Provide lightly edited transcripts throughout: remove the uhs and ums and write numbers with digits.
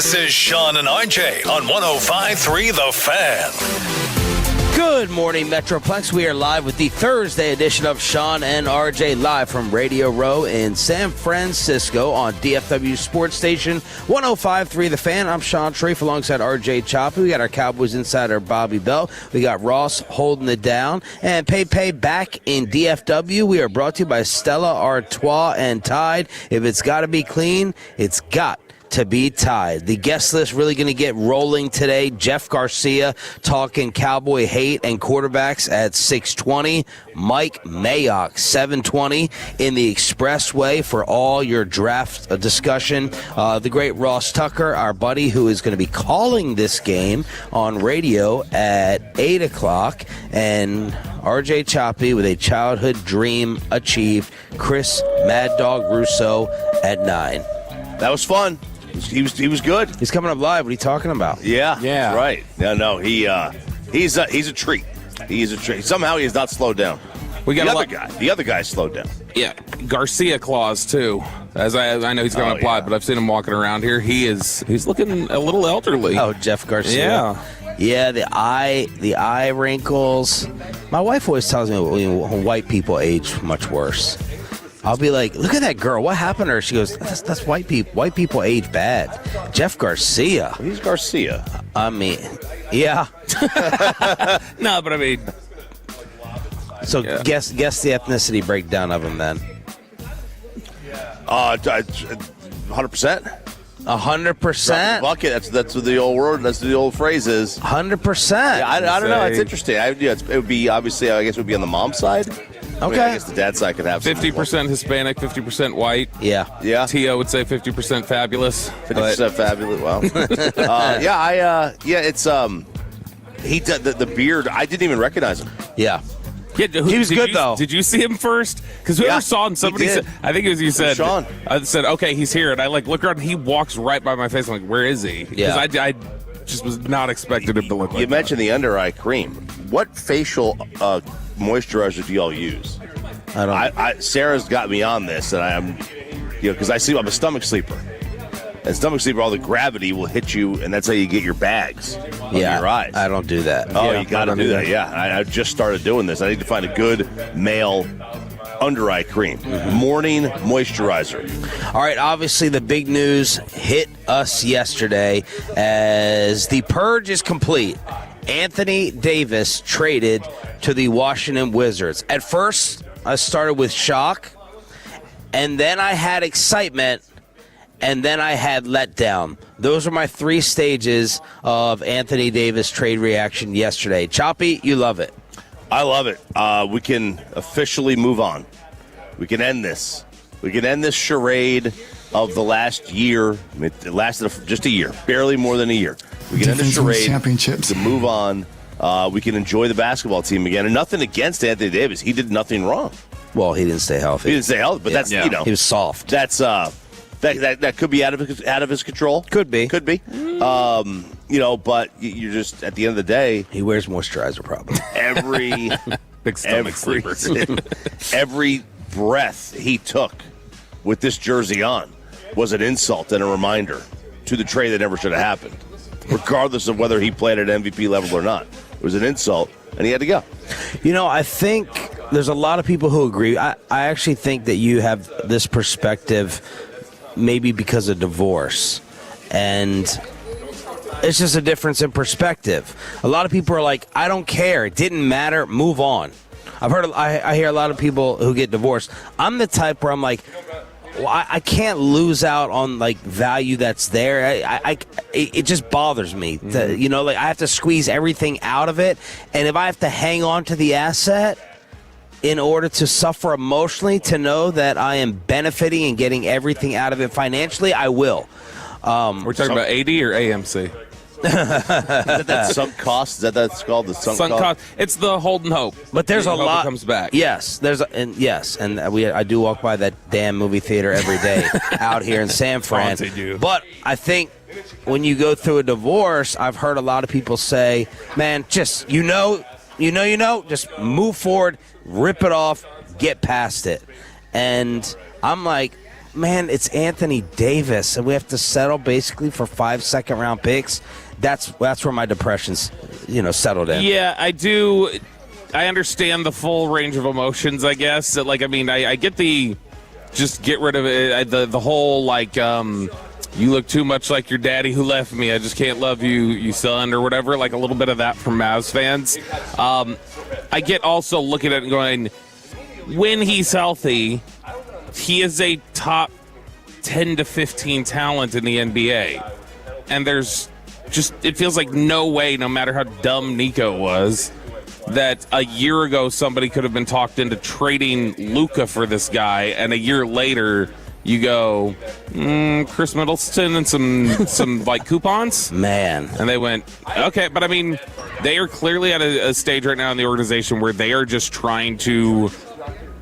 This is Sean and RJ on 105.3 The Fan. Good morning, Metroplex. We are live with the Thursday edition of Sean and RJ, live from Radio Row in San Francisco on DFW Sports Station 105.3 The Fan. I'm Sean Sharif alongside RJ Choppy. We got our Cowboys insider Bobby Bell. We got Ross holding it down. And Pay back in DFW. We are brought to you by Stella Artois and Tide. If it's got to be clean, it's got to be Tide. The guest list really going to get rolling today. Jeff Garcia talking Cowboy hate and quarterbacks at 6:20. Mike Mayock, 7:20 in the Expressway for all your draft discussion. The great Ross Tucker, our buddy, who is going to be calling this game on radio at 8 o'clock. And RJ Choppy with a childhood dream achieved. Chris Mad Dog Russo at 9. That was fun. He was good. He's coming up live. What are you talking about? Yeah. That's right. No, he's a treat. He's a treat. Somehow he has not slowed down. We got The other guy slowed down. Yeah, Garcia clause too. As I know he's going to apply, but I've seen him walking around here. He's looking a little elderly. Oh, Jeff Garcia. Yeah, the eye wrinkles. My wife always tells me when white people age much worse. I'll be like, look at that girl. What happened to her? She goes, that's white people. White people age bad. Jeff Garcia. He's Garcia. I mean, yeah. No, but I mean. So guess the ethnicity breakdown of him then. 100%. 100%? Bucket. That's what the old word. That's what the old phrase is. 100%. Yeah, I don't know. It's interesting. It would be obviously. I guess it would be on the mom's side. Okay. I guess the dad's side could have 50% Hispanic, 50% white. Yeah. Tio would say 50% fabulous. 50% fabulous. Wow. It's he did the beard. I didn't even recognize him. Yeah. Yeah, he was good though. Did you see him first? Because whoever saw him, somebody said, I think it was you said. Sean. I said, okay, he's here, and I look around, and he walks right by my face. I'm like, where is he? Yeah. Because I just was not expecting him to look like You that. mentioned the under eye cream. What facial moisturizer do y'all use? I don't. Sarah's got me on this, and I'm, because I'm a stomach sleeper. And stomach sleeper, all the gravity will hit you, and that's how you get your bags under your eyes. I don't do that. Oh, you got to do that. Yeah, I just started doing this. I need to find a good male under eye cream. Morning moisturizer. All right, obviously the big news hit us yesterday as the purge is complete. Anthony Davis traded to the Washington Wizards. At first, I started with shock, and then I had excitement, and then I had letdown. Those are my three stages of Anthony Davis trade reaction yesterday. Choppy, you love it. I love it. We can officially move on. We can end this. We can end this charade of the last year. It lasted just a year, barely more than a year. We can end the charade. Championships. To move on. We can enjoy the basketball team again. And nothing against Anthony Davis. He did nothing wrong. Well, he didn't stay healthy. He didn't stay healthy, but that's, he was soft. That's that could be out of his control. Could be. But you're just at the end of the day. He wears moisturizer probably. Every Big stomach sleeper. every breath he took with this jersey on was an insult and a reminder to the trade that never should have happened, regardless of whether he played at MVP level or not. It was an insult, and he had to go. I think there's a lot of people who agree. I actually think that you have this perspective maybe because of divorce, and it's just a difference in perspective. A lot of people are like, I don't care. It didn't matter. Move on. I hear a lot of people who get divorced. I'm the type where I'm like, well, I can't lose out on value that's there. It just bothers me. I have to squeeze everything out of it, and if I have to hang on to the asset in order to suffer emotionally to know that I am benefiting and getting everything out of it financially, I will. We're talking about AD or AMC? Is that sunk cost? That's called the sunk cost? It's the hold and hope. But there's a lot. Comes back. Yes, I do walk by that damn movie theater every day out here in San Fran. But I think when you go through a divorce, I've heard a lot of people say, "Man, just just move forward, rip it off, get past it." And I'm like, man, it's Anthony Davis, and we have to settle basically for 5 second-round picks. That's where my depression's, settled in. Yeah, I do. I understand the full range of emotions, I guess. I get the just get rid of it. The whole, you look too much like your daddy who left me. I just can't love you, you son, or whatever. Like a little bit of that from Mavs fans. I get also looking at it and going, when he's healthy, he is a top 10 to 15 talent in the NBA. And it feels like no way, no matter how dumb Nico was, that a year ago somebody could have been talked into trading Luka for this guy, and a year later you go, Chris Middleton and some coupons? Man. And they went, okay. But, they are clearly at a stage right now in the organization where they are just trying to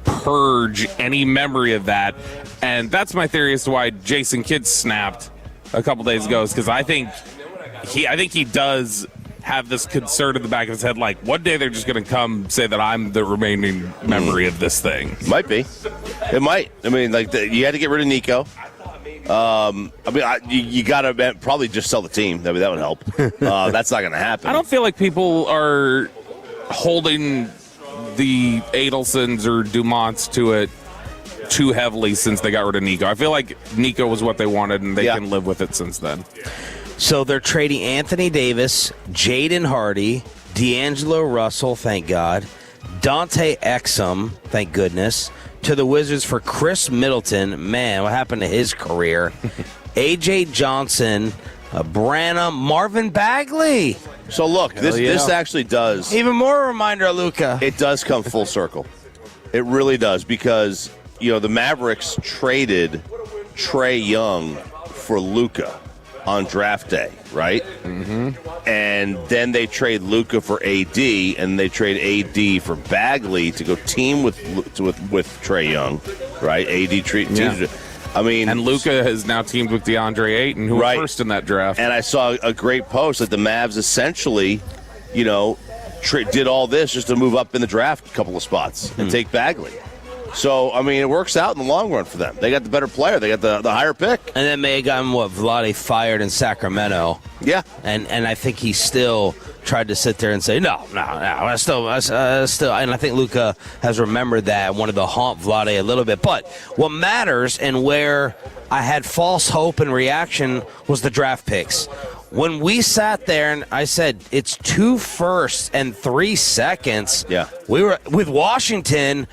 purge any memory of that. And that's my theory as to why Jason Kidd snapped a couple days ago, is because I think he does have this concern in the back of his head, like one day they're just going to come say that I'm the remaining memory of this thing. Might be. It might. You had to get rid of Nico. You got to probably just sell the team. That would help. That's not going to happen. I don't feel like people are holding the Adelsons or Dumonts to it too heavily since they got rid of Nico. I feel like Nico was what they wanted, and they can live with it since then. So they're trading Anthony Davis, Jaden Hardy, D'Angelo Russell, thank God, Dante Exum, thank goodness, to the Wizards for Chris Middleton. Man, what happened to his career? A.J. Johnson, Branham, Marvin Bagley. So look, this actually does. Even more a reminder of Luka. It does come full circle. It really does, because, the Mavericks traded Trae Young for Luka on draft day, right? Mm-hmm. And then they trade Luka for AD, and they trade AD for Bagley to go team with Trae Young, right? And Luka has now teamed with DeAndre Ayton, who was first in that draft. And I saw a great post that the Mavs essentially, did all this just to move up in the draft a couple of spots and take Bagley. So, it works out in the long run for them. They got the better player. They got the higher pick. And then may have gotten Vlade fired in Sacramento. Yeah. And I think he still tried to sit there and say, no, I still. And I think Luka has remembered that and wanted to haunt Vlade a little bit. But what matters and where I had false hope and reaction was the draft picks. When we sat there and I said it's 2 firsts and 3 seconds, we were with Washington.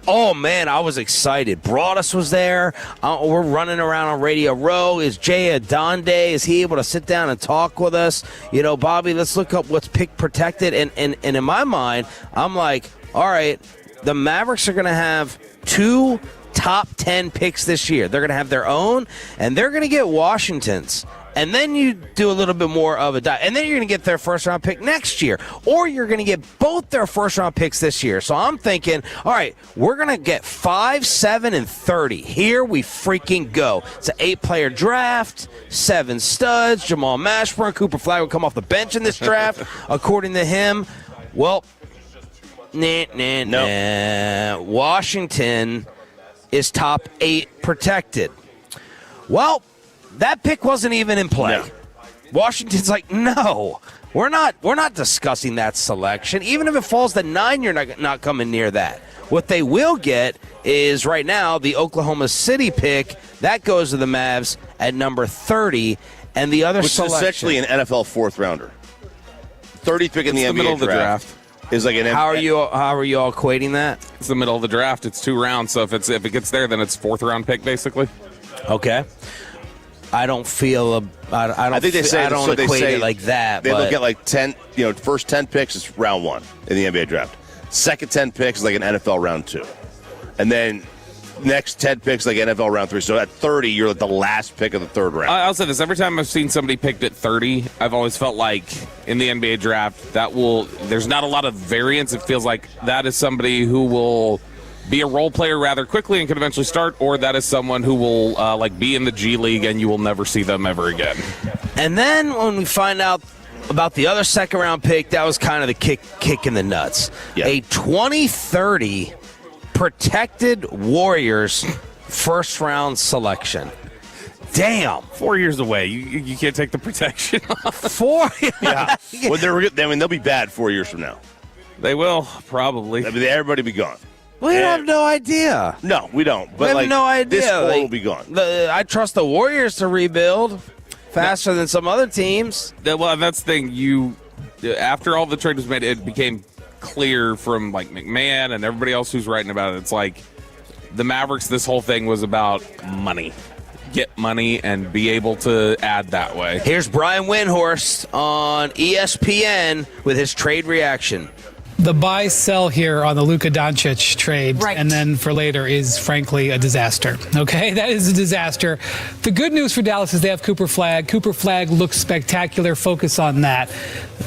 Oh, man, I was excited. Broadus was there. We're running around on Radio Row. Is Jay Adonde? Is he able to sit down and talk with us? Bobby, let's look up what's pick protected. And in my mind, I'm like, all right, the Mavericks are going to have 2 top 10 picks this year. They're going to have their own, and they're going to get Washington's. And then you do a little bit more of a and then you're going to get their first-round pick next year. Or you're going to get both their first-round picks this year. So I'm thinking, all right, we're going to get 5, 7, and 30. Here we freaking go. It's an 8-player draft, 7 studs. Jamal Mashburn, Cooper Flagg will come off the bench in this draft, according to him. Well, no. Washington is top 8 protected. Well, that pick wasn't even in play. No. Washington's like, no, we're not discussing that selection. Even if it falls to 9, you're not coming near that. What they will get is right now the Oklahoma City pick. That goes to the Mavs at number 30. And the other selection. Which is essentially an NFL 4th rounder. 30th pick in the NBA middle of the draft. Is like an how are you all equating that? It's the middle of the draft. It's 2 rounds. So if it gets there, then it's 4th round pick, basically. Okay. I don't feel I think they say I don't equate it like that. They look at 10. First 10 picks is round 1 in the NBA draft. Second 10 picks is like an NFL round 2, and then next 10 picks like NFL round 3. So at 30, you're like the last pick of the 3rd round. I'll say this: every time I've seen somebody picked at 30, I've always felt like in the NBA draft there's not a lot of variance. It feels like that is somebody who will be a role player rather quickly and can eventually start, or that is someone who will be in the G League and you will never see them ever again. And then when we find out about the other second-round pick, that was kind of the kick in the nuts. Yeah. A 2030 protected Warriors first-round selection. Damn. 4 years away. You can't take the protection off. 4? Yeah. Well, they'll be bad 4 years from now. They will, probably. I mean, everybody be gone. We have no idea. No, we don't. But We have no idea. This core will be gone. I trust the Warriors to rebuild faster than some other teams. Well, that's the thing. After all the trade was made, it became clear from like McMahon and everybody else who's writing about it. It's like the Mavericks, this whole thing was about money. Get money and be able to add that way. Here's Brian Windhorst on ESPN with his trade reaction. The buy-sell here on the Luka Doncic trade, Right. and then for later, is frankly a disaster. Okay, that is a disaster. The good news for Dallas is they have Cooper Flagg. Cooper Flagg looks spectacular. Focus on that.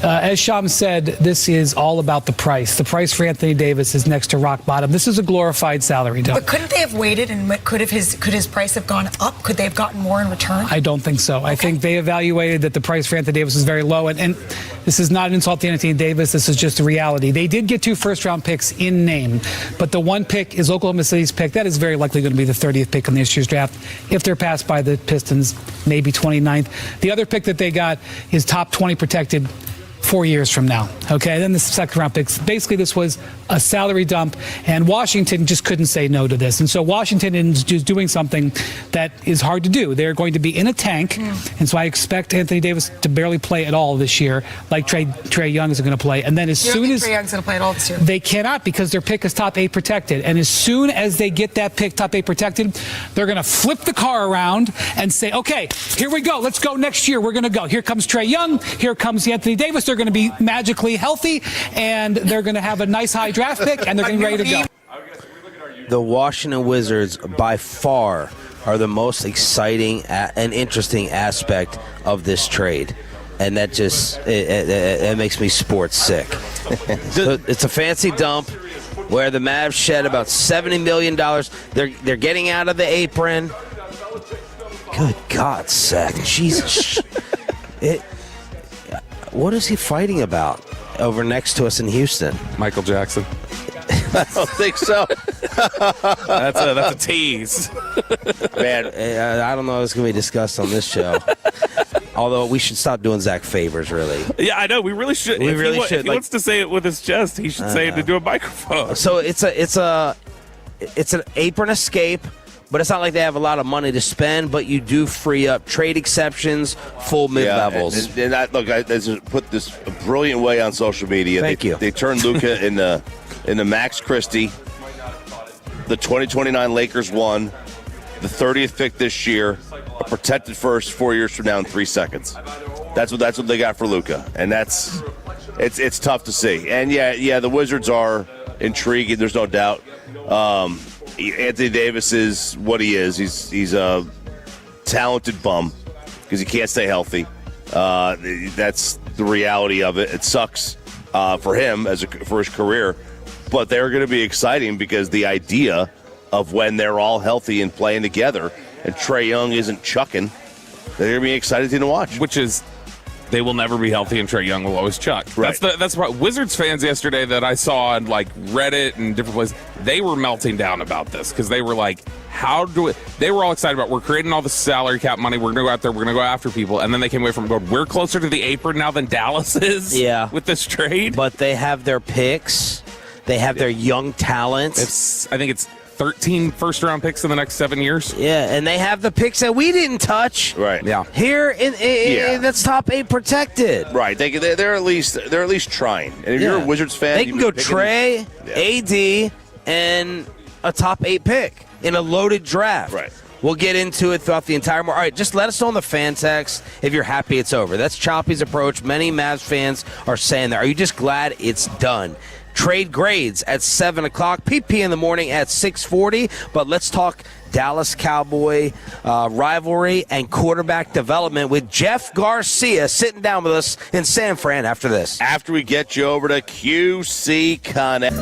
As Sham said, this is all about the price. The price for Anthony Davis is next to rock bottom. This is a glorified salary dump. But couldn't they have waited and could his price have gone up? Could they have gotten more in return? I don't think so. I think they evaluated that the price for Anthony Davis is very low. And this is not an insult to Anthony Davis. This is just a reality. They did get 2 first-round picks in name, but the one pick is Oklahoma City's pick. That is very likely going to be the 30th pick in this year's draft. If they're passed by the Pistons, maybe 29th. The other pick that they got is top 20 protected 4 years from now. Okay, then the second round picks. Basically, this was a salary dump, and Washington just couldn't say no to this. And so Washington is just doing something that is hard to do. They're going to be in a tank, and so I expect Anthony Davis to barely play at all this year, like Trae Young is going to play. And then as soon as Trae Young's going to play at all this year, they cannot, because their pick is top 8 protected. And as soon as they get that pick top 8 protected, they're going to flip the car around and say, okay, here we go. Let's go next year. We're going to go. Here comes Trae Young. Here comes Anthony Davis. They're going to be magically healthy, and they're going to have a nice high draft pick, and they're going to be ready to go. The Washington Wizards, by far, are the most exciting and interesting aspect of this trade. And that just it makes me sports sick. So it's a fancy dump where the Mavs shed about $70 million. They're getting out of the apron. Good God, Seth. Jesus. What is he fighting about over next to us in Houston? Michael Jackson. I don't think so. That's a tease. Man, I don't know if it's going to be discussed on this show. Although we should stop doing Zach favors, really. Yeah, I know. We really should. We if really he, should. If he wants to say it with his chest, he should say it into a microphone. So it's an apron escape, but it's not like they have a lot of money to spend. But you do free up trade exceptions, full mid levels. And I put this a brilliant way on social media. Thank you. They turned Luka into Max Christie. The 2029 Lakers won. The 30th pick this year, a protected first 4 years from now in 3 seconds. That's what they got for Luka, and it's tough to see. And yeah, the Wizards are intriguing. There's no doubt. Anthony Davis is what he is. He's a talented bum because he can't stay healthy. That's the reality of it. It sucks for him for his career, but they're going to be exciting because the idea of when they're all healthy and playing together and Trae Young isn't chucking, they're going to be excited to watch. Which is, they will never be healthy, and Trae Young will always chuck. Right. That's what Wizards fans yesterday that I saw on like Reddit and different places, they were melting down about this because they were like, they were all excited about, we're creating all the salary cap money, we're going to go out there, we're going to go after people, and then they came away from going, we're closer to the apron now than Dallas is with this trade. But they have their picks. They have their young talents. I think it's 13 first-round picks in the next 7 years. Yeah, and they have the picks that we didn't touch. Right. Yeah. Here in that's top 8 protected. Right. They're at least trying. And if you're a Wizards fan, they can go Trae, AD, and a top 8 pick in a loaded draft. Right. We'll get into it throughout the entire morning. All right, just let us know on the fan text if you're happy it's over. That's Choppy's approach. Many Mavs fans are saying that. Are you just glad it's done? Trade grades at 7 o'clock, PP in the morning at 6:40. But let's talk Dallas Cowboy rivalry and quarterback development with Jeff Garcia sitting down with us in San Fran after this. After we get you over to QC Connect.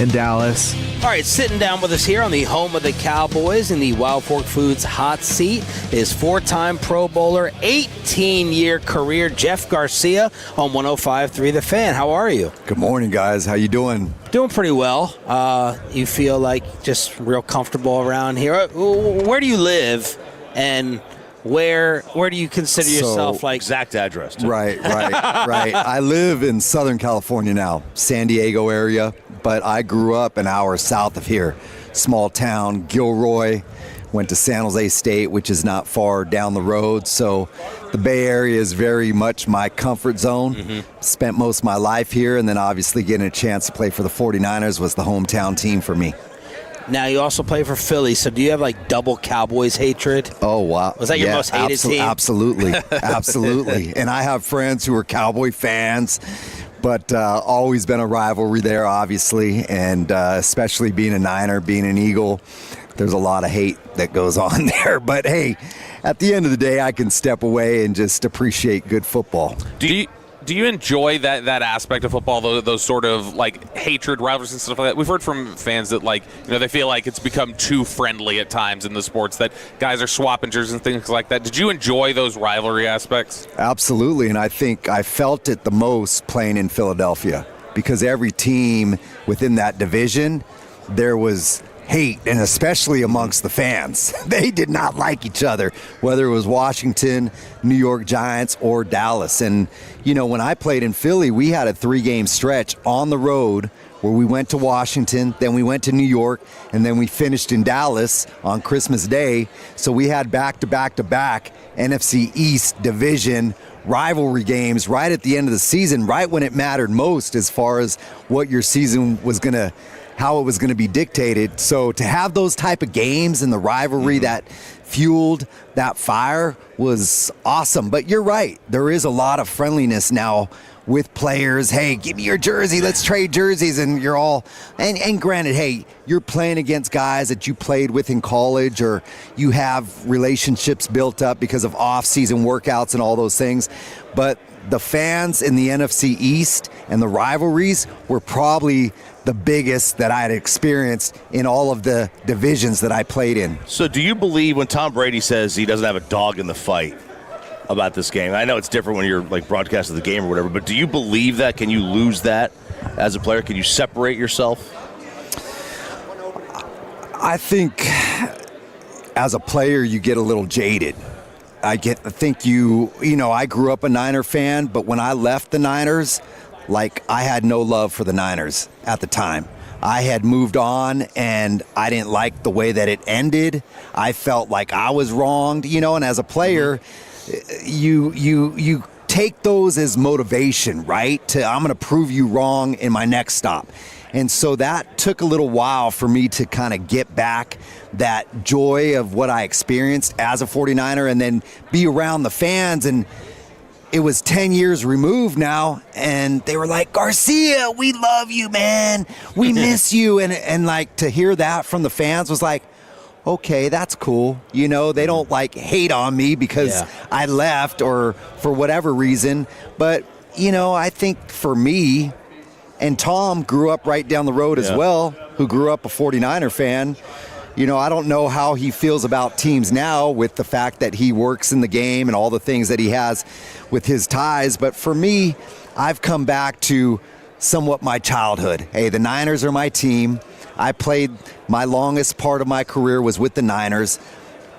in Dallas. All right, sitting down with us here on the home of the Cowboys in the Wild Fork Foods hot seat is four-time Pro Bowler, 18-year career, Jeff Garcia on 105.3 The Fan. How are you? Good morning, guys. How you doing? Doing pretty well. You feel like just real comfortable around here. Where do you live, and where do you consider yourself like exact address? Too. Right. I live in Southern California now, San Diego area, but I grew up an hour south of here, small town, Gilroy. Went to San Jose State, which is not far down the road. So the Bay Area is very much my comfort zone. Spent most of my life here, and then obviously getting a chance to play for the 49ers was the hometown team for me. Now, you also play for Philly, so do you have like double Cowboys hatred? Oh, wow. Was that your most hated team? Absolutely. Absolutely. And I have friends who are Cowboy fans, but always been a rivalry there, obviously, and especially being a Niner, being an Eagle. There's a lot of hate that goes on there. But, hey, at the end of the day, I can step away and just appreciate good football. Do you enjoy that aspect of football, those sort of like hatred, rivalries, and stuff like that? We've heard from fans that they feel like it's become too friendly at times in the sports, that guys are swapping jerseys and things like that. Did you enjoy those rivalry aspects? Absolutely, and I think I felt it the most playing in Philadelphia because every team within that division, there was hate, and especially amongst the fans. They did not like each other, whether it was Washington, New York Giants, or Dallas. And, when I played in Philly, we had a 3-game stretch on the road where we went to Washington, then we went to New York, and then we finished in Dallas on Christmas Day. So we had back-to-back-to-back NFC East division rivalry games right at the end of the season, right when it mattered most as far as what your season was going to, how it was going to be dictated. So to have those type of games and the rivalry that fueled that fire was awesome. But you're right. There is a lot of friendliness now with players. Hey, give me your jersey. Let's trade jerseys. And you're all, and granted, hey, you're playing against guys that you played with in college, or you have relationships built up because of off-season workouts and all those things. But the fans in the NFC East and the rivalries were probably the biggest that I had experienced in all of the divisions that I played in. So do you believe when Tom Brady says he doesn't have a dog in the fight about this game? I know it's different when you're like broadcasting the game or whatever, but do you believe that? Can you lose that as a player? Can you separate yourself? I think as a player you get a little jaded. I grew up a Niner fan, but when I left the Niners, I had no love for the Niners at the time. I had moved on, and I didn't like the way that it ended. I felt like I was wronged, and as a player, you take those as motivation, right? I'm going to prove you wrong in my next stop. And so that took a little while for me to kind of get back that joy of what I experienced as a 49er and then be around the fans. And it was 10 years removed now, and they were like, Garcia, we love you, man. We miss you. And to hear that from the fans was like, okay, that's cool. They don't hate on me because I left or for whatever reason. But, I think for me, and Tom grew up right down the road as well, who grew up a 49er fan. I don't know how he feels about teams now with the fact that he works in the game and all the things that he has with his ties. But for me, I've come back to somewhat my childhood. Hey, the Niners are my team. I played my longest part of my career was with the Niners.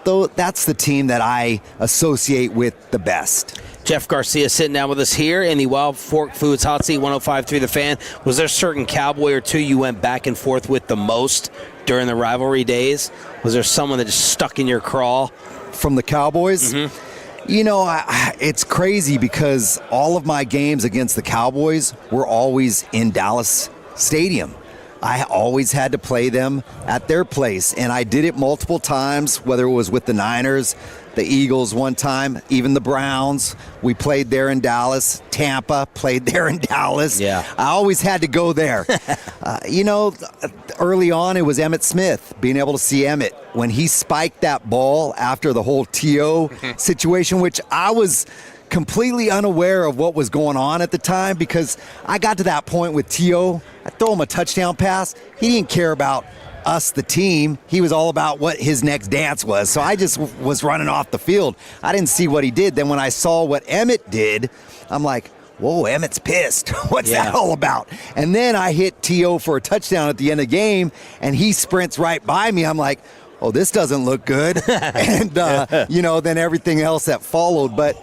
Though that's the team that I associate with the best. Jeff Garcia sitting down with us here in the Wild Fork Foods Hot Seat 105.3 The Fan. Was there a certain Cowboy or two you went back and forth with the most during the rivalry days? Was there someone that just stuck in your craw? From the Cowboys? It's crazy because all of my games against the Cowboys were always in Dallas Stadium. I always had to play them at their place, and I did it multiple times, whether it was with the Niners, the Eagles one time, even the Browns. We played there in Dallas. Tampa played there in Dallas. Yeah. I always had to go there. Early on, it was Emmitt Smith, being able to see Emmitt when he spiked that ball after the whole T.O. situation, which I was completely unaware of what was going on at the time because I got to that point with T.O. I throw him a touchdown pass. He didn't care about us, the team. He was all about what his next dance was. So I just was running off the field. I didn't see what he did. Then when I saw what Emmett did, I'm like, whoa, Emmett's pissed. What's that all about? And then I hit T.O. for a touchdown at the end of the game, and he sprints right by me. I'm like, oh, this doesn't look good. And, then everything else that followed. But,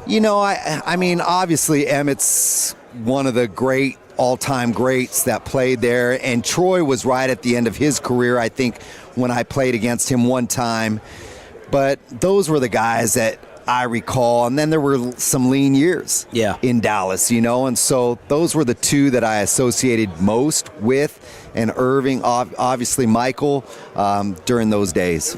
I mean, obviously Emmett's one of the great all-time greats that played there. And Troy was right at the end of his career, I think, when I played against him one time. But those were the guys that I recall. And then there were some lean years in Dallas, and so those were the two that I associated most with. And Irving, obviously Michael, during those days.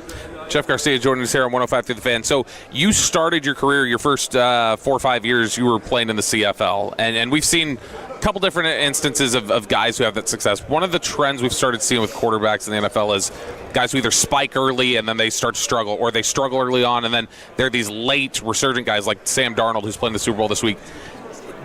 Jeff Garcia joining us here on 105 through the Fan. So you started your career, your first 4 or 5 years, you were playing in the CFL. And we've seen a couple different instances of guys who have that success. One of the trends we've started seeing with quarterbacks in the NFL is guys who either spike early and then they start to struggle, or they struggle early on and then they're these late resurgent guys like Sam Darnold, who's playing the Super Bowl this week.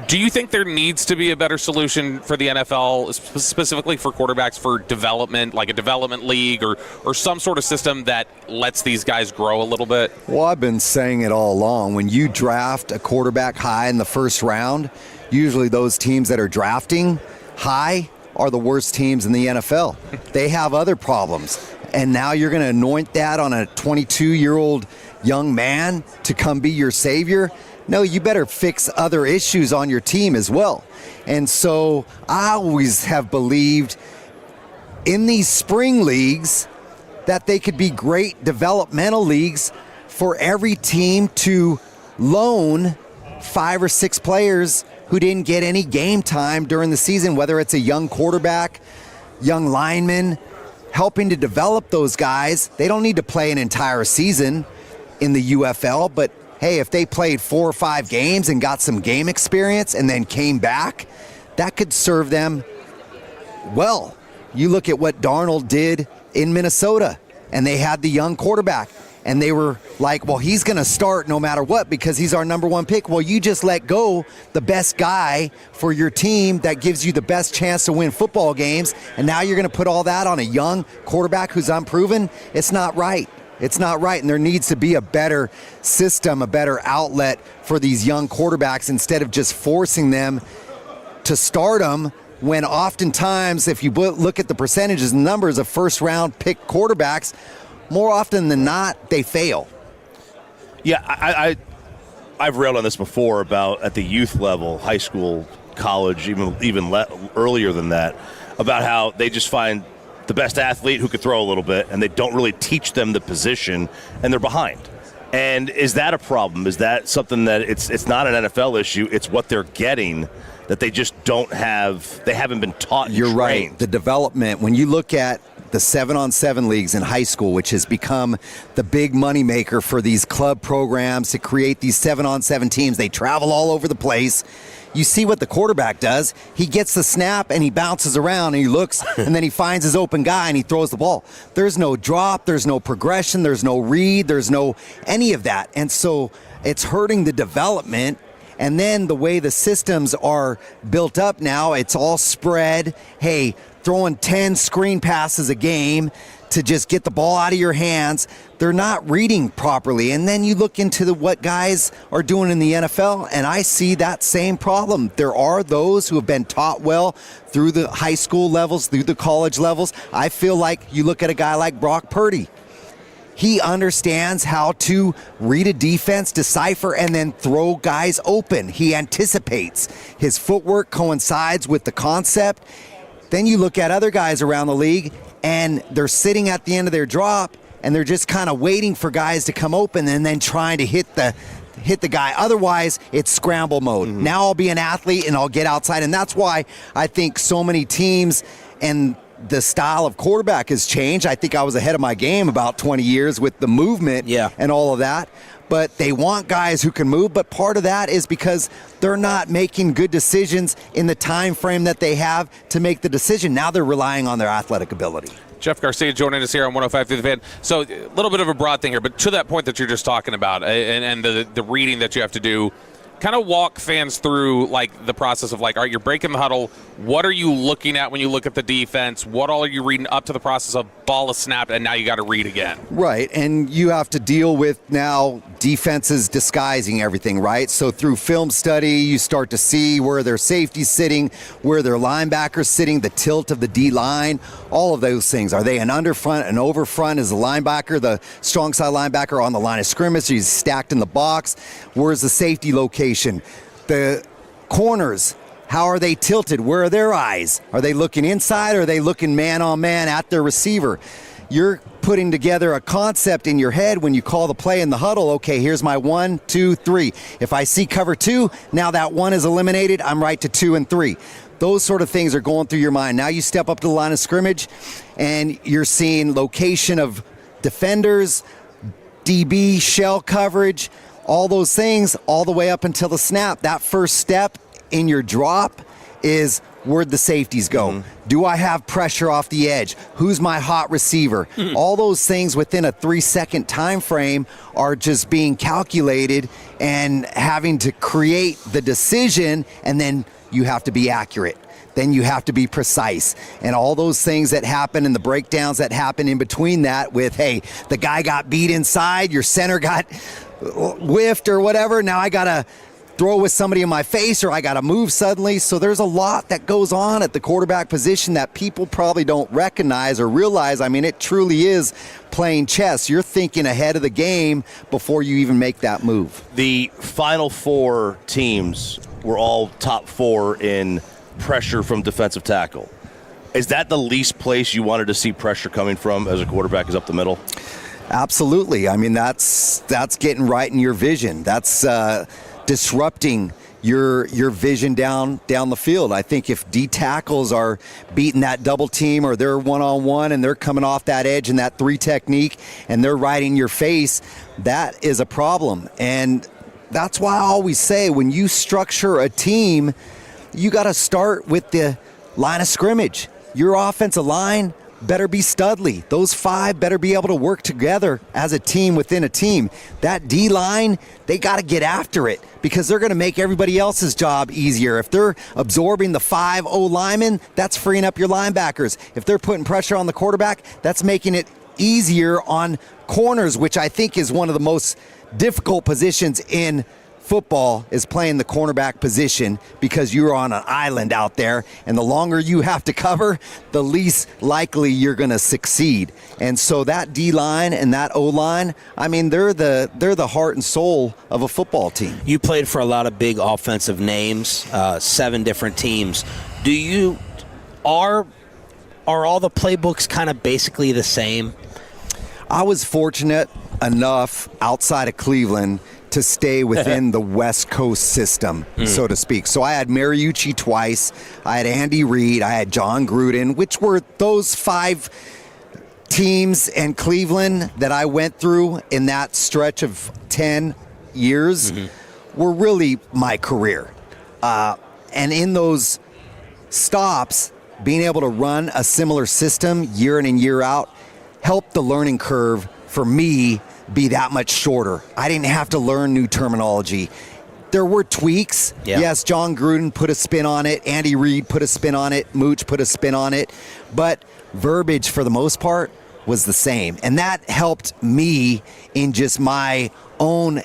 Do you think there needs to be a better solution for the NFL, specifically for quarterbacks, for development, like a development league or some sort of system that lets these guys grow a little bit? Well, I've been saying it all along. When you draft a quarterback high in the first round, usually those teams that are drafting high are the worst teams in the NFL. They have other problems. And now you're going to anoint that on a 22-year-old young man to come be your savior? No, you better fix other issues on your team as well. And so I always have believed in these spring leagues that they could be great developmental leagues for every team to loan 5 or 6 players who didn't get any game time during the season, whether it's a young quarterback, young lineman, helping to develop those guys. They don't need to play an entire season in the UFL, but hey, if they played 4 or 5 games and got some game experience and then came back, that could serve them well. You look at what Darnold did in Minnesota, and they had the young quarterback, and they were like, well, he's going to start no matter what because he's our number 1 pick. Well, you just let go the best guy for your team that gives you the best chance to win football games, and now you're going to put all that on a young quarterback who's unproven? It's not right. It's not right, and there needs to be a better system, a better outlet for these young quarterbacks instead of just forcing them to start them when oftentimes, if you look at the percentages and numbers of first-round pick quarterbacks, more often than not, they fail. Yeah, I've railed on this before about at the youth level, high school, college, even earlier than that, about how they just find the best athlete who could throw a little bit, and they don't really teach them the position, and they're behind. And is that a problem? Is that something that it's not an NFL issue? It's what they're getting that they just don't have. They haven't been taught. And You're trained. right. The development, when you look at the 7-on-7 leagues in high school, which has become the big moneymaker for these club programs to create these 7-on-7 teams, they travel all over the place. You see what the quarterback does. He gets the snap and he bounces around and he looks and then he finds his open guy and he throws the ball. There's no drop, there's no progression, there's no read, there's no any of that. And so it's hurting the development. And then the way the systems are built up now, it's all spread. Hey, throwing 10 screen passes a game to just get the ball out of your hands. They're not reading properly. And then you look into what guys are doing in the NFL, and I see that same problem. There are those who have been taught well through the high school levels, through the college levels. I feel like you look at a guy like Brock Purdy. He understands how to read a defense, decipher, and then throw guys open. He anticipates. His footwork coincides with the concept. Then you look at other guys around the league, and they're sitting at the end of their drop, and they're just kind of waiting for guys to come open and then trying to hit the guy. Otherwise, it's scramble mode. Mm-hmm. Now I'll be an athlete, and I'll get outside. And that's why I think so many teams and the style of quarterback has changed. I think I was ahead of my game about 20 years with the movement and all of that. But they want guys who can move, but part of that is because they're not making good decisions in the time frame that they have to make the decision. Now they're relying on their athletic ability. Jeff Garcia joining us here on 105 through the Fan. So a little bit of a broad thing here, but to that point that you're just talking about and the reading that you have to do, kind of walk fans through like the process of like, all right, you're breaking the huddle. What are you looking at when you look at the defense? What all are you reading up to the process of ball is snapped and now you got to read again? Right, and you have to deal with now defenses disguising everything, right? So through film study, you start to see where their safety's sitting, where their linebackers sitting, the tilt of the D-line, all of those things. Are they an under front, an over front? Is the linebacker, the strong side linebacker on the line of scrimmage? He's stacked in the box. Where's the safety location? The corners, how are they tilted? Where are their eyes? Are they looking inside or are they looking man on man at their receiver? You're putting together a concept in your head when you call the play in the huddle. Okay, here's my 1, 2, 3. If I see cover 2, now that 1 is eliminated, I'm right to 2 and 3. Those sort of things are going through your mind. Now you step up to the line of scrimmage and you're seeing location of defenders, DB, shell coverage, all those things all the way up until the snap. That first step in your drop is where'd the safeties go? Mm-hmm. Do I have pressure off the edge? Who's my hot receiver? Mm-hmm. All those things within a 3-second time frame are just being calculated and having to create the decision, and then you have to be accurate. Then you have to be precise. And all those things that happen and the breakdowns that happen in between that with, hey, the guy got beat inside, your center got whiffed or whatever, now I got to throw with somebody in my face or I got to move suddenly. So there's a lot that goes on at the quarterback position that people probably don't recognize or realize. I mean, it truly is playing chess. You're thinking ahead of the game before you even make that move. The final 4 teams were all top 4 in pressure from defensive tackle. Is that the least place you wanted to see pressure coming from as a quarterback, is up the middle? Absolutely. I mean, that's getting right in your vision. That's disrupting your vision down the field. I think if D tackles are beating that double team or they're one-on-one and they're coming off that edge in that 3 technique and they're right in your face, that is a problem. And that's why I always say when you structure a team, you got to start with the line of scrimmage. Your offensive line better be studly. Those 5 better be able to work together as a team within a team. That D-line, they got to get after it because they're going to make everybody else's job easier. If they're absorbing the 5 O-linemen, that's freeing up your linebackers. If they're putting pressure on the quarterback, that's making it easier on corners, which I think is one of the most difficult positions in football, is playing the cornerback position because you're on an island out there, and the longer you have to cover, the least likely you're going to succeed. And so that D-line and that O-line, I mean, they're the heart and soul of a football team. You played for a lot of big offensive names, 7 different teams. Are all the playbooks kind of basically the same? I was fortunate enough outside of Cleveland to stay within the West Coast system, so to speak. So I had Mariucci twice, I had Andy Reid, I had John Gruden, which were those 5 teams in Cleveland that I went through in that stretch of 10 years were really my career. And in those stops, being able to run a similar system year in and year out helped the learning curve for me be that much shorter. I didn't have to learn new terminology. There were tweaks. Yeah. Yes, John Gruden put a spin on it. Andy Reid put a spin on it. Mooch put a spin on it. But verbiage, for the most part, was the same. And that helped me in just my own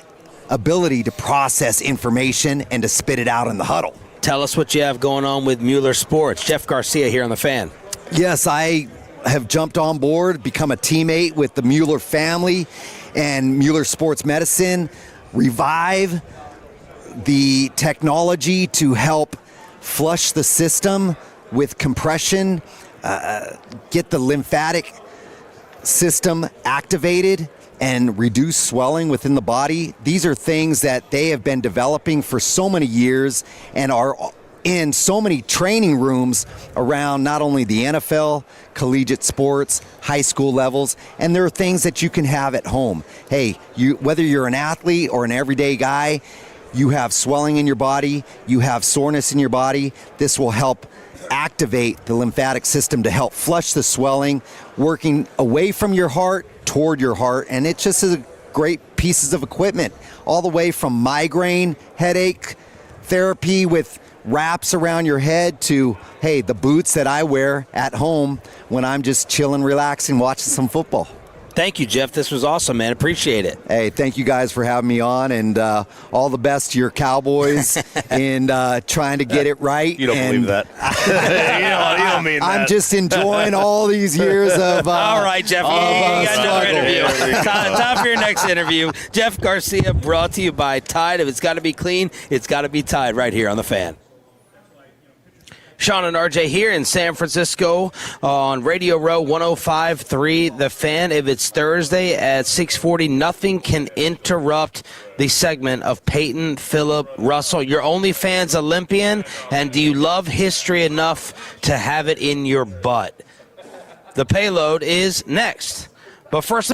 ability to process information and to spit it out in the huddle. Tell us what you have going on with Mueller Sports. Jeff Garcia here on The Fan. Yes, I have jumped on board, become a teammate with the Mueller family and Mueller Sports Medicine, revive the technology to help flush the system with compression, get the lymphatic system activated and reduce swelling within the body. These are things that they have been developing for so many years and are in so many training rooms around not only the NFL, collegiate sports, high school levels, and there are things that you can have at home. Hey, whether you're an athlete or an everyday guy, you have swelling in your body, you have soreness in your body, this will help activate the lymphatic system to help flush the swelling, working away from your heart toward your heart, and it just is a great pieces of equipment, all the way from migraine, headache, therapy with wraps around your head to, hey, the boots that I wear at home when I'm just chilling, relaxing, watching some football. Thank you, Jeff. This was awesome, man. Appreciate it. Hey, thank you guys for having me on, and all the best to your Cowboys in trying to get it right. You don't believe that. you don't mean that. I'm just enjoying all these years of all right, Jeff. You got another interview. Time for your next interview. Jeff Garcia, brought to you by Tide. If it's got to be clean, it's got to be Tide right here on The Fan. Sean and RJ here in San Francisco on Radio Row 105.3 The Fan. If it's Thursday at 6:40, nothing can interrupt the segment of Payton Phillip Russell. Your OnlyFans Olympian, and do you love history enough to have it in your butt? The payload is next. But first...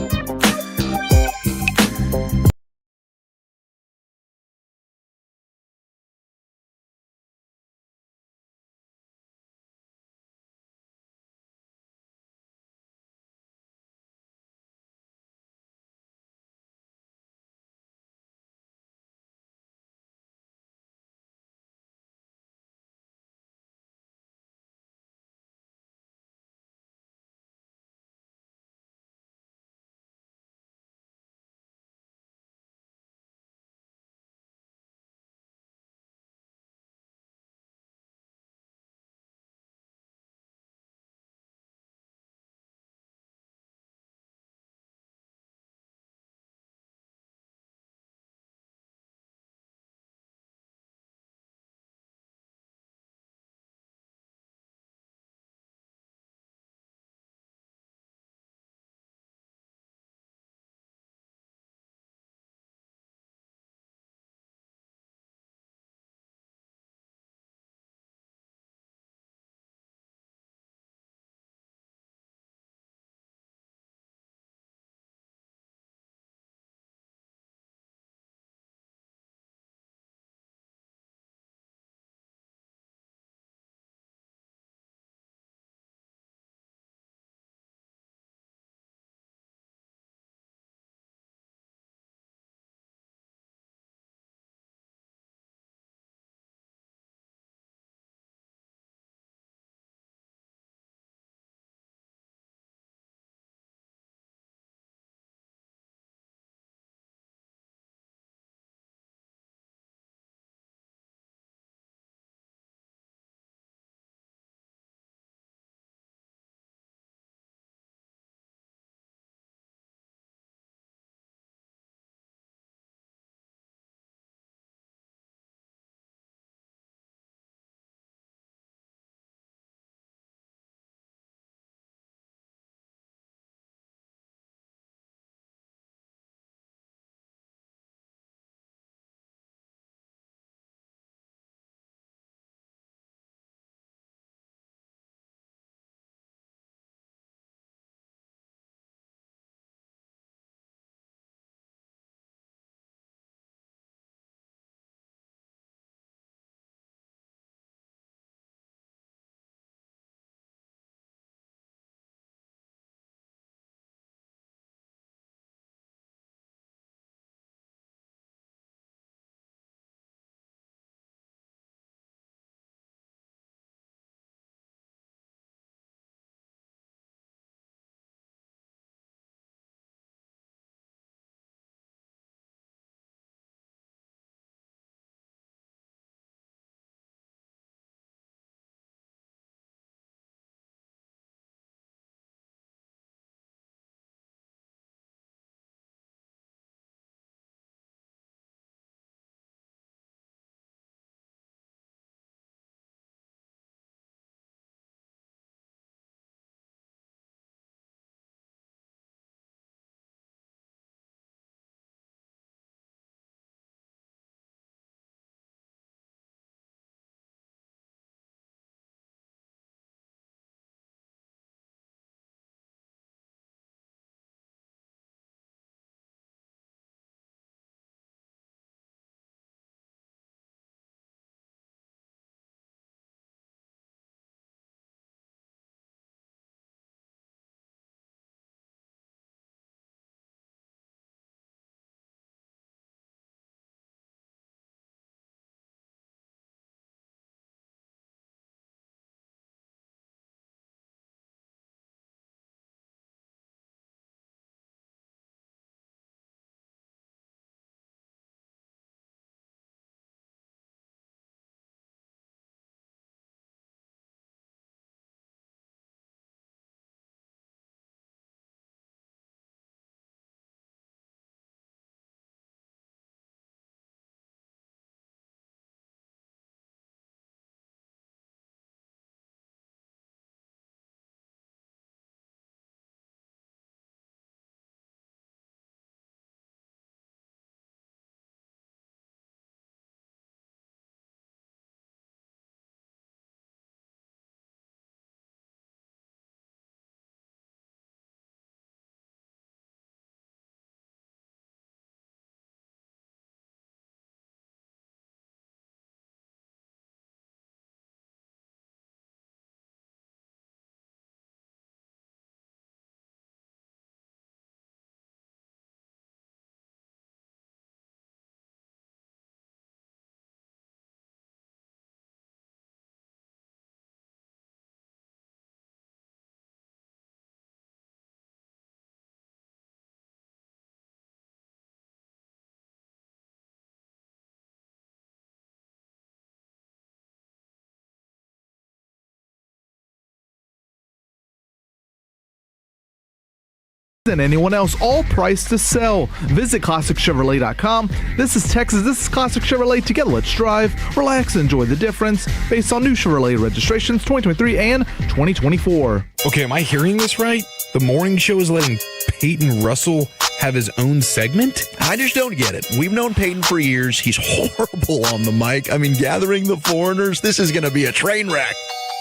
than anyone else, all priced to sell. Visit ClassicChevrolet.com. This is Texas. This is Classic Chevrolet. Together, let's drive, relax, and enjoy the difference based on new Chevrolet registrations 2023 and 2024. Okay, am I hearing this right? The morning show is letting Payton Russell have his own segment? I just don't get it. We've known Payton for years. He's horrible on the mic. I mean, gathering the foreigners, this is going to be a train wreck.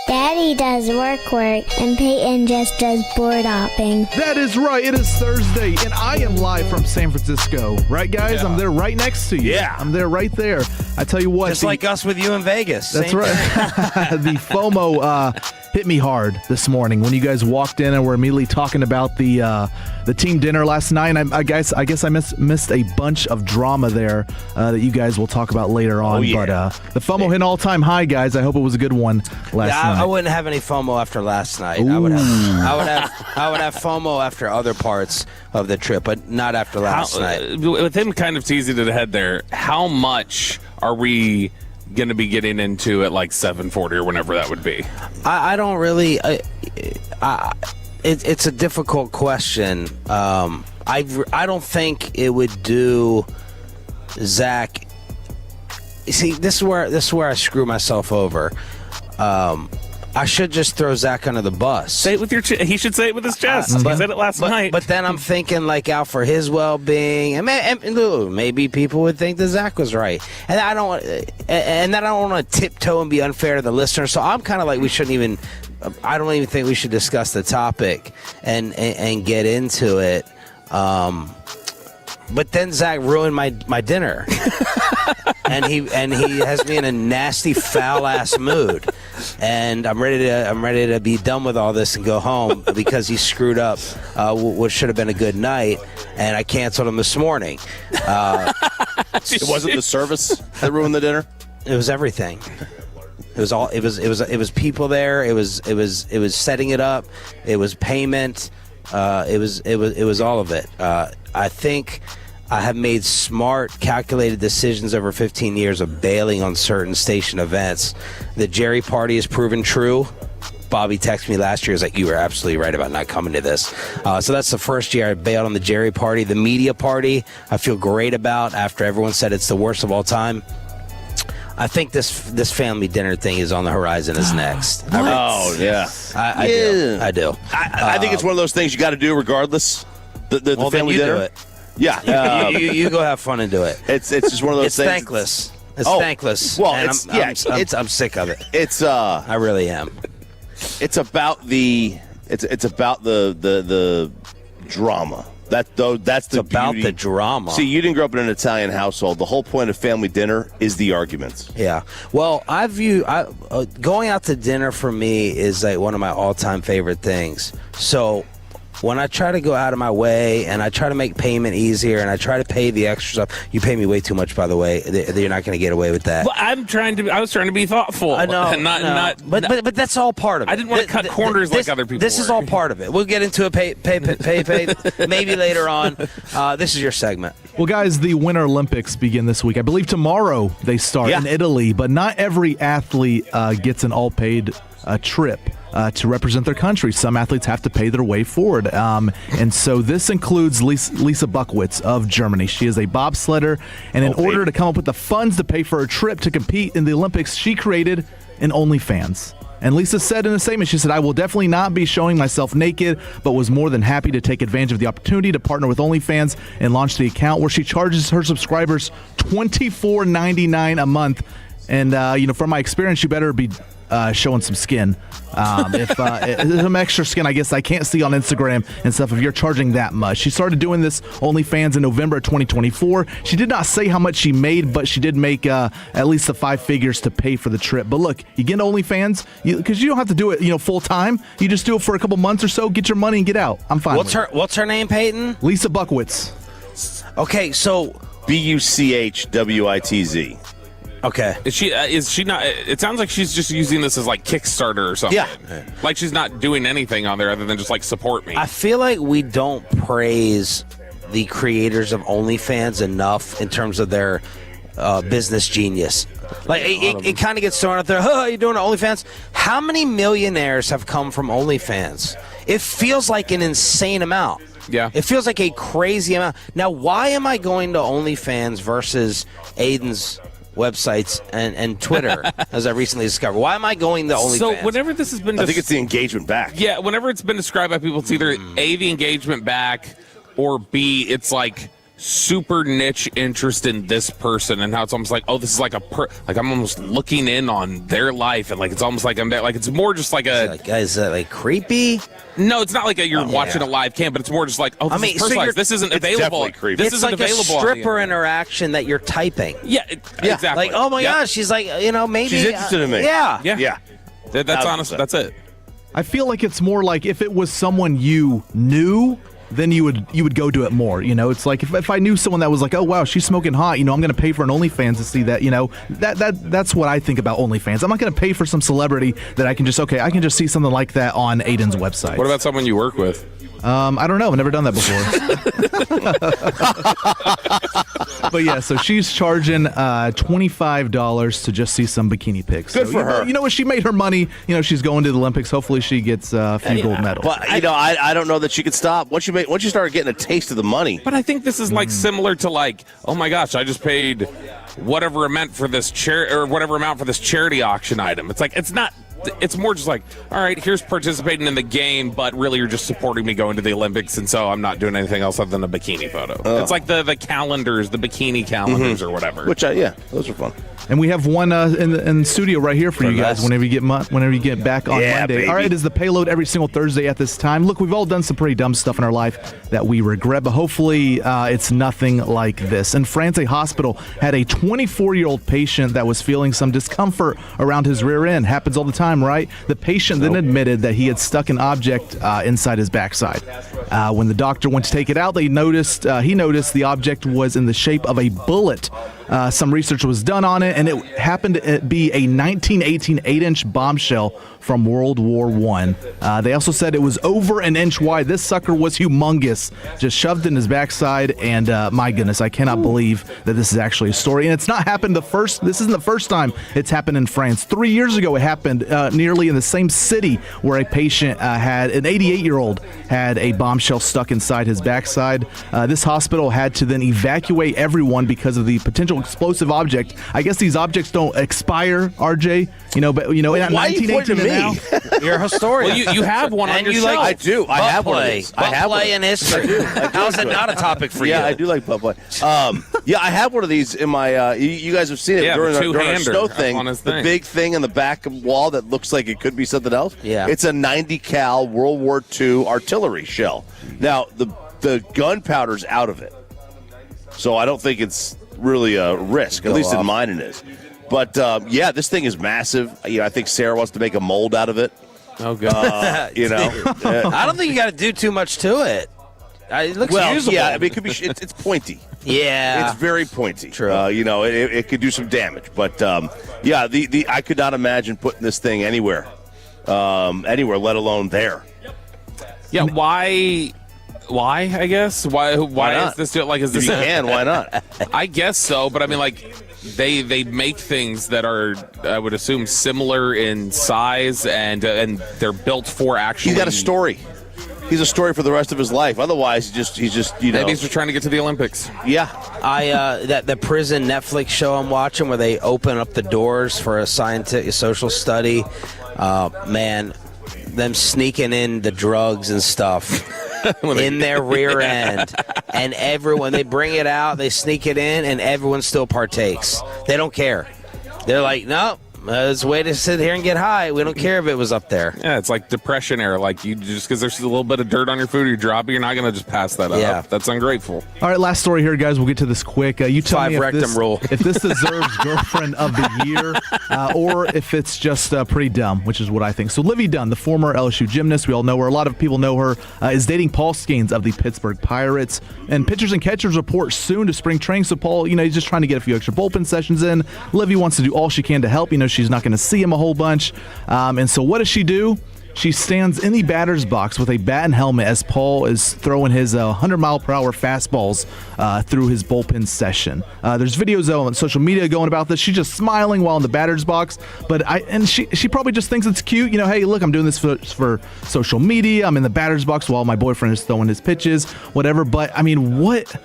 Daddy does work, and Peyton just does board hopping. That is right. It is Thursday, and I am live from San Francisco. Right, guys? Yeah. I'm there right next to you. Yeah. I'm there right there. I tell you what. Just like us with you in Vegas. That's right. The FOMO hit me hard this morning when you guys walked in and were immediately talking about the team dinner last night. And I guess I missed a bunch of drama there that you guys will talk about later on. Oh, yeah. But the FOMO hit an all-time high, guys. I hope it was a good one last night. I wouldn't have any FOMO after last night. I would have FOMO after other parts of the trip, but not after last night. With him kind of teasing to the head there, how much are we going to be getting into at like 7:40 or whenever that would be? I don't really. It's a difficult question. I don't think it would do Zach. See, this is where I screw myself over. I should just throw Zach under the bus. Say it with your he should say it with his chest. He said it last night. But then I'm thinking like out for his well-being, and maybe people would think that Zach was right, and I don't want to tiptoe and be unfair to the listener. So I'm kind of like we shouldn't even. I don't even think we should discuss the topic and get into it. But then Zach ruined my dinner, and he has me in a nasty foul ass mood, and I'm ready to be done with all this and go home because he screwed up what should have been a good night, and I canceled him this morning. It wasn't the service that ruined the dinner. It was everything. It was all. It was people there. It was setting it up. It was payment. It was all of it. I think I have made smart, calculated decisions over 15 years of bailing on certain station events. The Jerry party has proven true. Bobby texted me last year. He was like, you were absolutely right about not coming to this. So that's the first year I bailed on the Jerry party. The media party, I feel great about after everyone said it's the worst of all time. I think this family dinner thing is on the horizon is next. Oh, yeah. I do. I think it's one of those things you got to do regardless. The family dinner. Do it. Yeah. You go have fun and do it. It's just one of those it's things. Thankless. It's thankless. Well, I'm sick of it. It's I really am. It's about the drama. That's the about beauty. the drama. See, you didn't grow up in an Italian household. The whole point of family dinner is the arguments. Yeah. Well, going out to dinner for me is like one of my all-time favorite things. So when I try to go out of my way and I try to make payment easier and I try to pay the extra stuff, you pay me way too much, by the way. You're not going to get away with that. Well, I was trying to be thoughtful. I know. But that's all part of it. I didn't want to cut corners like other people. This is all part of it. We'll get into a pay maybe later on. This is your segment. Well, guys, the Winter Olympics begin this week. I believe tomorrow they start in Italy, but not every athlete gets an all-paid trip to represent their country. Some athletes have to pay their way forward. And so this includes Lisa Buckwitz of Germany. She is a bobsledder, and in order to come up with the funds to pay for her trip to compete in the Olympics, she created an OnlyFans. And Lisa said in a statement, she said, I will definitely not be showing myself naked, but was more than happy to take advantage of the opportunity to partner with OnlyFans and launch the account where she charges her subscribers $24.99 a month. And, from my experience, you better be showing some skin. If some extra skin, I guess I can't see on Instagram and stuff if you're charging that much. She started doing this OnlyFans in November of 2024. She did not say how much she made, but she did make at least the 5 figures to pay for the trip. But look, you get into OnlyFans because you don't have to do it, full time. You just do it for a couple months or so, get your money and get out. I'm fine. What's her name, Peyton? Lisa Buckwitz. Okay, so Buchwitz. Okay. Is she not? It sounds like she's just using this as like Kickstarter or something. Yeah. Like she's not doing anything on there other than just like support me. I feel like we don't praise the creators of OnlyFans enough in terms of their business genius. Like it kind of gets thrown out there. Oh, you doing OnlyFans? How many millionaires have come from OnlyFans? It feels like an insane amount. Yeah. It feels like a crazy amount. Now, why am I going to OnlyFans versus Aiden's websites and Twitter, as I recently discovered? Why am I going to OnlyFans? So whenever this has been... I think it's the engagement back. Yeah, whenever it's been described by people, it's either A, the engagement back, or B, it's like super niche interest in this person, and how it's almost like, oh, this is like like I'm almost looking in on their life, and like it's almost like I'm there. Like it's more just like a... Is that like creepy? No, it's not like you're watching a live cam, but it's more just like, oh, this is personalized. This isn't available. This isn't available. It's like a stripper interaction that you're typing. Yeah, exactly. Like, oh my gosh, she's like, maybe she's interested in me. Yeah. That's honest. That's it. I feel like it's more like if it was someone you knew, then you would go to it more. It's like if I knew someone that was like, oh wow, she's smoking hot, I'm going to pay for an OnlyFans to see that. That's what I think about OnlyFans. I'm not going to pay for some celebrity that I can just see something like that on Aiden's website. What about someone you work with? I don't know. I've never done that before. But yeah, so she's charging $25 to just see some bikini pics. Good for her. You know what? She made her money. She's going to the Olympics. Hopefully, she gets a few gold medals. But I don't know that she could stop once you started getting a taste of the money. But I think this is like similar to like, oh my gosh, I just paid whatever amount for this charity auction item. It's like it's not. It's more just like, all right, here's participating in the game, but really you're just supporting me going to the Olympics, and so I'm not doing anything else other than a bikini photo. It's like the calendars, the bikini calendars or whatever. Which, those are fun. And we have one in the studio right here for you guys whenever you get back on Monday. Baby. All right, it is the payload every single Thursday at this time. Look, we've all done some pretty dumb stuff in our life that we regret, but hopefully it's nothing like this. In France, a hospital had a 24-year-old patient that was feeling some discomfort around his rear end. Happens all the time, right? The patient then admitted that he had stuck an object inside his backside. When the doctor went to take it out, he noticed the object was in the shape of a bullet. Some research was done on it, and it happened to be a 1918 8-inch bombshell from World War I. They also said it was over an inch wide. This sucker was humongous, just shoved in his backside, and my goodness, I cannot believe that this is actually a story. And it's not happened this isn't the first time it's happened in France. 3 years ago, it happened nearly in the same city where a patient an 88-year-old had a bombshell stuck inside his backside. This hospital had to then evacuate everyone because of the potential explosive object. I guess these objects don't expire, RJ. But in 1918 to now, you're a historian. Well, you have one on your show. I do. I have one of these. Butt play in history. How is it not a topic for you? Yeah, I do like butt play. I have one of these in my. You guys have seen it during our snow thing. The big thing in the back wall that looks like it could be something else. Yeah, it's a 90 cal World War II artillery shell. Now the gunpowder's out of it, so I don't think it's really a risk. At least in mine it is. But this thing is massive. I think Sarah wants to make a mold out of it. Oh god! I don't think you got to do too much to it. It looks usable. Yeah, I mean, it could be. It's pointy. Yeah, it's very pointy. True. It could do some damage. But I could not imagine putting this thing anywhere, let alone there. Yeah, why? I guess why is this like? Is this? If you can, why not? I guess so, but I mean, like. They make things that are, I would assume, similar in size, and they're built for actually. He's got a story. He's a story for the rest of his life. Otherwise, he's just Maybe he's just trying to get to the Olympics. Yeah. The prison Netflix show I'm watching where they open up the doors for a social study. Man, them sneaking in the drugs and stuff. In their rear end, and everyone, they bring it out, they sneak it in, and everyone still partakes. They don't care. They're like, nope, it's a way to sit here and get high. We don't care if it was up there. Yeah, it's like Depression era. Like, you just because there's a little bit of dirt on your food or you drop it, you're not going to just pass that up. That's ungrateful. All right, last story here, guys. We'll get to this quick. You tell me if this deserves Girlfriend of the Year or if it's just pretty dumb, which is what I think. So Livy Dunn, the former LSU gymnast, we all know her. A lot of people know her, is dating Paul Skeens of the Pittsburgh Pirates. And pitchers and catchers report soon to spring training. So Paul, he's just trying to get a few extra bullpen sessions in. Livy wants to do all she can to help. She's not going to see him a whole bunch. And so what does she do? She stands in the batter's box with a bat and helmet as Paul is throwing his 100-mile-per-hour fastballs through his bullpen session. There's videos on social media going about this. She's just smiling while in the batter's box, but she probably just thinks it's cute. Hey, look, I'm doing this for social media. I'm in the batter's box while my boyfriend is throwing his pitches, whatever. But I mean, what?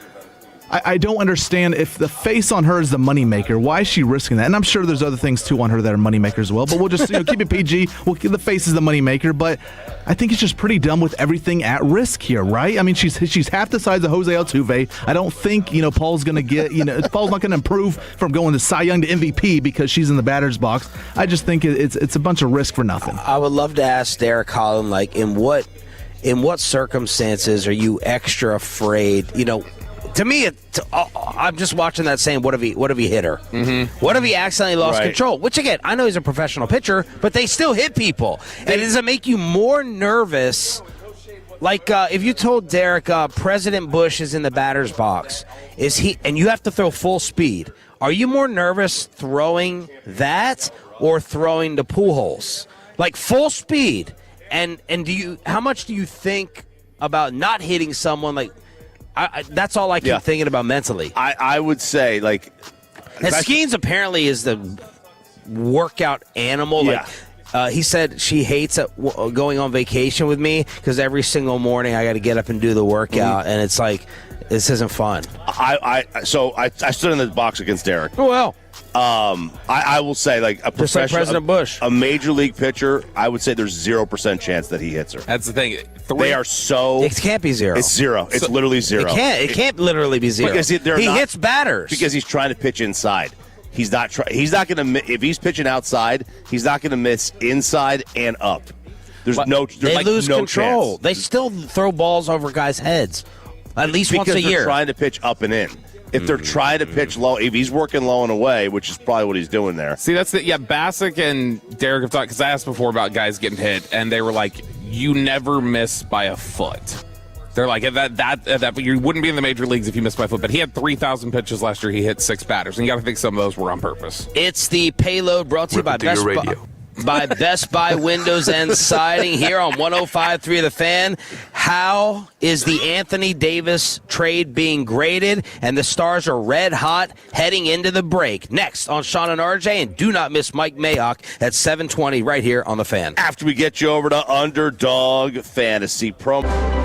I don't understand if the face on her is the moneymaker. Why is she risking that? And I'm sure there's other things too on her that are moneymakers as well. But we'll just keep it PG. The face is the moneymaker. But I think it's just pretty dumb with everything at risk here, right? I mean, she's half the size of Jose Altuve. I don't think Paul's going to get Paul's not going to improve from going to Cy Young to MVP because she's in the batter's box. I just think it's a bunch of risk for nothing. I would love to ask Derek Collin, like, in what circumstances are you extra afraid? To me, I'm just watching that saying, what if he hit her? Mm-hmm. What if he accidentally lost control? Which, again, I know he's a professional pitcher, but they still hit people. And does it make you more nervous? Like, if you told Derek President Bush is in the batter's box, and you have to throw full speed, are you more nervous throwing that or throwing the pool holes? Like, full speed. And how much do you think about not hitting someone like – that's all I keep thinking about mentally. I would say, like... And Skeens apparently is the workout animal. Yeah. Like, he said she hates going on vacation with me because every single morning I got to get up and do the workout, and it's like, this isn't fun. I stood in the box against Derek. Oh, well. I will say, like, a professional, like President Bush, a major league pitcher, I would say there's 0% chance that he hits her. That's the thing. They are so. It can't be zero. It's zero. It's literally zero. It can't literally be zero. Because he hits batters because he's trying to pitch inside. He's not going to. If he's pitching outside, he's not going to miss inside and up. They lose control. Chance. They still throw balls over guys' heads at least once a year. Because they're trying to pitch up and in. If they're trying to pitch low, if he's working low and away, which is probably what he's doing there. See, that's Bassick and Derek have talked, because I asked before about guys getting hit, and they were like, you never miss by a foot. They're like, that you wouldn't be in the major leagues if you missed by a foot. But he had 3,000 pitches last year. He hit 6 batters, and you got to think some of those were on purpose. It's the Payload brought to you by Best Buy Windows and Siding here on 105.3 The Fan. How is the Anthony Davis trade being graded? And the Stars are red hot heading into the break. Next on Sean and RJ, and do not miss Mike Mayock at 7:20 right here on The Fan. After we get you over to Underdog Fantasy Promo.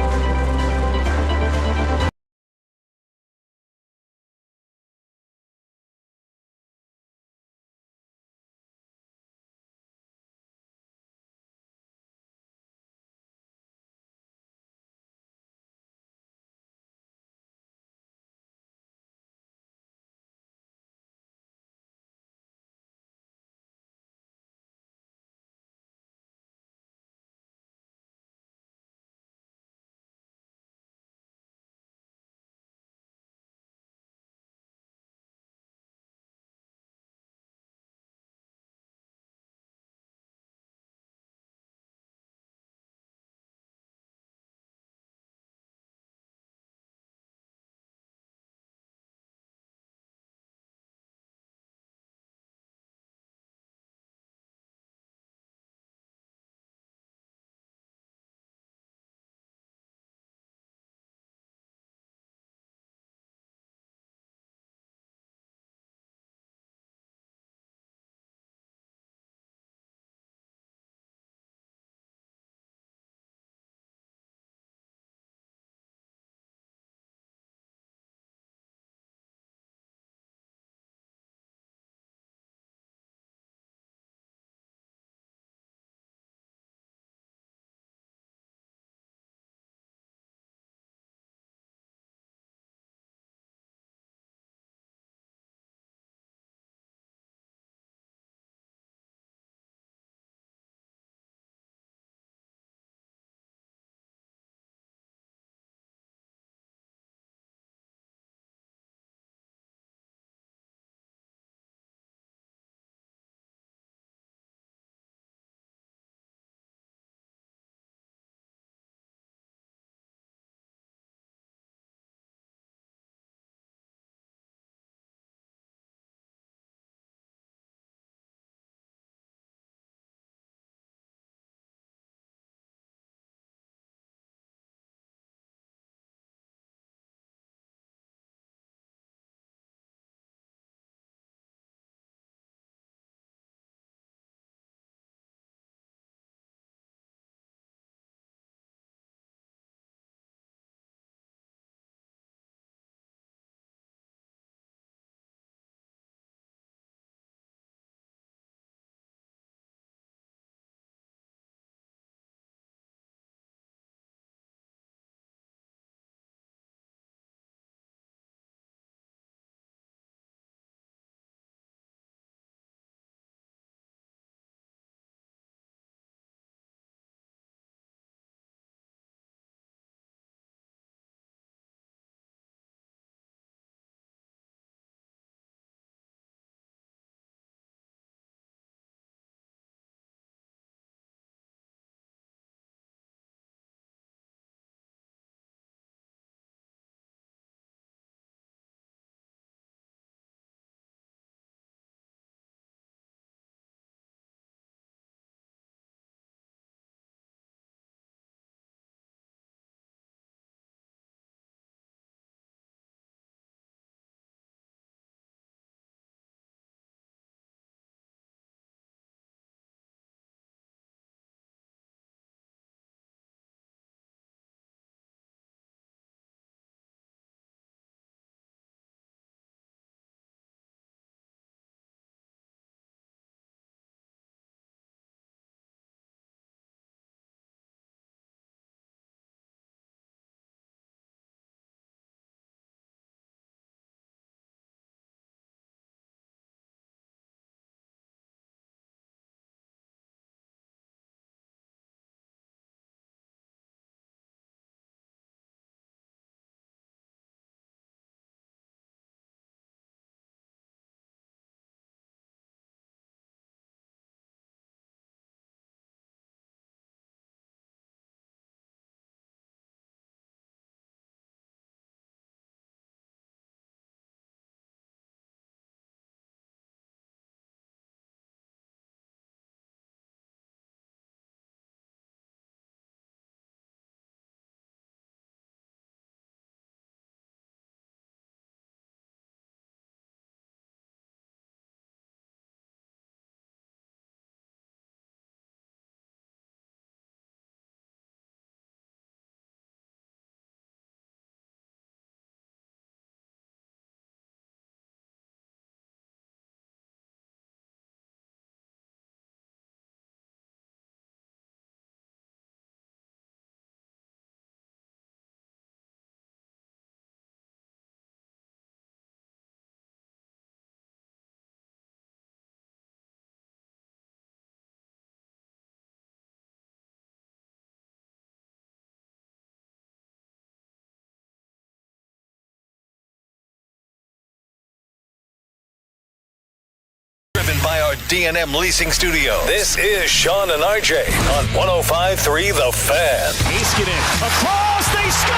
our D&M Leasing Studio. This is Sean and RJ on 105.3 The Fan. Heiskanen across, they score!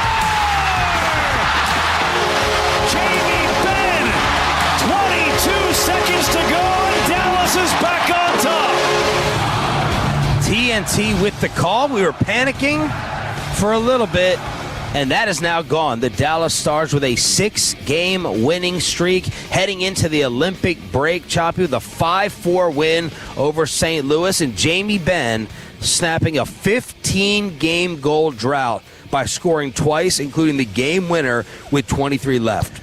Jamie Benn, 22 seconds to go, and Dallas is back on top. TNT with the call. We were panicking for a little bit, and that is now gone. The Dallas Stars with a 6-game winning streak heading into the Olympic break. Choppy with a 5-4 win over St. Louis, and Jamie Benn snapping a 15-game goal drought by scoring twice, including the game winner with 23 left.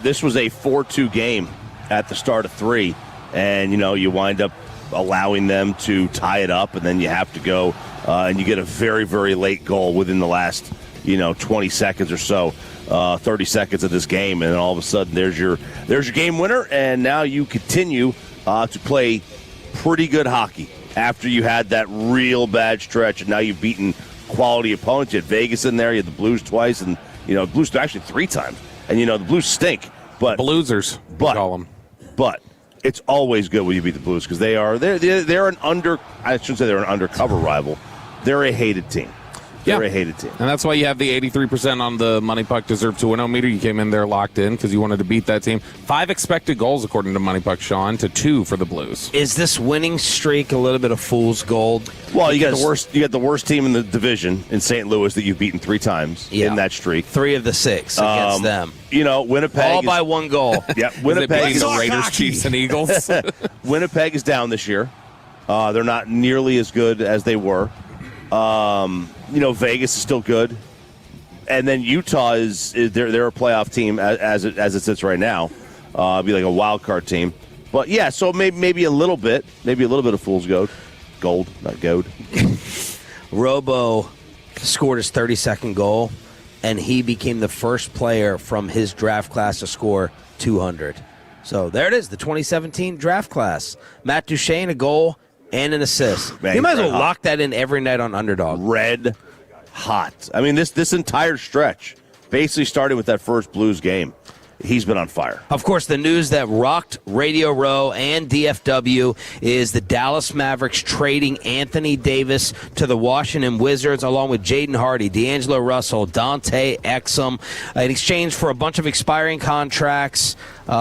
This was a 4-2 game at the start of 3, and, you wind up allowing them to tie it up, and then you have to go and you get a very, very late goal within the last 20 seconds or so, 30 seconds of this game, and then all of a sudden there's your game winner, and now you continue to play pretty good hockey after you had that real bad stretch, and now you've beaten quality opponents. You had Vegas in there, you had the Blues twice, and Blues actually 3 times, and the Blues stink, but Bluesers, call them. But it's always good when you beat the Blues because they're an I shouldn't say they're an undercover rival. They're a hated team. They're a hated team. And that's why you have the 83% on the Money Puck Deserve to Win meter. You came in there locked in because you wanted to beat that team. 5 expected goals, according to Money Puck, Sean, to 2 for the Blues. Is this winning streak a little bit of fool's gold? Well, you got the worst team in the division in St. Louis that you've beaten 3 times in that streak. 3 of the 6 against them. Winnipeg all by 1 goal. Yeah, Winnipeg is the Raiders, Chiefs, and Eagles. Winnipeg is down this year. They're not nearly as good as they were. Vegas is still good, and then Utah is they're a playoff team as it sits right now. Be like a wild card team, but yeah. So maybe a little bit of fool's gold, not gold. Robo scored his 32nd goal, and he became the first player from his draft class to score 200. So there it is, the 2017 draft class. Matt Duchene, a goal and an assist. Man, you might as well lock that in every night on Underdog. Red hot. I mean, this entire stretch basically started with that first Blues game. He's been on fire. Of course, the news that rocked Radio Row and DFW is the Dallas Mavericks trading Anthony Davis to the Washington Wizards, along with Jaden Hardy, D'Angelo Russell, Dante Exum, in exchange for a bunch of expiring contracts,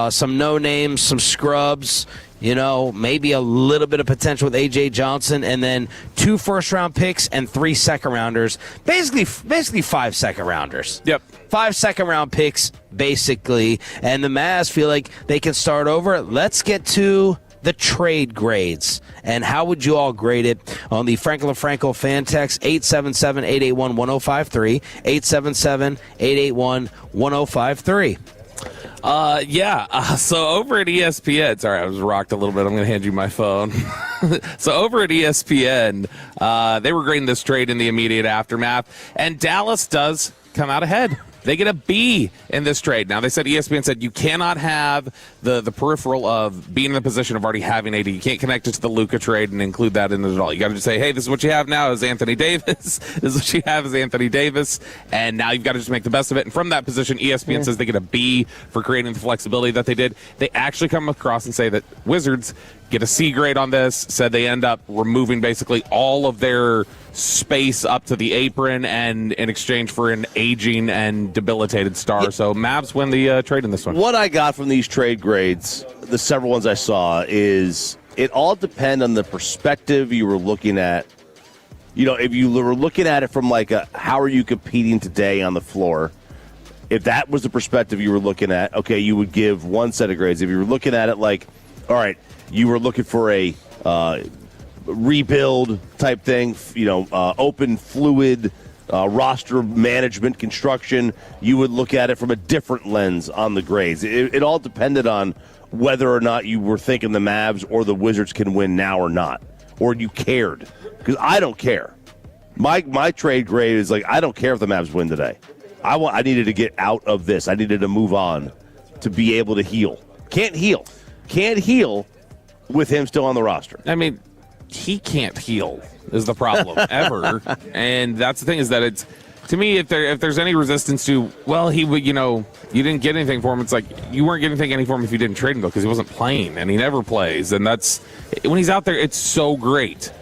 some no-names, some scrubs, maybe a little bit of potential with A.J. Johnson, and then 2 first-round picks and 3 second-rounders. Basically 5 second-rounders. Yep. 5 second-round picks, basically. And the Mavs feel like they can start over. Let's get to the trade grades. And how would you all grade it on the Franklin Franco fan text, 877-881-1053, 877-881-1053. So over at ESPN, sorry, I was rocked a little bit. I'm going to hand you my phone. So over at ESPN, they were grading this trade in the immediate aftermath, and Dallas does come out ahead. They get a B in this trade. Now, they said ESPN said you cannot have the peripheral of being in the position of already having AD. You can't connect it to the Luka trade and include that in it at all. You got to just say, hey, this is what you have now is Anthony Davis. This is what you have is Anthony Davis. And now you've got to just make the best of it. And from that position, ESPN says they get a B for creating the flexibility that they did. They actually come across and say that Wizards get a C grade on this, said they end up removing basically all of their space up to the apron and in exchange for an aging and debilitated star. So Mavs win the trade in this one. What I got from these trade grades, the several ones I saw, is it all depend on the perspective you were looking at. If you were looking at it from like how are you competing today on the floor, if that was the perspective you were looking at, okay, you would give one set of grades. If you were looking at it like, all right, you were looking for a rebuild type thing, open, fluid roster management construction, you would look at it from a different lens on the grades. It all depended on whether or not you were thinking the Mavs or the Wizards can win now or not, or you cared. Because I don't care. My trade grade is like, I don't care if the Mavs win today. I needed to get out of this. I needed to move on to be able to heal. Can't heal with him still on the roster. I mean, he can't heal is the problem ever. And that's the thing, is that To me, if there's any resistance to, well, he would, you didn't get anything for him. It's like you weren't getting anything for him if you didn't trade him, though, because he wasn't playing, and he never plays. And that's when he's out there, it's so great.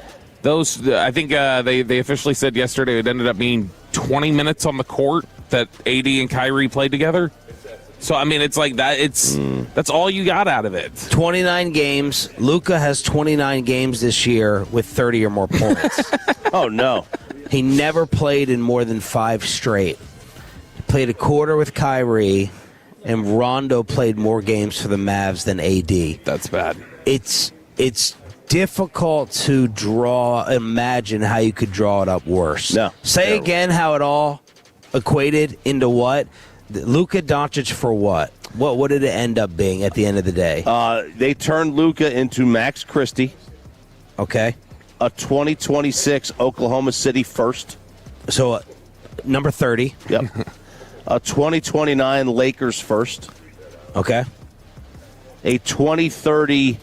I think they officially said yesterday it ended up being 20 minutes on the court that AD and Kyrie played together. So I mean, it's like that. That's all you got out of it. 29 games. Luka has 29 games this year with 30 or more points. Oh no. He never played in more than 5 straight. He played a quarter with Kyrie, and Rondo played more games for the Mavs than AD. That's bad. It's difficult to imagine how you could draw it up worse. No. Say again how it all equated into what? Luka Doncic for what? What did it end up being at the end of the day? They turned Luka into Max Christie. Okay. A 2026 Oklahoma City first. So, number 30. Yep. A 2029 Lakers first. Okay. A 2030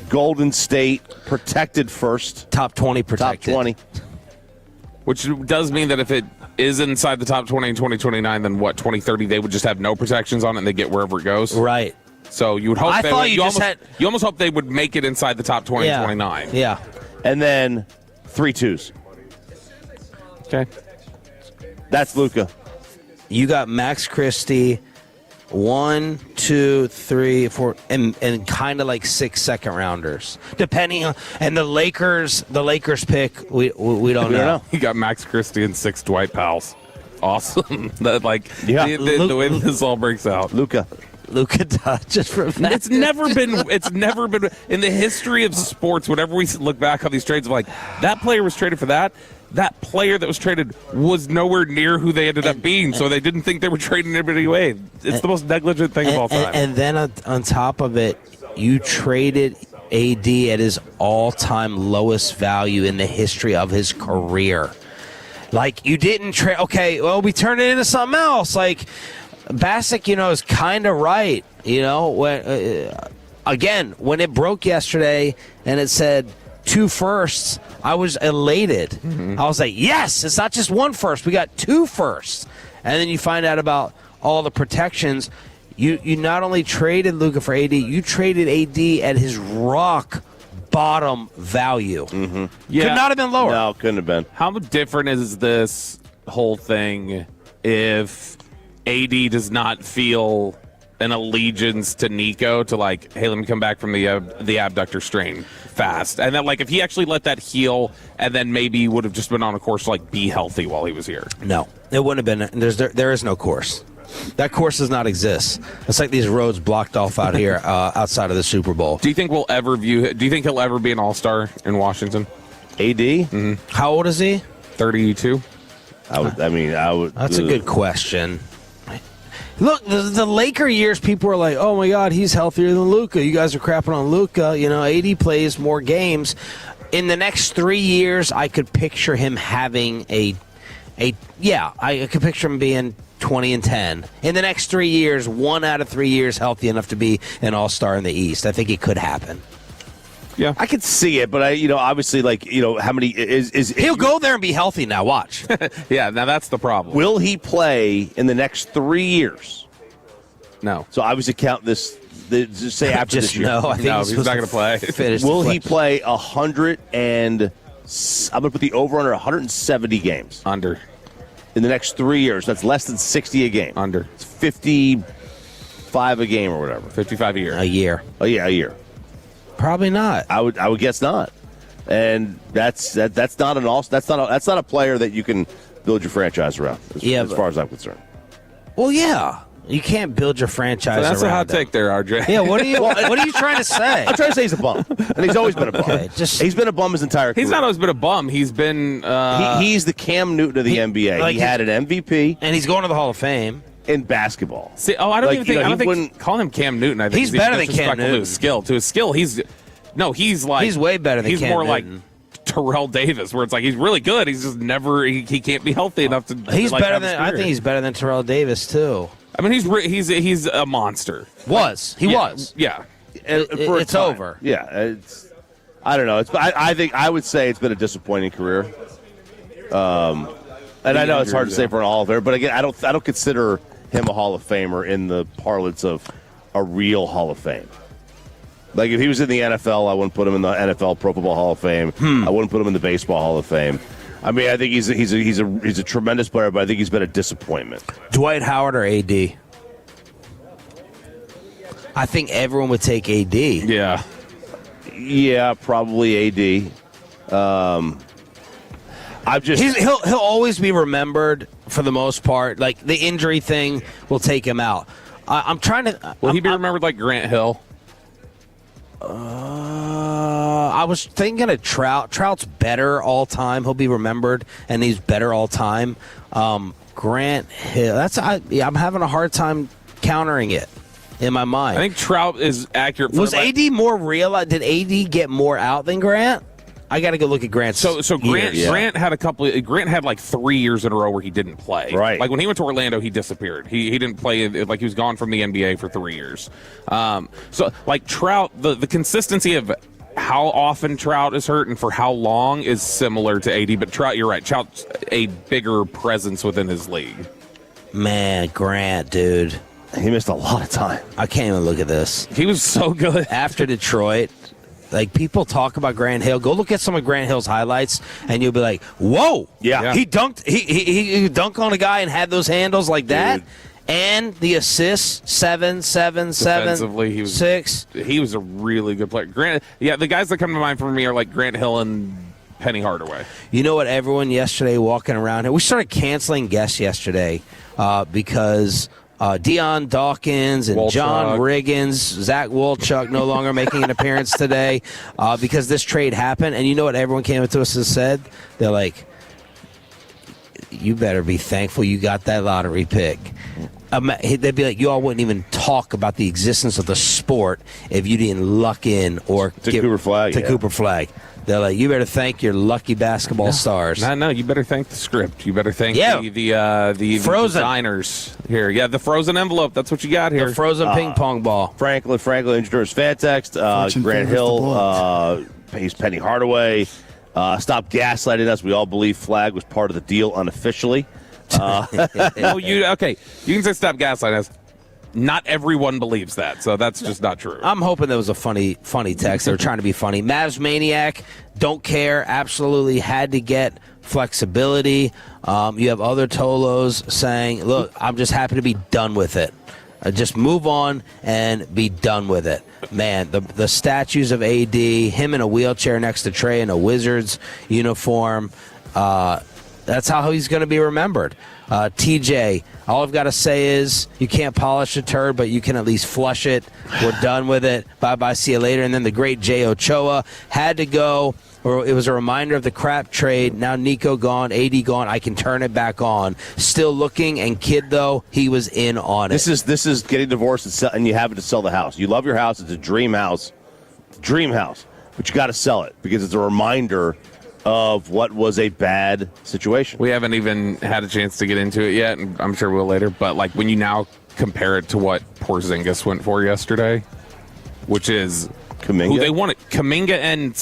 Golden State protected first. Top 20 protected. Top 20. Which does mean that if it is inside the top 20 in 2029, then 2030 they would just have no protections on it and they get wherever it goes. Right. So you would hope you almost hope they would make it inside the top 20 in 29. Yeah. And then 3 2s. Okay. That's Luka. You got Max Christie, 1, 2, 3, 4, and kind of like 6 second rounders, depending on. And the Lakers pick, we don't know. You got Max Christie and 6 Dwight Powells. Awesome. The way this all breaks out. Luka just for it's never been in the history of sports. Whenever we look back on these trades, of like that player was traded for that player that was traded was nowhere near who they ended up being, so they didn't think they were trading anybody away. It's the most negligent thing of all time. And then on top of it, you traded AD at his all-time lowest value in the history of his career. Like, you didn't trade. Okay, well, we turned it into something else. Like, Bassick, is kind of right. Again, when it broke yesterday and it said 2 firsts, I was elated. Mm-hmm. I was like, yes, it's not just 1 first. We got 2 firsts. And then you find out about all the protections. You not only traded Luka for AD, you traded AD at his rock bottom value. Mm-hmm. Yeah. Could not have been lower. No, couldn't have been. How different is this whole thing if AD does not feel an allegiance to Nico to like, hey, let me come back from the abductor strain fast, and then like if he actually let that heal, and then maybe would have just been on a course to like be healthy while he was here. No, it wouldn't have been. There is no course. That course does not exist. It's like these roads blocked off out here outside of the Super Bowl. Do you think do you think he'll ever be an All-Star in Washington? AD? Mm-hmm. How old is he? 32. I would. That's a good question. Look, the Laker years, people were like, "Oh my God, he's healthier than Luka." You guys are crapping on Luka. AD plays more games. In the next 3 years, I could picture him having I could picture him being 20 and 10. In the next 3 years, 1 out of 3 years, healthy enough to be an All-Star in the East. I think it could happen. Yeah, I could see it, but obviously, how many is he'll go there and be healthy now? Watch. Yeah, now that's the problem. Will he play in the next 3 years? No. So obviously count this. Just say after this year. No, I think he's not going to play. Will he play 100 and I'm going to put the over under 170 games under in the next 3 years? That's less than 60 a game. Under. It's 55 a game or whatever. 55 a year. A year. Oh yeah, a year. Probably not. I would guess not. And that's not that's not a player that you can build your franchise around. As far as I'm concerned. Well, yeah. You can't build your franchise around that's a hot take there, RJ. Yeah, what are you trying to say? I'm trying to say he's a bum. And he's always been a bum. Okay, he's been a bum his entire career. He's not always been a bum. He's been he's the Cam Newton of the NBA. Like he had an MVP. And he's going to the Hall of Fame. In basketball. See, I don't even think call him Cam Newton. I think he's better than Cam Newton. To his skill, he's way better than Cam Newton. He's more like Terrell Davis, where it's like he's really good. He's just never he can't be healthy enough to. He's better than I think he's better than Terrell Davis too. I mean, he's a monster. He was. Yeah. It's over. Yeah. I don't know. I think I would say it's been a disappointing career. And I know it's hard to say for an Hall of Famer, but again, I don't consider him a Hall of Famer in the parlance of a real Hall of Fame. Like if he was in the NFL, I wouldn't put him in the NFL Pro Football Hall of Fame. I wouldn't put him in the Baseball Hall of Fame. I mean, I think he's a tremendous player, but I think he's been a disappointment. Dwight Howard or AD? I think everyone would take AD. Yeah, probably AD. He'll always be remembered for the most part. Like the injury thing will take him out. I'm trying to. Will he be remembered like Grant Hill? I was thinking of Trout. Trout's better all time. He'll be remembered, and he's better all time. Grant Hill. I'm having a hard time countering it in my mind. I think Trout is accurate. Was AD more real? Did AD get more out than Grant? I got to go look at Grant's. So Grant had Grant had like 3 years in a row where he didn't play. Right. Like when he went to Orlando, he disappeared. He didn't play. Like he was gone from the NBA for 3 years. So like Trout, the consistency of how often Trout is hurt and for how long is similar to AD. But Trout, you're right. Trout's a bigger presence within his league. Man, Grant, dude. He missed a lot of time. I can't even look at this. He was so good. After Detroit, like people talk about Grant Hill. Go look at some of Grant Hill's highlights, and you'll be like, "Whoa, yeah. He dunked. He dunked on a guy and had those handles like that." Dude. And the assists, 7, 7, 7, Defensively, he was 6. He was a really good player. Grant, the guys that come to mind for me are like Grant Hill and Penny Hardaway. You know what? Everyone yesterday walking around here, we started canceling guests yesterday because Deion Dawkins and Wolchuk. John Riggins, Zach Wolchuk no longer making an appearance today because this trade happened. And you know what everyone came up to us and said? They're like, you better be thankful you got that lottery pick. They'd be like, you all wouldn't even talk about the existence of the sport if you didn't luck in or Cooper Flag. Cooper Flag. They're like, you better thank your lucky basketball stars. No, you better thank the script. You better thank the frozen designers here. Yeah, the frozen envelope. That's what you got here. The frozen ping pong ball. Franklin introduced fan text. Grant Hill, he's Penny Hardaway. Stop gaslighting us. We all believe Flag was part of the deal unofficially. You can say stop gaslighting us. Not everyone believes that, so that's just not true. I'm hoping that was a funny text. They were trying to be funny. Mavs Maniac, don't care, absolutely had to get flexibility. You have other Tolos saying, look, I'm just happy to be done with it. Just move on and be done with it. Man, the statues of AD, him in a wheelchair next to Trey in a Wizards uniform, that's how he's going to be remembered. TJ, all I've got to say is you can't polish a turd, but you can at least flush it. We're done with it. Bye-bye, see you later. And then the great Jay Ochoa had to go. Or it was a reminder of the crap trade. Now Nico gone, AD gone. I can turn it back on. Still looking, and kid, though, he was in on it. This is getting divorced and you have to sell the house. You love your house. It's a dream house. But you got to sell it because it's a reminder of what was a bad situation. We haven't even had a chance to get into it yet, and I'm sure we'll later. But like when you now compare it to what Porzingis went for yesterday, which is Kuminga? Who they wanted, Kuminga, and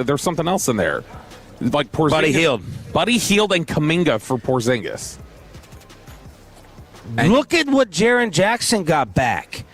there's something else in there, like Porzingis, Buddy Hield, and Kuminga for Porzingis. And look at what Jaren Jackson got back.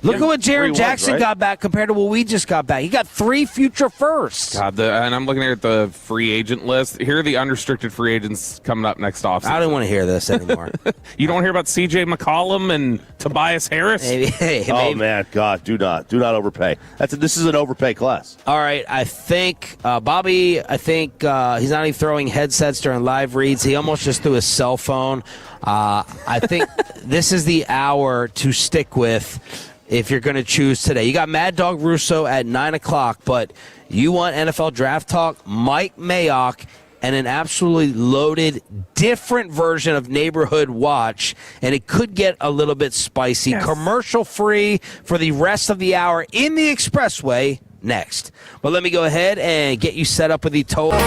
Look at what Jaren Jackson got back compared to what we just got back. He got 3 future firsts. God, and I'm looking here at the free agent list. Here are the unrestricted free agents coming up next offseason. I don't want to hear this anymore. You don't hear about C.J. McCollum and Tobias Harris? Maybe. Oh, man, God, do not overpay. This is an overpay class. All right, I think Bobby, he's not even throwing headsets during live reads. He almost just threw his cell phone. I think this is the hour to stick with if you're going to choose today. You got Mad Dog Russo at 9 o'clock, but you want NFL Draft Talk, Mike Mayock, and an absolutely loaded, different version of Neighborhood Watch, and it could get a little bit spicy. Yes. Commercial-free for the rest of the hour in the Expressway next. But let me go ahead and get you set up with the total.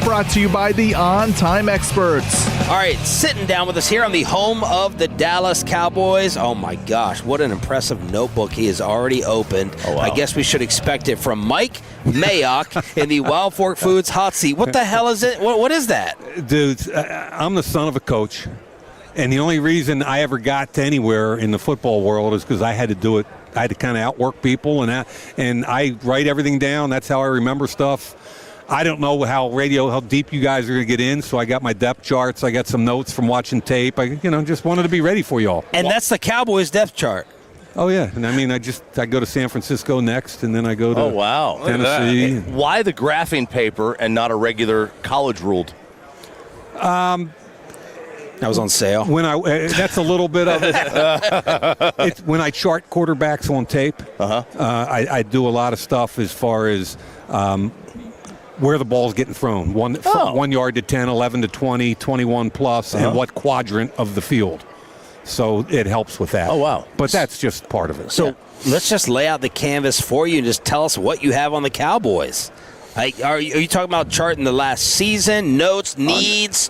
brought to you by the On Time Experts. All right, sitting down with us here on the home of the Dallas Cowboys. Oh, my gosh, what an impressive notebook he has already opened. Oh, wow. I guess we should expect it from Mike Mayock in the Wild Fork Foods hot seat. What the hell is it? What is that? Dude, I'm the son of a coach, and the only reason I ever got to anywhere in the football world is because I had to do it. I had to kind of outwork people, and I write everything down. That's how I remember stuff. I don't know how deep you guys are going to get in, so I got my depth charts. I got some notes from watching tape. I just wanted to be ready for y'all. And that's the Cowboys depth chart. Oh, yeah. And I mean, I go to San Francisco next, and then I go to Tennessee. Why the graphing paper and not a regular college ruled? That was on sale. That's a little bit of it. It's when I chart quarterbacks on tape. I do a lot of stuff as far as where the ball's getting thrown. 1 yard to 10, 11 to 20, 21 plus, and what quadrant of the field. So it helps with that. Oh, wow. But that's just part of it. So let's just lay out the canvas for you and just tell us what you have on the Cowboys. Are you talking about charting the last season, notes, needs?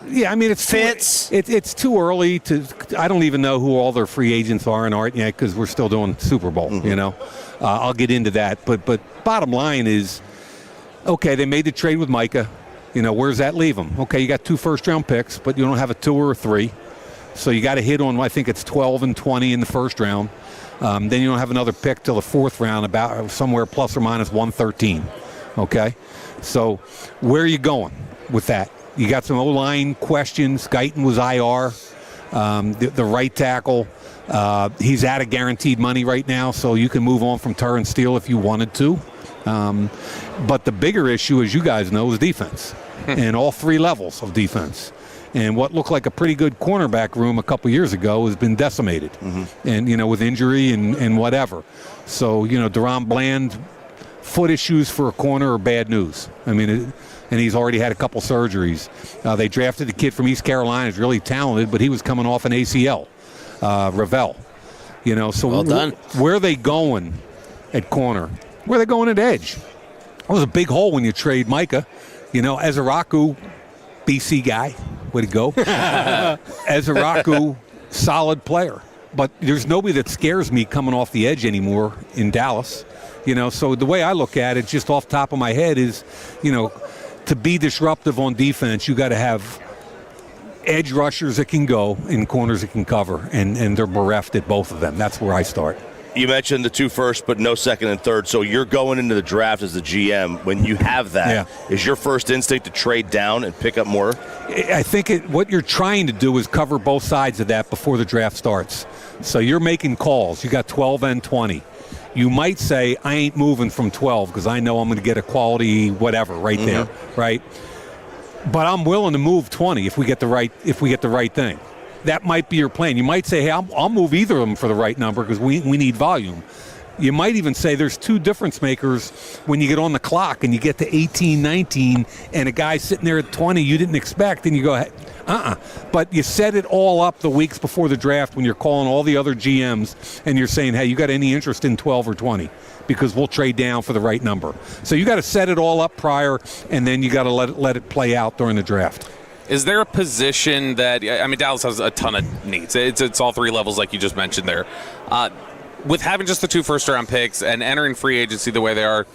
Yeah, I mean, it's too early to. I don't even know who all their free agents are and aren't yet because we're still doing Super Bowl. I'll get into that, but bottom line is, okay, they made the trade with Micah. Where's that leave them? Okay, you got 2 first-round picks, but you don't have a 2 or a 3, so you got to hit on. I think it's 12 and 20 in the first round. Then you don't have another pick till the 4th round, about somewhere plus or minus 113. Okay, so where are you going with that? You got some O-line questions. Guyton was IR. The right tackle, he's out of guaranteed money right now, so you can move on from Turner and Steele if you wanted to. But the bigger issue, as you guys know, is defense, and all 3 levels of defense. And what looked like a pretty good cornerback room a couple years ago has been decimated, and with injury and whatever. So Deron Bland, foot issues for a corner are bad news. I mean. And he's already had a couple surgeries. They drafted a kid from East Carolina who's really talented, but he was coming off an ACL, Ravel. So well done. Where are they going at corner? Where are they going at edge? It was a big hole when you trade Micah. Ezeraku, BC guy, way to go. Ezeraku, solid player. But there's nobody that scares me coming off the edge anymore in Dallas. So the way I look at it, just off the top of my head, is, to be disruptive on defense, you got to have edge rushers that can go and corners that can cover, and they're bereft at both of them. That's where I start. You mentioned the 2 first, but no second and third. So you're going into the draft as the GM. When you have that, is your first instinct to trade down and pick up more? I think what you're trying to do is cover both sides of that before the draft starts. So you're making calls. You got 12 and 20. You might say, I ain't moving from 12 because I know I'm going to get a quality whatever right there, right? But I'm willing to move 20 if we get the right thing. That might be your plan. You might say, hey, I'll move either of them for the right number because we need volume. You might even say there's 2 difference makers when you get on the clock and you get to 18, 19, and a guy sitting there at 20 you didn't expect, and you go, But you set it all up the weeks before the draft when you're calling all the other GMs and you're saying, hey, you got any interest in 12 or 20? Because we'll trade down for the right number. So you got to set it all up prior, and then you got to let it play out during the draft. Is there a position that, Dallas has a ton of needs. It's all 3 levels like you just mentioned there. With having just the 2 first-round picks and entering free agency the way they are,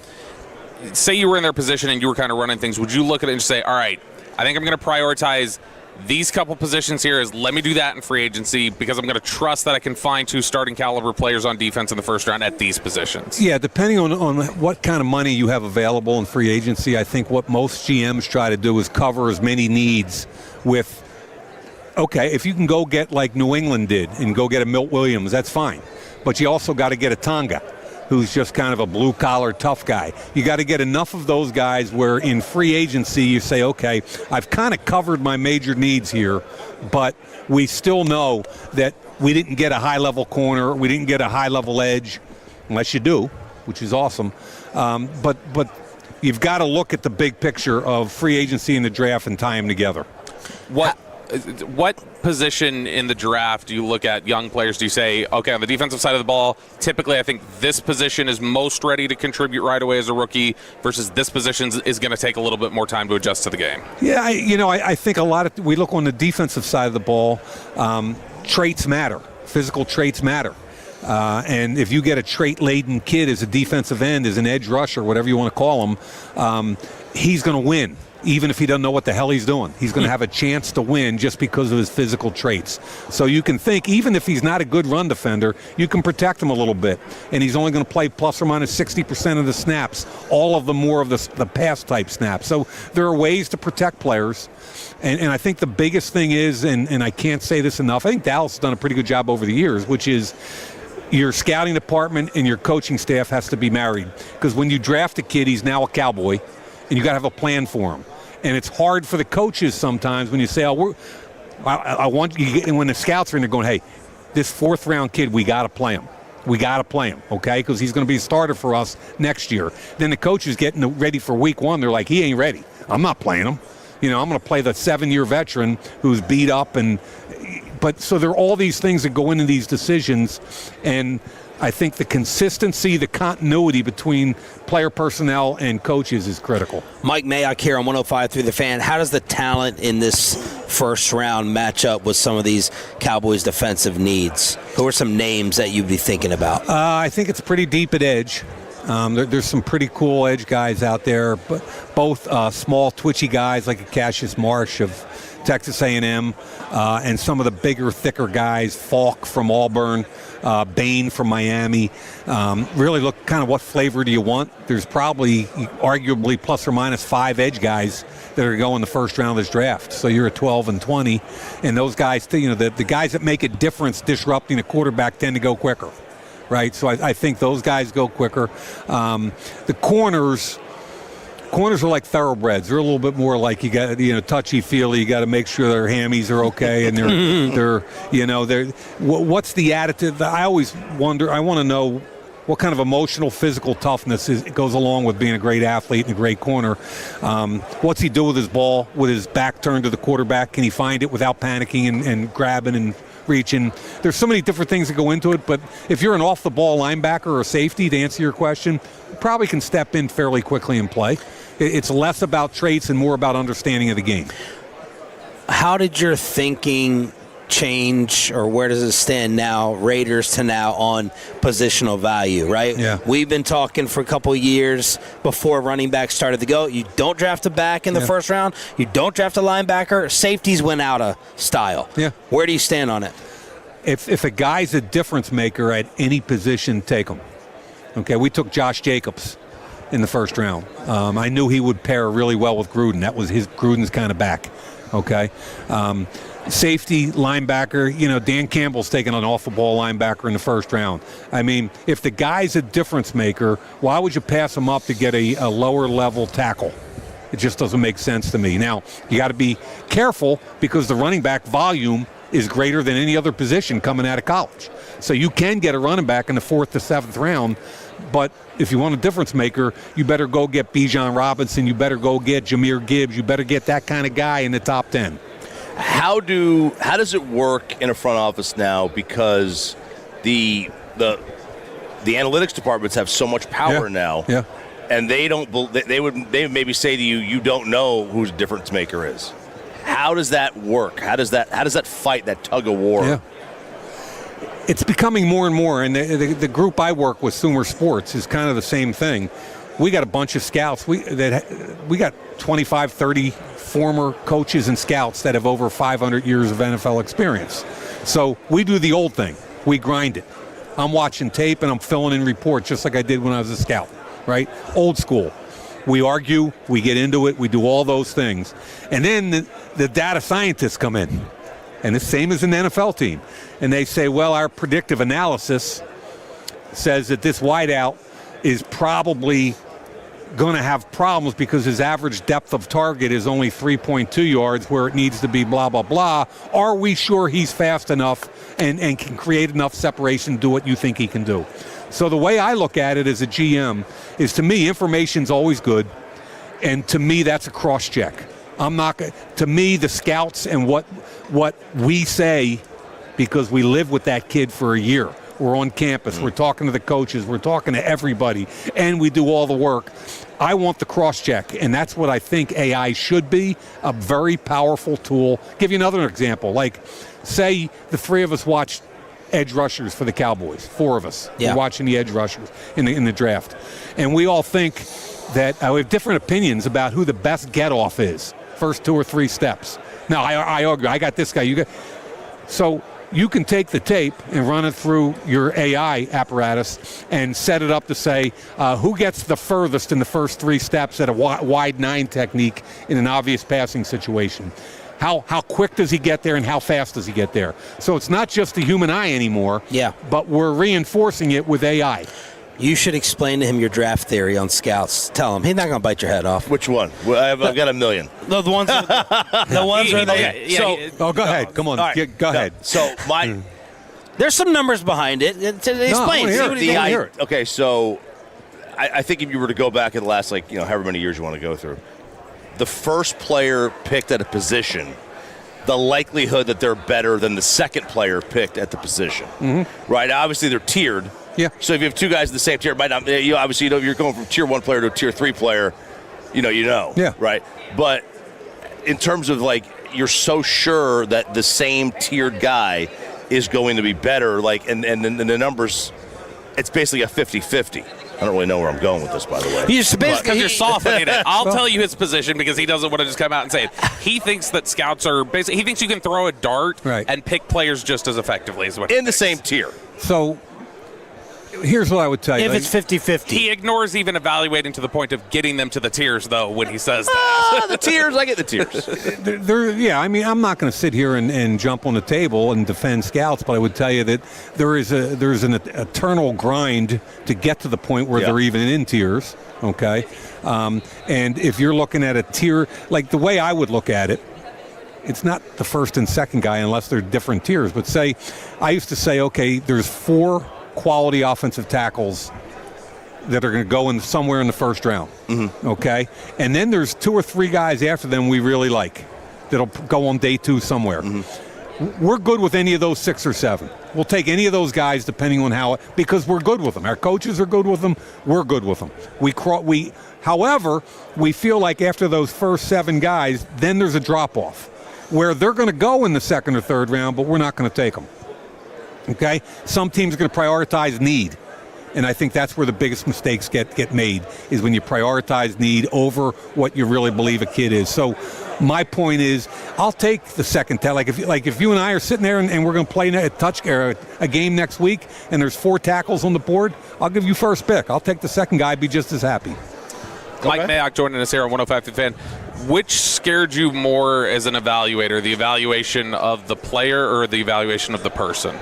say you were in their position and you were kind of running things, would you look at it and say, all right, I think I'm going to prioritize these couple positions here, let me do that in free agency because I'm going to trust that I can find 2 starting caliber players on defense in the first round at these positions? Yeah, depending on what kind of money you have available in free agency, I think what most GMs try to do is cover as many needs with, okay, if you can go get like New England did and go get a Milt Williams, that's fine. But you also got to get a Tonga, who's just kind of a blue-collar tough guy. You got to get enough of those guys where in free agency you say, okay, I've kind of covered my major needs here, but we still know that we didn't get a high-level corner, we didn't get a high-level edge, unless you do, which is awesome. But you've got to look at the big picture of free agency and the draft and tie them together. what position in the draft do you look at young players? Do you say, okay, on the defensive side of the ball, typically I think this position is most ready to contribute right away as a rookie versus this position is going to take a little bit more time to adjust to the game? Yeah, I think we look on the defensive side of the ball, traits matter. Physical traits matter. And if you get a trait-laden kid as a defensive end, as an edge rusher, whatever you want to call him, he's going to win. Even if he doesn't know what the hell he's doing, he's going to have a chance to win just because of his physical traits. So you can think, even if he's not a good run defender, you can protect him a little bit. And he's only going to play plus or minus 60% of the snaps, all of the more of the pass-type snaps. So there are ways to protect players. And I think the biggest thing is, and I can't say this enough, I think Dallas has done a pretty good job over the years, which is your scouting department and your coaching staff has to be married. Because when you draft a kid, he's now a Cowboy, and you got to have a plan for him. And it's hard for the coaches sometimes when you say, I want you, and when the scouts are in there going, hey, this fourth-round kid, we got to play him. We got to play him, okay, because he's going to be a starter for us next year. Then the coaches getting ready for week one, they're like, he ain't ready. I'm not playing him. I'm going to play the 7-year veteran who's beat up. But so there are all these things that go into these decisions, and I think the consistency, the continuity between player personnel and coaches is critical. Mike Mayock here on 105.3 The Fan. How does the talent in this first round match up with some of these Cowboys defensive needs? Who are some names that you'd be thinking about? I think it's pretty deep at edge. There's some pretty cool edge guys out there, but both small, twitchy guys like a Cassius Marsh of Texas A&M, and some of the bigger, thicker guys, Falk from Auburn, Bain from Miami. Really look kind of what flavor do you want. There's probably arguably plus or minus 5 edge guys that are going the first round of this draft. So you're at 12 and 20, and those guys, the guys that make a difference disrupting a quarterback tend to go quicker, right? So I think those guys go quicker. The corners are like thoroughbreds. They're a little bit more like you got, touchy-feely. You got to make sure their hammies are okay, and they're what's the attitude? I always wonder. I want to know what kind of emotional, physical toughness goes along with being a great athlete and a great corner. What's he do with his ball, with his back turned to the quarterback? Can he find it without panicking and grabbing and reaching? There's so many different things that go into it, but if you're an off-the-ball linebacker or a safety, to answer your question, you probably can step in fairly quickly and play. It's less about traits and more about understanding of the game. How did your thinking change, or where does it stand now, Raiders to now, on positional value, right? Yeah. We've been talking for a couple of years before running backs started to go. You don't draft a back in the first round. You don't draft a linebacker. Safeties went out of style. Yeah. Where do you stand on it? If a guy's a difference maker at any position, take him. Okay, we took Josh Jacobs in the first round. I knew he would pair really well with Gruden. That was Gruden's kind of back. Okay. Safety, linebacker, Dan Campbell's taking an off-the-ball linebacker in the first round. I mean, if the guy's a difference maker, why would you pass him up to get a lower-level tackle? It just doesn't make sense to me. Now, you got to be careful because the running back volume is greater than any other position coming out of college. So you can get a running back in the 4th to 7th round, but if you want a difference maker, you better go get Bijan Robinson, you better go get Jahmyr Gibbs, you better get that kind of guy in the top 10. How does it work in a front office now? Because the analytics departments have so much power now, and they would maybe say to you, you don't know who the difference maker is. How does that work? How does that fight, that tug of war? Yeah. It's becoming more and more, and the group I work with, Sumer Sports, is kind of the same thing. We got a bunch of scouts. We got 25, 30 former coaches and scouts that have over 500 years of NFL experience. So we do the old thing. We grind it. I'm watching tape and I'm filling in reports just like I did when I was a scout, right? Old school. We argue, we get into it, we do all those things. And then the data scientists come in, and the same as an NFL team. And they say, well, our predictive analysis says that this wideout is probably going to have problems because his average depth of target is only 3.2 yards where it needs to be blah, blah, blah. Are we sure he's fast enough and can create enough separation to do what you think he can do? So the way I look at it as a GM is, to me, information's always good, and to me that's a cross-check. I'm not going to me, the scouts and what we say, because we live with that kid for a year. We're on campus. We're talking to the coaches. We're talking to everybody. And we do all the work. I want the cross-check, and that's what I think AI should be, a very powerful tool. Give you another example. Like, say the three of us watched edge rushers for the Cowboys, 4 of us. Yeah. We're watching the edge rushers in the draft. And we all think that we have different opinions about who the best get-off is, first 2 or 3 steps. Now, I argue. I got this guy. You got. So you can take the tape and run it through your AI apparatus and set it up to say who gets the furthest in the first 3 steps at a wide 9 technique in an obvious passing situation. How quick does he get there and how fast does he get there? So it's not just the human eye anymore, but we're reinforcing it with AI. You should explain to him your draft theory on scouts. Tell him. He's not going to bite your head off. Which one? Well, I've got a million. No, the ones where they... Go ahead. Come on. Right. Go ahead. So my... There's some numbers behind it. Explain. Hear it. Okay, so I think if you were to go back in the last, however many years you want to go through, the first player picked at a position, the likelihood that they're better than the second player picked at the position. Mm-hmm. Right? Obviously, they're tiered. Yeah. So if you have 2 guys in the same tier, it might not, obviously, you're going from tier 1 player to a tier 3 player, Yeah. Right? But in terms of, you're so sure that the same tiered guy is going to be better, and the numbers, it's basically a 50-50. I don't really know where I'm going with this, by the way. Because you're softening it. I'll tell you his position because he doesn't want to just come out and say it. He thinks that scouts are basically, he thinks you can throw a dart and pick players just as effectively as what in the same tier. So here's what I would tell you. If it's 50-50. He ignores even evaluating to the point of getting them to the tiers, though, when he says that. The tiers, I get the tiers. I'm not going to sit here and jump on the table and defend scouts, but I would tell you that there's an eternal grind to get to the point where they're even in tiers, okay? And if you're looking at a tier, like the way I would look at it, it's not the first and second guy unless they're different tiers, but I used to say, okay, there's 4 quality offensive tackles that are going to go in somewhere in the first round, okay? And then there's 2 or 3 guys after them we really like that'll go on day 2 somewhere. We're good with any of those 6 or 7. We'll take any of those guys depending on because we're good with them. Our coaches are good with them. We're good with them. However, we feel like after those first 7 guys, then there's a drop-off where they're going to go in the second or third round, but we're not going to take them. Okay? Some teams are going to prioritize need. And I think that's where the biggest mistakes get made, is when you prioritize need over what you really believe a kid is. So my point is, I'll take the second tackle. If you and I are sitting there and we're going to play a game next week and there's 4 tackles on the board, I'll give you first pick. I'll take the second guy, be just as happy. Mike Mayock joining us here on 105 to the Fan. Which scared you more as an evaluator, the evaluation of the player or the evaluation of the person?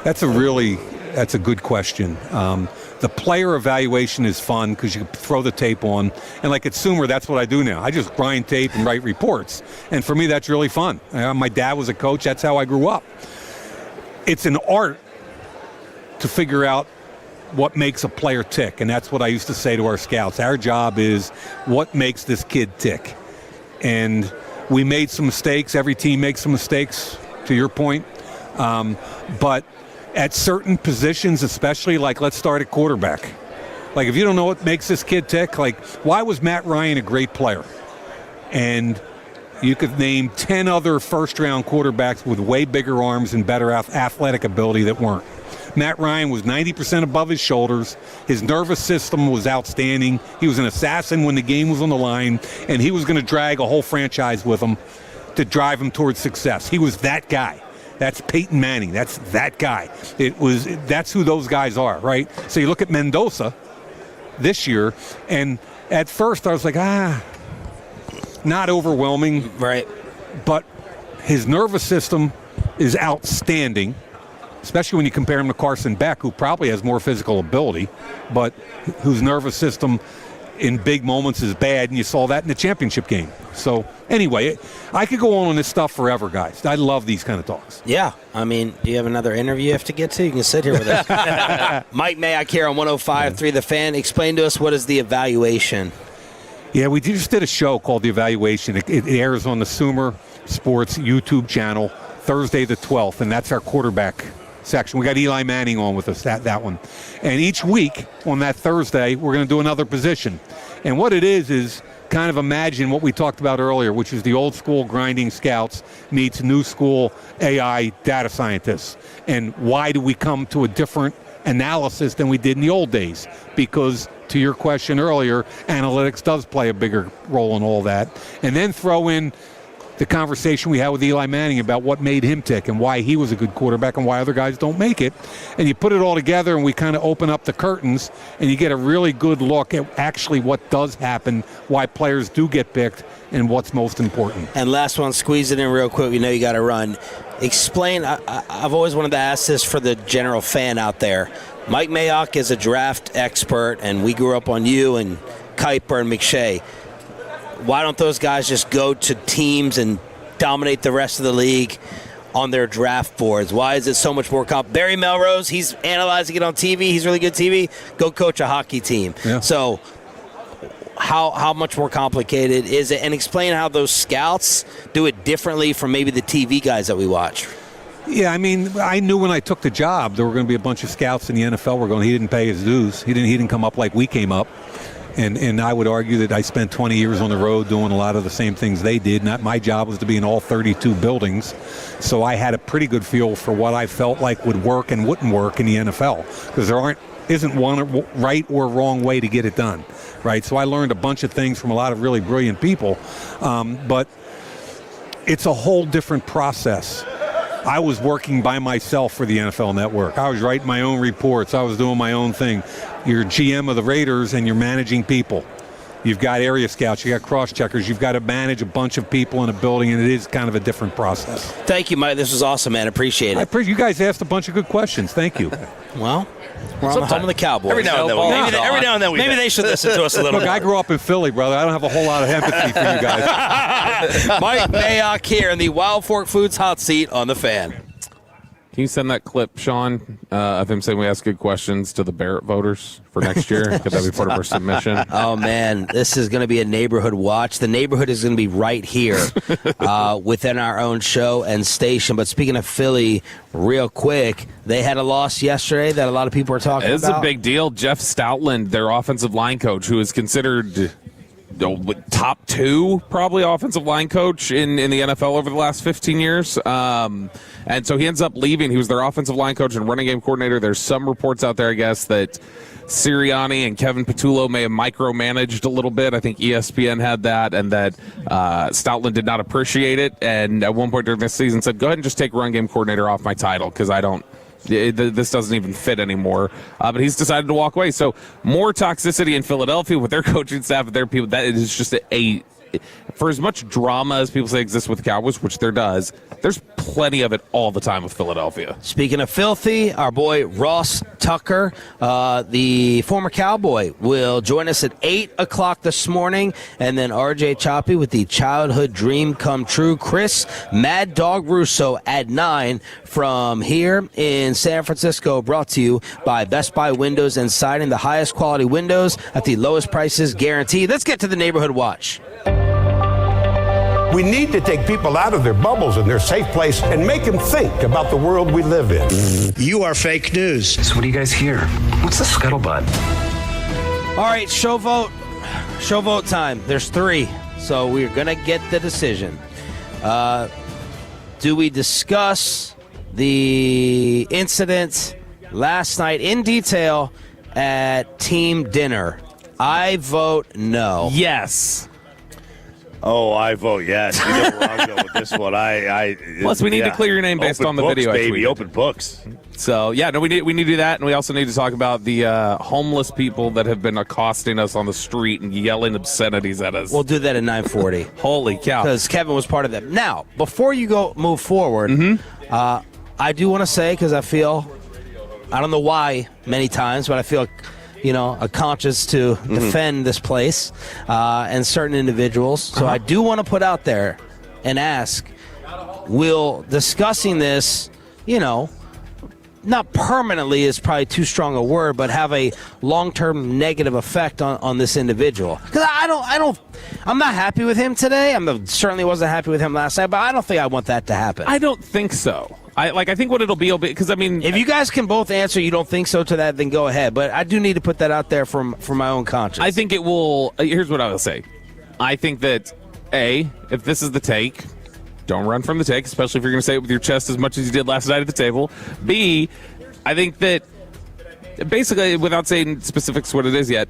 That's a good question. The player evaluation is fun because you can throw the tape on. And like at Sumer, that's what I do now. I just grind tape and write reports. And for me, that's really fun. My dad was a coach. That's how I grew up. It's an art to figure out what makes a player tick, and that's what I used to say to our scouts. Our job is what makes this kid tick. And we made some mistakes. Every team makes some mistakes, to your point. But at certain positions, especially, let's start at quarterback. If you don't know what makes this kid tick, why was Matt Ryan a great player? And you could name 10 other first-round quarterbacks with way bigger arms and better athletic ability that weren't. Matt Ryan was 90% above his shoulders. His nervous system was outstanding. He was an assassin when the game was on the line, and he was going to drag a whole franchise with him to drive him towards success. He was that guy. That's Peyton Manning. That's that guy. That's who those guys are, right? So you look at Mendoza this year, and at first I was like, not overwhelming. Right. But his nervous system is outstanding, especially when you compare him to Carson Beck, who probably has more physical ability, but whose nervous system in big moments is bad, and you saw that in the championship game. So anyway, I could go on this stuff forever, guys. I love these kind of talks. Yeah. Do you have another interview you have to get to? You can sit here with us. Mike Mayock here on 105.3 The Fan. Explain to us, what is the evaluation? Yeah, we just did a show called The Evaluation. It airs on the Sumer Sports YouTube channel Thursday the 12th, and that's our quarterback section. We got Eli Manning on with us, that one. And each week on that Thursday, we're going to do another position. And what it is kind of imagine what we talked about earlier, which is the old school grinding scouts meets new school AI data scientists. And why do we come to a different analysis than we did in the old days? Because to your question earlier, analytics does play a bigger role in all that. And then throw in the conversation we had with Eli Manning about what made him tick and why he was a good quarterback and why other guys don't make it. And you put it all together and we kind of open up the curtains and you get a really good look at actually what does happen, why players do get picked, and what's most important. And last one, squeeze it in real quick. We know you got to run. Explain, I've always wanted to ask this for the general fan out there. Mike Mayock is a draft expert, and we grew up on you and Kuiper and McShay. Why don't those guys just go to teams and dominate the rest of the league on their draft boards? Why is it so much more Barry Melrose, he's analyzing it on TV. He's really good TV. Go coach a hockey team. Yeah. So how much more complicated is it? And explain how those scouts do it differently from maybe the TV guys that we watch. Yeah, I mean, I knew when I took the job there were going to be a bunch of scouts in the NFL were going. He didn't pay his dues. He didn't come up like we came up. And I would argue that I spent 20 years on the road doing a lot of the same things they did. My job was to be in all 32 buildings. So I had a pretty good feel for what I felt like would work and wouldn't work in the NFL. Because there isn't one right or wrong way to get it done. Right? So I learned a bunch of things from a lot of really brilliant people. But it's a whole different process. I was working by myself for the NFL Network. I was writing my own reports. I was doing my own thing. You're GM of the Raiders and you're managing people. You've got area scouts, you got cross-checkers, you've got to manage a bunch of people in a building, and it is kind of a different process. Thank you, Mike. This was awesome, man. Appreciate it. You guys asked a bunch of good questions. Thank you. Well, we're on the home of the Cowboys. Every now and then maybe they should listen to us a little bit. Look, I grew up in Philly, brother. I don't have a whole lot of empathy for you guys. Mike Mayock here in the Wild Fork Foods hot seat on The Fan. Can you send that clip, Sean, of him saying we ask good questions to the Barrett voters for next year? Could that be part of our submission? Oh, man, this is going to be a neighborhood watch. The neighborhood is going to be right here within our own show and station. But speaking of Philly, real quick, they had a loss yesterday that a lot of people are talking about. It's a big deal. Jeff Stoutland, their offensive line coach, who is considered top 2 probably offensive line coach in the NFL over the last 15 years. And so he ends up leaving. He was their offensive line coach and running game coordinator. There's some reports out there, I guess, that Sirianni and Kevin Patullo may have micromanaged a little bit. I think ESPN had that, and that Stoutland did not appreciate it. And at one point during this season said, go ahead and just take run game coordinator off my title because this doesn't even fit anymore. But he's decided to walk away. So more toxicity in Philadelphia with their coaching staff and their people. That is just for as much drama as people say exists with the Cowboys, which there does, there's plenty of it all the time with Philadelphia. Speaking of filthy, our boy Ross Tucker, the former Cowboy, will join us at 8 o'clock this morning. And then RJ Choppy with the childhood dream come true. Chris Mad Dog Russo at 9 from here in San Francisco, brought to you by Best Buy Windows and Siding, the highest quality windows at the lowest prices guaranteed. Let's get to the Neighborhood Watch. We need to take people out of their bubbles and their safe place and make them think about the world we live in. You are fake news. So what do you guys hear? What's the scuttlebutt? All right, show vote time. There's 3, so we're going to get the decision. Do we discuss the incident last night in detail at team dinner? I vote no. Yes. Oh, I vote yes. You know where I'm going with this one. Plus, we need to clear your name based on the books, video. Baby, open books. So, yeah, no, we need to do that, and we also need to talk about the homeless people that have been accosting us on the street and yelling obscenities at us. We'll do that at 9:40. Holy cow! Because Kevin was part of that. Now, before you move forward, I do want to say, because I don't know why many times, but I feel a conscience to defend this place and certain individuals. So I do want to put out there and ask, will discussing this, not permanently is probably too strong a word, but have a long-term negative effect on this individual. Because I'm not happy with him today. Certainly wasn't happy with him last night, but I don't think I want that to happen. I don't think so. I think what it'll be, because I mean, if you guys can both answer you don't think so to that, then go ahead. But I do need to put that out there for my own conscience. I think it will. Here's what I will say. I think that if this is the take, don't run from the take, especially if you're going to say it with your chest as much as you did last night at the table. B, I think that basically, without saying specifics what it is yet,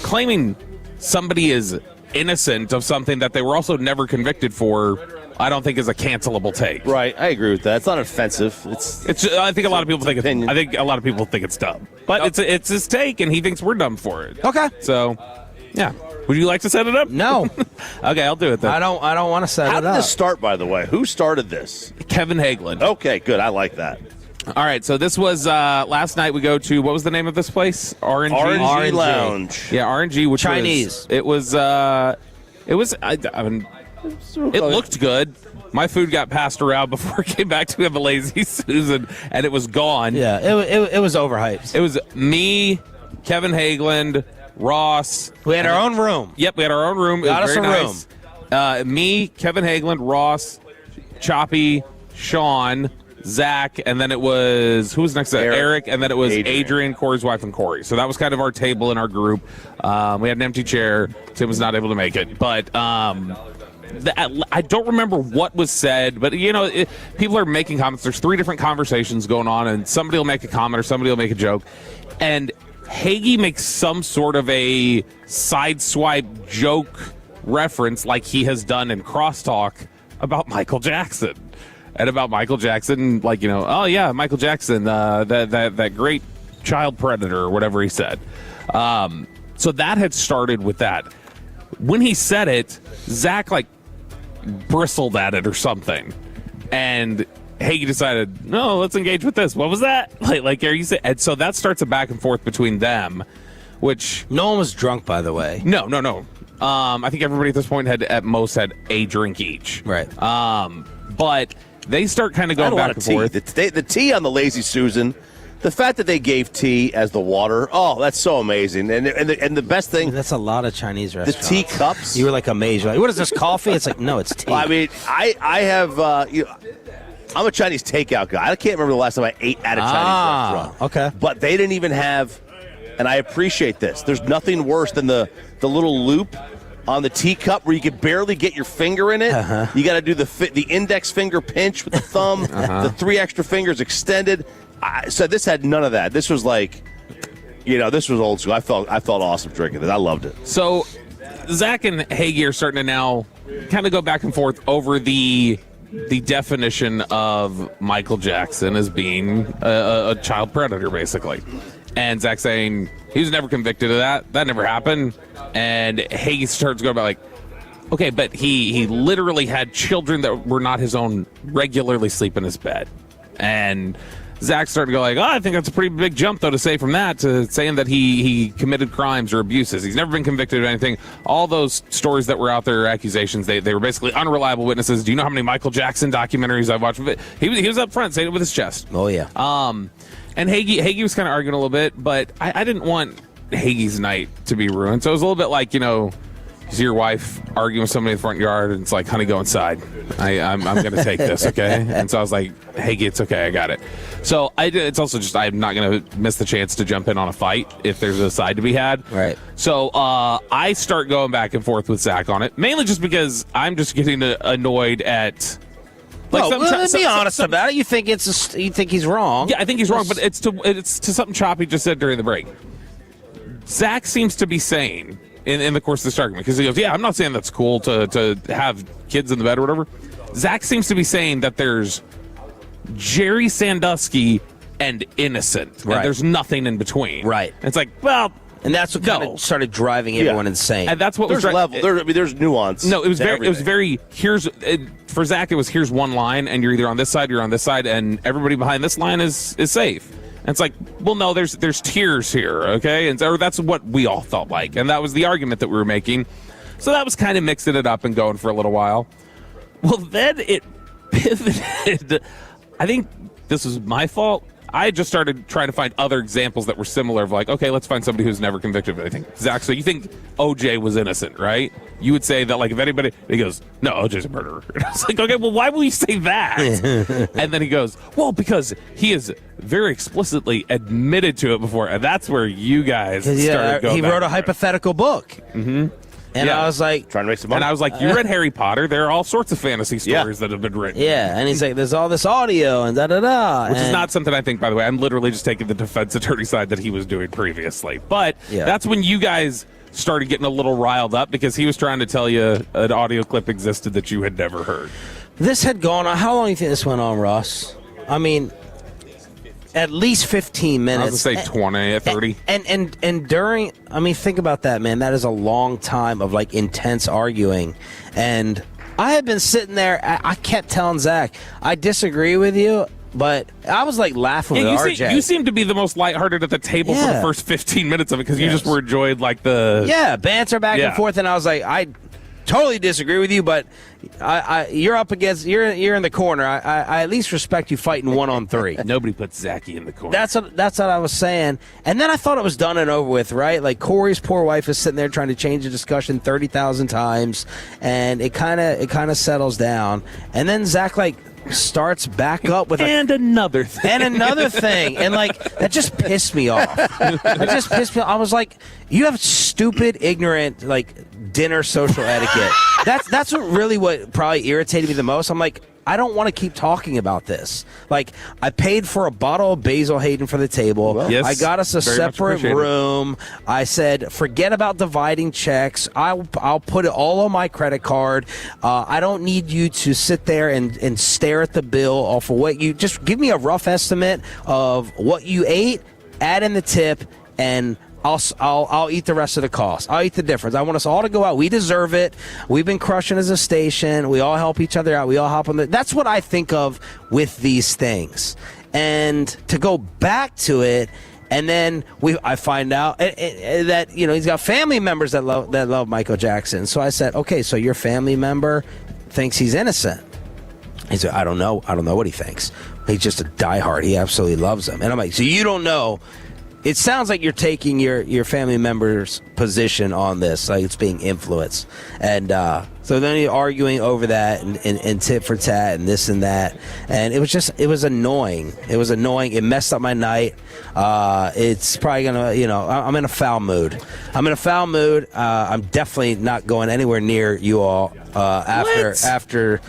claiming somebody is innocent of something that they were also never convicted for, I don't think is a cancelable take. Right, I agree with that. It's not offensive. I think a lot of people think it's dumb, but it's his take, and he thinks we're dumb for it. Okay. So, yeah. Would you like to set it up? No. Okay, I'll do it then. I don't want to set it up. How did this start, by the way? Who started this? Kevin Hagelin. Okay, good. I like that. All right, so this was last night. We go to, what was the name of this place? RNG Lounge. Yeah, RNG, which Chinese. It looked good. My food got passed around before it came back to have a Lazy Susan, and it was gone. Yeah, it was overhyped. It was me, Kevin Hagelin, Ross. We had our own room. Yep, we had our own room. Got it was us very a nice. Me, Kevin Hagelin, Ross, Choppy, Sean, Zach, and then it was, who was next? Eric, and then it was Adrian, Corey's wife, and Corey. So that was kind of our table in our group. We had an empty chair. Tim was not able to make it. But I don't remember what was said, but, people are making comments. There's 3 different conversations going on, and somebody will make a comment or somebody will make a joke. And Hagee makes some sort of a sideswipe joke reference like he has done in Crosstalk about Michael Jackson. And about Michael Jackson, oh yeah, Michael Jackson, that great child predator or whatever he said. So that had started with that. When he said it, Zach bristled at it or something. And Hagee decided, no, let's engage with this. What was that? Are you saying? And so that starts a back and forth between them, which no one was drunk, by the way. No. I think everybody at this point had at most had a drink each. Right. But they start kind of going back and forth. The tea on the Lazy Susan, the fact that they gave tea as the water, that's so amazing. And the best thing, that's a lot of Chinese restaurants. The teacups. You were amazed. What is this, coffee? It's no, it's tea. Well, I mean, I have. I'm a Chinese takeout guy. I can't remember the last time I ate at a Chinese restaurant. Okay. But they didn't even have, and I appreciate this, there's nothing worse than the little loop on the teacup where you can barely get your finger in it. Uh-huh. You got to do the index finger pinch with the thumb, the 3 extra fingers extended. So this had none of that. This was this was old school. I felt awesome drinking this. I loved it. So Zach and Hagee are starting to now kind of go back and forth over the definition of Michael Jackson as being a child predator, basically. And Zach saying he was never convicted of that. That never happened. And Hagee starts going about okay, but he literally had children that were not his own regularly sleep in his bed. And Zach started to go I think that's a pretty big jump, though, to say from that to saying that he committed crimes or abuses. He's never been convicted of anything. All those stories that were out there, accusations, they were basically unreliable witnesses. Do you know how many Michael Jackson documentaries I've watched? He was up front saying it with his chest. Oh, yeah. And Hagee was kind of arguing a little bit, but I didn't want Hagee's night to be ruined. So it was a little bit you see your wife arguing with somebody in the front yard, and it's honey, go inside. I'm going to take this, okay? And so I was like, Hagee, it's okay, I got it. So it's also just I'm not going to miss the chance to jump in on a fight if there's a side to be had. Right. So I start going back and forth with Zach on it, mainly just because I'm just getting annoyed at. Let's be honest about it. You think you think he's wrong? Yeah, I think he's wrong, but it's to something Choppy just said during the break. Zach seems to be saying in the course of this argument, because he goes, yeah, I'm not saying that's cool to have kids in the bed or whatever. Zach seems to be saying that there's Jerry Sandusky and innocent, right, and there's nothing in between. Right. And it's and that's what kind of started driving everyone insane. And that's what there's level. There's nuance. No, it was very. For Zach, it was here's one line, and you're either on this side, or you're on this side, and everybody behind this line is safe. And it's no, there's tiers here, okay? And or that's what we all felt like, and that was the argument that we were making. So that was kind of mixing it up and going for a little while. Well, then it pivoted. I think this was my fault. I just started trying to find other examples that were similar of like, okay, let's find somebody who's never convicted of anything. Zach, so you think OJ was innocent, right? You would say that, like, if anybody, he goes, no, OJ's a murderer. And I was like, okay, well, why will you say that? And then he goes, well, because he has very explicitly admitted to it before, and that's where you guys started going. He wrote a hypothetical book. Mm-hmm. And I was like, trying to make some money. And I was like, you read Harry Potter? There are all sorts of fantasy stories that have been written. Yeah, and he's like, there's all this audio and da-da-da. Which is not something I think, by the way. I'm literally just taking the defense attorney side that he was doing previously. But that's when you guys started getting a little riled up because he was trying to tell you an audio clip existed that you had never heard. This had gone on. How long do you think this went on, Ross? I mean, at least 15 minutes. I was going to say 20, 30. And during, I mean, think about that, man. That is a long time of, like, intense arguing. And I had been sitting there. I kept telling Zach, I disagree with you, but I was, like, laughing with RJ. You seem to be the most lighthearted at the table for the first 15 minutes of it because you just were enjoyed, like, the... Yeah, banter back and forth. And I was like, I totally disagree with you, but you're up against you're in the corner. I at least respect you fighting 1-on-3. Nobody puts Zachy in the corner. That's what I was saying. And then I thought it was done and over with, right? Like Corey's poor wife is sitting there trying to change the discussion 30,000 times, and it kind of settles down. And then Zach starts back up with another thing, and like that just pissed me off. I was like, you have stupid, ignorant dinner social etiquette. That's what probably irritated me the most. I'm like, I don't want to keep talking about this. Like, I paid for a bottle of Basil Hayden for the table. Well, yes, I got us a separate room. I said, forget about dividing checks. I'll put it all on my credit card. I don't need you to sit there and stare at the bill off of what you... Just give me a rough estimate of what you ate, add in the tip, and... I'll eat the rest of the cost. I'll eat the difference. I want us all to go out. We deserve it. We've been crushing as a station. We all help each other out. We all hop on that's what I think of with these things. And to go back to it, and then I find out that he's got family members that love Michael Jackson. So I said, okay, so your family member thinks he's innocent. He said, I don't know what he thinks. He's just a diehard. He absolutely loves him. And I'm like, so you don't know. It sounds like you're taking your family member's position on this, like it's being influenced. And so then you're arguing over that and tit for tat and this and that. And it was annoying. It was annoying. It messed up my night. It's probably going to, I'm in a foul mood. I'm definitely not going anywhere near you all after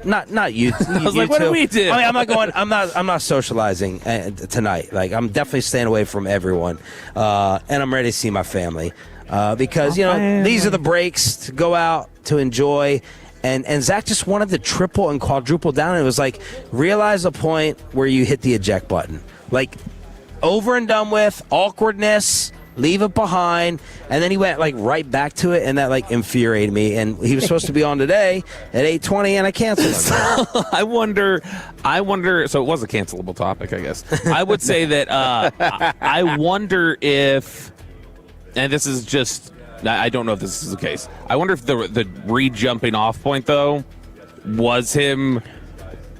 not you. I was like, what do we do? I mean, I'm not socializing tonight. Like, I'm definitely staying away from everyone. And I'm ready to see my family. Because these are the breaks to go out to enjoy, and Zach just wanted to triple and quadruple down. And it was like, realize the point where you hit the eject button, like over and done with, awkwardness, leave it behind. And then he went right back to it, and that infuriated me. And he was supposed to be on today at 8:20, and I canceled him. I wonder. So it was a cancelable topic, I guess. I would say that I wonder if. And this is just, I don't know if this is the case. I wonder if the re-jumping off point, though, was him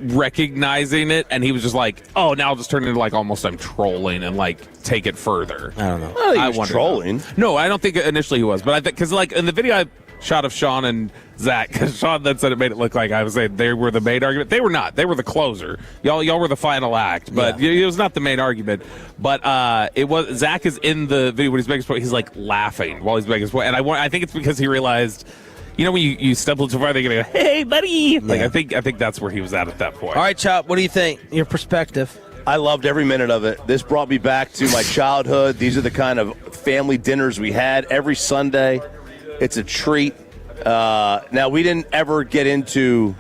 recognizing it, and he was just like, oh, now I'll just turn it into almost I'm trolling and take it further. I don't know. I was trolling. No, I don't think initially he was. But I think, because in the video I shot of Sean and Zach, because Sean then said it made it look like I was saying they were the main argument. They were not. They were the closer. Y'all were the final act, but it was not the main argument. But it was. Zach is in the video when he's making his point. He's laughing while he's making his point, and I think it's because he realized, when you stumble too far, they're gonna go, "Hey, buddy!" I think that's where he was at that point. All right, Chop. What do you think? Your perspective. I loved every minute of it. This brought me back to my childhood. These are the kind of family dinners we had every Sunday. It's a treat. Now, we didn't ever get into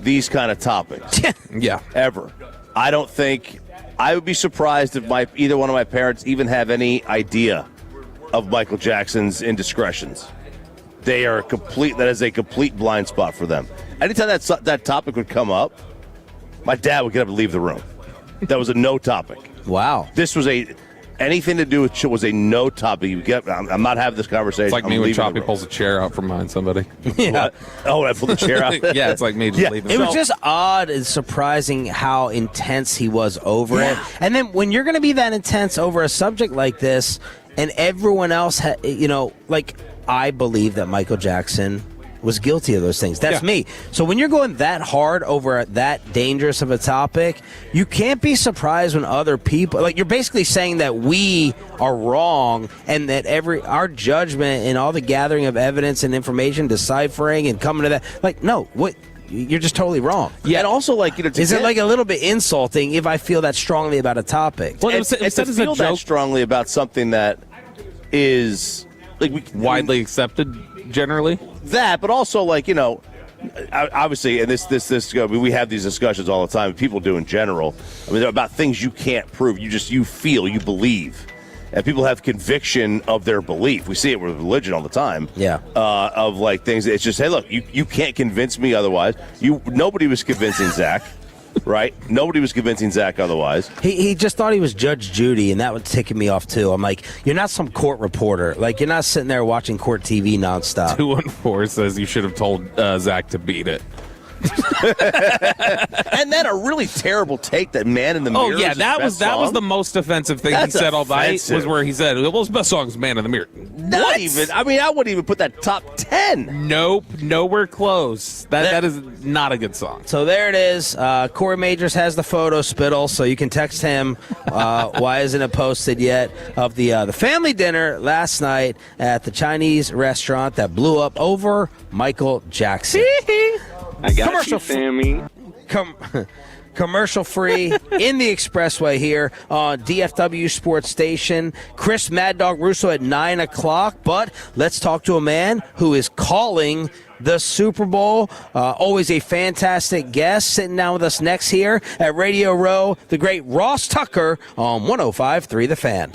these kind of topics. Yeah. Ever. I don't think, I would be surprised if either one of my parents even have any idea of Michael Jackson's indiscretions. That is a complete blind spot for them. Anytime that topic would come up, my dad would get up and leave the room. That was a no topic. Wow. This was anything to do with was a no topic. I'm not having this conversation. It's like me when Choppy pulls a chair out from behind somebody. Yeah. Oh, I pulled the chair out? Yeah, it's like me just leaving. It was just odd and surprising how intense he was over it. And then when you're going to be that intense over a subject like this, and everyone else, I believe that Michael Jackson was guilty of those things. That's me. So when you're going that hard over that dangerous of a topic, you can't be surprised when other people, you're basically saying that we are wrong and that our judgment and all the gathering of evidence and information, deciphering and coming to that, no, what? You're just totally wrong. Yeah, and also is it a little bit insulting if I feel that strongly about a topic? Well, it's to feel that strongly about something that is widely accepted generally. That, but also obviously, and this we have these discussions all the time. People do in general. I mean, they're about things you can't prove. You feel, you believe. And people have conviction of their belief. We see it with religion all the time. Yeah. Of things. It's just, hey, look, you can't convince me otherwise. Nobody was convincing Zach, right? Nobody was convincing Zach otherwise. He just thought he was Judge Judy, and that was ticking me off too. I'm like, you're not some court reporter. You're not sitting there watching court TV nonstop. 214 says you should have told Zach to beat it. And then a really terrible take that Man in the Mirror. Oh yeah, that was the most offensive thing he said all night. Was where he said, "Well, his best song is Man in the Mirror." Not even. I mean, I wouldn't even put that top 10. Nope, nowhere close. That is not a good song. So there it is. Corey Majors has the photo, Spittle, so you can text him. Why isn't it posted yet? Of the family dinner last night at the Chinese restaurant that blew up over Michael Jackson. I got you, Sammy. Commercial free in the expressway here on DFW Sports Station. Chris Mad Dog Russo at 9 o'clock. But let's talk to a man who is calling the Super Bowl. Always a fantastic guest. Sitting down with us next here at Radio Row, the great Ross Tucker on 105.3 The Fan.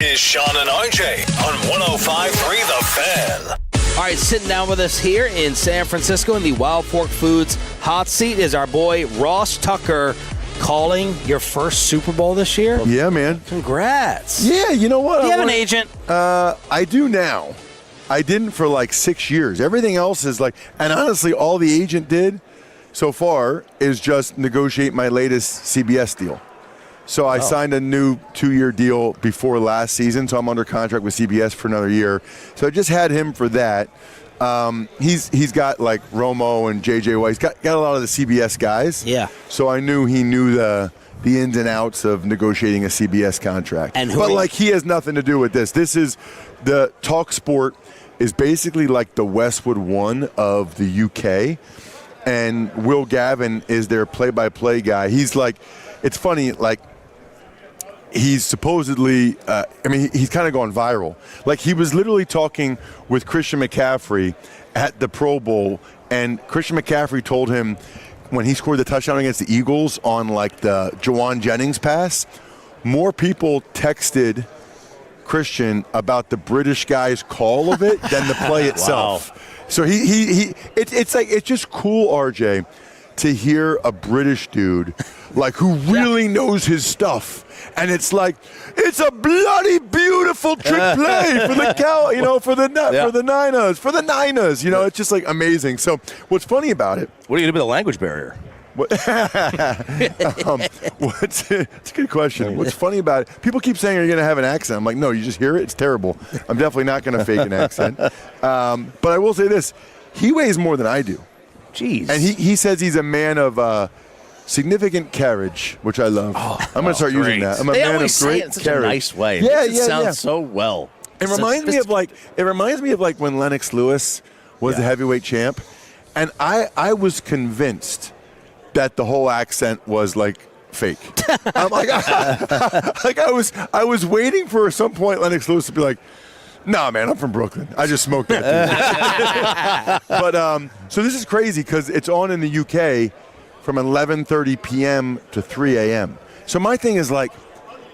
Is Sean and RJ on 105.3 The Fan. All right, sitting down with us here in San Francisco in the Wild Fork Foods hot seat is our boy Ross Tucker, calling your first Super Bowl this year. Yeah, man. Congrats. Yeah, you know what? Do you have an agent? I do now. I didn't for like 6 years. Everything else is like, and honestly, all the agent did so far is just negotiate my latest CBS deal. So I signed a new 2-year deal before last season, so I'm under contract with CBS for another year. So I just had him for that. He's got like Romo and JJ White. He's got a lot of the CBS guys. Yeah. So I knew he knew the ins and outs of negotiating a CBS contract. But like he has nothing to do with this. This is the Talk Sport is basically like the Westwood One of the UK, and Will Gavin is their play-by-play guy. He's like, it's funny, like. He's supposedly, he's kind of gone viral. Like, he was literally talking with Christian McCaffrey at the Pro Bowl, and Christian McCaffrey told him when he scored the touchdown against the Eagles on, like, the Jawan Jennings pass, more people texted Christian about the British guy's call of it than the play itself. Wow. So it's like, it's just cool, RJ, to hear a British dude, like, who really knows his stuff. And it's like, it's a bloody beautiful trick play for the for the Niners, it's just like amazing. So what's funny about it? What are you going to be the language barrier? It's a good question. What's funny about it? People keep saying you're going to have an accent. I'm like, no, you just hear it. It's terrible. I'm definitely not going to fake an accent. But I will say this: he weighs more than I do. Jeez. And he says he's a man of significant carriage, which I love. I'm going to start using that. I'm a man of great it in such carriage. a nice way. It sounds so well. It reminds me of like when Lennox Lewis was the heavyweight champ, and I was convinced that the whole accent was like fake. I'm like, I was waiting for some point Lennox Lewis to be like, nah, man, I'm from Brooklyn. I just smoked that. But so this is crazy because it's on in the UK from 11:30 p.m. to 3 a.m. So my thing is like,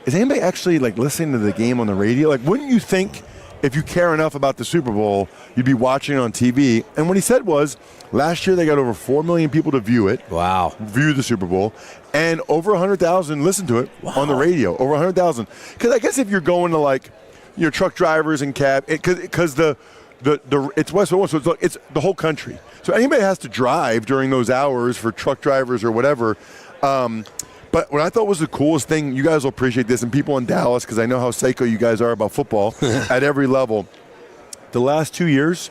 is anybody actually like listening to the game on the radio? Like, wouldn't you think if you care enough about the Super Bowl, you'd be watching it on TV? And what he said was, last year they got over 4 million people to view it. Wow. View the Super Bowl. And over 100,000 listened to it on the radio. Over 100,000. Because I guess if you're going to like, truck drivers and cab, because it's Westwood, so it's the whole country. So anybody has to drive during those hours for truck drivers or whatever. But what I thought was the coolest thing, you guys will appreciate this, and people in Dallas, because I know how psycho you guys are about football at every level. The last 2 years,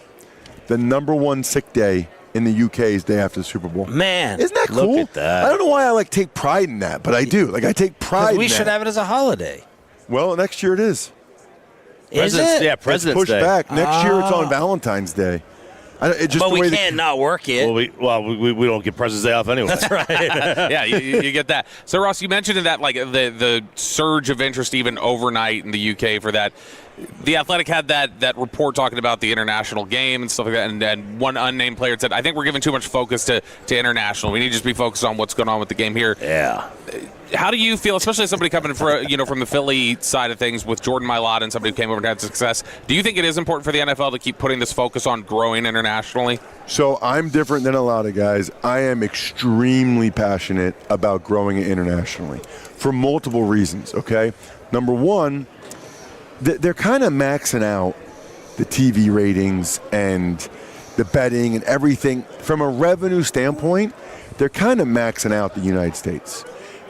the number one sick day in the UK is day after the Super Bowl. Man, isn't that cool? Look at that. I don't know why I take pride in that, but I do. Like, I take pride in that. We should have it as a holiday. Well, next year it is. Is it? Yeah, President's It's pushed Day. back. Next year it's on Valentine's Day. But we can't not work it. Well, we don't get President's Day off anyway. That's right. Yeah, you get that. So, Ross, you mentioned in that like the surge of interest even overnight in the UK for that. The Athletic had that report talking about the international game and stuff like that, and one unnamed player said, I think we're giving too much focus to international. We need to just be focused on what's going on with the game here. Yeah. How do you feel, especially as somebody coming from the Philly side of things with Jordan Mailata and somebody who came over and had success? Do you think it is important for the NFL to keep putting this focus on growing internationally? So I'm different than a lot of guys. I am extremely passionate about growing it internationally for multiple reasons, okay? Number one, they're kind of maxing out the TV ratings and the betting and everything. From a revenue standpoint, they're kind of maxing out the United States.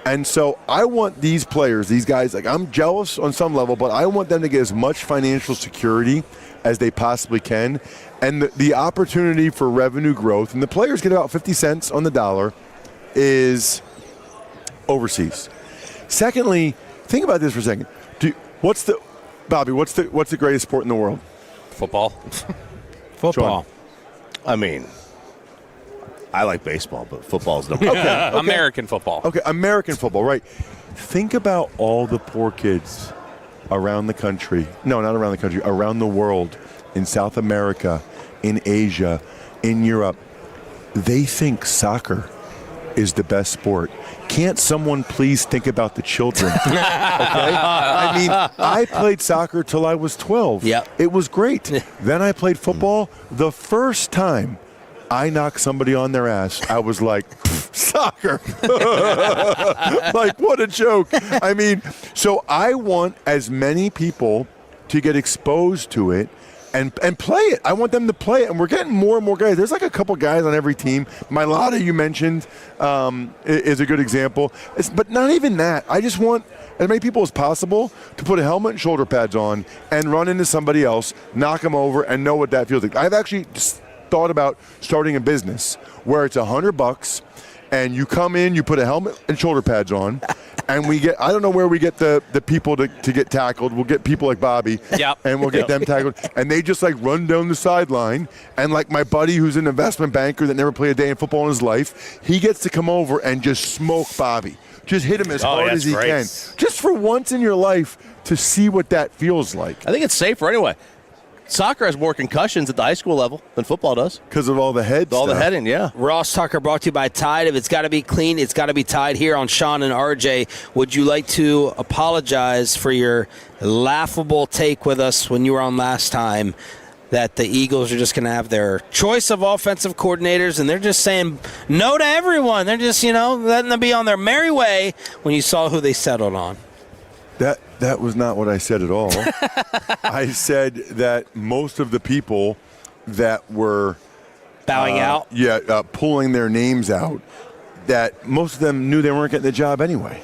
And so I want these players, these guys, like I'm jealous on some level, but I want them to get as much financial security as they possibly can. And the opportunity for revenue growth, and the players get about 50 cents on the dollar, is overseas. Secondly, think about this for a second. Bobby, what's the greatest sport in the world? Football. Football. Sean? I mean, I like baseball, but football's number one. Okay. American football. Okay, American football, right. Think about all the poor kids around the country. No, not around the country, around the world, in South America, in Asia, in Europe. They think soccer is the best sport. Can't someone please think about the children? Okay? I mean, I played soccer till I was 12. Yep. It was great. Then I played football. The first time I knocked somebody on their ass, I was like, soccer. Like, what a joke. I mean, so I want as many people to get exposed to it and play it. I want them to play it, and we're getting more and more guys. There's like a couple guys on every team. Mailata, you mentioned, is a good example. But not even that. I just want as many people as possible to put a helmet and shoulder pads on and run into somebody else, knock them over, and know what that feels like. I've actually thought about starting a business where it's $100 and you come in, you put a helmet and shoulder pads on, and we get, I don't know where we get the people to get tackled. We'll get people like Bobby, and we'll get them tackled. And they just like run down the sideline. And like my buddy who's an investment banker that never played a day in football in his life, he gets to come over and just smoke Bobby. Just hit him as hard as he can. Just for once in your life to see what that feels like. I think it's safer anyway. Soccer has more concussions at the high school level than football does. Because of all the head All the heading, yeah. Ross Tucker brought to you by Tide. If it's got to be clean, it's got to be Tide. Here on Sean and RJ, would you like to apologize for your laughable take with us when you were on last time that the Eagles are just going to have their choice of offensive coordinators, and they're just saying no to everyone. They're just, letting them be on their merry way when you saw who they settled on? That was not what I said at all. I said that most of the people that were bowing out, pulling their names out, that most of them knew they weren't getting the job anyway.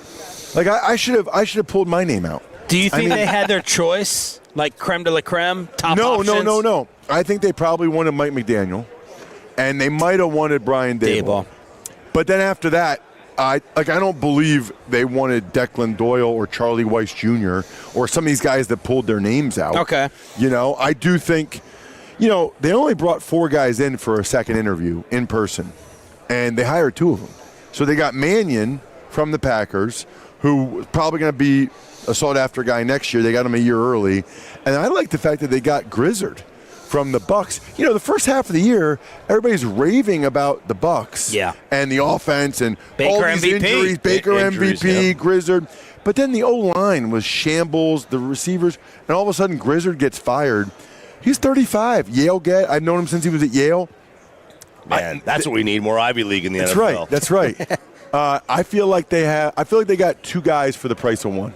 Like I should have pulled my name out. Do you think they had their choice, like creme de la creme, top options? No. I think they probably wanted Mike McDaniel, and they might have wanted Brian Daboll. But then after that, I don't believe they wanted Declan Doyle or Charlie Weiss Jr. or some of these guys that pulled their names out. Okay. I do think, they only brought 4 guys in for a second interview in person, and they hired 2 of them. So they got Mannion from the Packers, who was probably going to be a sought-after guy next year. They got him a year early. And I like the fact that they got Grizzard from the Bucs. The first half of the year, everybody's raving about the Bucs and the offense and Baker all these MVP. injuries. Baker Injuries, MVP, Grizzard. But then the O-line was shambles, the receivers, and all of a sudden Grizzard gets fired. He's 35. I've known him since he was at Yale. Man, that's what we need, more Ivy League in the NFL. That's right. I feel like they got 2 guys for the price of 1.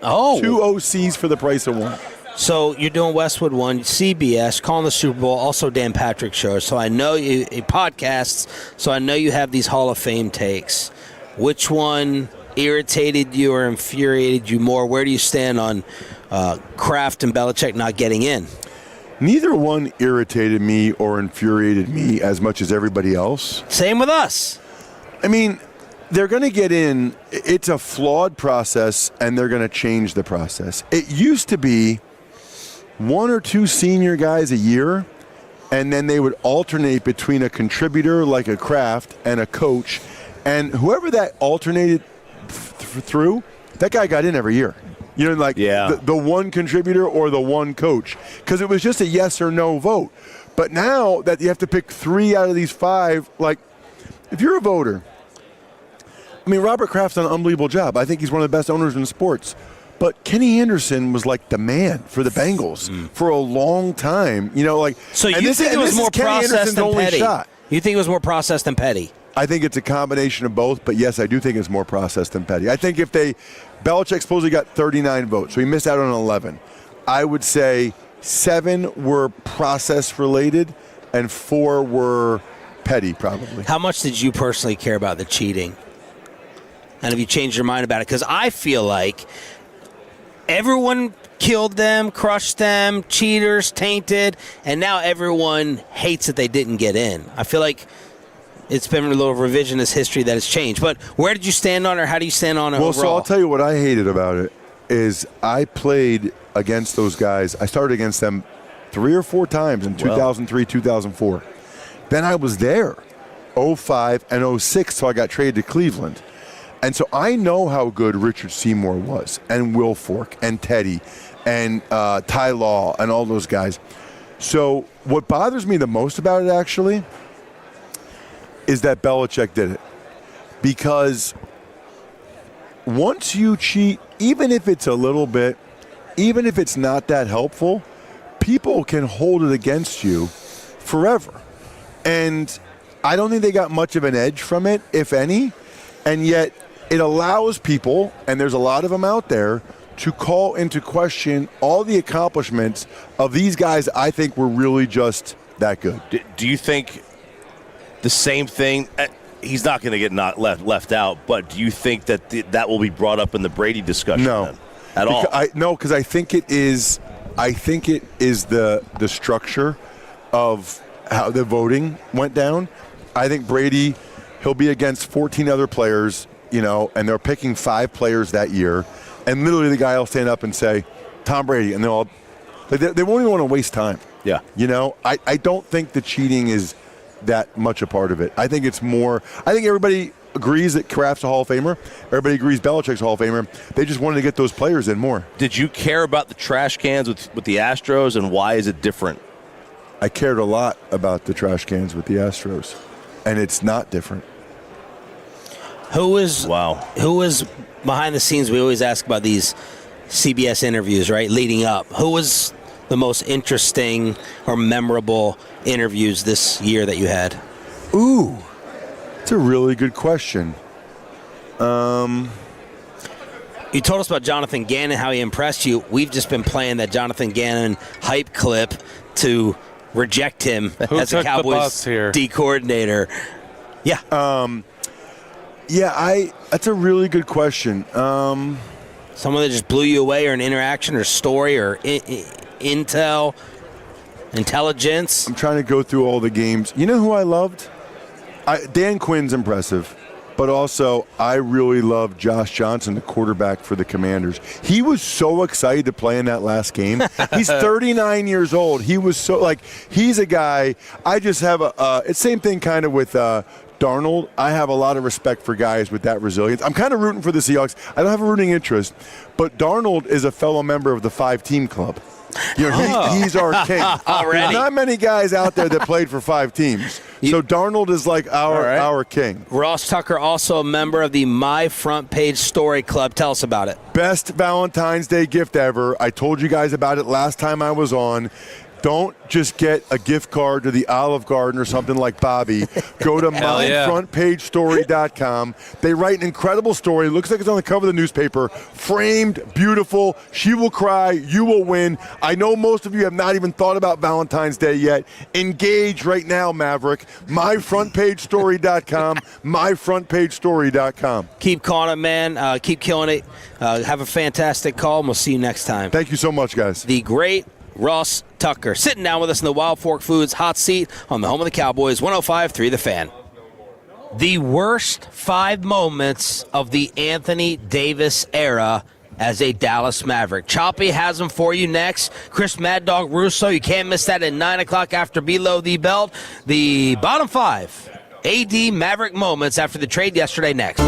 Oh. 2 OCs for the price of 1. So you're doing Westwood One, CBS, calling the Super Bowl, also Dan Patrick Show. So I know you podcasts. So I know you have these Hall of Fame takes. Which one irritated you or infuriated you more? Where do you stand on Kraft and Belichick not getting in? Neither one irritated me or infuriated me as much as everybody else. Same with us. I mean, they're going to get in. It's a flawed process, and they're going to change the process. It used to be 1 or 2 senior guys a year, and then they would alternate between a contributor like a Kraft and a coach, and whoever that alternated through, that guy got in every year. The one contributor or the one coach, because it was just a yes or no vote. But now that you have to pick 3 out of these 5, like if you're a voter, Robert Kraft's done an unbelievable job. I think he's one of the best owners in sports. But Kenny Anderson was like the man for the Bengals for a long time. So you think it was more processed than petty? You think it was more processed than petty? I think it's a combination of both, but yes, I do think it's more processed than petty. I think Belichick supposedly got 39 votes, so he missed out on 11. I would say 7 were process related and 4 were petty, probably. How much did you personally care about the cheating? And have you changed your mind about it? Because I feel like everyone killed them, crushed them, cheaters, tainted, and now everyone hates that they didn't get in. I feel like it's been a little revisionist history that has changed. But where did you stand on it, or how do you stand on it overall? So I'll tell you what I hated about it is I played against those guys. I started against them 3 or 4 times in 2003, 2004. Then I was there 05 and 06, so I got traded to Cleveland. And so I know how good Richard Seymour was, and Will Fork, and Teddy, and Ty Law, and all those guys. So what bothers me the most about it, actually, is that Belichick did it. because once you cheat, even if it's a little bit, even if it's not that helpful, people can hold it against you forever. And I don't think they got much of an edge from it, if any. And yet it allows people, and there's a lot of them out there, to call into question all the accomplishments of these guys I think were really just that good. Do you think the same thing? He's not going to get left out, but do you think that that will be brought up in the Brady discussion? No. Then, at all? No, because I think it is the structure of how the voting went down. I think Brady, he'll be against 14 other players, and they're picking 5 players that year. And literally the guy will stand up and say, Tom Brady, and they won't even want to waste time. Yeah. I don't think the cheating is that much a part of it. I think it's more, I think everybody agrees that Kraft's a Hall of Famer. Everybody agrees Belichick's a Hall of Famer. They just wanted to get those players in more. Did you care about the trash cans with the Astros, and why is it different? I cared a lot about the trash cans with the Astros, and it's not different. Who was behind the scenes? We always ask about these CBS interviews, right, leading up. Who was the most interesting or memorable interviews this year that you had? Ooh, that's a really good question. You told us about Jonathan Gannon, how he impressed you. We've just been playing that Jonathan Gannon hype clip to reject him as a Cowboys D coordinator. Yeah. That's a really good question. Someone that just blew you away, or an interaction or story or intelligence. I'm trying to go through all the games. You know who I loved? Dan Quinn's impressive, but also I really loved Josh Johnson, the quarterback for the Commanders. He was so excited to play in that last game. He's 39 years old. He was so, he's a guy, I just have it's same thing kind of with Darnold. I have a lot of respect for guys with that resilience. I'm kind of rooting for the Seahawks. I don't have a rooting interest, but Darnold is a fellow member of the 5-team club. He's our king. Already. There's not many guys out there that played for 5 teams. So Darnold is like our king. Ross Tucker, also a member of the My Front Page Story Club. Tell us about it. Best Valentine's Day gift ever. I told you guys about it last time I was on. Don't just get a gift card to the Olive Garden or something like Bobby. Go to myfrontpagestory.com. They write an incredible story. It looks like it's on the cover of the newspaper. Framed, beautiful. She will cry. You will win. I know most of you have not even thought about Valentine's Day yet. Engage right now, Maverick. Myfrontpagestory.com. Myfrontpagestory.com. Keep calling it, man. Keep killing it. Have a fantastic call, and we'll see you next time. Thank you so much, guys. The great Ross Tucker sitting down with us in the Wild Fork Foods hot seat on the home of the Cowboys, 105.3 The Fan. The worst 5 moments of the Anthony Davis era as a Dallas Maverick. Choppy has them for you next. Chris Mad Dog Russo, you can't miss that at 9 o'clock after Below the Belt. The bottom 5 AD Maverick moments after the trade yesterday next.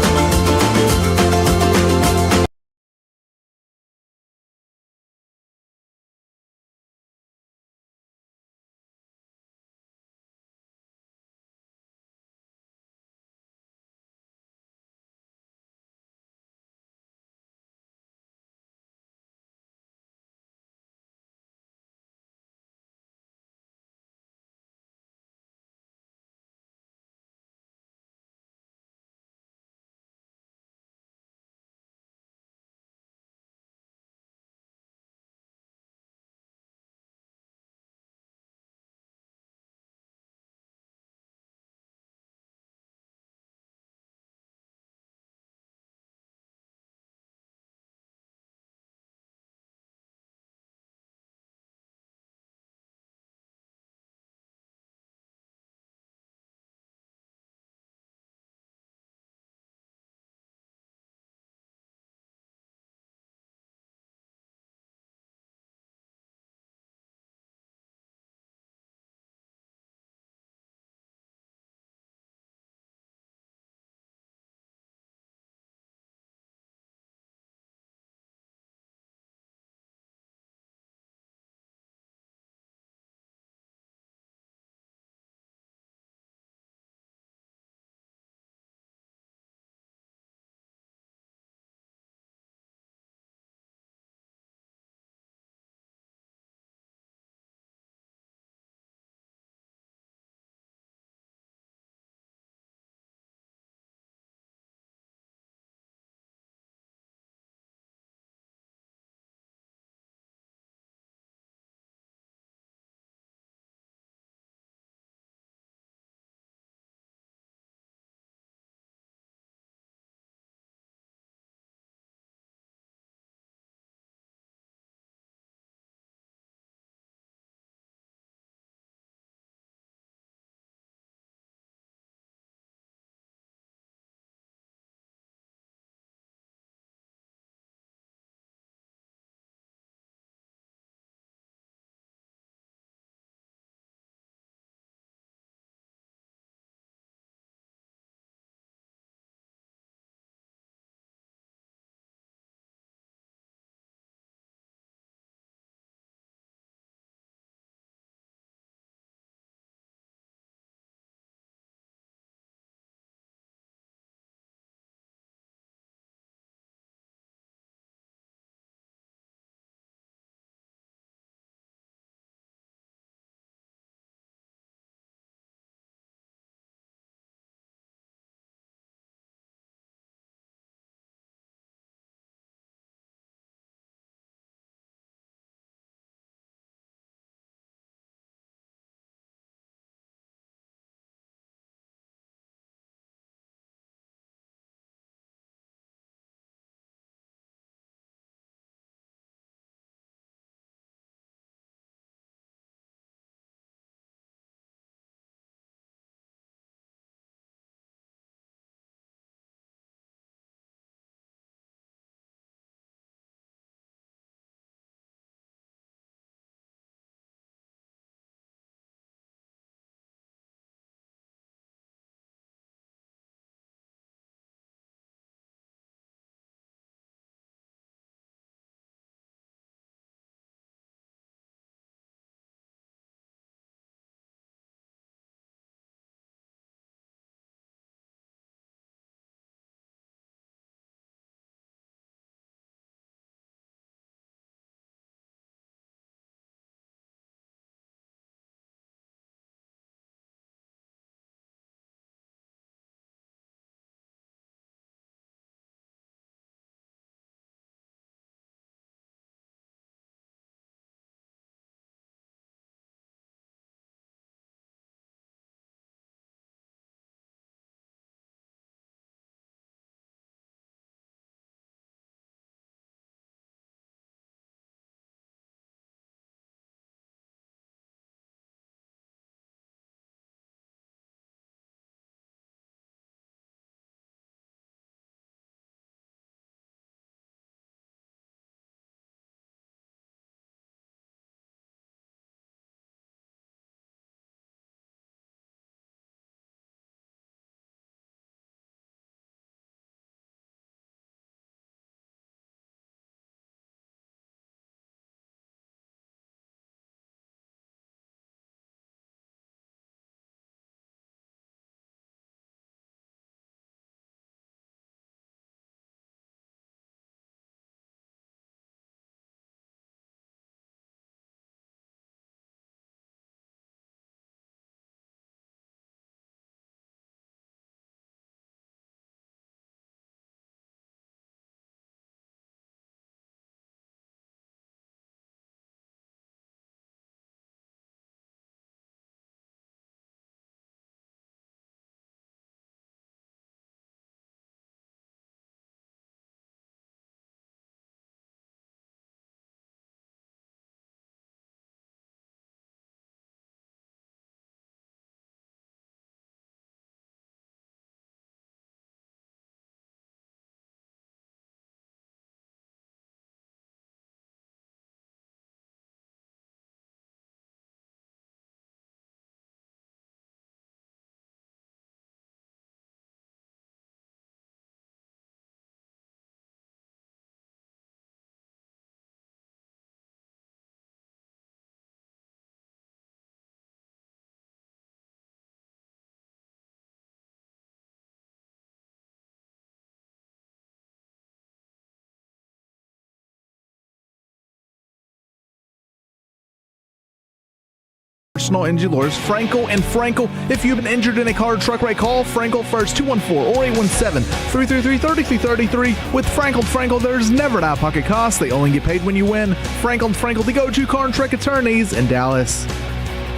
Personal injury lawyers, Frankel and Frankel. If you've been injured in a car or truck wreck, call Frankel first, 214 or 817-333-3333. With Frankel, there's never an out-of-pocket cost. They only get paid when you win. Frankel, the go-to car and truck attorneys in Dallas.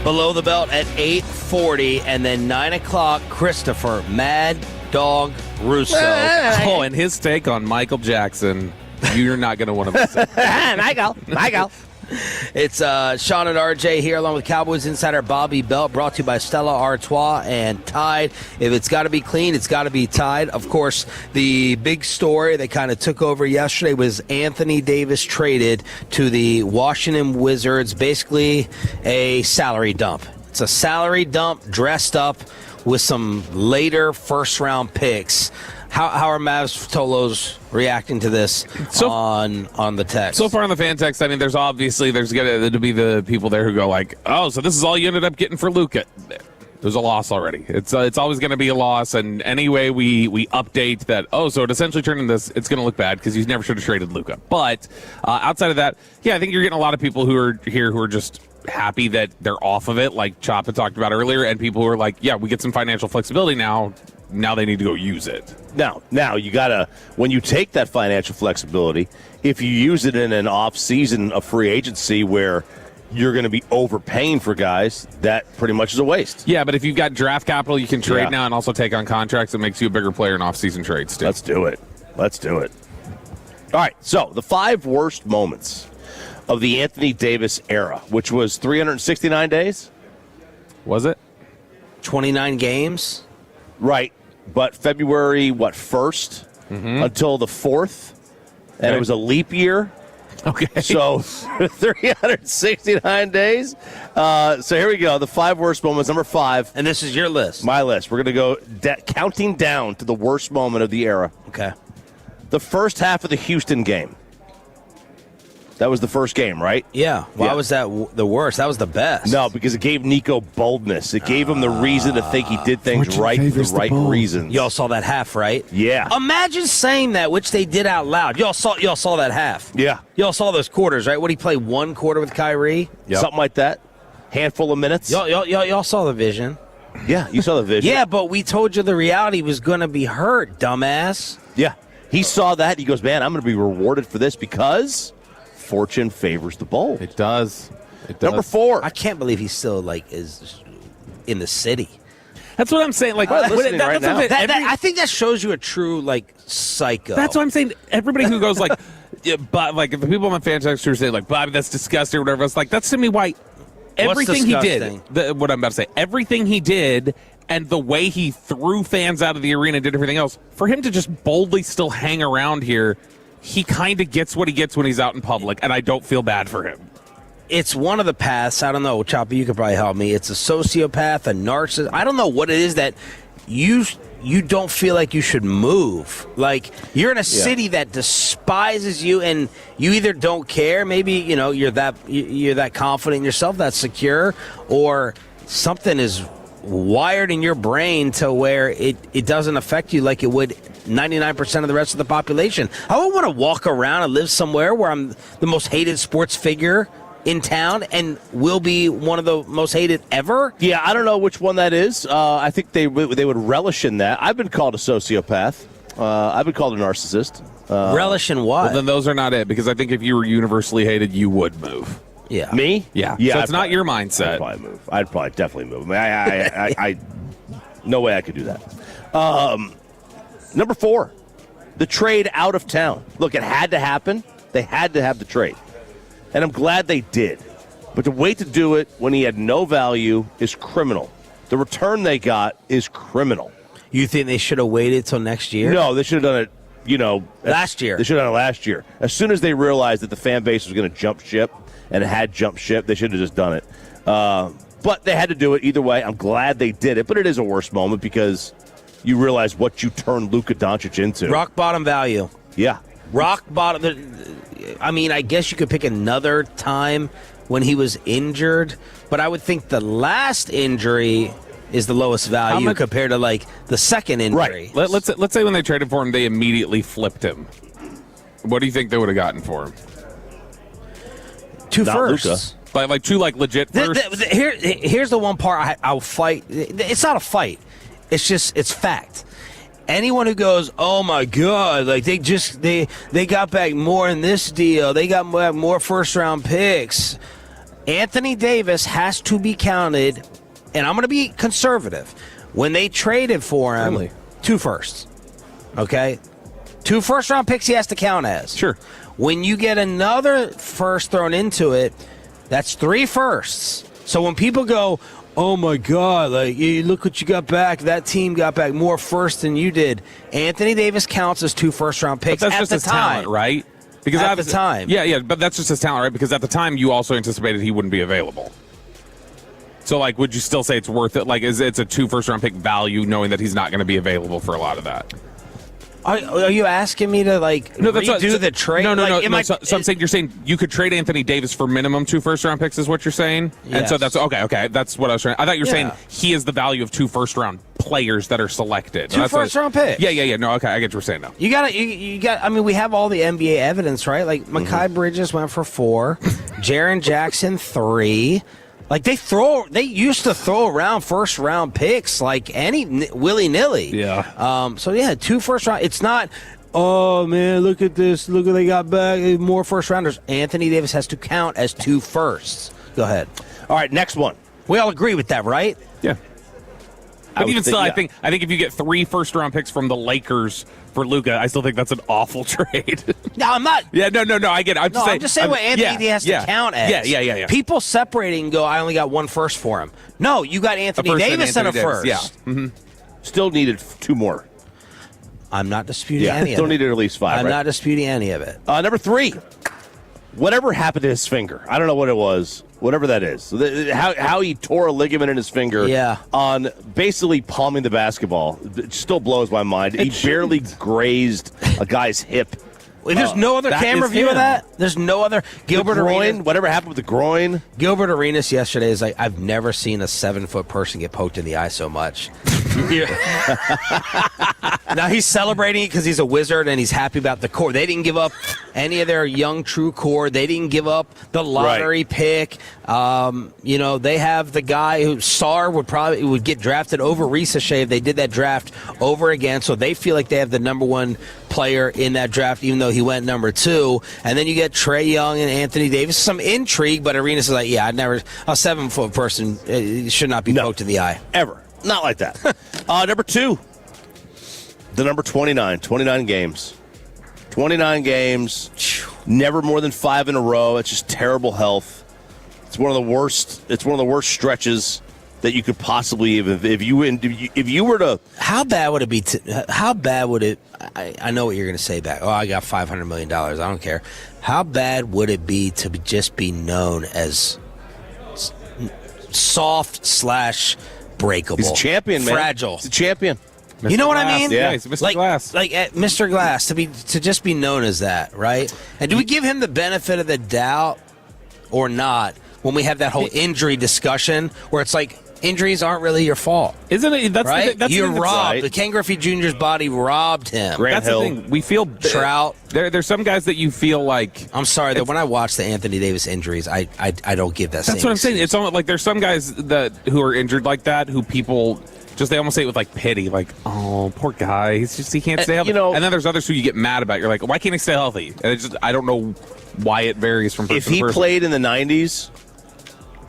Below the belt at 8:40, and then 9 o'clock, Christopher Mad Dog Russo. Oh, and his take on Michael Jackson. You're not going to want to miss it. Michael. It's Sean and RJ here along with Cowboys insider Bobby Belt, brought to you by Stella Artois and Tide. If it's got to be clean, it's got to be Tide. Of course, the big story that kind of took over yesterday was Anthony Davis traded to the Washington Wizards, basically a salary dump. It's a salary dump dressed up with some later first-round picks. How are Mavs Tolos reacting to this on the text? So far on the fan text, I mean, there's going to be the people there who go like, oh, so this is all you ended up getting for Luka. There's a loss already. It's always going to be a loss, and anyway we update that, so it essentially turned into this, it's going to look bad because you never should have traded Luka. But outside of that, yeah, I think you're getting a lot of people who are here who are just happy that they're off of it, like Chop had talked about earlier, and people who are like, yeah, we get some financial flexibility now they need to go use it. Now you gotta, when you take that financial flexibility, if you use it in an off season of free agency where you're going to be overpaying for guys, that pretty much is a waste. Yeah, but if you've got draft capital, you can trade now and also take on contracts. It makes you a bigger player in off-season trades, too. Let's do it. All right, so the 5 worst moments of the Anthony Davis era, which was 369 days? Was it? 29 games? Right, but February, 1st until the 4th, and it was a leap year. Okay. So 369 days. So here we go. The 5 worst moments. Number 5. And this is your list. My list. We're going to go counting down to the worst moment of the era. Okay. The first half of the Houston game. That was the first game, right? Yeah. Why was that the worst? That was the best. No, because it gave Nico boldness. It gave him the reason to think he did things right for the right reasons. Y'all saw that half, right? Yeah. Imagine saying that, which they did out loud. Y'all saw that half. Yeah. Y'all saw those quarters, right? What, he played 1 quarter with Kyrie? Yep. Something like that. Handful of minutes. Y'all saw the vision. Yeah, you saw the vision. Yeah, but we told you the reality was going to be hurt, dumbass. Yeah. He saw that. He goes, man, I'm going to be rewarded for this because fortune favors the bold. It does. Number 4. I can't believe he still is in the city. That's what I'm saying. Like, I think that shows you a true psycho. That's what I'm saying. Everybody who goes like, but like if the people on my fan text who say like, Bobby, that's disgusting or whatever. It's like that's to me why everything he did. What I'm about to say, everything he did. And the way he threw fans out of the arena and did everything else, for him to just boldly still hang around here, he kind of gets what he gets when he's out in public, and I don't feel bad for him. It's one of the paths. I don't know, Choppy, you could probably help me. It's a sociopath, a narcissist. I don't know what it is that you don't feel like you should move. Like, you're in a city that despises you, and you either don't care, maybe, you're that confident in yourself, that secure, or something is wired in your brain to where it doesn't affect you like it would 99% of the rest of the population. I don't want to walk around and live somewhere where I'm the most hated sports figure in town and will be one of the most hated ever. Yeah, I don't know which one that is. I think they would relish in that. I've been called a sociopath. I've been called a narcissist. Relish in what? Well, then those are not it, because I think if you were universally hated, you would move. Yeah. Me? Yeah. So it's not your mindset. I'd probably move. I'd probably definitely move. I no way I could do that. Number 4, the trade out of town. Look, it had to happen. They had to have the trade. And I'm glad they did. But to wait to do it when he had no value is criminal. The return they got is criminal. You think they should have waited till next year? No, they should have done it, last year. They should have done it last year. As soon as they realized that the fan base was going to jump ship, and it had jumped ship, they should have just done it. But they had to do it either way. I'm glad they did it, but it is a worse moment because you realize what you turned Luka Doncic into. Rock bottom value. Yeah. Rock bottom. I mean, I guess you could pick another time when he was injured, but I would think the last injury is the lowest value compared to the second injury. Right. Let's say when they traded for him, they immediately flipped him. What do you think they would have gotten for him? 2 firsts. Like two legit firsts. Here's the one part I'll fight. It's not a fight. It's fact. Anyone who goes, oh my God, like they got back more in this deal. They got back more first round picks. Anthony Davis has to be counted, and I'm going to be conservative. When they traded for him, Really? 2 firsts. Okay? 2 first round picks he has to count as. Sure. When you get another first thrown into it, that's 3 firsts. So when people go, oh my God, like you look what you got back. That team got back more first than you did. Anthony Davis counts as 2 first round picks But that's at just the his time. talent, right? Because at the time. Yeah, but that's just his talent, right? Because at the time you also anticipated he wouldn't be available. So would you still say it's worth it? It's a 2 first round pick value knowing that he's not going to be available for a lot of that? Are you asking me to redo the trade? No. So I'm saying you're saying you could trade Anthony Davis for minimum 2 first round picks is what you're saying, and so that's okay. That's what I was trying. I thought you were saying he is the value of 2 first round players that are selected. 2 first round picks. Yeah. No, okay, I get what you're saying now. You got. I mean, we have all the NBA evidence, right? Like Mikal Bridges went for 4, Jaren Jackson 3. Like they used to throw around first round picks like any willy nilly. Yeah. So yeah, 2 first round. It's not. Oh man, look at this! Look what they got back. More first rounders. Anthony Davis has to count as 2 firsts. Go ahead. All right, next one. We all agree with that, right? Yeah. But even still, I think if you get 3 first round picks from the Lakers for Luka, I still think that's an awful trade. No, I'm not. Yeah, no. I get it. I'm just saying what Anthony has to count as. Yeah. People separating and go, I only got 1 first for him. No, you got Anthony Davis and a first. Yeah. Mm-hmm. Still needed 2 more. I'm not disputing any of it. Still needed at least 5. I'm not disputing any of it. Number 3. Whatever happened to his finger? I don't know what it was. Whatever that is. How he tore a ligament in his finger on basically palming the basketball. It still blows my mind. He barely grazed a guy's hip. There's no other camera view of that? There's no other. Gilbert Arenas. Whatever happened with the groin? Gilbert Arenas yesterday is like, I've never seen a 7-foot person get poked in the eye so much. Now he's celebrating because he's a wizard and he's happy about the core. They didn't give up any of their young true core. They didn't give up the lottery pick. They have the guy who Sarr would get drafted over Ricochet if they did that draft over again. So they feel like they have the number 1 player in that draft, even though he went number 2. And then you get Trae Young and Anthony Davis. Some intrigue, but Arenas is like, a 7-foot person should not be poked in the eye. Ever. Not like that. Number 2, the number 29 games. 29 games, never more than 5 in a row. It's just terrible health. It's one of the worst. It's one of the worst stretches that you could possibly if you were to. How bad would it be? How bad would it? I know what you're going to say back. Oh, I got $500 million. I don't care. How bad would it be to just be known as soft/breakable? He's a champion, man. Fragile. He's a champion. You know what I mean? Yeah, he's Mr. Glass. Like Mr. Glass to just be known as that, right? And do we give him the benefit of the doubt or not when we have that whole injury discussion where it's like injuries aren't really your fault? Isn't it? That's right. That's You're the robbed. right. The Ken Griffey Jr.'s body robbed him. Grant Hill. The thing. We feel Trout. There's some guys that you feel like. I'm sorry that when I watch the Anthony Davis injuries, I don't give that. That's what I'm saying. It's almost like there's some guys who are injured like that who people. They almost say it with like pity, like, oh, poor guy. He can't stay healthy. And then there's others who you get mad about. You're like, why can't he stay healthy? And I don't know why it varies from person to person. If he played in the 90s,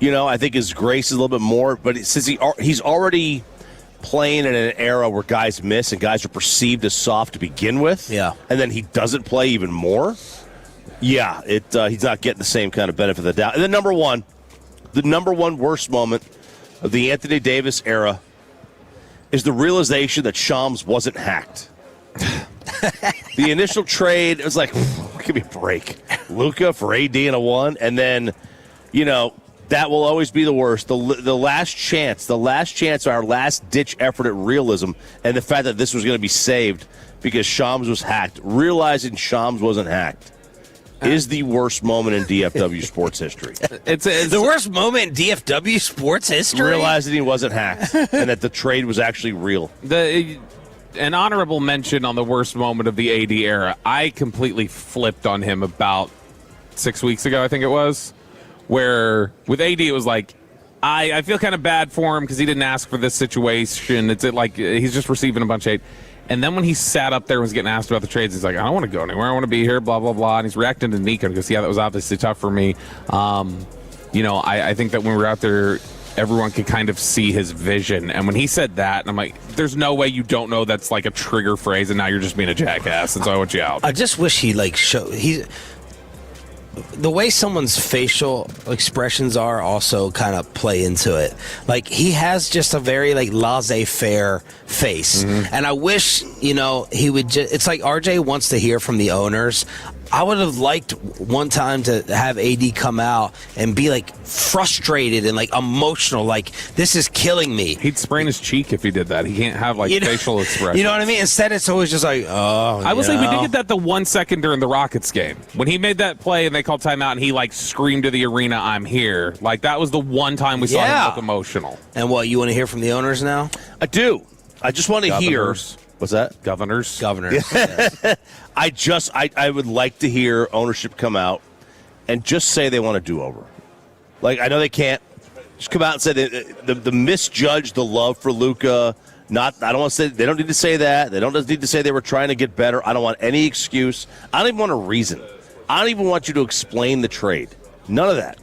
I think his grace is a little bit more. But since he's already playing in an era where guys miss and guys are perceived as soft to begin with, and then he doesn't play even more, he's not getting the same kind of benefit of the doubt. And then the number one worst moment of the Anthony Davis era is the realization that Shams wasn't hacked. The initial trade, it was like, give me a break. Luka for AD and a 1, and then, that will always be the worst. The last chance, our last-ditch effort at realism, and the fact that this was going to be saved because Shams was hacked, realizing Shams wasn't hacked, is the worst moment in DFW sports history. It's the worst moment in DFW sports history? Realizing he wasn't hacked and that the trade was actually real. An honorable mention on the worst moment of the AD era. I completely flipped on him about 6 weeks ago, I think it was, Where with AD, it was like, I feel kind of bad for him because he didn't ask for this situation. It's like he's just receiving a bunch of hate. And then when he sat up there and was getting asked about the trades, he's like, I don't want to go anywhere. I want to be here, blah, blah, blah. And he's reacting to Nico because, yeah, that was obviously tough for me. I think that when we were out there, everyone could kind of see his vision. And when he said that, I'm like, there's no way you don't know that's like a trigger phrase, and now you're just being a jackass, and so I want you out. I just wish he, the way someone's facial expressions are also kind of play into it. Like, he has just a very laissez-faire face. Mm-hmm. And I wish, he would just, it's like RJ wants to hear from the owners. I would have liked one time to have AD come out and be frustrated and emotional, this is killing me. He'd sprain his cheek if he did that. He can't have facial expression. You know what I mean? Instead, it's always just I will say we did get that the 1 second during the Rockets game when he made that play and they called timeout and he screamed to the arena, "I'm here!" That was the one time we saw him look emotional. And what, you want to hear from the owners now? I do. I just want to hear. What's that? Governors. Yeah. I would like to hear ownership come out and just say they want to do over. I know they can't. Just come out and say the misjudge the love for Luka. I don't want to say they don't need to say that. They don't need to say they were trying to get better. I don't want any excuse. I don't even want a reason. I don't even want you to explain the trade. None of that.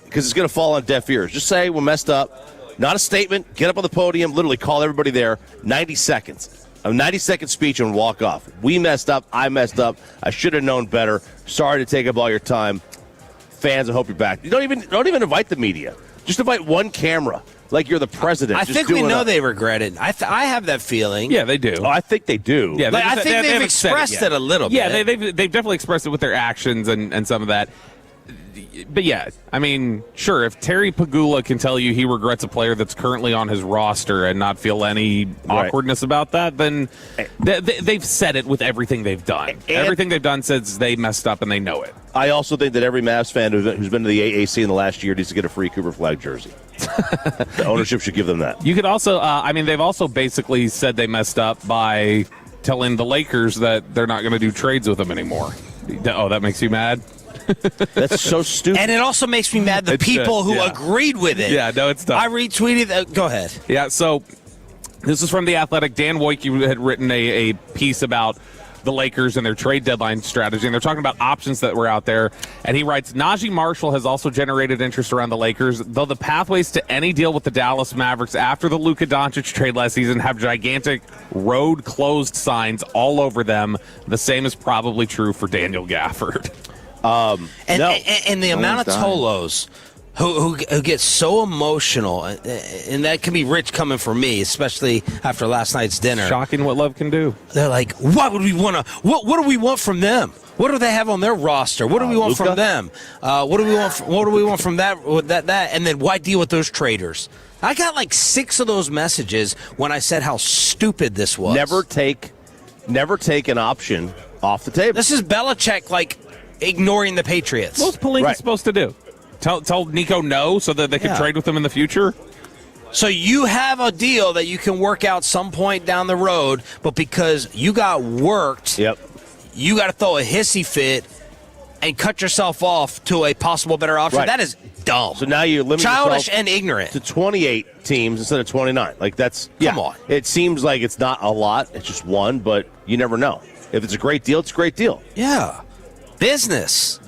Because it's going to fall on deaf ears. Just say we're messed up. Not a statement. Get up on the podium, literally call everybody there. 90 seconds. A 90-second speech and walk off. We messed up. I messed up. I should have known better. Sorry to take up all your time. Fans, I hope you're back. You don't even invite the media. Just invite one camera, like you're the president. I think we know they regret it. I have that feeling. Yeah, they do. Oh, I think they do. Yeah, I think they've expressed it a little bit. Yeah, they've definitely expressed it with their actions and some of that. But yeah, I mean, sure, if Terry Pagula can tell you he regrets a player that's currently on his roster and not feel any awkwardness about that, then they've said it with everything they've done. And everything they've done says they messed up and they know it. I also think that every Mavs fan who's been to the AAC in the last year needs to get a free Cooper Flag jersey. The ownership should give them that. You could also, they've also basically said they messed up by telling the Lakers that they're not going to do trades with them anymore. Oh, that makes you mad? That's so stupid. And it also makes me mad the people who agreed with it. Yeah, no, it's dumb. I retweeted that. Go ahead. Yeah, so this is from The Athletic. Dan Wojcicki had written a piece about the Lakers and their trade deadline strategy, and they're talking about options that were out there. And he writes, Najee Marshall has also generated interest around the Lakers, though the pathways to any deal with the Dallas Mavericks after the Luka Doncic trade last season have gigantic road closed signs all over them. The same is probably true for Daniel Gafford. And the amount of Tolos who get so emotional, and that can be rich coming from me, especially after last night's dinner. Shocking what love can do. They're like, what would we want to? What do we want from them? What do they have on their roster? What do we want Luka? from them? What do we want? What do we want from that? And then why deal with those traders? I got 6 of those messages when I said how stupid this was. Never take an option off the table. This is Belichick ignoring the Patriots. What's Pelinka supposed to do? Tell Nico no so that they can trade with him in the future? So you have a deal that you can work out some point down the road, but because you got worked, you got to throw a hissy fit and cut yourself off to a possible better option. Right. That is dumb. So now you limit childish yourself and ignorant to 28 teams instead of 29. Come on. It seems like it's not a lot. It's just one, but you never know. If it's a great deal, it's a great deal. Yeah. Business.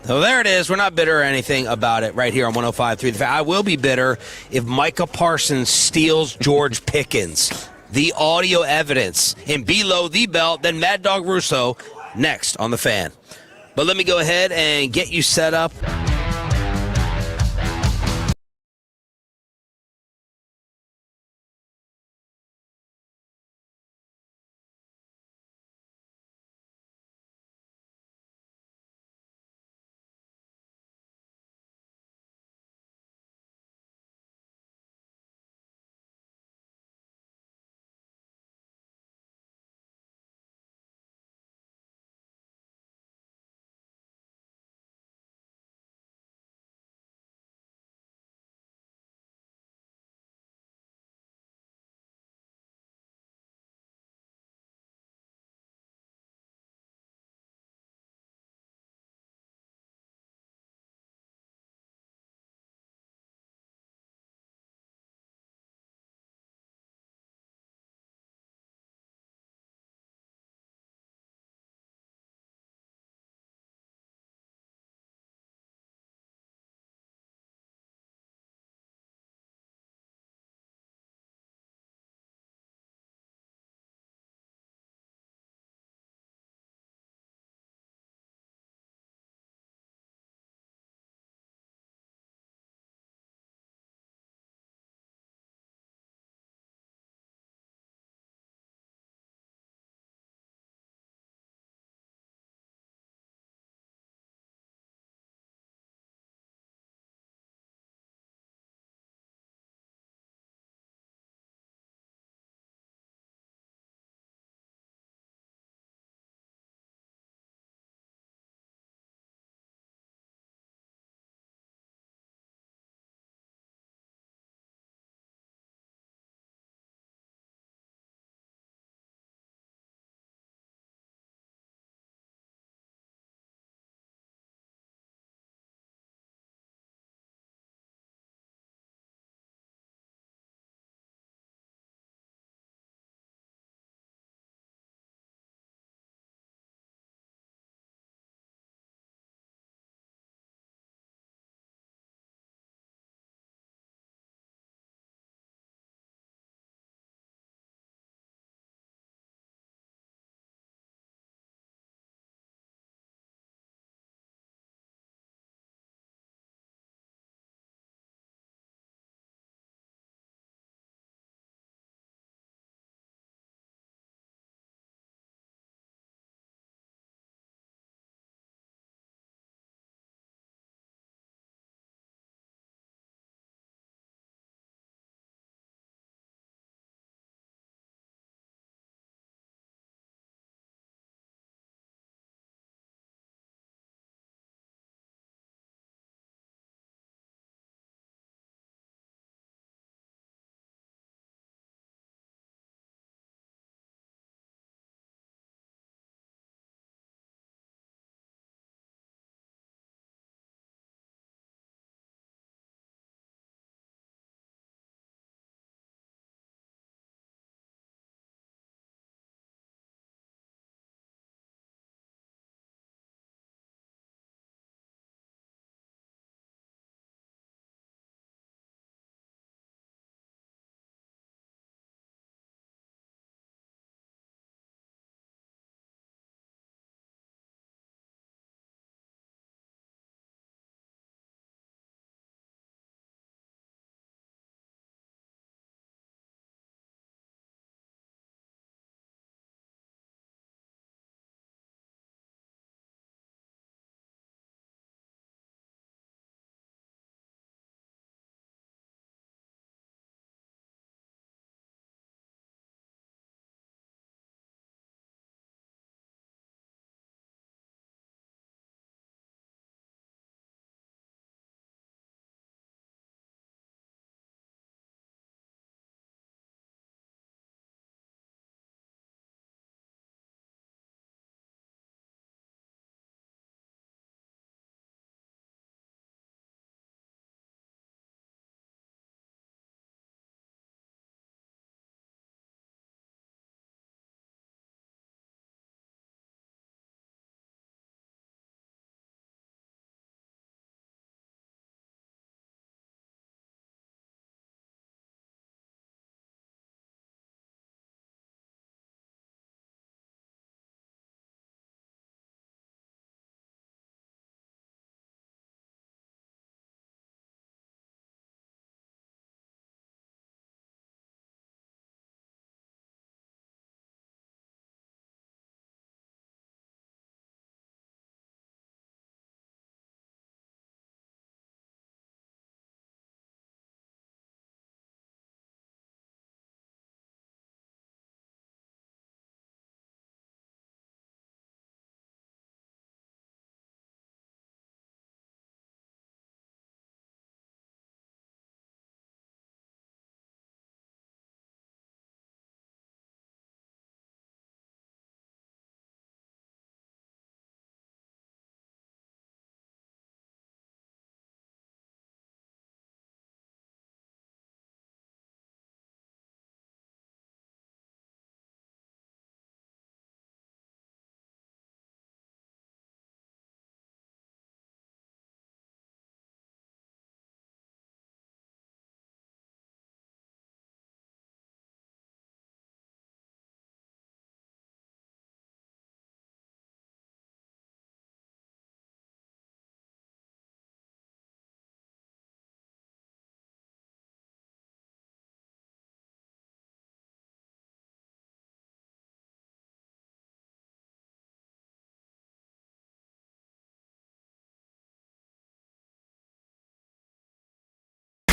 So there it is. We're not bitter or anything about it right here on 105.3 The Fan. I will be bitter if Micah Parsons steals George Pickens. The audio evidence in Below the Belt, then Mad Dog Russo next on The Fan. But let me go ahead and get you set up.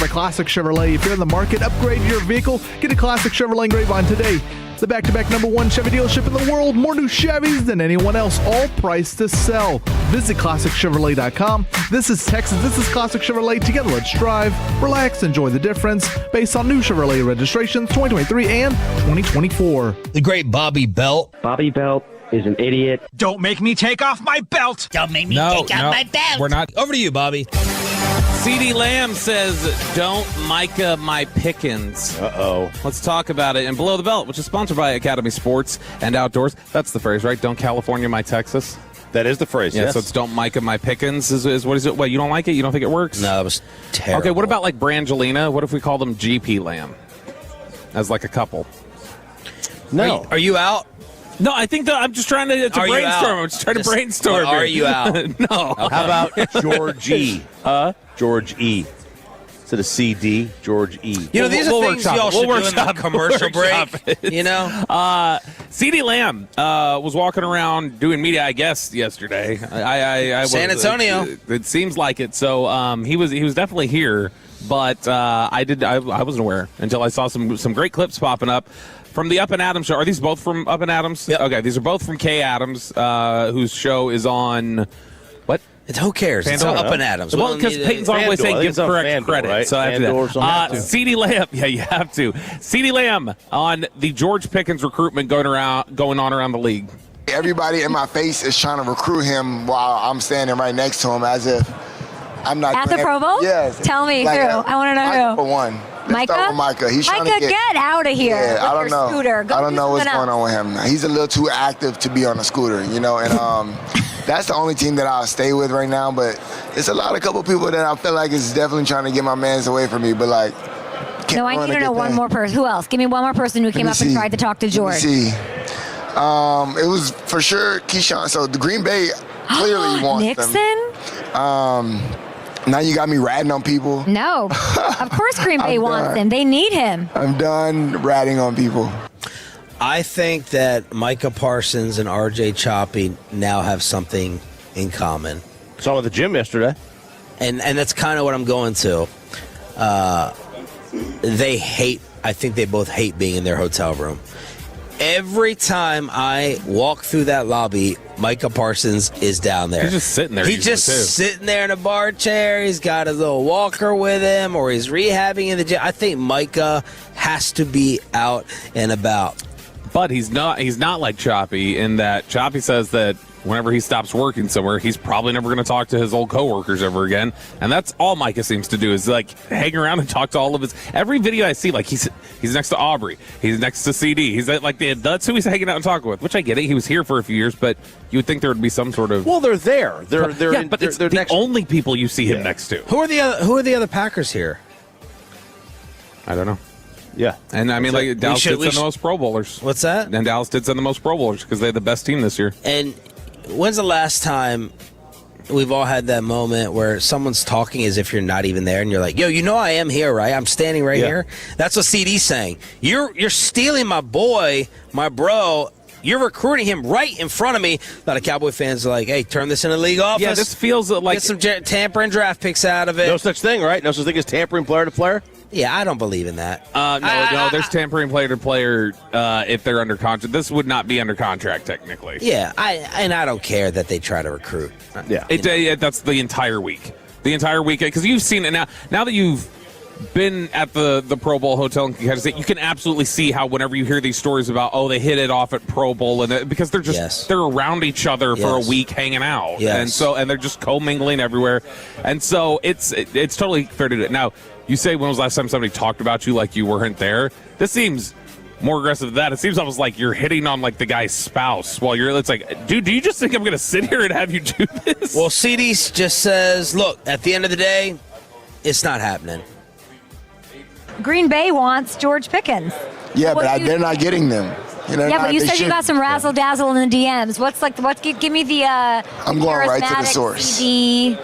Classic Chevrolet. If you're in the market, upgrade your vehicle. Get a Classic Chevrolet in Grapevine today. The back-to-back #1 Chevy dealership in the world. More new Chevys than anyone else, all priced to sell. Visit ClassicChevrolet.com. This is Texas. This is Classic Chevrolet. Together, let's drive, relax, enjoy the difference. Based on new Chevrolet registrations 2023 and 2024. The great Bobby Belt. Bobby Belt is an idiot. Don't make me take off my belt. Don't make me take off my belt. We're not. Over to you, Bobby. CD Lamb says, don't Micah my Pickens. Uh-oh. Let's talk about it. And Below the Belt, which is sponsored by Academy Sports and Outdoors. That's the phrase, right? Don't California my Texas. That is the phrase, Yeah, yes. so it's don't Micah my Pickens is what is it? What, you don't like it? You don't think it works? No, that was terrible. Okay, what about like Brangelina? What if we call them GP Lamb? As like a couple. No. Are you out? No, I think that I'm just trying to brainstorm. I'm just trying to brainstorm. Are you out? No. How about George E? George E. Instead of CD, George E. You know, these are things y'all should do in the commercial break. You know? CD Lamb was walking around doing media, I guess, yesterday. I San Antonio. It seems like it. So he was definitely here, but I wasn't aware until I saw some great clips popping up from the Up and Adams show. Are these both from Up and Adams? Yep. Okay, these are both from Kay Adams, whose show is on what? Who cares? It's Pandora. Up and Adams. Well, because Peyton's always saying give correct credit. Right? So I have to do that. Fandor, CD Lamb. Yeah, you have to. CD Lamb on the George Pickens recruitment going on around the league. Everybody in my face is trying to recruit him while I'm standing right next to him as if I'm not. At the Pro Bowl? Yes. Tell me who. I want to know Micah who. for one. Micah? Let's start with Micah. He's trying to get out of here. Yeah, I don't know. Scooter. Go I don't do know what's something going on with him. He's a little too active to be on a scooter, you know. And that's the only team that I'll stay with right now. But it's a couple people that I feel like is definitely trying to get my mans away from me. But like, No, I need to know one more person. Who else? Give me one more person who came up and tried to talk to George. Let me see. It was for sure Keyshawn. So the Green Bay clearly wants Nixon? Now you got me ratting on people. No. Of course Green Bay wants him. They need him. I'm done ratting on people. I think that Micah Parsons and RJ Choppy now have something in common. Saw at the gym yesterday. And that's kind of what I'm going to. I think they both hate being in their hotel room. Every time I walk through that lobby, Micah Parsons is down there. He's just sitting there. He's just sitting there in a bar chair. He's got his little walker with him, or he's rehabbing in the gym. I think Micah has to be out and about. But he's not like Choppy in that Choppy says that whenever he stops working somewhere, he's probably never going to talk to his old coworkers ever again. And that's all Micah seems to do is like hang around and talk to all of his. Every video I see, like he's next to Aubrey, he's next to CD, he's like that's who he's hanging out and talking with. Which I get it. He was here for a few years, but you would think there would be some sort of. Well, they're there. But it's the only people you see him next to. Who are the other Packers here? I don't know. Yeah. And I mean, like Dallas did send the most Pro Bowlers. What's that? And Dallas did send the most Pro Bowlers because they had the best team this year. And when's the last time we've all had that moment where someone's talking as if you're not even there, and you're like, yo, you know I am here, right? I'm standing right here. That's what CD's saying. You're stealing my boy, my bro. You're recruiting him right in front of me. A lot of Cowboy fans are like, hey, turn this into the league office. Yeah, this feels like... Get some tampering draft picks out of it. No such thing, right? No such thing as tampering player to player? Yeah, I don't believe in that. No, there's tampering player to player if they're under contract. This would not be under contract, technically. Yeah, I don't care that they try to recruit. Yeah. That's the entire week. The entire weekend. Because you've seen it now. Now that you've been at the Pro Bowl hotel in Kansas City, you can absolutely see how whenever you hear these stories about, they hit it off at Pro Bowl, and because they're just they're around each other for a week hanging out. And they're just commingling everywhere. And so it's totally fair to do it. Now, you say when was the last time somebody talked about you like you weren't there? This seems more aggressive than that. It seems almost like you're hitting on like the guy's spouse while it's like, dude, do you just think I'm going to sit here and have you do this? Well, CD just says, look, at the end of the day, it's not happening. Green Bay wants George Pickens. Yeah, but they're not getting them. But you said you got some razzle dazzle in the DMs. Give me the I'm going right to the source. CD.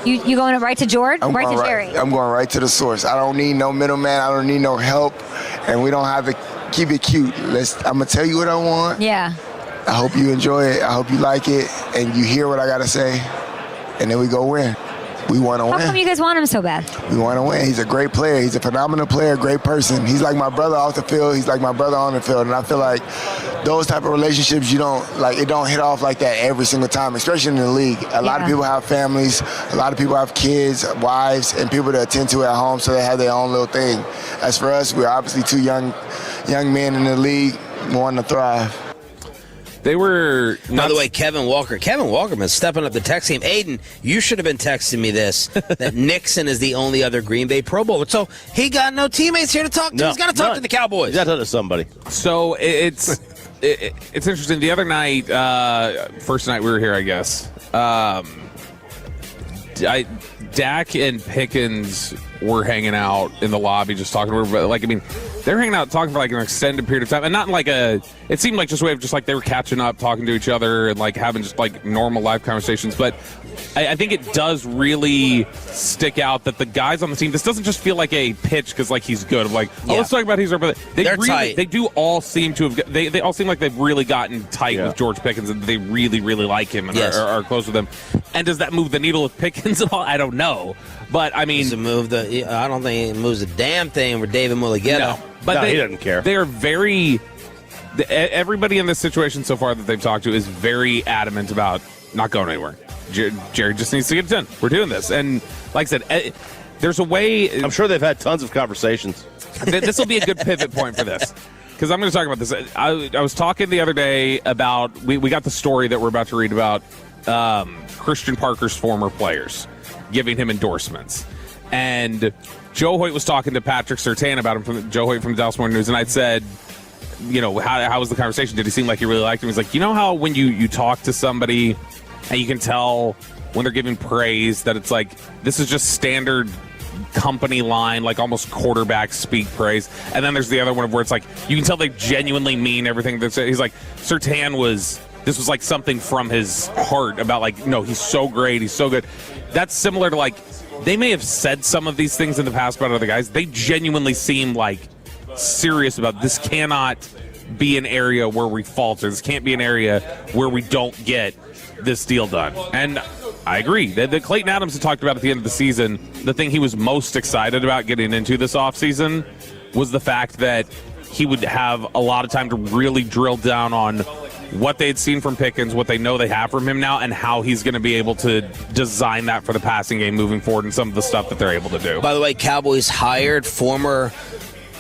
You going right to George? Right to Jerry? I'm going right to the source. I don't need no middleman. I don't need no help. And we don't have to keep it cute. I'm going to tell you what I want. Yeah. I hope you enjoy it. I hope you like it. And you hear what I got to say. And then we go win. We want to win. How come you guys want him so bad? We want to win. He's a great player. He's a phenomenal player, great person. He's like my brother off the field. He's like my brother on the field. And I feel like those type of relationships, it don't hit off like that every single time, especially in the league. A lot of people have families. A lot of people have kids, wives, and people to attend to at home, so they have their own little thing. As for us, we're obviously two young men in the league wanting to thrive. They were. By the way, Kevin Walker been stepping up the text game. Aiden, you should have been texting me this, that Nixon is the only other Green Bay Pro Bowler. So he got no teammates here to talk to. No, He's got to talk to the Cowboys. He's got to talk to somebody. So it's interesting. The other night, first night we were here, I guess, Dak and Pickens were hanging out in the lobby just talking to her. But, they're hanging out talking for, an extended period of time. And not it seemed like just a way of just, they were catching up, talking to each other, and, having just, normal life conversations. But I think it does really stick out that the guys on the team, this doesn't just feel like a pitch because, he's good. Let's talk about he's our brother. They're tight. They do all seem to have, they all seem like they've really gotten tight with George Pickens, and they really, really like him and are close with him. And does that move the needle with Pickens at all? I don't know. But, I mean... I don't think it moves a damn thing with David Mulligetta. No, but he doesn't care. They are very... Everybody in this situation so far that they've talked to is very adamant about not going anywhere. Jerry just needs to get it done. We're doing this. And like I said, there's a way... I'm sure they've had tons of conversations. This will be a good pivot point for this. Because I'm going to talk about this. I was talking the other day about... We got the story that we're about to read about Christian Parker's former players giving him endorsements. And Joe Hoyt was talking to Patrick Surtain about him, Joe Hoyt from Dallas Morning News, and I said, how was the conversation? Did he seem like he really liked him? He's like, how when you talk to somebody and you can tell when they're giving praise that it's this is just standard company line, almost quarterback speak praise. And then there's the other one where it's you can tell they genuinely mean everything that's. He's like, Surtain this was something from his heart about no, he's so great, he's so good. That's similar to they may have said some of these things in the past about other guys. They genuinely seem serious about this. Cannot be an area where we falter. This can't be an area where we don't get this deal done. And I agree. The Clayton Adams had talked about at the end of the season, the thing he was most excited about getting into this offseason was the fact that he would have a lot of time to really drill down on what they had seen from Pickens, what they know they have from him now, and how he's going to be able to design that for the passing game moving forward and some of the stuff that they're able to do. By the way, Cowboys hired a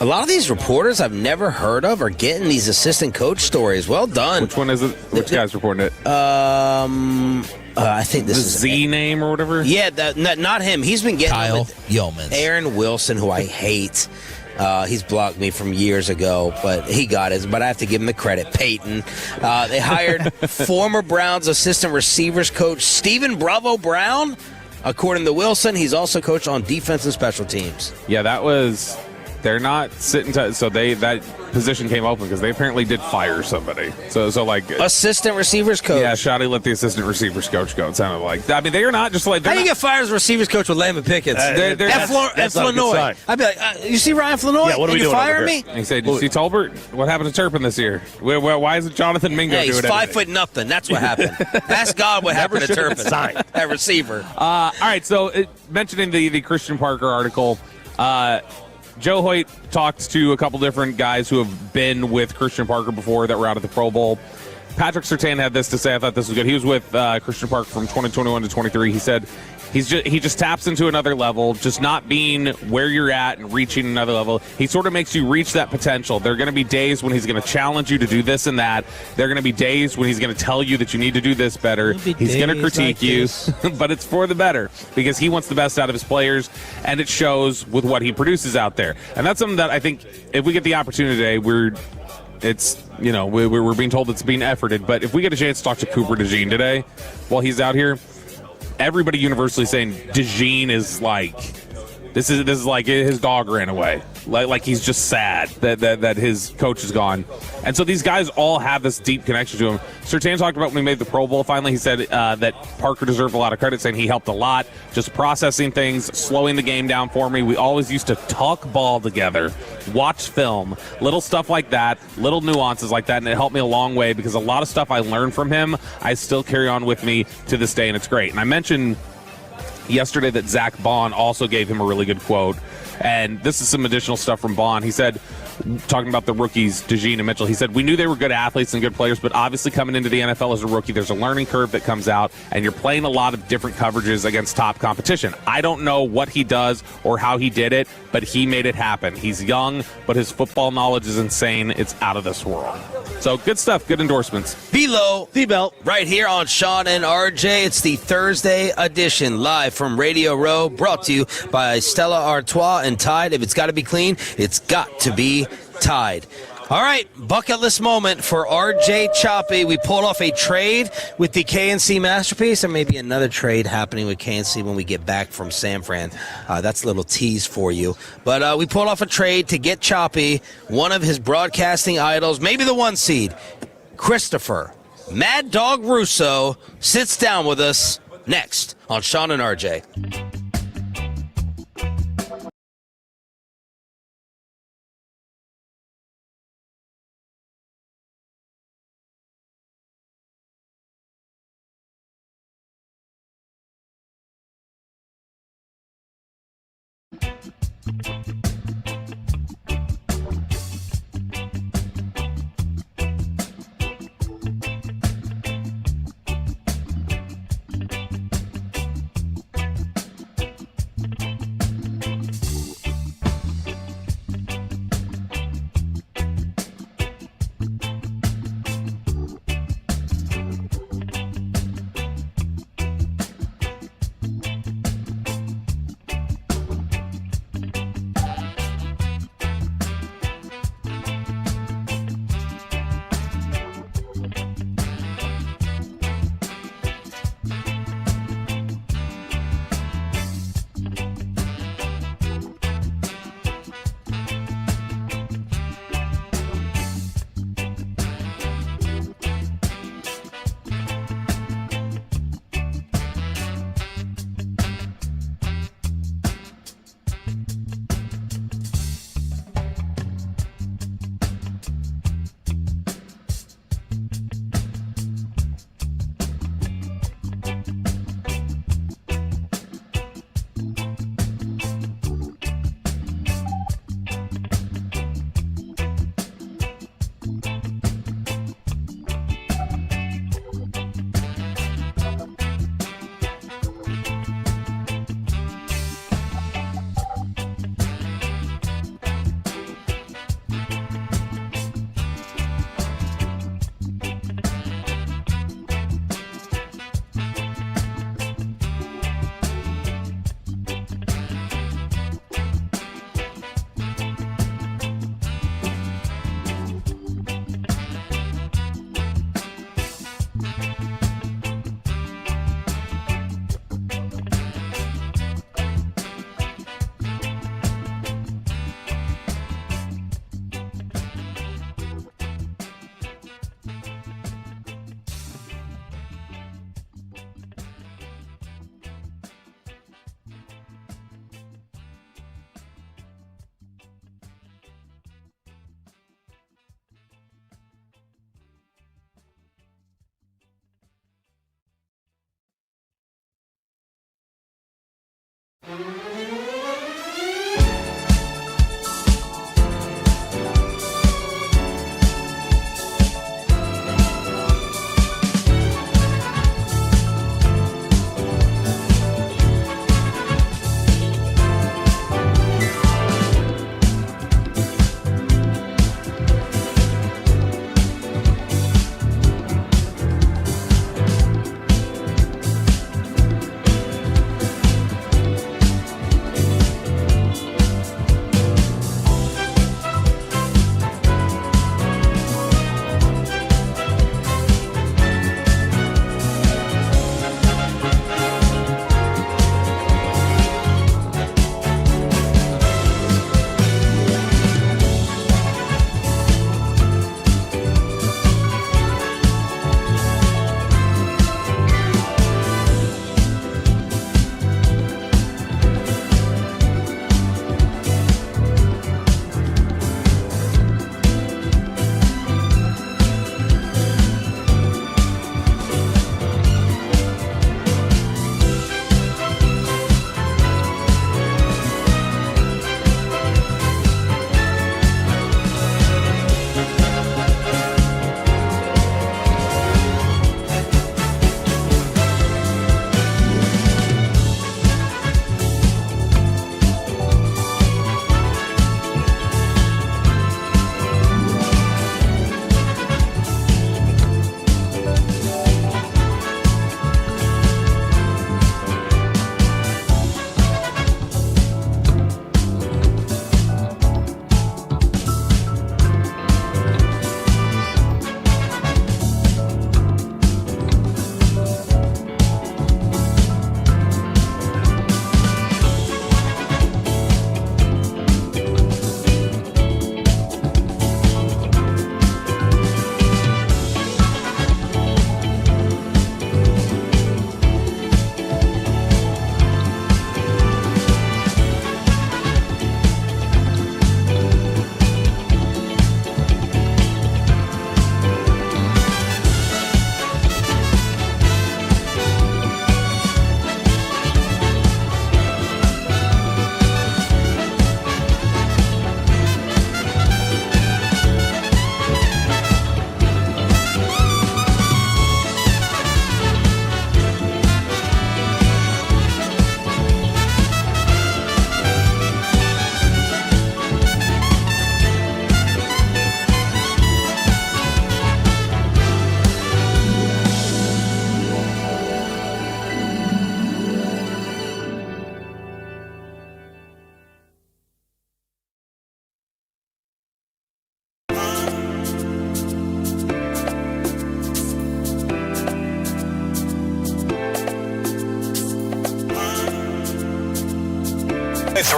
lot of these reporters I've never heard of are getting these assistant coach stories. Well done. Which one is it? Which guy's reporting it? I think this is Z name or whatever? Yeah, not him. He's been getting Kyle Yeomans. Aaron Wilson, who I hate. He's blocked me from years ago, but he got it. But I have to give him the credit. Payton. They hired former Browns assistant receivers coach Stephen Bravo Brown. According to Wilson, he's also coached on defense and special teams. Yeah, they're not sitting tight. So that position came open because they apparently did fire somebody. So assistant receivers coach. Yeah, Shoddy let the assistant receivers coach go. It sounded like. I mean, they are not just how do you get fired as receivers coach with Landon Pickens? That's Flournoy. I'd be like, you see Ryan Flournoy? Yeah, what are we doing? Fire me? And he said, "You see Tolbert? What happened to Turpin this year? Why isn't Jonathan Mingo doing it? He's 5'0". That's what happened. Ask God what happened to Turpin. That receiver. All right. So mentioning the Christian Parker article. Joe Hoyt talked to a couple different guys who have been with Christian Parker before that were out at the Pro Bowl. Patrick Surtain had this to say. I thought this was good. He was with Christian Parker from 2021 to 23. He said he just taps into another level, just not being where you're at and reaching another level. He sort of makes you reach that potential. There are going to be days when he's going to challenge you to do this and that. There are going to be days when he's going to tell you that you need to do this better. He's going to critique you, but it's for the better because he wants the best out of his players, and it shows with what he produces out there. And that's something that I think if we get the opportunity today, we're being told it's being efforted, but if we get a chance to talk to Cooper DeJean today while he's out here, everybody universally saying DeJean is this is like his dog ran away. Like he's just sad that his coach is gone. And so these guys all have this deep connection to him. Surtain talked about when he made the Pro Bowl finally. He said that Parker deserved a lot of credit, saying he helped a lot, just processing things, slowing the game down for me. We always used to talk ball together, watch film, little stuff like that, little nuances like that, and it helped me a long way because a lot of stuff I learned from him, I still carry on with me to this day, and it's great. And I mentioned yesterday that Zach Bond also gave him a really good quote. And this is some additional stuff from Bond. He said, talking about the rookies, DeJean and Mitchell, he said, we knew they were good athletes and good players, but obviously coming into the NFL as a rookie, there's a learning curve that comes out, and you're playing a lot of different coverages against top competition. I don't know what he does or how he did it, but he made it happen. He's young, but his football knowledge is insane. It's out of this world. So good stuff, good endorsements. Below the belt, right here on Sean and RJ. It's the Thursday edition, live from Radio Row, brought to you by Stella Artois and Tide. If it's got to be clean, it's got to be Tide. All right, bucket list moment for RJ Choppy. We pulled off a trade with the KNC Masterpiece, and maybe another trade happening with KNC when we get back from San Fran. That's a little tease for you. But we pulled off a trade to get Choppy, one of his broadcasting idols, maybe the 1 seed, Christopher Mad Dog Russo, sits down with us next on Sean and RJ.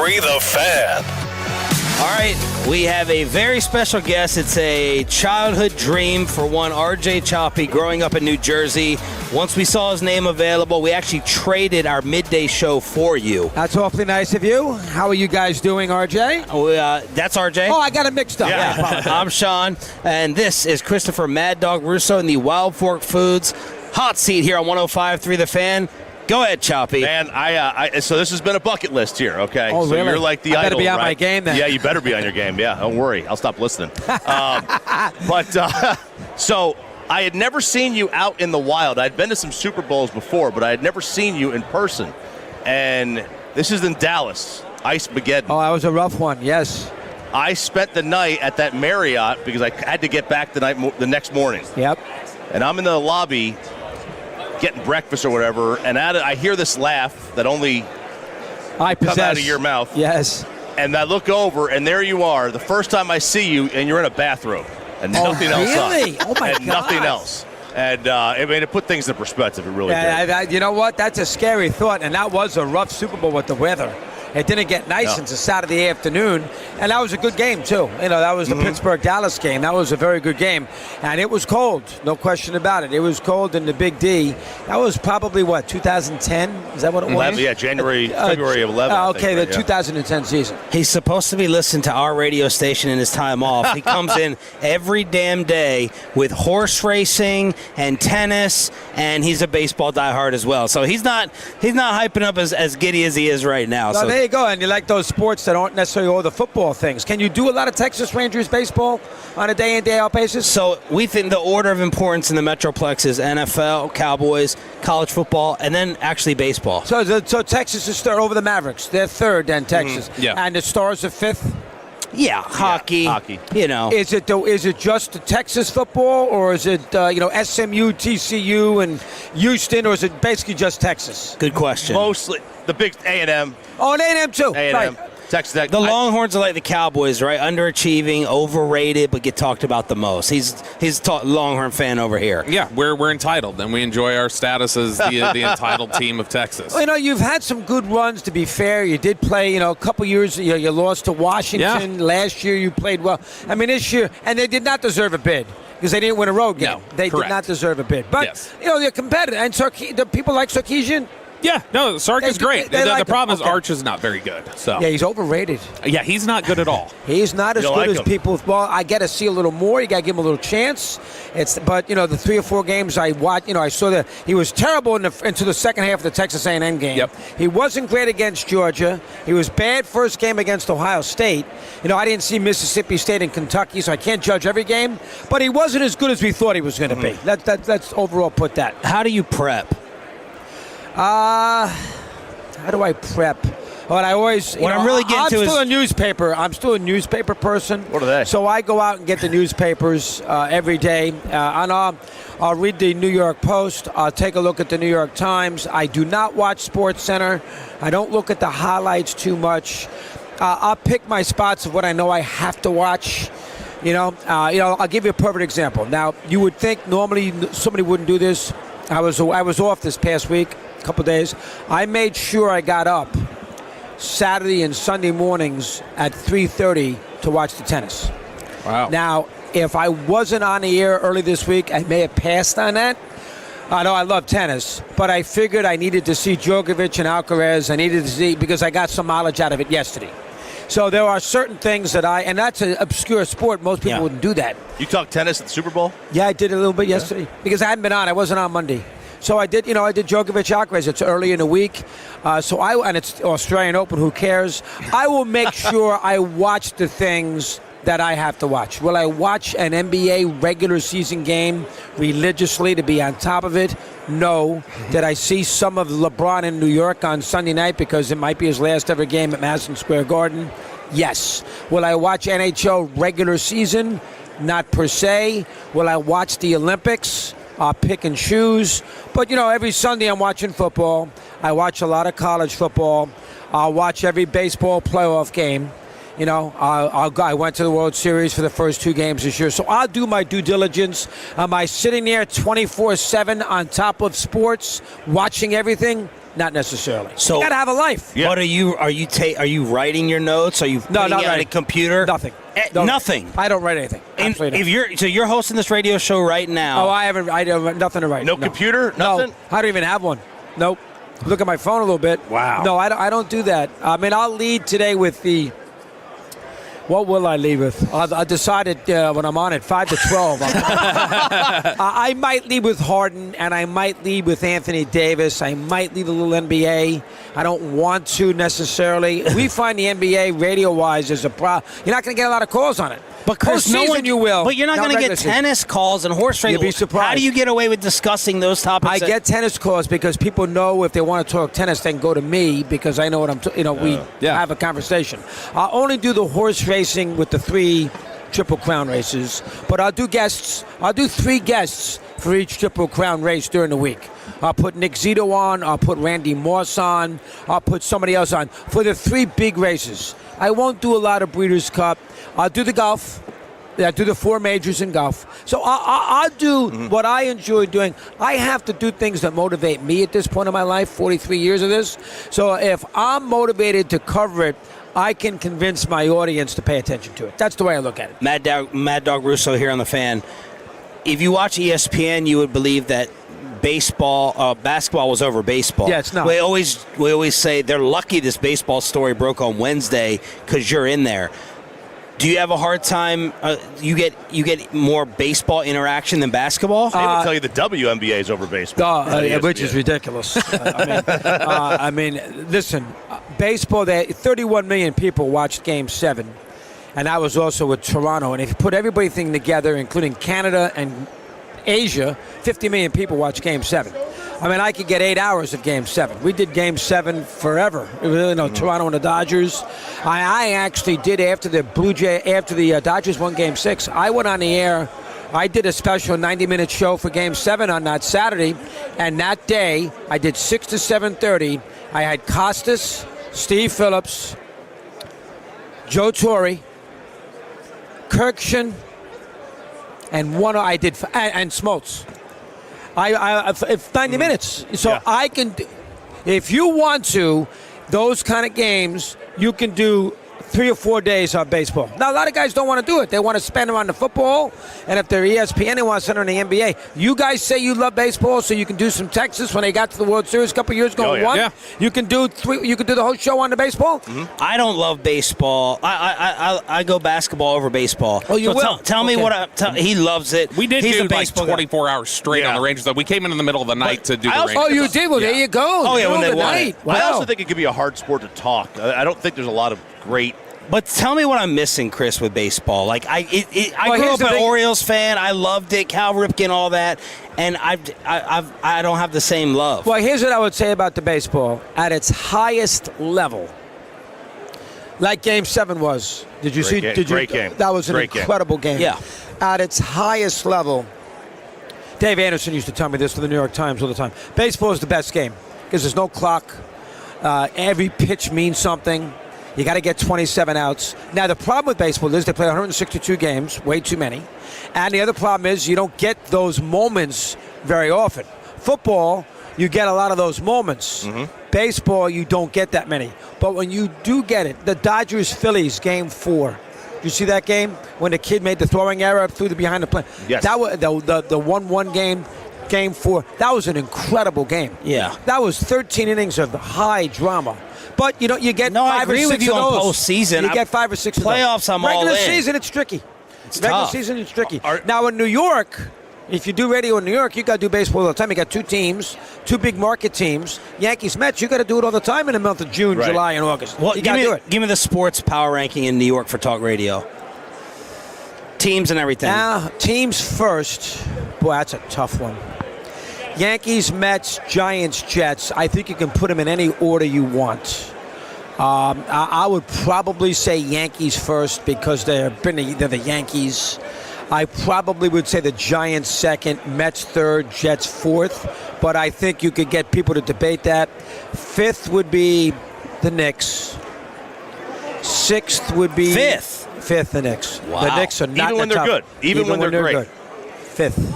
105.3 The Fan. All right, we have a very special guest. It's a childhood dream for one RJ Choppy growing up in New Jersey. Once we saw his name available, we actually traded our midday show for you. That's awfully nice of you. How are you guys doing, RJ? That's RJ. Oh, I got it mixed up. Yeah. I'm Sean, and this is Christopher Mad Dog Russo in the Wild Fork Foods hot seat here on 105.3 The Fan. Go ahead, Choppy. Man, so this has been a bucket list here, okay? Oh, so really? You're like the I better idol, be on right? my game then. Yeah, you better be on your game. Yeah, don't worry. I'll stop listening. So I had never seen you out in the wild. I'd been to some Super Bowls before, but I had never seen you in person. And this is in Dallas, Ice Mageddon. Oh, that was a rough one, yes. I spent the night at that Marriott because I had to get back the next morning. Yep. And I'm in the lobby getting breakfast or whatever, and I hear this laugh that only comes out of your mouth. Yes. And I look over, and there you are, the first time I see you, and you're in a bathrobe. And nothing else on. Really? Oh, my and God. Nothing else. And it put things in perspective. It really did. You know what? That's a scary thought, and that was a rough Super Bowl with the weather. It didn't get nice until Saturday afternoon, and that was a good game, too. You know, that was the Pittsburgh-Dallas game. That was a very good game, and it was cold, no question about it. It was cold in the Big D. That was probably, 2010? Is that what it was? Yeah, February of 11. Okay, the 2010 season. He's supposed to be listening to our radio station in his time off. He comes in every damn day with horse racing and tennis, and he's a baseball diehard as well. So he's not hyping up as giddy as he is right now. No, there you go. And you like those sports that aren't necessarily all the football things. Can you do a lot of Texas Rangers baseball on a day-in, day-out basis? So we think the order of importance in the Metroplex is NFL, Cowboys, college football, and then actually baseball. So Texas is third over the Mavericks. They're third, then Texas. Yeah. And the Stars are fifth? Yeah, hockey. You know. Is it just the Texas football, or is it SMU, TCU, and Houston, or is it basically just Texas? Good question. Mostly the big A&M. Oh, and A&M too. A&M. Right. Texas Tech. The Longhorns are like the Cowboys, right? Underachieving, overrated, but get talked about the most. He's a Longhorn fan over here. Yeah, we're entitled, and we enjoy our status as the entitled team of Texas. Well, you've had some good runs, to be fair. You did play, a couple years. You lost to Washington. Yeah. Last year you played well. I mean, this year, and they did not deserve a bid because they didn't win a road game. No, they correct. did not deserve a bid. But, yes. They're competitive. And the people like Sarkisian. Yeah, no, Sark is great. The problem is Okay. Arch is not very good. So Yeah, he's overrated. Yeah, he's not good at all. He's not as good as people. Well, I got to see a little more. You got to give him a little chance. But the 3 or 4 games I watched, I saw that he was terrible into the second half of the Texas A&M game. Yep. He wasn't great against Georgia. He was bad first game against Ohio State. I didn't see Mississippi State and Kentucky, so I can't judge every game. But he wasn't as good as we thought he was going to be. Let's overall put that. How do you prep? How do I prep? What I always, I'm really getting I'm to still is a newspaper. I'm still a newspaper person. What are they? So I go out and get the newspapers every day. I'll read the New York Post. I'll take a look at the New York Times. I do not watch Sports Center. I don't look at the highlights too much. I'll pick my spots of what I know I have to watch. I'll give you a perfect example. Now, you would think normally somebody wouldn't do this. I was off this past week, a couple days. I made sure I got up Saturday and Sunday mornings at 3:30 to watch the tennis. Wow. Now, if I wasn't on the air early this week, I may have passed on that. I know I love tennis, but I figured I needed to see Djokovic and Alcaraz. I needed to see because I got some mileage out of it yesterday. So there are certain things and that's an obscure sport. Most people wouldn't do that. You talk tennis at the Super Bowl? Yeah, I did a little bit yesterday because I hadn't been on. I wasn't on Monday. So I did Djokovic Alcaraz. It's early in the week. And it's Australian Open. Who cares? I will make sure I watch the things that I have to watch. Will I watch an NBA regular season game religiously to be on top of it? No. Did I see some of LeBron in New York on Sunday night because it might be his last ever game at Madison Square Garden? Yes. Will I watch NHL regular season? Not per se. Will I watch the Olympics? I'll pick and choose. But, every Sunday I'm watching football. I watch a lot of college football. I'll watch every baseball playoff game. I went to the World Series for the first 2 games this year. So I'll do my due diligence. Am I sitting there 24/7 on top of sports, watching everything? Not necessarily. So you got to have a life. Yeah. What are you writing your notes? Are you putting not it on a writing. computer? Nothing. Nothing. I don't write anything. Absolutely not. So you're hosting this radio show right now. Oh, I don't nothing to write. No computer? Nothing? No, I don't even have one. Nope. Look at my phone a little bit. Wow. No, I don't do that. I mean, I'll lead today with the. What will I lead with? I decided when I'm on it, 5 to 12. I might lead with Harden, and I might lead with Anthony Davis. I might lead a little NBA. I don't want to necessarily. We find the NBA radio-wise is a problem. You're not going to get a lot of calls on it. But Chris, you will. But you're not going to get tennis calls and horse racing. You'll be surprised. How do you get away with discussing those topics? I get tennis calls because people know if they want to talk tennis, they can go to me because I know what we have a conversation. I'll only do the horse racing with the 3 Triple Crown races, but I'll do guests. I'll do 3 guests for each Triple Crown race during the week. I'll put Nick Zito on. I'll put Randy Moss on. I'll put somebody else on for the 3 big races. I won't do a lot of Breeders' Cup. I'll do the golf. I do the 4 majors in golf. So I'll do what I enjoy doing. I have to do things that motivate me at this point in my life, 43 years of this. So if I'm motivated to cover it, I can convince my audience to pay attention to it. That's the way I look at it. Mad Dog Russo here on The Fan. If you watch ESPN, you would believe that basketball was over baseball. Yeah, it's not. We always say they're lucky this baseball story broke on Wednesday because you're in there. Do you have a hard time? You get more baseball interaction than basketball? They would tell you the WNBA is over baseball, which is ridiculous. I mean, listen, baseball. 31 million people watched Game 7, and I was also with Toronto. And if you put everything together, including Canada and Asia, 50 million people watched Game 7. I mean, I could get 8 hours of Game 7. We did Game 7 forever. Toronto and the Dodgers. I actually did after the Dodgers won Game 6. I went on the air. I did a special 90-minute show for Game 7 on that Saturday, and that day I did 6 to 7:30. I had Costas, Steve Phillips, Joe Torre, Kirkshin, and and Smoltz. I 90 minutes. So I can, if you want to, those kind of games, you can do 3 or 4 days of baseball. Now, a lot of guys don't want to do it. They want to spend them on the football, and if they're ESPN, they want to send them on the NBA. You guys say you love baseball, so you can do some Texas when they got to the World Series a couple years ago and won. Yeah. You can do the whole show on the baseball. Mm-hmm. I don't love baseball. I go basketball over baseball. Oh, you will? Tell me what he loves it. We did He's do a like baseball 24 hours straight on the Rangers. Though we came in the middle of the night to do the Rangers. Oh, you did? Well, there you go. Oh, yeah, when they won it. I also think it could be a hard sport to talk. I don't think there's a lot of great. But tell me what I'm missing, Chris, with baseball. Like I grew up an Orioles fan. I loved it, Cal Ripken, all that, and I don't have the same love. Well, here's what I would say about the baseball at its highest level. Like Game 7 was. Did you see? Great game. That was an incredible game. Yeah. At its highest level. Dave Anderson used to tell me this for the New York Times all the time. Baseball is the best game because there's no clock. Every pitch means something. You got to get 27 outs. Now, the problem with baseball is they play 162 games, way too many. And the other problem is you don't get those moments very often. Football, you get a lot of those moments. Mm-hmm. Baseball, you don't get that many. But when you do get it, the Dodgers-Phillies, Game 4. Did you see that game? When the kid made the throwing error through the behind the plate? Yes. That was the 1-1 game. Game 4. That was an incredible game. Yeah. That was 13 innings of high drama. But you get 5 or 6 with you of those. on postseason. You get 5 or 6 playoffs. Of those. I'm all in. Regular season, it's tricky. Regular tough. season, it's tricky. Now in New York, if you do radio in New York, you got to do baseball all the time. You got 2 teams, 2 big market teams. Yankees, Mets. You got to do it all the time in the month of June, July, and August. Well, you got to do it. Give me the sports power ranking in New York for talk radio. Teams and everything. Now, teams first. Boy, that's a tough one. Yankees, Mets, Giants, Jets. I think you can put them in any order you want. I would probably say Yankees first because they're the Yankees. I probably would say the Giants second, Mets third, Jets fourth. But I think you could get people to debate that. Fifth would be the Knicks. Sixth would be... Fifth, the Knicks. Wow. The Knicks are not even when they're good. Even when they're great. Good. Fifth.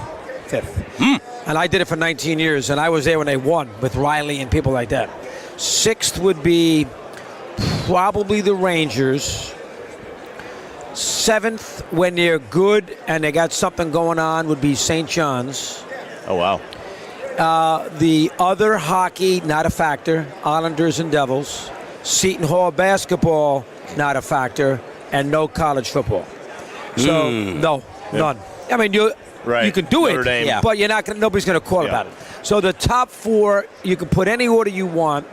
5th. And I did it for 19 years, and I was there when they won with Riley and people like that. 6th would be probably the Rangers. 7th, when they're good and they got something going on, would be St. John's. Oh, wow. The other hockey, not a factor. Islanders and Devils. Seton Hall basketball, not a factor. And no college football. So, no, none. I mean, you can do Notre Dame. but you're not. Nobody's going to call about it. So the top 4, you can put any order you want.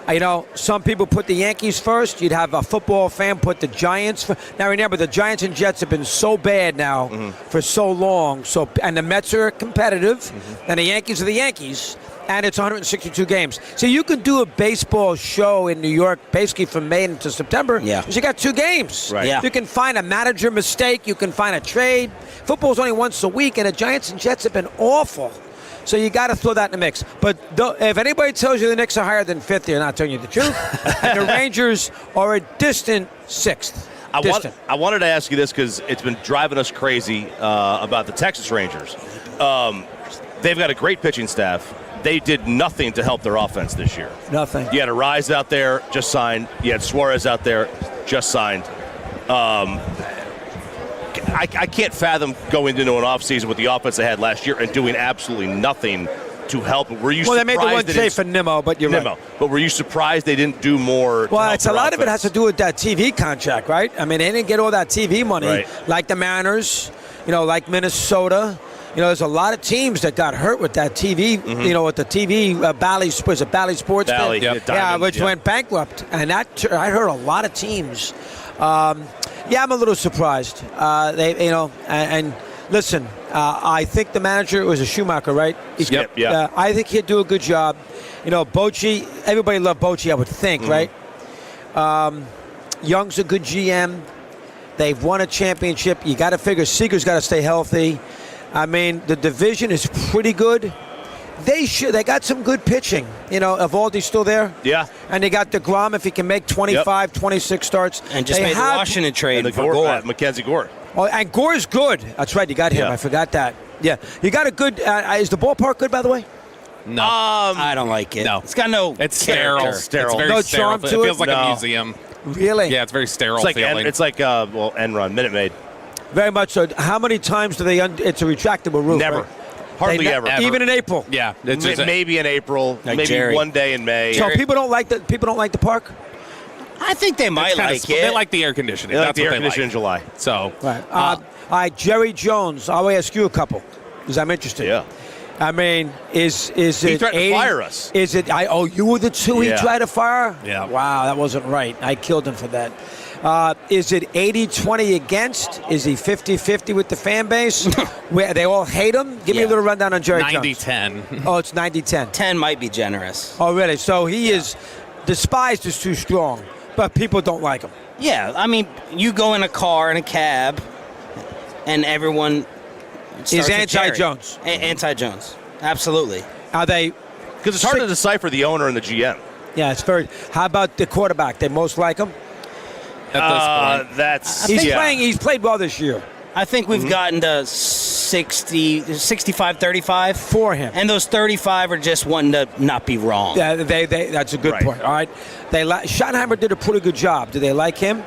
You know, some people put the Yankees first. You'd have a football fan put the Giants first. Now, remember, the Giants and Jets have been so bad now for so long. And the Mets are competitive, and the Yankees are the Yankees, and it's 162 games. So you can do a baseball show in New York basically from May into September because you got 2 games. Right. Yeah. You can find a manager mistake. You can find a trade. Football's only once a week, and the Giants and Jets have been awful. So you got to throw that in the mix. But if anybody tells you the Knicks are higher than 5th, they're not telling you the truth. And the Rangers are a distant 6th. I wanted to ask you this because it's been driving us crazy about the Texas Rangers. They've got a great pitching staff. They did nothing to help their offense this year. Nothing. You had Arise out there, just signed. You had Suarez out there, just signed. I can't fathom going into an offseason with the offense they had last year and doing absolutely nothing to help. Were you surprised? They made the one save for Nimmo, but you're right. But were you surprised they didn't do more? Well, it's a lot of it has to do with that TV contract, right? I mean, they didn't get all that TV money like the Mariners, like Minnesota. There's a lot of teams that got hurt with that TV, with the TV Bally Sports, Bally, which went bankrupt. And that I heard a lot of teams. I'm a little surprised. And listen, I think the manager was a Schumacher, right? I think he'd do a good job. Bochy, everybody loved Bochy, I would think, right? Young's a good GM. They've won a championship. You got to figure Seager's got to stay healthy. I mean, the division is pretty good. They got some good pitching. Evaldi's still there. Yeah. And they got DeGrom if he can make 25, 26 starts. And just made the Washington trade for Gore. Mackenzie Gore. Oh, and Gore's good. That's right. You got him. I forgot that. Yeah. You got a good. Is the ballpark good, by the way? No. I don't like it. No. It's got no. It's sterile. character. It's very No sterile. charm to it feels it? like a museum. Really? Yeah, it's very sterile It's like feeling. Enron, Minute Maid. Very much so. How many times do they? It's a retractable roof. Never. Right? Hardly ever. Even in April. Yeah. Maybe in April. Like maybe Jerry. one day in May. So people don't like the park. I think they might like it. They like the air conditioning. They like That's the air what conditioning in July. So. Right. All right, Jerry Jones. I'll ask you a couple because I'm interested. Yeah. I mean, is it? He tried to 80? fire us. Is it? You were the 2 he Yeah. tried to fire. Yeah. Wow, that wasn't right. I killed him for that. Is it 80-20 against? Is he 50-50 with the fan base? Where they all hate him? Give me a little rundown on Jerry Jones. 90-10. Oh, it's 90-10. 10 might be generous. Oh, really? So he is despised is too strong, but people don't like him. Yeah, I mean, you go in a car, in a cab, and everyone is anti-Jones. Anti-Jones. Absolutely. Are they? Because it's hard to decipher the owner and the GM. Yeah, it's very. How about the quarterback? They most like him. At this point. He's played well this year. I think we've gotten to 65-35 for him, and those 35 are just wanting to not be wrong. Yeah, that's a good point. All right, Schottenheimer did a pretty good job. Do they like him?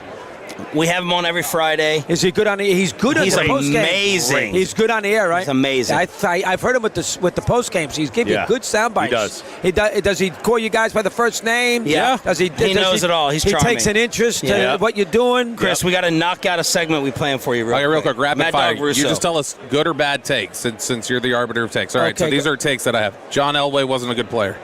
We have him on every Friday. Is he good on the? He's good on the post game. He's amazing. He's good on the air, right? He's amazing. I've heard him with the post games. He's giving you good sound bites. He does. Does he call you guys by the first name? Yeah. Does he? He knows it all. He's charming. He takes an interest in what you're doing. Chris, we got to knock out a segment we plan for you real quick. Rapid Mad fire. Dog Russo. You just tell us good or bad takes since you're the arbiter of takes. All right, so these are takes that I have. John Elway wasn't a good player.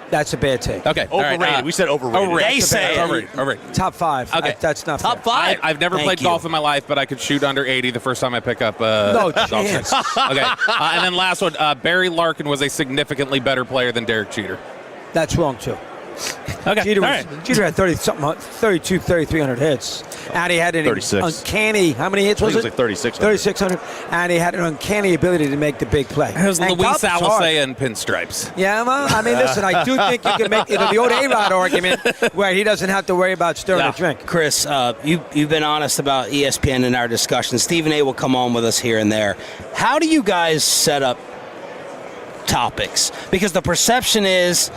That's a bad take. Okay. Overrated. All right, we said overrated. They say overrated. Top 5. Okay. That's not top fair. 5. I've never played golf in my life, but I could shoot under 80 the first time I pick up no golf chance. sticks. Okay. And then last one, Barry Larkin was a significantly better player than Derek Jeter. That's wrong, too. Okay. Jeter had 32, 3,300 hits. And he had an 36. uncanny, how many hits was it? Like 3,600. 3,600. And he had an uncanny ability to make the big play. It was and Luis golf is hard. Alisea and pinstripes. Yeah, well, I mean, listen, I do think you can make the old A-Rod argument where he doesn't have to worry about stirring a drink. Chris, you've been honest about ESPN in our discussion. Stephen A. will come on with us here and there. How do you guys set up topics because the perception is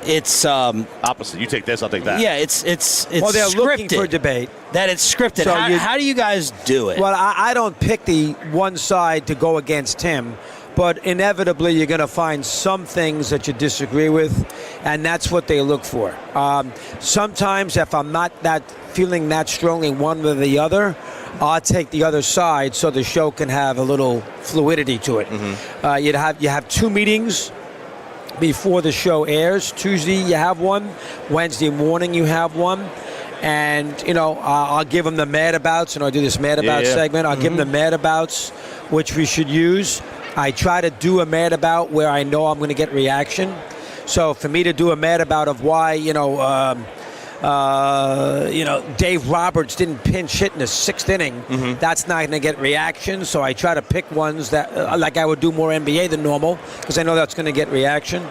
it's opposite. You take this, I'll take that. Yeah, it's well, they're scripted. looking for debate. That it's scripted. So How do you guys do it? Well, I don't pick the one side to go against him, but inevitably you're going to find some things that you disagree with, and that's what they look for. Sometimes if I'm not feeling that strongly one or the other, I'll take the other side so the show can have a little fluidity to it. You have 2 meetings before the show airs. Tuesday you have one, Wednesday morning you have one. And, I'll give them the mad abouts, and I'll do this mad about segment. I'll give them the mad abouts, which we should use. I try to do a mad about where I know I'm going to get reaction. So for me to do a mad about of why, Dave Roberts didn't pinch hit in the 6th inning, that's not going to get reaction. So I try to pick ones that, like I would do more NBA than normal, because I know that's going to get reaction.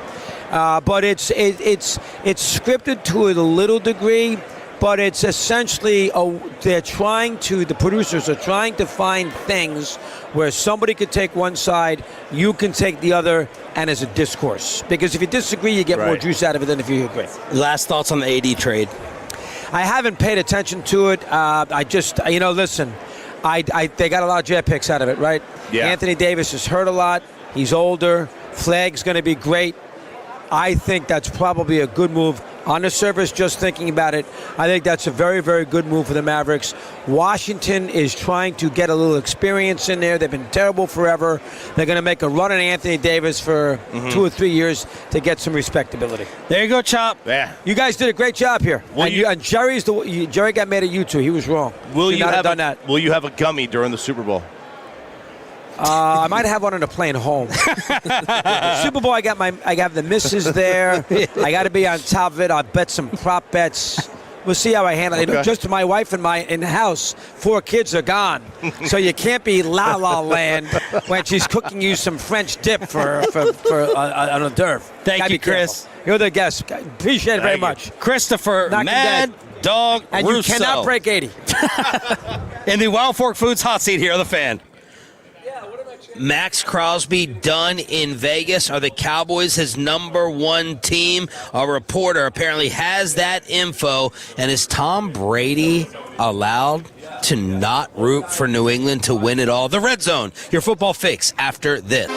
But it's scripted to a little degree. But it's essentially, the producers are trying to find things where somebody could take one side, you can take the other, and as a discourse. Because if you disagree, you get more juice out of it than if you agree. Last thoughts on the AD trade? I haven't paid attention to it. I just, listen, they got a lot of draft picks out of it, right? Yeah. Anthony Davis is hurt a lot. He's older. Flagg's going to be great. I think that's probably a good move. On the surface, just thinking about it, I think that's a very, very good move for the Mavericks. Washington is trying to get a little experience in there. They've been terrible forever. They're going to make a run at Anthony Davis for 2 or 3 years to get some respectability. There you go, Chop. Yeah. You guys did a great job here. And Jerry got mad at you two. He was wrong. Will you have a gummy during the Super Bowl? I might have one on a plane home. Super Bowl, I got the missus there. I got to be on top of it. I'll bet some prop bets. We'll see how I handle it. Okay. Just my wife and in the house, 4 kids are gone. So you can't be La La Land when she's cooking you some French dip for an hors d'oeuvre. Thank you, Chris. You're the guest. Appreciate it very much. Christopher Mad Dog and Russo. And you cannot break 80. In the Wild Fork Foods hot seat here on The Fan. Max Crosby done in Vegas. Are the Cowboys his number 1 team? A reporter apparently has that info. And is Tom Brady allowed to not root for New England to win it all? The Red Zone, your football fix after this.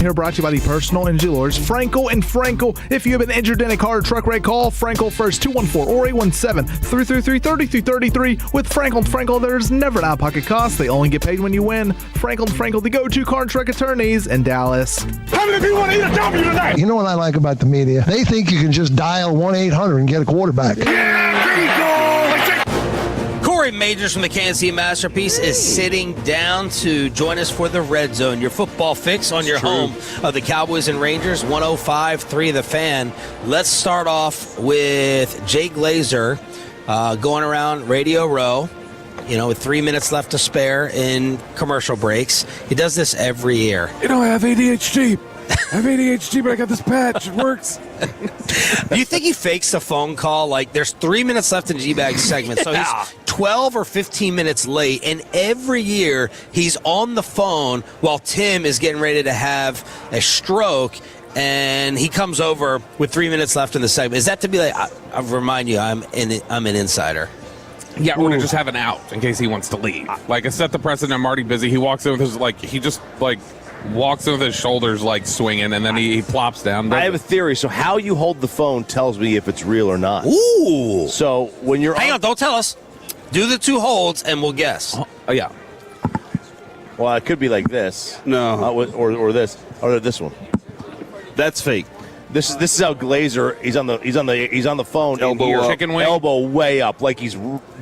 here brought to you by the personal injury lawyers Frankel and Frankel. If you have been injured in a car or truck wreck, call Frankel first, 214 or 817-333-3333. With Frankel and Frankel, there's never an out-of-pocket cost. They only get paid when you win. Frankel and Frankel, the go-to car and truck attorneys in Dallas. How many people want to eat a W tonight? You know what I like about the media? They think you can just dial 1-800 and get a quarterback. Yeah, there you go. Corey Majors from the Kansas City Masterpiece is sitting down to join us for the Red Zone, your football fix on your home of the Cowboys and Rangers, 105.3 The Fan. Let's start off with Jay Glazer going around Radio Row, with 3 minutes left to spare in commercial breaks. He does this every year. I have ADHD. I have ADHD, but I got this patch. It works. Do you think he fakes the phone call? Like, there's 3 minutes left in G-Bag's segment, so he's 12 or 15 minutes late, and every year he's on the phone while Tim is getting ready to have a stroke, and he comes over with 3 minutes left in the segment. Is that to be like, I'll remind you, I'm an insider? Yeah, we're going to just have an out in case he wants to leave. Like, I set the precedent. I'm already busy. He walks in with his, walks in with his shoulders swinging, and then he plops down. I have a theory. So how you hold the phone tells me if it's real or not. Ooh. So when you're hang on, don't tell us. Do the two holds, and we'll guess. Oh yeah. Well, it could be like this. No. Or this. Or this one. That's fake. This is how Glazer. He's on the phone. Elbow up. Chicken wing. Elbow way up, like he's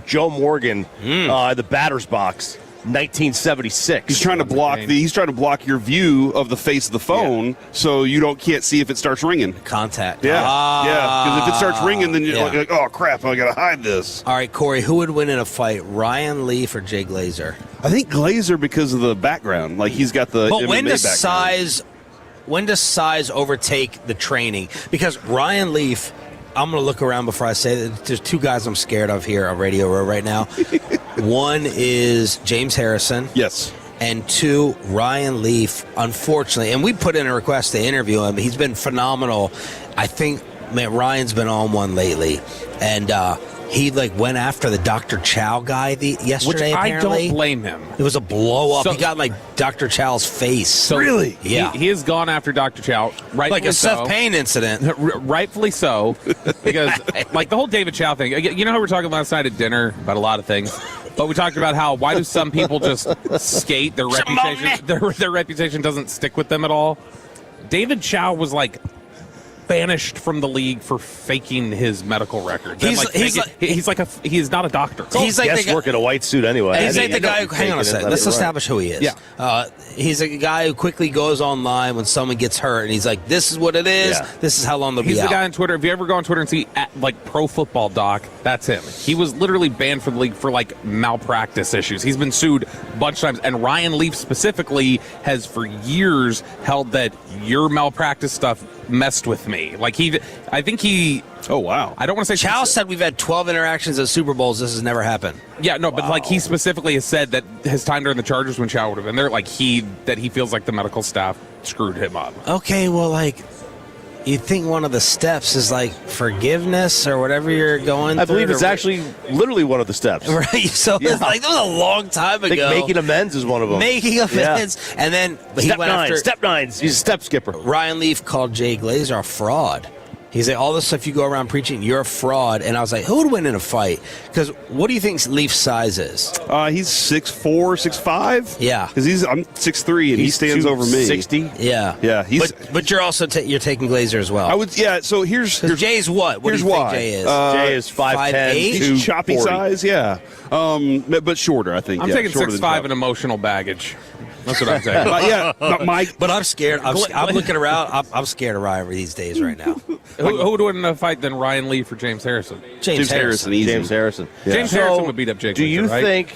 Joe Morgan at the batter's box. 1976. He's trying to block your view of the face of the phone, so you can't see if it starts ringing. Contact. Yeah, because if it starts ringing, then you're like, oh crap, I gotta hide this. All right, Corey, who would win in a fight, Ryan Leaf or Jay Glazer? I think Glazer because of the background, like he's got the. But MMA when does background. when does size overtake the training? Because Ryan Leaf, I'm going to look around before I say that. There's two guys I'm scared of here on Radio Row right now. One is James Harrison. Yes. And two, Ryan Leaf, unfortunately. And we put in a request to interview him. He's been phenomenal. I think, man, Ryan's been on one lately. And he went after the Dr. Chow guy yesterday, Which apparently. I don't blame him. It was a blow-up. So, he got Dr. Chow's face. So really? Yeah. He has gone after Dr. Chow. Like a Seth Payne incident. Rightfully so. Because, the whole David Chow thing, you know how we were talking last night at dinner about a lot of things? But we talked about why do some people just skate? Their reputation doesn't stick with them at all. David Chow was banished from the league for faking his medical records. He is not a doctor. He's guesswork in a white suit anyway. He's the guy who, hang on a second, let's establish who he is. Yeah. He's a guy who quickly goes online when someone gets hurt, and he's like, this is what it is, this is how long they'll be out. He's the guy on Twitter, if you ever go on Twitter and see Pro Football Doc, that's him. He was literally banned from the league for malpractice issues. He's been sued a bunch of times, and Ryan Leaf specifically has for years held that your malpractice stuff messed with me. I think he. Oh wow! I don't want to say. Chow said we've had 12 interactions at Super Bowls. This has never happened. Yeah, no, but he specifically has said that his time during the Chargers when Chow would have been there, he feels like the medical staff screwed him up. Okay, well, you think one of the steps is forgiveness or whatever you're going through? I believe it's actually literally one of the steps. Right. So it's that was a long time ago. I think making amends is one of them. Making amends. And then Step 9. He's a step skipper. Ryan Leaf called Jay Glazer a fraud. He's like, all this stuff you go around preaching, you're a fraud. And I was like, who would win in a fight? Because what do you think Leaf's size is? He's 6'4", 6'5". Yeah. Because I'm 6'3", and he stands over me. 60. Yeah. Yeah. But you're also you're taking Glazer as well. I would. Yeah. So here's Jay's what? What do you think Jay is? Jay is 5'10". He's choppy size. Yeah. But shorter, I think. I'm taking 6'5" and emotional baggage. That's what I'm saying. But I'm scared. I'm looking around. I'm scared of Ryan these days right now. Who would win in a fight than Ryan Leaf or James Harrison? James Harrison. Easy. James Harrison. Yeah. James Harrison would beat up Jake. Do you think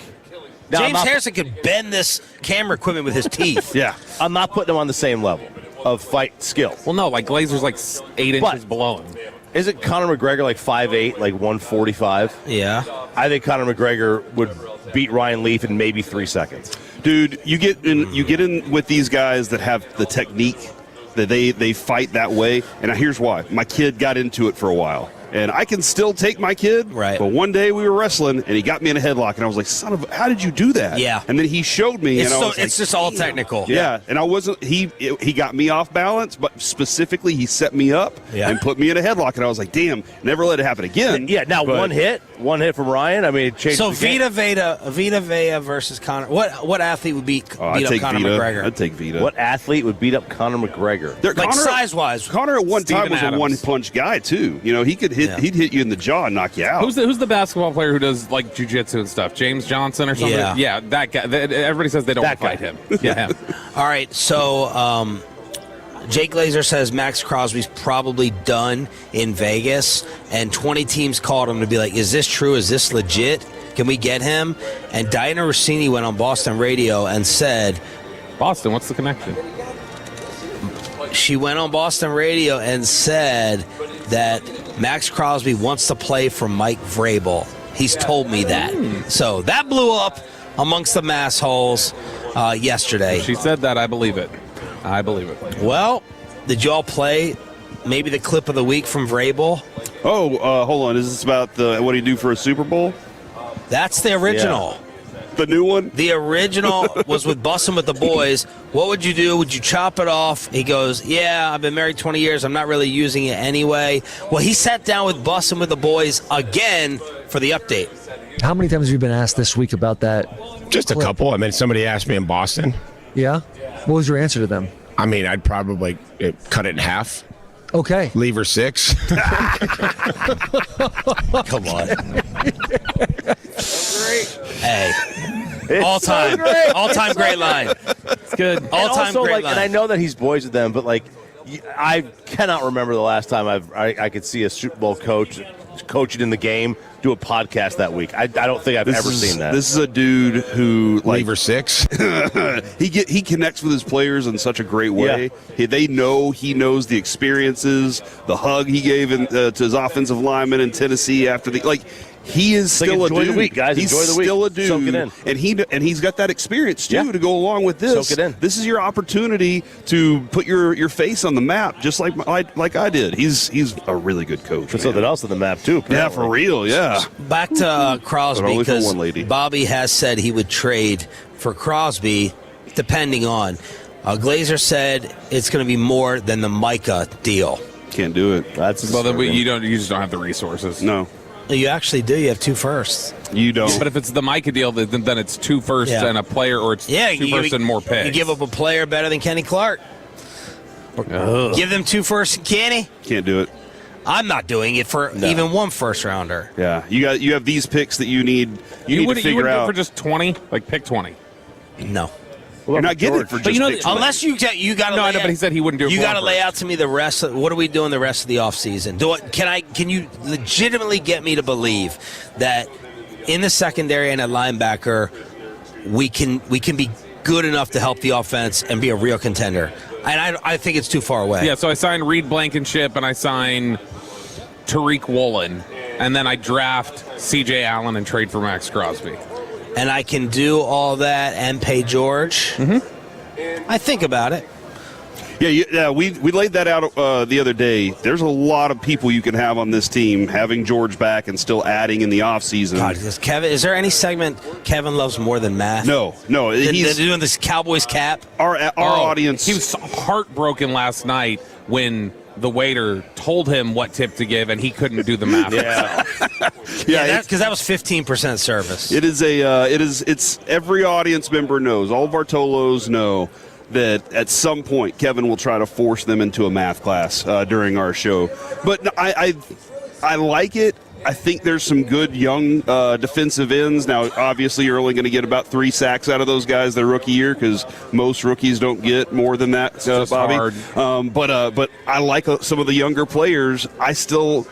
James Harrison could bend this camera equipment with his teeth? Yeah. I'm not putting him on the same level of fight skill. Well, no, Glazer's 8 inches below him. Isn't Conor McGregor 5'8", 145? Yeah. I think Conor McGregor would beat Ryan Leaf in maybe 3 seconds. Dude, you get in with these guys that have the technique that they fight that way, and here's why. My kid got into it for a while, And I can still take my kid, right? But one day we were wrestling, and he got me in a headlock, and I was like, "Son of, how did you do that?" Yeah. And then he showed me, It's, and I so, was like, it's just all technical. Yeah. And I wasn't. He got me off balance, but specifically he set me up and put me in a headlock, and I was like, "Damn, never let it happen again." Yeah. Now one hit from Ryan. I mean, it changed. So the game. Vita Vea versus Conor. What athlete would beat up Conor McGregor? I'd take Vita. What athlete would beat up Conor McGregor? Size-wise. Conor at one time was Adams. a one-punch guy too. You know, he could hit. He'd hit you in the jaw and knock you out. Who's the basketball player who does like jiu-jitsu and stuff? James Johnson or something? Yeah. That guy. Everybody says they don't want to fight him. Yeah, him. All right, so Jake Glazer says Max Crosby's probably done in Vegas, and 20 teams called him to be like, is this true? Is this legit? Can we get him? And Diana Rossini went on Boston radio and said... Boston, what's the connection? She went on Boston radio and said that Max Crosby wants to play for Mike Vrabel. He's told me that. So that blew up amongst the mass holes yesterday. She said that. I believe it. Well, did you all play maybe the clip of the week from Vrabel? Oh, hold on. Is this about what do you do for a Super Bowl? That's the original. Yeah. The new one? The original was with Bussin' with the Boys. What would you do? Would you chop it off? He goes, yeah, I've been married 20 years. I'm not really using it anyway. Well, he sat down with Bussin' with the Boys again for the update. How many times have you been asked this week about that? Just a couple. I mean, somebody asked me in Boston. Yeah? What was your answer to them? I mean, I'd probably cut it in half. Okay. Leave her 6. Come on. Hey. All-time great line. It's good. All-time great line. And I know that he's boys with them, but like, I cannot remember the last time I could see a Super Bowl coach coaching in the game do a podcast that week. I don't think I've ever seen that. This is a dude who leave her 6. he connects with his players in such a great way. Yeah. They know he knows the experiences, the hug he gave to his offensive lineman in Tennessee after he is still a dude. Enjoy the week, guys. He's enjoy the week. still a dude. Soak it in. And he's got that experience too to go along with this. Soak it in. This is your opportunity to put your face on the map, just like I did. He's a really good coach. Put something else on the map too. Apparently. Yeah, for real. Yeah. Back to Crosby, because one lady. Bobby has said he would trade for Crosby, depending on. Glazer said it's going to be more than the Micah deal. Can't do it. Then you just don't have the resources. No. You actually do. You have 2 firsts. You don't. But if it's the Micah deal, then it's 2 firsts and a player, or it's 2 firsts and more picks. You give up a player better than Kenny Clark. Give them 2 firsts and Kenny. Can't do it. I'm not doing it for even 1 first rounder. Yeah, you have these picks that you need. You need to figure out for just 20, like pick 20. No. You're not getting it for just pick 20. Unless you got to. No, I know, but he said he wouldn't do it. You got to lay first. out to me the rest. What are we doing the rest of the offseason? Can you legitimately get me to believe that in the secondary and at linebacker we can be good enough to help the offense and be a real contender? And I think it's too far away. Yeah, so I signed Reed Blankenship and I sign Tariq Woolen, and then I draft C.J. Allen and trade for Max Crosby. And I can do all that and pay George. Mm-hmm. I think about it. Yeah, we laid that out the other day. There's a lot of people you can have on this team, having George back and still adding in the offseason. God, is there any segment Kevin loves more than math? No. He's doing this Cowboys cap. Our audience. He was heartbroken last night when the waiter told him what tip to give, and he couldn't do the math. Yeah, because that was 15% service. It's every audience member knows. All of our Tolos know that at some point Kevin will try to force them into a math class during our show. But I like it. I think there's some good young defensive ends. Now, obviously, you're only going to get about 3 sacks out of those guys their rookie year, because most rookies don't get more than that, Bobby. Hard. But I like some of the younger players.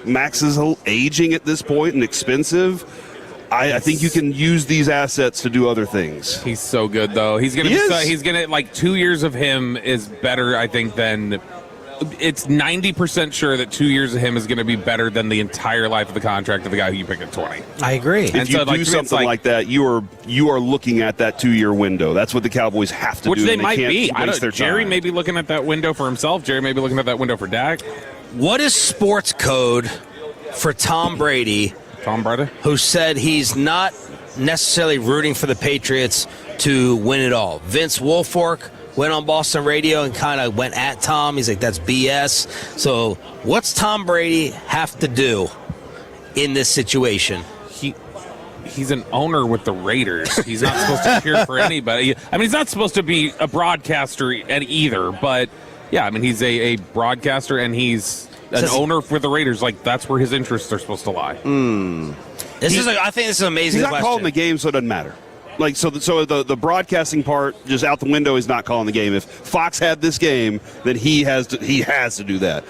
Max is aging at this point and expensive. I think you can use these assets to do other things. He's so good, though. He's going to like 2 years of him is better, I think, than. It's 90% sure that 2 years of him is going to be better than the entire life of the contract of the guy who you pick at 20. I agree. If you do something like that, you are looking at that 2-year window. That's what the Cowboys have to do. Which they might can't be. waste their Jerry time. may be looking at that window for himself. Jerry may be looking at that window for Dak. What is sports code for Tom Brady. Tom Brady? Who said he's not necessarily rooting for the Patriots to win it all. Vince Wilfork went on Boston radio and kind of went at Tom. He's like, that's BS. So what's Tom Brady have to do in this situation? He's an owner with the Raiders. He's not supposed to cheer for anybody. I mean, he's not supposed to be a broadcaster either, but yeah, I mean, he's a broadcaster and he's an owner for the Raiders. Like, that's where his interests are supposed to lie. I think this is an amazing He's not question. calling the game, so it doesn't matter. Like, so the broadcasting part just out the window. He's not calling the game. If Fox had this game, then he has to do that.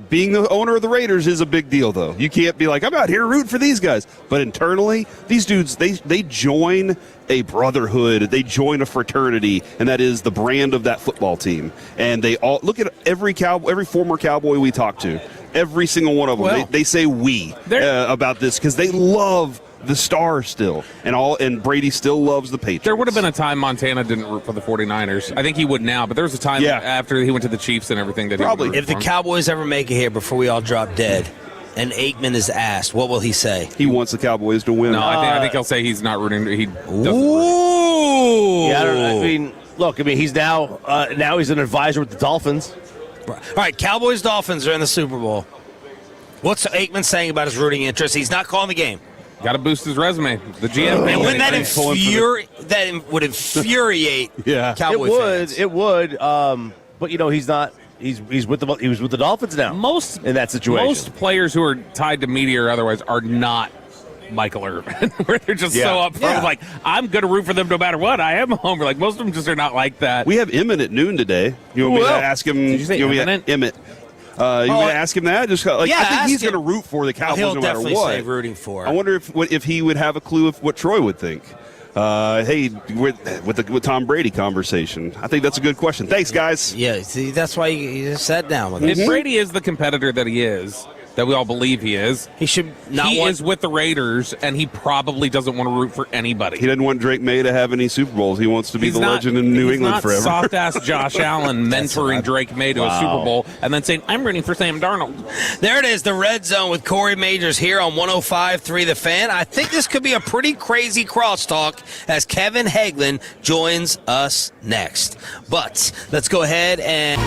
Being the owner of the Raiders is a big deal, though. You can't be like, I'm out here rooting for these guys. But internally, these dudes, they join a brotherhood. They join a fraternity, and that is the brand of that football team. And they all look at every former Cowboy we talk to. Every single one of them, they say we about this because they love the star still, and Brady still loves the Patriots. There would have been a time Montana didn't root for the 49ers. I think he would now, but there was a time after he went to the Chiefs and everything that Probably. he would root If the for. Cowboys ever make it here before we all drop dead, and Aikman is asked, what will he say? He wants the Cowboys to win. No, I think he'll say he's not rooting. He doesn't Ooh. Yeah, he's now he's an advisor with the Dolphins. All right, Cowboys Dolphins are in the Super Bowl. What's Aikman saying about his rooting interest? He's not calling the game. Got to boost his resume. The GM. And wouldn't that would infuriate Cowboys fans? It would. But he's not. He was with the Dolphins now. In that situation, Most players who are tied to media or otherwise are not Michael Irvin, where they're just so upfront. Like, I'm going to root for them no matter what. I am a homer. Like, most of them just are not like that. We have Emmett at noon today. You want me to ask him? Did you say Emmett? Emmett. You want me to ask him that? Just I think he's going to root for the Cowboys He'll no matter definitely what. say rooting for. I wonder if he would have a clue of what Troy would think. Hey, with Tom Brady conversation. I think that's a good question. Thanks, guys. Yeah, see, that's why you sat down with us. If Brady is the competitor that he is, that we all believe he is, he should not. He is with the Raiders, and he probably doesn't want to root for anybody. He doesn't want Drake May to have any Super Bowls. He wants to be the legend in New England forever. Soft ass Josh Allen mentoring Drake May to a Super Bowl and then saying, "I'm rooting for Sam Darnold." There it is, the Red Zone with Corey Majors here on 105.3 The Fan. I think this could be a pretty crazy crosstalk as Kevin Hagelin joins us next. But let's go ahead and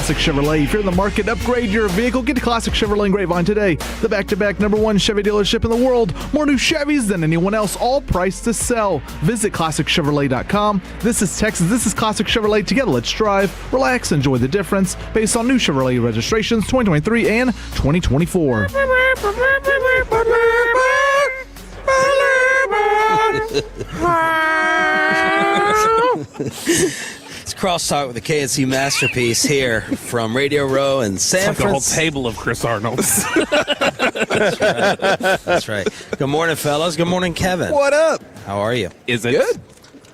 Classic Chevrolet. If you're in the market, upgrade your vehicle. Get to Classic Chevrolet in Grapevine today. The back-to-back #1 Chevy dealership in the world. More new Chevys than anyone else, all priced to sell. Visit ClassicChevrolet.com. This is Texas. This is Classic Chevrolet. Together, let's drive, relax, enjoy the difference. Based on new Chevrolet registrations 2023 and 2024. It's Crosstalk with the KNC Masterpiece here from Radio Row and San It's like a whole Francisco. table of Chris Arnold's. That's right. Good morning, fellas. Good morning, Kevin. What up? How are you? Is it Good.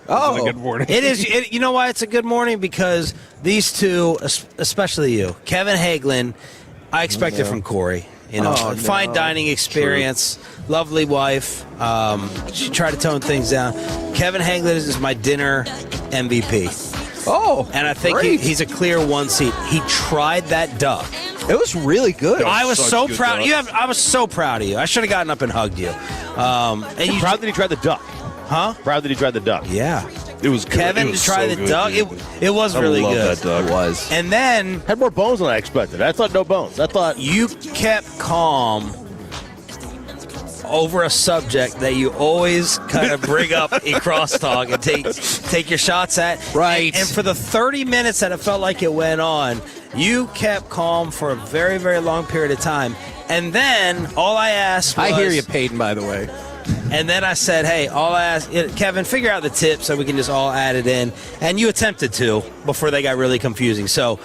Oh, Is it a good morning? It is. You know why it's a good morning? Because these two, especially you, Kevin Hagelin, I expect it from Corey. You know, fine dining experience, lovely wife. She tried to tone things down. Kevin Hagelin is my dinner MVP. Oh, and I think he's a clear one seat. He tried that duck. It was really good. I was so proud of you. I was so proud of you. I should have gotten up and hugged you. And you proud that he tried the duck. Huh? Proud that he tried the duck. Yeah. It was good. Kevin It was to try so the good, duck. dude. It was really I love good. that duck. It was. And then had more bones than I expected. I thought no bones. I thought you kept calm over a subject that you always kind of bring up in crosstalk and take your shots at. Right. And for the 30 minutes that it felt like it went on, you kept calm for a very, very long period of time. And then all I asked was... I hear you, Payton, by the way. And then I said, hey, all I asked, Kevin, figure out the tip so we can just all add it in. And you attempted to before they got really confusing. So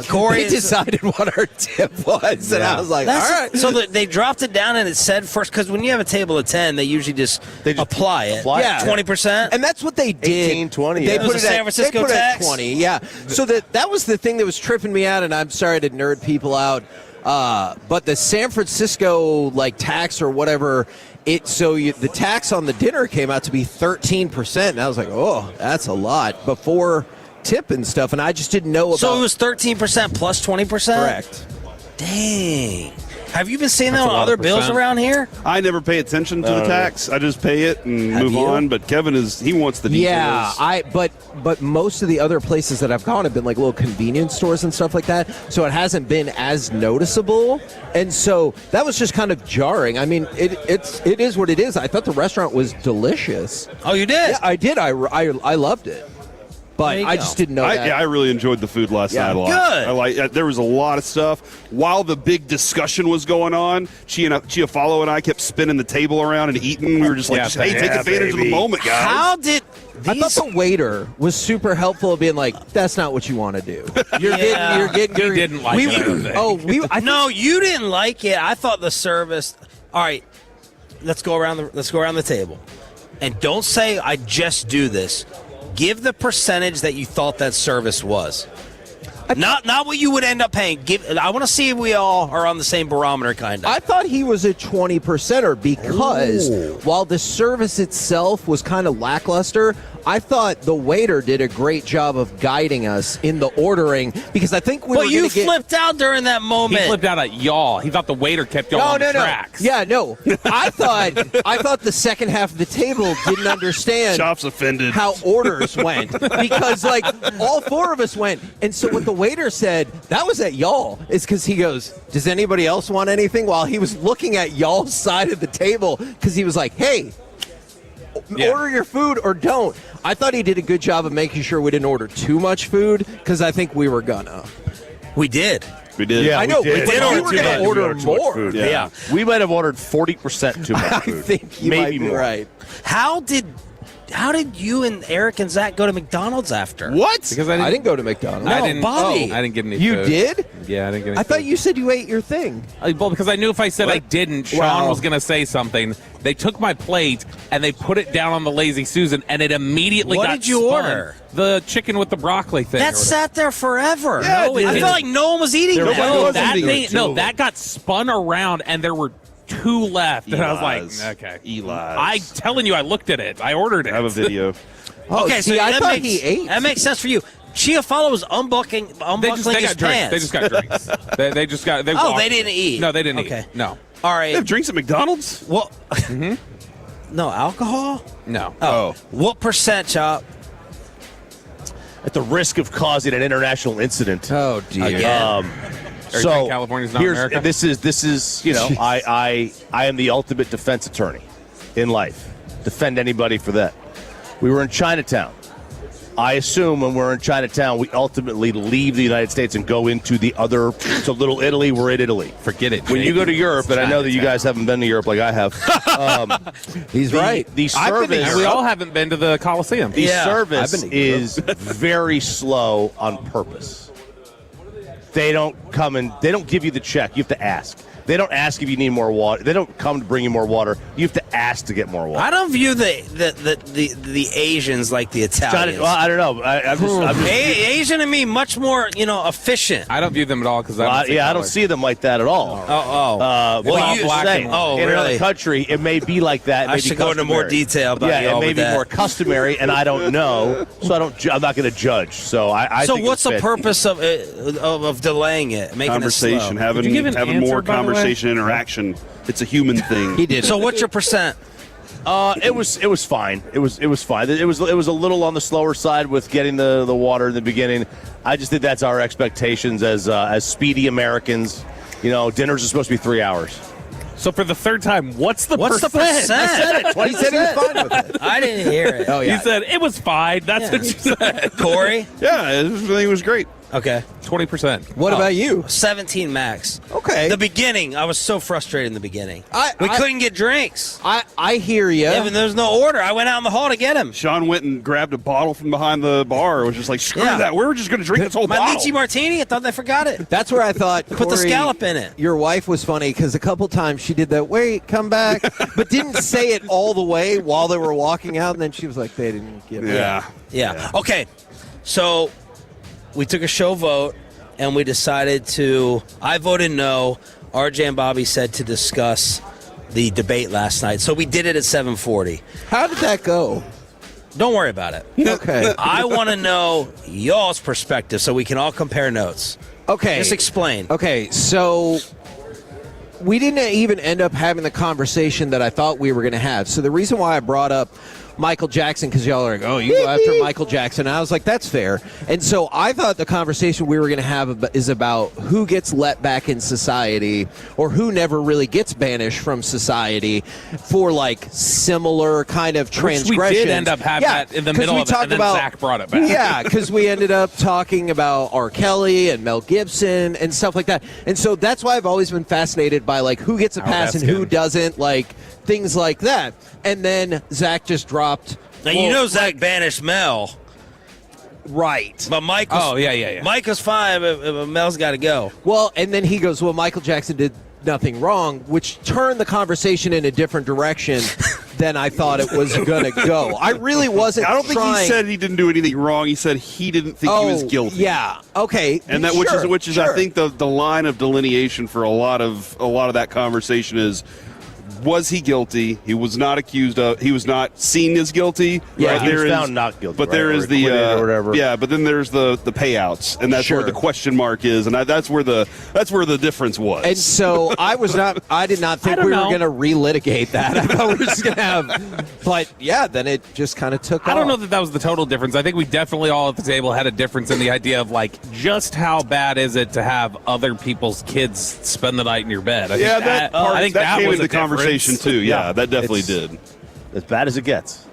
Corey decided what our tip was. And I was like, all right. So they dropped it down and it said first, because when you have a table of 10, they usually just apply it. Yeah. 20%. And that's what they did. 18, 20. They Yeah. put It was a San Francisco they put it at tax? 20, yeah. So that was the thing that was tripping me out, and I'm sorry to nerd people out. But the San Francisco tax or whatever, the tax on the dinner came out to be 13%, and I was like, oh, that's a lot before tip and stuff, and I just didn't know about. So it was 13% plus 20%? Correct. Dang. Have you been seeing that That's on a lot other of bills percent. around here? I never pay attention to the tax. I just pay it and Have move you? on. But Kevin he wants the details. Yeah, but most of the other places that I've gone have been like little convenience stores and stuff like that, so it hasn't been as noticeable, and so that was just kind of jarring. I mean, it is what it is. I thought the restaurant was delicious. Oh, you did? Yeah, I did. I loved it, but I just didn't know that. I really enjoyed the food last night a lot. Good. There was a lot of stuff. While the big discussion was going on, Chiafalo and I kept spinning the table around and eating. We were just like, hey, take advantage of the moment, guys. How did I thought the waiter was super helpful of being like, that's not what you want to do. You're getting. You didn't like it, I don't think. No, you didn't like it. I thought the service. All right, let's go around the table, and don't say I just do this. Give the percentage that you thought that service was. Not what you would end up paying. I want to see if we all are on the same barometer, kind of. I thought he was a 20%er because while the service itself was kind of lackluster, I thought the waiter did a great job of guiding us in the ordering because I think But you flipped out during that moment. He flipped out at y'all. He thought the waiter kept y'all on the tracks. Yeah, no. I thought the second half of the table didn't understand Chop's offended. how orders went because all four of us went. And so what the waiter said, that was at y'all, is because he goes, does anybody else want anything? While he was looking at y'all's side of the table because he was like, hey, order your food or don't. I thought he did a good job of making sure we didn't order too much food because I think we were gonna. We did. We did. Yeah, I know. we did. We were going to order too much more. food. Yeah. We might have ordered 40% too much food. I think you might be more. right. How did you and Eric and Zach go to McDonald's after? What? Because I didn't go to McDonald's. No, Bobby. I didn't get any You food. did? Yeah, I didn't get any I thought food. you said you ate your thing. Well, because I knew if I said I didn't, Sean Wow. was going to say something. They took my plate and they put it down on the Lazy Susan, and it immediately What got did you spun. order? The chicken with the broccoli thing. That or sat there forever. Yeah, No, I it feel like no one was eating whatever. that. No, that thing, that got spun around, and there were two left. And I was Eli's. like, okay. Eli's. I'm telling you, I looked at it. I ordered it. I have a video. Okay, see, so I that thought makes, he ate. That makes sense for you. Chiafalo was unbuckling They his got drinks. pants. They just got drinks. they just got. They Oh, walked. they didn't eat. No, they didn't Okay. eat. No. All right. They have drinks at McDonald's? Well, no alcohol. No. Oh. What percent, Chop? at the risk of causing an international incident. Oh dear. So California's not America? this is I am the ultimate defense attorney in life. Defend anybody for that. We were in Chinatown. I assume when we're in Chinatown, we ultimately leave the United States and go into the other. So Little Italy, we're in Italy. Forget it. When you go to Europe, and I know that you guys haven't been to Europe like I have. He's right. The service. And we all haven't been to the Coliseum. The service is very slow on purpose. They don't give you the check. You have to ask. They don't ask if you need more water. They don't come to bring you more water. You have to ask to get more water. I don't view the Asians like the Italians. I don't know. I'm just Asian to me much more efficient. I don't view them at all because I don't see them like that at all. In another country, it may be like that. I should go into more detail about it may be more customary, and I don't know, so I'm not going to judge. So So what's the purpose of delaying it? Making conversation, it slow? having more conversation, interaction. It's a human thing. He did. So what's your percent? It was fine. It was fine. It was a little on the slower side with getting the water in the beginning. I just think that's our expectations as speedy Americans. Dinners are supposed to be 3 hours. So for the third time, what's the percent? I said it. He said he was fine with it. I didn't hear it. Oh, yeah. You said it was fine. That's what you said. Corey? Yeah, I think it was great. Okay. 20%. What about you? 17 max. Okay. The beginning, I was so frustrated in the beginning. We couldn't get drinks. I hear you. Even there was no order. I went out in the hall to get him. Sean went and grabbed a bottle from behind the bar. It was just like, screw that. We were just going to drink this whole My bottle. lychee martini, I thought they forgot it. That's where I thought Put the scallop in it. Your wife was funny because a couple times she did that, wait, come back, but didn't say it all the way while they were walking out, and then she was like, they didn't get it. Yeah. Okay. So we took a show vote, and we decided I voted no. RJ and Bobby said to discuss the debate last night. So we did it at 7:40. How did that go? Don't worry about it. Okay. I want to know y'all's perspective so we can all compare notes. Okay. Just explain. Okay, so we didn't even end up having the conversation that I thought we were going to have. So the reason why I brought up Michael Jackson, because y'all are like, oh, you go after Michael Jackson. And I was like, that's fair. And so I thought the conversation we were going to have is about who gets let back in society or who never really gets banished from society for like similar kind of transgressions. Which we did end up having that in the middle of it, and then Zach brought it back. Yeah, because we ended up talking about R. Kelly and Mel Gibson and stuff like that. And so that's why I've always been fascinated by like who gets a pass and who doesn't, like things like that. And then Zach just dropped. Now, Zach banished Mel. Right. But Mike was, Mike was fine, but Mel's got to go. Well, and then he goes, well, Michael Jackson did nothing wrong, which turned the conversation in a different direction than I thought it was going to go. I really wasn't I don't think he said he didn't do anything wrong. He said he didn't think he was guilty. Yeah. Okay. And that which is I think the line of delineation for a lot of that conversation is, was he guilty? He was not accused of. He was not seen as guilty. Yeah, he was found not guilty. But there is the or whatever. Yeah, but then there's the payouts, and that's where the question mark is, and that's where the difference was. And so I did not think we were going to relitigate that. I thought we were just going to have. But yeah, then it just kind of took off. I don't know that was the total difference. I think we definitely all at the table had a difference in the idea of like just how bad is it to have other people's kids spend the night in your bed. I think that came was into the conversation too. Yeah, that definitely did. As bad as it gets.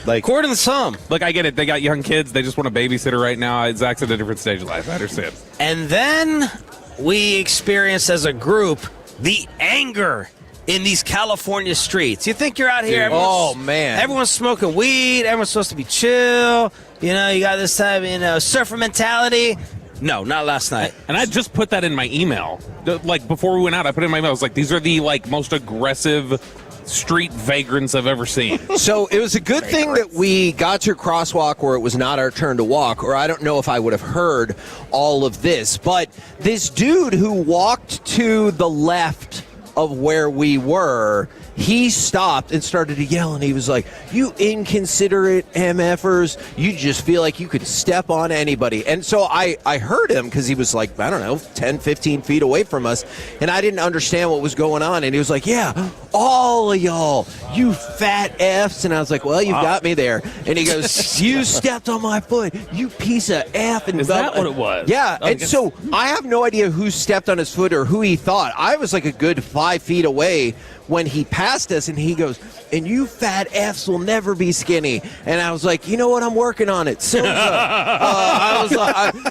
Like, according to some. Look, I get it. They got young kids. They just want a babysitter right now. Zach's at a different stage of life. I understand. And then we experienced as a group the anger in these California streets. You think you're out here. Everyone's smoking weed. Everyone's supposed to be chill. You got this type of, surfer mentality. No, not last night. And I just put that in my email. Like, before we went out, I put it in my email. I was like, these are the, most aggressive street vagrants I've ever seen. So it was a good thing that we got to a crosswalk where it was not our turn to walk, or I don't know if I would have heard all of this. But this dude who walked to the left of where we were, he stopped and started to yell, and he was like, "You inconsiderate MFers, you just feel like you could step on anybody." And so I heard him because he was like, I don't know, 10, 15 feet away from us, and I didn't understand what was going on. And he was like, "Yeah, all of y'all, you fat Fs." And I was like, "Well, you've got me there." And he goes, "You stepped on my foot, you piece of F." And is that what it was? Yeah. And so I have no idea who stepped on his foot or who he thought. I was like a good 5 feet away when he passed us, and he goes, "And you fat Fs will never be skinny." And I was like, "You know what? I'm working on it." So I was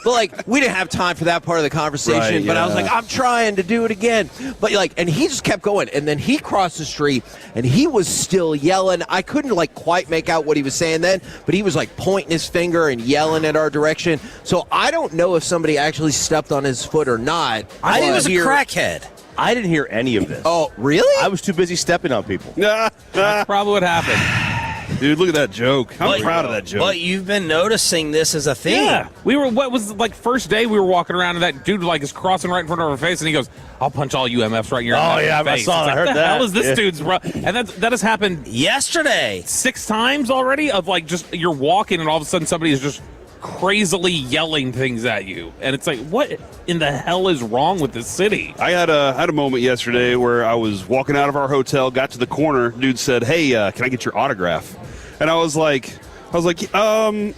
like, we didn't have time for that part of the conversation, Right, but I was yeah. like, I'm trying to do it again. But and he just kept going, and then he crossed the street, and he was still yelling. I couldn't quite make out what he was saying then, but he was pointing his finger and yelling at our direction. So I don't know if somebody actually stepped on his foot or not. I think it was a crackhead. I didn't hear any of this. Oh, really? I was too busy stepping on people. That's probably what happened. Dude, look at that joke. I'm proud of that joke. But you've been noticing this as a theme. Yeah. What was first day we were walking around and that dude is crossing right in front of our face and he goes, "I'll punch all you MFs right in your face." I saw it. I heard the that. Hell is this dude's and that has happened yesterday 6 times already of just you're walking and all of a sudden somebody is just crazily yelling things at you, and it's like, what in the hell is wrong with this city? I had a moment yesterday where I was walking out of our hotel, got to the corner, dude said, "Hey, can I get your autograph?" And I was like, who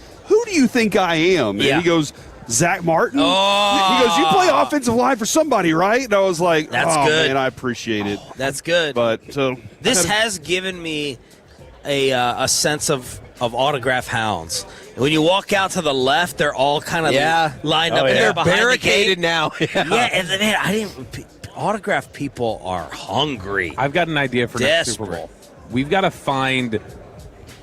do you think I am? And he goes, "Zach Martin." Oh. He goes, "You play offensive line for somebody, right?" And I was like, That's "Oh good. man, I appreciate it." That's good. But so this has given me a sense of autograph hounds. When you walk out to the left, they're all kind of lined up. And they're behind barricaded the now. And man, autograph people are hungry. I've got an idea for next Super Bowl. We've got to find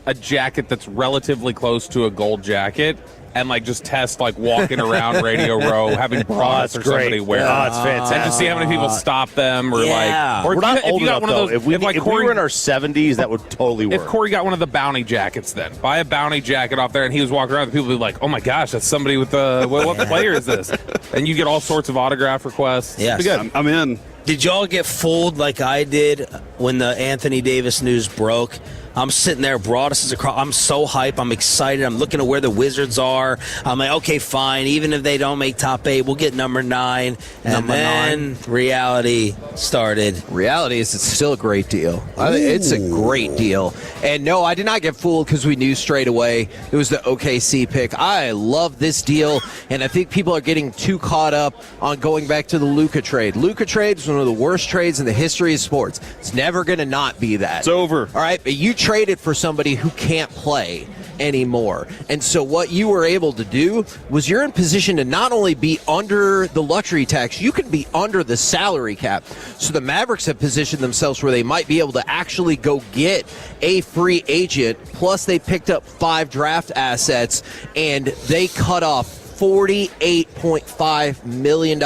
a jacket that's relatively close to a gold jacket and just test walking around Radio Row having bras or somebody wear Oh, it's fantastic. and just see how many people stop them or or we're not old enough though. If we were in our 70s, that would totally work. If Corey got one of the bounty jackets, then buy a bounty jacket off there, and he was walking around, the people would be like, "Oh my gosh, that's somebody with the what player is this?" And you get all sorts of autograph requests. Yes. I'm in. Did y'all get fooled like I did when the Anthony Davis news broke? I'm sitting there, broadest across. I'm so hype. I'm excited. I'm looking at where the Wizards are. I'm like, okay, fine. Even if they don't make top 8, we'll get number 9. And then reality started. Reality is it's still a great deal. It's a great deal. And no, I did not get fooled because we knew straight away it was the OKC pick. I love this deal, and I think people are getting too caught up on going back to the Luka trade. Luka trade is one of the worst trades in the history of sports. It's never going to not be that. It's over. All right, but you traded for somebody who can't play anymore. And so what you were able to do was you're in position to not only be under the luxury tax, you can be under the salary cap. So the Mavericks have positioned themselves where they might be able to actually go get a free agent, plus they picked up 5 draft assets, and they cut off $48.5 million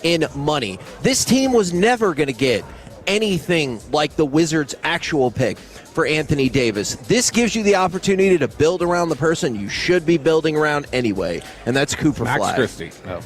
in money. This team was never going to get anything like the Wizards' actual pick for Anthony Davis. This gives you the opportunity to build around the person you should be building around anyway, and that's Cooper Max Flag. Christie. Oh.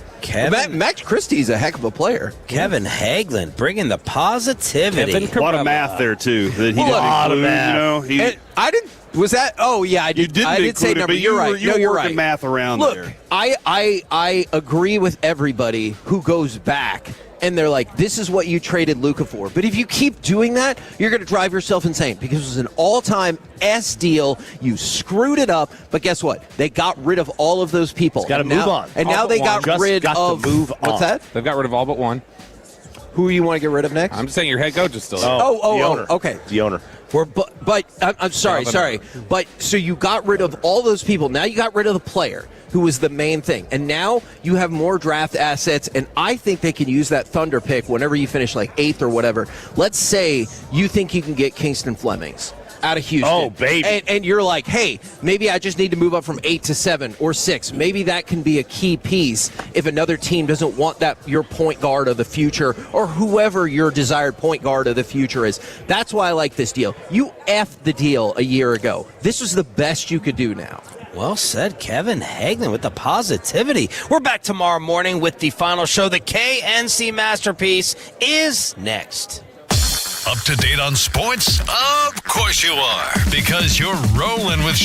Max Christie's a heck of a player. Kevin Hagelin bringing the positivity. A lot of math there too. That he didn't lot of include, math. You know, he, And I didn't. Was that? Oh yeah, I did. You didn't I did say include it, number. but You're right. you're You're working right. math around Look, there. I agree with everybody who goes back and they're like, this is what you traded Luka for. But if you keep doing that, you're going to drive yourself insane because it was an all-time S deal. You screwed it up. But guess what? They got rid of all of those people. Got to move on. And now they got rid of. To move on. What's that? They've got rid of all but one. Who you want to get rid of next? I'm just saying your head coach is still there. The owner. Okay. The owner. But I'm sorry. But so you got rid of all those people. Now you got rid of the player who was the main thing. And now you have more draft assets, and I think they can use that Thunder pick whenever you finish 8th or whatever. Let's say you think you can get Kingston Flemings out of Houston. Oh, baby. And you're like, hey, maybe I just need to move up from 8 to 7 or 6. Maybe that can be a key piece if another team doesn't want that your point guard of the future or whoever your desired point guard of the future is. That's why I like this deal. You effed the deal a year ago. This was the best you could do now. Well said, Kevin Hagelin, with the positivity. We're back tomorrow morning with the final show. The KNC Masterpiece is next. Up to date on sports? Of course you are, because you're rolling with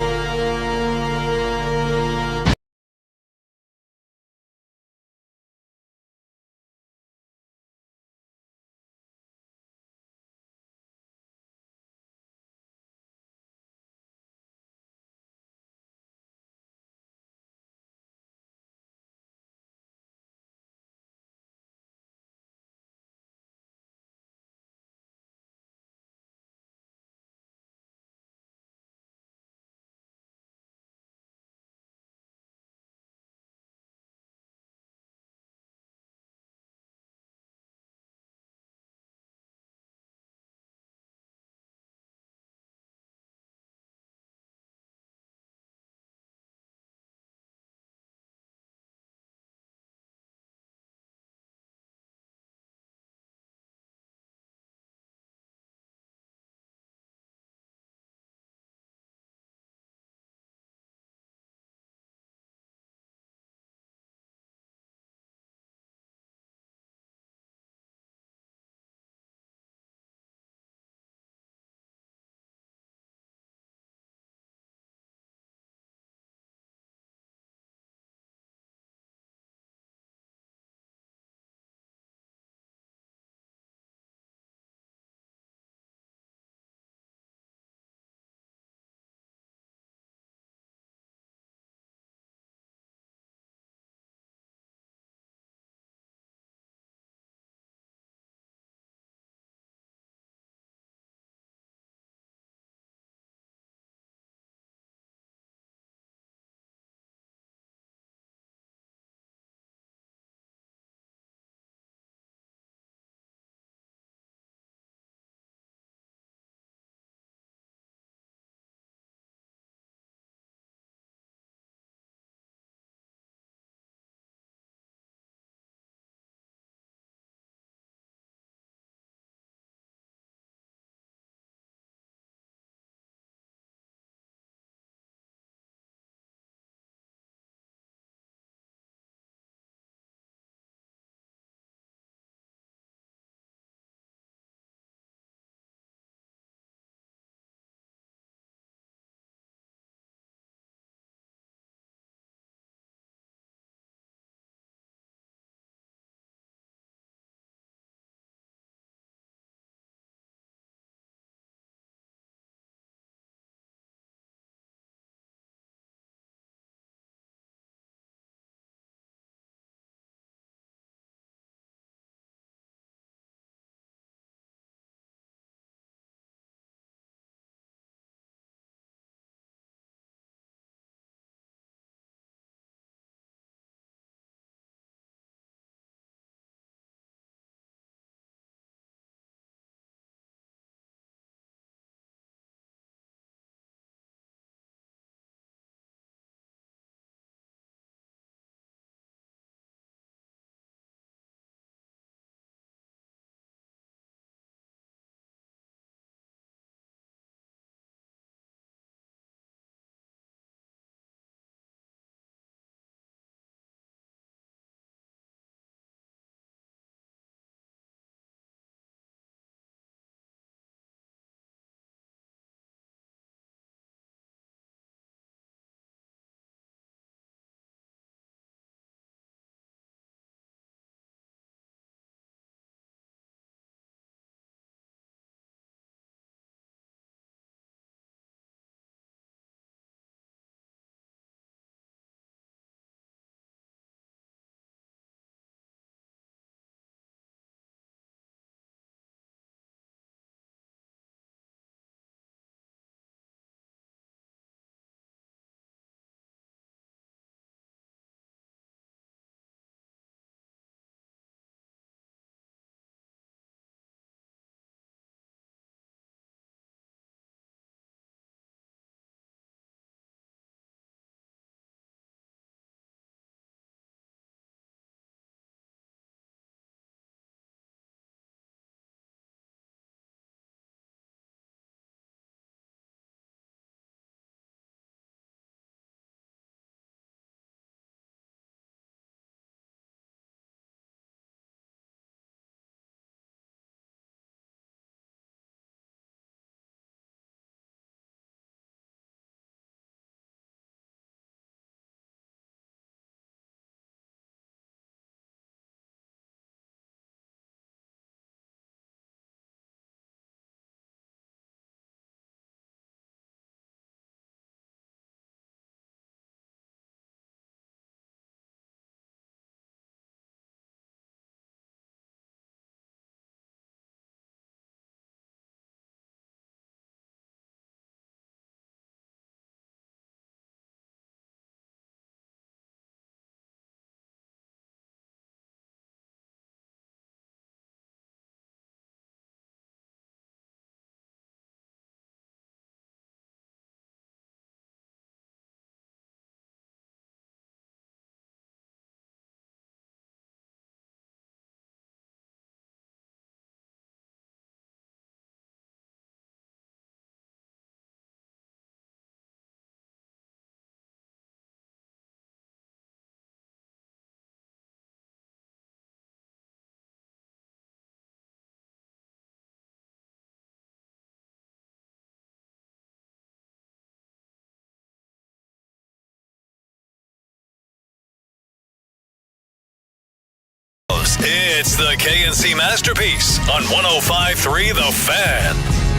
It's the KNC Masterpiece on 105.3 The Fan.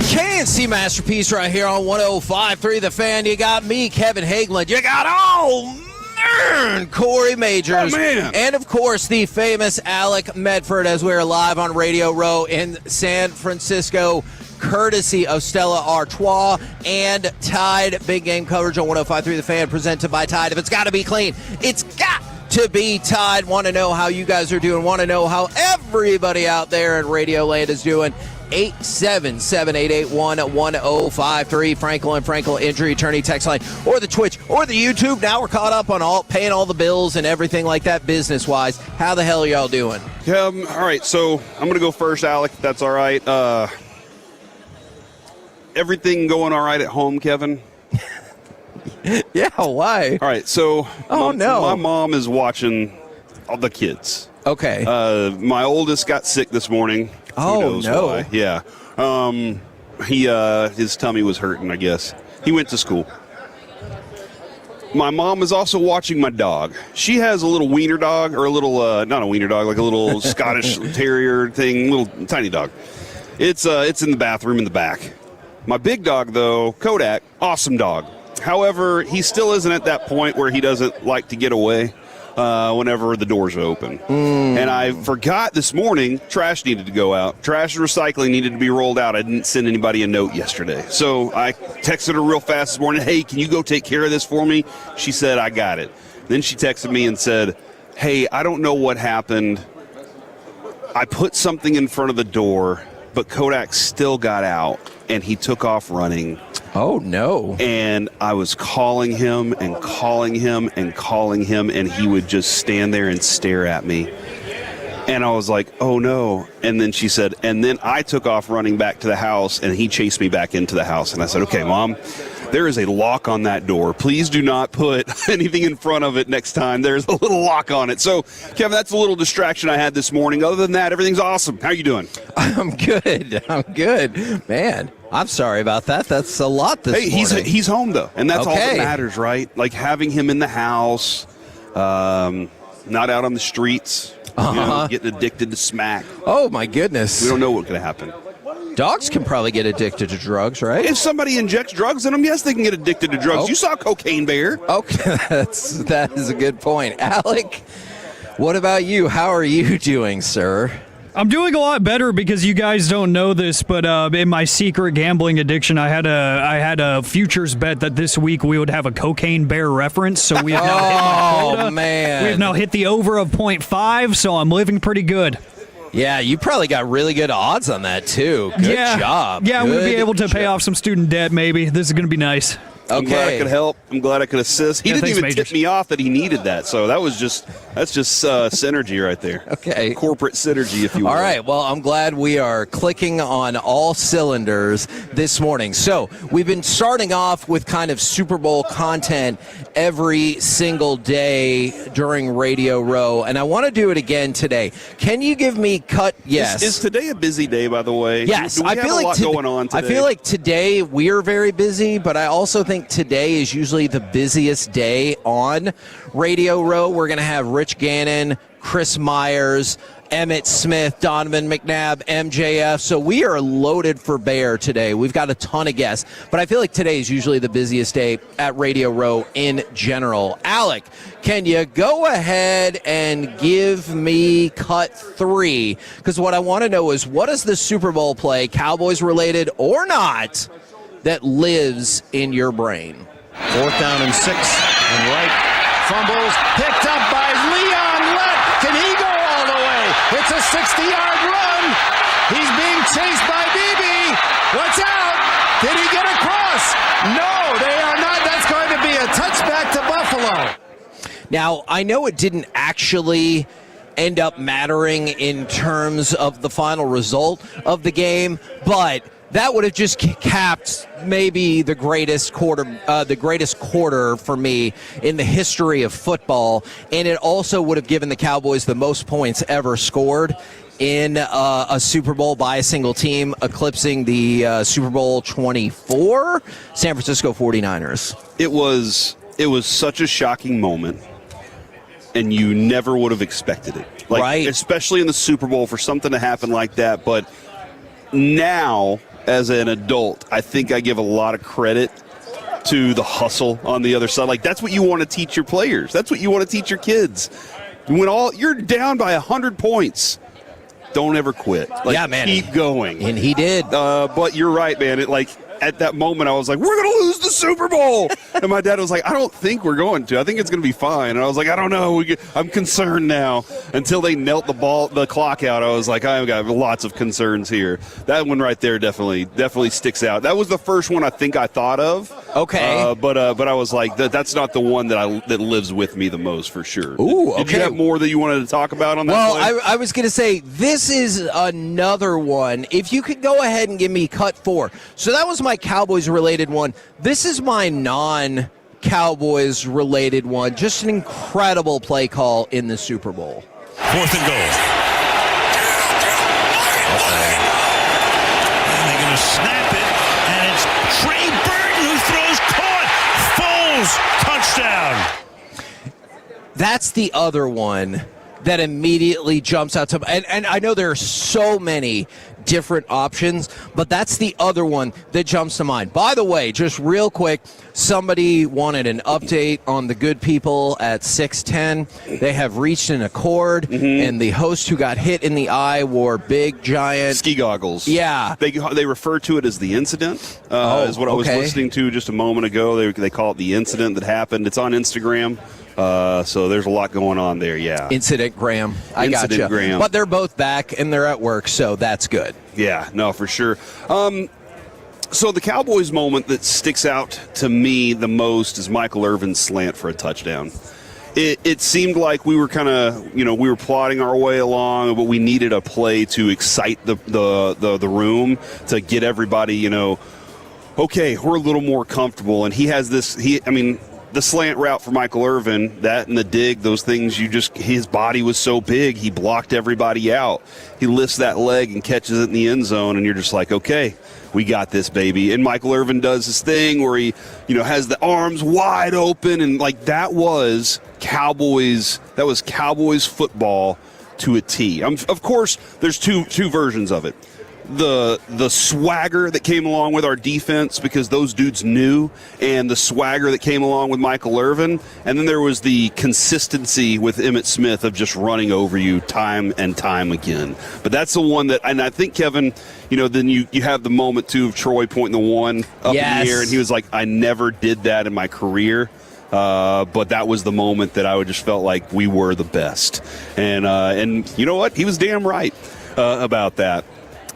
KNC Masterpiece right here on 105.3 The Fan. You got me, Kevin Hagelin. You got, Corey Majors. Oh, man. And, of course, the famous Alec Medford as we're live on Radio Row in San Francisco, courtesy of Stella Artois and Tide. Big game coverage on 105.3 The Fan, presented by Tide. If it's got to be clean, it's got to be Tide. Want to know how you guys are doing. Want to know how everybody out there in Radio Land is doing. 877-881-1053. Frankel & Frankel Injury Attorney text line, or the Twitch, or the YouTube. Now we're caught up on paying all the bills and everything like that business-wise. How the hell are y'all doing? All right, so I'm going to go first, Alec, if that's all right. Everything going all right at home, Kevin? Yeah, why? All right, so my mom is watching all the kids. Okay. My oldest got sick this morning. Who knows why? Yeah. His tummy was hurting, I guess. He went to school. My mom is also watching my dog. She has a little wiener dog, or a little, not a wiener dog, like a little Scottish terrier thing, little tiny dog. It's in the bathroom in the back. My big dog, though, Kodak, awesome dog. However, he still isn't at that point where he doesn't like to get away whenever the doors are open. And I forgot this morning, trash needed to go out. Trash and recycling needed to be rolled out. I didn't send anybody a note yesterday. So I texted her real fast this morning, hey, can you go take care of this for me? She said, I got it. Then she texted me and said, hey, I don't know what happened. I put something in front of the door, but Kodak still got out, and he took off running. Oh, no. And I was calling him and calling him and calling him, and he would just stand there and stare at me. And I was like, oh, no. And then she said, and then I took off running back to the house, and he chased me back into the house. And I said, okay, Mom, there is a lock on that door. Please do not put anything in front of it next time. There's a little lock on it. So, Kevin, that's a little distraction I had this morning. Other than that, everything's awesome. How are you doing? I'm good. Man, I'm sorry about that. That's a lot this morning. He's home, though, and that's all that matters, right? Like having him in the house, not out on the streets, getting addicted to smack. Oh, my goodness. We don't know what's going to happen. Dogs can probably get addicted to drugs, right? If somebody injects drugs in them, yes, they can get addicted to drugs. You saw Cocaine Bear. Okay, that is a good point. Alec, what about you? How are you doing, sir? I'm doing a lot better because you guys don't know this, but in my secret gambling addiction, I had a futures bet that this week we would have a Cocaine Bear reference. So we have now hit my quota. Oh, man. We have now hit the over of 0.5, so I'm living pretty good. Yeah, you probably got really good odds on that, too. Good job. Yeah, I'm going to be able to pay off some student debt, maybe. This is going to be nice. I'm glad I could help. I'm glad I could assist. He didn't even tip me off that he needed that, so that's just synergy right there. Okay. Corporate synergy, if you will. All right, well, I'm glad we are clicking on all cylinders this morning. So we've been starting off with kind of Super Bowl content every single day during Radio Row, and I want to do it again today. Can you give me Yes. Is today a busy day, by the way? Yes. Do we have a lot going on today? I feel like today we're very busy, but I also think today is usually the busiest day on Radio Row. We're going to have Rich Gannon, Chris Myers, Emmett Smith, Donovan McNabb, MJF. So we are loaded for bear today. We've got a ton of guests, but I feel like today is usually the busiest day at Radio Row in general. Alec, can you go ahead and give me cut 3? Because what I want to know is, what is the Super Bowl play, Cowboys related or not, that lives in your brain? 4th down and 6. And Wright fumbles, picked up by Leon Lett. Can he go all the way? It's a 60-yard run. He's being chased by BB. Watch out. Did he get across? No, they are not. That's going to be a touchback to Buffalo. Now, I know it didn't actually end up mattering in terms of the final result of the game, but that would have just capped maybe the greatest quarter for me in the history of football, and it also would have given the Cowboys the most points ever scored in a Super Bowl by a single team, eclipsing the Super Bowl 24 San Francisco 49ers. It was such a shocking moment, and you never would have expected it. Like, right. Especially in the Super Bowl for something to happen like that. But now, as an adult, I think I give a lot of credit to the hustle on the other side. Like, that's what you want to teach your players. That's what you want to teach your kids. When you're down by 100 points, don't ever quit. Like, yeah, man. Keep going. And he did. But you're right, man. At that moment, I was like, we're going to lose the Super Bowl. And my dad was like, I don't think we're going to. I think it's going to be fine. And I was like, I don't know. I'm concerned now. Until they knelt the clock out, I was like, I've got lots of concerns here. That one right there definitely sticks out. That was the first one I think I thought of. Okay. But I was like, that's not the one that lives with me the most for sure. Ooh, okay. Did you have more that you wanted to talk about on that play? Well, I was going to say, this is another one. If you could go ahead and give me cut 4. So that was my Cowboys-related one. This is my non-Cowboys-related one. Just an incredible play call in the Super Bowl. 4th and goal. And they're going to snap it, and it's Trey Burton who throws caught. Foles, touchdown. That's the other one that immediately jumps out to me. And I know there are so many different options, but that's the other one that jumps to mind. By the way, just real quick, somebody wanted an update on the good people at 610. They have reached an accord, and the host who got hit in the eye wore big, giant ski goggles. Yeah. They refer to it as the incident, is what I was listening to just a moment ago. They call it the incident that happened. It's on Instagram. So there's a lot going on there, yeah. Incident Graham. I got you. Graham. But they're both back, and they're at work, so that's good. Yeah, no, for sure. So the Cowboys moment that sticks out to me the most is Michael Irvin's slant for a touchdown. It seemed like we were kind of, we were plodding our way along, but we needed a play to excite the room, to get everybody, okay, we're a little more comfortable. And he has this, the slant route for Michael Irvin, that and the dig, those things, his body was so big, he blocked everybody out. He lifts that leg and catches it in the end zone, and you're just like, okay, we got this, baby. And Michael Irvin does his thing where he, has the arms wide open, and that was Cowboys football to a T. Of course, there's two versions of it. The swagger that came along with our defense because those dudes knew, and the swagger that came along with Michael Irvin, and then there was the consistency with Emmitt Smith of just running over you time and time again. But that's the one that, and I think, Kevin, then you have the moment too of Troy pointing the one up in the air, and he was like, I never did that in my career. But that was the moment that I just felt like we were the best. And you know what? He was damn right about that.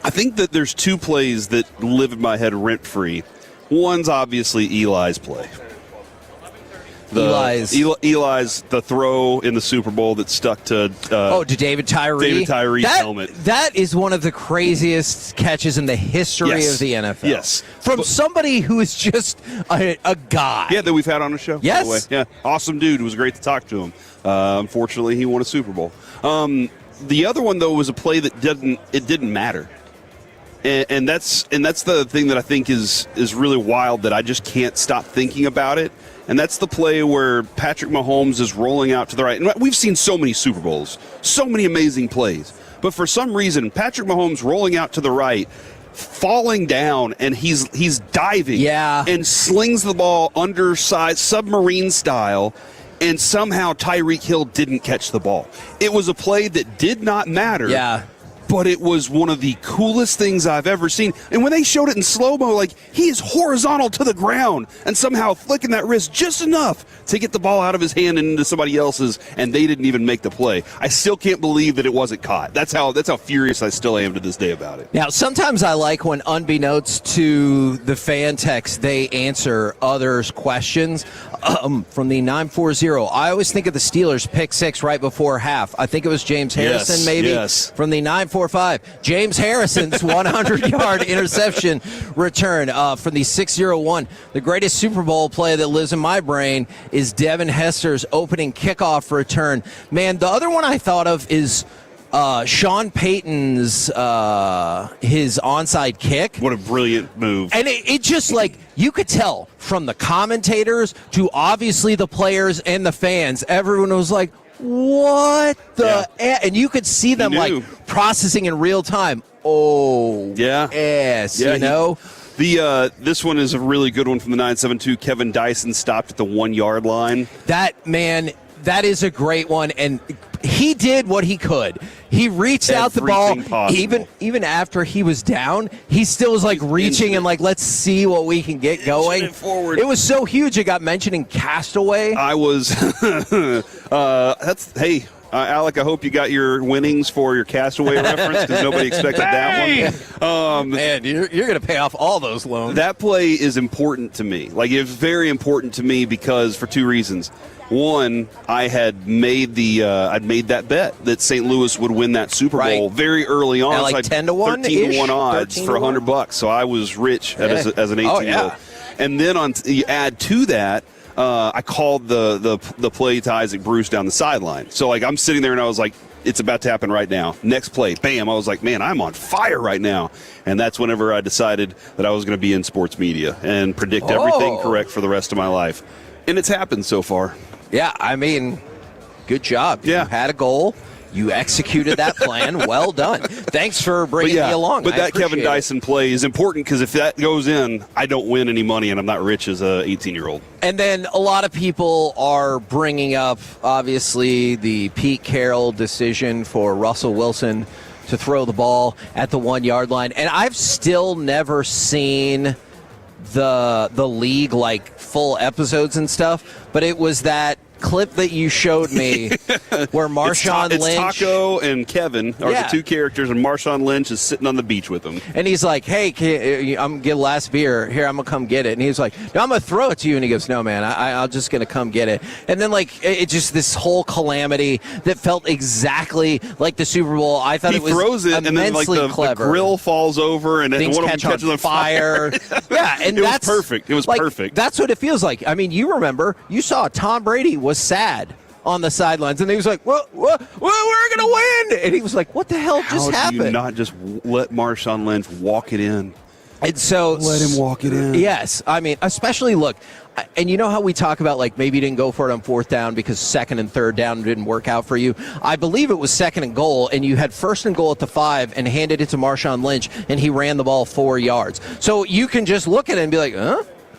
I think that there's two plays that live in my head rent-free. One's obviously Eli's play. Eli's the throw in the Super Bowl that stuck to to David Tyree. David Tyree's helmet. That is one of the craziest catches in the history of the NFL. Yes. From somebody who is just a guy. Yeah, that we've had on the show. Yes. By the way. Yeah. Awesome dude. It was great to talk to him. Unfortunately, he won a Super Bowl. The other one, though, was a play that didn't matter. And that's the thing that I think is really wild, that I just can't stop thinking about it. And that's the play where Patrick Mahomes is rolling out to the right. And we've seen so many Super Bowls, so many amazing plays. But for some reason, Patrick Mahomes rolling out to the right, falling down, and he's diving and slings the ball underside, submarine style, and somehow Tyreek Hill didn't catch the ball. It was a play that did not matter. Yeah. But it was one of the coolest things I've ever seen. And when they showed it in slow-mo, he is horizontal to the ground and somehow flicking that wrist just enough to get the ball out of his hand and into somebody else's, and they didn't even make the play. I still can't believe that it wasn't caught. That's how furious I still am to this day about it. Now, sometimes I like when, unbeknownst to the fan text, they answer others' questions. From the 940, I always think of the Steelers pick 6 right before half. I think it was James Harrison, maybe. Yes. From the 945, James Harrison's 100-yard interception return. From the 601, the greatest Super Bowl play that lives in my brain is Devin Hester's opening kickoff return. Man, the other one I thought of is Sean Payton's his onside kick. What a brilliant move. And it just you could tell from the commentators to obviously the players and the fans, everyone was like, what the? And you could see them like processing in real time. Oh, yeah, yes, yeah, you know. This one is a really good one from the 972. Kevin Dyson stopped at the 1 yard line. That is a great one, and he did what he could. He reached out the ball, even after he was down. He still was like reaching and like, let's see what we can get going. It was so huge. It got mentioned in Castaway. I was. Hey. Alec, I hope you got your winnings for your Castaway reference because nobody expected that one. Man, you're going to pay off all those loans. That play is important to me. Like, it's very important to me because for two reasons. One, I had made I'd made that bet that St. Louis would win that Super Bowl very early on. At like 10-1, 13-1 odds for $100. So I was rich as an 18-year-old. And then you add to that. I called the play to Isaac Bruce down the sideline. So, like, I'm sitting there and I was like, it's about to happen right now. Next play, bam. I was like, man, I'm on fire right now. And that's whenever I decided that I was going to be in sports media and predict everything correct for the rest of my life. And it's happened so far. Yeah, I mean, good job. Yeah. You had a goal. You executed that plan. Well done. Thanks for bringing me along. But that Kevin Dyson play is important because if that goes in, I don't win any money and I'm not rich as a 18-year-old. And then a lot of people are bringing up, obviously, the Pete Carroll decision for Russell Wilson to throw the ball at the 1 yard line. And I've still never seen the league, like, full episodes and stuff, but it was that clip that you showed me where Marshawn Lynch... It's Taco and Kevin are the two characters, and Marshawn Lynch is sitting on the beach with them. And he's like, hey, I'm going to get a last beer. Here, I'm going to come get it. And he's like, no, I'm going to throw it to you. And he goes, no, man, I'm just going to come get it. And then, like, it just this whole calamity that felt exactly like the Super Bowl. I thought it was throws it, and then, like, the grill falls over, and things one of them catches on fire. Yeah, and it was perfect. It was perfect. That's what it feels like. I mean, you remember, you saw Tom Brady was sad on the sidelines, and he was like, "What? We're gonna win!" And he was like, "What the hell just happened?" How do you not just let Marshawn Lynch walk it in? And so let him walk it in. Yes, I mean, especially look, and you know how we talk about like maybe you didn't go for it on fourth down because second and third down didn't work out for you. I believe it was second and goal, and you had first and goal at the 5 and handed it to Marshawn Lynch, and he ran the ball 4 yards. So you can just look at it and be like,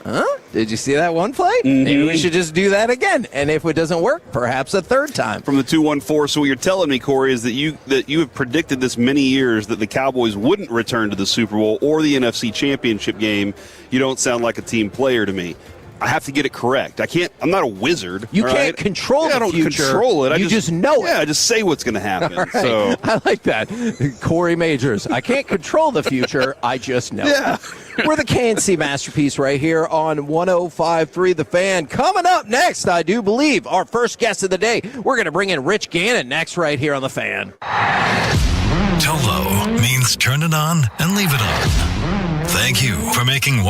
Huh? Did you see that one play? Mm-hmm. Maybe we should just do that again. And if it doesn't work, perhaps a third time. From the 214. So what you're telling me, Corey, is that you have predicted this many years that the Cowboys wouldn't return to the Super Bowl or the NFC Championship game. You don't sound like a team player to me. I have to get it correct. I'm not a wizard. You can't control the future. I don't control it. You just know it. Yeah, I just say what's going to happen. Right. So I like that. Corey Majors. I can't control the future. I just know. Yeah. We're the KNC Masterpiece right here on 105.3 The Fan. Coming up next, I do believe, our first guest of the day. We're going to bring in Rich Gannon next right here on The Fan. Tolo means turn it on and leave it on. Thank you for making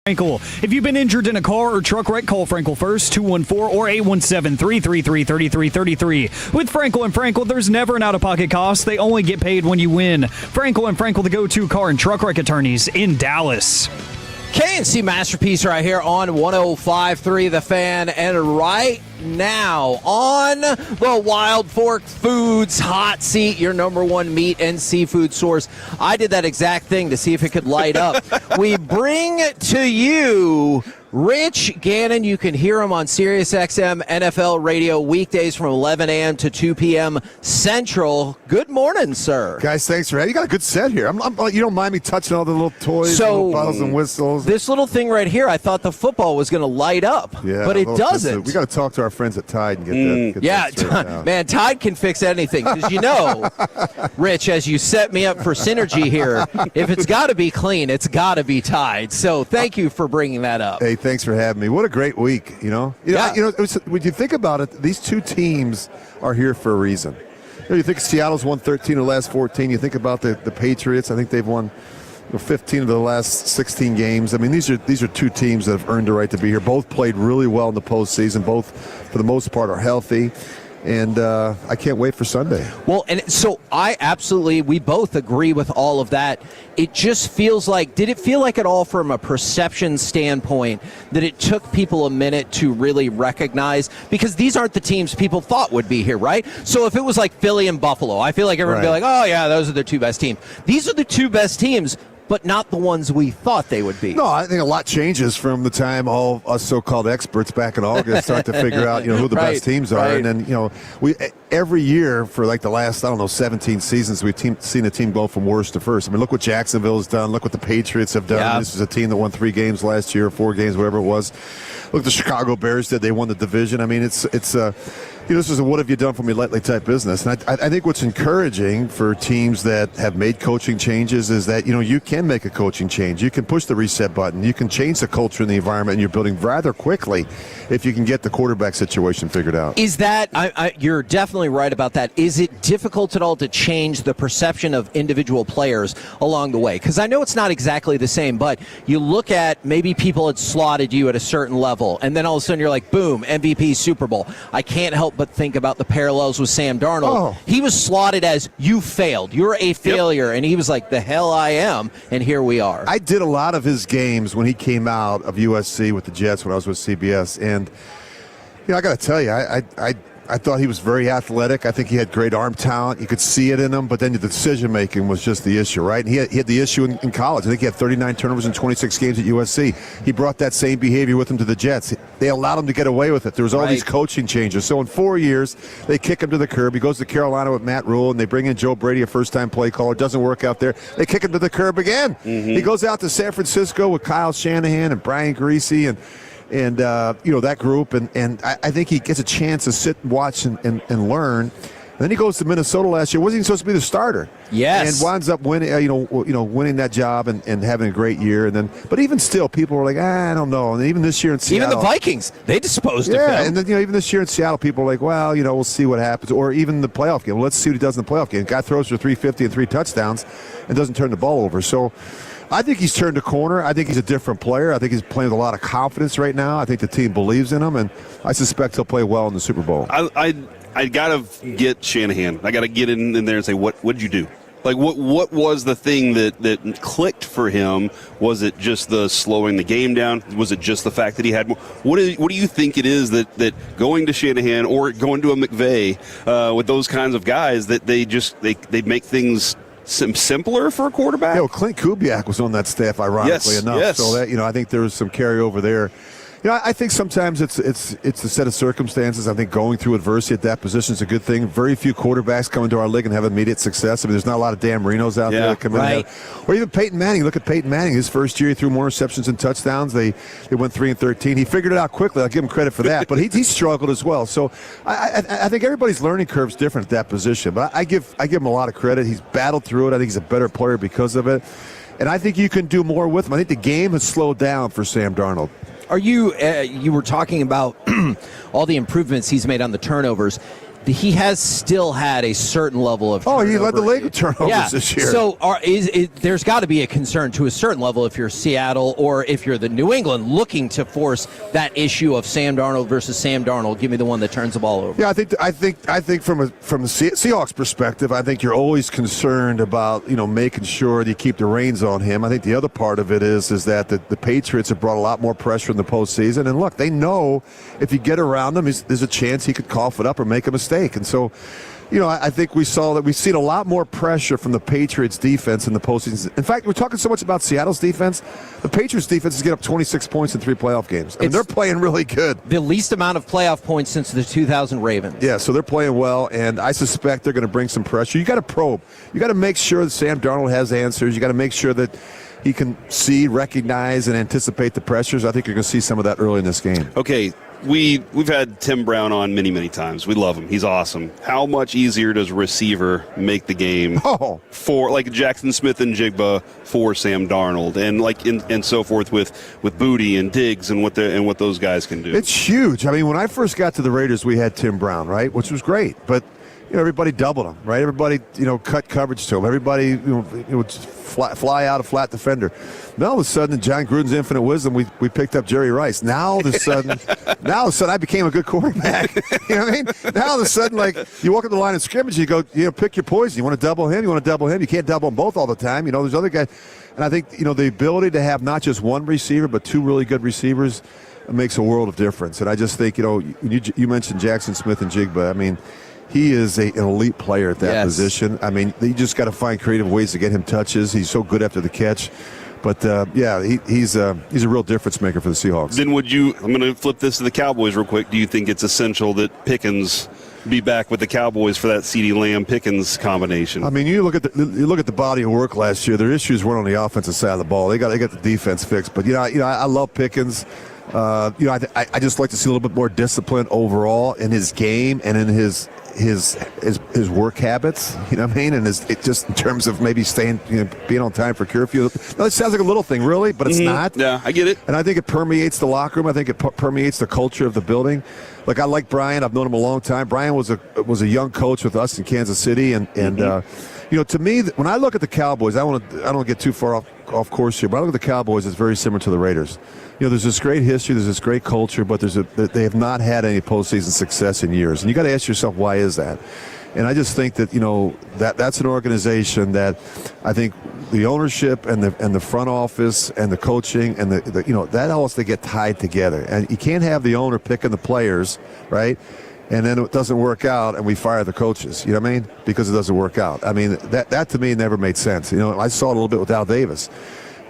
Frankel. If you've been injured in a car or truck wreck, call Frankel first, 214 or 817-333-3333. With Frankel and Frankel, there's never an out-of-pocket cost. They only get paid when you win. Frankel and Frankel, the go-to car and truck wreck attorneys in Dallas. K&C Masterpiece right here on 105.3 The Fan. And right now on the Wild Fork Foods hot seat, your number one meat and seafood source. I did that exact thing to see if it could light up. We bring to you Rich Gannon. You can hear him on SiriusXM NFL Radio weekdays from 11 a.m. to 2 p.m. Central. Good morning, sir. Guys, thanks for having me. You got a good set here. You don't mind me touching all the little toys, little bottles and whistles. This little thing right here, I thought the football was going to light up, but it doesn't. We got to talk to our friends at Tide and get that. Man, Tide can fix anything. Because you know, Rich, as you set me up for synergy here, if it's got to be clean, it's got to be Tide. So thank you for bringing that up. Hey, thanks for having me. What a great week, you know? When you think about it, these two teams are here for a reason. You think Seattle's won 13 of the last 14. You think about the Patriots. I think they've won 15 of the last 16 games. I mean, these are two teams that have earned the right to be here. Both played really well in the postseason. Both, for the most part, are healthy. And I can't wait for Sunday. Well, and so we both agree with all of that. It just feels like, did it feel like at all from a perception standpoint that it took people a minute to really recognize? Because these aren't the teams people thought would be here, right? So if it was like Philly and Buffalo, I feel like everyone would be like, oh, yeah, those are the two best teams. These are the two best teams, but not the ones we thought they would be. No, I think a lot changes from the time all us so-called experts back in August start to figure out, who the best teams are. And then, we every year for like the last, 17 seasons, we've seen a team go from worst to first. I mean, look what Jacksonville has done. Look what the Patriots have done. Yeah. This is a team that won 3 games last year, 4 games, whatever it was. Look, the Chicago Bears did. They won the division. I mean, it's this is a what have you done for me lately type business. And I think what's encouraging for teams that have made coaching changes is that, you can make a coaching change. You can push the reset button. You can change the culture and the environment, and you're building rather quickly if you can get the quarterback situation figured out. Is that, you're definitely right about that. Is it difficult at all to change the perception of individual players along the way? Because I know it's not exactly the same, but you look at maybe people had slotted you at a certain level, and then all of a sudden you're like, boom, MVP, Super Bowl. I can't help but think about the parallels with Sam Darnold. Oh. He was slotted as, you failed. You're a failure. And he was like, the hell I am. And here we are. I did a lot of his games when he came out of USC with the Jets when I was with CBS. And, I got to tell you, I thought he was very athletic. I think he had great arm talent. You could see it in him, but then the decision-making was just the issue, right? And he had the issue in college. I think he had 39 turnovers in 26 games at USC. He brought that same behavior with him to the Jets. They allowed him to get away with it. There was all these coaching changes. So in 4 years, they kick him to the curb. He goes to Carolina with Matt Rule, and they bring in Joe Brady, a first-time play caller. Doesn't work out there. They kick him to the curb again. Mm-hmm. He goes out to San Francisco with Kyle Shanahan and Brian Griese and that group, and I think he gets a chance to sit and watch and learn. And then he goes to Minnesota last year. Wasn't even supposed to be the starter. Yes. And winds up winning, winning that job and having a great year. But even still, people were like, I don't know. And even this year in Seattle, even the Vikings, they disposed of him. Yeah, and then even this year in Seattle, people were like, well, we'll see what happens. Or even the playoff game. Well, let's see what he does in the playoff game. Guy throws for 350 and 3 touchdowns, and doesn't turn the ball over. So I think he's turned a corner. I think he's a different player. I think he's playing with a lot of confidence right now. I think the team believes in him, and I suspect he'll play well in the Super Bowl. I got to get Shanahan. I got to get in there and say, what did you do? Like, what was the thing that clicked for him? Was it just the slowing the game down? Was it just the fact that he had more? What do you think it is that going to Shanahan or going to a McVay with those kinds of guys that they make things simpler for a quarterback? Yeah, Clint Kubiak was on that staff, ironically enough. Yes. So that I think there was some carryover there. I think sometimes it's a set of circumstances. I think going through adversity at that position is a good thing. Very few quararberbacks come into our league and have immediate success. I mean, there's not a lot of Dan Marinos out there that come in there. Or even Peyton Manning. Look at Peyton Manning. His first year, he threw more receptions and touchdowns. They went 3-13. He figured it out quickly. I'll give him credit for that. But he struggled as well. So I think everybody's learning curve is different at that position. But I give him a lot of credit. He's battled through it. I think he's a better player because of it. And I think you can do more with him. I think the game has slowed down for Sam Darnold. Are you were talking about all the improvements he's made on the turnovers. he has still had a certain level of turnover. He led the league with turnovers this year. So there's got to be a concern to a certain level if you're Seattle or if you're the New England looking to force that issue of Sam Darnold versus Sam Darnold. Give me the one that turns the ball over. Yeah, I think from the Seahawks perspective, I think you're always concerned about making sure that you keep the reins on him. I think the other part of it is that the Patriots have brought a lot more pressure in the postseason, and look, they know if you get around him, there's a chance he could cough it up or make a mistake. And so, I think we've seen a lot more pressure from the Patriots defense in the postseason. In fact, we're talking so much about Seattle's defense. The Patriots defense is getting up 26 points in 3 playoff games. I mean, they're playing really good. The least amount of playoff points since the 2000 Ravens. Yeah, so they're playing well, and I suspect they're going to bring some pressure. You got to probe. You got to make sure that Sam Darnold has answers. You got to make sure that he can see, recognize, and anticipate the pressures. I think you're going to see some of that early in this game. Okay. We've had Tim Brown on many times. We love him. He's awesome. How much easier does a receiver make the game for like Jackson Smith and Jigba for Sam Darnold and so forth with Booty and Diggs and what those guys can do? It's huge. I mean, when I first got to the Raiders, we had Tim Brown, right, which was great, but everybody doubled him, right? Everybody, cut coverage to him. Everybody, would fly out a flat defender. Now all of a sudden, in John Gruden's infinite wisdom, we picked up Jerry Rice. Now all of a sudden, I became a good quarterback. You know what I mean? Now all of a sudden, like you walk up the line of scrimmage, you go, pick your poison. You want to double him? You want to double him? You can't double them both all the time. There's other guys, and I think the ability to have not just one receiver but two really good receivers makes a world of difference. And I just think you mentioned Jackson Smith and Jigba. I mean, he is an elite player at that position. I mean, you just got to find creative ways to get him touches. He's so good after the catch. But, he's a real difference maker for the Seahawks. Then I'm going to flip this to the Cowboys real quick. Do you think it's essential that Pickens be back with the Cowboys for that CeeDee Lamb-Pickens combination? I mean, you look at the body of work last year. Their issues weren't on the offensive side of the ball. They got the defense fixed. But, I love Pickens. I just like to see a little bit more discipline overall in his game and in his work habits, you know what I mean, and just in terms of maybe staying, being on time for curfew. Now, it sounds like a little thing, really, but it's not. Yeah, I get it. And I think it permeates the locker room. I think it permeates the culture of the building. Like, I like Brian. I've known him a long time. Brian was a young coach with us in Kansas City, and to me, when I look at the Cowboys, I don't get too far off course here, but I look at the Cowboys as very similar to the Raiders. There's this great history, there's this great culture, but they have not had any postseason success in years. And you got to ask yourself, why is that? And I just think that that's an organization that I think the ownership and the front office and the coaching and that all has to get tied together. And you can't have the owner picking the players, right? And then it doesn't work out, and we fire the coaches. You know what I mean? Because it doesn't work out. I mean, that to me never made sense. I saw it a little bit with Al Davis.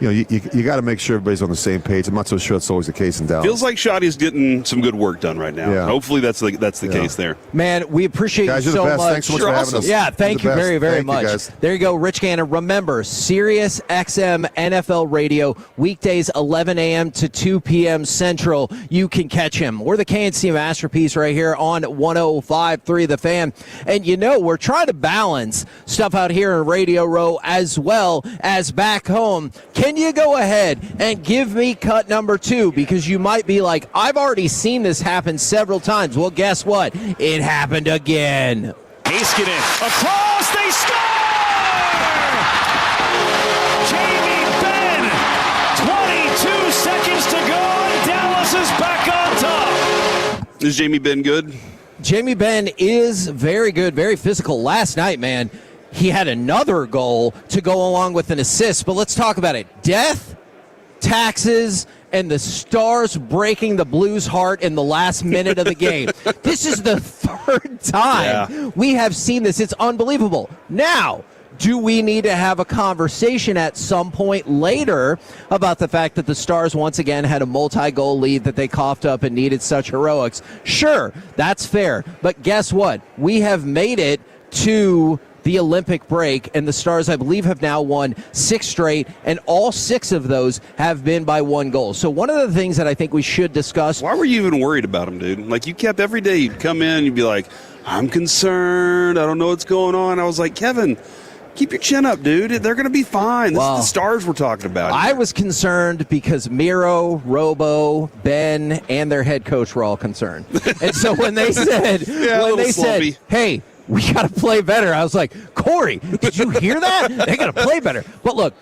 You got to make sure everybody's on the same page. I'm not so sure that's always the case in Dallas. Feels like Shoddy's getting some good work done right now. Yeah. Hopefully that's the case there. Man, we appreciate guys, you you're so the best. much. Thanks so much for having us. Yeah, thank you very, very much. Guys. There you go, Rich Gannon. Remember, Sirius XM NFL Radio, weekdays 11 a.m. to 2 p.m. Central. You can catch him. We're the KNC Masterpiece right here on 105.3 The Fan. And we're trying to balance stuff out here in Radio Row as well as back home. Can you go ahead and give me cut number 2? Because you might be like, I've already seen this happen several times. Well, guess what? It happened again. Heiskanen across, they score! Jamie Benn, 22 seconds to go, and Dallas is back on top. Is Jamie Benn good? Jamie Benn is very good, very physical. Last night, man, he had another goal to go along with an assist. But let's talk about it. Death, taxes, and the Stars breaking the Blues' heart in the last minute of the game. This is the third time we have seen this. It's unbelievable. Now, do we need to have a conversation at some point later about the fact that the Stars once again had a multi-goal lead that they coughed up and needed such heroics? Sure, that's fair. But guess what? We have made it to the Olympic break, and the Stars, I believe, have now won 6 straight, and all 6 of those have been by 1 goal. So one of the things that I think we should discuss... Why were you even worried about him, dude? Like, you kept every day, you'd come in, you'd be like, I'm concerned, I don't know what's going on. I was like, Kevin, keep your chin up, dude. They're going to be fine. This is the stars we're talking about. I was concerned because Miro, Robo, Ben, and their head coach were all concerned. And so when they said, said, hey, we got to play better, I was like, Corey, did you hear that? They got to play better. But look,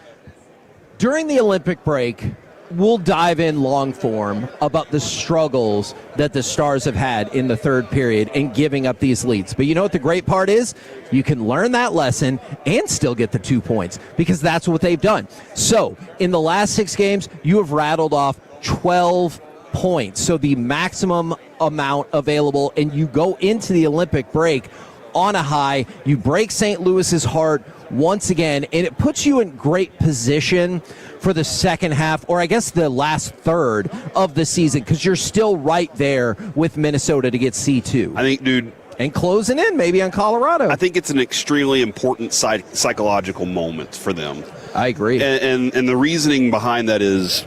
during the Olympic break, we'll dive in long form about the struggles that the Stars have had in the third period and giving up these leads. But you know what the great part is? You can learn that lesson and still get the 2 points because that's what they've done. So in the last 6 games, you have rattled off 12 points. So the maximum amount available, and you go into the Olympic break on a high. You break St. Louis's heart once again, and it puts you in great position for the second half, or I guess the last third of the season, because you're still right there with Minnesota to get C2. I think, dude. And closing in maybe on Colorado. I think it's an extremely important psychological moment for them. I agree. And the reasoning behind that is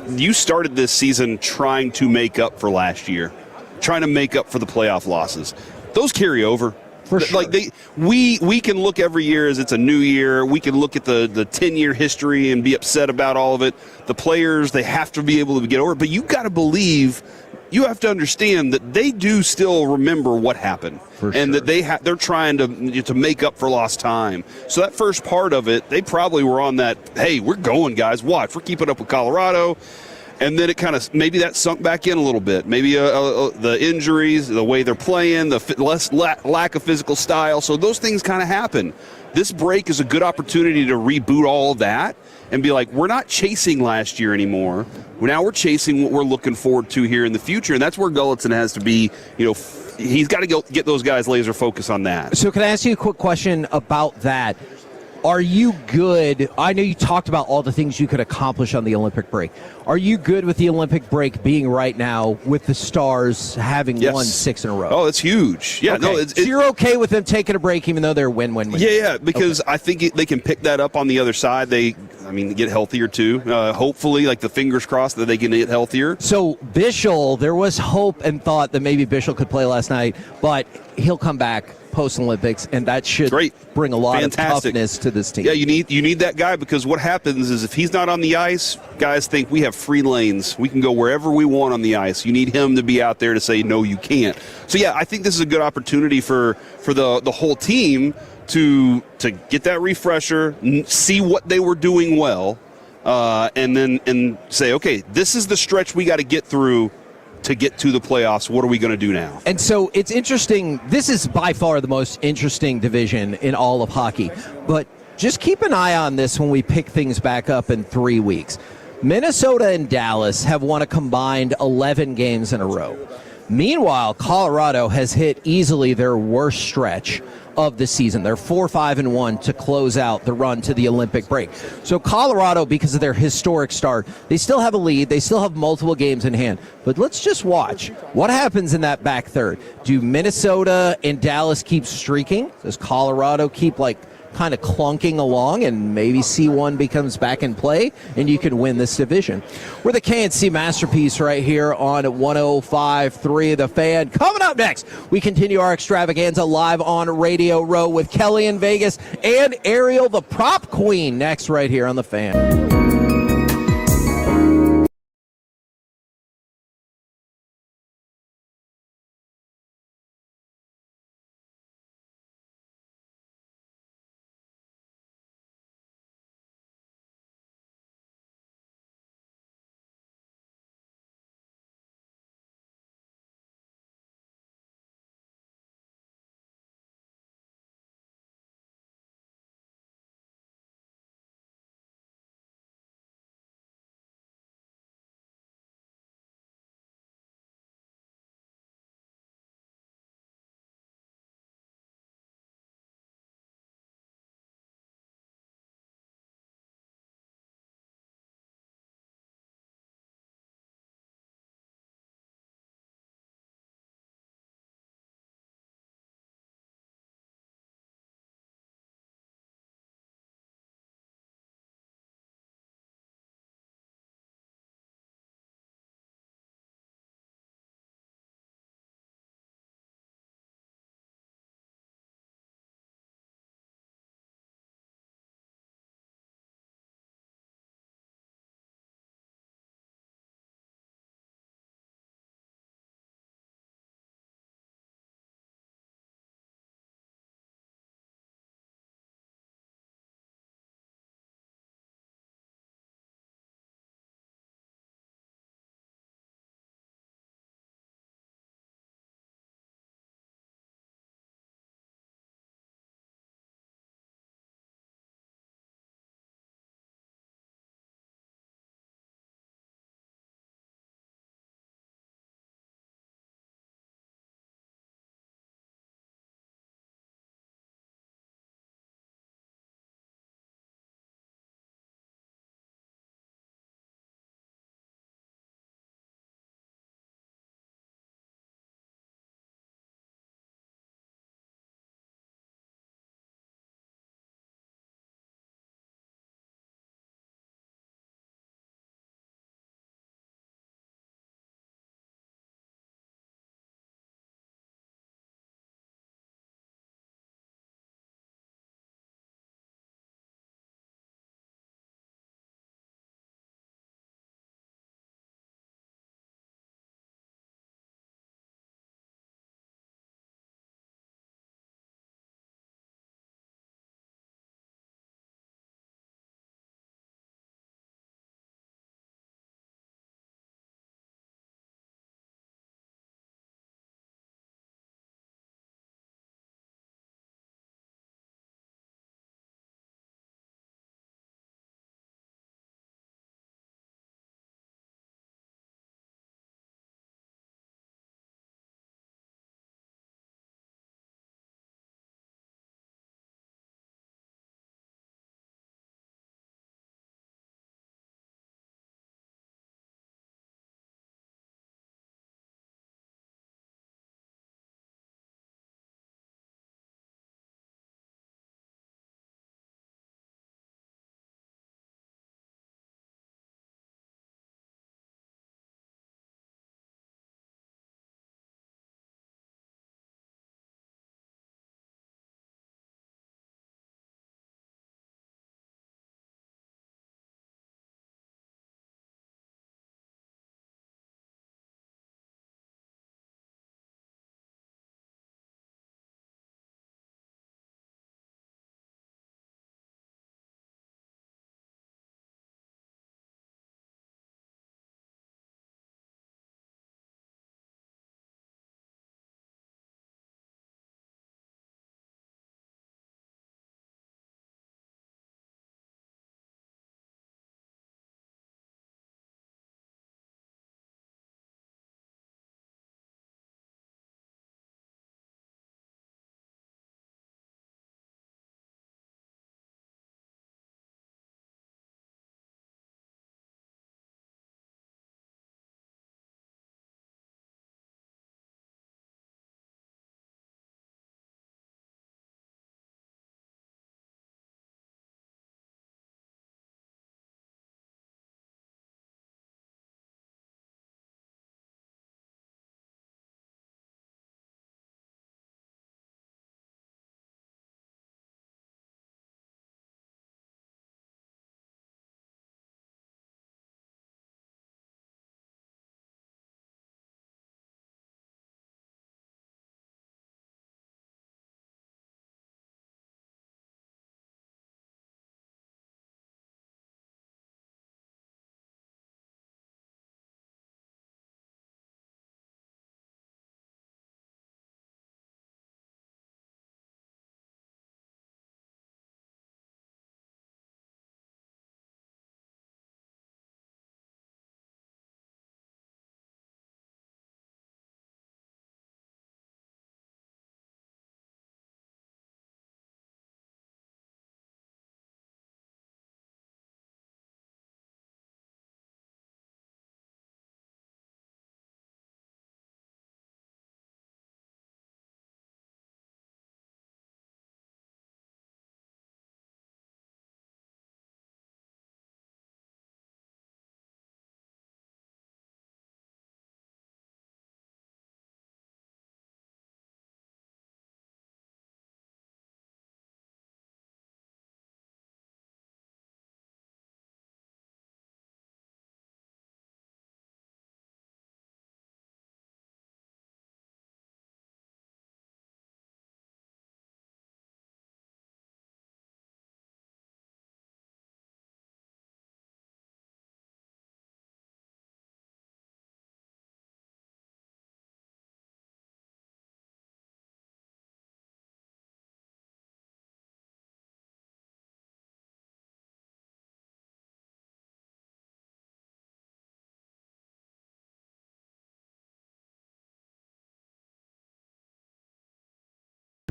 you started this season trying to make up for last year, trying to make up for the playoff losses. Those carry over. For sure. Like we can look every year as it's a new year. We can look at the 10-year history and be upset about all of it. The players, they have to be able to get over it. But you got to believe, you have to understand that they do still remember what happened, and that they're trying to make up for lost time. So that first part of it, they probably were on that. Hey, we're going, guys. Watch, we're keeping up with Colorado. And then it kind of, maybe that sunk back in a little bit. Maybe the injuries, the way they're playing, the lack of physical style. So those things kind of happen. This break is a good opportunity to reboot all of that and be like, we're not chasing last year anymore. Now we're chasing what we're looking forward to here in the future. And that's where Gulletson has to be, he's got to get those guys laser focused on that. So can I ask you a quick question about that? Are you good? I know you talked about all the things you could accomplish on the Olympic break. Are you good with the Olympic break being right now with the Stars having won 6 in a row? Oh, it's huge. Yeah, okay. So you're okay with them taking a break even though they're win-win-win? Yeah, because I think they can pick that up on the other side. They get healthier too. Hopefully, like the fingers crossed that they can get healthier. So Bischel, there was hope and thought that maybe Bischel could play last night, but he'll come back post-Olympics, and that should bring a lot of toughness to this team. Yeah, you need that guy, because what happens is if he's not on the ice, guys think we have free lanes. We can go wherever we want on the ice. You need him to be out there to say, no, you can't. So, yeah, I think this is a good opportunity for the whole team to get that refresher, see what they were doing well, and say, okay, this is the stretch we got to get through to get to the playoffs. What are we going to do now? And so it's interesting. This is by far the most interesting division in all of hockey. But just keep an eye on this when we pick things back up in 3 weeks. Minnesota and Dallas have won a combined 11 games in a row. Meanwhile, Colorado has hit easily their worst stretch of the season. They're 4-5-1 to close out the run to the Olympic break. So Colorado, because of their historic start, they still have a lead. They still have multiple games in hand. But let's just watch what happens in that back third. Do Minnesota and Dallas keep streaking? Does Colorado keep kind of clunking along, and maybe C1 becomes back in play and you can win this division? We're the KNC Masterpiece right here on 105.3 The Fan. Coming up next, we continue our extravaganza live on Radio Row with Kelly in Vegas and Ariel, the prop queen, next right here on The Fan.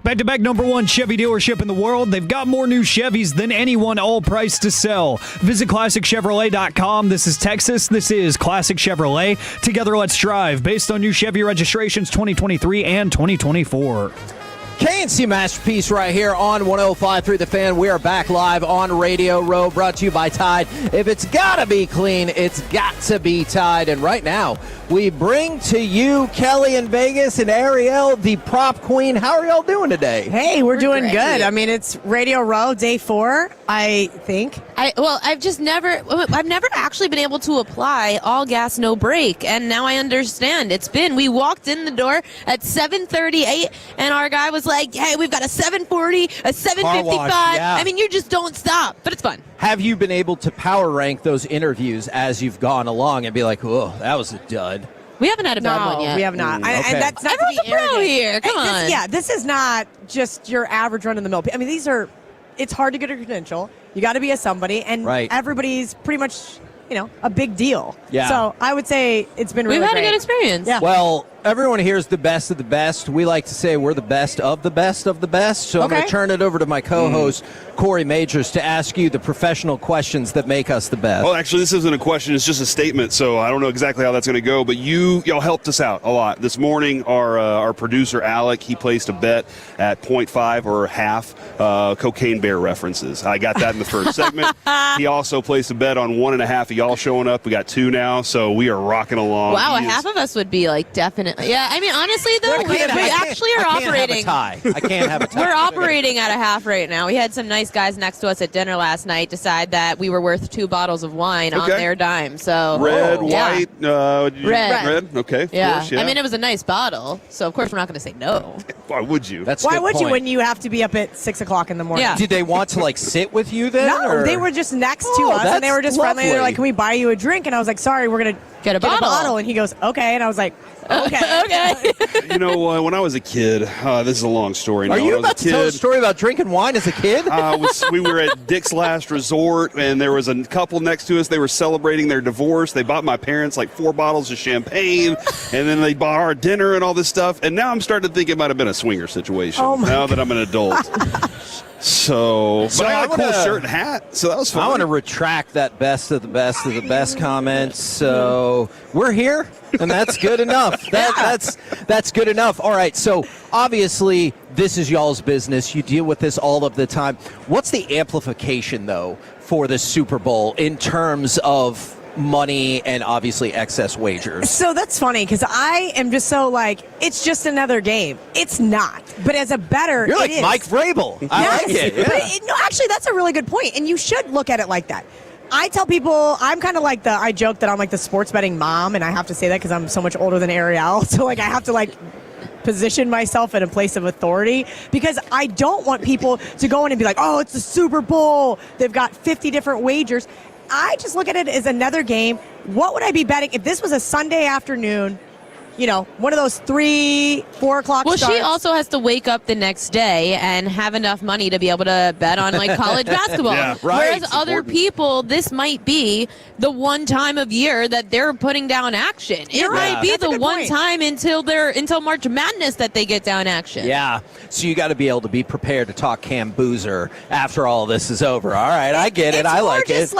Back-to-back #1 Chevy dealership in the world. They've got more new Chevys than anyone, all priced to sell. Visit ClassicChevrolet.com. This is Texas. This is Classic Chevrolet. Together, let's drive. Based on new Chevy registrations 2023 and 2024. KNC Masterpiece right here on 105.3 The Fan. We are back live on Radio Row, brought to you by Tide. If it's got to be clean, it's got to be Tide. And right now, we bring to you Kelly in Vegas and Ariel, the prop queen. How are y'all doing today? Hey, we're doing great. good. I mean, it's Radio Row, day 4, I think. I've never actually been able to apply all gas, no brake. And now I understand. We walked in the door at 7:38 and our guy was like, hey, we've got a 7:40, a 7:55. Yeah. I mean, you just don't stop, but it's fun. Have you been able to power rank those interviews as you've gone along and be like, oh, that was a dud? We haven't had a bad one yet. We have not. Okay. And that's not Everyone's to be a pro arrogant. here. Come on. This is not just your average run-of-the-mill. I mean, it's hard to get a credential. You got to be a somebody, and everybody's pretty much, a big deal. Yeah. So I would say it's been really We've had great. a good experience. Yeah. Well, everyone here is the best of the best. We like to say we're the best of the best of the best. So I'm going to turn it over to my co-host, Corey Majors, to ask you the professional questions that make us the best. Well, actually, this isn't a question. It's just a statement. So I don't know exactly how that's going to go. But y'all helped us out a lot. This morning, our producer, Alec, he placed a bet at 0.5 or half Cocaine Bear references. I got that in the first segment. He also placed a bet on 1.5 of y'all showing up. We got 2 now. So we are rocking along. Wow, half of us would be like definitely. Yeah, I mean, honestly, though, we actually are operating. I can't have a tie. We're operating at a half right now. We had some nice guys next to us at dinner last night decide that we were worth 2 bottles of wine on their dime. So red, yeah. white, red. Okay, of Yeah. course, yeah. I mean, it was a nice bottle, so of course we're not going to say no. Why would you? That's Why would you when you have to be up at 6 o'clock in the morning? Yeah. Did they want to sit with you then? No, or? they were just next to us, and they were just friendly. They're like, "Can we buy you a drink?" And I was like, "Sorry, we're gonna get a bottle." And he goes, "Okay," and I was like, "Okay." Okay. When I was a kid, this is a long story. Are now. you When I was about to tell a story about drinking wine as a kid? we were at Dick's Last Resort, and there was a couple next to us. They were celebrating their divorce. They bought my parents 4 bottles of champagne, and then they bought our dinner and all this stuff. And now I'm starting to think it might have been a swinger situation now that I'm an adult. But I got a cool shirt and hat, so that was fun. I want to retract that best of the best of the best comment. So we're here, and that's good enough. That's good enough. All right, so obviously this is y'all's business. You deal with this all of the time. What's the amplification, though, for the Super Bowl in terms of money and obviously excess wagers? So that's funny because I am just so it's just another game. It's not. But as a bettor, you're like it is. Mike Vrabel. I like it. Yeah. But no, actually, that's a really good point, and you should look at it like that. I tell people I'm kind of I joke that I'm like the sports betting mom, and I have to say that because I'm so much older than Ariel. So I have to position myself in a place of authority because I don't want people to go in and be like, oh, it's the Super Bowl. They've got 50 different wagers. I just look at it as another game. What would I be betting if this was a Sunday afternoon? One of those 3, 4 o'clock Well, starts. she also has to wake up the next day and have enough money to be able to bet on college basketball. Yeah, right. Whereas It's other people, this might be the one time of year that they're putting down action. It might be the one time until March Madness that they get down action. Yeah. So you got to be able to be prepared to talk Cam Boozer after all this is over. All right, I get it. I like it. It's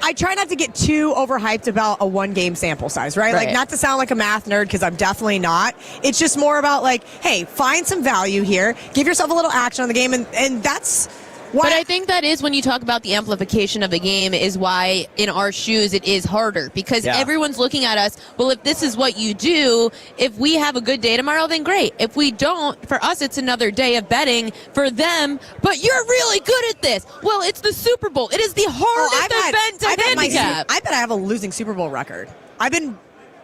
I try not to get too overhyped about a one-game sample size, right? Not to sound like a math nerd, because I'm definitely not. It's just more about hey, find some value here, give yourself a little action on the game, and that's why. But I think that is when you talk about the amplification of a game is why in our shoes it is harder, because everyone's looking at us, well, if this is what you do, if we have a good day tomorrow, then great. If we don't, for us, it's another day of betting. For them, but you're really good at this. Well, it's the Super Bowl. It is the hardest event to handicap. I bet I have a losing Super Bowl record.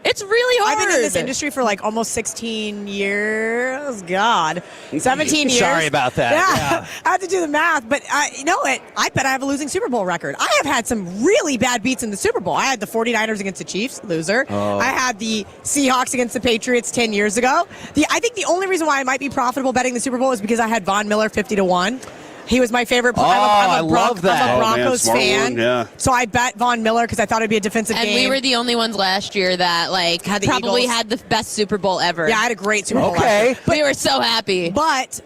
It's really hard. I've been in this industry for almost 16 years. God, 17 years. Sorry about that. Yeah. I have to do the math, but I bet I have a losing Super Bowl record. I have had some really bad beats in the Super Bowl. I had the 49ers against the Chiefs, loser. Oh. I had the Seahawks against the Patriots 10 years ago. I think the only reason why I might be profitable betting the Super Bowl is because I had Von Miller 50-1. He was my favorite player. I love that. I'm a Broncos smart fan. one, yeah. So I bet Von Miller because I thought it'd be a defensive And game. we were the only ones last year that Had the probably Eagles. had the best Super Bowl ever. Yeah, I had a great Super Bowl. Okay. But we were so happy. But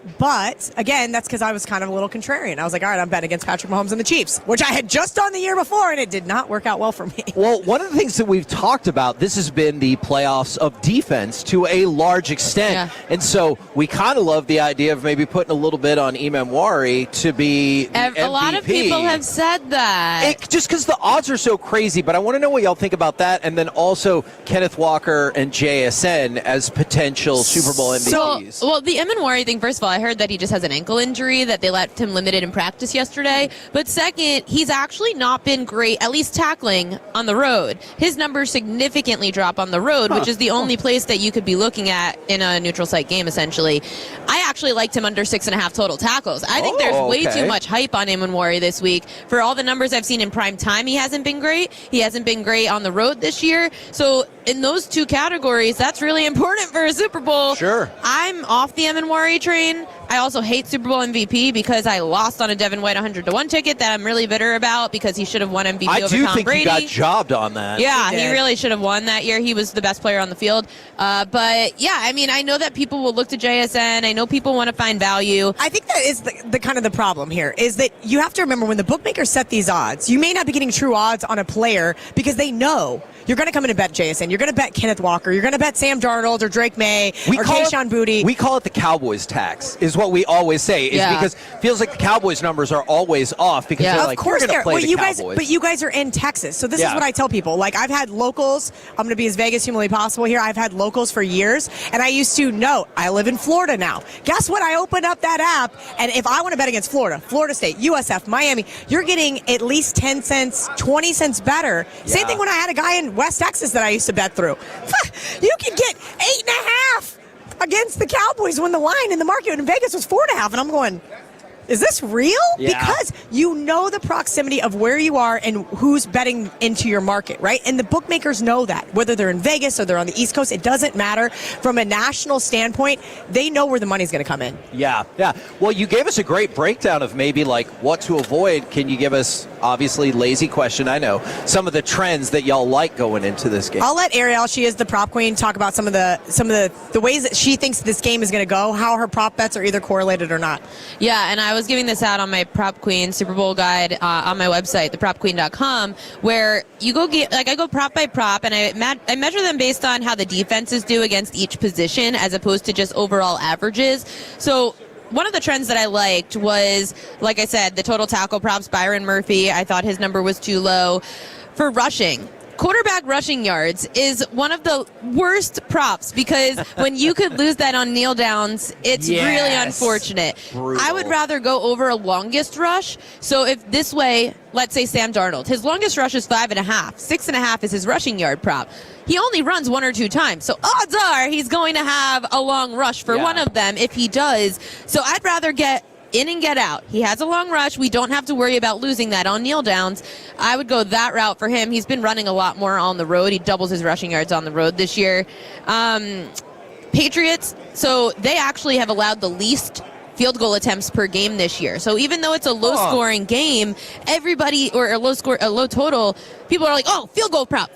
again, that's because I was kind of a little contrarian. I was like, all right, I'm betting against Patrick Mahomes and the Chiefs, which I had just done the year before, and it did not work out well for me. Well, one of the things that we've talked about, this has been the playoffs of defense to a large extent. Yeah. And so we kind of love the idea of maybe putting a little bit on Imamwari to be the MVP. A lot of people have said that. Just because the odds are so crazy, but I want to know what y'all think about that. And then also Kenneth Walker and JSN as potential Super Bowl MVPs. Well, the Imamwari thing, first of all, I heard that he just has an ankle injury, that they left him limited in practice yesterday. But second, he's actually not been great, at least tackling on the road. His numbers significantly drop on the road, which is the only place that you could be looking at in a neutral site game, essentially. I actually liked him under 6.5 total tackles. I think there's way too much hype on Imamwari this week. For all the numbers I've seen in prime time, he hasn't been great. He hasn't been great on the road this year. So in those two categories, that's really important for a Super Bowl. Sure. I'm off the Imamwari train. I also hate Super Bowl MVP because I lost on a Devin White 100-1 ticket that I'm really bitter about because he should have won MVP over Tom Brady. I do think he got jobbed on that. Yeah, he really should have won that year. He was the best player on the field. But yeah, I mean, I know that people will look to JSN. I know people want to find value. I think that is the kind of the problem here is that you have to remember when the bookmakers set these odds, you may not be getting true odds on a player because they know you're going to come in and bet JSN. You're going to bet Kenneth Walker. You're going to bet Sam Darnold or Drake May or Kayshon Boutte. We call it the Cowboys tax, is what we always say. Is because it feels like the Cowboys numbers are always off because they're like, you're going to play the Cowboys. But you guys are in Texas. So this is what I tell people. Like, I've had locals. I'm going to be as Vegas humanly possible here. I've had locals for years. And I used to know. I live in Florida now. Guess what? I opened up that app. And if I want to bet against Florida, Florida State, USF, Miami, you're getting at least 10 cents, 20 cents better. Same thing when I had a guy in West Texas that I used to bet through. You can get 8.5 against the Cowboys when the line in the market in Vegas was 4.5. And I'm going, is this real? Yeah. Because you know the proximity of where you are and who's betting into your market, right? And the bookmakers know that. Whether they're in Vegas or they're on the East Coast, it doesn't matter. From a national standpoint, they know where the money's going to come in. Yeah. Well, you gave us a great breakdown of maybe like what to avoid. Can you give us, obviously, lazy question, I know, some of the trends that y'all like going into this game? I'll let Ariel, she is the prop queen, talk about some of the ways that she thinks this game is going to go, how her prop bets are either correlated or not. Yeah, and I was giving this out on my Prop Queen Super Bowl guide on my website, thepropqueen.com, where you go I go prop by prop, and I measure them based on how the defenses do against each position as opposed to just overall averages. So one of the trends that I liked was, like I said, the total tackle props. Byron Murphy, I thought his number was too low. For rushing, quarterback rushing yards is one of the worst props because when you could lose that on kneel downs, it's really unfortunate. Brutal. I would rather go over a longest rush. So if this way, let's say Sam Darnold, his longest rush is 5.5. 6.5 is his rushing yard prop. He only runs one or two times. So odds are he's going to have a long rush for one of them if he does. So I'd rather get in and get out. He has a long rush. We don't have to worry about losing that on kneel downs. I would go that route for him. He's been running a lot more on the road. He doubles his rushing yards on the road this year. Patriots, so they actually have allowed the least field goal attempts per game this year. So even though it's a low scoring game, everybody, or a low total, people are like, oh, field goal prop.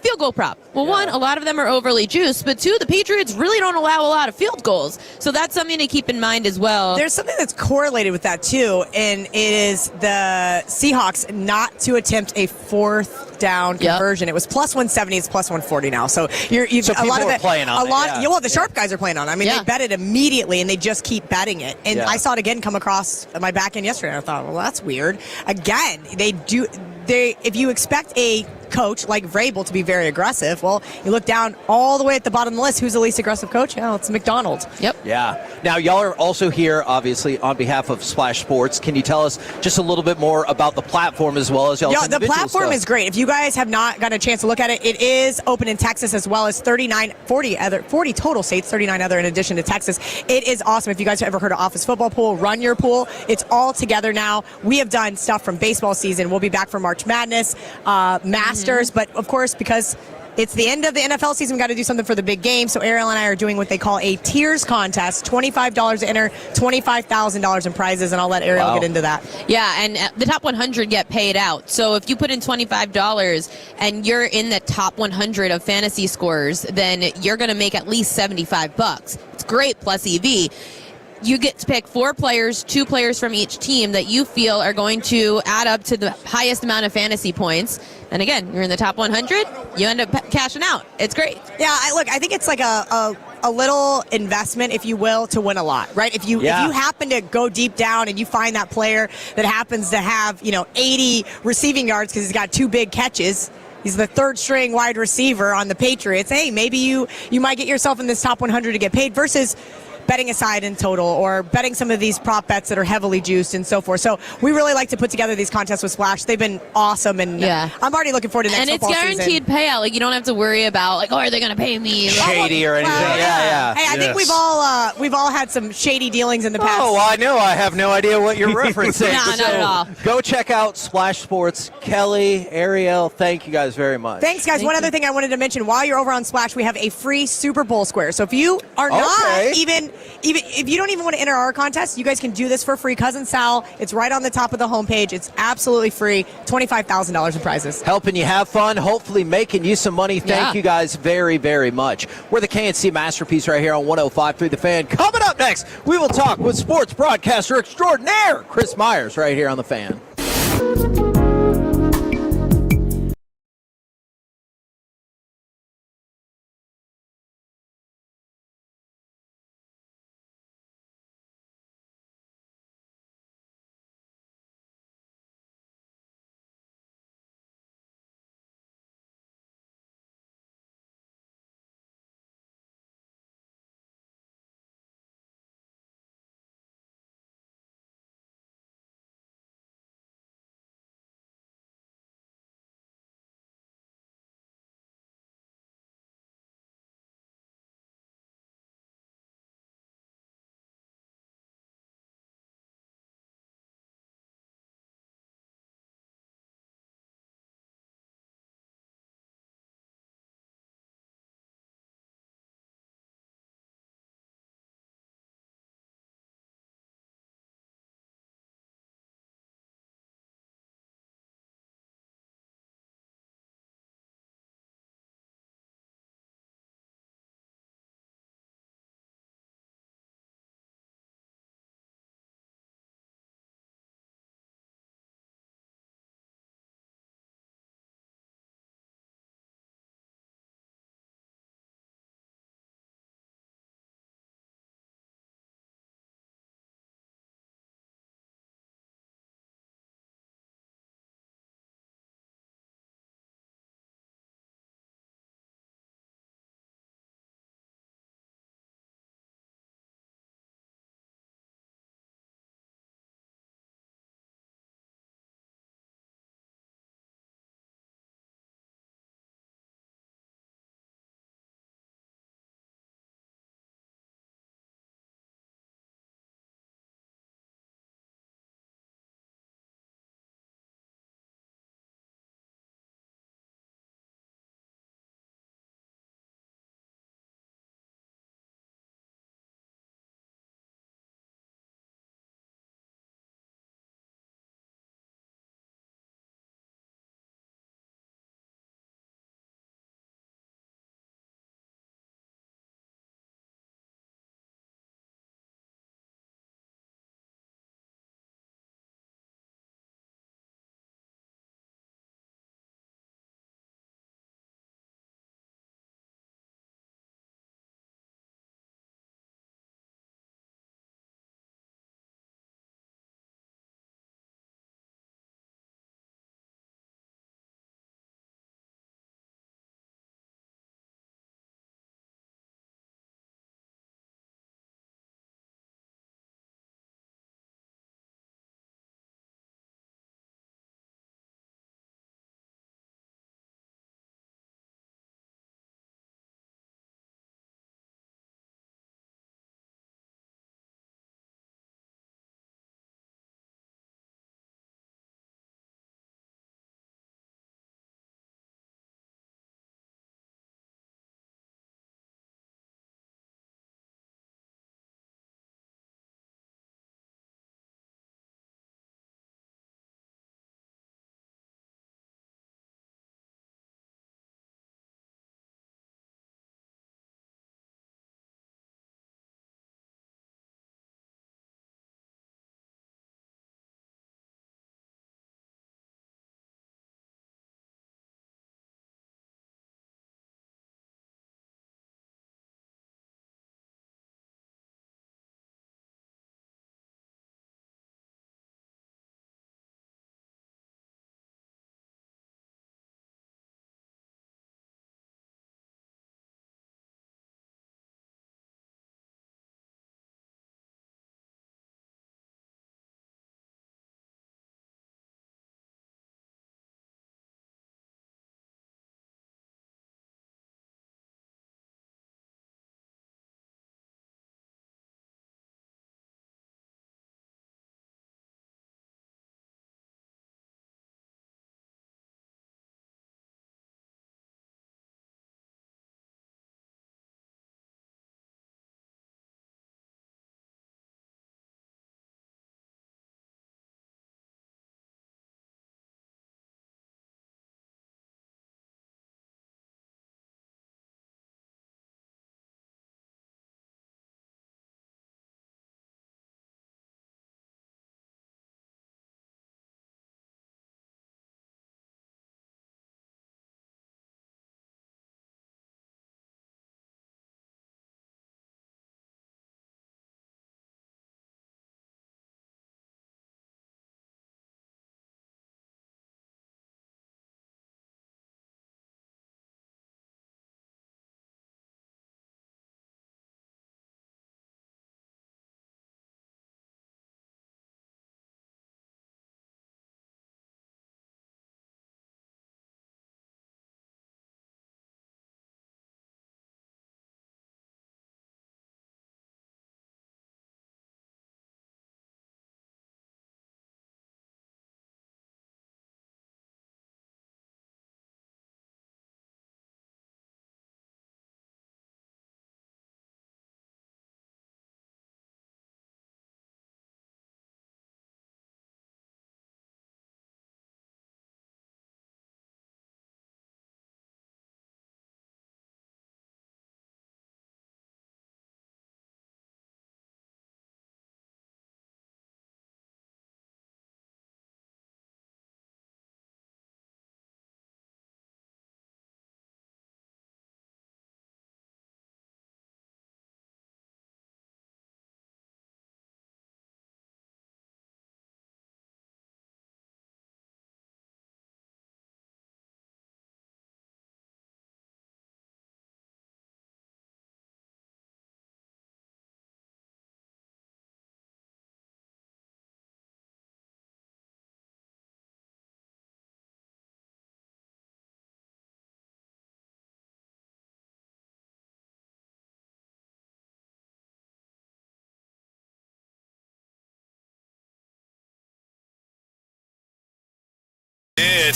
Well, one, a lot of them are overly juiced, but two, the Patriots really don't allow a lot of field goals. So that's something to keep in mind as well. There's something that's correlated with that too, and it is the Seahawks not to attempt a fourth down conversion. It was plus 170, it's plus 140 now. So you've so a lot of it. Playing on Well, the sharp guys are playing on it. I mean, they bet it immediately, and they just keep betting it. And I saw it again come across my back end yesterday, and I thought, well, that's weird. Again, if you expect a coach like Vrabel to be very aggressive, well, you look down all the way at the bottom of the list. Who's the least aggressive coach? Yeah, it's McDonald. Yep. Yeah. Now, y'all are also here, obviously, on behalf of Splash Sports. Can you tell us just a little bit more about the platform as well as y'all's individual the platform stuff? is great. If you guys have not got a chance to look at it, it is open in Texas as well as 40 total states, 39 other in addition to Texas. It is awesome. If you guys have ever heard of Office Football Pool, Run Your Pool, it's all together now. We have done stuff from baseball season. We'll be back for March Madness, Masters, but of course, because It's the end of the NFL season. We've got to do something for the big game. So Ariel and I are doing what they call a tiers contest. $25 to enter, $25,000 in prizes, and I'll let Ariel get into that. Yeah, and the top 100 get paid out. So if you put in $25 and you're in the top 100 of fantasy scorers, then you're going to make at least $75. It's great plus EV. You get to pick 4 players, 2 players from each team that you feel are going to add up to the highest amount of fantasy points. And again, you're in the top 100, you end up cashing out. It's great. Yeah, I think it's like a little investment, if you will, to win a lot, right? If you happen to go deep down and you find that player that happens to have 80 receiving yards because he's got 2 big catches. He's the 3rd string wide receiver on the Patriots. Hey, maybe you might get yourself in this top 100 to get paid versus betting aside in total or betting some of these prop bets that are heavily juiced and so forth. So we really like to put together these contests with Splash. They've been awesome, and I'm already looking forward to next football season. And it's guaranteed payout. Like, you don't have to worry about, are they going to pay me? Shady or anything. Yeah. Hey, I think we've all had some shady dealings in the past. Oh, I know. I have no idea what you're referencing. No, not at all. Go check out Splash Sports. Kelly, Ariel, thank you guys very much. Thanks, guys. One other thing I wanted to mention, while you're over on Splash, we have a free Super Bowl square. So if you are not even if you don't even want to enter our contest, you guys can do this for free. Cousin Sal, it's right on the top of the homepage. It's absolutely free. $25,000 in prizes. Helping you have fun, hopefully making you some money. Thank you guys very, very much. We're the KNC Masterpiece right here on 105.3 The Fan. Coming up next, we will talk with sports broadcaster extraordinaire Chris Myers right here on The Fan.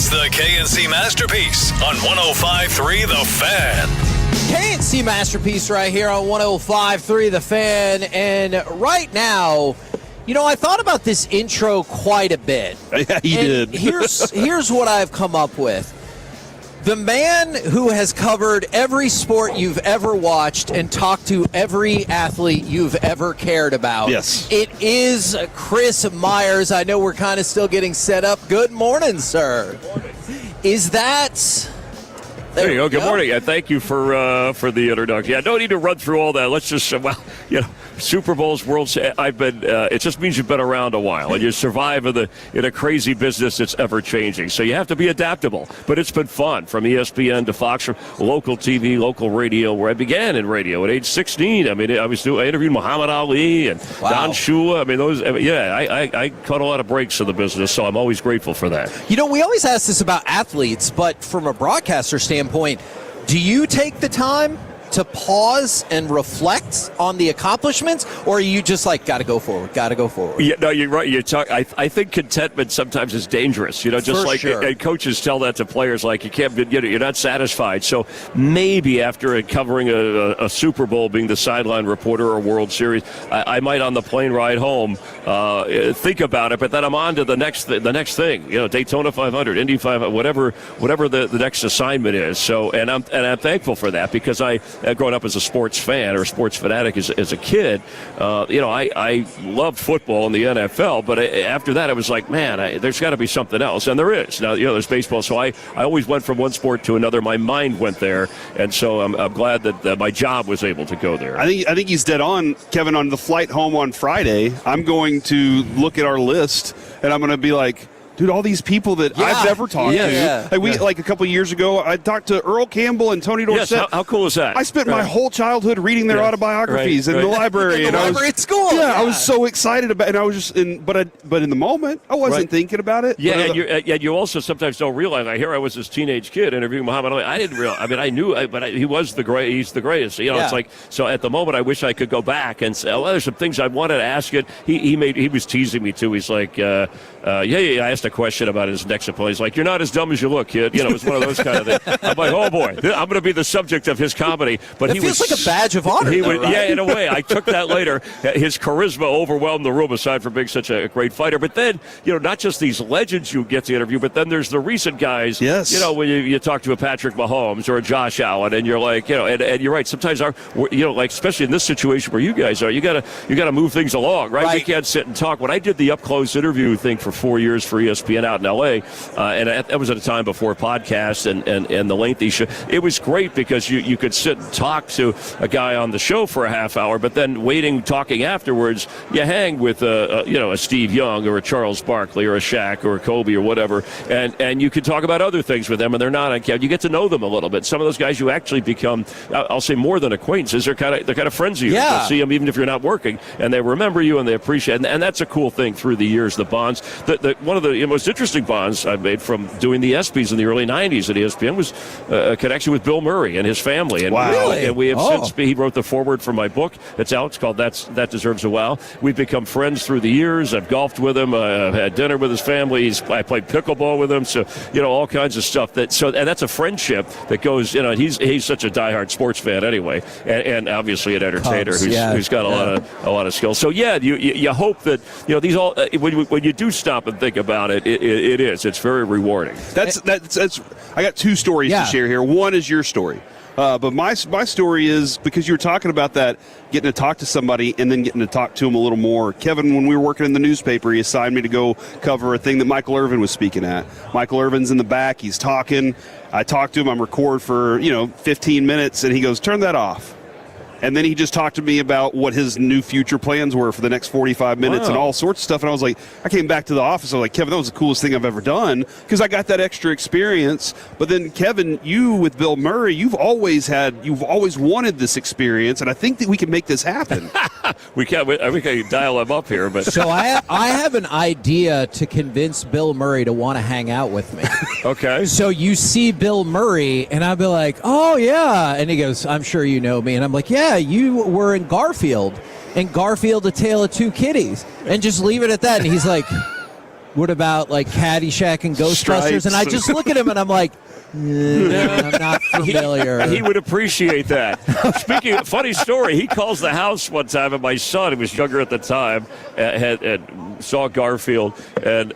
It's the KNC Masterpiece on 105.3 The Fan. KNC Masterpiece right here on 105.3 The Fan. And right now, I thought about this intro quite a bit. Yeah, you did. Here's what I've come up with. The man who has covered every sport you've ever watched and talked to every athlete you've ever cared about. Yes. It is Chris Myers. I know we're kind of still getting set up. Good morning, sir. Is that... There you go. Good morning. Thank you for the introduction. Yeah, no need to run through all that. Let's just, Super Bowls, World. I've been. It just means you've been around a while and you survive in a crazy business that's ever changing. So you have to be adaptable. But it's been fun from ESPN to Fox, from local TV, local radio, where I began in radio at age 16. I mean, I interviewed Muhammad Ali and Don Shula. I mean, those. I caught a lot of breaks in the business, so I'm always grateful for that. We always ask this about athletes, but from a broadcaster standpoint, do you take the time to pause and reflect on the accomplishments, or are you just like, gotta go forward? Yeah, no, you're right. I think contentment sometimes is dangerous. Just For like sure. And coaches tell that to players, like you can't. You're not satisfied. So maybe after covering a Super Bowl, being the sideline reporter or World Series, I might on the plane ride home think about it. But then I'm on to the next thing. Daytona 500, Indy 500, whatever the next assignment is. So and I'm thankful for that, because growing up as a sports fan or a sports fanatic as a kid, I loved football and the NFL, but after that I was like, man, there's got to be something else, and there is. Now, there's baseball, so I always went from one sport to another. My mind went there, and so I'm glad that my job was able to go there. I think he's dead on, Kevin. On the flight home on Friday, I'm going to look at our list, and I'm going to be like, dude, all these people that I've never talked to. Yeah. Like a couple of years ago, I talked to Earl Campbell and Tony Dorsett. Yes, how cool is that? I spent my whole childhood reading their autobiographies in the library. At school. Yeah, I was so excited about it. And I was just but in the moment, I wasn't thinking about it. Yeah, and you also sometimes don't realize. I was this teenage kid interviewing Muhammad Ali. I didn't realize. I mean, I knew, but he was the great. He's the greatest. It's like, so at the moment, I wish I could go back and say, well, there's some things I wanted to ask it. He was teasing me too. He's like, I asked a question about his next opponent. He's like, you're not as dumb as you look, kid. It was one of those kind of things. I'm like, oh boy, I'm going to be the subject of his comedy. But it feels like a badge of honor. Right? Yeah, in a way. I took that later. His charisma overwhelmed the room, aside from being such a great fighter. But then, not just these legends you get to interview, but then there's the recent guys. Yes. When you talk to a Patrick Mahomes or a Josh Allen, and you're like, and you're right. Sometimes like especially in this situation where you guys are, you got to move things along, right? We can't sit and talk. When I did the up close interview thing for 4 years for ESPN out in LA. And that was at a time before podcasts and the lengthy show. It was great because you could sit and talk to a guy on the show for a half hour, but then talking afterwards, you hang with a Steve Young or a Charles Barkley or a Shaq or a Kobe or whatever, and you can talk about other things with them, and they're not on camera. You get to know them a little bit. Some of those guys you actually become, I'll say, more than acquaintances. They're kind of friends of yours. Yeah. You'll see them even if you're not working, and they remember you and they appreciate it. And that's a cool thing through the years, the bonds. One of the most interesting bonds I made from doing the ESPYs in the early 90s at ESPN was a connection with Bill Murray and his family. And we have since, he wrote the foreword for my book. It's out. It's called That Deserves a Wow. We've become friends through the years. I've golfed with him. I've had dinner with his family. I played pickleball with him. So, all kinds of stuff. And that's a friendship that goes, he's such a diehard sports fan anyway. And obviously an entertainer who's got a lot of skills. So, you hope that, these all, when you do stop and think about it, it's very rewarding. That's. I got two stories to share here. One is your story, but my story is because you were talking about that, getting to talk to somebody and then getting to talk to them a little more. Kevin, when we were working in the newspaper, he assigned me to go cover a thing that Michael Irvin was speaking at. Michael Irvin's in the back. He's talking. I talked to him. I'm record for 15 minutes, and he goes, "Turn that off." And then he just talked to me about what his new future plans were for the next 45 minutes and all sorts of stuff. And I was like, I came back to the office. I was like, Kevin, that was the coolest thing I've ever done because I got that extra experience. But then, Kevin, you with Bill Murray, you've always wanted this experience. And I think that we can make this happen. we can dial him up here. But So I have an idea to convince Bill Murray to want to hang out with me. Okay. So you see Bill Murray, and I'll be like, oh, yeah. And he goes, I'm sure you know me. And I'm like, yeah, you were in Garfield. And Garfield, A Tale of Two Kitties. And just leave it at that. And he's like, What about like Caddyshack and Ghostbusters? Stripes. And I just look at him and I'm like, I'm not familiar. He would appreciate that. Speaking of funny story, he calls the house one time, and my son, who was younger at the time, had saw Garfield, and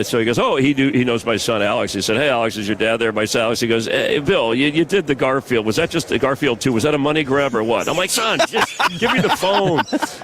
so he goes, "Oh, he knows my son Alex." He said, "Hey, Alex, is your dad there?" My son Alex, he goes, "Hey, Bill, you did the Garfield. Was that just a Garfield 2? Was that a money grab or what?" I'm like, "Son, just give me the phone."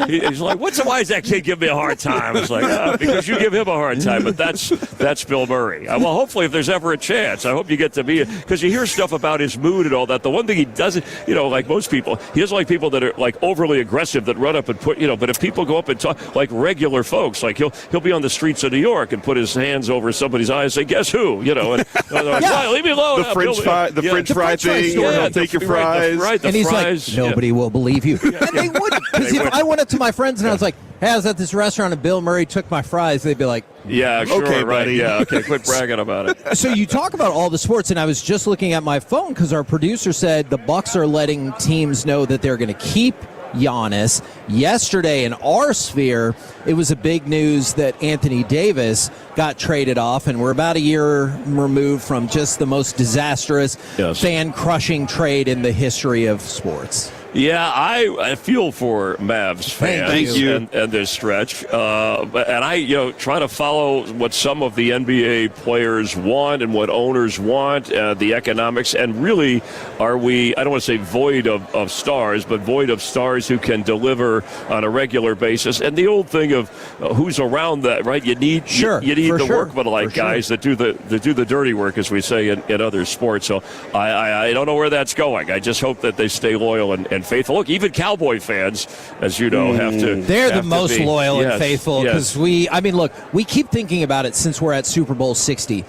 He's like, why is that kid give me a hard time? I was like, because you give him a hard time. But that's Bill Murray. Well, hopefully, if there's ever a chance, I hope you get to be it, because you hear stuff about his mood and all that. The one thing he doesn't, like most people, he doesn't like people that are like overly aggressive that run up and put, but if people go up and talk like regular folks, like he'll be on the streets of New York and put his hands over somebody's eyes and say, "Guess who?" And like, leave me alone. The French fry thing. He'll take your fries. And he's like, nobody will believe you. And they would. Because if I went up to my friends and I was like, hey, I was at this restaurant and Bill Murray took my fries, they'd be like, yeah, sure, okay, right. buddy. Yeah, okay, quit bragging about it. So you talk about all the sports, and I was just looking at my phone because our producer said the Bucks are letting teams know that they're going to keep Giannis. Yesterday in our sphere, it was a big news that Anthony Davis got traded off, and we're about a year removed from just the most disastrous, fan-crushing trade in the history of sports. Yeah, I feel for Mavs fans. Thank you. And this stretch. And I, try to follow what some of the NBA players want and what owners want, the economics. And really, are we, I don't want to say void of stars, but void of stars who can deliver on a regular basis. And the old thing of who's around that, right? You need the workmanlike guys that do the dirty work, as we say in other sports. So I don't know where that's going. I just hope that they stay loyal and faithful. Look, even Cowboy fans, as you know, have to. They're the most be loyal and faithful because we keep thinking about it since we're at Super Bowl 60.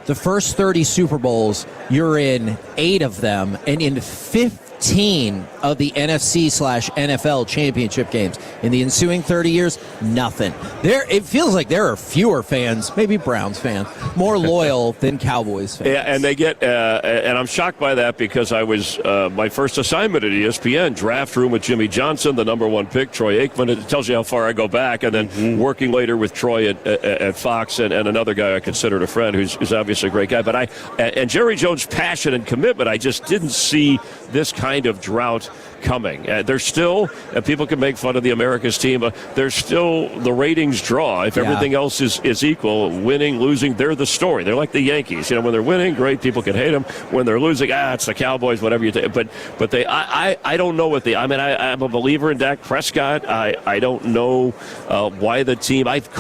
The first 30 Super Bowls, you're in 8 of them, and in 15 of the NFC/NFL championship games. In the ensuing 30 years, nothing. It feels like there are fewer fans, maybe Browns fans, more loyal than Cowboys fans. Yeah, and they get, and I'm shocked by that because I was, my first assignment at ESPN, draft room with Jimmy Johnson, the number 1 pick, Troy Aikman. It tells you how far I go back. And then working later with Troy at Fox and another guy I considered a friend who's obviously a great guy. But and Jerry Jones' passion and commitment, I just didn't see this kind of drought coming. There's still, and people can make fun of the America's team, there's still the ratings draw. If everything else is equal, winning, losing, they're the story. They're like the Yankees. When they're winning, great, people can hate them. When they're losing, it's the Cowboys, whatever you take. But I don't know what I'm a believer in Dak Prescott. I don't know why the team, I've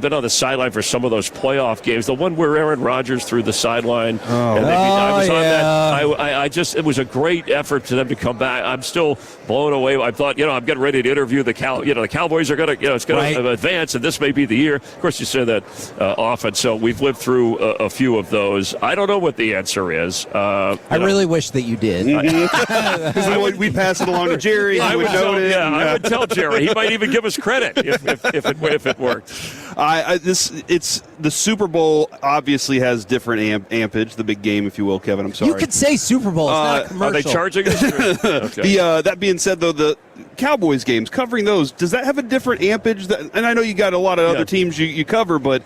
been on the sideline for some of those playoff games. The one where Aaron Rodgers threw the sideline. I was on that. It was a great effort to them to come back. I'm still blown away. I thought, I'm getting ready to interview the Cowboys are going to, it's going to advance, and this may be the year. Of course, you say that often. So we've lived through a few of those. I don't know what the answer is. I really wish that you did. Because we pass it along to Jerry. I would tell Jerry. He might even give us credit if it worked. It's the Super Bowl obviously has different ampage, the big game, if you will, Kevin. I'm sorry. You could say Super Bowl. It's not a commercial. Are they charging us? Okay. That being said, though, the Cowboys games, covering those, does that have a different ampage? And I know you got a lot of other teams you cover, but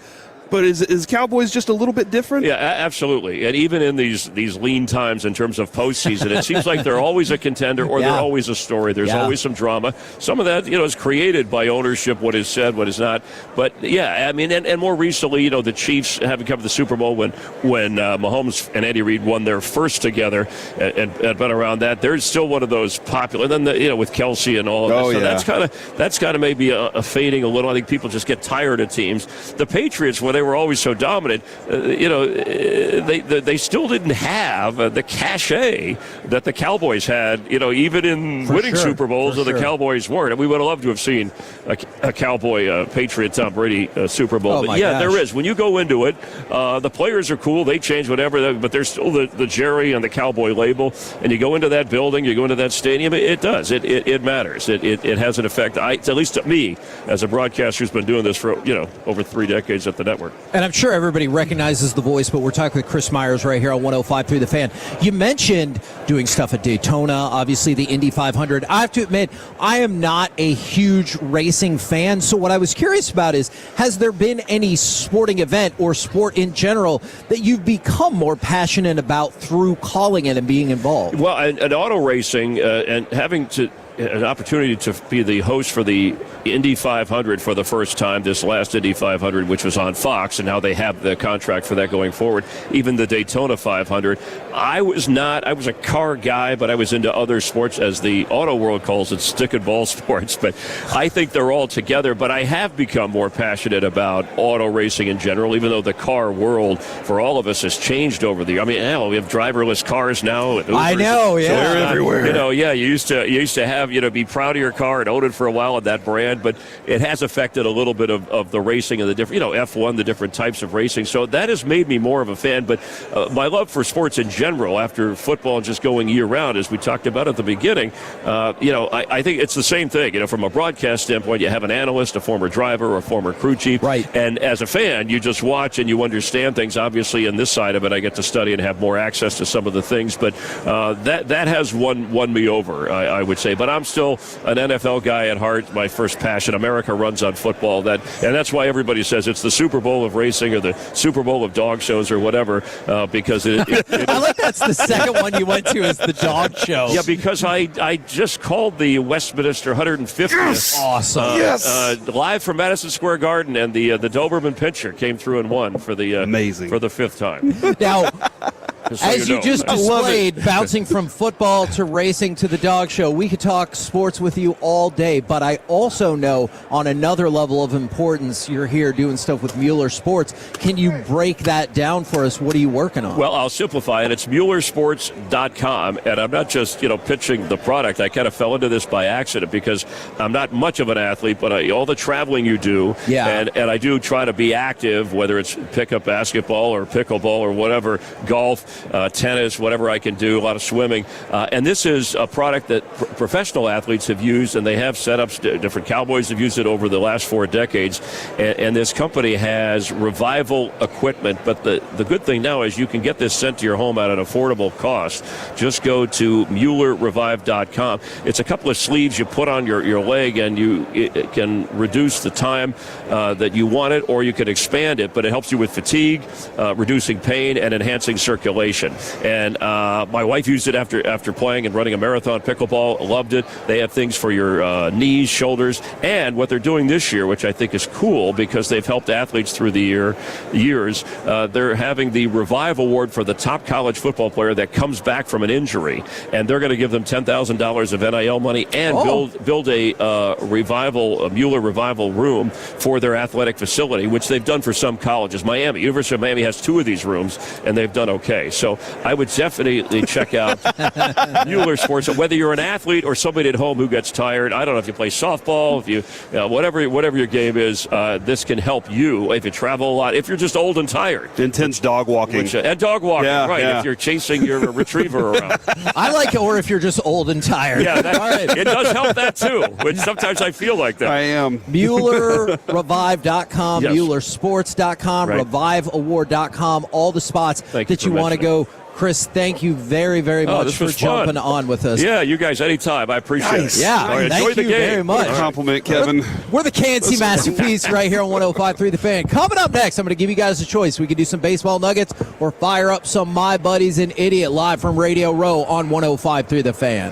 is Cowboys just a little bit different? Yeah, absolutely. And even in these lean times in terms of postseason, it seems like they're always a contender or they're always a story. There's always some drama. Some of that, is created by ownership, what is said, what is not. But, and more recently, the Chiefs having covered the Super Bowl when Mahomes and Andy Reid won their first together and been around that. They're still one of those popular. And then, with Kelsey and all of that. So that's kind of maybe a fading a little. I think people just get tired of teams. The Patriots, when they were always so dominant, they still didn't have the cachet that the Cowboys had, even in winning Super Bowls, the Cowboys weren't. And we would have loved to have seen a Cowboy Patriot Tom Brady Super Bowl. But there is. When you go into it, the players are cool. They change whatever, but there's still the Jerry and the Cowboy label. And you go into that building, you go into that stadium, it does. It matters. It has an effect. At least to me, as a broadcaster who's been doing this for over 3 decades at the network. sport. And I'm sure everybody recognizes the voice, but we're talking with Chris Myers right here on 105.3 The Fan. You mentioned doing stuff at Daytona, obviously the Indy 500. I have to admit, I am not a huge racing fan, so what I was curious about is, has there been any sporting event or sport in general that you've become more passionate about through calling it and being involved? Well, and auto racing and having an opportunity to be the host for the Indy 500 for the first time, this last Indy 500, which was on Fox, and now they have the contract for that going forward. Even the Daytona 500. I was a car guy, but I was into other sports, as the auto world calls it, stick and ball sports. But I think they're all together. But I have become more passionate about auto racing in general, even though the car world for all of us has changed over the years. I mean, hell, we have driverless cars now. I know, yeah. So they're everywhere. You used to have, be proud of your car and own it for a while and that brand, but it has affected a little bit of the racing and the different, F1, the different types of racing. So that has made me more of a fan. But my love for sports in general, after football and just going year round, as we talked about at the beginning, I think it's the same thing. From a broadcast standpoint, you have an analyst, a former driver, or a former crew chief. Right. And as a fan, you just watch and you understand things. Obviously, in this side of it, I get to study and have more access to some of the things. But that has won me over, I would say. But I'm still an NFL guy at heart. My first passion. America runs on football. And that's why everybody says it's the Super Bowl of racing or the Super Bowl of dog shows or whatever, because it I like that's the second one you went to is the dog show. Yeah, because I just called the Westminster 150th. Yes! Awesome. Live from Madison Square Garden, and the Doberman Pinscher came through and won for the amazing for the fifth time. Now, So as you know. just displayed, bouncing from football to racing to the dog show, we could talk sports with you all day, but I also know on another level of importance, you're here doing stuff with Mueller Sports. Can you break that down for us? What are you working on? Well, I'll simplify it. It's MuellerSports.com, and I'm not just, pitching the product. I kind of fell into this by accident because I'm not much of an athlete, but all the traveling you do, yeah. and I do try to be active, whether it's pickup basketball or pickleball or whatever, golf, tennis, whatever I can do, a lot of swimming. And this is a product that professional athletes have used, and they have setups. Different Cowboys have used it over the last 4 decades. And this company has revival equipment. But the good thing now is you can get this sent to your home at an affordable cost. Just go to MuellerRevive.com. It's a couple of sleeves you put on your leg, and it can reduce the time that you want it, or you can expand it. But it helps you with fatigue, reducing pain, and enhancing circulation. And my wife used it after playing and running a marathon pickleball, loved it. They have things for your knees, shoulders, and what they're doing this year, which I think is cool because they've helped athletes through the years, they're having the Revive Award for the top college football player that comes back from an injury, and they're going to give them $10,000 of NIL money and build a Mueller Revival room for their athletic facility, which they've done for some colleges. University of Miami has 2 of these rooms, and they've done okay. So I would definitely check out Mueller Sports. Whether you're an athlete or somebody at home who gets tired, I don't know if you play softball, if you whatever your game is, this can help you if you travel a lot. If you're just old and tired, intense dog walking, and dog walking, right? Yeah. If you're chasing your retriever around, I like it. Or if you're just old and tired. Yeah, All right. it does help that too. Which sometimes I feel like that. I am. MuellerRevive.com, Yes. MuellerSports.com, Right. ReviveAward.com, all the spots Thank that you you for want to go. Chris, thank you very, very much this for was fun. jumping on with us. Yeah, you guys, anytime. I appreciate it. Yeah, All right, thank enjoy the you game. very much. Compliment, Kevin. We're the KNC Masterpiece right here on 105.3 The Fan. Coming up next, I'm going to give you guys a choice. We could do some baseball nuggets or fire up some My Buddies and Idiot live from Radio Row on 105.3 The Fan.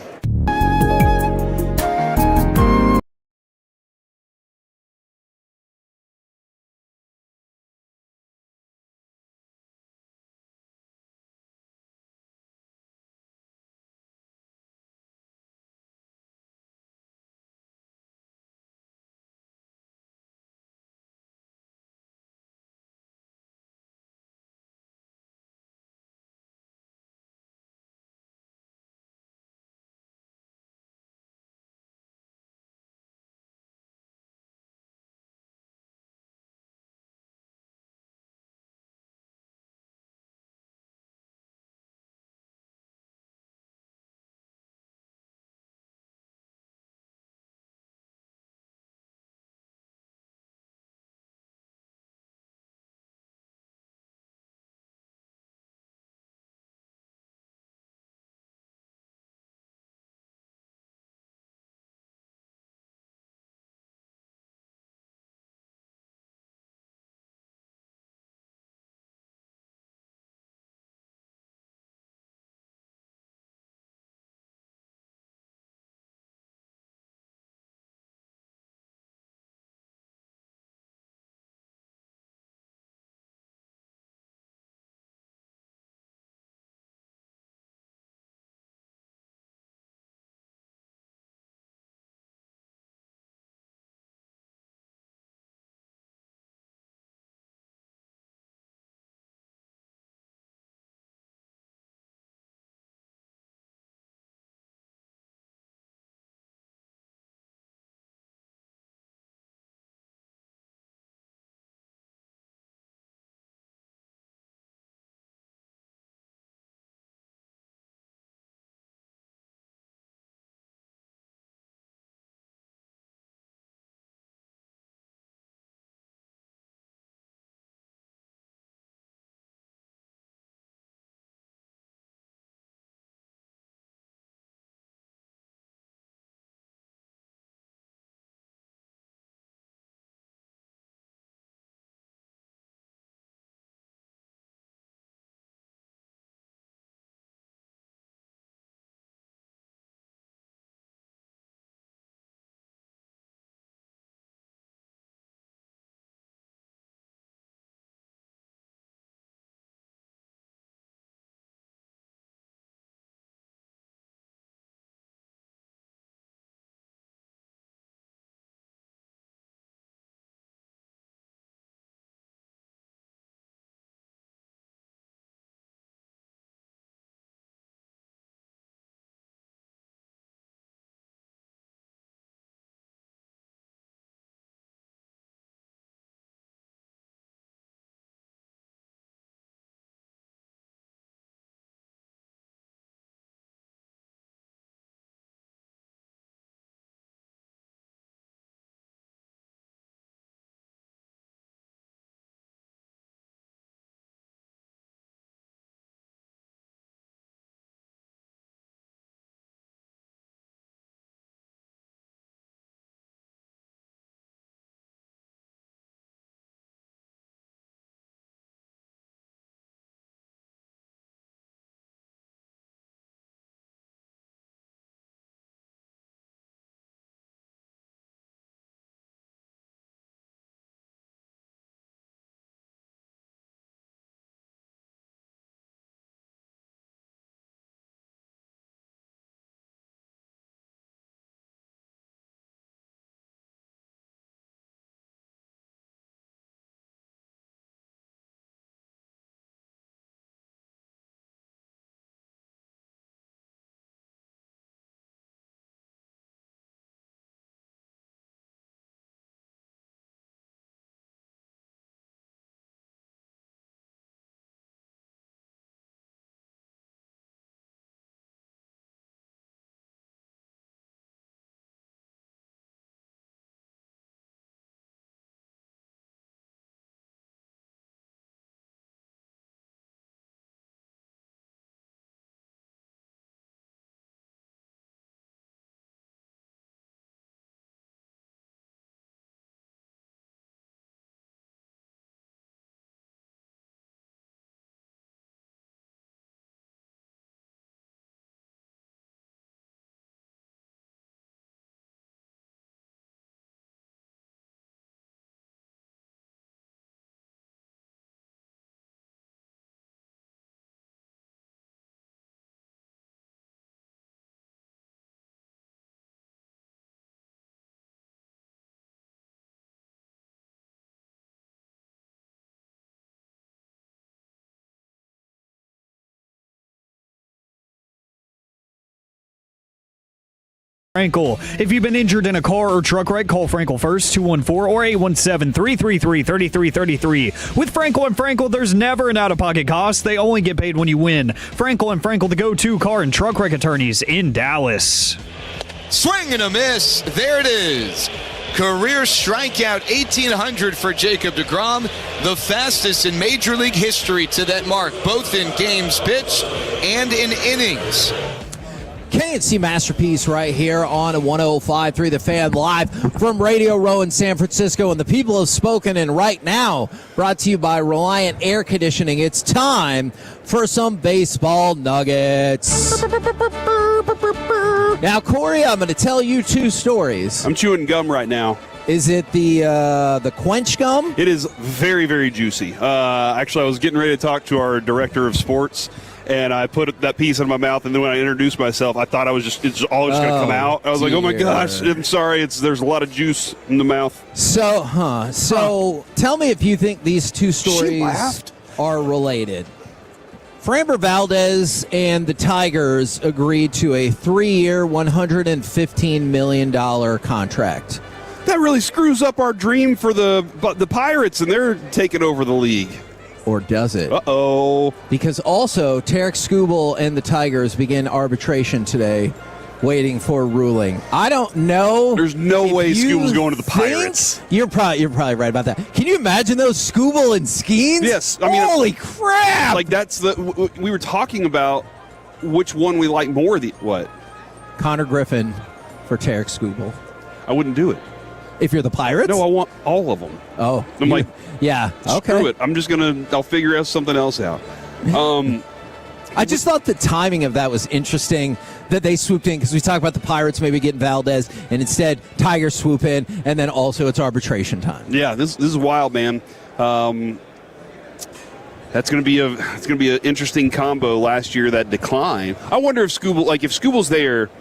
Frankel. If you've been injured in a car or truck wreck, call Frankel first, 214 or 817-333-3333. With Frankel and Frankel, there's never an out-of-pocket cost. They only get paid when you win. Frankel and Frankel, the go-to car and truck wreck attorneys in Dallas. Swing and a miss. There it is. Career strikeout 1,800 for Jacob deGrom, the fastest in Major League history to that mark, both in games pitched and in innings. K&C Masterpiece right here on 105.3 The Fan, live from Radio Row in San Francisco. And the people have spoken, and right now, brought to you by Reliant Air Conditioning, it's time for some baseball nuggets. Now, Corey, I'm going to tell you two stories. I'm chewing gum right now. Is it the Quench gum? It is very, very juicy. Actually, I was getting ready to talk to our director of sports, and I put that piece in my mouth, and then when I introduced myself, I thought it's all just going to come out. I was like, oh my gosh, I'm sorry, there's a lot of juice in the mouth. So tell me if you think these two stories are related. Framber Valdez and the Tigers agreed to a 3-year, $115 million contract. That really screws up our dream for the Pirates, and they're taking over the league. Or does it? Uh-oh. Because also, Tarek Skubal and the Tigers begin arbitration today, waiting for a ruling. I don't know. There's no way Skubal's going to the Pirates. You're probably right about that. Can you imagine those Skubal and Skeens? Yes. I mean, holy crap! Like, we were talking about which one we like more. What? Connor Griffin for Tarek Skubal. I wouldn't do it. If you're the Pirates? No, I want all of them. Oh. I'm like, yeah, okay. Screw it. I'll figure out something else out. I just thought the timing of that was interesting, that they swooped in, because we talk about the Pirates maybe getting Valdez, and instead Tigers swoop in, and then also it's arbitration time. Yeah, this is wild, man. That's going to be an interesting combo. Last year, that decline. I wonder if Skubal's there.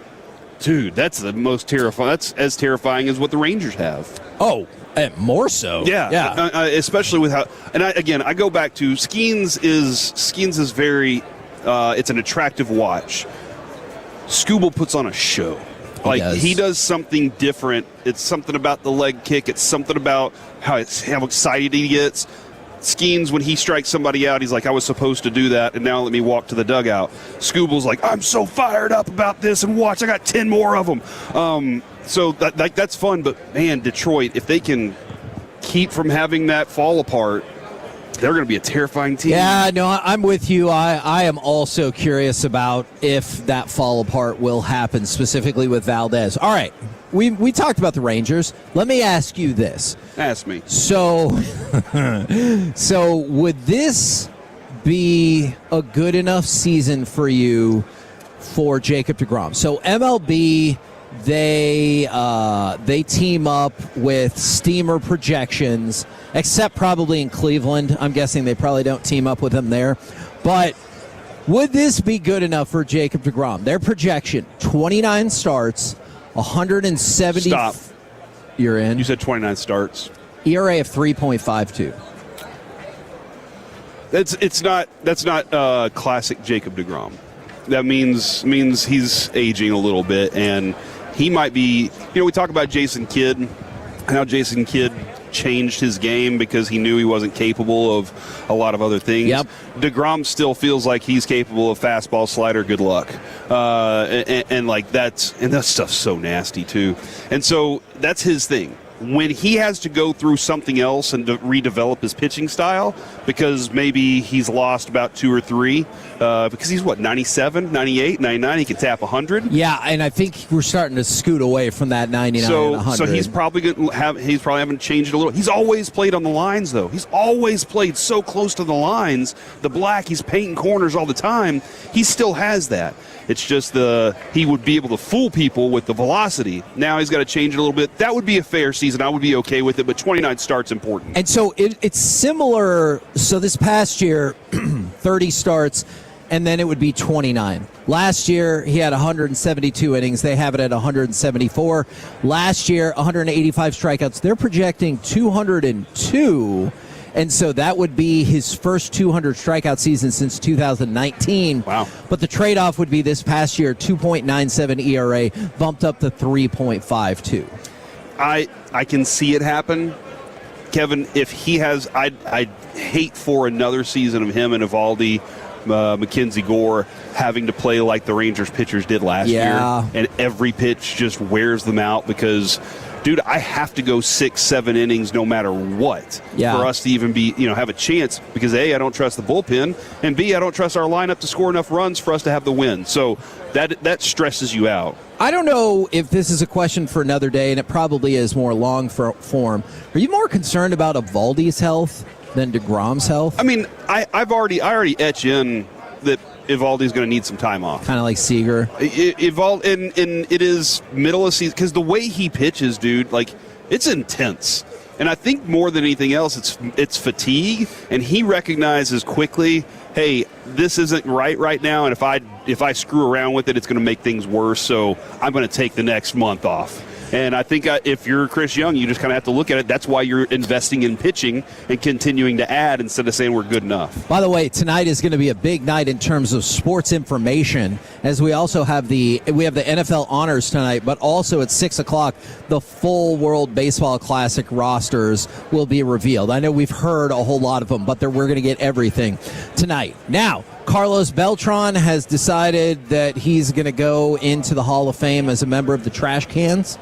Dude, that's the most terrifying. That's as terrifying as what the Rangers have. Oh, and more so. Yeah. Especially with how. And I go back to Skeens is very. It's an attractive watch. Skubal puts on a show. He does something different. It's something about the leg kick. It's something about how excited he gets. Skeens, when he strikes somebody out, he's like, I was supposed to do that, and now let me walk to the dugout. Skubal's like, I'm so fired up about this, and watch, I got 10 more of them. So that's fun, but, man, Detroit, if they can keep from having that fall apart, they're going to be a terrifying team. Yeah, no, I'm with you. I am also curious about if that fall apart will happen, specifically with Valdez. All right, we talked about the Rangers. Let me ask you this. Ask me. So would this be a good enough season for you for Jacob deGrom? So MLB, they team up with Steamer Projections, except probably in Cleveland. I'm guessing they probably don't team up with them there. But would this be good enough for Jacob deGrom? Their projection, 29 starts, 170. Stop. You're in. You said 29 starts. ERA of 3.52. That's not classic Jacob deGrom. That means he's aging a little bit, and he might be. We talk about Jason Kidd, and how Jason Kidd changed his game because he knew he wasn't capable of a lot of other things. Yep. deGrom still feels like he's capable of fastball, slider, good luck, and that stuff's so nasty too. And so that's his thing. When he has to go through something else and redevelop his pitching style, because maybe he's lost about 2 or 3, because he's 97, 98, 99, he can tap 100. Yeah, and I think we're starting to scoot away from that 99 and 100. So he's probably having to change it a little. He's always played on the lines, though. He's always played so close to the lines. The black, he's painting corners all the time. He still has that. It's just he would be able to fool people with the velocity. Now he's got to change it a little bit. That would be a fair season. I would be okay with it, but 29 starts important. And so it's similar. So this past year, 30 starts, and then it would be 29. Last year, he had 172 innings. They have it at 174. Last year, 185 strikeouts. They're projecting 202. And so that would be his first 200 strikeout season since 2019. Wow. But the trade-off would be this past year, 2.97 ERA, bumped up to 3.52. I can see it happen. Kevin, if he has, I'd hate for another season of him and Eovaldi, Mackenzie Gore having to play like the Rangers pitchers did last year, and every pitch just wears them out because, dude, I have to go 6-7 innings no matter what for us to even be, have a chance because A, I don't trust the bullpen, and B, I don't trust our lineup to score enough runs for us to have the win. So that stresses you out. I don't know if this is a question for another day, and it probably is more long form. Are you more concerned about Eovaldi's health than DeGrom's health? I mean, I already etch in that Eovaldi's going to need some time off. Kind of like Seager. And it is middle of season because the way he pitches, dude, like it's intense. And I think more than anything else, it's fatigue, and he recognizes quickly, hey, this isn't right now, and if I screw around with it, it's going to make things worse. So I'm going to take the next month off. And I think if you're Chris Young, you just kind of have to look at it. That's why you're investing in pitching and continuing to add instead of saying we're good enough. By the way, tonight is going to be a big night in terms of sports information, as we also have the NFL honors tonight, but also at 6 o'clock, the full World Baseball Classic rosters will be revealed. I know we've heard a whole lot of them, but we're going to get everything tonight. Now, Carlos Beltran has decided that he's going to go into the Hall of Fame as a member of the Trash Cans.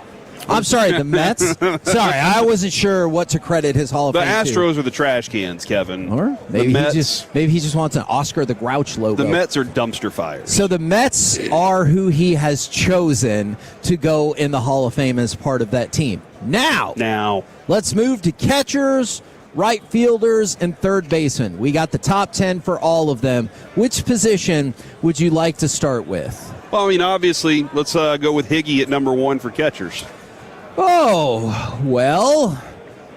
I'm sorry, the Mets? Sorry, I wasn't sure what to credit his Hall of Fame to. The Astros are the trash cans, Kevin. Or maybe he just wants an Oscar the Grouch logo. The Mets are dumpster fires. So the Mets are who he has chosen to go in the Hall of Fame as part of that team. Now, let's move to catchers, right fielders, and third baseman. We got the top 10 for all of them. Which position would you like to start with? Well, I mean, obviously, let's go with Higgy at number 1 for catchers. Oh, well,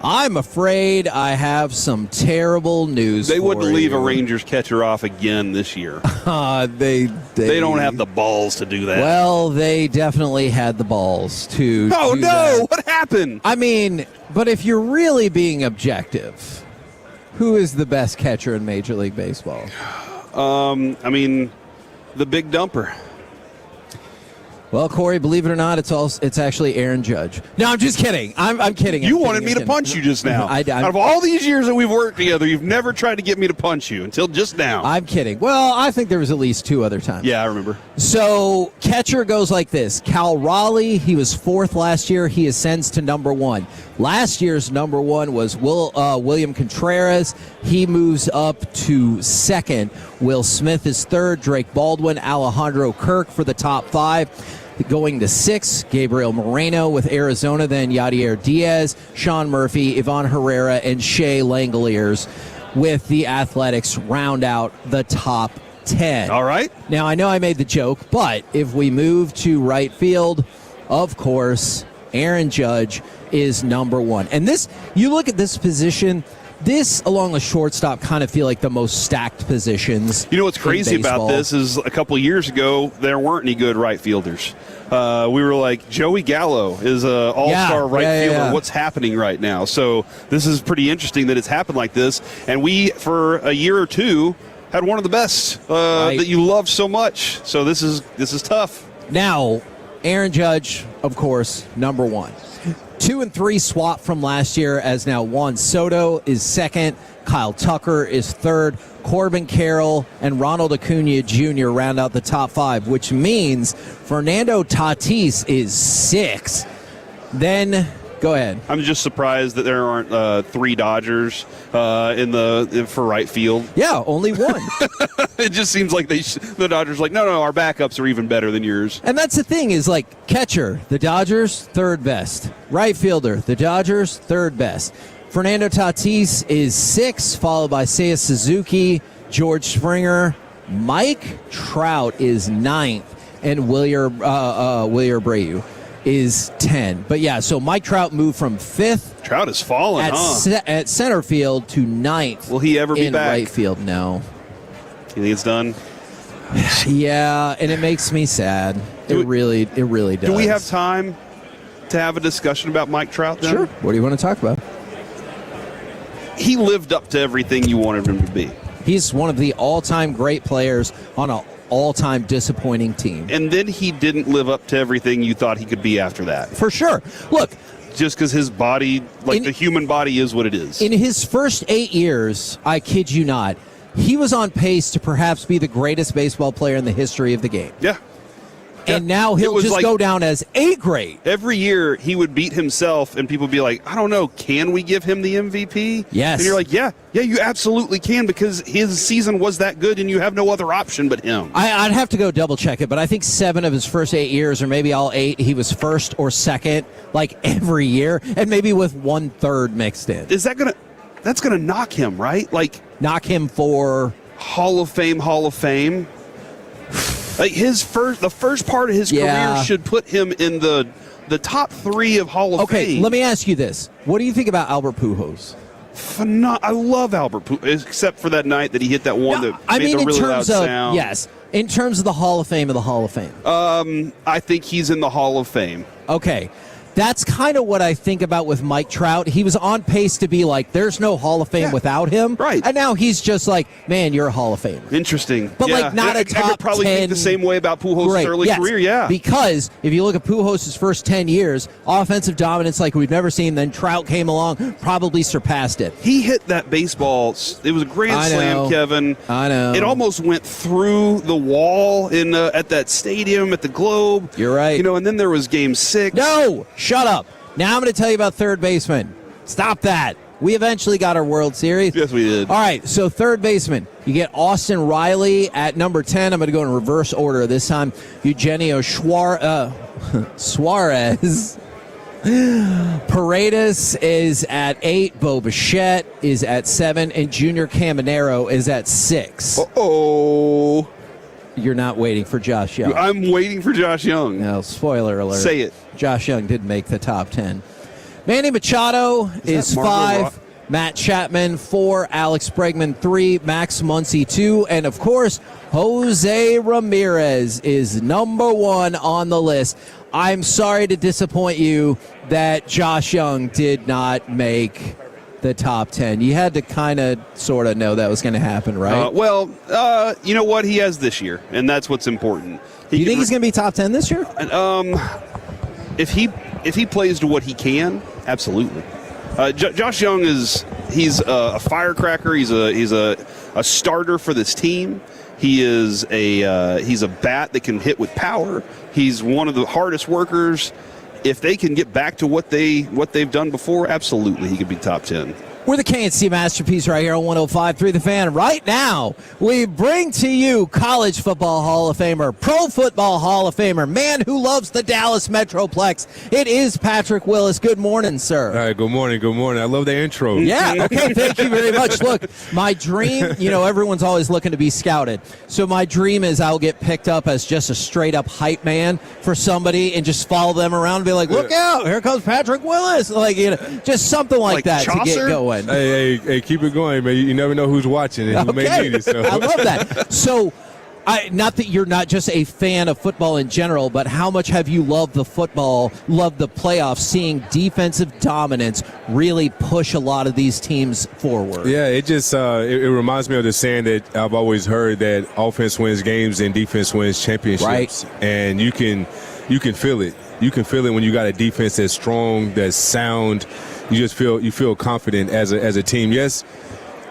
I'm afraid I have some terrible news. They wouldn't leave you. a Rangers catcher off again this year. They don't have the balls to do that. Well, they definitely had the balls to do no, that. What happened? I mean, but if you're really being objective, who is the best catcher in Major League Baseball? I mean, the big dumper. Well, Corey, believe it or not, it's actually Aaron Judge. No, I'm just kidding. I'm kidding. You wanted me to punch you just now. Out of all these years that we've worked together, you've never tried to get me to punch you until just now. I'm kidding. Well, I think there was at least 2 other times. Yeah, I remember. So, catcher goes like this. Cal Raleigh, he was 4th last year. He ascends to number 1. Last year's number 1 was William Contreras. He moves up to 2nd. Will Smith is 3rd. Drake Baldwin, Alejandro Kirk for the top 5. Going to 6, Gabriel Moreno with Arizona, then Yadier Diaz, Sean Murphy, Ivan Herrera, and Shea Langoliers with the Athletics round out the top 10. All right. Now, I know I made the joke, but if we move to right field, of course, Aaron Judge is number 1. And this, you look at this position, this, along with shortstop, kind of feel like the most stacked positions. You know what's crazy about this is a couple of years ago, there weren't any good right fielders. We were like, Joey Gallo is an all-star right fielder. What's happening right now? So this is pretty interesting that it's happened like this. And we, for a year or 2, had one of the best that you love so much. So this is tough. Now, Aaron Judge, of course, number 1. 2 and 3 swap from last year, as now Juan Soto is 2nd, Kyle Tucker is 3rd, Corbin Carroll and Ronald Acuna Jr. round out the top 5, which means Fernando Tatis is 6th. Then, go ahead. I'm just surprised that there aren't 3 Dodgers for right field. Yeah, only 1. It just seems like the Dodgers are like, no, our backups are even better than yours. And that's the thing is, like, catcher, the Dodgers, 3rd best. Right fielder, the Dodgers, 3rd best. Fernando Tatis is 6th, followed by Seiya Suzuki, George Springer. Mike Trout is 9th, and Wilyer Abreu is 10. But yeah, so Mike Trout moved from 5th. Trout has fallen, at center field to 9th. Will he ever be in back? Right field? No. You think it's done? Yeah, and it makes me sad. It really does. Do we have time to have a discussion about Mike Trout then? Sure. What do you want to talk about? he lived up to everything you wanted him to be. He's one of the all-time great players on an all-time disappointing team. And then he didn't live up to everything you thought he could be after that. For sure. Look, just because his body, the human body is what it is. In his first 8 years, I kid you not, he was on pace to perhaps be the greatest baseball player in the history of the game. Yeah. And now he'll just go down as a great. Every year he would beat himself, and people would be like, I don't know, can we give him the MVP? Yes. And you're like, yeah, you absolutely can, because his season was that good, and you have no other option but him. I'd have to go double check it, but I think 7 of his first 8 years, or maybe all 8, he was first or second, like every year, and maybe with 1/3 mixed in. Is that that's gonna knock him, right? Like, knock him for Hall of Fame. Like the first part of his career should put him in the top 3 of Hall of Fame. Okay, let me ask you this: what do you think about Albert Pujols? I love Albert Pujols, except for that night that he hit that one that made the really loud sound. Yes, in terms of the Hall of Fame of the Hall of Fame. I think he's in the Hall of Fame. Okay. That's kind of what I think about with Mike Trout. He was on pace to be like, there's no Hall of Fame without him. Right. And now he's just like, man, you're a Hall of Famer. Interesting. But not a top I could probably 10. think the same way about Pujols' early career, yeah. Because if you look at Pujols' first 10 years, offensive dominance like we've never seen, then Trout came along, probably surpassed it. He hit that baseball. It was a grand slam, Kevin. I know. It almost went through the wall at that stadium at the Globe. You're right. And then there was Game 6. No! Shut up. Now I'm going to tell you about third baseman. Stop that. We eventually got our World Series. Yes, we did. All right, so third baseman. You get Austin Riley at number 10. I'm going to go in reverse order this time. Eugenio Suarez. Paredes is at 8. Bo Bichette is at 7. And Junior Caminero is at 6. Uh-oh. You're not waiting for Josh Young. I'm waiting for Josh Young. No, spoiler alert. Say it. Josh Young did make the top 10. Manny Machado is 5. Matt Chapman 4. Alex Bregman 3. Max Muncy 2. And, of course, Jose Ramirez is number 1 on the list. I'm sorry to disappoint you that Josh Young did not make the top 10. You had to kind of sort of know that was going to happen, right? You know what? He has this year, and that's what's important. You think he's going to be top 10 this year? If he plays to what he can, absolutely. Josh Young he's a firecracker. He's a starter for this team. He's a bat that can hit with power. He's one of the hardest workers. If they can get back to what they've done before, absolutely, he could be top 10. We're the KNC Masterpiece right here on 105.3 The Fan. Right now, we bring to you College Football Hall of Famer, Pro Football Hall of Famer, man who loves the Dallas Metroplex. It is Patrick Willis. Good morning, sir. All right, good morning. I love the intro. Yeah, okay, thank you very much. Look, my dream, everyone's always looking to be scouted. So my dream is I'll get picked up as just a straight-up hype man for somebody and just follow them around and be like, look out, here comes Patrick Willis. Just something like that Chaucer? to get going. Hey, keep it going, man. You never know who's watching and who may need it. So. I love that. So, not that you're not just a fan of football in general, but how much have you loved the football, loved the playoffs, seeing defensive dominance really push a lot of these teams forward? Yeah, it just it reminds me of the saying that I've always heard, that offense wins games and defense wins championships. Right. And you can feel it. You can feel it when you got a defense that's strong, that's sound. You feel confident as a team. Yes,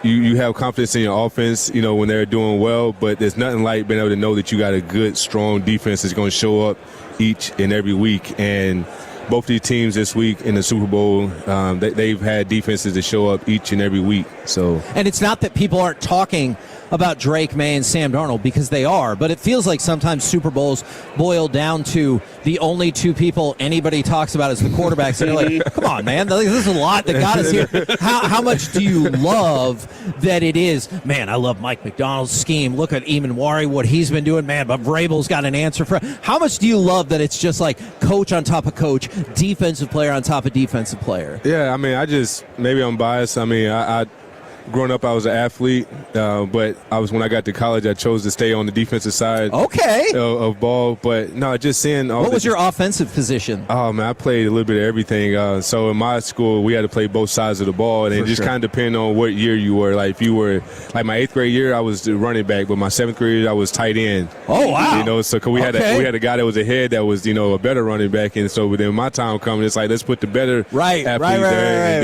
you have confidence in your offense, when they're doing well, but there's nothing like being able to know that you got a good, strong defense that's going to show up each and every week. And both these teams this week in the Super Bowl, they've had defenses that show up each and every week. And it's not that people aren't talking about Drake May and Sam Darnold, because they are, but it feels like sometimes Super Bowls boil down to the only 2 people anybody talks about as the quarterbacks, and you're like, come on, man, this is a lot that got us here. How much do you love that it is, man, I love Mike McDonald's scheme, look at Eamon what he's been doing, man, but Vrabel's got an answer for it. How much do you love that it's just like coach on top of coach, defensive player on top of defensive player? Yeah, maybe I'm biased. growing up, I was an athlete, but when I got to college, I chose to stay on the defensive side. Of ball. But no, just seeing all. What was your offensive position? Oh man, I played a little bit of everything. So in my school, we had to play both sides of the ball, and it just kind of depended on what year you were. Like if you were like my 8th grade year, I was the running back, but my 7th grade year, I was tight end. Oh wow! You know, so cause we had a guy that was ahead that was a better running back, and so within my time coming, it's like let's put the better athletes there,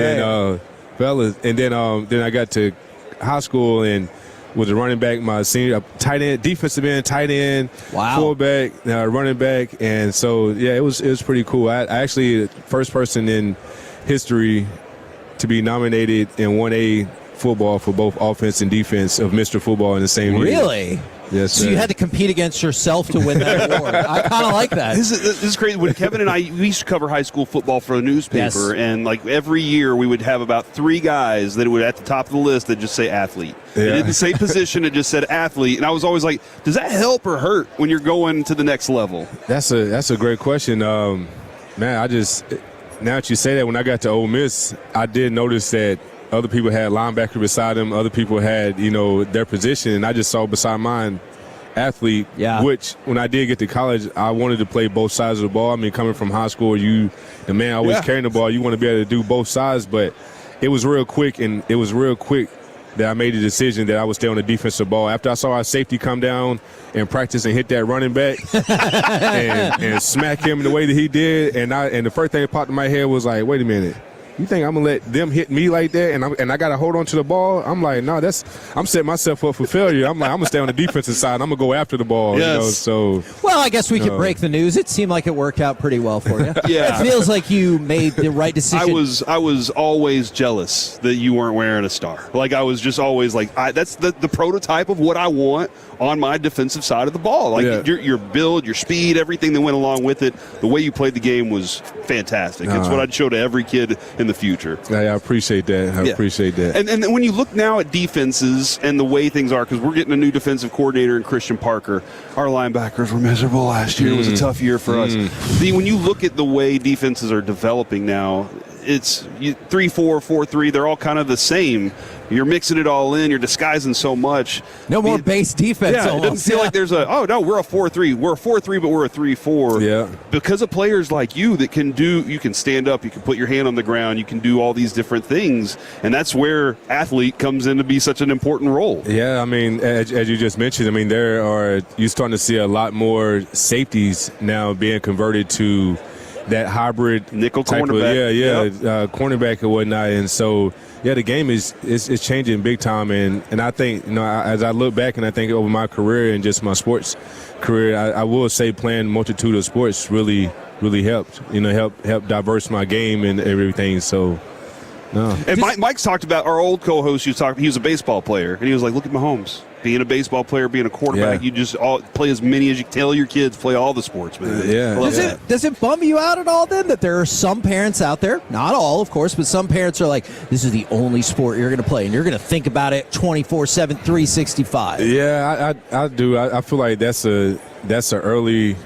and then then I got to high school and was a running back my senior, tight end, defensive end, tight end, fullback, running back, and so it was pretty cool. I actually first person in history to be nominated in 1A football for both offense and defense of Mr. Football in the same year. Really? Yes, so you had to compete against yourself to win that award. I kind of like that. This is crazy. When Kevin and I, we used to cover high school football for a newspaper, and like every year we would have about 3 guys that would at the top of the list that just say athlete. It didn't say position; it just said athlete. And I was always like, does that help or hurt when you're going to the next level? That's a great question, man. Now that you say that, when I got to Ole Miss, I did notice that other people had linebacker beside them. Other people had, their position. And I just saw beside mine athlete, which when I did get to college, I wanted to play both sides of the ball. I mean, coming from high school, the man always carrying the ball, you want to be able to do both sides. But it was real quick that I made the decision that I would stay on the defensive ball. After I saw our safety come down and practice and hit that running back and smack him the way that he did, and the first thing that popped in my head was like, wait a minute. You think I'm gonna let them hit me like that, and I gotta hold on to the ball? I'm like, no, I'm setting myself up for failure. I'm like, I'm gonna stay on the defensive side. I'm gonna go after the ball. Yes. So well, I guess we could break the news. It seemed like it worked out pretty well for you. Yeah, it feels like you made the right decision. I was always jealous that you weren't wearing a star. Like I was just always like, that's the prototype of what I want on my defensive side of the ball. Like your build, your speed, everything that went along with it. The way you played the game was fantastic. It's what I'd show to every kid in the future. Yeah, I appreciate that. I appreciate that. And when you look now at defenses and the way things are, because we're getting a new defensive coordinator in Christian Parker, our linebackers were miserable last year. It was a tough year for us. When you look at the way defenses are developing now, it's 3-4, 4-3. They're all kind of the same. You're mixing it all in. You're disguising so much. No more base defense. Yeah, it doesn't feel like there's we're a 4-3. We're a 4-3, but we're a 3-4. Yeah. Because of players like you that you can stand up, you can put your hand on the ground, you can do all these different things, and that's where athlete comes in to be such an important role. Yeah, I mean, as you just mentioned, I mean, you're starting to see a lot more safeties now being converted to that hybrid nickel type cornerback. Cornerback and whatnot, and so the game is changing big time, and I think as I look back and I think over my career and just my sports career, I will say playing a multitude of sports really helped help diverse my game and everything. So. No. And Mike's talked about our old co-host. He was a baseball player, and he was like, "Look at Mahomes, being a baseball player, being a quarterback. You just play as many as you tell your kids. Play all the sports, man." Does it bum you out at all then that there are some parents out there, not all, of course, but some parents are like, "This is the only sport you're going to play, and you're going to think about it 24/7, 365." Yeah, I do. I feel like that's an early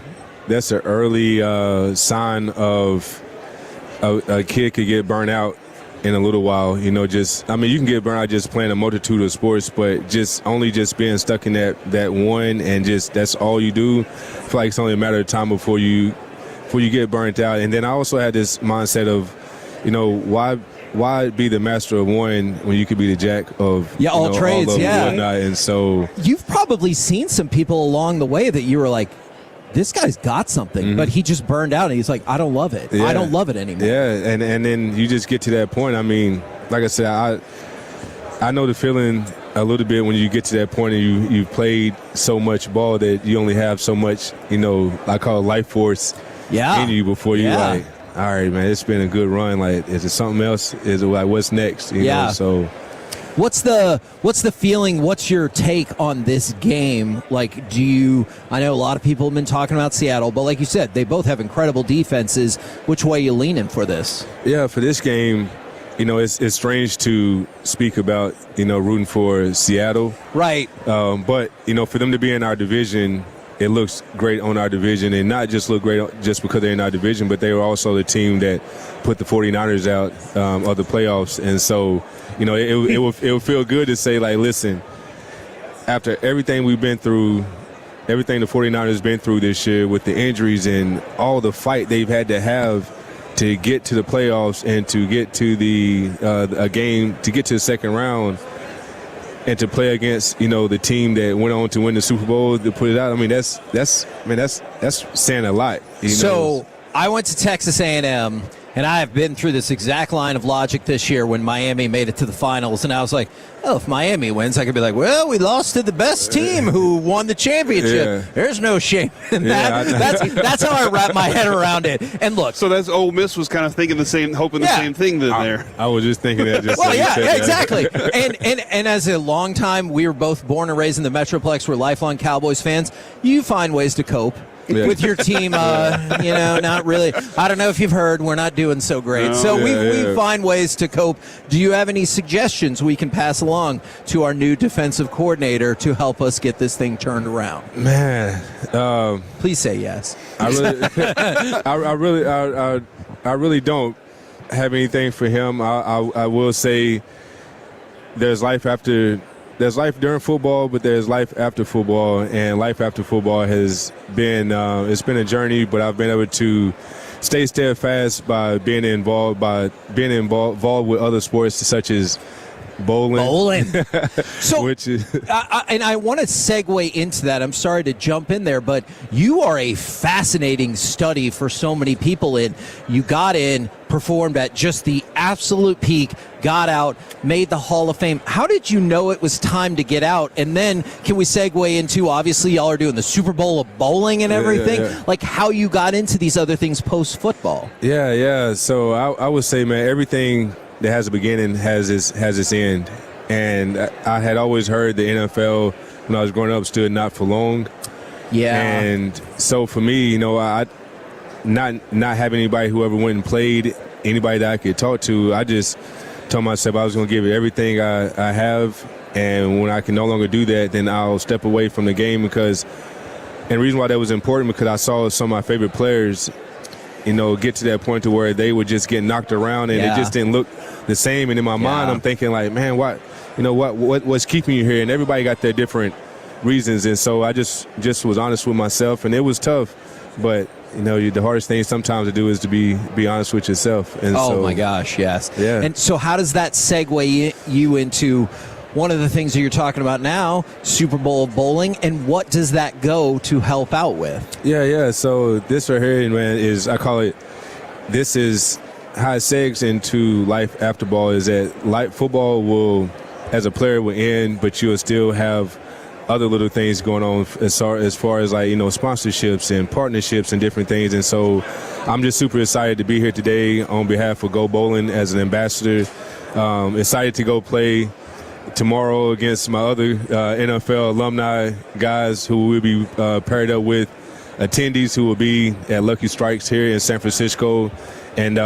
sign of a kid could get burnt out in a little while. You can get burnt out just playing a multitude of sports, but just being stuck in that one and just that's all you do. I feel like it's only a matter of time before you get burnt out. And then I also had this mindset of, why be the master of one when you could be the jack of all trades, all of and whatnot. And so you've probably seen some people along the way that you were like, this guy's got something, but he just burned out, and he's like, I don't love it. I don't love it anymore. Yeah, and then you just get to that point. I mean, like I said, I know the feeling a little bit when you get to that point and you've played so much ball that you only have so much, I call it life force in you before you like, all right, man, it's been a good run. Like, is it something else? Is it like, what's next? You know, so. What's the feeling? What's your take on this game? Like, I know a lot of people have been talking about Seattle, but like you said, they both have incredible defenses. Which way you leaning for this? Yeah, for this game, it's strange to speak about, rooting for Seattle. Right. But, for them to be in our division it looks great on our division, and not just look great just because they're in our division, but they were also the team that put the 49ers out of the playoffs. And so, it will feel good to say, like, listen, after everything we've been through, everything the 49ers been through this year with the injuries and all the fight they've had to have to get to the playoffs and to get to a game, to get to the second round, and to play against, the team that went on to win the Super Bowl, to put it out. I mean, that's saying a lot. So I went to Texas A&M, and I have been through this exact line of logic this year when Miami made it to the finals, and I was like, oh, if Miami wins, I could be like, well, we lost to the best team who won the championship. Yeah. There's no shame in that. That's how I wrap my head around it. And look, so that's Ole Miss was kind of thinking the same, hoping the same thing there. I was just thinking that. Well, yeah, exactly. And as a long time, we were both born and raised in the Metroplex. We're lifelong Cowboys fans. You find ways to cope. Yeah. With your team, not really. I don't know if you've heard, we're not doing so great. No. So we find ways to cope. Do you have any suggestions we can pass along to our new defensive coordinator to help us get this thing turned around? Man, please say yes. I really don't have anything for him. I will say there's life during football, but there's life after football, and life after football has been it's been a journey, but I've been able to stay steadfast by being involved with other sports such as bowling. So, which is and I want to segue into that. I'm sorry to jump in there, but you are a fascinating study for so many people. You got in, performed at just the absolute peak, got out, made the Hall of Fame. How did you know it was time to get out? And then can we segue into, obviously y'all are doing the Super Bowl of bowling and everything, like how you got into these other things post-football? Yeah. So I would say, man, everything that has a beginning has its end. And I had always heard the NFL when I was growing up stood not for long. Yeah. And so for me, I not having anybody who ever went and played, anybody that I could talk to, I just told myself I was going to give it everything I have, and when I can no longer do that, then I'll step away from the game. And the reason why that was important, because I saw some of my favorite players, get to that point to where they would just get knocked around, and it just didn't look the same. And in my mind, I'm thinking like, man, what's keeping you here? And everybody got their different reasons, and so I just was honest with myself, and it was tough, but the hardest thing sometimes to do is to be honest with yourself. And my gosh, yes. Yeah. And so how does that segue you into one of the things that you're talking about now, Super Bowl bowling, and what does that go to help out with? Yeah. So this right here, man, this is how it segues into life after ball, is that football will, as a player, will end, but you'll still have other little things going on as far as sponsorships and partnerships and different things. And so I'm just super excited to be here today on behalf of Go Bowling as an ambassador. Excited to go play tomorrow against my other NFL alumni guys who will be paired up with attendees who will be at Lucky Strikes here in San Francisco. And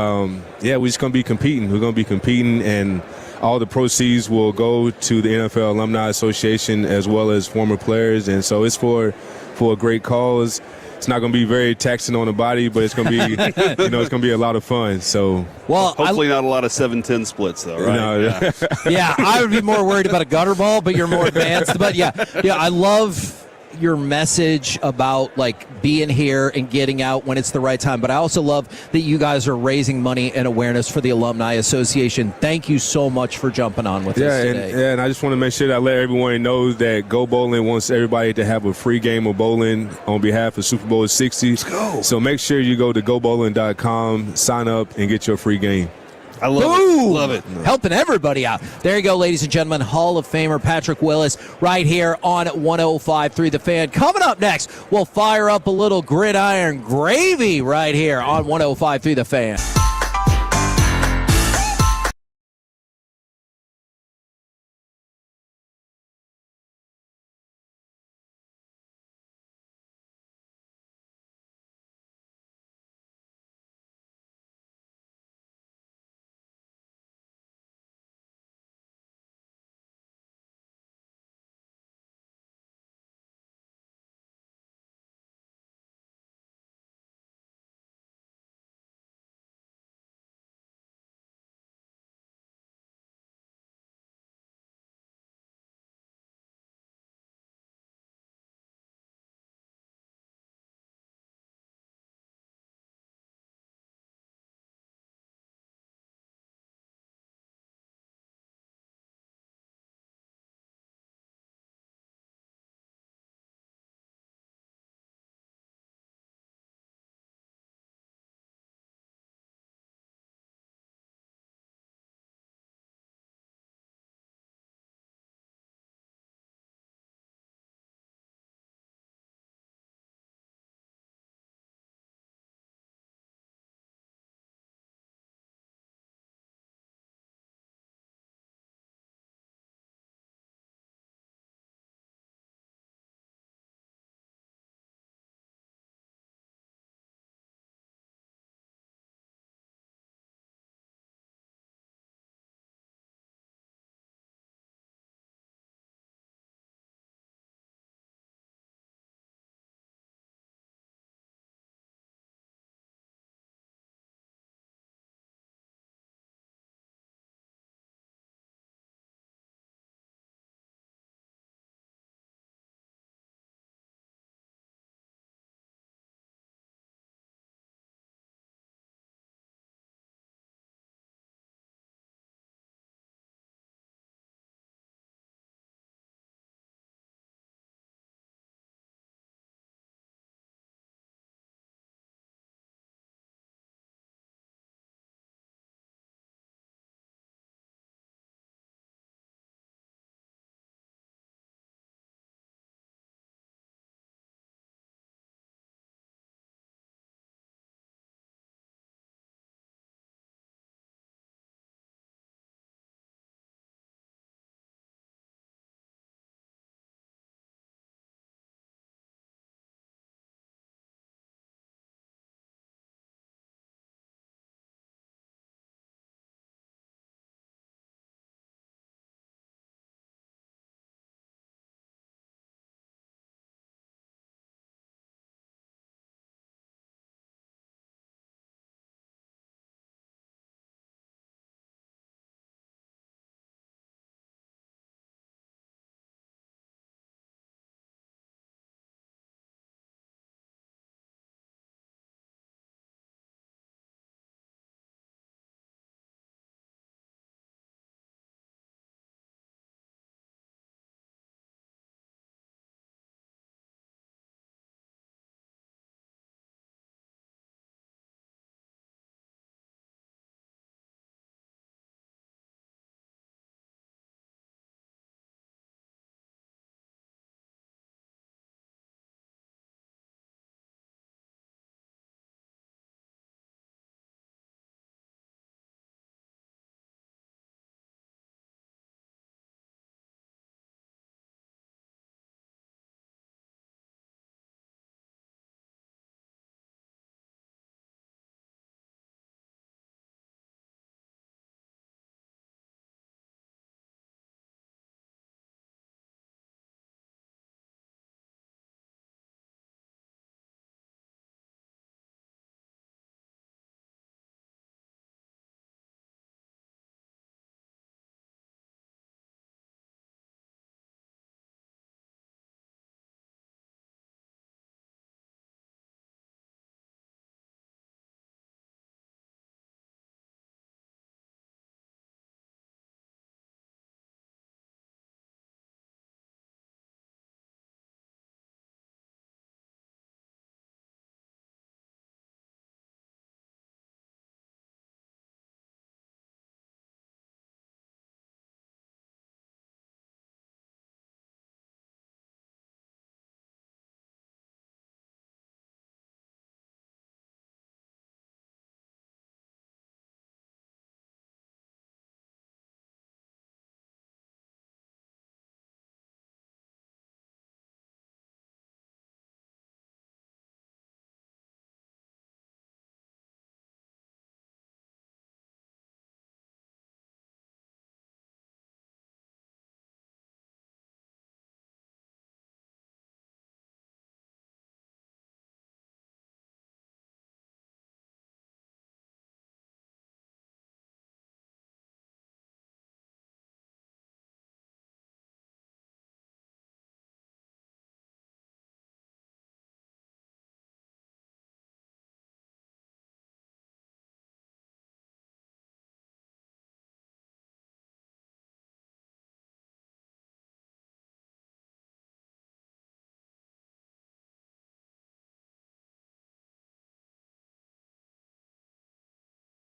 we're just going to be competing. We're going to be competing, and all the proceeds will go to the NFL Alumni Association as well as former players. And so it's for a great cause. It's not going to be very taxing on the body, but it's going to be, it's going to be a lot of fun. So, hopefully not a lot of 7-10 splits, though, right? No. Yeah, I would be more worried about a gutter ball, but you're more advanced. But yeah, I love your message about like being here and getting out when it's the right time. But I also love that you guys are raising money and awareness for the Alumni Association. Thank you so much for jumping on with us today. And I just want to make sure that I let everyone know that Go Bowling wants everybody to have a free game of bowling on behalf of Super Bowl 60. Let's go. So make sure you go to gobowling.com, sign up, and get your free game. I love it. Helping everybody out. There you go, ladies and gentlemen. Hall of Famer Patrick Willis right here on 105.3 The Fan. Coming up next, we'll fire up a little gridiron gravy right here on 105.3 The Fan.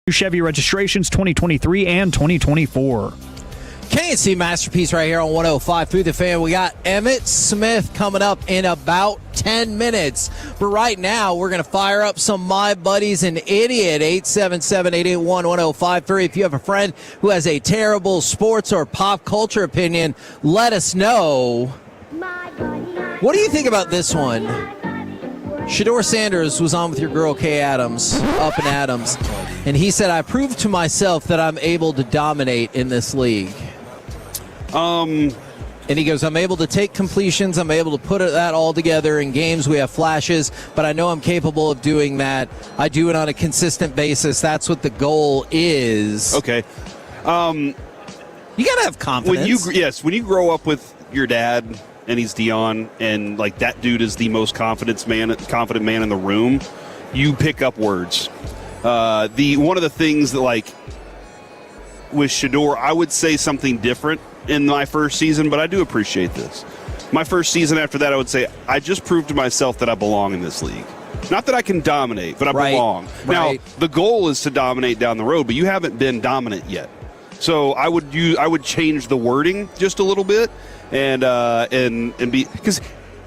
Chevy registrations 2023 and 2024. K&C Masterpiece right here on 105 through the fan. We got Emmitt Smith coming up in about 10 minutes. But right now, we're going to fire up some My Buddy's an Idiot, 877-881-1053. If you have a friend who has a terrible sports or pop culture opinion, let us know. What do you think about this one? Shedeur Sanders was on with your girl Kay Adams, up in Adams, and he said, I proved to myself that I'm able to dominate in this league. And he goes, I'm able to take completions. I'm able to put that all together in games. We have flashes, but I know I'm capable of doing that. I do it on a consistent basis. That's what the goal is. Okay. You got to have confidence. When you grow up with your dad and he's Dion, and like that dude is the most confident man in the room, you pick up words. One of the things that, like, with Shedeur, I would say something different in my first season, but I do appreciate this. My first season after that, I would say I just proved to myself that I belong in this league. Not that I can dominate, but I belong. Now, the goal is to dominate down the road, but you haven't been dominant yet. So I would change the wording just a little bit and be, because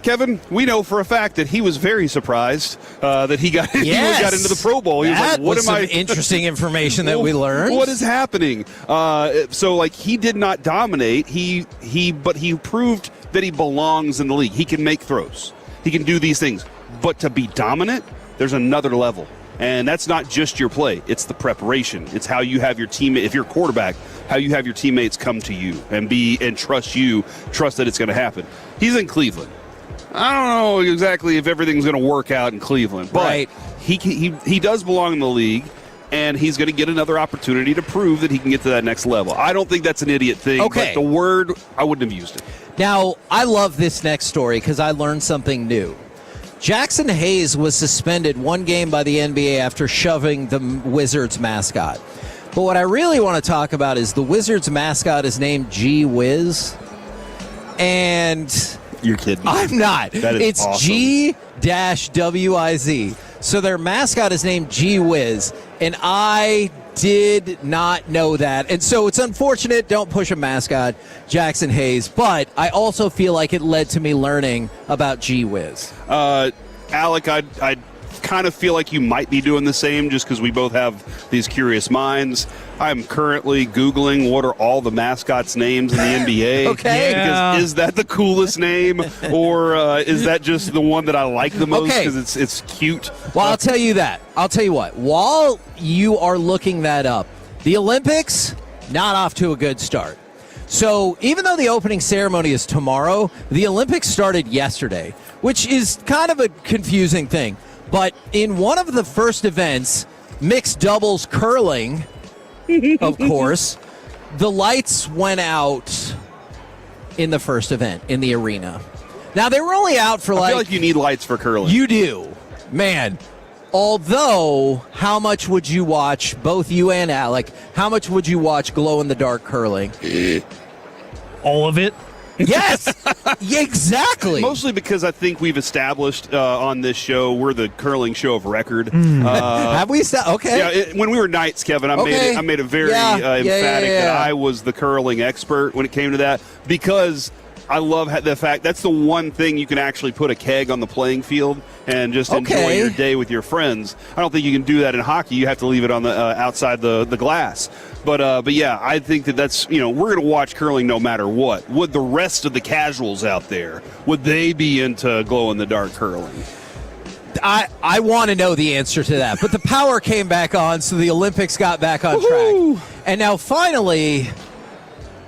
Kevin, we know for a fact that he was very surprised that he got into the Pro Bowl. He was like, "What am I?" Interesting information that we learned. What is happening? So, like, he did not dominate. But he proved that he belongs in the league. He can make throws. He can do these things. But to be dominant, there's another level. And that's not just your play. It's the preparation. It's how you have your teammate. If you're a quarterback, how you have your teammates come to you and trust that it's going to happen. He's in Cleveland. I don't know exactly if everything's going to work out in Cleveland, but he does belong in the league, and he's going to get another opportunity to prove that he can get to that next level. I don't think that's an idiot thing. Okay. But the word, I wouldn't have used it. Now, I love this next story because I learned something new. Jackson Hayes was suspended one game by the NBA after shoving the Wizards mascot. But what I really want to talk about is the Wizards mascot is named G Wiz. And you're kidding. I'm not. It's awesome. G-WIZ. So their mascot is named G Wiz. And I did not know that. And so it's unfortunate. Don't push a mascot, Jackson Hayes. But I also feel like it led to me learning about G Wiz. Alec, I kind of feel like you might be doing the same just because we both have these curious minds. I'm currently Googling what are all the mascots' names in the NBA. Okay. Because is that the coolest name, or is that just the one that I like the most because it's cute? Well, I'll tell you that. I'll tell you what. While you are looking that up, the Olympics, not off to a good start. So even though the opening ceremony is tomorrow, the Olympics started yesterday, which is kind of a confusing thing. But in one of the first events, mixed doubles curling, of course, the lights went out in the first event in the arena. Now, they were only out for I feel like you need lights for curling. You do. Man. Although, how much would you watch, both you and Alec, how much would you watch glow-in-the-dark curling? All of it? Yes, exactly. Mostly because I think we've established on this show we're the curling show of record. Have we? Okay. Yeah. When we were Knights, Kevin, I made it very emphatic that I was the curling expert when it came to that, because I love the fact that's the one thing you can actually put a keg on the playing field and just enjoy your day with your friends. I don't think you can do that in hockey. You have to leave it on the outside the glass. But yeah, I think that's, we're going to watch curling no matter what. Would the rest of the casuals out there, would they be into glow-in-the-dark curling? I want to know the answer to that. But the power came back on, so the Olympics got back on track. And now finally,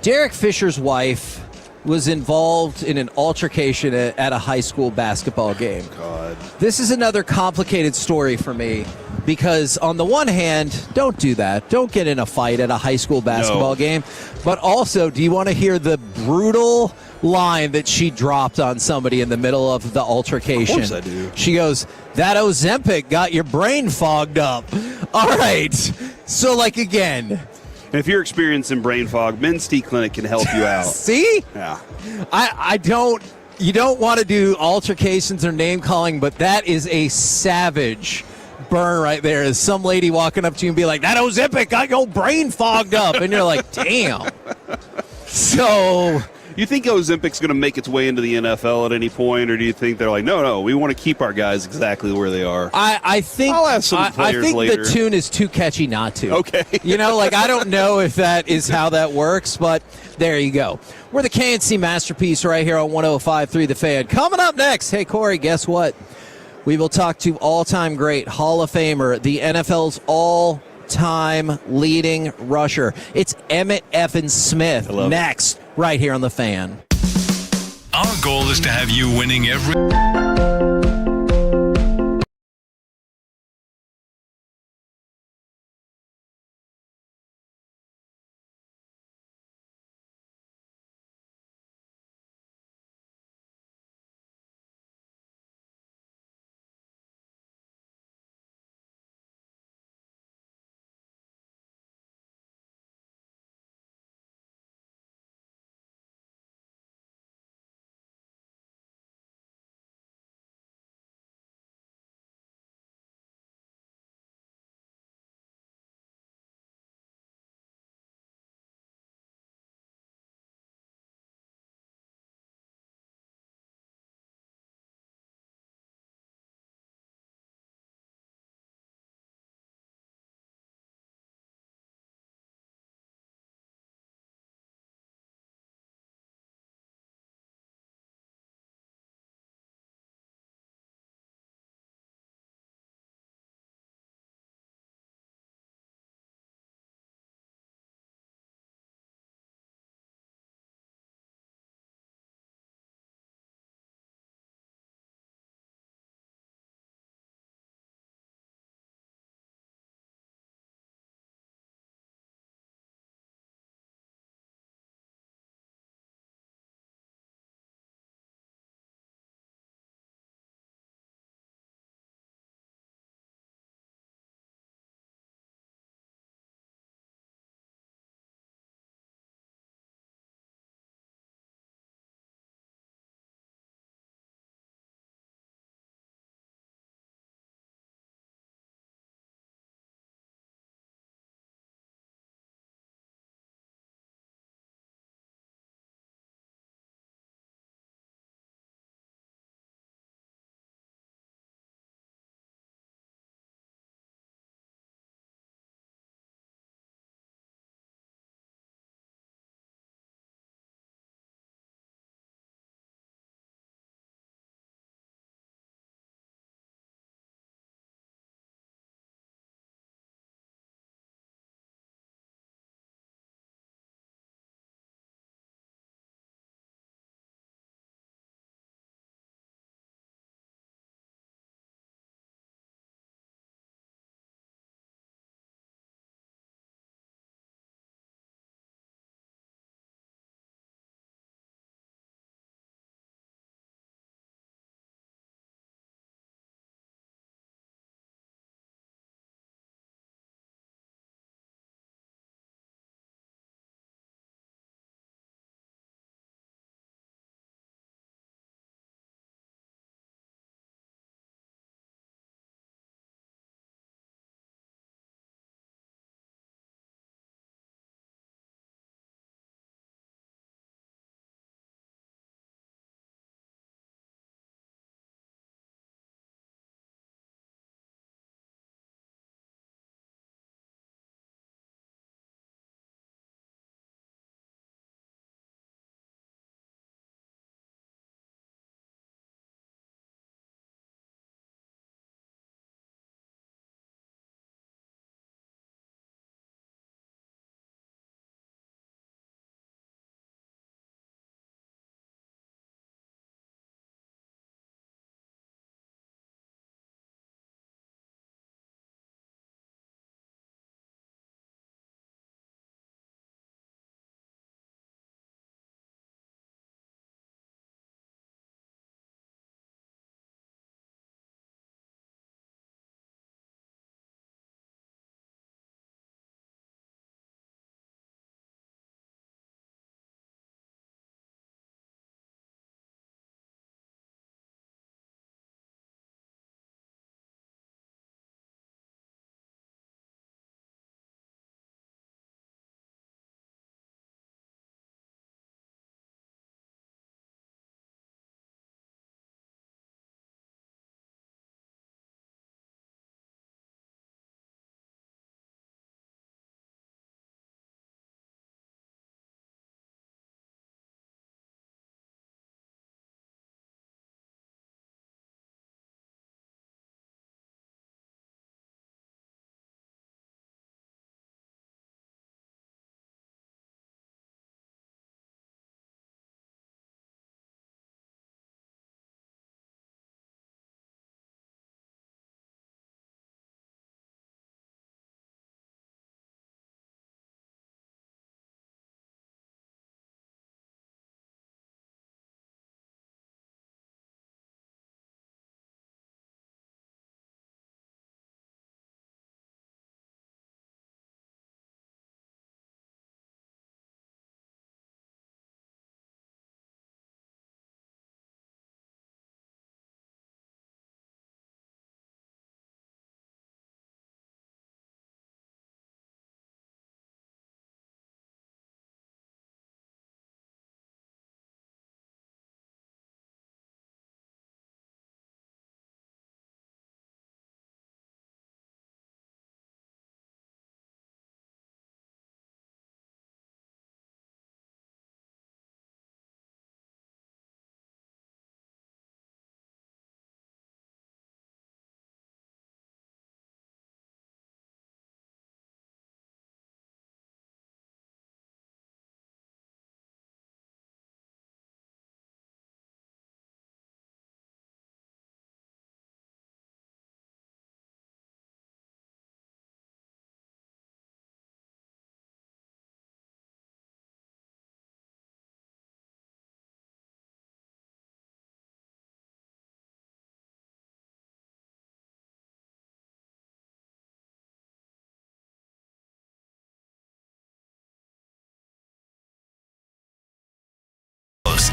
Derek Fisher's wife was involved in an altercation at a high school basketball game. God. This is another complicated story for me because on the one hand, don't do that. Don't get in a fight at a high school basketball game. But also, do you want to hear the brutal line that she dropped on somebody in the middle of the altercation? Of course I do. She goes, that Ozempic got your brain fogged up. All right. So, again... And if you're experiencing brain fog, Men's Tea Clinic can help you out. See? Yeah. You don't want to do altercations or name calling, but that is a savage burn right there is some lady walking up to you and be like, that Ozempic got your brain fogged up. And you're like, damn. So you think Ozempic's going to make its way into the NFL at any point, or do you think they're like, no, we want to keep our guys exactly where they are? I think I'll ask some I players think later. the tune is too catchy not to. Okay. I don't know if that is how that works, but there you go. We're the KNC Masterpiece right here on 105.3 The Fan. Coming up next, hey, Corey, guess what? We will talk to all-time great Hall of Famer, the NFL's all-time leading rusher. It's Emmitt Effin Smith next, right here on The Fan. Our goal is to have you winning every...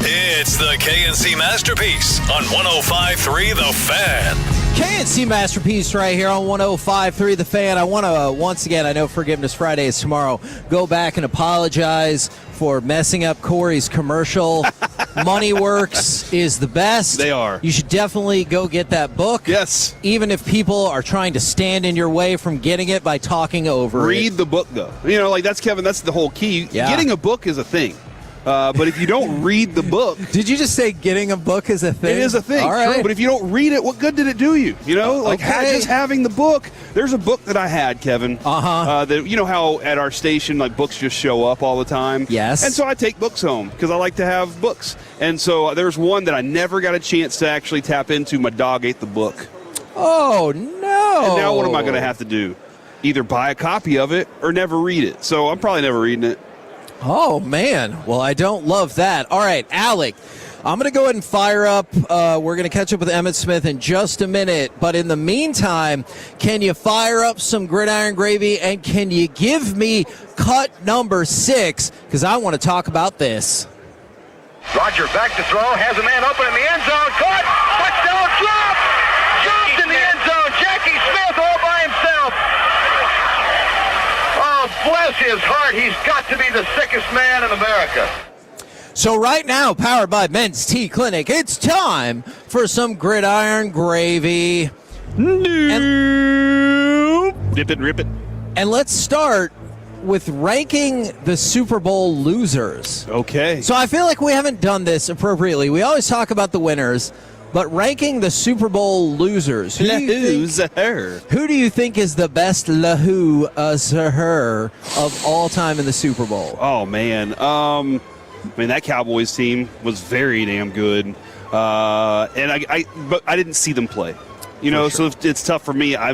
It's the KNC Masterpiece on 105.3 The Fan. KNC Masterpiece right here on 105.3 The Fan. I want to, once again, I know Forgiveness Friday is tomorrow, go back and apologize for messing up Corey's commercial. Money Works is the best. They are. You should definitely go get that book. Yes. Even if people are trying to stand in your way from getting it by talking over it. Read the book, though. That's Kevin, that's the whole key. Yeah. Getting a book is a thing. But if you don't read the book... Did you just say getting a book is a thing? It is a thing, All right. true. But if you don't read it, what good did it do you? Just having the book. There's a book that I had, Kevin. That you know how at our station, books just show up all the time? Yes. And so I take books home because I like to have books. And so there's one that I never got a chance to actually tap into. My dog ate the book. Oh, no. And now what am I going to have to do? Either buy a copy of it or never read it. So I'm probably never reading it. Oh, man. Well, I don't love that. All right, Alec, I'm going to go ahead and fire up. We're going to catch up with Emmitt Smith in just a minute. But in the meantime, can you fire up some gridiron gravy and can you give me cut number 6? Because I want to talk about this. Roger back to throw, has a man open in the end zone, caught, touchdown, dropped in the end zone, Jackie Smith all by himself. Oh, bless his heart, he's got to be the sickest man in America. So right now, powered by Men's Tea Clinic, it's time for some gridiron gravy. Dip it, rip it. And let's start with ranking the Super Bowl losers. Okay. So I feel like we haven't done this appropriately. We always talk about the winners, but ranking the Super Bowl losers. Who do you think is the best loser of all time in the Super Bowl? Oh, man. That Cowboys team was very damn good. But I didn't see them play. So it's tough for me. I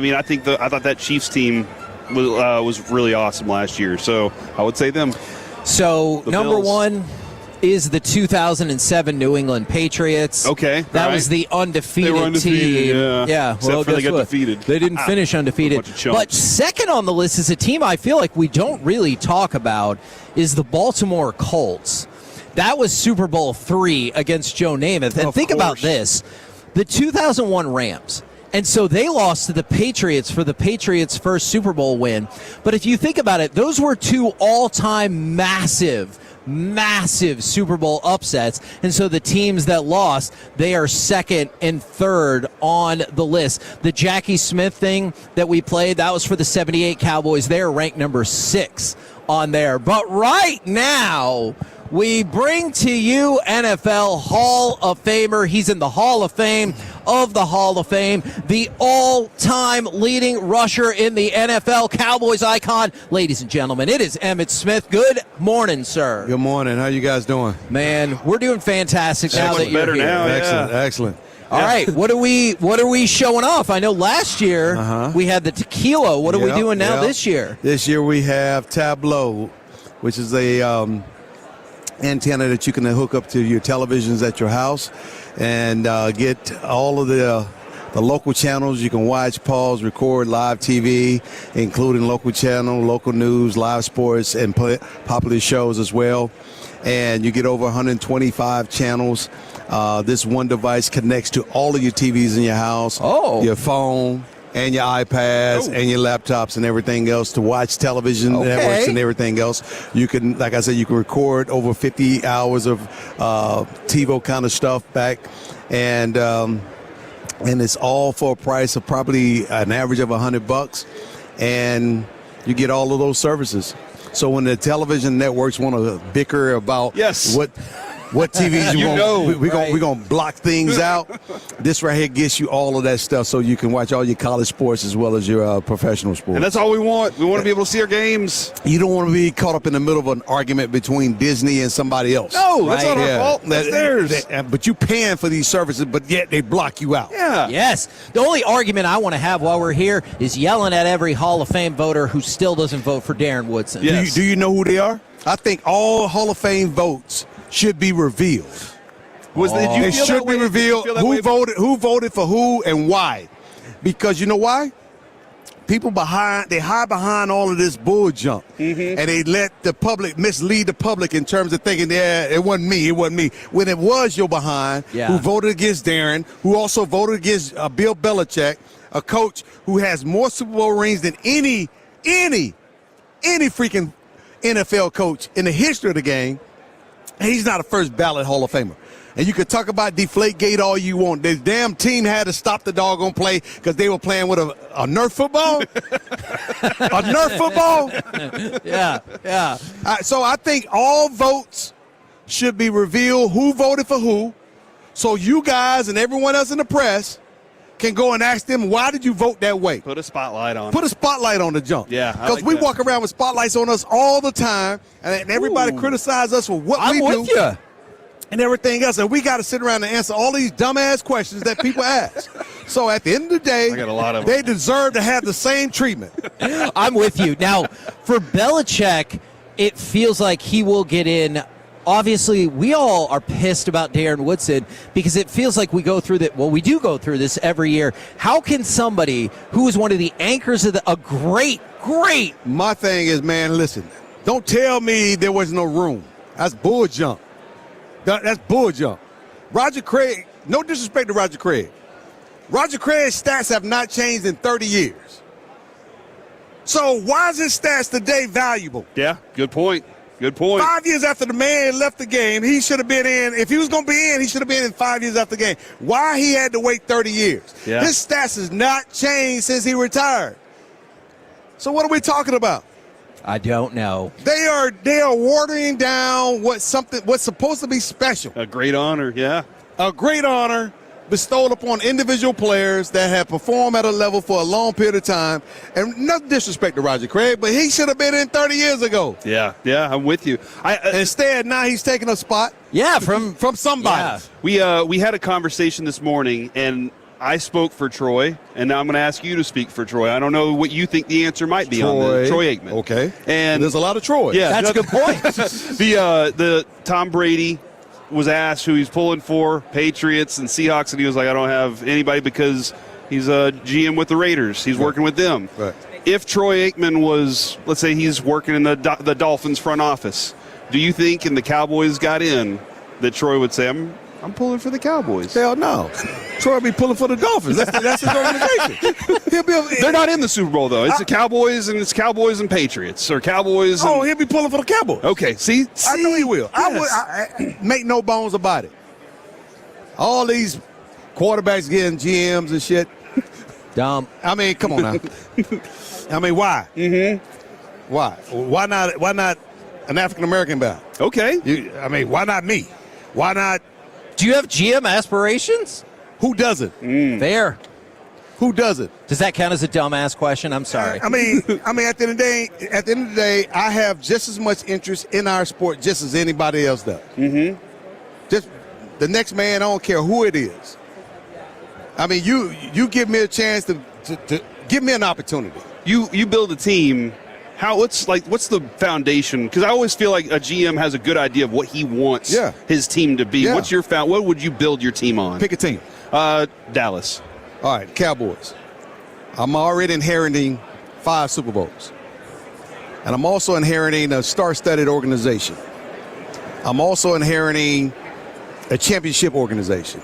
thought that Chiefs team was really awesome last year. So I would say them. So number Bills. 1 is the 2007 New England Patriots. Okay. That was the undefeated, They were undefeated, team. yeah. Except for they got defeated. They didn't finish undefeated. Bunch of chumps. But second on the list is a team I feel like we don't really talk about is the Baltimore Colts. That was Super Bowl III against Joe Namath. And think about this. The 2001 Rams. And so they lost to the Patriots for the Patriots' first Super Bowl win. But if you think about it, those were 2 all-time massive Super Bowl upsets. And so the teams that lost, they are second and third on the list. The Jackie Smith thing that we played, that was for the 78 Cowboys. They're ranked number 6 on there. But right now, we bring to you NFL Hall of Famer. He's in the Hall of Fame of the Hall of Fame, the all-time leading rusher in the NFL, Cowboys icon. Ladies and gentlemen, it is Emmitt Smith. Good morning, sir. Good morning. How you guys doing? Man, we're doing fantastic now that you're here. Excellent. All right, what are we showing off? I know last year we had the tequila. What are we doing now this year? This year we have Tableau, which is a antenna that you can hook up to your televisions at your house and get all of the local channels. You can watch, pause, record live TV, including local channel, local news, live sports, and popular shows as well. And you get over 125 channels. This one device connects to all of your TVs in your house, your phone, and your iPads and your laptops and everything else to watch television networks and everything else. You can, like I said, you can record over 50 hours of TiVo kind of stuff back, and it's all for a price of probably an average of $100, and you get all of those services. So when the television networks want to bicker about what TVs we're gonna block things out, this right here gets you all of that stuff, so you can watch all your college sports as well as your professional sports. And that's all we want. We want to be able to see our games. You don't want to be caught up in the middle of an argument between Disney and somebody else. No, that's not our fault. That's theirs. But you're paying for these services, but yet they block you out. Yeah. Yes. The only argument I want to have while we're here is yelling at every Hall of Fame voter who still doesn't vote for Darren Woodson. Yes. Do you know who they are? I think all Hall of Fame votes should be revealed. It should be revealed who voted for who and why. Because you know why? people they hide behind all of this bull junk, and they let the public mislead the public in terms of thinking, yeah, it wasn't me, when it was your behind who voted against Darren, who also voted against Bill Belichick, a coach who has more Super Bowl rings than any freaking NFL coach in the history of the game. And he's not a first ballot Hall of Famer. And you could talk about Deflategate all you want. The damn team had to stop the doggone play because they were playing with a Nerf football. A Nerf football? Yeah. So I think all votes should be revealed, who voted for who, so you guys and everyone else in the press can go and ask them, why did you vote that way? Put a spotlight on Put a spotlight on the jump. Yeah. Because we walk around with spotlights on us all the time, and everybody criticizes us for what we do. I'm with you. And everything else. And we got to sit around and answer all these dumbass questions that people ask. So at the end of the day, I got a lot of they deserve to have the same treatment. I'm with you. Now, for Belichick, it feels like he will get in. Obviously, we all are pissed about Darren Woodson because it feels like we go through that. Well, we do go through this every year. How can somebody who is one of the anchors of a great. My thing is, man, listen, don't tell me there was no room. That's bull jump. That's bull jump. Roger Craig, no disrespect to Roger Craig. Roger Craig's stats have not changed in 30 years. So why is his stats today valuable? Yeah, good point. 5 years after the man left the game, he should have been in. If he was going to be in, he should have been in 5 years after the game. Why he had to wait 30 years? Yeah. His stats has not changed since he retired. So what are we talking about? I don't know. They are watering down what's supposed to be special. A great honor, yeah. A great honor bestowed upon individual players that have performed at a level for a long period of time. And no disrespect to Roger Craig, but he should have been in 30 years ago. Yeah, I'm with you. Instead, now he's taking a spot. Yeah, from somebody. Yeah. We had a conversation this morning, and I spoke for Troy, and now I'm going to ask you to speak for Troy. I don't know what you think the answer might be on this. Troy Aikman. Okay. And there's a lot of Troy. Yeah, that's a good point. The Tom Brady was asked who he's pulling for, Patriots and Seahawks, and he was like, I don't have anybody because he's a GM with the Raiders. He's working with them. Right. If Troy Aikman was, let's say he's working in the Dolphins front office, do you think, and the Cowboys got in, that Troy would say, I'm pulling for the Cowboys? Hell no. Troy will be pulling for the Dolphins. That's his organization. They're not in the Super Bowl, though. It's the Cowboys, and it's Cowboys and Patriots, or Cowboys. Oh, he'll be pulling for the Cowboys. Okay, see? I know he will. Yes. I make no bones about it. All these quarterbacks getting GMs and shit. Dumb. I mean, come on now. I mean, why? Mm-hmm. Why? Why not an African-American guy? Okay. Why not me? Why not? Do you have GM aspirations? Who doesn't? Fair. Who doesn't? Does that count as a dumbass question? I'm sorry. I mean, at the end of the day, I have just as much interest in our sport just as anybody else does. Mm-hmm. Just the next man, I don't care who it is. I mean, you give me a chance to give me an opportunity. You build a team. What's the foundation? Because I always feel like a GM has a good idea of what he wants his team to be. Yeah. What would you build your team on? Pick a team. Dallas. All right, Cowboys. I'm already inheriting 5 Super Bowls. And I'm also inheriting a star-studded organization. I'm also inheriting a championship organization.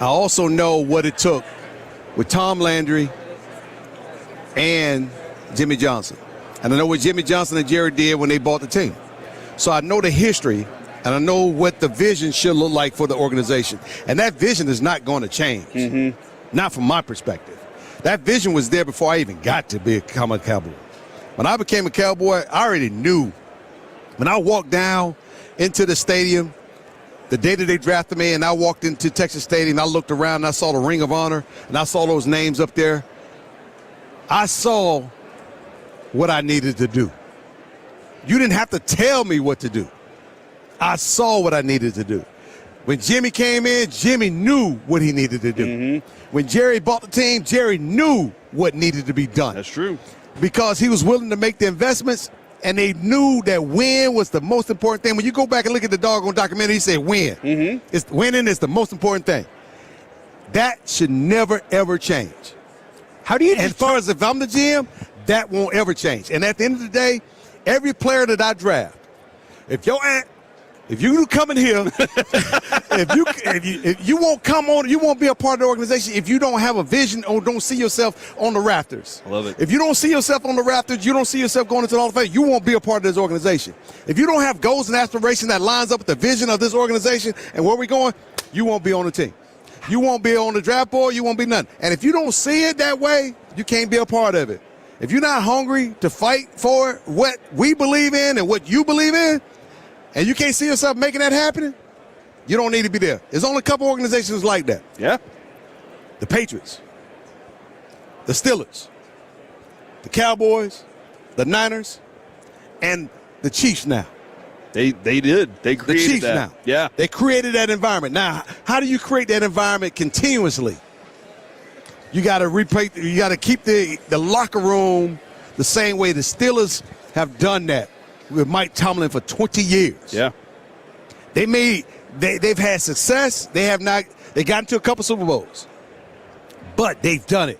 I also know what it took with Tom Landry and Jimmy Johnson. And I know what Jimmy Johnson and Jerry did when they bought the team. So I know the history, and I know what the vision should look like for the organization. And that vision is not going to change, not from my perspective. That vision was there before I even got to become a Cowboy. When I became a Cowboy, I already knew. When I walked down into the stadium, the day that they drafted me, and I walked into Texas Stadium, I looked around, and I saw the Ring of Honor, and I saw those names up there. I saw what I needed to do. You didn't have to tell me what to do. I saw what I needed to do. When Jimmy came in, Jimmy knew what he needed to do. When Jerry bought the team, Jerry knew what needed to be done. That's true. Because he was willing to make the investments, and they knew that win was the most important thing. When you go back and look at the doggone documentary, he said win. Winning is the most important thing. That should never, ever change. How do you? As far as if I'm the GM, that won't ever change. And at the end of the day, every player that I draft, if you come in here, if you won't come on, you won't be a part of the organization if you don't have a vision or don't see yourself on the rafters. I love it. If you don't see yourself on the rafters, you don't see yourself going into the Hall of Fame, you won't be a part of this organization. If you don't have goals and aspirations that lines up with the vision of this organization and where we're going, you won't be on the team. You won't be on the draft board. You won't be nothing. And if you don't see it that way, you can't be a part of it. If you're not hungry to fight for what we believe in and what you believe in, and you can't see yourself making that happen, you don't need to be there. There's only a couple organizations like that. Yeah. The Patriots, the Steelers, the Cowboys, the Niners, and the Chiefs now. They did. They created the Chiefs that. now. Yeah. They created that environment. Now, how do you create that environment continuously? You got to keep the locker room the same way the Steelers have done that with Mike Tomlin for 20 years. Yeah. They've had success. They got into a couple Super Bowls. But they've done it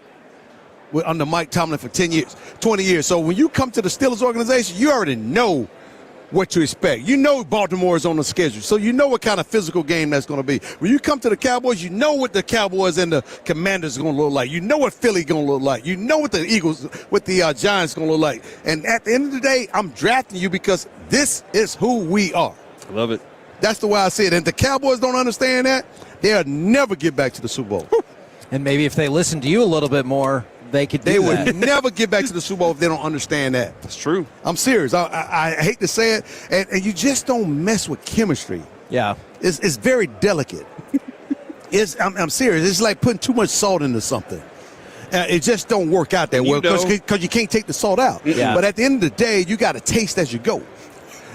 under Mike Tomlin for 10 years, 20 years. So when you come to the Steelers organization, you already know what to expect. You know Baltimore is on the schedule, so you know what kind of physical game that's going to be. When you come to the Cowboys, you know what the Cowboys and the Commanders are going to look like. You know what Philly going to look like. You know what the Eagles, what the Giants going to look like. And at the end of the day, I'm drafting you because this is who we are. I love it. That's the way I see it. And if the Cowboys don't understand that, they'll never get back to the Super Bowl. And maybe if they listen to you a little bit more, they could do that. They would never get back to the Super Bowl if they don't understand that. That's true. I'm serious. I hate to say it, and you just don't mess with chemistry. Yeah. It's very delicate. I'm serious. It's like putting too much salt into something. It just don't work out that well because you can't take the salt out. Yeah. But at the end of the day, you got to taste as you go.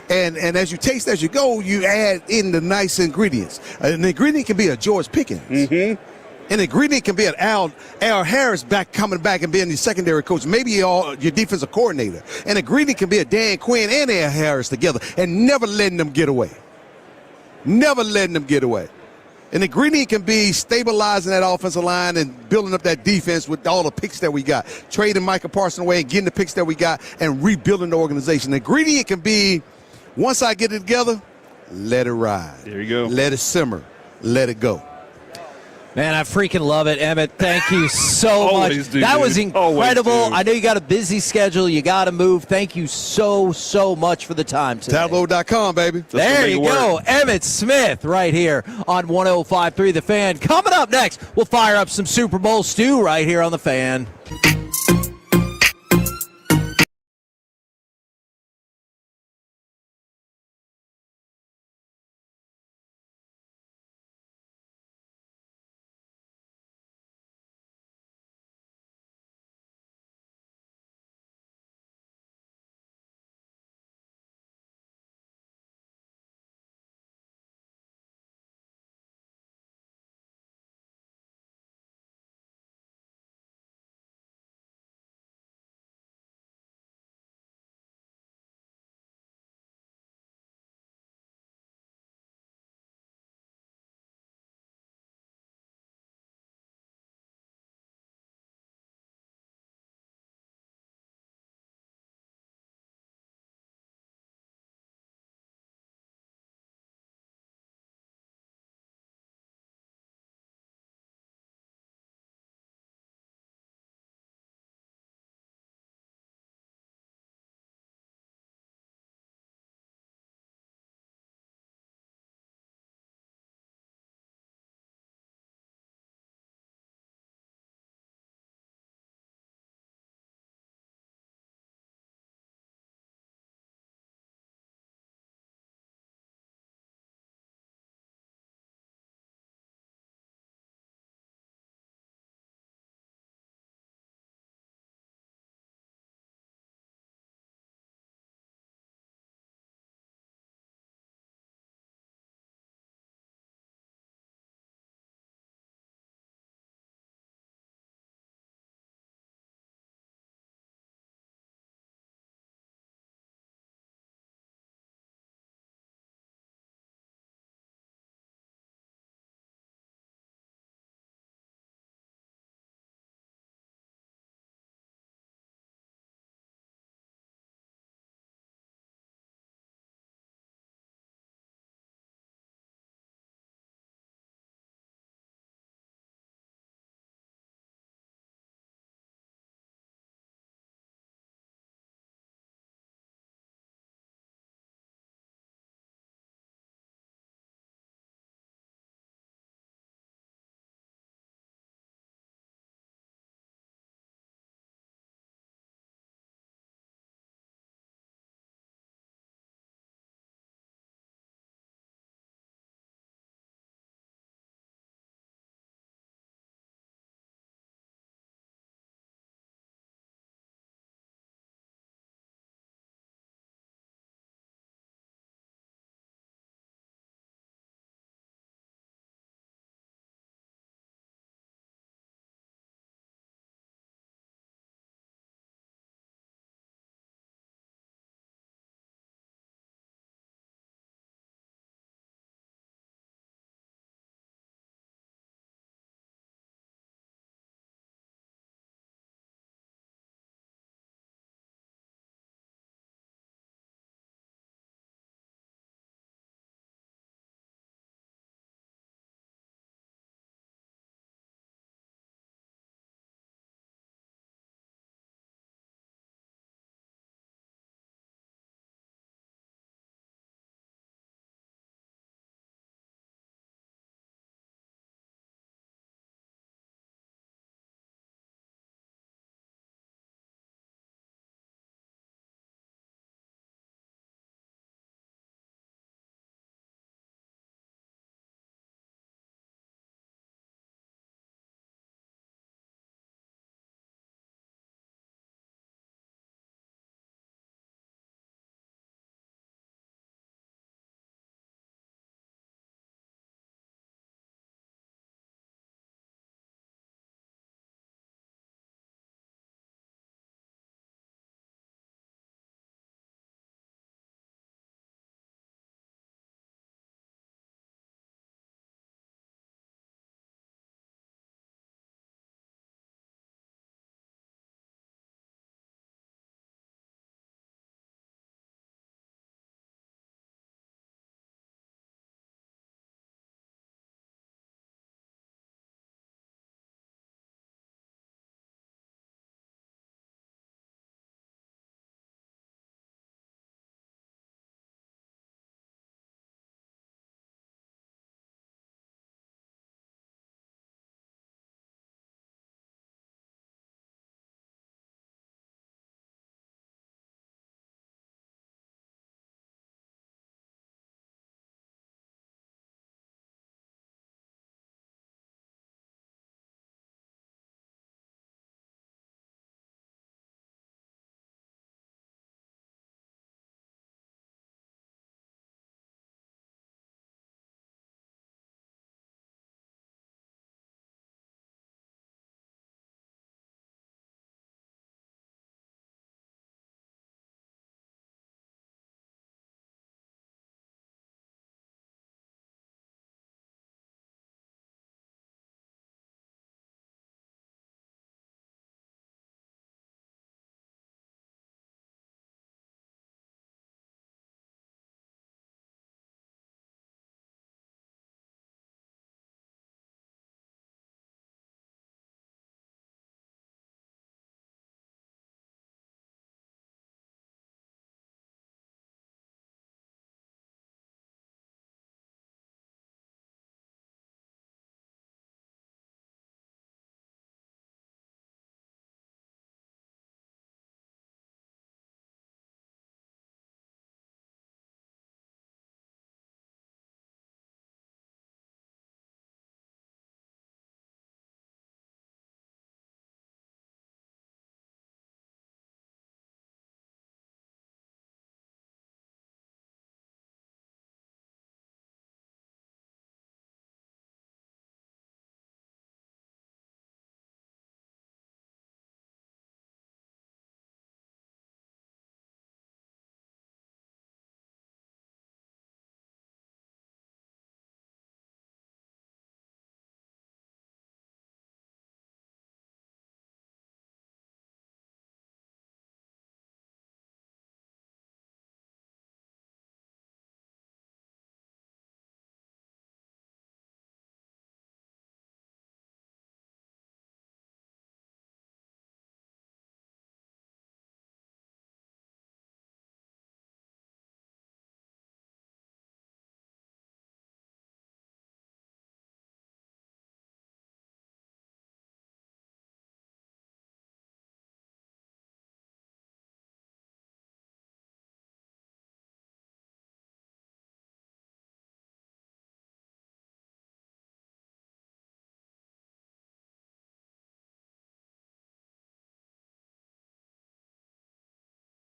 And as you taste as you go, you add in the nice ingredients. An ingredient can be a George Pickens. Mm-hmm. An ingredient can be an Al Harris coming back and being the secondary coach, maybe your defensive coordinator. An ingredient can be a Dan Quinn and Al Harris together and never letting them get away. Never letting them get away. An ingredient can be stabilizing that offensive line and building up that defense with all the picks that we got. Trading Micah Parsons away and getting the picks that we got and rebuilding the organization. An ingredient can be, once I get it together, let it ride. There you go. Let it simmer. Let it go. Man, I freaking love it, Emmett. Thank you so much. That was incredible. I know you got a busy schedule. You got to move. Thank you so much for the time today. Tableau.com, baby. There you go. Emmett Smith right here on 105.3 The Fan. Coming up next, we'll fire up some Super Bowl stew right here on The Fan.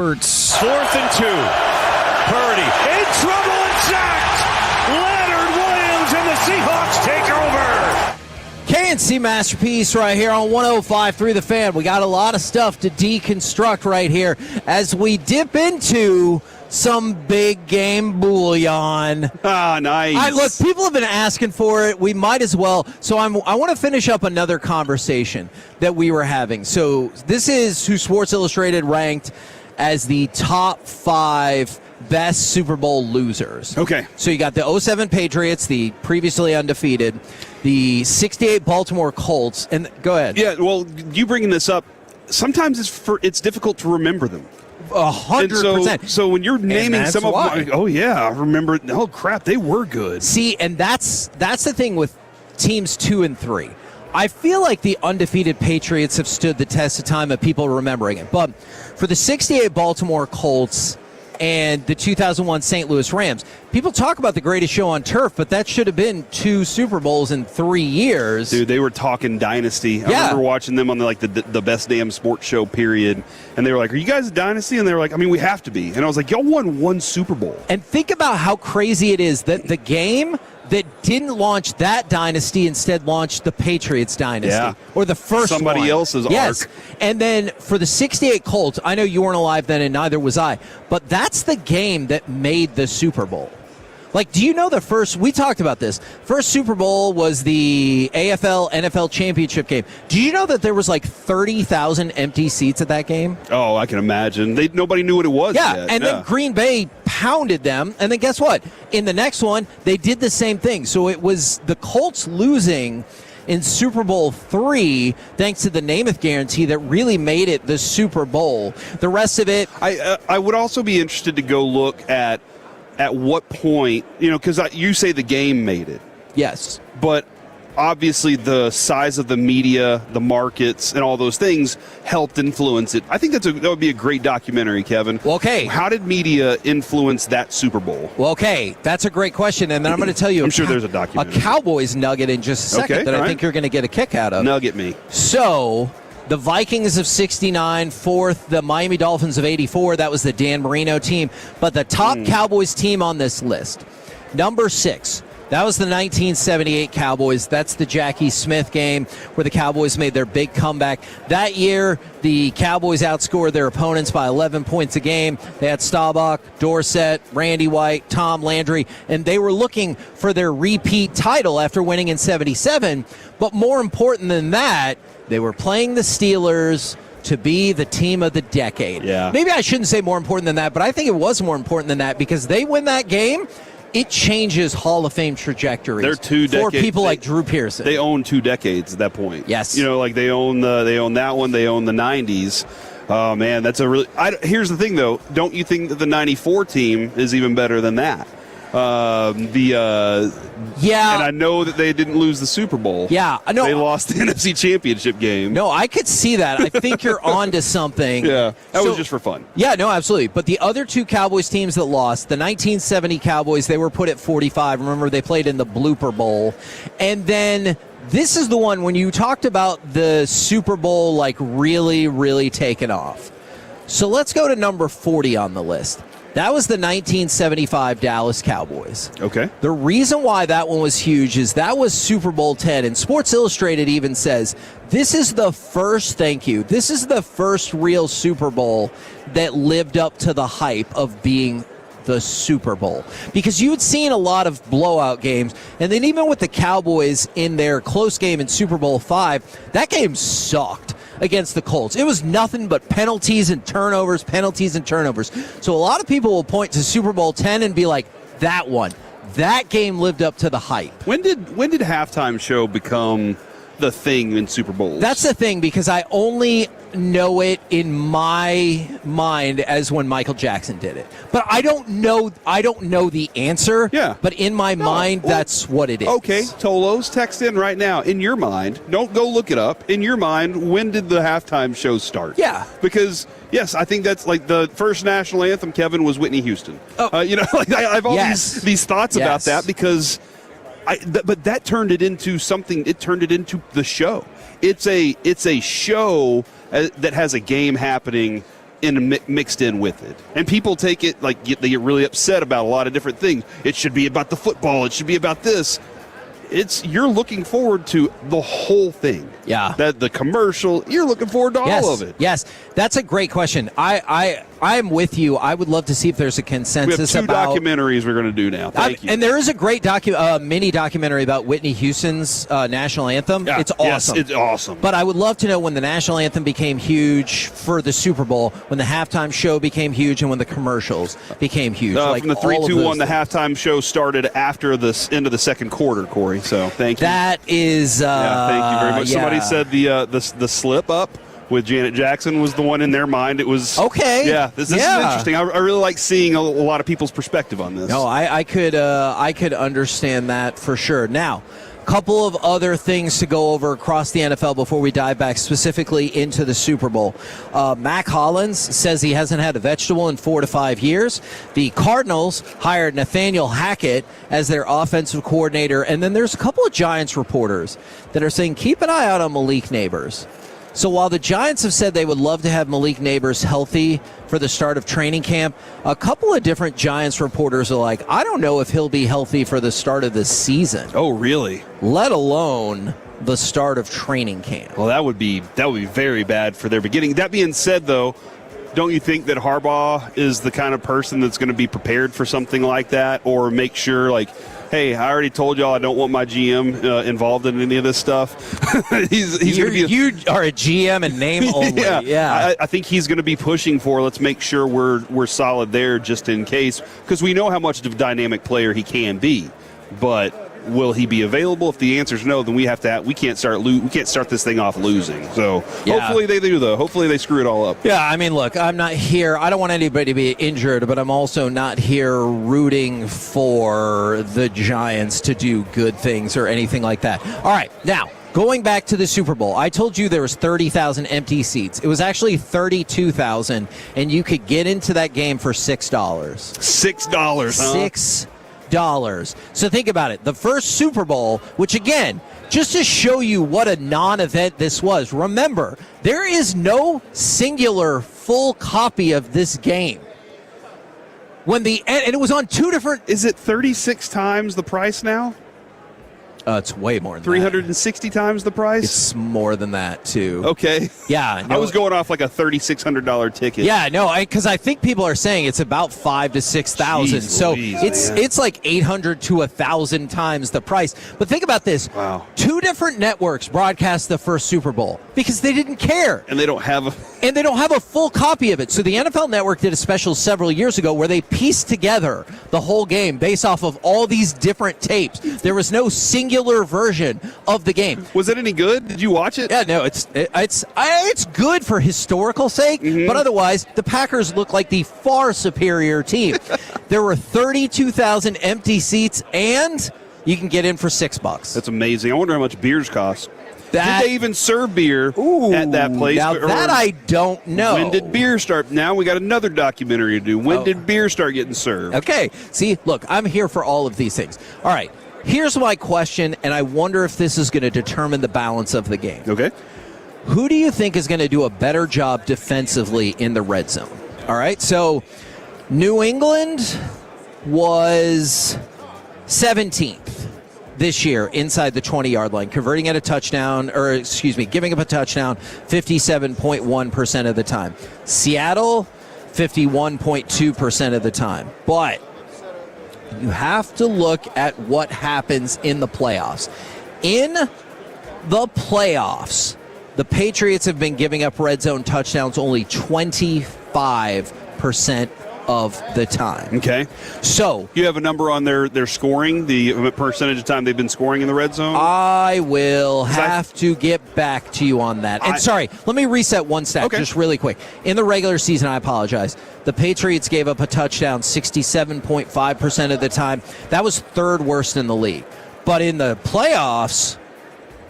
Hurts. 4th and 2. Purdy in trouble and sacked. Leonard Williams and the Seahawks take over. KNC Masterpiece right here on 105.3 The Fan. We got a lot of stuff to deconstruct right here as we dip into some big game bullion. Ah, nice. Look, people have been asking for it. We might as well. So I want to finish up another conversation that we were having. So this is who Sports Illustrated ranked as the top 5 best Super Bowl losers. Okay. So you got the 07 Patriots, the previously undefeated, the 68 Baltimore Colts, and go ahead. Yeah, well, you bringing this up, sometimes it's difficult to remember them. 100%. So when you're naming some of them, like, oh yeah, I remember. Oh crap, they were good. See, and that's the thing with teams 2 and 3. I feel like the undefeated Patriots have stood the test of time of people remembering it. But for the 68 Baltimore Colts and the 2001 St. Louis Rams, people talk about the greatest show on turf, but that should have been 2 Super Bowls in 3 years. Dude, they were talking dynasty. I remember watching them on the best damn sports show period, and they were like, "Are you guys a dynasty?" And they were like, "I mean, we have to be." And I was like, "Y'all won 1 Super Bowl." And think about how crazy it is that the game that didn't launch that dynasty instead launched the Patriots dynasty. Or the first somebody one. else's arc. And then for the 68 Colts, I know you weren't alive then and neither was I, but that's the game that made the Super Bowl. Like, do you know we talked about this, first Super Bowl was the AFL NFL championship game. Do you know that there was like 30,000 empty seats at that game? Oh, I can imagine. Nobody knew what it was yet. Then Green Bay pounded them, and then guess what? In the next one, they did the same thing. So it was the Colts losing in Super Bowl III thanks to the Namath guarantee that really made it the Super Bowl. The rest of it... I would also be interested to go look at what point, because you say the game made it. Yes. But obviously the size of the media, the markets, and all those things helped influence it. I think that would be a great documentary, Kevin. Well, okay. How did media influence that Super Bowl? Well, okay. That's a great question. And then I'm going to tell you I'm sure there's a documentary. A Cowboys nugget in just a second I think you're going to get a kick out of. Nugget me. So... the Vikings of 69, 4th, the Miami Dolphins of 84. That was the Dan Marino team. But the top Cowboys team on this list, number 6, that was the 1978 Cowboys. That's the Jackie Smith game where the Cowboys made their big comeback. That year, the Cowboys outscored their opponents by 11 points a game. They had Staubach, Dorsett, Randy White, Tom Landry, and they were looking for their repeat title after winning in 77. But more important than that, they were playing the Steelers to be the team of the decade. Yeah. Maybe I shouldn't say more important than that, but I think it was more important than that because they win that game, it changes Hall of Fame trajectories. They're 2 decades. For people like Drew Pearson. They own 2 decades at that point. Yes. They own that one. They own the 90s. Oh, man, that's a really... here's the thing, though. Don't you think that the 94 team is even better than that? Yeah. And I know that they didn't lose the Super Bowl. Yeah. No, they lost the NFC Championship game. No, I could see that. I think you're onto something. Yeah. That was just for fun. Yeah, no, absolutely. But the other 2 Cowboys teams that lost, the 1970 Cowboys, they were put at 45. Remember, they played in the Blooper Bowl. And then this is the one when you talked about the Super Bowl, like, really, really taking off. So let's go to number 40 on the list. That was the 1975 Dallas Cowboys. Okay. The reason why that one was huge is that was Super Bowl 10, and Sports Illustrated even says this is the first real Super Bowl that lived up to the hype of being the Super Bowl. Because you had seen a lot of blowout games, and then even with the Cowboys in their close game in Super Bowl 5, that game sucked against the Colts. It was nothing but penalties and turnovers. So a lot of people will point to Super Bowl 10 and be like, that one. That game lived up to the hype. When did halftime show become the thing in Super Bowls? That's the thing, because I only know it in my mind as when Michael Jackson did it. But I don't know the answer. Yeah. But in my mind, that's what it is. Okay, Tolos, text in right now. In your mind, don't go look it up. In your mind, when did the halftime show start? Yeah. Because yes, I think that's like the first national anthem, Kevin, was Whitney Houston. Oh. I have all these thoughts about that because but that turned it into something. It turned it into the show. It's a show that has a game happening mixed in with it. And people take it like they get really upset about a lot of different things. It should be about the football. It should be about this. You're looking forward to the whole thing. Yeah. The commercial, you're looking forward to all of it. Yes. That's a great question. I'm with you. I would love to see if there's a consensus we have two about documentaries we're going to do now. Thank you. And there is a great mini documentary about Whitney Houston's national anthem. Yeah, it's awesome. Yes, it's awesome. But I would love to know when the national anthem became huge for the Super Bowl, when the halftime show became huge, and when the commercials became huge. From the 3-2-1, the halftime show started after the end of the second quarter, Corey. So thank you. That is. Thank you very much. Yeah. Somebody said the slip up with Janet Jackson was the one in their mind. It was okay. Yeah, this is interesting. I really like seeing a lot of people's perspective on this. No, I could understand that for sure. Now, couple of other things to go over across the NFL before we dive back specifically into the Super Bowl. Mac Hollins says he hasn't had a vegetable in 4 to 5 years. The Cardinals hired Nathaniel Hackett as their offensive coordinator. And then there's a couple of Giants reporters that are saying keep an eye out on Malik Neighbors. So while the Giants have said they would love to have Malik Neighbors healthy for the start of training camp, a couple of different Giants reporters are like, I don't know if he'll be healthy for the start of the season. Oh, really? Let alone the start of training camp. Well, that would be very bad for their beginning. That being said, though, don't you think that Harbaugh is the kind of person that's going to be prepared for something like that, or make sure, like, hey, I already told y'all I don't want my GM involved in any of this stuff. he's going to be. You are a GM in name only. Yeah. I think he's going to be pushing for. Let's make sure we're solid there, just in case, because we know how much of a dynamic player he can be. But will he be available? If the answer is no, then we can't start this thing off losing. So hopefully they do, though. Hopefully they screw it all up. Yeah, I mean, look, I'm not here. I don't want anybody to be injured, but I'm also not here rooting for the Giants to do good things or anything like that. All right, now, going back to the Super Bowl, I told you there was 30,000 empty seats. It was actually 32,000, and you could get into that game for $6. $6, huh? $6. So think about it. The first Super Bowl, which again, just to show you what a non-event this was, remember, there is no singular full copy of this game. And it was on two different... Is it 36 times the price now? It's way more than 360 times the price? It's more than that, too. Okay. Yeah. No, I was going off like a $3,600 ticket. Yeah, no, because I think people are saying it's about 5,000 to 6,000. So it's like 800 to 1,000 times the price. But think about this. Wow. Two different networks broadcast the first Super Bowl because they didn't care. And they don't have a full copy of it. So the NFL Network did a special several years ago where they pieced together the whole game based off of all these different tapes. There was no singular version of the game. Was it any good? Did you watch it? Yeah, no, it's good for historical sake, but otherwise the Packers look like the far superior team. There were 32,000 empty seats, and you can get in for $6. That's amazing. I wonder how much beers cost. Did they even serve beer at that place? Now that I don't know. When did beer start? Now we got another documentary to do. When did beer start getting served? Okay. See, look, I'm here for all of these things. All right. Here's my question, and I wonder if this is going to determine the balance of the game. Okay. Who do you think is going to do a better job defensively in the red zone? All right. So New England was 17th this year inside the 20-yard line, giving up a touchdown 57.1% of the time. Seattle, 51.2% of the time. But you have to look at what happens in the playoffs. In the playoffs, the Patriots have been giving up red zone touchdowns only 25% of the time. Okay. So you have a number on their scoring, the percentage of time they've been scoring in the red zone? I will have to get back to you on that. And sorry, let me reset one stat just really quick. In the regular season, I apologize, the Patriots gave up a touchdown 67.5% of the time. That was third worst in the league. But in the playoffs,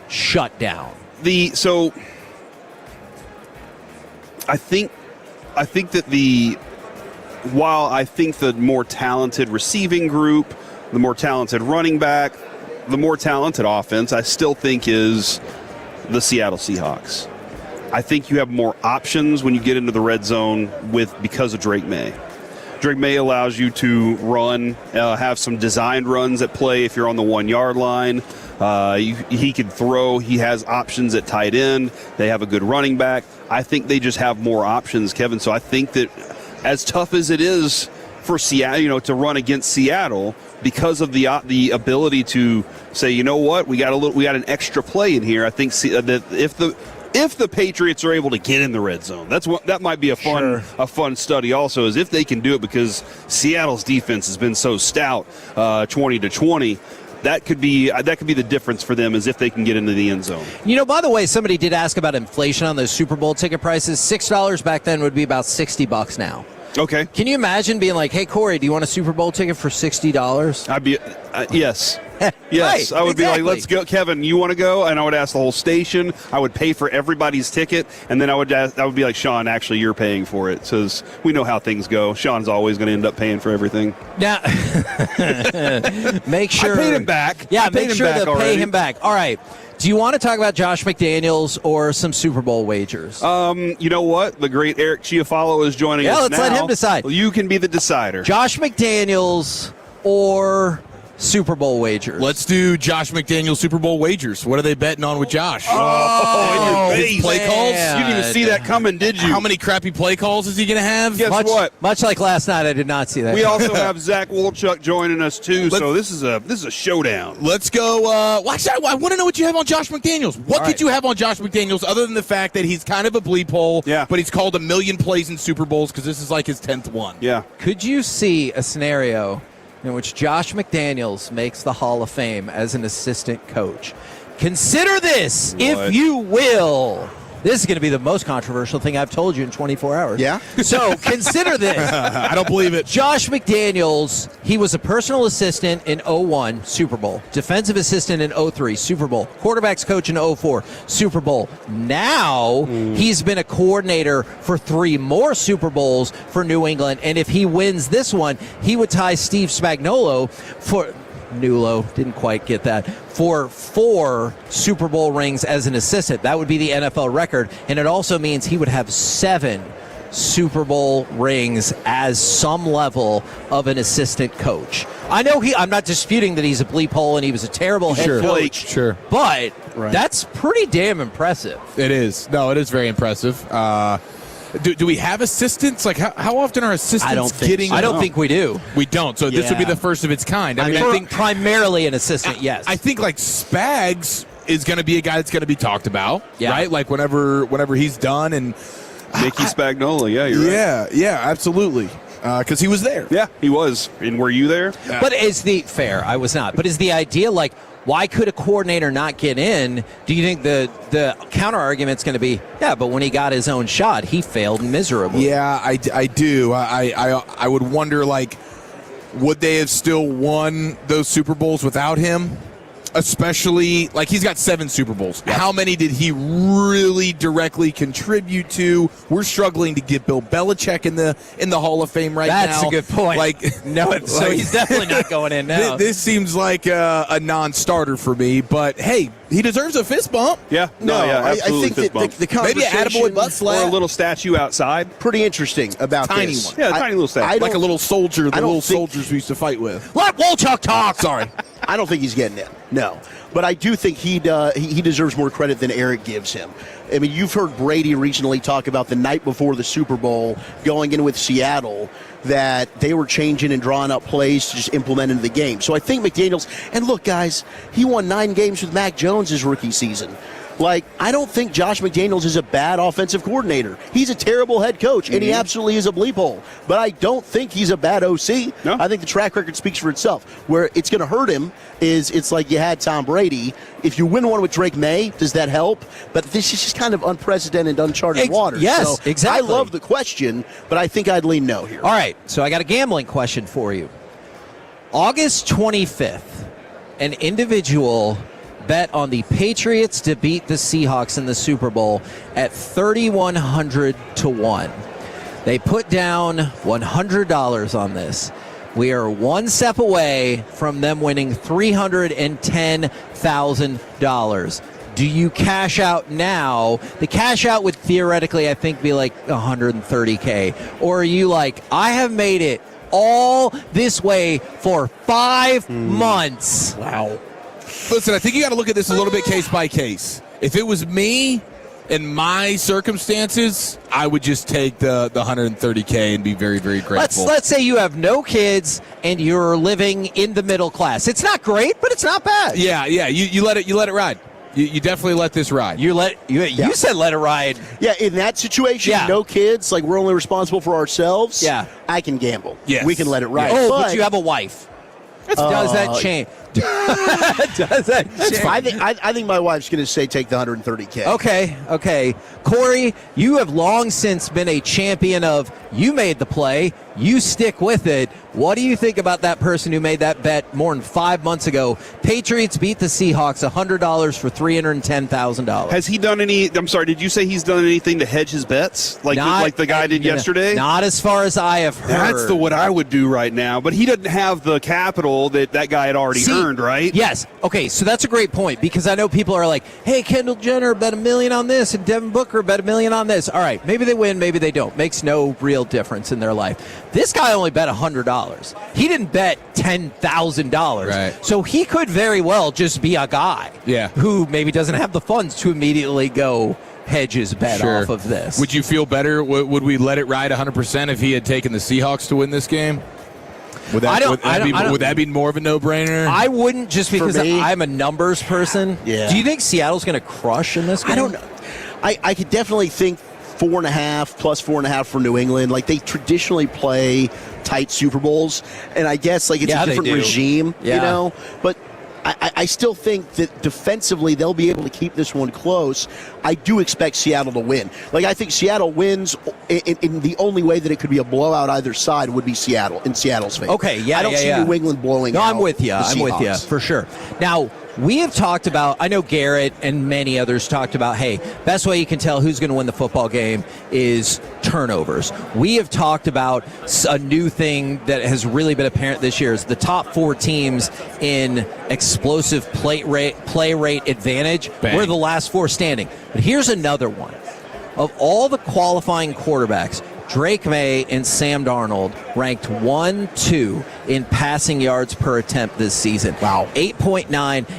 shut down. So I think that while I think the more talented receiving group, the more talented running back, the more talented offense, I still think is the Seattle Seahawks. I think you have more options when you get into the red zone because of Drake May. Drake May allows you to run, have some designed runs at play if you're on the 1 yard line. He can throw. He has options at tight end. They have a good running back. I think they just have more options, Kevin. So I think that as tough as it is for Seattle, to run against Seattle, because of the ability to say, you know what, we got an extra play in here. I think that if the Patriots are able to get in the red zone, that might be a fun study. Also, is if they can do it, because Seattle's defense has been so stout, 20-20. That could be the difference for them, is if they can get into the end zone. By the way, somebody did ask about inflation on those Super Bowl ticket prices. $6 back then would be about $60 now. Okay. Can you imagine being like, hey, Corey, do you want a Super Bowl ticket for $60? I'd be, yes. Yes, right, I would exactly. be like, let's go. Kevin, you want to go? And I would ask the whole station. I would pay for everybody's ticket. And then I would be like, Sean, actually, you're paying for it. Says, we know how things go. Sean's always going to end up paying for everything. Now, make sure. I paid him back. Yeah, make sure to pay him back. All right. Do you want to talk about Josh McDaniels or some Super Bowl wagers? You know what? The great Eric Chiafalo is joining us now. Yeah, let's let him decide. Well, you can be the decider. Josh McDaniels or Super Bowl wagers? Let's do Josh McDaniels Super Bowl wagers. What are they betting on with Josh? Oh, in your face. Play calls? You didn't even see that coming, did you? How many crappy play calls is he going to have? Guess what? Much like last night, I did not see that. We also have Zach Wolchuk joining us too, so this is a showdown. Let's go. I want to know what you have on Josh McDaniels. What could you have on Josh McDaniels other than the fact that he's kind of a bleep hole, but he's called a million plays in Super Bowls because this is like his 10th one. Yeah. Could you see a scenario in which Josh McDaniels makes the Hall of Fame as an assistant coach? Consider this, if you will. This is going to be the most controversial thing I've told you in 24 hours. Yeah? So consider this. I don't believe it. Josh McDaniels, he was a personal assistant in 01 Super Bowl, defensive assistant in 03 Super Bowl, quarterbacks coach in 04 Super Bowl. Now he's been a coordinator for 3 more Super Bowls for New England, and if he wins this one, he would tie Steve Spagnuolo for didn't quite get that, for 4 Super Bowl rings as an assistant. That would be the NFL record, and it also means he would have 7 Super Bowl rings as some level of an assistant coach. I know I'm not disputing that he's a bleep hole and he was a terrible head coach. Sure. But that's pretty damn impressive. It is. No, it is very impressive. Do we have assistants? Like, how often are assistants getting... I don't think we do. We don't. So this would be the first of its kind. I think primarily an assistant, yes. I think, like, Spags is going to be a guy that's going to be talked about, right? Like, whenever he's done. And Mickey Spagnuolo, yeah, you're right. Yeah, absolutely. Because he was there. Yeah, he was. And were you there? But I was not. But is the idea, like, why could a coordinator not get in? Do you think the counter argument's going to be, but when he got his own shot, he failed miserably? Yeah, I do. I would wonder, like, would they have still won those Super Bowls without him? Especially, like, he's got 7 Super Bowls. Yep. How many did he really directly contribute to? We're struggling to get Bill Belichick in the Hall of Fame now. That's a good point. Like, no, so he's definitely not going in now. This seems like a non-starter for me, but hey, he deserves a fist bump. Yeah, I think that the conversation, maybe an attaboy butt slap, or a little statue outside. Pretty interesting about tiny this. one. Yeah, a tiny little statue, like a little soldier. The little soldiers we used to fight with. Let Wolchuk talk. Sorry. I don't think he's getting it. No. But I do think he deserves more credit than Eric gives him. I mean, you've heard Brady recently talk about the night before the Super Bowl going in with Seattle that they were changing and drawing up plays to just implement into the game. So I think McDaniels, and look, guys, he won 9 games with Mac Jones his rookie season. Like, I don't think Josh McDaniels is a bad offensive coordinator. He's a terrible head coach, and he absolutely is a bleep hole. But I don't think he's a bad OC. No. I think the track record speaks for itself. Where it's going to hurt him is it's like you had Tom Brady. If you win one with Drake May, does that help? But this is just kind of unprecedented, uncharted waters. Yes, so exactly. I love the question, but I think I'd lean no here. All right, so I got a gambling question for you. August 25th, an individual bet on the Patriots to beat the Seahawks in the Super Bowl at 3,100 to 1. They put down $100 on this. We are one step away from them winning $310,000. Do you cash out now? The cash out would theoretically, I think, be like $130K. Or are you like, I have made it all this way for 5 months? Wow. Listen, I think you got to look at this a little bit case by case. If it was me in my circumstances, I would just take the $130K and be very, very grateful. Let's say you have no kids and you're living in the middle class. It's not great, but it's not bad. Yeah. You let it ride. You definitely let this ride. You said let it ride. Yeah, in that situation, no kids, like we're only responsible for ourselves. Yeah. I can gamble. Yes. We can let it ride. Oh, but you have a wife. Does that change? Does that change? I think my wife's going to say take the $130K. Okay. Corey, you have long since been a champion of you made the play, you stick with it. What do you think about that person who made that bet more than 5 months ago? Patriots beat the Seahawks $100 for $310,000. Has he done any? I'm sorry. Did you say he's done anything to hedge his bets, like the guy did yesterday? Not as far as I have heard. That's what I would do right now. But he doesn't have the capital that guy had already earned, right? Yes. Okay. So that's a great point because I know people are like, "Hey, Kendall Jenner bet $1 million on this, and Devin Booker bet $1 million on this." All right, maybe they win, maybe they don't. Makes no real difference in their life. This guy only bet $100. He didn't bet $10,000. Right. So he could very well just be a guy who maybe doesn't have the funds to immediately go hedge his bet off of this. Would you feel better? Would we let it ride 100% if he had taken the Seahawks to win this game? Would that be more of a no-brainer? I wouldn't, just because I'm a numbers person. Yeah. Do you think Seattle's going to crush in this game? I don't know. I could definitely think 4.5 plus 4.5 for New England. Like, they traditionally play tight Super Bowls, and I guess like it's a different regime, you know. But I still think that defensively they'll be able to keep this one close. I do expect Seattle to win. Like, I think Seattle wins in the only way that it could be a blowout either side would be Seattle, in Seattle's favor. Okay, yeah, I don't see New England blowing out. I'm with you. the I'm with you Seahawks. for sure. Now, we have talked about, I know Garrett and many others talked about, hey, best way you can tell who's going to win the football game is turnovers. We have talked about a new thing that has really been apparent this year is the top 4 teams in explosive play rate advantage. Bang. We're the last 4 standing. But here's another one. Of all the qualifying quarterbacks, Drake May and Sam Darnold ranked 1-2 in passing yards per attempt this season. Wow. 8.9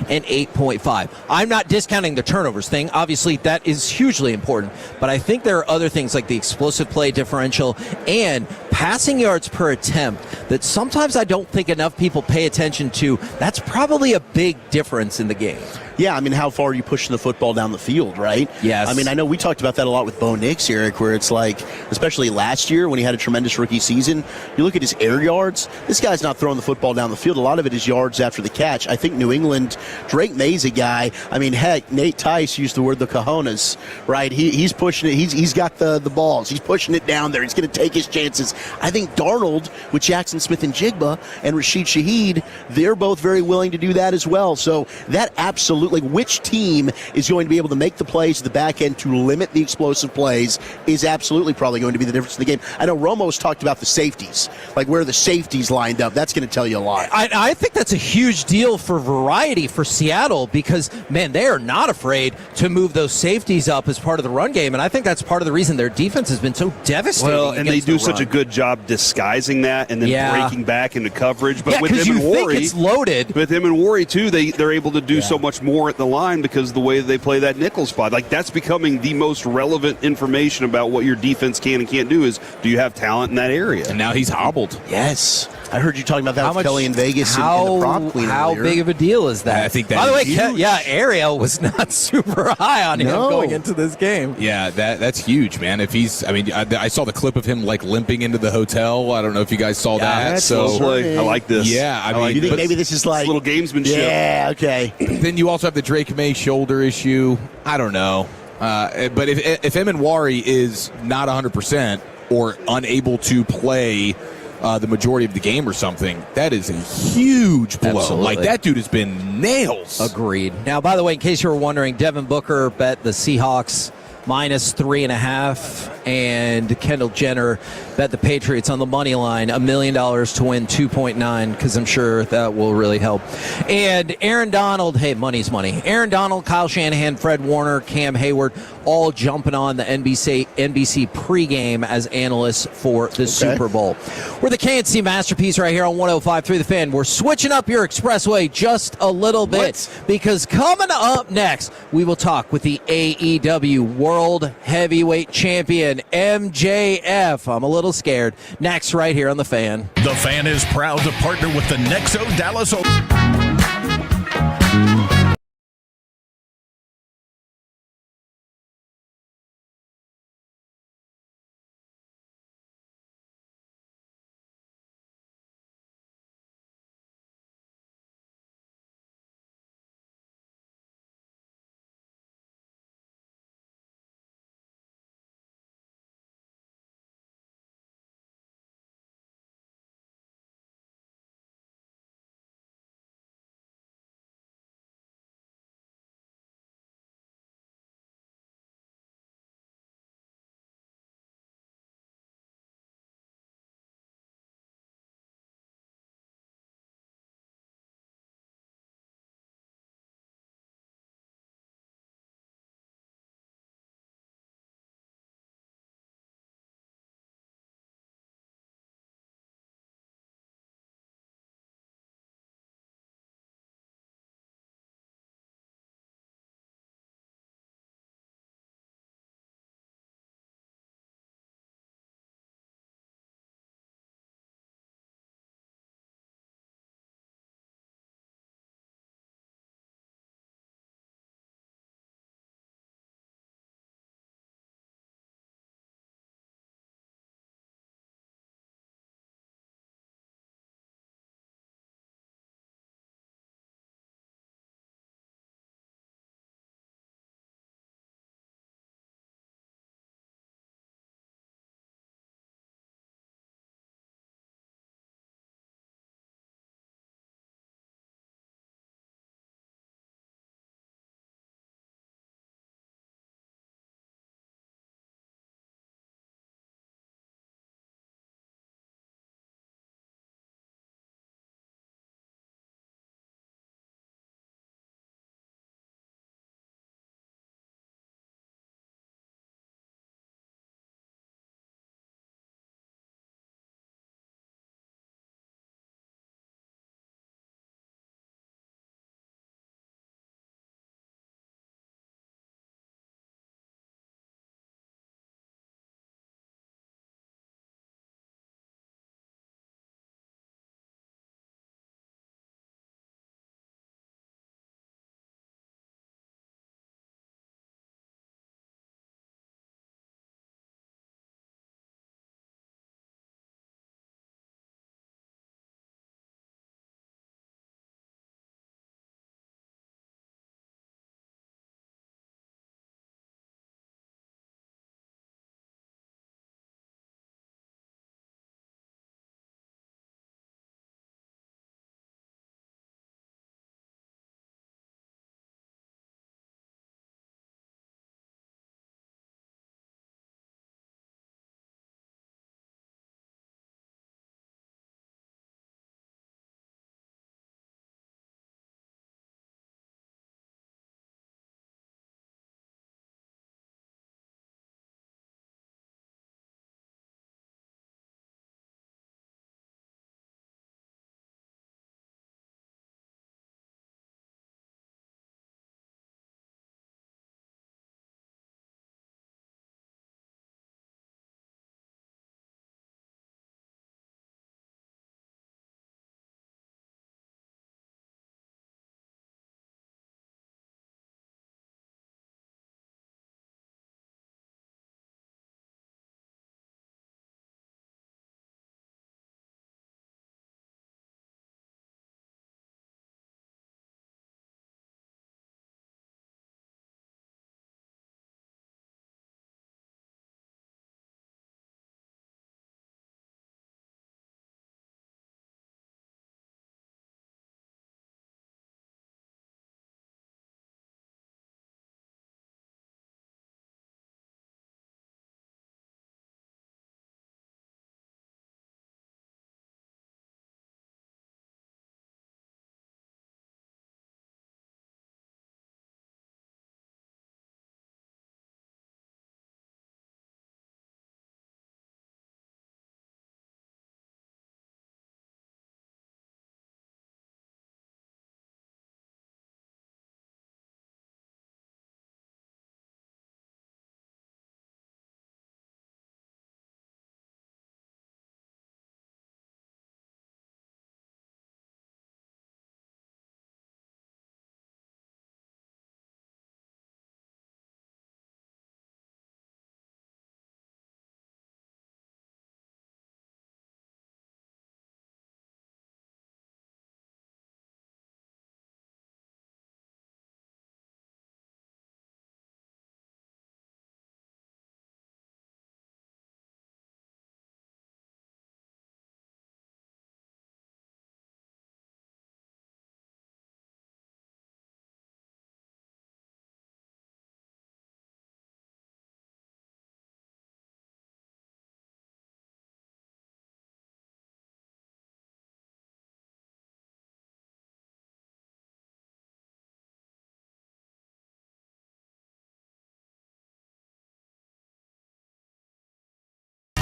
and 8.5. I'm not discounting the turnovers thing. Obviously, that is hugely important. But I think there are other things like the explosive play differential and passing yards per attempt that sometimes I don't think enough people pay attention to. That's probably a big difference in the game. Yeah, I mean, how far are you pushing the football down the field, right? Yes. I mean, I know we talked about that a lot with Bo Nix, Eric, where it's like, especially last year when he had a tremendous rookie season, you look at his air yards, this guy's not throwing the football down the field. A lot of it is yards after the catch. I think New England, Drake May's a guy, I mean, heck, Nate Tice used the word the cojones, right? He's pushing it. He's got the balls. He's pushing it down there. He's going to take his chances. I think Darnold with Jackson Smith and Jigba and Rashid Shaheed, they're both very willing to do that as well. So that absolutely, which team is going to be able to make the plays at the back end to limit the explosive plays is absolutely probably going to be the difference in the game. I know Romo's talked about the safeties, like where the safeties lined up. That's going to tell you a lot. I think that's a huge deal for variety for Seattle because, man, they are not afraid to move those safeties up as part of the run game, and I think that's part of the reason their defense has been so devastating. Well, and they do the such a good job disguising that and then breaking back into coverage. But with him and Worry, it's loaded. With him and Worry too, they're able to do so much more at the line because of the way they play that nickel spot. Like, that's becoming the most relevant information about what your defense can and can't do is, do you have talent in that area? And now he's hobbled. Yes. I heard you talking about that with Kelly in Vegas in the prop queen How earlier. big of a deal is that? I think that By the way, huge. Ariel was not super high on him going into this game. Yeah, that's huge, man. If he's, I mean, I saw the clip of him like limping into the hotel. I don't know if you guys saw that. So I like this. Yeah, I mean, you think maybe this is like little gamesmanship? Yeah, okay. Then you also have the Drake May shoulder issue. I don't know, but if Emin Wari is not 100% or unable to play the majority of the game or something, that is a huge blow. Absolutely. Like, that dude has been nails. Agreed. Now, by the way, in case you were wondering, Devin Booker bet the Seahawks minus 3.5. And Kendall Jenner bet the Patriots on the money line $1 million to win 2.9, because I'm sure that will really help. And Aaron Donald, hey, money's money. Aaron Donald, Kyle Shanahan, Fred Warner, Cam Hayward, all jumping on the NBC pregame as analysts for the Super Bowl. We're the KNC Masterpiece right here on 105.3 The Fan. We're switching up your expressway just a little bit, because coming up next, we will talk with the AEW World Heavyweight Champion, MJF. I'm a little scared. Next, right here on The Fan. The Fan is proud to partner with the Nexo Dallas.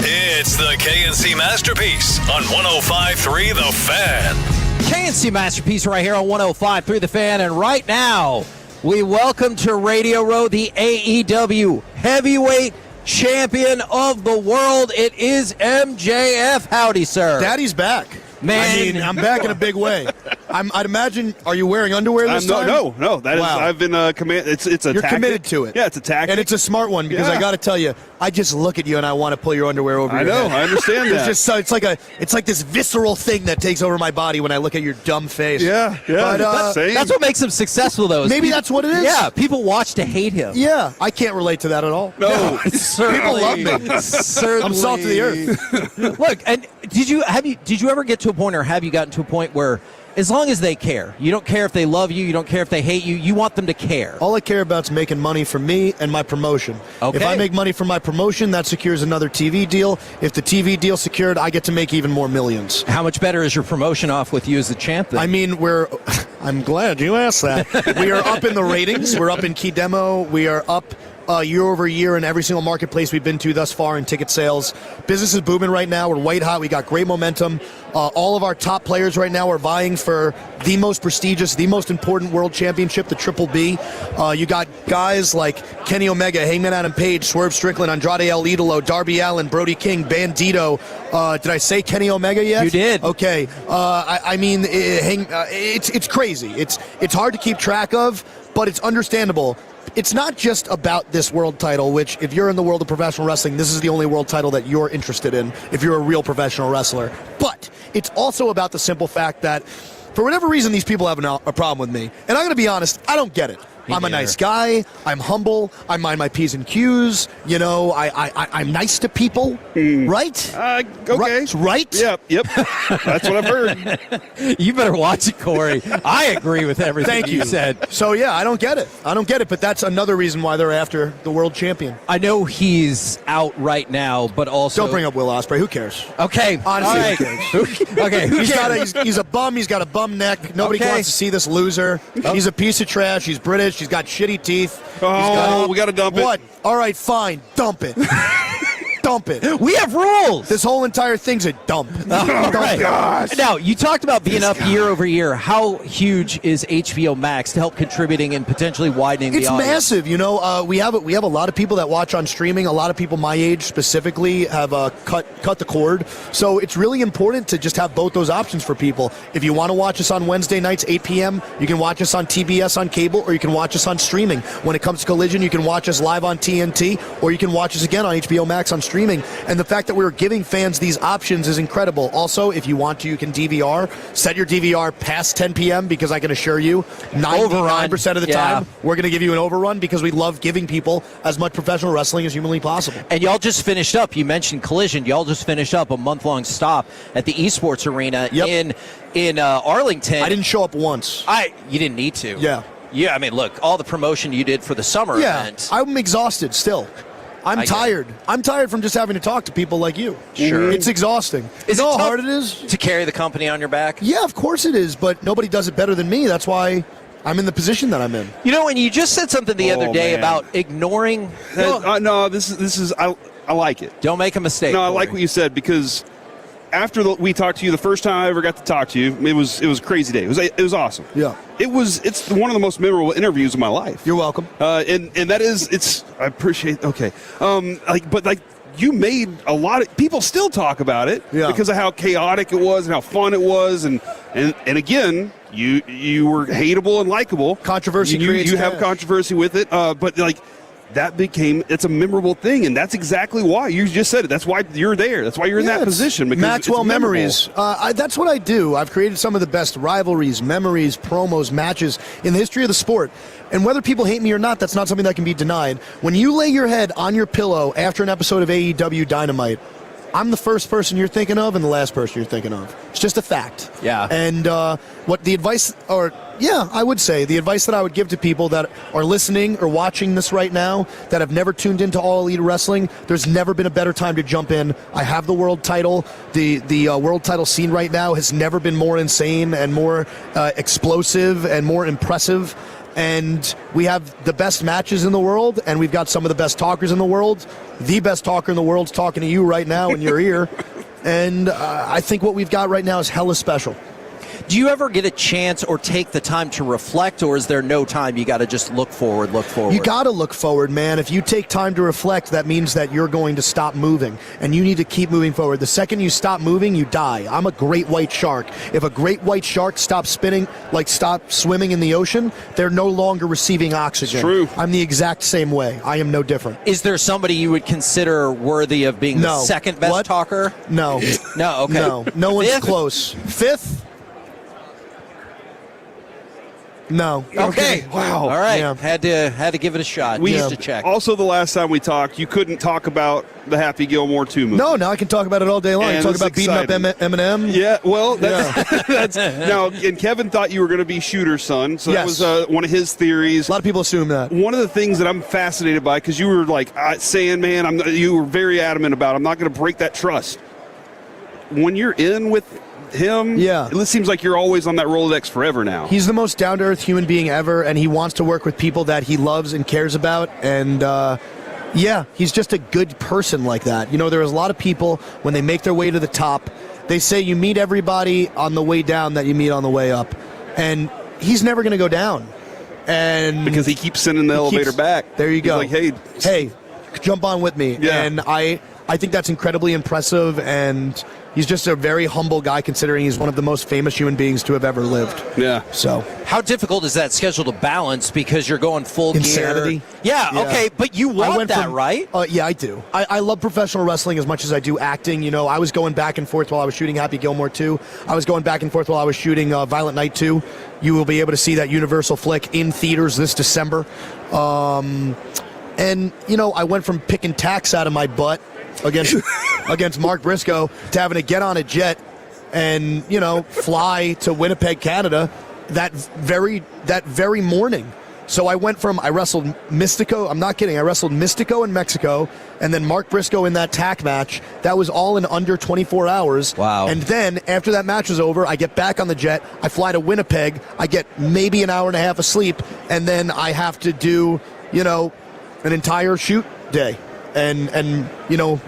It's the KNC Masterpiece on 105.3 The Fan. KNC Masterpiece right here on 105.3 The Fan. And right now, we welcome to Radio Row the AEW Heavyweight Champion of the World. It is MJF. Howdy, sir. Daddy's back. Man. I mean, I'm back in a big way. I'd imagine, are you wearing underwear this time? No. That is, I've been it's a You're tactic. committed to it. Yeah, it's a tactic. And it's a smart one because I got to tell you, I just look at you and I want to pull your underwear over your head. I understand that. It's just so it's like this visceral thing that takes over my body when I look at your dumb face. Yeah. But, that's what makes him successful, though. Maybe that's what it is. Yeah, people watch to hate him. Yeah, I can't relate to that at all. No. People love me. Certainly. I'm salt of the earth. Look, and did you ever get to a point, or have you gotten to a point where, as long as they care, you don't care if they love you, you don't care if they hate you, you want them to care? All I care about is making money for me and my promotion. Okay. If I make money from my promotion, that secures another TV deal. If the TV deal secured, I get to make even more millions. How much better is your promotion off with you as the champ then? I mean, I'm glad you asked that. We are up in the ratings. We're up in key demo. We are up year over year in every single marketplace we've been to thus far in ticket sales. Business is booming right now. We're white hot. We got great momentum. All of our top players right now are vying for the most prestigious, the most important world championship, the Triple B. You got guys like Kenny Omega, Hangman Adam Page, Swerve Strickland, Andrade El Idolo, Darby Allin, Brody King, Bandito. Did I say Kenny Omega yet? You did. Okay. I mean, it's crazy. It's hard to keep track of, but it's understandable. It's not just about this world title, which, if you're in the world of professional wrestling, this is the only world title that you're interested in if you're a real professional wrestler. But it's also about the simple fact that, for whatever reason, these people have a problem with me. And I'm going to be honest, I don't get it. I'm a nice guy. I'm humble. I mind my P's and Q's. You know, I'm nice to people, right? Okay. Right? Yep. That's what I've heard. You better watch it, Corey. I agree with everything Thank you. said. So, yeah, I don't get it. But that's another reason why they're after the world champion. I know he's out right now, but also... Don't bring up Will Ospreay. Who cares? Okay. Honestly, who cares? Okay, who cares? He's a bum. He's got a bum neck. Nobody wants to see this loser. He's a piece of trash. He's British. He's got shitty teeth. We got to dump it. What? All right, fine. Dump it. Dump it. We have rules. This whole entire thing's a dump. Right. Gosh. Now, you talked about being up year over year. How huge is HBO Max to help contributing and potentially widening the audience? It's massive. You know, we have a lot of people that watch on streaming. A lot of people my age specifically have cut the cord. So it's really important to just have both those options for people. If you want to watch us on Wednesday nights, 8 p.m., you can watch us on TBS on cable, or you can watch us on streaming. When it comes to Collision, you can watch us live on TNT, or you can watch us again on HBO Max on streaming. And the fact that we're giving fans these options is incredible. Also, if you want to, you can DVR. Set your DVR past 10 p.m. because I can assure you 99% of the time we're going to give you an overrun because we love giving people as much professional wrestling as humanly possible. And y'all just finished up. You mentioned Collision. Y'all just finished up a month-long stop at the Esports Arena in Arlington. I didn't show up once. You didn't need to. Yeah. Yeah, I mean, look, all the promotion you did for the summer event. I'm exhausted still. I'm tired. I'm tired from just having to talk to people like you. Sure. It's exhausting. Is you know it how hard it is? To carry the company on your back? Yeah, of course it is, but nobody does it better than me. That's why I'm in the position that I'm in. You know, and you just said something the other day about ignoring... No, this is I like it. Don't make a mistake. No, I like what you said, because after we talked to you the first time I ever got to talk to you, it was a crazy day. It was awesome. Yeah. It's one of the most memorable interviews of my life. You're welcome. And that is I appreciate. Okay. But you made a lot of people still talk about it because of how chaotic it was and how fun it was, and again, you were hateable and likable. Controversy. You have controversy with it, but it's a memorable thing, and that's exactly why you just said it. That's why you're there. That's why you're in that position. Because Maxwell it's memories. That's what I do. I've created some of the best rivalries, memories, promos, matches in the history of the sport. And whether people hate me or not, that's not something that can be denied. When you lay your head on your pillow after an episode of AEW Dynamite, I'm the first person you're thinking of and the last person you're thinking of. It's just a fact. Yeah. And I would say the advice that I would give to people that are listening or watching this right now that have never tuned into All Elite Wrestling, there's never been a better time to jump in. I have the world title. The world title scene right now has never been more insane and more explosive and more impressive. And we have the best matches in the world, and we've got some of the best talkers in the world. The best talker in the world's talking to you right now in your ear. And I think what we've got right now is hella special. Do you ever get a chance or take the time to reflect, or is there no time? You got to just look forward, You got to look forward, man. If you take time to reflect, that means that you're going to stop moving, and you need to keep moving forward. The second you stop moving, you die. I'm a great white shark. If a great white shark stops spinning, like stop swimming in the ocean, they're no longer receiving oxygen. It's true. I'm the exact same way. I am no different. Is there somebody you would consider worthy of being the second best talker? No. No, okay. No one's Fifth? close. Fifth? No. Okay. Wow. All right. Yeah. Had to give it a shot. Just to check. Also, the last time we talked, you couldn't talk about the Happy Gilmore 2 movie. No, now I can talk about it all day long. And Talk it's about beating up exciting. Eminem. Yeah, well, that's now. And Kevin thought you were going to be Shooter's son, so Yes. that was one of his theories. A lot of people assume that. One of the things that I'm fascinated by, because you were like saying, man, you were very adamant about, I'm not going to break that trust. When you're in with him, it seems like you're always on that Rolodex forever now. He's the most down-to-earth human being ever, and he wants to work with people that he loves and cares about, and he's just a good person like that. You know, there's a lot of people, when they make their way to the top, they say you meet everybody on the way down that you meet on the way up, and he's never going to go down. And because he keeps sending the elevator back. There you go. He's like, hey, jump on with me. Yeah. And I think that's incredibly impressive, and he's just a very humble guy considering he's one of the most famous human beings to have ever lived. Yeah. So how difficult is that schedule to balance because you're going full insanity? gear? Yeah, okay, but you want that, right? Yeah, I do. I love professional wrestling as much as I do acting. You know, I was going back and forth while I was shooting Happy Gilmore 2. I was going back and forth while I was shooting Violent Night 2. You will be able to see that Universal flick in theaters this December. And, you know, I went from picking tacks out of my butt against Mark Briscoe to having to get on a jet and, you know, fly to Winnipeg, Canada that very morning. So I wrestled Mystico. I'm not kidding. I wrestled Mystico in Mexico and then Mark Briscoe in that tack match. That was all in under 24 hours. Wow. And then after that match was over, I get back on the jet. I fly to Winnipeg. I get maybe an hour and a half of sleep. And then I have to do, you know, an entire shoot day and you know,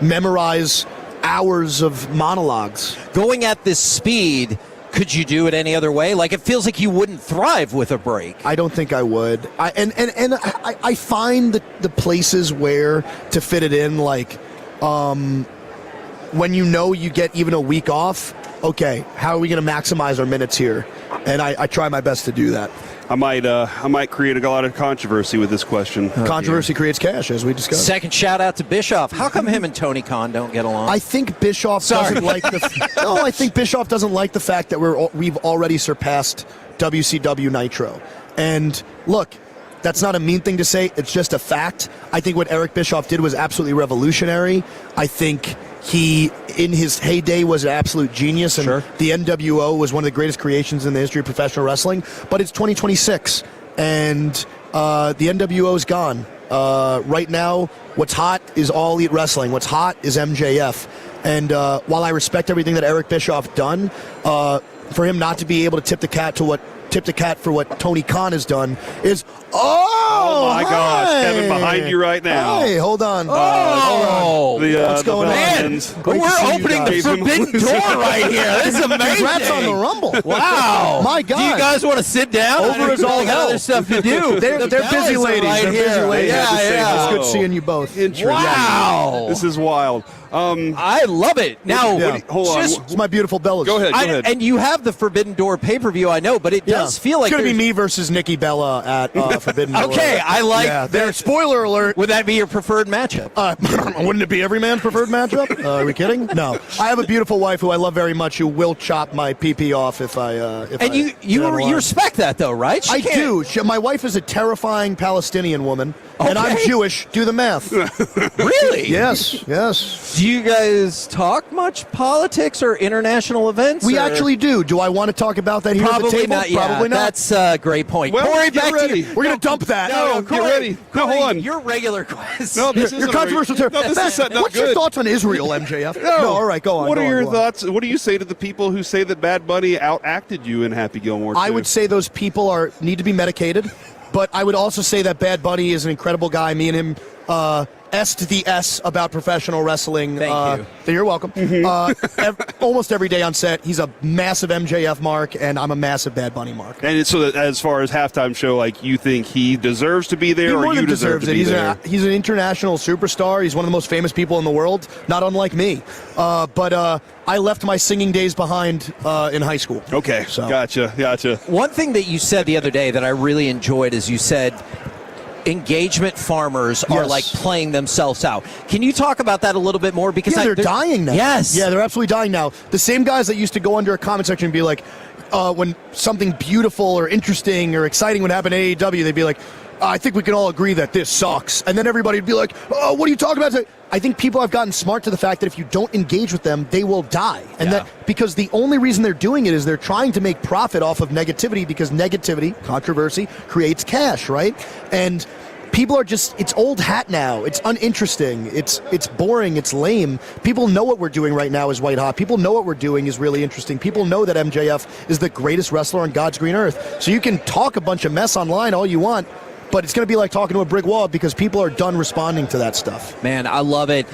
memorize hours of monologues. Going at this speed, could you do it any other way? Like, it feels like you wouldn't thrive with a break. I don't think I would. I find the places where to fit it in, like when you know you get even a week off, okay, how are we going to maximize our minutes here? And I try my best to do that. I might create a lot of controversy with this question. Controversy creates cash, as we discussed. Second shout out to Bischoff. How come him and Tony Khan don't get along? I think Bischoff doesn't like I think Bischoff doesn't like the fact that we've already surpassed WCW Nitro. And look, that's not a mean thing to say. It's just a fact. I think what Eric Bischoff did was absolutely revolutionary. I think he, in his heyday, was an absolute genius, and the NWO was one of the greatest creations in the history of professional wrestling. But it's 2026, and the NWO is gone. Right now, what's hot is All Elite Wrestling. What's hot is MJF. And while I respect everything that Eric Bischoff done, for him not to be able to tip the cat for what Tony Khan has done is oh my gosh, Kevin behind you right now. Hey, hold on. Hold on. What's going on? Man, we're opening the forbidden door right here. This is amazing. Congrats on the Rumble. Wow. My God. Do you guys want to sit down? Over is all hell. Other stuff to do. They're busy ladies. Right They're here. busy ladies. Yeah. It's good seeing you both. Wow. This is wild. I love it. Now, hold on. It's my beautiful Bellas. Go ahead. And you have the Forbidden Door pay-per-view, I know, but it does feel like it's going to be me versus Nikki Bella at Forbidden Door. Okay, I like that. Spoiler alert. Would that be your preferred matchup? Wouldn't it be every man's preferred matchup? Are we kidding? No. I have a beautiful wife who I love very much who will chop my PP off if I you respect that, though, right? I do. My wife is a terrifying Palestinian woman, and I'm Jewish. Do the math. Really? Yes. Do you guys talk much politics or international events? We actually do. Do I want to talk about that here Probably at the table? not yet. Probably not. That's a great point. Well, Corey, get back ready. to you. We're going to dump that. No, get ready. No, hold on. Your regular quiz. No, this You're isn't controversial too. No, this is setting up What's your good. thoughts on Israel, MJF? No, all right, go on. What go are on, your go on. thoughts? What do you say to the people who say that Bad Bunny outacted you in Happy Gilmore? I 2? would say those people need to be medicated, but I would also say that Bad Bunny is an incredible guy. Me and him S to the S about professional wrestling. Thank you. You're welcome. Almost every day on set, he's a massive MJF mark, and I'm a massive Bad Bunny mark. And so that as far as halftime show, like you think he deserves to be there, He or more you than deserve deserves to it. be there? He's an international superstar. He's one of the most famous people in the world, not unlike me. But I left my singing days behind in high school. Okay, So. gotcha. One thing that you said the other day that I really enjoyed is you said engagement farmers are Yes. like playing themselves out. Can you talk about that a little bit more? Because Yeah, they're dying now. Yes. Yeah, they're absolutely dying now. The same guys that used to go under a comment section and be like, when something beautiful or interesting or exciting would happen at AEW, they'd be like, I think we can all agree that this sucks. And then everybody would be like, oh, what are you talking about? I think people have gotten smart to the fact that if you don't engage with them, they will die. And that because the only reason they're doing it is they're trying to make profit off of negativity, because negativity, controversy, creates cash, right? And people are just, it's old hat now. It's uninteresting. It's boring. It's lame. People know what we're doing right now is white hot. People know what we're doing is really interesting. People know that MJF is the greatest wrestler on God's green earth. So you can talk a bunch of mess online all you want, but it's going to be like talking to a brick wall because people are done responding to that stuff. Man, I love it.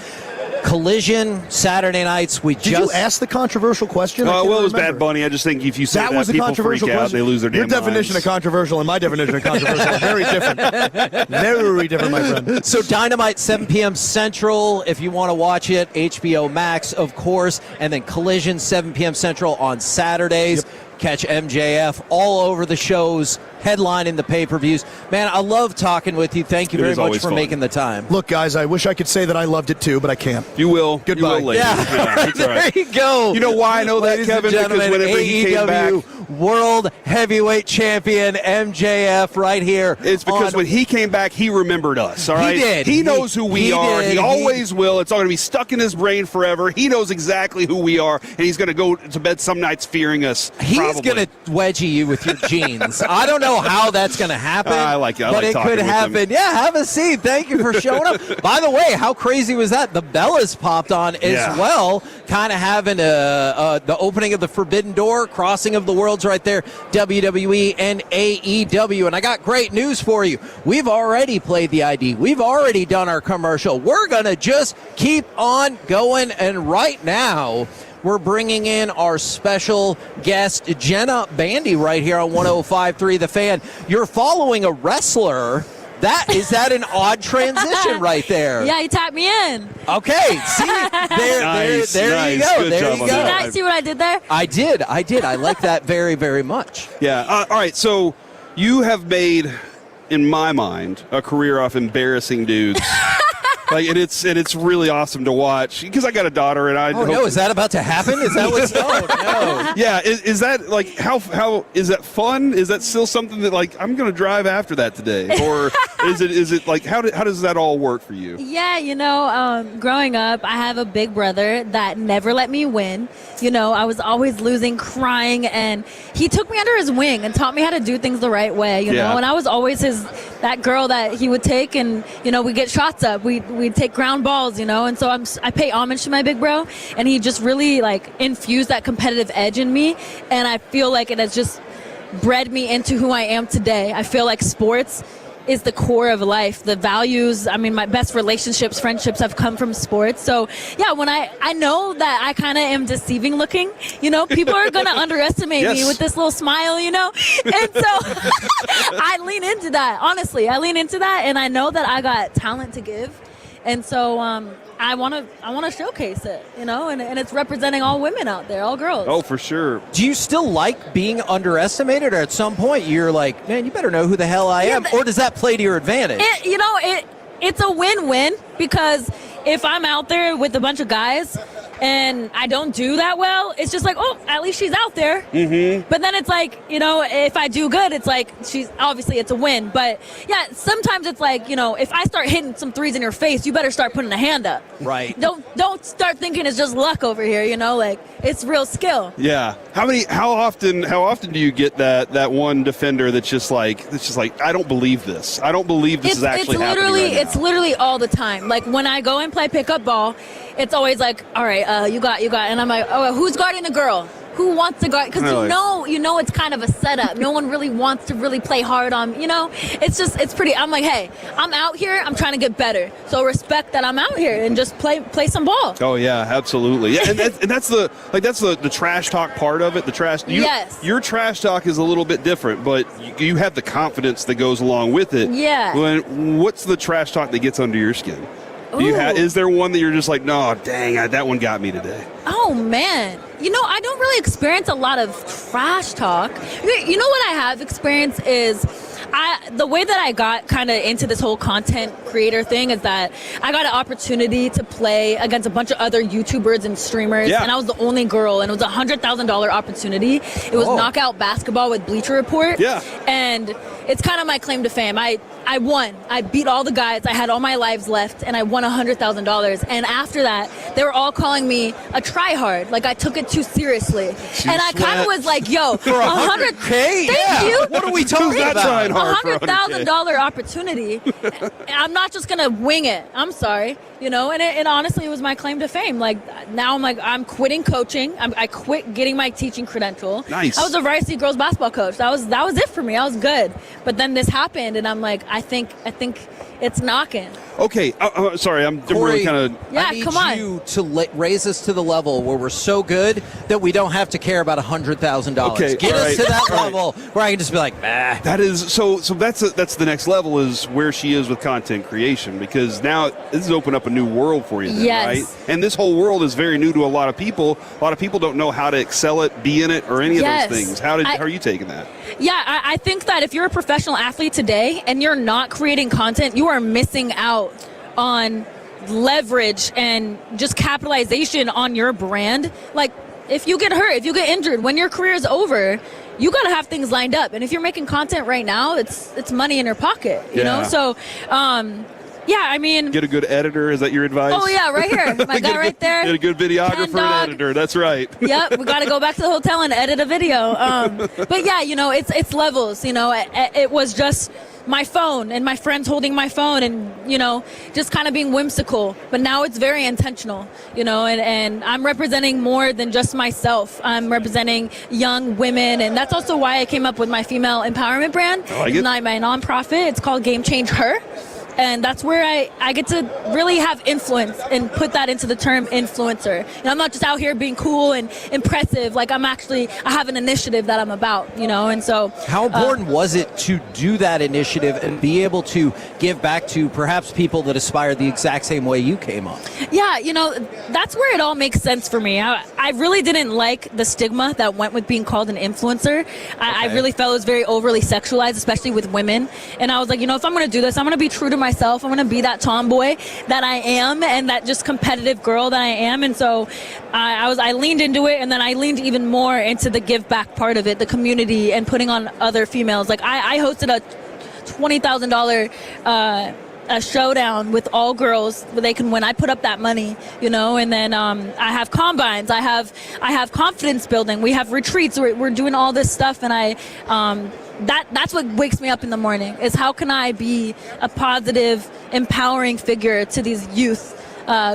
Collision, Saturday nights. Did you ask the controversial question? Well, it was Bad Bunny. I just think if you say that, was a people controversial freak out. question. They lose their damn Your definition minds. of controversial and my definition of controversial are very different. Very different, my friend. So Dynamite, 7 p.m. Central, if you want to watch it. HBO Max, of course. And then Collision, 7 p.m. Central on Saturdays. Yep. Catch MJF all over the shows, headlining the pay-per-views. Man, I love talking with you. Thank you very much for making the time. Look, guys, I wish I could say that I loved it too, but I can't. You will. Goodbye. You will later. Yeah, It's all right. there you go. You know why I know that, Ladies and Kevin? Because gentlemen, whenever he came back, World Heavyweight Champion MJF right here. It's because when he came back, he remembered us, all right? He did. He knows who we are. did. He always will. It's all going to be stuck in his brain forever. He knows exactly who we are, and he's going to go to bed some nights fearing us. He's going to wedgie you with your jeans. I don't know how that's going to happen. I like it. But it could happen. Yeah, have a seat. Thank you for showing up. By the way, how crazy was that? The Bellas popped on as well, kind of having the opening of the Forbidden Door, crossing of the worlds right there, WWE and AEW. And I got great news for you. We've already played the ID. We've already done our commercial. We're going to just keep on going. And right now, we're bringing in our special guest, Jenna Bandy, right here on 105.3 The Fan. You're following a wrestler. Is that an odd transition right there? Yeah, you tapped me in. Okay, see, there you go. Good there job you on go. that. See what I did there? I did. I like that very, very much. Yeah. All right. So you have made, in my mind, a career off embarrassing dudes. And it's really awesome to watch because I got a daughter and I. Oh no! Is that about to happen? Is that what's? No. Yeah. Is that like how is that fun? Is that still something that like I'm going to drive after that today, or is it like how does that all work for you? Yeah, growing up, I have a big brother that never let me win. I was always losing, crying, and he took me under his wing and taught me how to do things the right way. You know, and I was always that girl that he would take, and we get shots up. We'd take ground balls, and so I pay homage to my big bro, and he just really infused that competitive edge in me, and I feel like it has just bred me into who I am today. I feel like sports is the core of life. The values, my best relationships, friendships have come from sports. So yeah, when I know that I kind of am deceiving looking, people are going to underestimate me with this little smile, and so I lean into that. Honestly, I lean into that, and I know that I got talent to give. And so I want to showcase it, and it's representing all women out there, all girls. Oh, for sure. Do you still like being underestimated, or at some point you're like, man, you better know who the hell I am, or does that play to your advantage? It's a win-win because if I'm out there with a bunch of guys and I don't do that well, it's just like, oh, at least she's out there. Mm-hmm. But then it's like, if I do good, it's like it's a win. But yeah, sometimes it's like, if I start hitting some threes in your face, you better start putting a hand up. Right. Don't start thinking it's just luck over here. Like it's real skill. Yeah. How often do you get that one defender that's just like I don't believe this. I don't believe this is actually happening right now. It's literally all the time. Like when I go and play pickup ball, it's always like, all right, you got, and I'm like, oh, who's guarding the girl? Who wants to guard? Because you know it's kind of a setup. No one really wants to really play hard on. It's pretty. I'm like, hey, I'm out here. I'm trying to get better. So respect that I'm out here and just play some ball. Oh yeah, absolutely. Yeah, and that's the trash talk part of it. Yes. Your trash talk is a little bit different, but you have the confidence that goes along with it. Yeah. What's the trash talk that gets under your skin? Is there one that you're just like, no, dang, that one got me today? Oh, man. I don't really experience a lot of trash talk. What I have experienced is the way that I got kind of into this whole content creator thing is that I got an opportunity to play against a bunch of other YouTubers and streamers, and I was the only girl, and it was a $100,000 opportunity. It was knockout basketball with Bleacher Report, and it's kind of my claim to fame. I won. I beat all the guys. I had all my lives left, and I won $100,000. And after that, they were all calling me a tryhard. Like I took it too seriously, and I kind of was like, "Yo, for $100K, thank you. What are we talking about? $100,000 opportunity. I'm not just gonna wing it. I'm sorry, and it honestly was my claim to fame. Like now, I'm quitting coaching. I quit getting my teaching credential. Nice. I was a varsity girls basketball coach. That was it for me. I was good. But then this happened, and I'm like, I think it's knocking. Okay, sorry, I'm really kind of. Yeah, I need come on. you to raise us to the level where we're so good that we don't have to care about $100,000. Okay, get all us right, to that all right. level where I can just be like, bah. That is so. That's the next level is where she is with content creation, because now this has opened up a new world for you, then, Yes. right? And this whole world is very new to a lot of people. A lot of people don't know how to excel it, be in it, or any of Yes. those things. How are you taking that? Yeah, I think that if you're a professional athlete today and you're not creating content, you are missing out on leverage and just capitalization on your brand. Like, if you get hurt, if you get injured, when your career is over, you got to have things lined up. And if you're making content right now, it's money in your pocket, you know? So, yeah, I mean... Get a good editor. Is that your advice? Oh, yeah, right here. My guy right there. Get a good videographer and editor. That's right. Yep, we got to go back to the hotel and edit a video. But yeah, it's levels. It was just my phone and my friends holding my phone and just kind of being whimsical. But now it's very intentional. And I'm representing more than just myself. I'm representing young women, and that's also why I came up with my female empowerment brand. It's not my nonprofit. It's called Game Change Her. And that's where I get to really have influence and put that into the term influencer. And I'm not just out here being cool and impressive. Like I have an initiative that I'm about, and so. How important was it to do that initiative and be able to give back to perhaps people that aspire the exact same way you came up? Yeah, that's where it all makes sense for me. I really didn't like the stigma that went with being called an influencer. I really felt it was very overly sexualized, especially with women. And I was like, if I'm going to do this, I'm going to be true to myself. I'm going to be that tomboy that I am and that just competitive girl that I am. And so I leaned into it, and then I leaned even more into the give back part of it, the community, and putting on other females. Like I hosted a $20,000 a showdown with all girls where they can win. I put up that money, and then I have combines. I have confidence building. We have retreats. We're doing all this stuff, and that's what wakes me up in the morning is how can I be a positive, empowering figure to these youth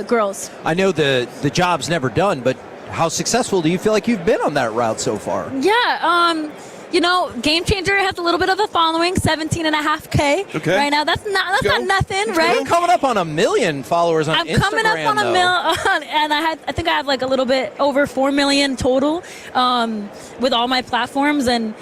girls. I know the job's never done, but how successful do you feel like you've been on that route so far? Yeah, Game Changer has a little bit of a following, 17.5K right now. That's not nothing, right? You're coming up on 1 million followers on Instagram. I'm coming up on 1 million, and I think I have like a little bit over 4 million total with all my platforms. And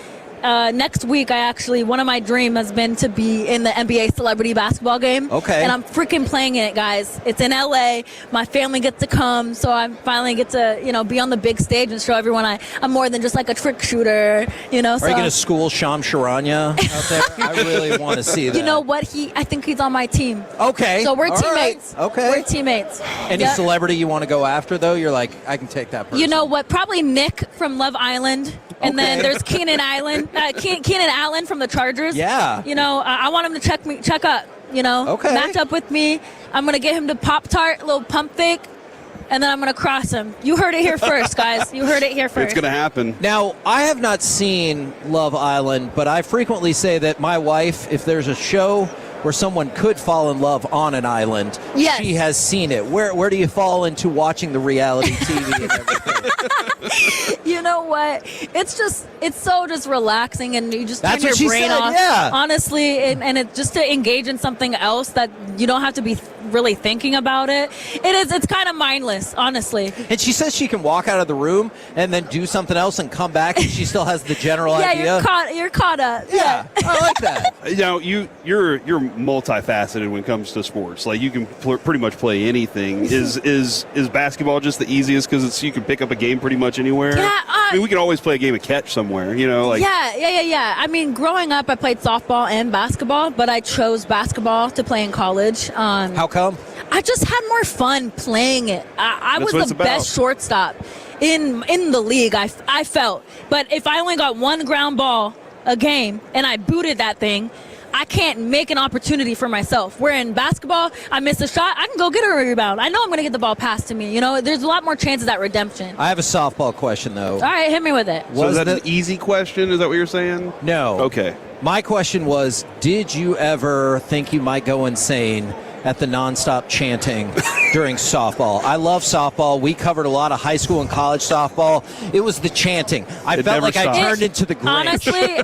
next week, one of my dreams has been to be in the NBA celebrity basketball game. Okay. And I'm freaking playing in it, guys. It's in LA. My family gets to come, so I finally get to, be on the big stage and show everyone I'm more than just like a trick shooter, Are you going to school Sham Sharanya out there? I really want to see that. You know what? I think he's on my team. Okay. So we're All teammates. right. Okay. We're teammates. Any celebrity you want to go after, though? You're like, I can take that person. You know what? Probably Nick from Love Island. And then Okay. there's Keenan Allen from the Chargers. Yeah. I want him to check up, Okay. match up with me. I'm going to get him to Pop-Tart, a little pump fake, and then I'm going to cross him. You heard it here first, guys. You heard it here first. It's going to happen. Now, I have not seen Love Island, but I frequently say that my wife, if there's a show where someone could fall in love on an island, Yes. she has seen it. Where do you fall into watching the reality TV and everything? You know what? It's so just relaxing, and you just That's turn what your she brain said, off. yeah. Honestly, and it just to engage in something else that you don't have to be really thinking about it. It's kind of mindless, honestly. And she says she can walk out of the room and then do something else and come back, and she still has the general idea. You're caught up. Yeah, I like that. You're multifaceted when it comes to sports. Like you can pretty much play anything. Is basketball just the easiest because you can pick up a game pretty much anywhere? Yeah, I mean, we can always play a game of catch somewhere. Yeah. I mean, growing up, I played softball and basketball, but I chose basketball to play in college. How come? I just had more fun playing it. I That's was what it's the about. best shortstop in the league, I felt. But if I only got one ground ball a game and I booted that thing, I can't make an opportunity for myself. Where in basketball, I miss a shot, I can go get a rebound. I know I'm going to get the ball passed to me. There's a lot more chances at redemption. I have a softball question, though. All right, hit me with it. So is that an easy question? Is that what you're saying? No. Okay. My question was, did you ever think you might go insane at the nonstop chanting during softball? I love softball. We covered a lot of high school and college softball. It was the chanting. I felt like I turned into the Grinch. Honestly,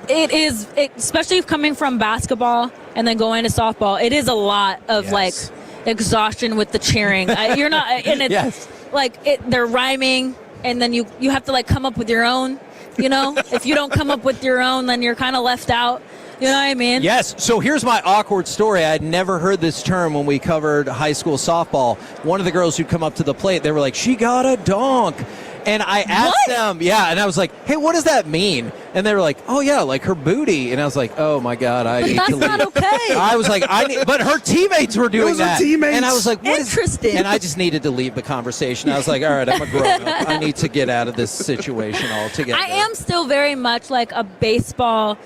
it is, especially coming from basketball and then going to softball, it is a lot of exhaustion with the cheering. You're not, and it's they're rhyming, and then you have to come up with your own. If you don't come up with your own, then you're kind of left out. You know what I mean? Yes. So here's my awkward story. I had never heard this term when we covered high school softball. One of the girls who'd come up to the plate, they were like, "She got a donk." And I asked them, and I was like, "Hey, what does that mean?" And they were like, "Oh yeah, like her booty." And I was like, "Oh my God, I need to leave." That's not okay. I was like, but her teammates were doing that. Teammates. And I was like, what is-" Interesting. And I just needed to leave the conversation. I was like, all right, I'm a grown up. I need to get out of this situation altogether. I am still very much like a baseball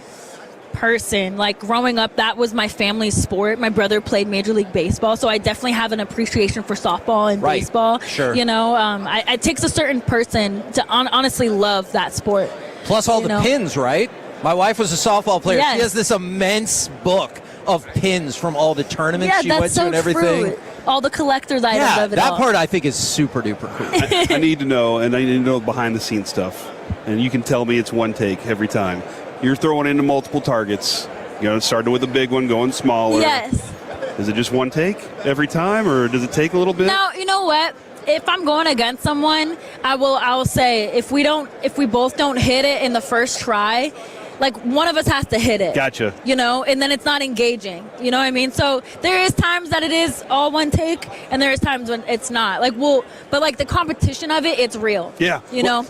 person. Like growing up, that was my family's sport. My brother played Major League Baseball, so I definitely have an appreciation for softball and baseball. Sure. It takes a certain person to honestly love that sport. Plus all the pins, right? My wife was a softball player. Yes. She has this immense book of pins from all the tournaments she went to and everything. True. All the collector's items of it that all. part I think is super duper cool. I need to know behind the scenes stuff. And you can tell me it's one take every time. You're throwing into multiple targets. Starting with a big one, going smaller. Yes. Is it just one take every time, or does it take a little bit? Now, you know what? If I'm going against someone, I will say if we both don't hit it in the first try, like one of us has to hit it. Gotcha. And then it's not engaging. You know what I mean? So there is times that it is all one take, and there is times when it's not. But the competition of it, it's real. Yeah.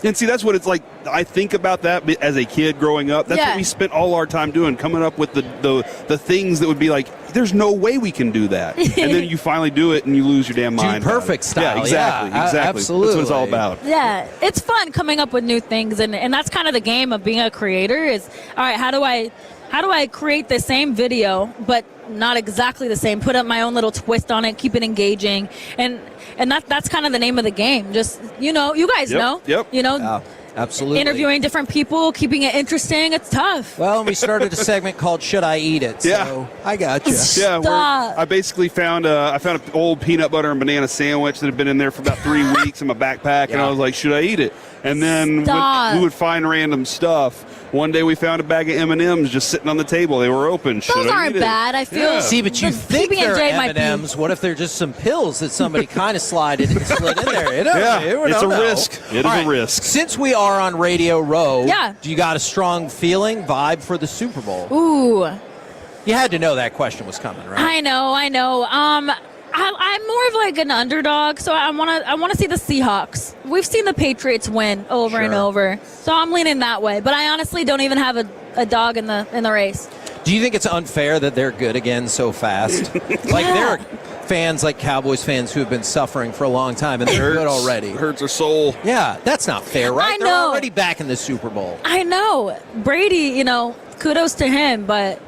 And see, that's what it's like. I think about that as a kid growing up. That's what we spent all our time doing, coming up with the things that would be like, there's no way we can do that. And then you finally do it, and you lose your damn mind. Dude Perfect style. Yeah, exactly. Absolutely. That's what it's all about. Yeah, it's fun coming up with new things, and that's kind of the game of being a creator. Is all right. How do I create the same video but not exactly the same? Put up my own little twist on it, keep it engaging, and that's kind of the name of the game. Just you guys know. Yep. Yeah, absolutely. Interviewing different people, keeping it interesting. It's tough. Well, we started a segment called "Should I Eat It?" So I got you. Yeah, I basically found an old peanut butter and banana sandwich that had been in there for about 3 weeks in my backpack, and I was like, should I eat it? And then we would find random stuff. One day we found a bag of M&Ms just sitting on the table. They were open. Those aren't bad. I feel. See, but you think they're PB&J might be- M&Ms. What if they're just some pills that somebody kind of slid in there? It's a risk. It is a risk. Since we are on Radio Row, Yeah. do you got a strong feeling, vibe for the Super Bowl? Ooh. You had to know that question was coming, right? I know. I'm more of like an underdog, so I want to see the Seahawks. We've seen the Patriots win over and over, so I'm leaning that way. But I honestly don't even have a dog in the race. Do you think it's unfair that they're good again so fast? Like there are fans like Cowboys fans who have been suffering for a long time, and they're good already. Hurts their soul. Yeah, that's not fair, right? I know. They're already back in the Super Bowl. I know. Brady, kudos to him, but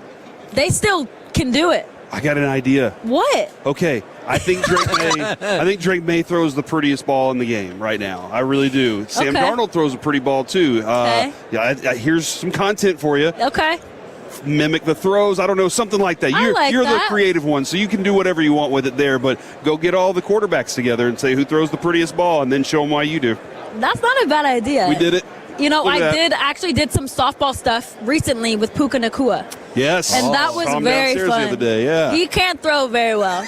they still can do it. I got an idea. What? Okay, I think Drake May throws the prettiest ball in the game right now. I really do. Sam Okay. Darnold throws a pretty ball too. Okay. Here's some content for you. Okay. Mimic the throws. I don't know, something like that. I like You're the that. creative one, so you can do whatever you want with it there. But go get all the quarterbacks together and say who throws the prettiest ball, and then show them why you do. That's not a bad idea. We did it. Look at that. I did some softball stuff recently with Puka Nakua. Yes. And that was Saw him very downstairs fun. the other day, yeah. He can't throw very well.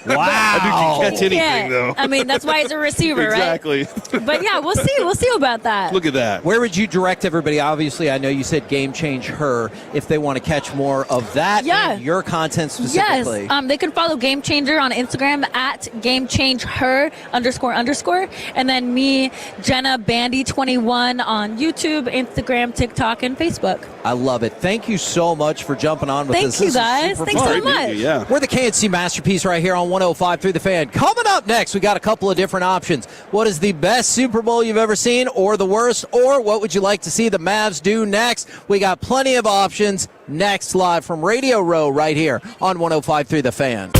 Wow. I can't catch anything, Yeah. though. I mean, that's why he's a receiver, Exactly. right? But yeah, we'll see. We'll see about that. Look at that. Where would you direct everybody? Obviously, I know you said Game Change Her. If they want to catch more of that and your content specifically. Yes. They can follow Game Changer on Instagram at GameChangeHer __. And then me, Jenna Bandy21 on YouTube, Instagram, TikTok, and Facebook. I love it. Thank you so much for jumping on with Thank us. you, This is guys. super Thanks fun. so much. Yeah. We're the KNC Masterpiece right here on 105.3 The Fan. Coming up next, we got a couple of different options. What is the best Super Bowl you've ever seen, or the worst, or what would you like to see the Mavs do next? We got plenty of options next, live from Radio Row right here on 105.3 The Fan.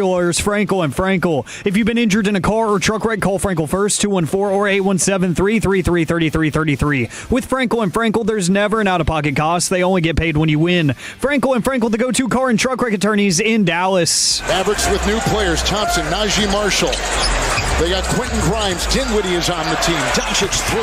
Lawyers, Frankel and Frankel. If you've been injured in a car or truck wreck, call Frankel first, 214 or 817-333-3333. With Frankel and Frankel, there's never an out-of-pocket cost. They only get paid when you win. Frankel and Frankel, the go-to car and truck wreck attorneys in Dallas. Mavericks with new players, Thompson, Najee Marshall. They got Quentin Grimes. Dinwiddie is on the team. Doncic 3.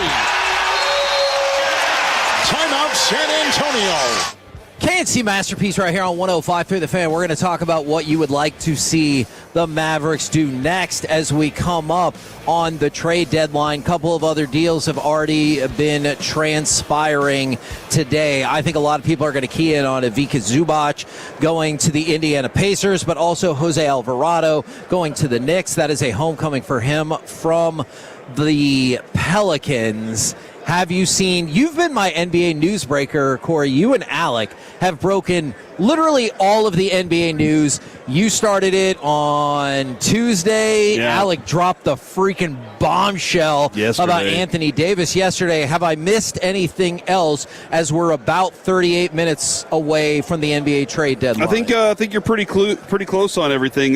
Timeout, San Antonio. KNC Masterpiece right here on 105.3 The Fan. We're going to talk about what you would like to see the Mavericks do next as we come up on the trade deadline. A couple of other deals have already been transpiring today. I think a lot of people are going to key in on Ivica Zubac going to the Indiana Pacers, but also Jose Alvarado going to the Knicks. That is a homecoming for him from the Pelicans. Have you seen, you've been my NBA newsbreaker, Corey. You and Alec have broken literally all of the NBA news. You started it on Tuesday. Yeah. Alec dropped the freaking bombshell about Anthony Davis yesterday. Have I missed anything else as we're about 38 minutes away from the NBA trade deadline? I think you're pretty close on everything.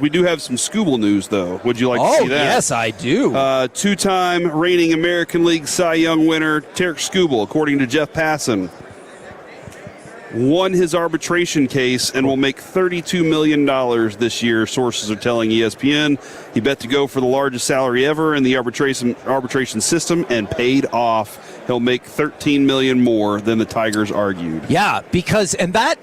We do have some Scooble news, though. Would you like to see that? Yes, I do. Two-time reigning American League Cy Young winner Tarek Skubal, according to Jeff Passan, won his arbitration case and will make $32 million this year, sources are telling ESPN. He bet to go for the largest salary ever in the arbitration system and paid off. He'll make $13 million more than the Tigers argued. Yeah, because, and that,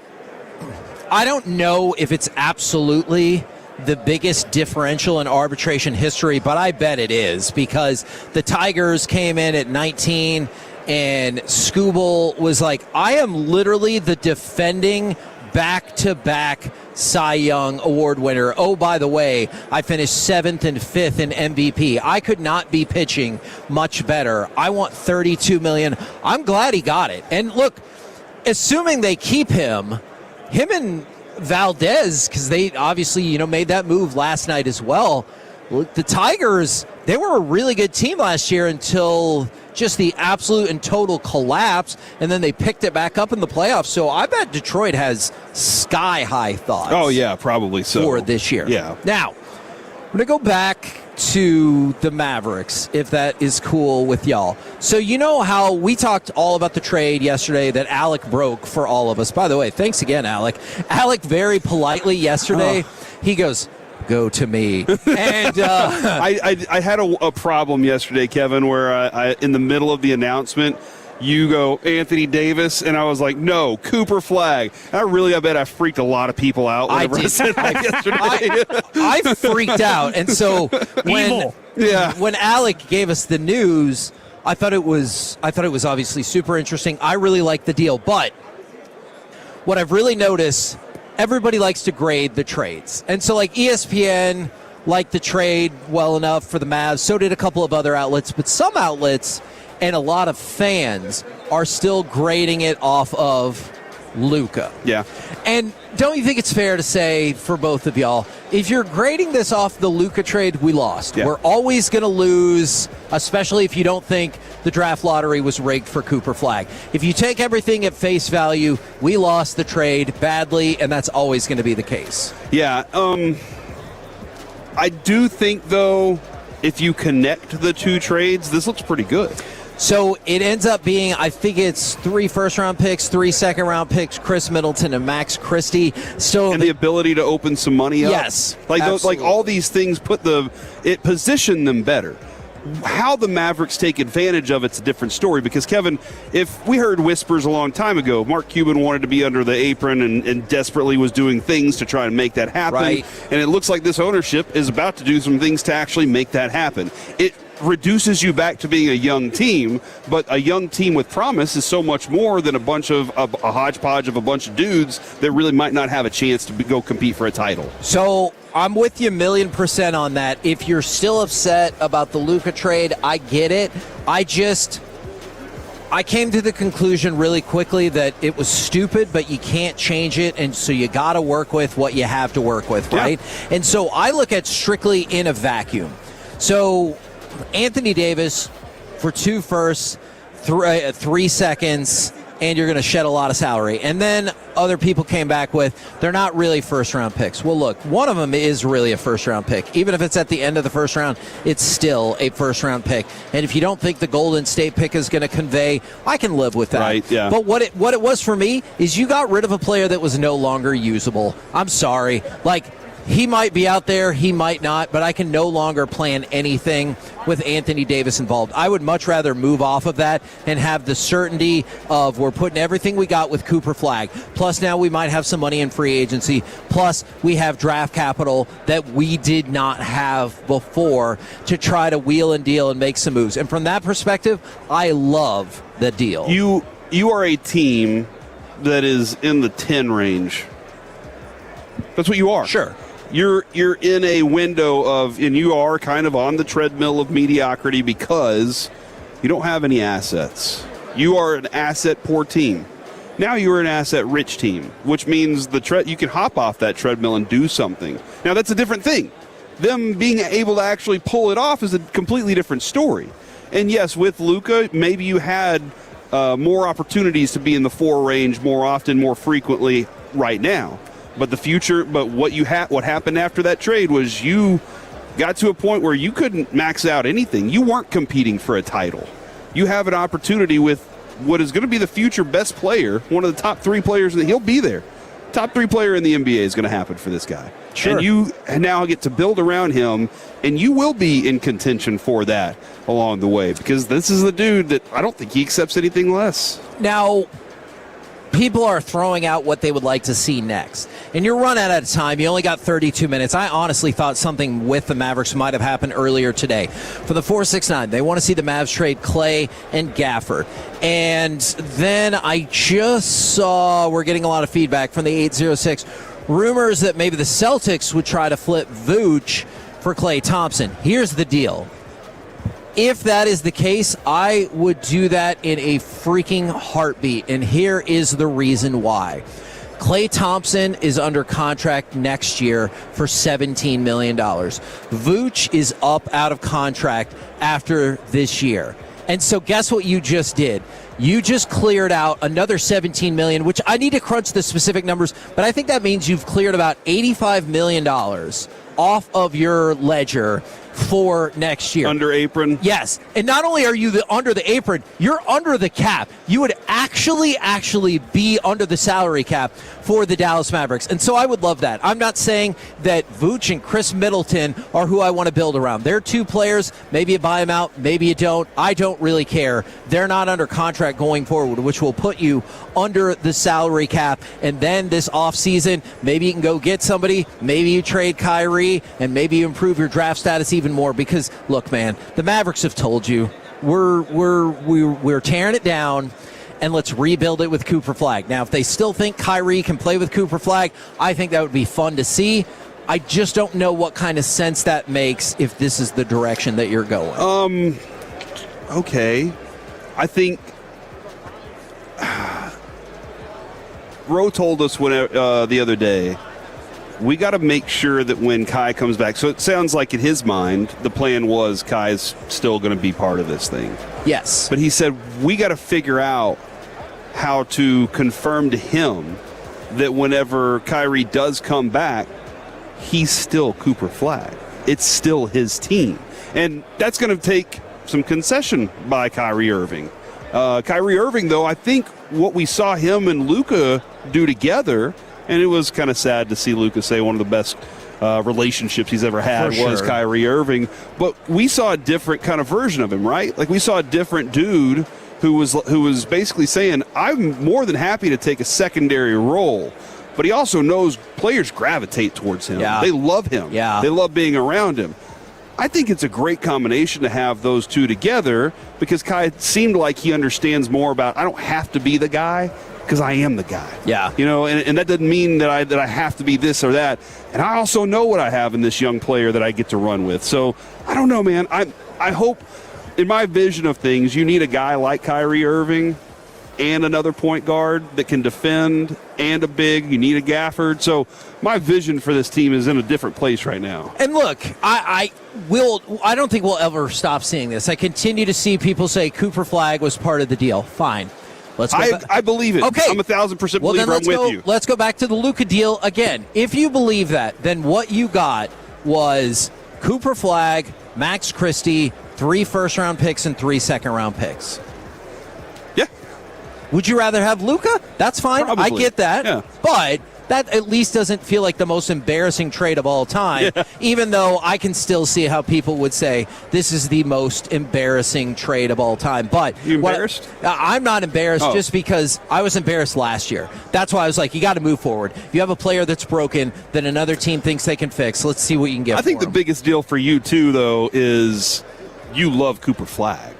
I don't know if it's absolutely the biggest differential in arbitration history, but I bet it is, because the Tigers came in at 19 and Skubal was like, I am literally the defending back-to-back Cy Young Award winner. Oh, by the way, I finished 7th and 5th in MVP. I could not be pitching much better. I want $32 million. I'm glad he got it. And look, assuming they keep him and Valdez, because they obviously, made that move last night as well. Look, the Tigers, they were a really good team last year until just the absolute and total collapse, and then they picked it back up in the playoffs. So I bet Detroit has sky-high thoughts. Oh, yeah, probably so. For this year. Yeah. Now, I'm going to go back to the Mavericks, if that is cool with y'all. So you know how we talked all about the trade yesterday that Alec broke for all of us. By the way, thanks again, Alec. Alec very politely yesterday, he goes, go to me. And I had a problem yesterday, Kevin, where I in the middle of the announcement, you go Anthony Davis, and I was like, no, Cooper Flag. I bet I freaked a lot of people out whenever I said that yesterday. I freaked out, and so when Alec gave us the news, I thought it was obviously super interesting. I really liked the deal, but what I've really noticed, everybody likes to grade the trades. And so, like, ESPN liked the trade well enough for the Mavs. So did a couple of other outlets. But some outlets and a lot of fans are still grading it off of Luka. Yeah. And don't you think it's fair to say, for both of y'all, if you're grading this off the Luka trade, we lost. Yeah. We're always going to lose, especially if you don't think the draft lottery was rigged for Cooper Flag. If you take everything at face value, we lost the trade badly, and that's always going to be the case. Yeah. I do think, though, if you connect the two trades, this looks pretty good. So it ends up being, I think it's 3 first-round picks, 3 second-round picks, Chris Middleton and Max Christie. And the ability to open some money up. Yes, like all these things position them better. How the Mavericks take advantage of it's a different story, because, Kevin, if we heard whispers a long time ago, Mark Cuban wanted to be under the apron and desperately was doing things to try and make that happen. Right. And it looks like this ownership is about to do some things to actually make that happen. It reduces you back to being a young team, but a young team with promise is so much more than a hodgepodge of a bunch of dudes that really might not have a chance to go compete for a title. So I'm with you 1,000,000% on that. If you're still upset about the Luka trade, I get it. I came to the conclusion really quickly that it was stupid, but you can't change it, and so you got to work with what you have to work with, right? Yeah. And so I look at strictly in a vacuum. So Anthony Davis for 2 firsts, 3 seconds, and you're going to shed a lot of salary. And then other people came back with, they're not really first-round picks. Well, look, one of them is really a first-round pick. Even if it's at the end of the first round, it's still a first-round pick. And if you don't think the Golden State pick is going to convey, I can live with that. Right, yeah. But what it was for me is you got rid of a player that was no longer usable. I'm sorry. Like, he might be out there, he might not, but I can no longer plan anything with Anthony Davis involved. I would much rather move off of that and have the certainty of we're putting everything we got with Cooper Flagg. Plus now we might have some money in free agency. Plus we have draft capital that we did not have before to try to wheel and deal and make some moves. And from that perspective, I love the deal. You are a team that is in the 10 range. That's what you are. Sure. You're in a window of, and you are kind of on the treadmill of mediocrity because you don't have any assets. You are an asset-poor team. Now you are an asset-rich team, which means you can hop off that treadmill and do something. Now that's a different thing. Them being able to actually pull it off is a completely different story. And yes, with Luka, maybe you had more opportunities to be in the 4 range more often, more frequently right now. But what happened after that trade was you got to a point where you couldn't max out anything. You weren't competing for a title. You have an opportunity with what is going to be the future best player, one of the top 3 players, and he'll be there. Top 3 player in the NBA is going to happen for this guy. Sure. And you now get to build around him, and you will be in contention for that along the way because this is the dude that I don't think he accepts anything less. Now, people are throwing out what they would like to see next. And you're run out of time. You only got 32 minutes. I honestly thought something with the Mavericks might have happened earlier today. For the 469, they want to see the Mavs trade Clay and Gafford. And then I just saw, we're getting a lot of feedback from the 806, rumors that maybe the Celtics would try to flip Vooch for Klay Thompson. Here's the deal. If that is the case, I would do that in a freaking heartbeat. And here is the reason why. Klay Thompson is under contract next year for $17 million. Vooch is up out of contract after this year. And so guess what you just did? You just cleared out another $17 million, which I need to crunch the specific numbers, but I think that means you've cleared about $85 million off of your ledger for next year. Under apron? Yes. And not only are you under the apron, you're under the cap. You would actually be under the salary cap for the Dallas Mavericks. And so I would love that. I'm not saying that Vooch and Chris Middleton are who I want to build around. They're 2 players. Maybe you buy them out. Maybe you don't. I don't really care. They're not under contract going forward, which will put you under the salary cap. And then this offseason, maybe you can go get somebody. Maybe you trade Kyrie, and maybe you improve your draft status even more. Because, look, man, the Mavericks have told you we're tearing it down, and let's rebuild it with Cooper Flagg. Now, if they still think Kyrie can play with Cooper Flagg, I think that would be fun to see. I just don't know what kind of sense that makes if this is the direction that you're going. Okay. I think Roe told us the other day, we got to make sure that when Kai comes back, so it sounds like in his mind, the plan was Kai's still going to be part of this thing. Yes. But he said, we got to figure out how to confirm to him that whenever Kyrie does come back, he's still Cooper Flagg. It's still his team. And that's going to take some concession by Kyrie Irving. Kyrie Irving, though, I think what we saw him and Luka do together, and it was kind of sad to see Luka say one of the best relationships he's ever had was Kyrie Irving. But we saw a different kind of version of him, right? Like we saw a different dude who was basically saying, I'm more than happy to take a secondary role. But he also knows players gravitate towards him. Yeah. They love him. Yeah. They love being around him. I think it's a great combination to have those two together because Kai seemed like he understands more about, I don't have to be the guy because I am the guy. Yeah. You know, and that doesn't mean that I have to be this or that. And I also know what I have in this young player that I get to run with. So I don't know, man. I hope in my vision of things, you need a guy like Kyrie Irving and another point guard that can defend and a big. You need a Gafford. So my vision for this team is in a different place right now. And look, I don't think we'll ever stop seeing this. I continue to see people say Cooper Flagg was part of the deal. Fine. I believe it. Okay. I'm 1,000% Well, then believer. I'm with you. Let's go back to the Luka deal again. If you believe that, then what you got was Cooper Flagg, Max Christie, 3 first-round picks and 3 second-round picks. Yeah. Would you rather have Luka? That's fine. Probably. I get that. Yeah. But that at least doesn't feel like the most embarrassing trade of all time, even though I can still see how people would say this is the most embarrassing trade of all time. But you embarrassed? I'm not embarrassed just because I was embarrassed last year. That's why I was like, you got to move forward. You have a player that's broken that another team thinks they can fix. Let's see what you can get. I think for the him. biggest deal for you, too, though, is you love Cooper Flagg.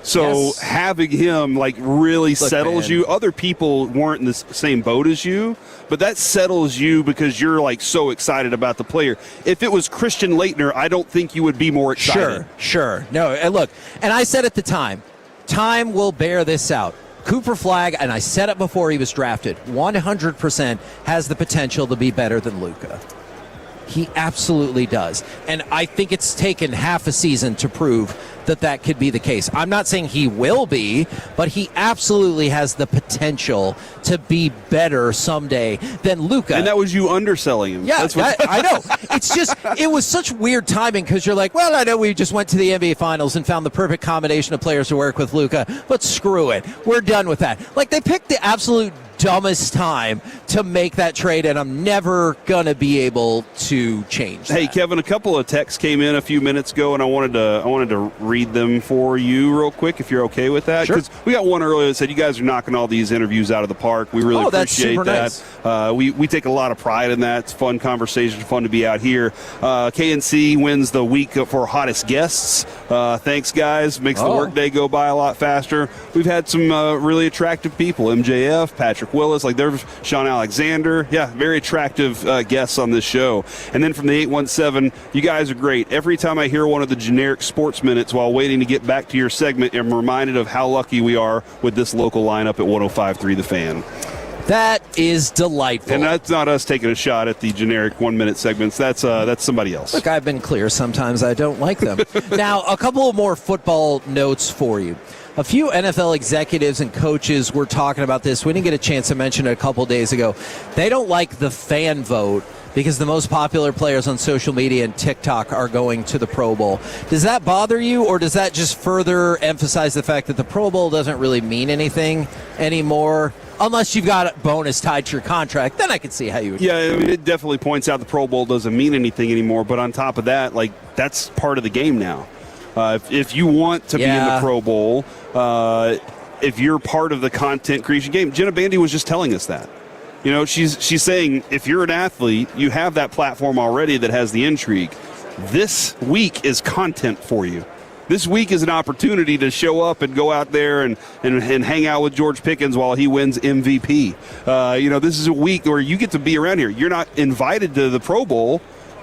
So having him really settles you. Other people weren't in the same boat as you, but that settles you because you're so excited about the player. If it was Christian Laettner, I don't think you would be more excited. Sure. No, and look, and I said at the time will bear this out. Cooper Flagg, and I said it before he was drafted, 100% has the potential to be better than Luka. He absolutely does. And I think it's taken half a season to prove that could be the case. I'm not saying he will be, but he absolutely has the potential to be better someday than Luka. And that was you underselling him. Yeah, I know. It's just, it was such weird timing because you're like, well, I know we just went to the NBA Finals and found the perfect combination of players to work with Luka, but screw it. We're done with that. They picked the absolute dumbest time to make that trade, and I'm never going to be able to change that. Hey, Kevin, a couple of texts came in a few minutes ago, and I wanted to read them for you real quick, if you're okay with that. Sure. Because we got one earlier that said you guys are knocking all these interviews out of the park. We really appreciate that. Nice. We take a lot of pride in that. It's fun conversation, fun to be out here. KNC wins the week for hottest guests. Thanks, guys. Makes the workday go by a lot faster. We've had some really attractive people. MJF, Patrick Willis, there's Sean Alexander. Yeah, very attractive guests on this show. And then from the 817, you guys are great. Every time I hear one of the generic sports minutes while waiting to get back to your segment, I'm reminded of how lucky we are with this local lineup at 105.3 The Fan. That is delightful. And that's not us taking a shot at the generic 1-minute segments. That's somebody else. Look, I've been clear. Sometimes I don't like them. Now, a couple of more football notes for you. A few NFL executives and coaches were talking about this. We didn't get a chance to mention it a couple days ago. They don't like the fan vote because the most popular players on social media and TikTok are going to the Pro Bowl. Does that bother you, or does that just further emphasize the fact that the Pro Bowl doesn't really mean anything anymore? Unless you've got a bonus tied to your contract, then I can see how you would. Yeah, I mean, it definitely points out the Pro Bowl doesn't mean anything anymore. But on top of that, that's part of the game now. If you want to be in the Pro Bowl, if you're part of the content creation game, Jenna Bandy was just telling us that. She's saying if you're an athlete, you have that platform already that has the intrigue. This week is content for you. This week is an opportunity to show up and go out there and hang out with George Pickens while he wins MVP. This is a week where you get to be around here. You're not invited to the Pro Bowl,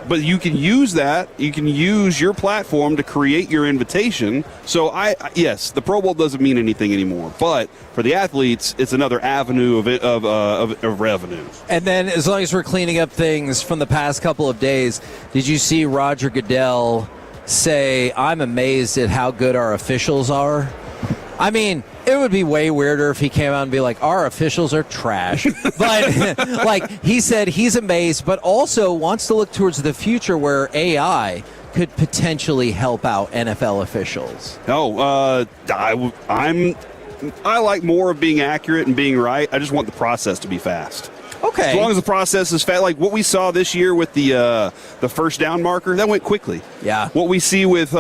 but you can use that. You can use your platform to create your invitation. So, yes, the Pro Bowl doesn't mean anything anymore. But for the athletes, it's another avenue of revenue. And then as long as we're cleaning up things from the past couple of days, did you see Roger Goodell say, I'm amazed at how good our officials are? I mean, it would be way weirder if he came out and be like, our officials are trash. But he said he's amazed, but also wants to look towards the future where AI could potentially help out NFL officials. I like more of being accurate and being right. I just want the process to be fast. Okay. As long as the process is fast, like what we saw this year with the first down marker, that went quickly. Yeah. What we see with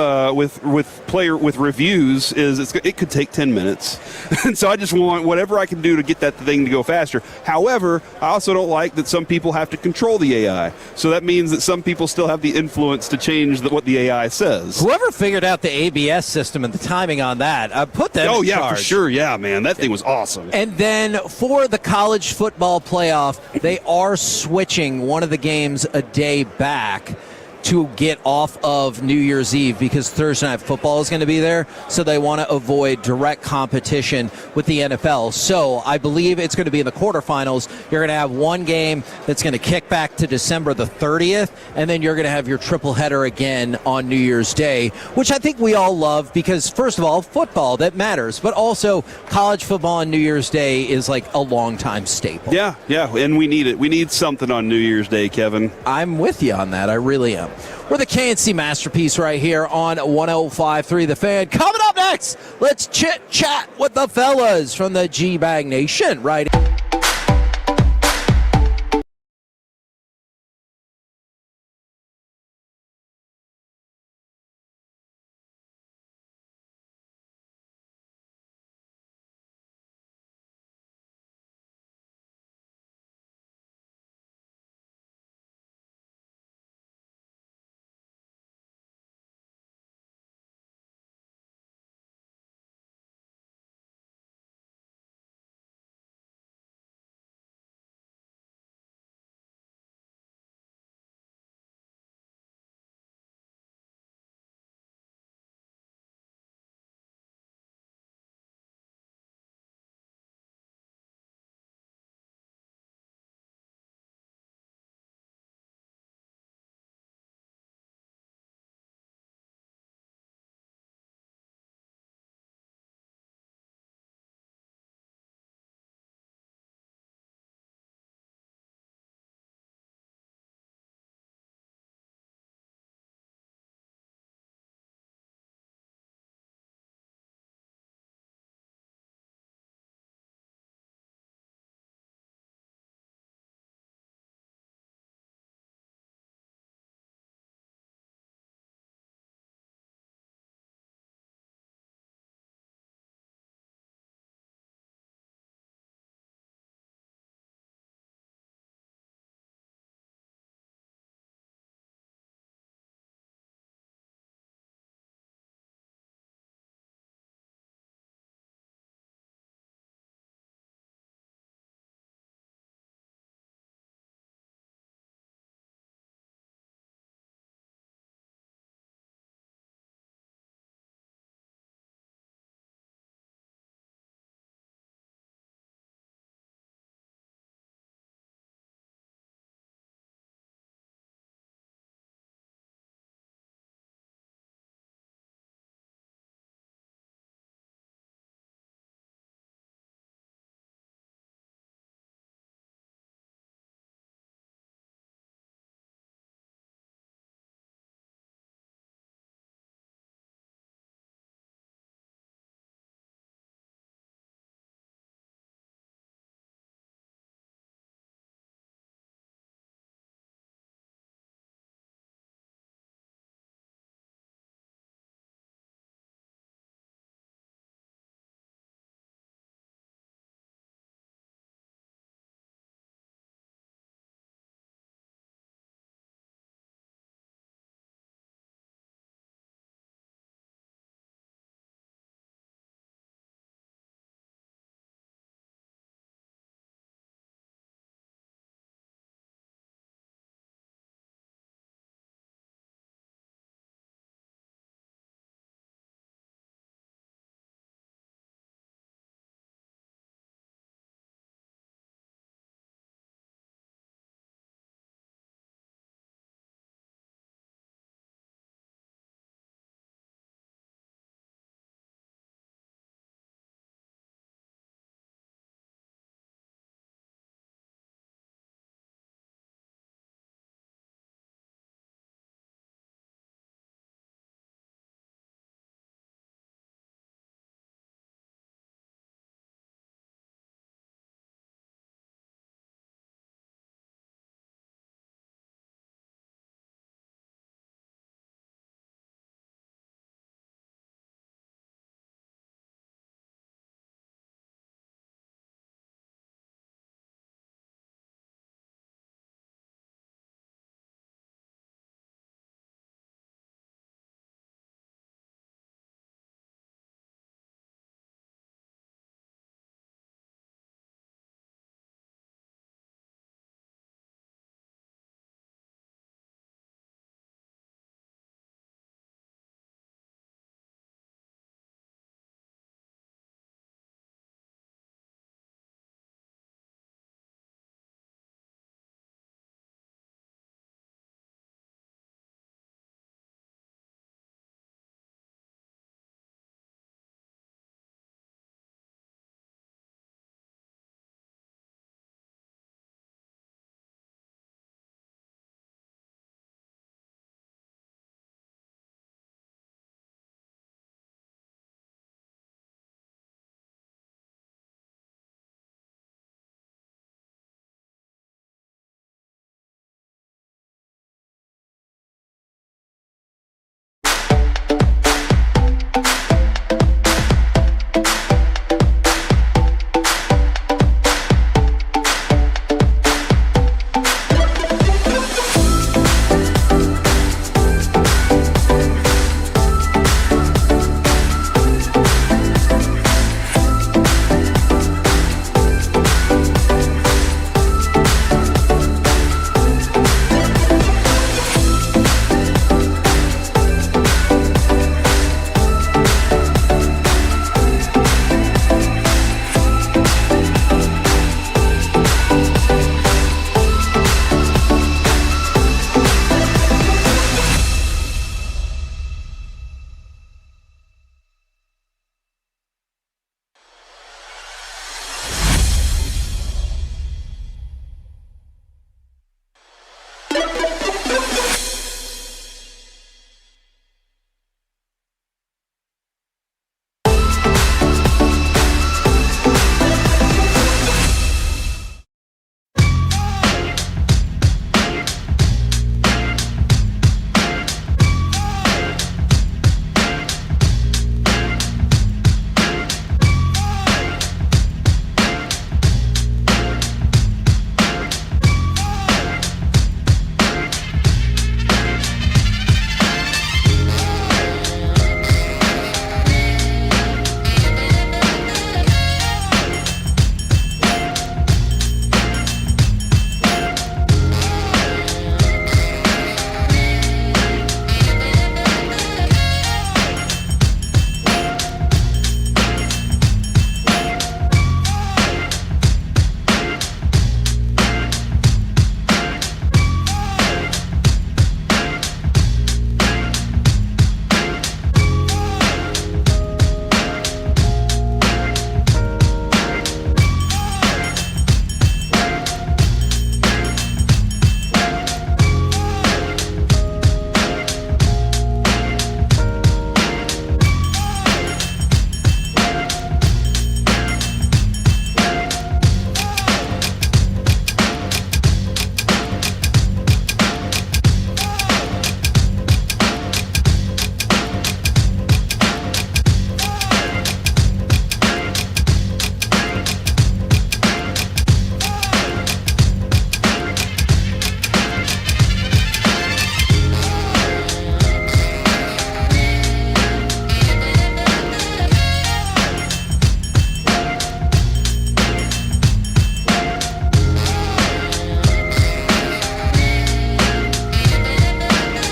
reviews is it could take 10 minutes, and so I just want whatever I can do to get that thing to go faster. However, I also don't like that some people have to control the AI, so that means that some people still have the influence to change what the AI says. Whoever figured out the ABS system and the timing on that, put them in charge. For sure. Yeah, man, that thing was awesome. And then for the college football playoff, they are switching one of the games a day back to get off of New Year's Eve because Thursday Night Football is going to be there, so they want to avoid direct competition with the NFL. So I believe it's going to be in the quarterfinals. You're going to have one game that's going to kick back to December the 30th, and then you're going to have your triple header again on New Year's Day, which I think we all love because, first of all, football, that matters, but also college football on New Year's Day is like a long-time staple. Yeah, and we need it. We need something on New Year's Day, Kevin. I'm with you on that. I really am. We're the KNC Masterpiece right here on 105.3 The Fan. Coming up next, let's chit-chat with the fellas from the G-Bag Nation right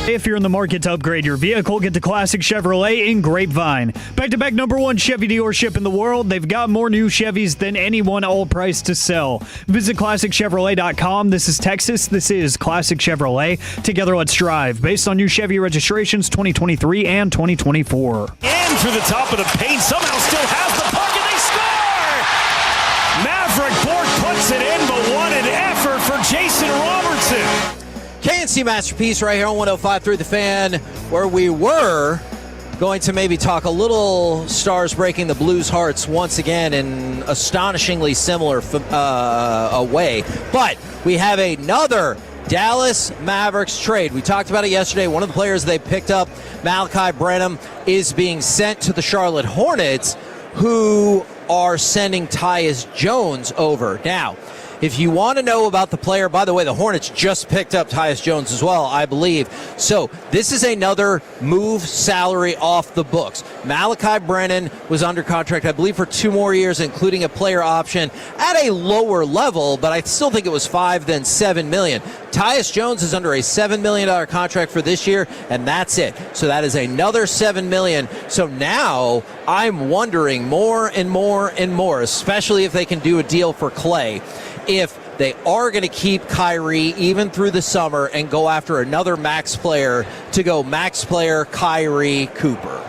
If you're in the market to upgrade your vehicle, get to Classic Chevrolet in Grapevine. Back-to-back #1 Chevy dealership in the world. They've got more new Chevys than anyone, all priced to sell. Visit ClassicChevrolet.com. This is Texas. This is Classic Chevrolet. Together, let's drive. Based on new Chevy registrations 2023 and 2024. In through the top of the paint. Somehow still has the puck, and they score! Maverick Bork puts it in, but what an effort for Jason Robertson. KNC Masterpiece right here on 105.3 The Fan, where we were going to maybe talk a little Stars breaking the Blues' hearts once again in astonishingly similar way. But we have another Dallas Mavericks trade. We talked about it yesterday. One of the players they picked up, Malachi Branham, is being sent to the Charlotte Hornets, who are sending Tyus Jones over. Now, if you want to know about the player, by the way, the Hornets just picked up Tyus Jones as well, I believe. So this is another move salary off the books. Malachi Brennan was under contract, I believe, for 2 more years, including a player option at a lower level, but I still think it was $5 then $7 million. Tyus Jones is under a $7 million contract for this year, and that's it. So that is another $7 million. So now I'm wondering more and more and more, especially if they can do a deal for Clay, if they are going to keep Kyrie even through the summer and go after another max player to go max player Kyrie Cooper.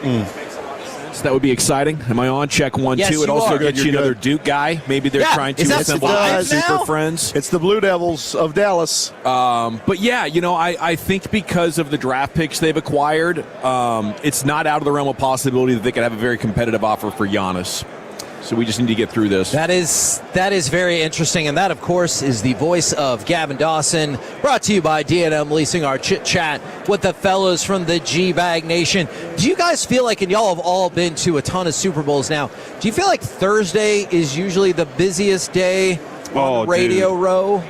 So that would be exciting. Am I on? Check 1, Yes, 2. It you also are. gets you another Duke guy. Maybe they're trying to assemble super friends. It's the Blue Devils of Dallas. But yeah, I think because of the draft picks they've acquired, it's not out of the realm of possibility that they could have a very competitive offer for Giannis. So we just need to get through this. That is very interesting, and that, of course, is the voice of Gavin Dawson, brought to you by D&M Leasing, our chit-chat with the fellows from the G-Bag Nation. Do you guys feel like, and y'all have all been to a ton of Super Bowls now, do you feel like Thursday is usually the busiest day on Radio Row?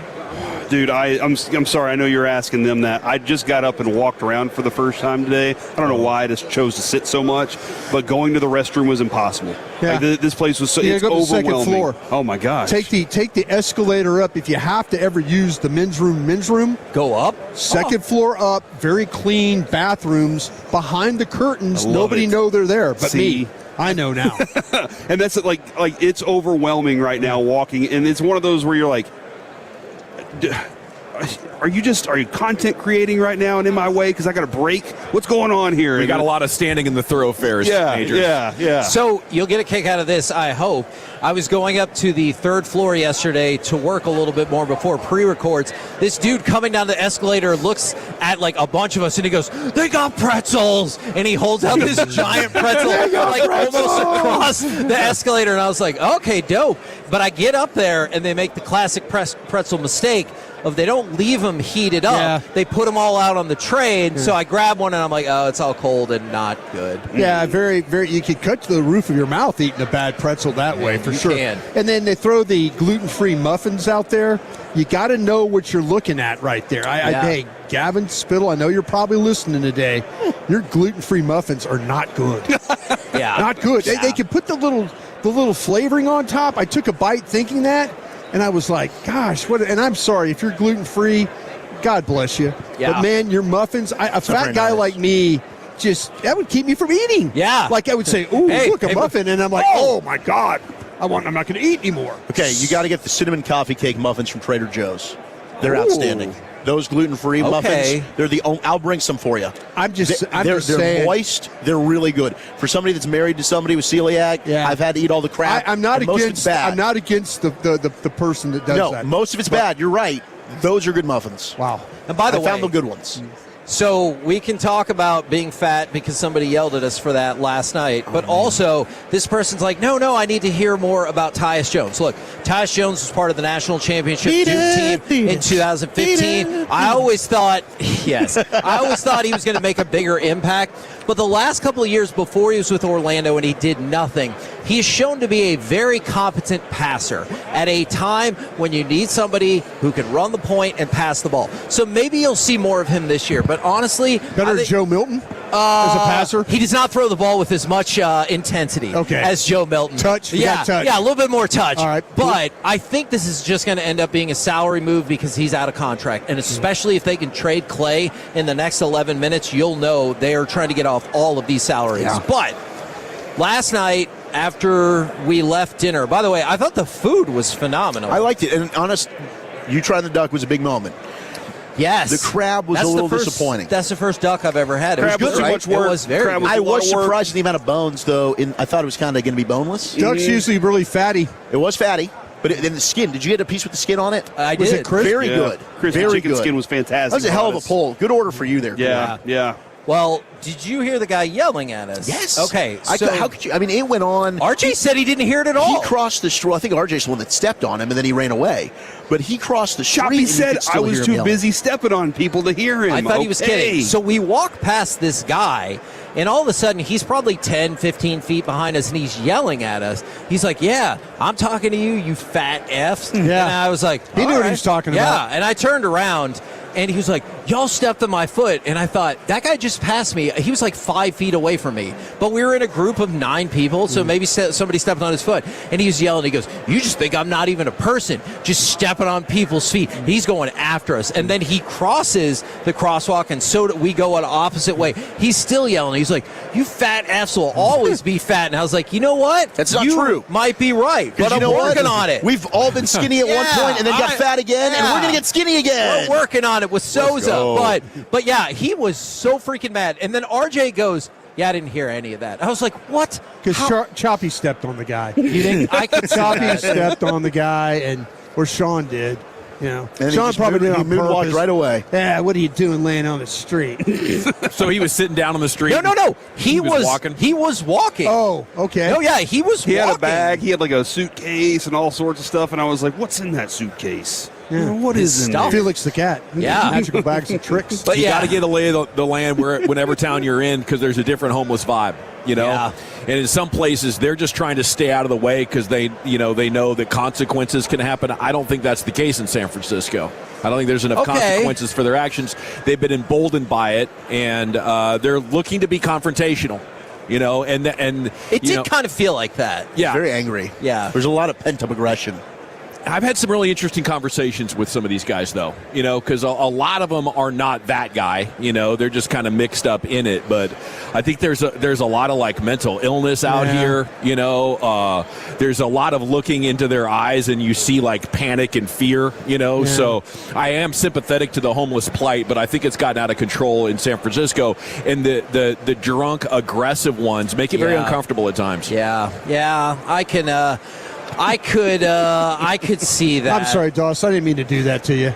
Dude, I'm sorry. I know you're asking them that. I just got up and walked around for the first time today. I don't know why I just chose to sit so much, but going to the restroom was impossible. Yeah. Like, this place was so You it's gotta go to the overwhelming. second floor. Oh my gosh! Take the escalator up if you have to ever use the men's room. Go up. Second floor up. Very clean bathrooms behind the curtains. I love Nobody it. know they're there, but See? me. I know now. And that's like it's overwhelming right now walking, and it's one of those where you're like, are you content creating right now and in my way because I got a break? What's going on here? We got a lot of standing in the thoroughfares. Majors. Yeah. So you'll get a kick out of this, I hope. I was going up to the 3rd floor yesterday to work a little bit more before pre-records. This dude coming down the escalator looks at like a bunch of us and he goes, "They got pretzels!" And he holds out this giant pretzel like almost across the escalator. And I was like, okay, dope. But I get up there and they make the classic pretzel mistake of they don't leave them heated up. Yeah. They put them all out on the tray. And so I grab one and I'm like, oh, it's all cold and not good. Yeah, very, very. You could cut to the roof of your mouth eating a bad pretzel that way, for you sure. can. And then they throw the gluten-free muffins out there. You got to know what you're looking at right there. Hey, Gavin Spittle, I know you're probably listening today. Your gluten-free muffins are not good. Not good. Yeah. They can put the little flavoring on top. I took a bite thinking that, and I was like, gosh, what? And I'm sorry if you're gluten-free. God bless you. Yeah. But man, your muffins. A fat guy like me. That would keep me from eating. Yeah. Like I would say, ooh, look, a muffin. And I'm like, oh my God, I'm not going to eat anymore. Okay, you got to get the cinnamon coffee cake muffins from Trader Joe's. They're outstanding. Those gluten-free muffins, they're the only. I'll bring some for you. They're saying. moist. They're really good. For somebody that's married to somebody with celiac, I've had to eat all the crap. I'm not and most of it's bad. I'm not against the person that does that. No, most of it's bad. You're right. Those are good muffins. Wow. And by the way, I found the good ones. So we can talk about being fat because somebody yelled at us for that last night. But also, this person's like, no, I need to hear more about Tyus Jones. Look, Tyus Jones was part of the national championship team in 2015. I always thought he was going to make a bigger impact. But the last couple of years before he was with Orlando and he did nothing, he's shown to be a very competent passer at a time when you need somebody who can run the point and pass the ball. So maybe you'll see more of him this year. But honestly, better than Joe Milton. As a passer? He does not throw the ball with as much intensity as Joe Milton. Touch? We Yeah, got touch. yeah, a little bit more touch. All right. But I think this is just going to end up being a salary move because he's out of contract. And especially if they can trade Clay in the next 11 minutes, you'll know they are trying to get off all of these salaries. Yeah. But last night, after we left dinner, by the way, I thought the food was phenomenal. I liked it. And honest, you trying the duck was a big moment. Yes. The crab was a little disappointing. That's the first duck I've ever had. It was good, right? It was very good. I was surprised at the amount of bones, though. I thought it was kind of going to be boneless. Duck's usually really fatty. It was fatty. But in the skin, did you get a piece with the skin on it? I Was did. it crisp? Very good. Crispy Very chicken good. skin was fantastic. That was a hell of a pull. Good order for you there. Yeah. Well, did you hear the guy yelling at us? Yes. Okay. So how could you? I mean, it went on. RJ said he didn't hear it at all. He crossed the street. I think RJ's the one that stepped on him, and then he ran away. But he crossed the street. Choppy and said I was too busy stepping on people to hear him. I thought he was kidding. So we walk past this guy, and all of a sudden, he's probably 10, 15 feet behind us, and he's yelling at us. He's like, yeah, I'm talking to you, you fat Fs. Yeah. And I was like, He knew all what right. he was talking Yeah, about. and I turned around, and he was like, y'all stepped on my foot. And I thought, that guy just passed me. He was like 5 feet away from me. But we were in a group of 9 people, so maybe somebody stepped on his foot. And he was yelling. He goes, you just think I'm not even a person, just stepping on people's feet. He's going after us. And then he crosses the crosswalk, and so we go an opposite way. He's still yelling. He's like, you fat Fs will always be fat. And I was like, you know what? That's not you true. Might be right, but I'm you know working what? on it. We've all been skinny at one point and then got fat again, and we're going to get skinny again. We're working on it with Souza. go. But yeah, he was so freaking mad. And then RJ goes, yeah, I didn't hear any of that. I was like, what? Because Choppy stepped on the guy. You think I could see Choppy that? stepped on the guy, or Sean did. You know, And he Sean just probably did it he on moonwalked purpose. right away. Yeah, what are you doing laying on the street? So he was sitting down on the street. No. He was walking. He was walking. Oh, okay. No, yeah, he was He walking. had a bag. He had like a suitcase and all sorts of stuff. And I was like, what's in that suitcase? Yeah. What is in there? Felix the cat. Yeah. Magical bags and tricks. But You yeah. got to get a lay of the land whenever town you're in, because there's a different homeless vibe, you know. Yeah. And in some places, they're just trying to stay out of the way because they know that consequences can happen. I don't think that's the case in San Francisco. I don't think there's enough consequences for their actions. They've been emboldened by it, and they're looking to be confrontational. You know, and It did kind of feel like that. Yeah, Very angry. Yeah. There's a lot of pent-up aggression. I've had some really interesting conversations with some of these guys, though, you know, because a lot of them are not that guy. You know, they're just kind of mixed up in it. But I think there's a lot of like mental illness out here. You know, there's a lot of looking into their eyes, and you see like panic and fear. You know, so I am sympathetic to the homeless plight, but I think it's gotten out of control in San Francisco, and the drunk, aggressive ones make it very uncomfortable at times. Yeah, I can. I could see that. I'm sorry, Doss. I didn't mean to do that to you.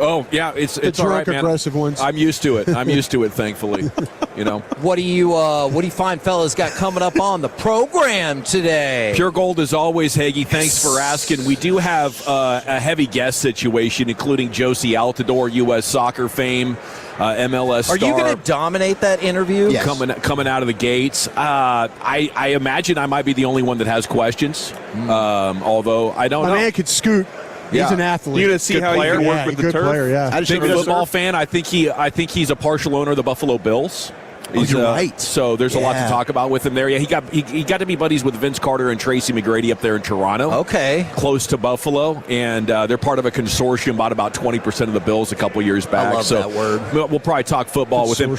Oh yeah, it's The all right, drunk, man. aggressive ones. I'm used to it. Thankfully. You know. What do you fine fellas got coming up on the program today? Pure Gold as always, Hagee. Thanks for asking. We do have a heavy guest situation, including Josie Altidore, U.S. soccer fame, MLS Are star. you going to dominate that interview? Yes. Coming out of the gates. I imagine I might be the only one that has questions. Although I don't My know. man could scoot. He's an athlete. You're going to see Good how player. you can work Yeah, with the good turf? player, yeah. I just Big think football fan. I think he's a partial owner of the Buffalo Bills. you're right. So there's a lot to Yeah. talk about with him there. Yeah, he got to be buddies with Vince Carter and Tracy McGrady up there in Toronto. Okay. Close to Buffalo, and they're part of a consortium, bought about 20% of the Bills a couple years back. I love that word. We'll probably talk football with him.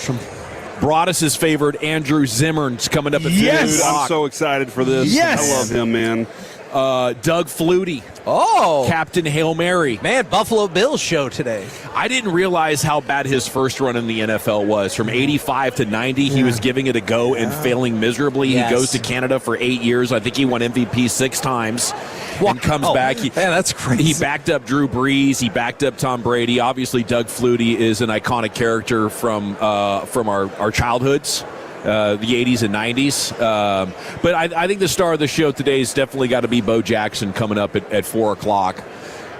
Broadus' favorite Andrew Zimmern's coming up at 3 Yes, o'clock. I'm so excited for this. Yes. I love him, man. Doug Flutie. Oh, Captain Hail Mary. man, Buffalo Bills show today. I didn't realize how bad his first run in the NFL was. From 85 to 90, he was giving it a go and failing miserably. Yes. He goes to Canada for 8 years. I think he won MVP 6 times and comes back. Man, that's crazy. He backed up Drew Brees. He backed up Tom Brady. Obviously, Doug Flutie is an iconic character from our childhoods. The 80s and 90s. But I think the star of the show today has definitely got to be Bo Jackson coming up at 4 o'clock.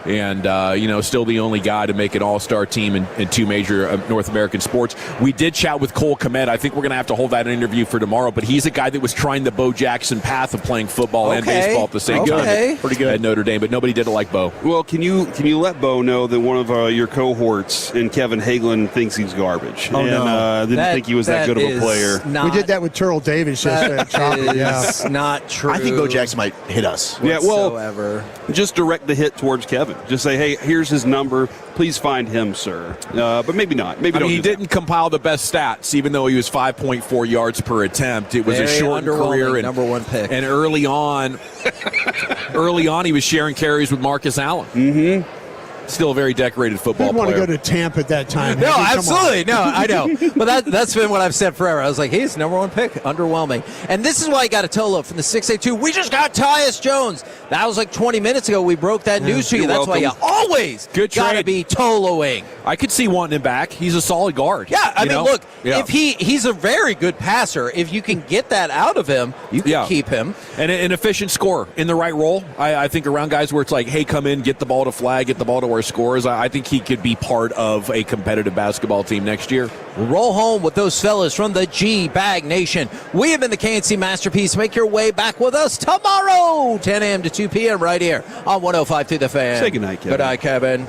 and still the only guy to make an all-star team in two major North American sports. We did chat with Cole Kmet. I think we're going to have to hold that interview for tomorrow, but he's a guy that was trying the Bo Jackson path of playing football and baseball at the same time. Pretty good at Notre Dame, but nobody did it like Bo. Well, can you let Bo know that one of your cohorts in Kevin Hagelin thinks he's garbage and didn't think he was that good of a player? We did that with Turl Davis yesterday. It's not true. I think Bo Jackson might hit us. Yeah, well, just direct the hit towards Kevin. Just say, hey, here's his number. Please find him, sir. But maybe not. Maybe he didn't compile the best stats, even though he was 5.4 yards per attempt. It was a short career, and number one pick. And early on, he was sharing carries with Marcus Allen. Mm-hmm. Still a very decorated football Didn't want player. to go to Tampa at that time. No, absolutely. No, I know. But that's been what I've said forever. I was like, he's number one pick. Underwhelming. And this is why I got a Tolo from the 682. We just got Tyus Jones. That was like 20 minutes ago. We broke that news to you. That's why you always got to be Toloing. I could see wanting him back. He's a solid guard. Yeah, I mean, look, if he's a very good passer. If you can get that out of him, you can keep him. And an efficient scorer in the right role. I think around guys where it's like, hey, come in, get the ball to flag, get the ball to where scores. I think he could be part of a competitive basketball team next year. Roll home with those fellas from the G-Bag Nation. We have been the KNC Masterpiece. Make your way back with us tomorrow, 10 a.m. to 2 p.m. right here on 105 The Fan. Say goodnight, Kevin. Good night, Kevin.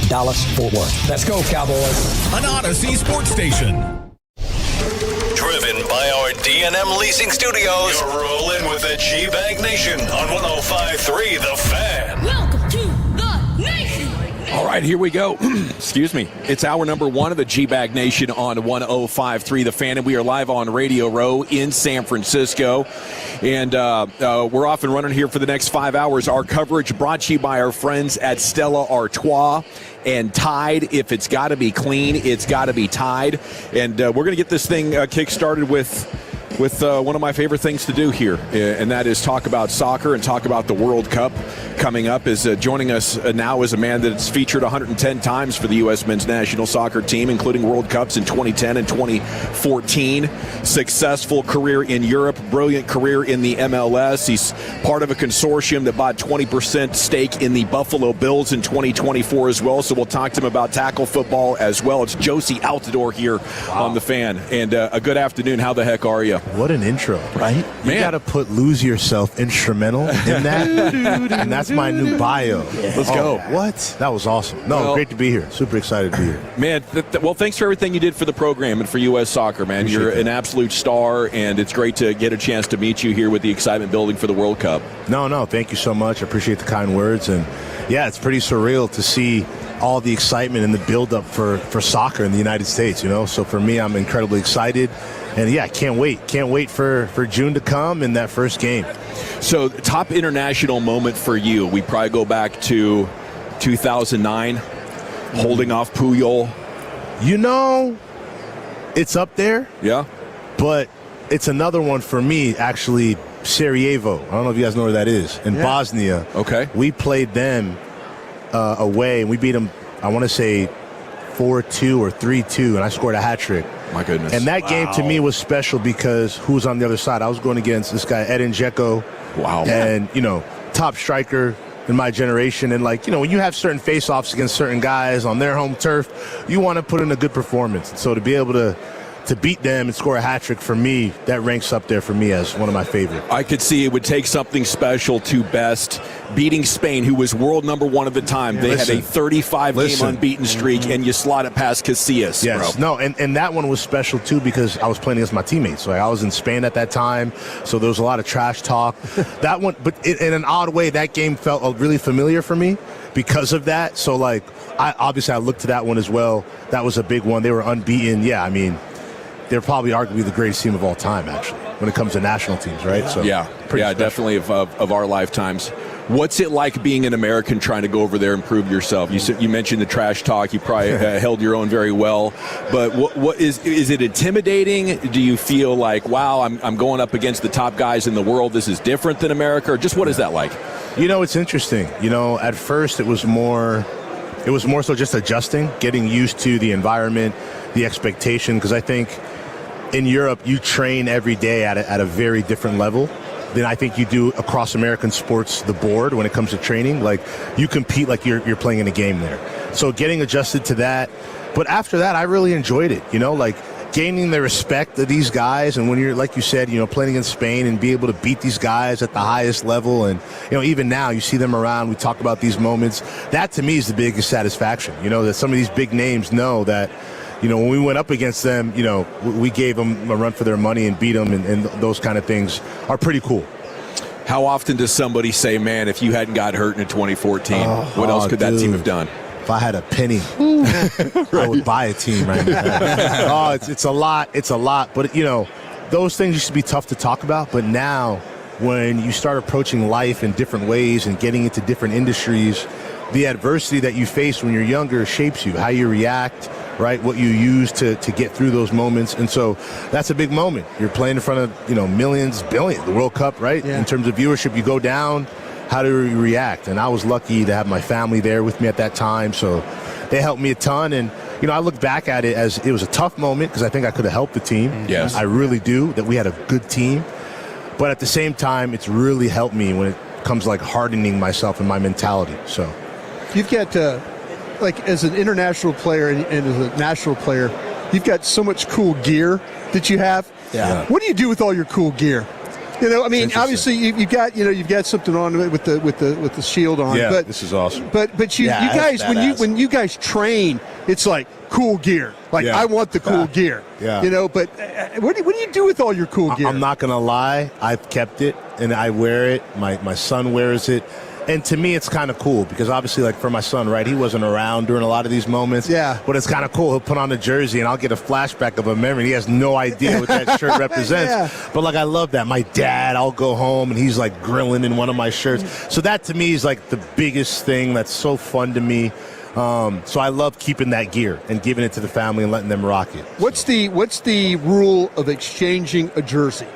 Dallas-Fort Worth. Let's go, Cowboys. An Odyssey sports station. Driven by our D&M Leasing Studios. You're rolling with the G-Bag Nation on 105.3 The Fan. Welcome to the Nation. All right, here we go. Excuse me. It's hour number 1 of the G-Bag Nation on 105.3 The Fan, and we are live on Radio Row in San Francisco. And we're off and running here for the next 5 hours. Our coverage brought to you by our friends at Stella Artois and Tide. If it's got to be clean, it's got to be Tide. And we're going to get this thing kick-started with one of my favorite things to do here, and that is talk about soccer and talk about the World Cup coming up. Is joining us now is a man that's featured 110 times for the U.S. men's national soccer team, including World Cups in 2010 and 2014. Successful career in Europe, brilliant career in the MLS. He's part of a consortium that bought 20% stake in the Buffalo Bills in 2024 as well, so we'll talk to him about tackle football as well. It's Josie Altidore here on The Fan, and a good afternoon. How the heck are you? What an intro, right? You got to put Lose Yourself instrumental in that. And that's my new bio. Let's go. What? That was awesome. No, great to be here. Super excited to be here. Man, well, thanks for everything you did for the program and for U.S. Soccer, man. Appreciate You're that. an absolute star, and it's great to get a chance to meet you here with the excitement building for the World Cup. No, thank you so much. I appreciate the kind words. And, yeah, it's pretty surreal to see all the excitement and the buildup for soccer in the United States, you know. So for me, I'm incredibly excited. And, yeah, can't wait. Can't wait for June to come in that first game. So top international moment for you, we probably go back to 2009, holding off Puyol. You know, it's up there. Yeah. But it's another one for me, actually, Sarajevo. I don't know if you guys know where that is. In Bosnia. Okay. We played them away, and we beat them, I want to say, 4-2 or 3-2, and I scored a hat trick. My goodness. And that game to me was special because who was on the other side? I was going against this guy, Edin Dzeko. Wow. And, you know, top striker in my generation. And, like, you know, when you have certain face-offs against certain guys on their home turf, you want to put in a good performance. So to be able to beat them and score a hat trick, for me, that ranks up there for me as one of my favorite. I could see it would take something special to best beating Spain, who was world number 1 at the time. They had a 35-game unbeaten streak, and you slot it past Casillas. Yes. Bro. No, and that one was special, too, because I was playing against my teammates. Like, I was in Spain at that time, so there was a lot of trash talk. That one, but in an odd way, that game felt really familiar for me because of that. So, like, I looked to that one as well. That was a big one. They were unbeaten. Yeah, I mean, they're probably arguably the greatest team of all time, actually, when it comes to national teams, right? So definitely of our lifetimes. What's it like being an American trying to go over there and prove yourself? You mentioned the trash talk. You probably held your own very well. But what is it intimidating? Do you feel like, wow, I'm going up against the top guys in the world. This is different than America? Or just what is that like? You know, it's interesting. You know, at first it was more so just adjusting, getting used to the environment, the expectation, because I think in Europe you train every day at a very different level than I think you do across American sports, the board, when it comes to training. Like, you compete like you're playing in a game there. So getting adjusted to that. But after that, I really enjoyed it, you know, like gaining the respect of these guys. And when you're, like you said, you know, playing against Spain and be able to beat these guys at the highest level. And, you know, even now you see them around, we talk about these moments. That to me is the biggest satisfaction, you know, that some of these big names know that, you know, when we went up against them, you know, we gave them a run for their money and beat them, and those kind of things are pretty cool. How often does somebody say, man, if you hadn't got hurt in 2014, what else could that team have done? If I had a penny, I would buy a team right now. It's a lot. It's a lot. But, you know, those things used to be tough to talk about. But now when you start approaching life in different ways and getting into different industries, the adversity that you face when you're younger shapes you, how you react, right, what you use to get through those moments. And so that's a big moment. You're playing in front of, you know, millions, billions, the World Cup, right? Yeah. In terms of viewership, you go down, how do you react? And I was lucky to have my family there with me at that time, so they helped me a ton. And, you know, I look back at it as it was a tough moment because I think I could have helped the team. Yes. I really do, that we had a good team. But at the same time, it's really helped me when it comes like hardening myself and my mentality. So you've got like as an international player and as a national player, you've got so much cool gear that you have. Yeah. What do you do with all your cool gear? You know, I mean, obviously you've got something on with the shield on. Yeah, but this is awesome. But you guys, when you guys train, it's like cool gear. Like I want the cool gear. Yeah. You know, but what do you do with all your cool gear? I'm not gonna lie, I've kept it and I wear it. My son wears it. And to me, it's kind of cool because obviously, like for my son, right, he wasn't around during a lot of these moments. Yeah. But it's kind of cool. He'll put on a jersey, and I'll get a flashback of a memory. He has no idea what that shirt represents. Yeah. But, like, I love that. My dad, I'll go home, and he's, like, grilling in one of my shirts. So that, to me, is, like, the biggest thing that's so fun to me. So I love keeping that gear and giving it to the family and letting them rock it. What's the rule of exchanging a jersey?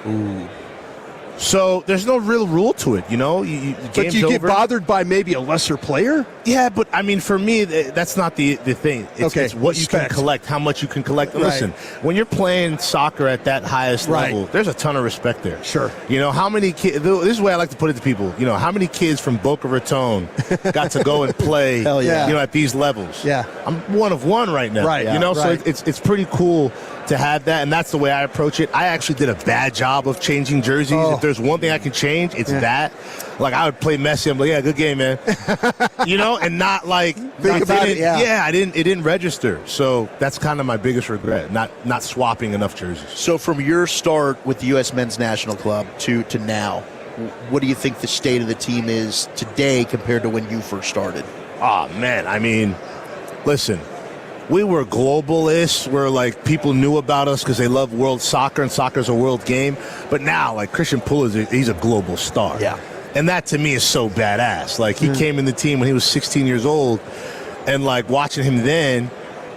Ooh. So there's no real rule to it, you know. But you get bothered by maybe a lesser player? Yeah, but I mean, for me, that's not the thing. It's what you can collect, how much you can collect. And listen, when you're playing soccer at that highest level, there's a ton of respect there. Sure. You know, how many kids, this is the way I like to put it to people, you know, how many kids from Boca Raton got to go and play, Hell yeah. you know, at these levels? Yeah. I'm one of one right now. Right. You know, right. so it's pretty cool to have that, and that's the way I approach it. I actually did a bad job of changing jerseys. If there's one thing I can change, it's that. Like, I would play Messi, I'm like, yeah, good game, man. You know, and not like think about it. Yeah, it didn't register. So that's kind of my biggest regret, not swapping enough jerseys. So from your start with the U.S. Men's National Club to now, what do you think the state of the team is today compared to when you first started? Oh man, I mean, listen. We were globalists, where like people knew about us because they love world soccer, and soccer's a world game. But now, like Christian Pulisic, he's a global star. Yeah. And that to me is so badass. Like he came in the team when he was 16 years old, and like watching him then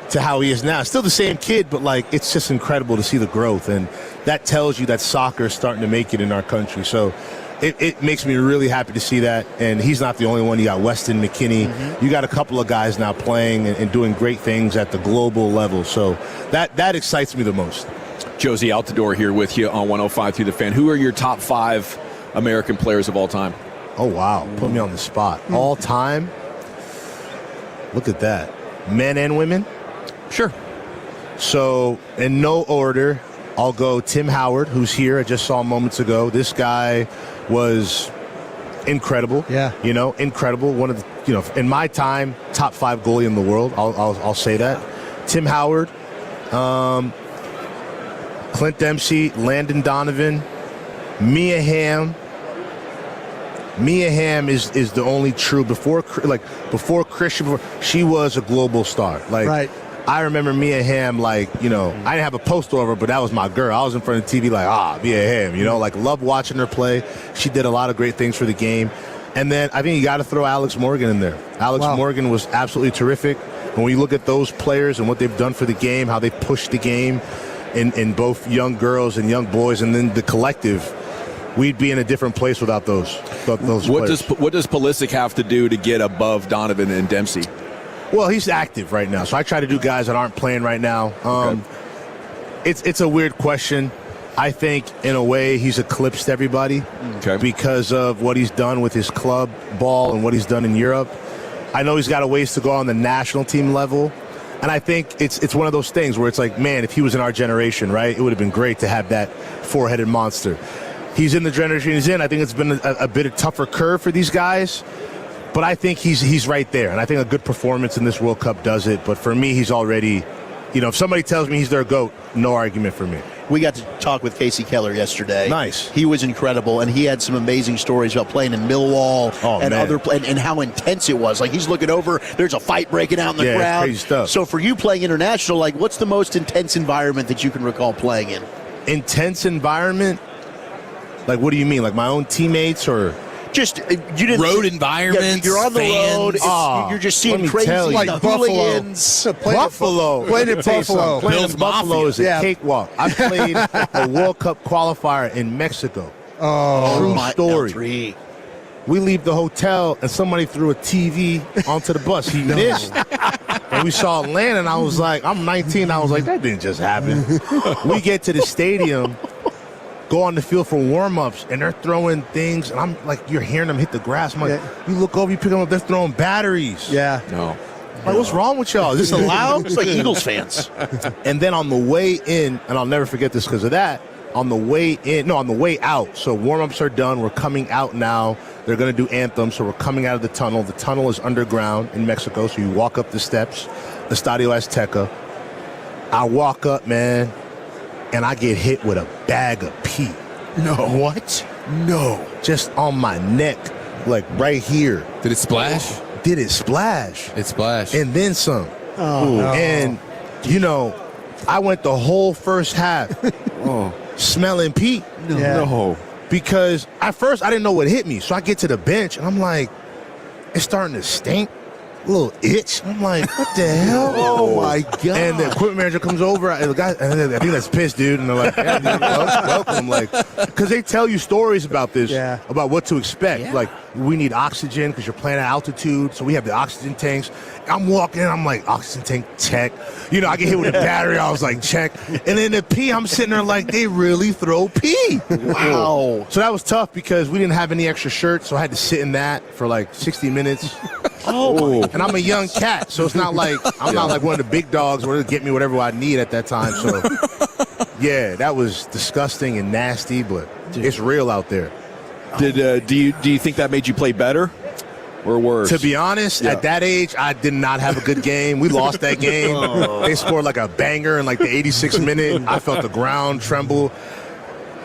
to how he is now, still the same kid, but like it's just incredible to see the growth, and that tells you that soccer is starting to make it in our country. So it makes me really happy to see that, and he's not the only one. You got Weston McKinney. You got a couple of guys now playing and doing great things at the global level. So that excites me the most. Josie Altidore here with you on 105 through the Fan. Who are your top 5 American players of all time? Oh, wow. Put me on the spot. All time? Look at that. Men and women? Sure. So, in no order, I'll go Tim Howard, who's here. I just saw him moments ago. This guy was incredible. Yeah. You know, incredible. One of the, you know, in my time, top 5 goalie in the world. I'll say that. Tim Howard, Clint Dempsey, Landon Donovan, Mia Hamm. Mia Hamm is the only true before Christian. She was a global star. Like, I remember Mia Hamm, like, you know, I didn't have a poster of her, but that was my girl. I was in front of the TV like, Mia Hamm, you know, like, love watching her play. She did a lot of great things for the game. And then I think you got to throw Alex Morgan in there. Alex Morgan was absolutely terrific. When we look at those players and what they've done for the game, how they pushed the game in both young girls and young boys, and then the collective, we'd be in a different place without those players. What does Pulisic have to do to get above Donovan and Dempsey? Well, he's active right now, so I try to do guys that aren't playing right now. It's a weird question. I think, in a way, he's eclipsed everybody because of what he's done with his club ball and what he's done in Europe. I know he's got a ways to go on the national team level, and I think it's one of those things where it's like, man, if he was in our generation, right, it would have been great to have that four-headed monster. He's in the generation he's in. I think it's been a bit of tougher curve for these guys. But I think he's right there, and I think a good performance in this World Cup does it. But for me, he's already, you know, if somebody tells me he's their GOAT, no argument for me. We got to talk with Casey Keller yesterday. Nice. He was incredible, and he had some amazing stories about playing in Millwall and how intense it was. Like, he's looking over, there's a fight breaking out in the crowd. Crazy stuff. So for you playing international, like, what's the most intense environment that you can recall playing in? Intense environment? Like, what do you mean? Like my own teammates or? Just you didn't road environments. You're on the road. You're just seeing crazy like hooligans. Buffalo. Playing in Buffalo. Playing in Buffalo is a cakewalk. I played a World Cup qualifier in Mexico. True story. We leave the hotel and somebody threw a TV onto the bus. He missed. And we saw it land, and I was like, I'm 19. I was like, that didn't just happen. We get to the stadium, go on the field for warm-ups, and they're throwing things, and I'm like, you're hearing them hit the grass. I'm like, you look over, you pick them up, they're throwing batteries. Yeah. No. Like, what's wrong with y'all? Is this allowed? It's like Eagles fans. And then on the way in, and I'll never forget this because of that, On the way out. So warm-ups are done. We're coming out now. They're going to do anthem, so we're coming out of the tunnel. The tunnel is underground in Mexico, so you walk up the steps, Estadio Azteca. I walk up, man, and I get hit with a bag of pee. No. What? No. Just on my neck, like right here. Did it splash? Did it splash? It splashed. And then some. No. And, I went the whole first half smelling pee. No. Because at first I didn't know what hit me. So I get to the bench and I'm like, it's starting to stink. A little itch. I'm like, what the hell? Oh my God. And the equipment manager comes over. And the guy, I think that's piss, dude. And they're like, yeah, dude, welcome. Like, because they tell you stories about this, about what to expect. Yeah. Like, we need oxygen because you're playing at altitude. So we have the oxygen tanks. I'm walking in. I'm like, oxygen tank, check. I get hit with a battery. I was like, check. And then the pee, I'm sitting there like, they really throw pee. Wow. So that was tough because we didn't have any extra shirts. So I had to sit in that for like 60 minutes. And I'm a young cat, so it's not like I'm not like one of the big dogs where they get me whatever I need at that time. So, yeah, that was disgusting and nasty, but it's real out there. Do you think that made you play better or worse? To be honest, at that age, I did not have a good game. We lost that game. They scored like a banger in like the 86th minute. I felt the ground tremble.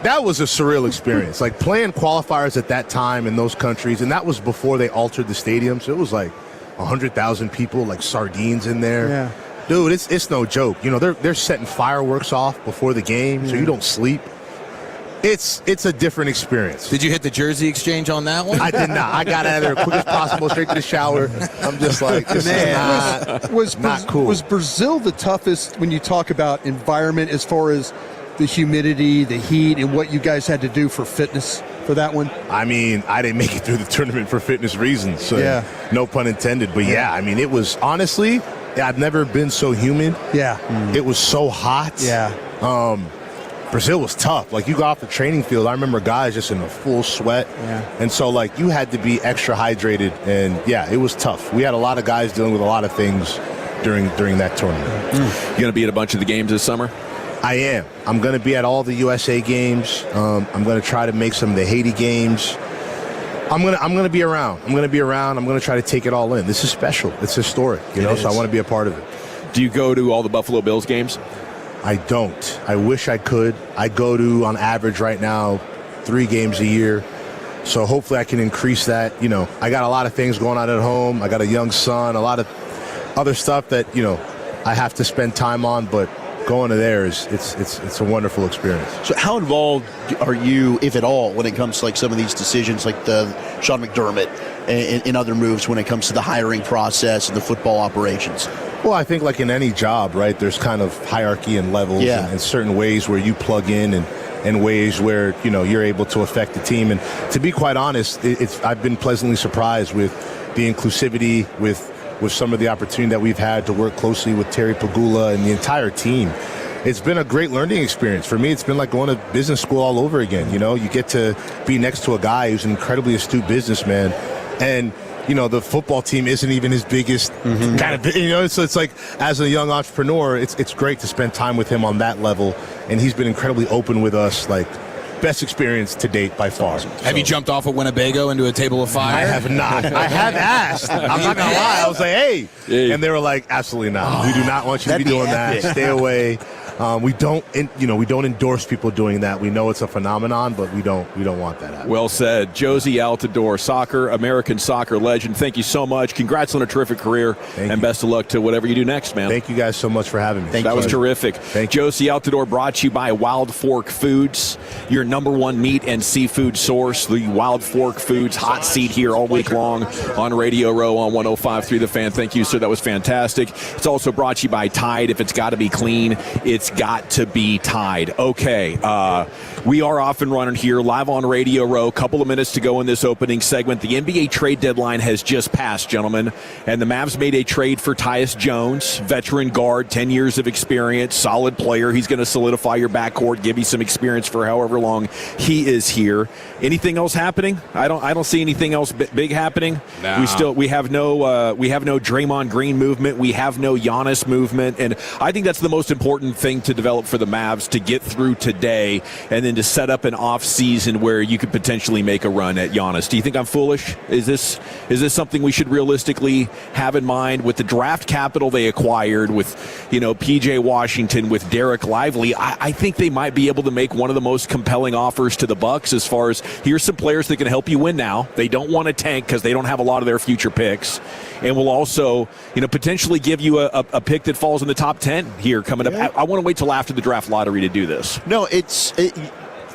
That was a surreal experience. Like playing qualifiers at that time in those countries, and that was before they altered the stadium. So it was like 100,000 people, like sardines in there. Yeah. Dude, it's no joke. They're setting fireworks off before the game, so you don't sleep. It's a different experience. Did you hit the jersey exchange on that one? I did not. I got out of there quick as possible, straight to the shower. I'm just like, this is not cool. Was Brazil the toughest when you talk about environment as far as the humidity, the heat, and what you guys had to do for fitness for that one? I mean, I didn't make it through the tournament for fitness reasons, so no pun intended. But I mean, it was honestly, I've never been so humid. Yeah. It was so hot. Yeah. Brazil was tough. Like, you got off the training field, I remember guys just in a full sweat. Yeah. And so, like, you had to be extra hydrated. And, it was tough. We had a lot of guys dealing with a lot of things during that tournament. You going to be at a bunch of the games this summer? I am. I'm going to be at all the USA games. I'm going to try to make some of the Haiti games. I'm going to be around. I'm going to try to take it all in. This is special. It's historic, so I want to be a part of it. Do you go to all the Buffalo Bills games? I don't. I wish I could. I go to, on average right now, 3 games a year. So hopefully I can increase that. I got a lot of things going on at home. I got a young son, a lot of other stuff that, I have to spend time on, but going to there it's a wonderful experience. So how involved are you, if at all, when it comes to like some of these decisions, like the Sean McDermott and other moves when it comes to the hiring process and the football operations? Well, I think like in any job, right, there's kind of hierarchy and levels and certain ways where you plug in and ways where, you're able to affect the team. And to be quite honest, I've been pleasantly surprised with the inclusivity, with some of the opportunity that we've had to work closely with Terry Pagula and the entire team. It's been a great learning experience. For me, it's been like going to business school all over again. You get to be next to a guy who's an incredibly astute businessman. And, the football team isn't even his biggest kind of, so it's like, as a young entrepreneur, it's great to spend time with him on that level. And he's been incredibly open with us, like, best experience to date by far. Have you jumped off a Winnebago into a table of fire? I have not. I have asked. I'm not going to lie. I was like, hey. And they were like, absolutely not. We do not want you to be doing that. Stay away. We don't endorse people doing that. We know it's a phenomenon, but we don't want that happening. Well said. Josie Altidore, American soccer legend. Thank you so much. Congrats on a terrific career, and best of luck to whatever you do next, man. Thank you guys so much for having me. That was terrific. Josie Altidore brought to you by Wild Fork Foods, your #1 meat and seafood source. The Wild Fork Foods hot seat here all week long on Radio Row on 105.3 The Fan. Thank you, sir. That was fantastic. It's also brought to you by Tide. If it's got to be clean, it's got to be Tide. Okay, We are off and running here, live on Radio Row. Couple of minutes to go in this opening segment. The NBA trade deadline has just passed, gentlemen, and the Mavs made a trade for Tyus Jones, veteran guard, 10 years of experience, solid player. He's going to solidify your backcourt, give you some experience for however long he is here. Anything else happening? I don't see anything else big happening. Nah. We have no Draymond Green movement. We have no Giannis movement, and I think that's the most important thing to develop for the Mavs, to get through today and then to set up an off season where you could potentially make a run at Giannis. Do you think I'm foolish? Is this something we should realistically have in mind with the draft capital they acquired, with PJ Washington, with Derek Lively? I think they might be able to make one of the most compelling offers to the Bucks as far as, here's some players that can help you win now. They don't want to tank because they don't have a lot of their future picks, and will also potentially give you a pick that falls in the top 10 here coming up. I want to wait till after the draft lottery to do this. No,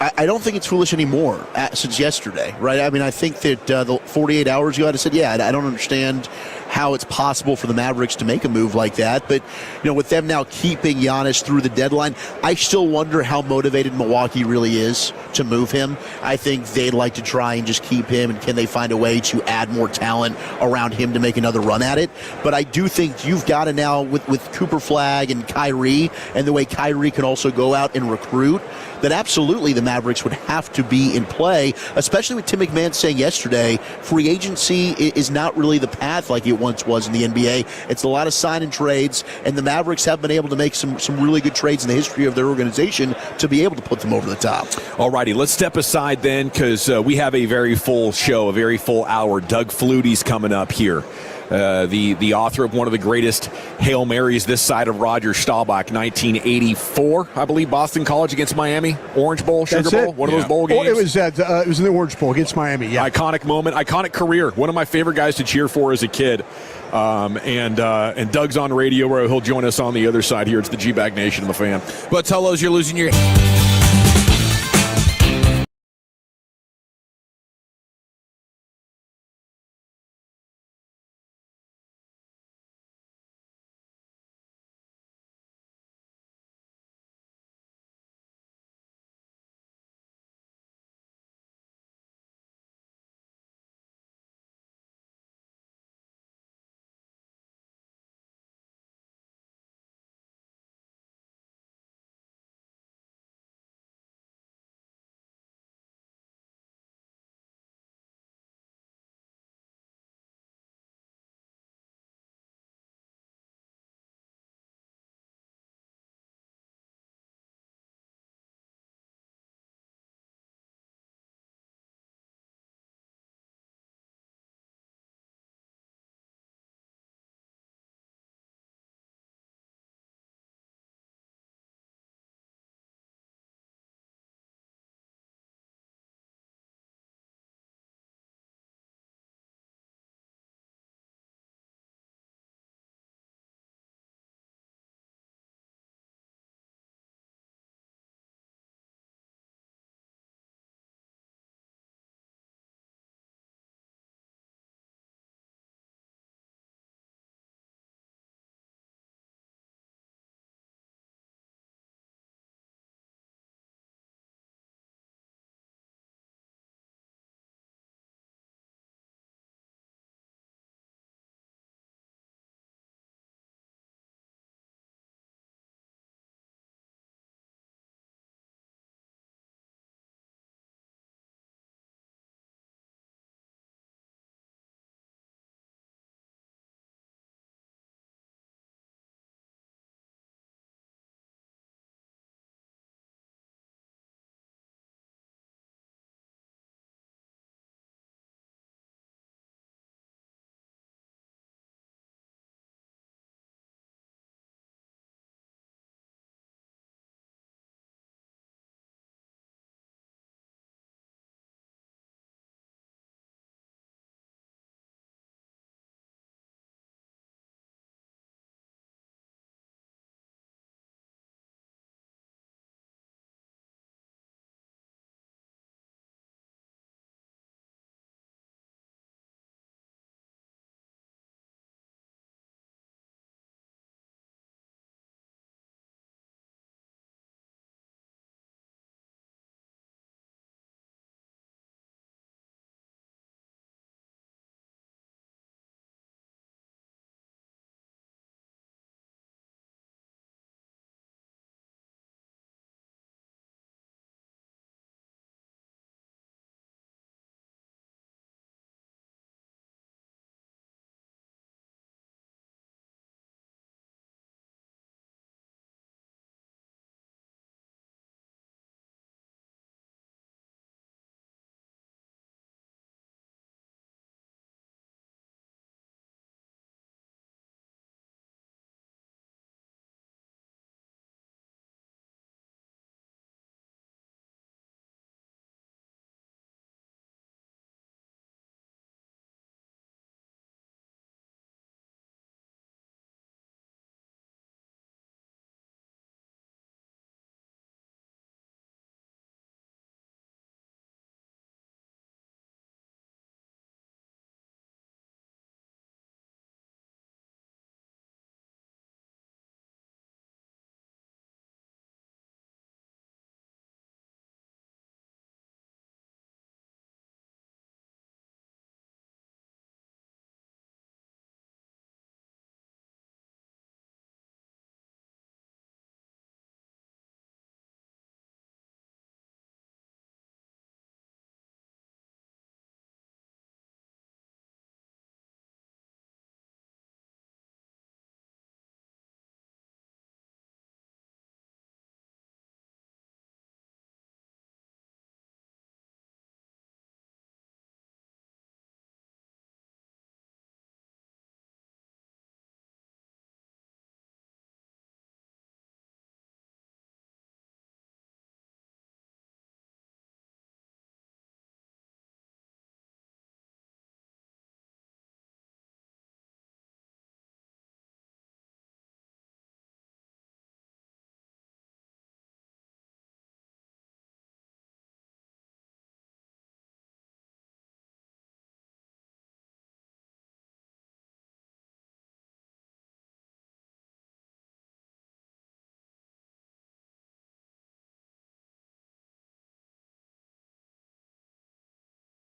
I don't think it's foolish anymore since yesterday, right? I mean, I think that the 48 hours ago, I said, I don't understand how it's possible for the Mavericks to make a move like that. But, with them now keeping Giannis through the deadline, I still wonder how motivated Milwaukee really is to move him. I think they'd like to try and just keep him, and can they find a way to add more talent around him to make another run at it? But I do think you've got to now, with Cooper Flagg and Kyrie, and the way Kyrie can also go out and recruit, that absolutely the Mavericks would have to be in play, especially with Tim McMahon saying yesterday, free agency is not really the path like it once was in the NBA. It's a lot of sign and trades, and the Mavericks have been able to make some really good trades in the history of their organization to be able to put them over the top. All righty, let's step aside then, because we have a very full show, a very full hour. Doug Flutie's coming up here. The author of one of the greatest Hail Marys this side of Roger Staubach, 1984, I believe, Boston College against Miami, Orange Bowl, Sugar Bowl, one of those bowl games. It was in the Orange Bowl against Miami, yeah. Iconic moment, iconic career. One of my favorite guys to cheer for as a kid. And Doug's on Radio Row. He'll join us on the other side here. It's the G-Bag Nation and the Fan. But Telos, you're losing your...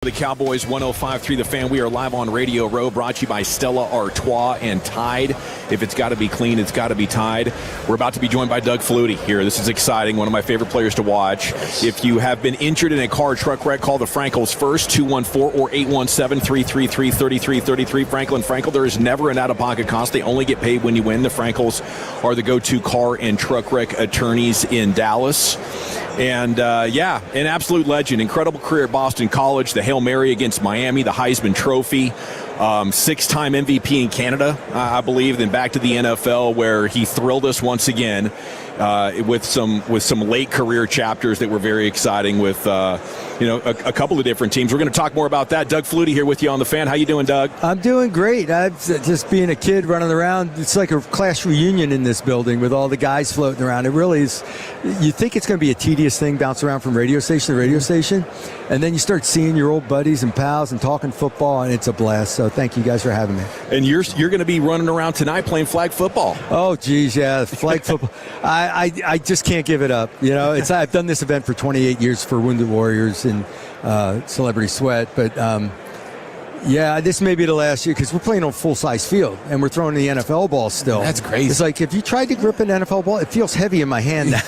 The Cowboys 105.3 The Fan. We are live on Radio Row, brought to you by Stella Artois and Tide. If it's got to be clean, it's got to be Tide. We're about to be joined by Doug Flutie here. This is exciting. One of my favorite players to watch. If you have been injured in a car or truck wreck, call the Frankels first, 214 or 817-333-3333. Frankel, there is never an out-of-pocket cost. They only get paid when you win. The Frankels are the go-to car and truck wreck attorneys in Dallas. And, an absolute legend. Incredible career at Boston College, the Hail Mary against Miami, the Heisman Trophy, 6-time MVP in Canada, I believe, then back to the NFL where he thrilled us once again with some late career chapters that were very exciting with, a couple of different teams. We're going to talk more about that. Doug Flutie here with you on The Fan. How you doing, Doug? I'm doing great. I'm just being a kid running around. It's like a class reunion in this building with all the guys floating around. It really is. You think it's going to be a tedious thing, bounce around from radio station to radio station, and then you start seeing your old buddies and pals and talking football, and it's a blast. So thank you guys for having me. And you're going to be running around tonight playing flag football. Oh, geez, yeah, flag football. I just can't give it up. I've done this event for 28 years for Wounded Warriors and Celebrity Sweat, but this may be the last year because we're playing on full-size field and we're throwing the NFL ball still. That's crazy. It's like if you tried to grip an NFL ball, it feels heavy in my hand now.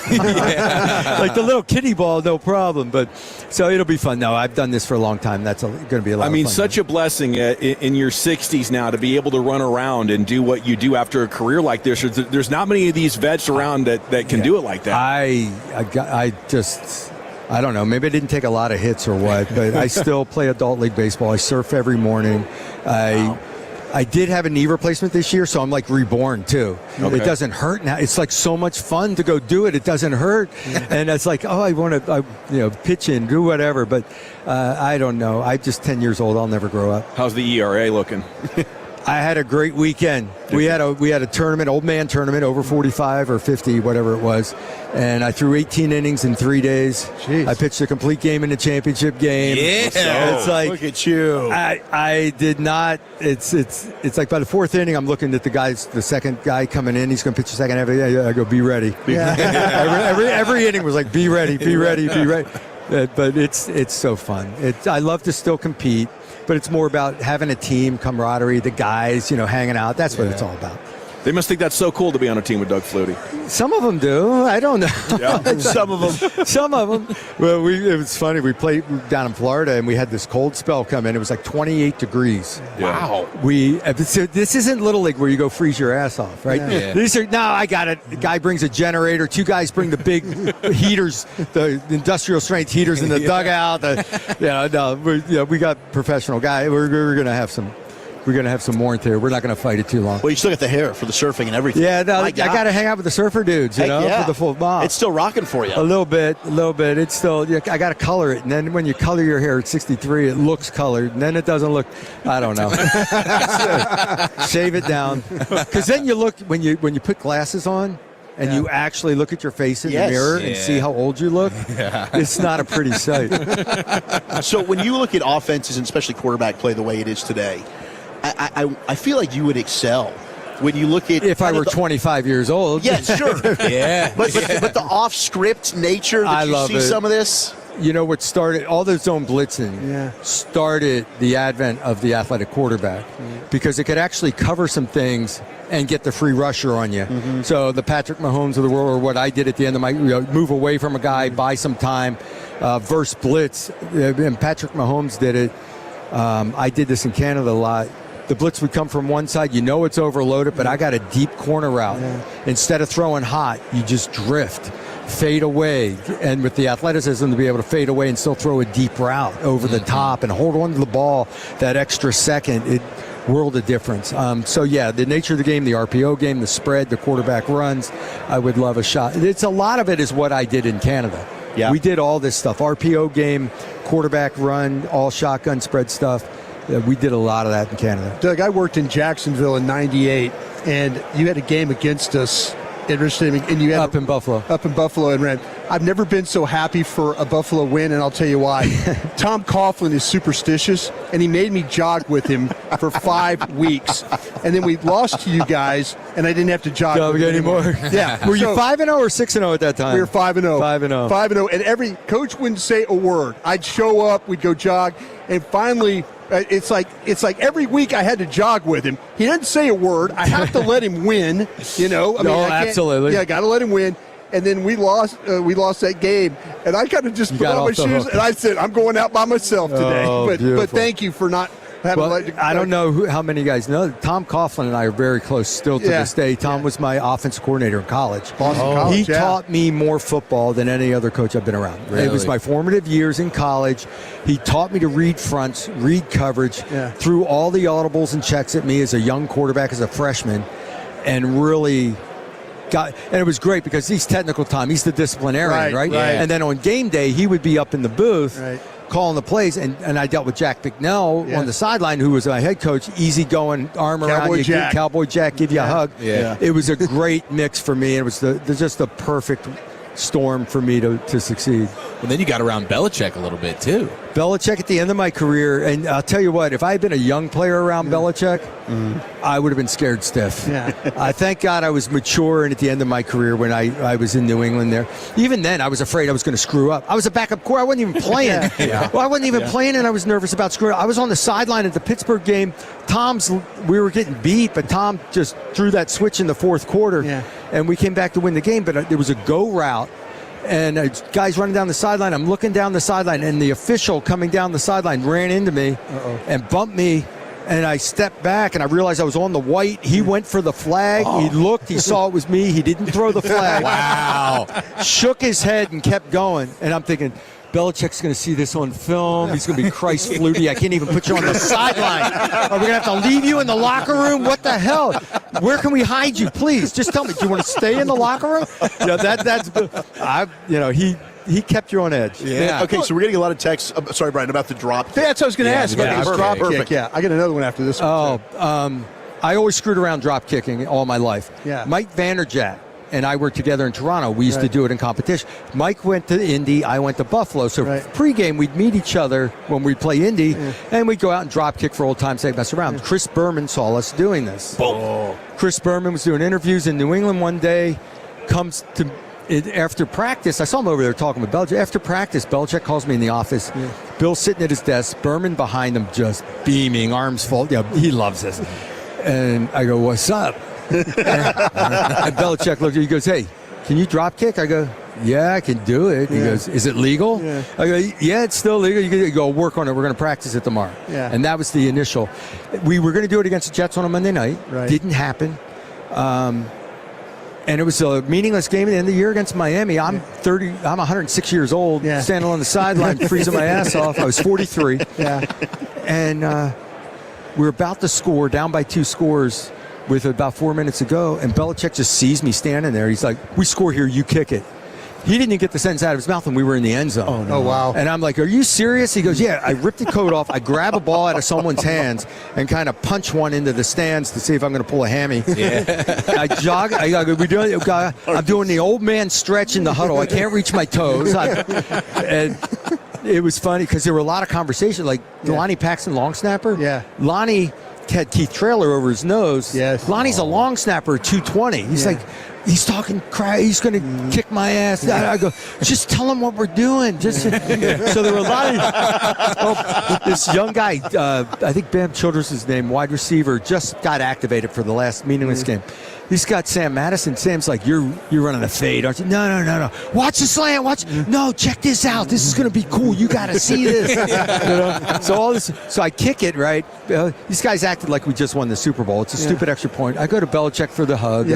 Like the little kiddie ball, no problem. But so it'll be fun. No, I've done this for a long time. That's going to be a lot of fun. Such a blessing in your 60s now to be able to run around and do what you do after a career like this. There's not many of these vets around that can do it like that. I don't know. Maybe I didn't take a lot of hits or what, but I still play adult league baseball. I surf every morning. I did have a knee replacement this year, so I'm like reborn too. Okay. It doesn't hurt now. It's like so much fun to go do it. It doesn't hurt, and it's like, I want to, pitch in, do whatever. But I don't know. I'm just 10 years old. I'll never grow up. How's the ERA looking? I had a great weekend. We had a tournament, old man tournament, over 45 or 50, whatever it was, and I threw 18 innings in 3 days. Jeez. I pitched a complete game in the championship game. Yeah, so it's like, look at you. I did not. It's like by the fourth inning, I'm looking at the second guy coming in. He's going to pitch the second half. I go, be ready. Every inning was like, be ready, be ready, be ready. But it's so fun. I love to still compete. But it's more about having a team, camaraderie, the guys, hanging out. That's what it's all about. They must think that's so cool to be on a team with Doug Flutie. Some of them do. I don't know. Yeah. Some of them. Some of them. Well, it was funny. We played down in Florida, and we had this cold spell come in. It was like 28 degrees. Wow. So this isn't Little League where you go freeze your ass off, right? Yeah. These are, I got it. The guy brings a generator. Two guys bring the big heaters, the industrial strength heaters in the dugout. We got professional guys. We're going to have some. We're going to have some warmth here. We're not going to fight it too long. Well, you still got the hair for the surfing and everything. Yeah, I got to hang out with the surfer dudes, for the full mob. It's still rocking for you. A little bit. It's still, I got to color it. And then when you color your hair at 63, it looks colored. And then it doesn't look, I don't know. Shave it down. Because then you look, when you put glasses on, and you actually look at your face in the mirror and see how old you look, it's not a pretty sight. So when you look at offenses, and especially quarterback play the way it is today, I feel like you would excel when you look at... If I were 25 years old. Yeah, sure. Yeah. But the off-script nature that you see some of this... What started, all the zone blitzing started the advent of the athletic quarterback because it could actually cover some things and get the free rusher on you. Mm-hmm. So the Patrick Mahomes of the world, or what I did at the end of my, move away from a guy, buy some time, versus blitz. And Patrick Mahomes did it. I did this in Canada a lot. The blitz would come from one side. It's overloaded, but I got a deep corner route. Yeah. Instead of throwing hot, you just drift, fade away. And with the athleticism to be able to fade away and still throw a deep route over the top and hold on to the ball that extra second, it world of difference. The nature of the game, the RPO game, the spread, the quarterback runs, I would love a shot. A lot of it is what I did in Canada. Yeah. We did all this stuff, RPO game, quarterback run, all shotgun spread stuff. We did a lot of that in Canada. Doug, I worked in Jacksonville in '98, and you had a game against us. Interesting, and you had up in Buffalo, and ran. I've never been so happy for a Buffalo win, and I'll tell you why. Tom Coughlin is superstitious, and he made me jog with him for 5 weeks. And then we lost to you guys, and I didn't have to jog with him anymore. Yeah. Were you 5-0 or 6-0 at that time? We were 5-0. 5-0. 5-0. And every coach wouldn't say a word. I'd show up, we'd go jog, and finally it's like every week I had to jog with him. He doesn't say a word. I have to let him win, you know. Absolutely. Yeah, I got to let him win. And then we lost that game, and I kind of just put on my shoes, and I said, I'm going out by myself today. But thank you for not having I don't know how many guys know. Tom Coughlin and I are very close still to this day. Tom was my offensive coordinator in college. He taught me more football than any other coach I've been around. Really? It was my formative years in college. He taught me to read fronts, read coverage, threw all the audibles and checks at me as a young quarterback, as a freshman, and really and it was great because he's technical time. He's the disciplinarian, right? And then on game day, he would be up in the booth calling the plays. And I dealt with Jack Bicknell on the sideline, who was my head coach, easygoing, arm around you, Cowboy Jack, give you a hug. It was a great mix for me. It was just the perfect storm for me to succeed. Well, then you got around Belichick a little bit, too. Belichick at the end of my career, and I'll tell you what, if I had been a young player around Belichick, I would have been scared stiff. I thank God I was mature and at the end of my career when I was in New England there. Even then, I was afraid I was going to screw up. I was a backup quarterback. I wasn't even playing. Well, I wasn't even playing, and I was nervous about screwing up. I was on the sideline at the Pittsburgh game. We were getting beat, but Tom just threw that switch in the fourth quarter, and we came back to win the game, but there was a go route. And guys running down the sideline. I'm looking down the sideline, and the official coming down the sideline ran into me and bumped me. And I stepped back, and I realized I was on the white. He went for the flag. He looked. He saw it was me. He didn't throw the flag. Wow. Shook his head and kept going. And I'm thinking, Belichick's going to see this on film. He's going to be Christ fluty. I can't even put you on the sideline. Are we going to have to leave you in the locker room? What the hell? Where can we hide you? Please, just tell me. Do you want to stay in the locker room? He kept you on edge. Okay, so we're getting a lot of texts. Sorry, Brian, about the drop. That's what I was going to ask about the drop Perfect. kick. I got another one after this one. I always screwed around drop kicking all my life. Mike Vanderjagt and I worked together in Toronto. We used to do it in competition. Mike went to Indy, I went to Buffalo. So pregame, we'd meet each other when we'd play Indy, and we'd go out and drop kick for old time's sake, mess around. Chris Berman saw us doing this. Chris Berman was doing interviews in New England one day, comes to after practice. I saw him over there talking with Belichick. After practice, Belichick calls me in the office. Bill's sitting at his desk, Berman behind him, just beaming, arms full. He loves this. And I go, "What's up?" And Belichick looked at me, he goes, "Hey, can you drop kick?" I go, "Yeah, I can do it." He goes, "Is it legal?" I go, "Yeah, it's still legal. You can go work on it. We're going to practice it tomorrow." And that was the initial. We were going to do it against the Jets on a Monday night. Didn't happen. And it was a meaningless game at the end of the year against Miami. I'm 106 years old, standing on the sideline, freezing my ass off. I was 43. And we're about to score, down by 2 scores with about 4 minutes to go, and Belichick just sees me standing there. He's like, "We score here, you kick it." He didn't even get the sentence out of his mouth when we were in the end zone. Oh, no. Oh, wow. And I'm like, "Are you serious?" He goes, "Yeah." I ripped the coat off. I grab a ball out of someone's hands and kind of punch one into the stands to see if I'm going to pull a hammy. I jog. I'm doing the old man stretch in the huddle. I can't reach my toes. And it was funny because there were a lot of conversation. Like Lonnie Paxton, long snapper. Lonnie had Keith Traylor over his nose. Lonnie's a long snapper, 220. He's like, he's talking crap. He's going to kick my ass. I go, "Just tell him what we're doing." So there were a lot of this young guy. I think Bam Childress is his name, wide receiver, just got activated for the last meaningless game. He's got Sam Madison. Sam's like, "You're running a fade, aren't you?" No. Watch the slant. Watch. No, check this out. This is going to be cool. You got to see this. So all this. So I kick it right. These guys acted like we just won the Super Bowl. It's a stupid extra point. I go to Belichick for the hug.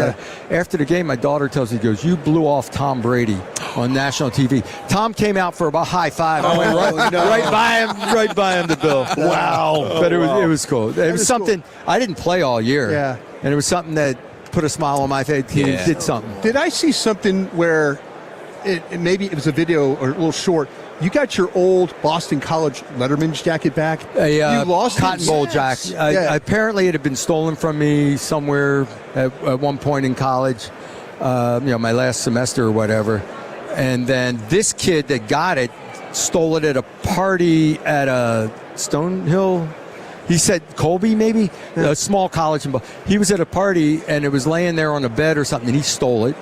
After the game, my daughter tells me, "Goes, you blew off Tom Brady on national TV." Tom came out for about high five. I went right by him to Bill. Wow. But it was cool. It was something. I didn't play all year. And it was something that put a smile on my face. He did something. Did I see something where maybe it was a video or a little short? You got your old Boston College Letterman's jacket back. You lost Cotton Bowl jacket. Apparently, it had been stolen from me somewhere at one point in college. My last semester or whatever. And then this kid that got it stole it at a party at a Stonehill. He said Colby, maybe a small college. He was at a party and it was laying there on a bed or something, and he stole it.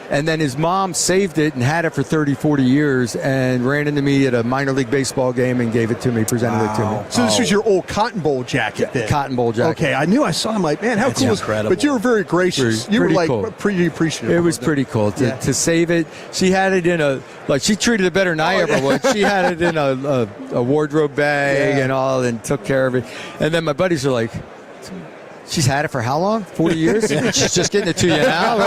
And then his mom saved it and had it for 30, 40 years and ran into me at a minor league baseball game and gave it to me, presented it to me. So this was your old Cotton Bowl jacket then? Cotton Bowl jacket. Okay, I knew I saw him like, man, how cool is it? But you were very gracious. You were like pretty appreciative. It was pretty cool to save it. She had it in she treated it better than I ever would. She had it in a wardrobe bag and all and took care of it. And then my buddies are like, she's had it for how long? 40 years? She's just getting it to you now?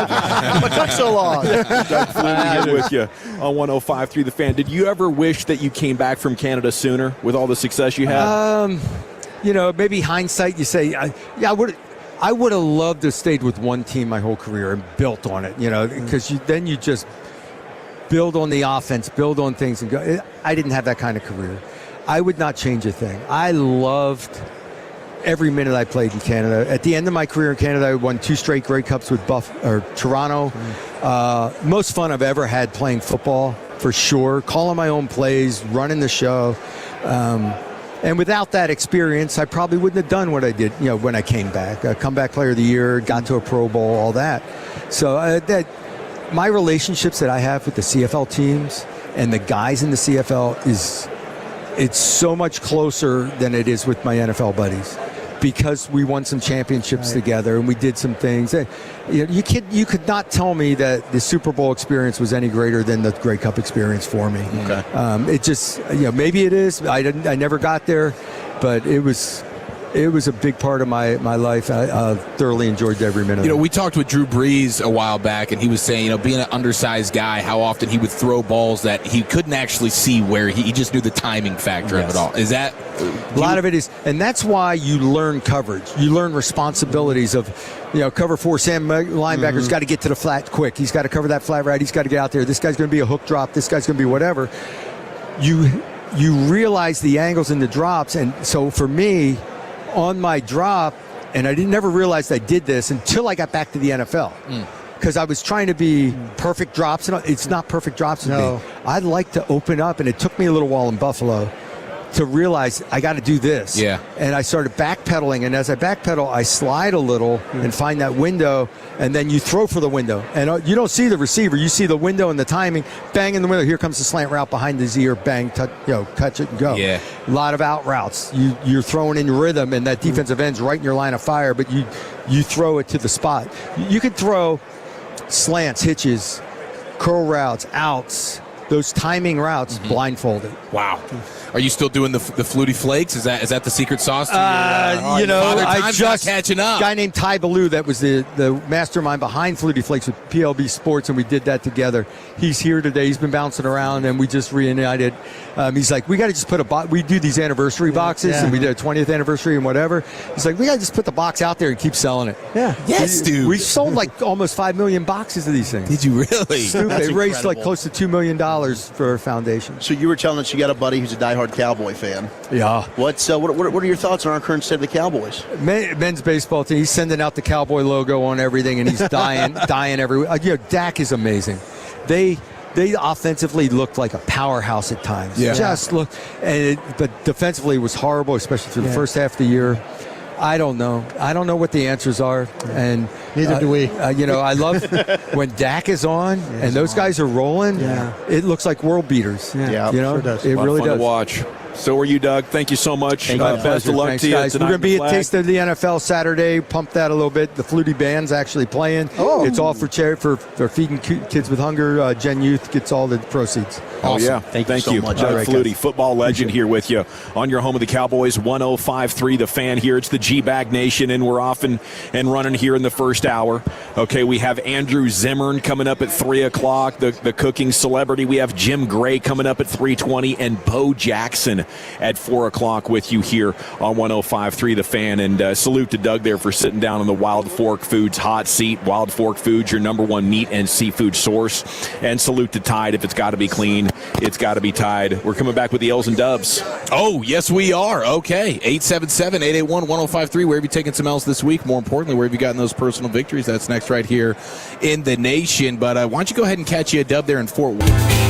What took so long? Doug Flutie here with you on 105.3 The Fan. Did you ever wish that you came back from Canada sooner with all the success you had? Maybe hindsight, you say, I would have loved to have stayed with one team my whole career and built on it, because then you just build on the offense, build on things and go. I didn't have that kind of career. I would not change a thing. I loved every minute I played in Canada. At the end of my career in Canada, I won 2 straight Grey Cups with Toronto. Most fun I've ever had playing football, for sure. Calling my own plays, running the show. And without that experience, I probably wouldn't have done what I did, when I came back. Comeback Player of the Year, got to a Pro Bowl, all that. So my relationships that I have with the CFL teams and the guys in the CFL it's so much closer than it is with my NFL buddies, because we won some championships together and we did some things. You could not tell me that the Super Bowl experience was any greater than the Grey Cup experience for me. Okay. It just, maybe it is. I never got there, but it was a big part of my life. I thoroughly enjoyed every minute. We talked with Drew Brees a while back, and he was saying, being an undersized guy, how often he would throw balls that he couldn't actually see where he just knew the timing factor of it all. Is that a lot of it is, and that's why you learn coverage. You learn responsibilities of, cover 4 Sam linebacker's got to get to the flat quick. He's got to cover that flat right. He's got to get out there. This guy's going to be a hook drop. This guy's going to be whatever. You realize the angles and the drops, and so for me, on my drop, and I never realized I did this until I got back to the NFL, because I was trying to be perfect drops, and it's not perfect drops with me. I'd like to open up, and it took me a little while in Buffalo to realize I got to do this. Yeah. And I started backpedaling, and as I backpedal, I slide a little and find that window, and then you throw for the window. And you don't see the receiver. You see the window and the timing. Bang in the window. Here comes the slant route behind his ear. Bang, catch it and go. Yeah. A lot of out routes. You're throwing in rhythm, and that defensive end's right in your line of fire, but you throw it to the spot. You could throw slants, hitches, curl routes, outs, those timing routes blindfolded. Wow. Are you still doing the Flutie Flakes? Is that the secret sauce to I just catching up. A guy named Ty Ballou that was the mastermind behind Flutie Flakes with PLB Sports, and we did that together. He's here today. He's been bouncing around, and we just reunited. He's like, we got to just put we do these anniversary boxes, and we did a 20th anniversary and whatever. He's like, we got to just put the box out there and keep selling it. Yeah. Yes, dude. We sold like almost 5 million boxes of these things. Did you really? Stupid. They raised like close to $2 million for our foundation. So you were telling us you got a buddy who's a diehard Cowboy fan. Yeah. What are your thoughts on our current state of the Cowboys? Men's baseball team. He's sending out the Cowboy logo on everything, and he's dying everywhere. Dak is amazing. They offensively looked like a powerhouse at times. Yeah. Just look, but defensively it was horrible, especially through the first half of the year. I don't know. I don't know what the answers are, and neither do we. I love when Dak is on and those guys are rolling. Yeah. It looks like world beaters. Yeah, sure does. It really fun does. to watch. So are you, Doug. Thank you so much. Best of luck Thanks, to you guys. tonight. We're going to be in the at Taste of the NFL Saturday. Pump that a little bit. The Flutie Band's actually playing. Oh. It's all for charity for feeding kids with hunger. Gen Youth gets all the proceeds. Oh, yeah. Thank you you so much. Doug All right, Flutie, guys. football legend here with you on your home of the Cowboys, 105.3 The Fan here. It's the G-Bag Nation, and we're off and running here in the first hour. Okay, we have Andrew Zimmern coming up at 3 o'clock, the cooking celebrity. We have Jim Gray coming up at 3:20, and Bo Jackson again at 4 o'clock with you here on 105.3 The Fan. And salute to Doug there for sitting down on the Wild Fork Foods hot seat. Wild Fork Foods, your number one meat and seafood source. And salute to Tide. If it's got to be clean, it's got to be Tide. We're coming back with the L's and Dubs. Oh, yes, we are. Okay. 877-881-1053. Where have you taken some L's this week? More importantly, where have you gotten those personal victories? That's next right here in the nation. But why don't you go ahead and catch you a dub there in Fort Worth?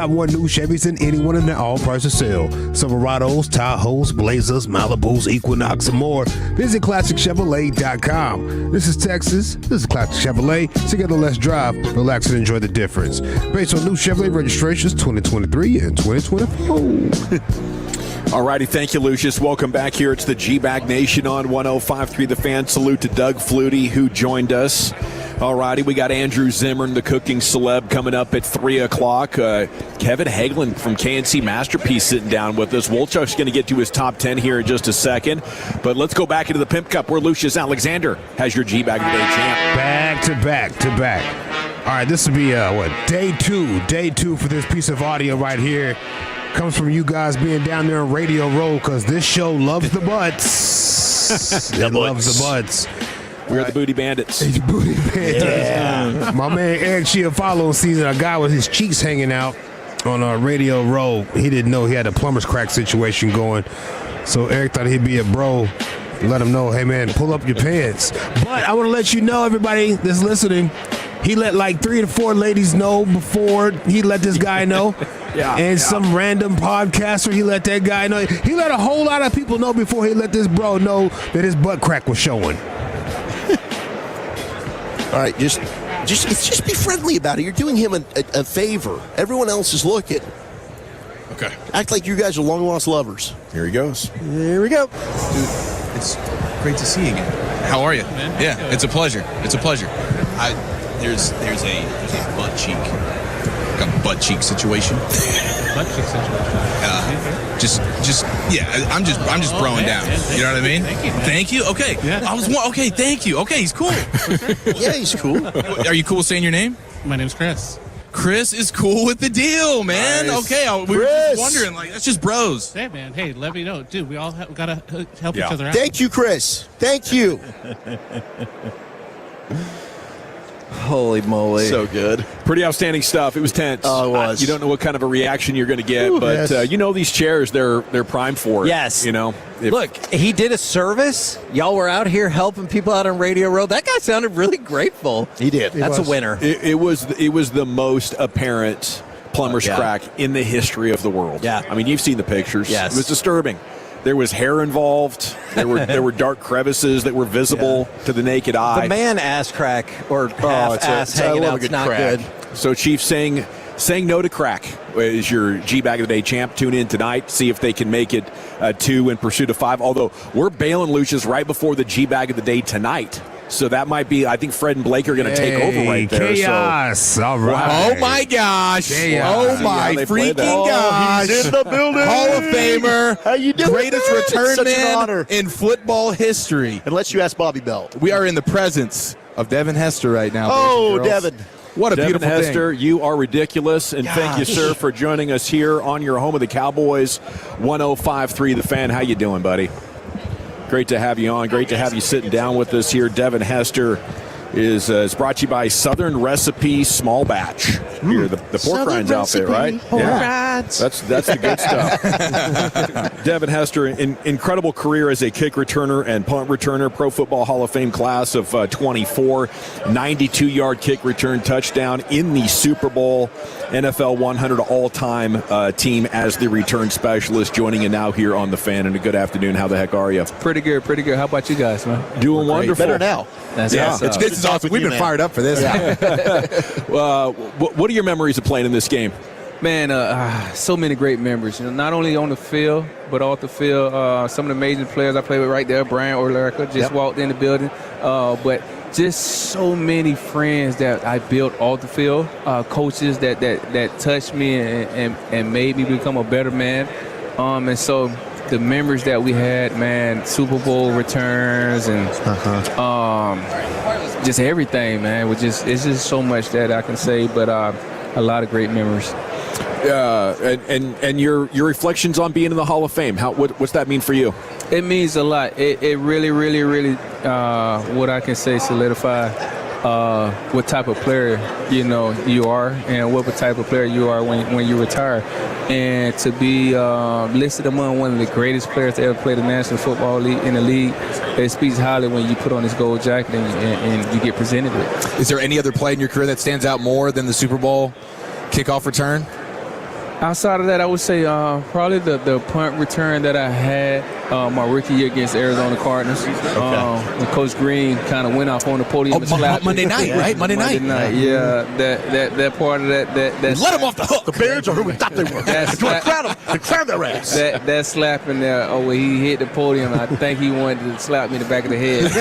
got more new Chevys than anyone in the all price of sale. Silverados, Tahoes, Blazers, Malibus, Equinox, and more. Visit ClassicChevrolet.com. This is Texas. This is Classic Chevrolet. Together, let's drive, relax, and enjoy the difference. Based on new Chevrolet registrations 2023 and 2024. All righty, thank you, Lucius. Welcome back here. It's the G-Bag Nation on 105.3 The Fan. Salute to Doug Flutie, who joined us. All righty, we got Andrew Zimmern, the cooking celeb, coming up at 3 o'clock. Kevin Hagelin from KNC Masterpiece sitting down with us. Wolchuk's going to get to his top 10 here in just a second. But let's go back into the Pimp Cup where Lucius Alexander has your G-Bag of the Day champ. Back to back to back. All right, this will be, day two. Day two for this piece of audio right here. Comes from you guys being down there on Radio Row because this show loves the butts. It loves the butts. We're the Booty Bandits. It's Booty Bandits. Yeah. My man Eric Chiafalo sees a guy with his cheeks hanging out on Radio Row. He didn't know he had a plumber's crack situation going. So Eric thought he'd be a bro. Let him know, hey, man, pull up your pants. But I want to let you know, everybody that's listening, he let like 3 to 4 ladies know before he let this guy know. Some random podcaster, he let that guy know. He let a whole lot of people know before he let this bro know that his butt crack was showing. All right, just be friendly about it. You're doing him a favor. Everyone else is looking. Okay. Act like you guys are long-lost lovers. Here he goes. Here we go. Dude, it's great to see you again. How are you? Man? Yeah, it's a pleasure. It's a pleasure. There's a butt cheek. Like a butt cheek situation. Butt cheek situation. I'm just broing down. You know what I mean? Thank you. Okay. Yeah. Okay. Thank you. Okay, he's cool. Yeah, he's cool. Are you cool saying your name? My name's Chris. Chris is cool with the deal, man. Nice. Okay, we were just wondering, like, that's just bros. Hey, man. Hey, let me know, dude. We all gotta help each other out. Thank you, Chris. Thank you. Holy moly. So good. Pretty outstanding stuff. It was tense. Oh, it was. You don't know what kind of a reaction you're going to get, but yes. these chairs, they're primed for it. Yes. If, Look, he did a service. Y'all were out here helping people out on Radio Row. That guy sounded really grateful. He did. That's a winner. It was the most apparent plumber's crack in the history of the world. Yeah. I mean, you've seen the pictures. Yes. It was disturbing. There was hair involved. There were dark crevices that were visible to the naked eye. The man ass crack or half ass hanging out is not crack. good. So, Chief, saying no to crack is your G-Bag of the Day champ. Tune in tonight. See if they can make it 2 in pursuit of 5. Although we're bailing Lucius right before the G-Bag of the Day tonight. So that might be, I think Fred and Blake are going to take over right there. Chaos. So. All right. Oh, my gosh. Chaos. Oh, my freaking gosh. He's in the building. Hall of Famer. How you doing? Greatest return Such man an honor. in football history. Unless you ask Bobby Bell. We are in the presence of Devin Hester right now. Oh, boys and girls. Devin. What a Devin beautiful Hester, thing. you are ridiculous. And thank you, sir, for joining us here on your home of the Cowboys, 105.3 The Fan. How you doing, buddy? Great to have you on. Great to have you sitting down with us here. Devin Hester is brought to you by Southern Recipe Small Batch. Here, the pork rinds outfit, right? Pork rinds. That's the good stuff. Devin Hester, incredible career as a kick returner and punt returner. Pro Football Hall of Fame class of 24, 92-yard kick return touchdown in the Super Bowl. NFL 100 all-time team as the return specialist. Joining you now here on The Fan. And a good afternoon. How the heck are you? Pretty good. How about you guys, man? Doing wonderful. Better now. That's This is awesome. We've been fired up for this. What are your memories of playing in this game? Man, so many great memories. Not only on the field, but off the field. Some of the amazing players I played with right there, Brian Urlacher, just walked in the building. But just so many friends that I built off the field, coaches that touched me and made me become a better man. And so the memories that we had, man, Super Bowl returns and just everything, man. It's just so much that I can say, but a lot of great memories. And your reflections on being in the Hall of Fame, what's that mean for you? It means a lot. It really, really, really, what I can say, solidify what type of player you are, and what type of player you are when you retire. And to be listed among one of the greatest players to ever play the National Football League in the league, it speaks highly when you put on this gold jacket and you get presented with. Is there any other play in your career that stands out more than the Super Bowl kickoff return? Outside of that, I would say probably the punt return that I had my rookie year against Arizona Cardinals. When Coach Green kind of went off on the podium and slapped Monday night, right? Monday night. Yeah, that part of that let him off the hook. The Bears are who we thought they were. Crowd their ass. That slapping there, when he hit the podium, I think he wanted to slap me in the back of the head.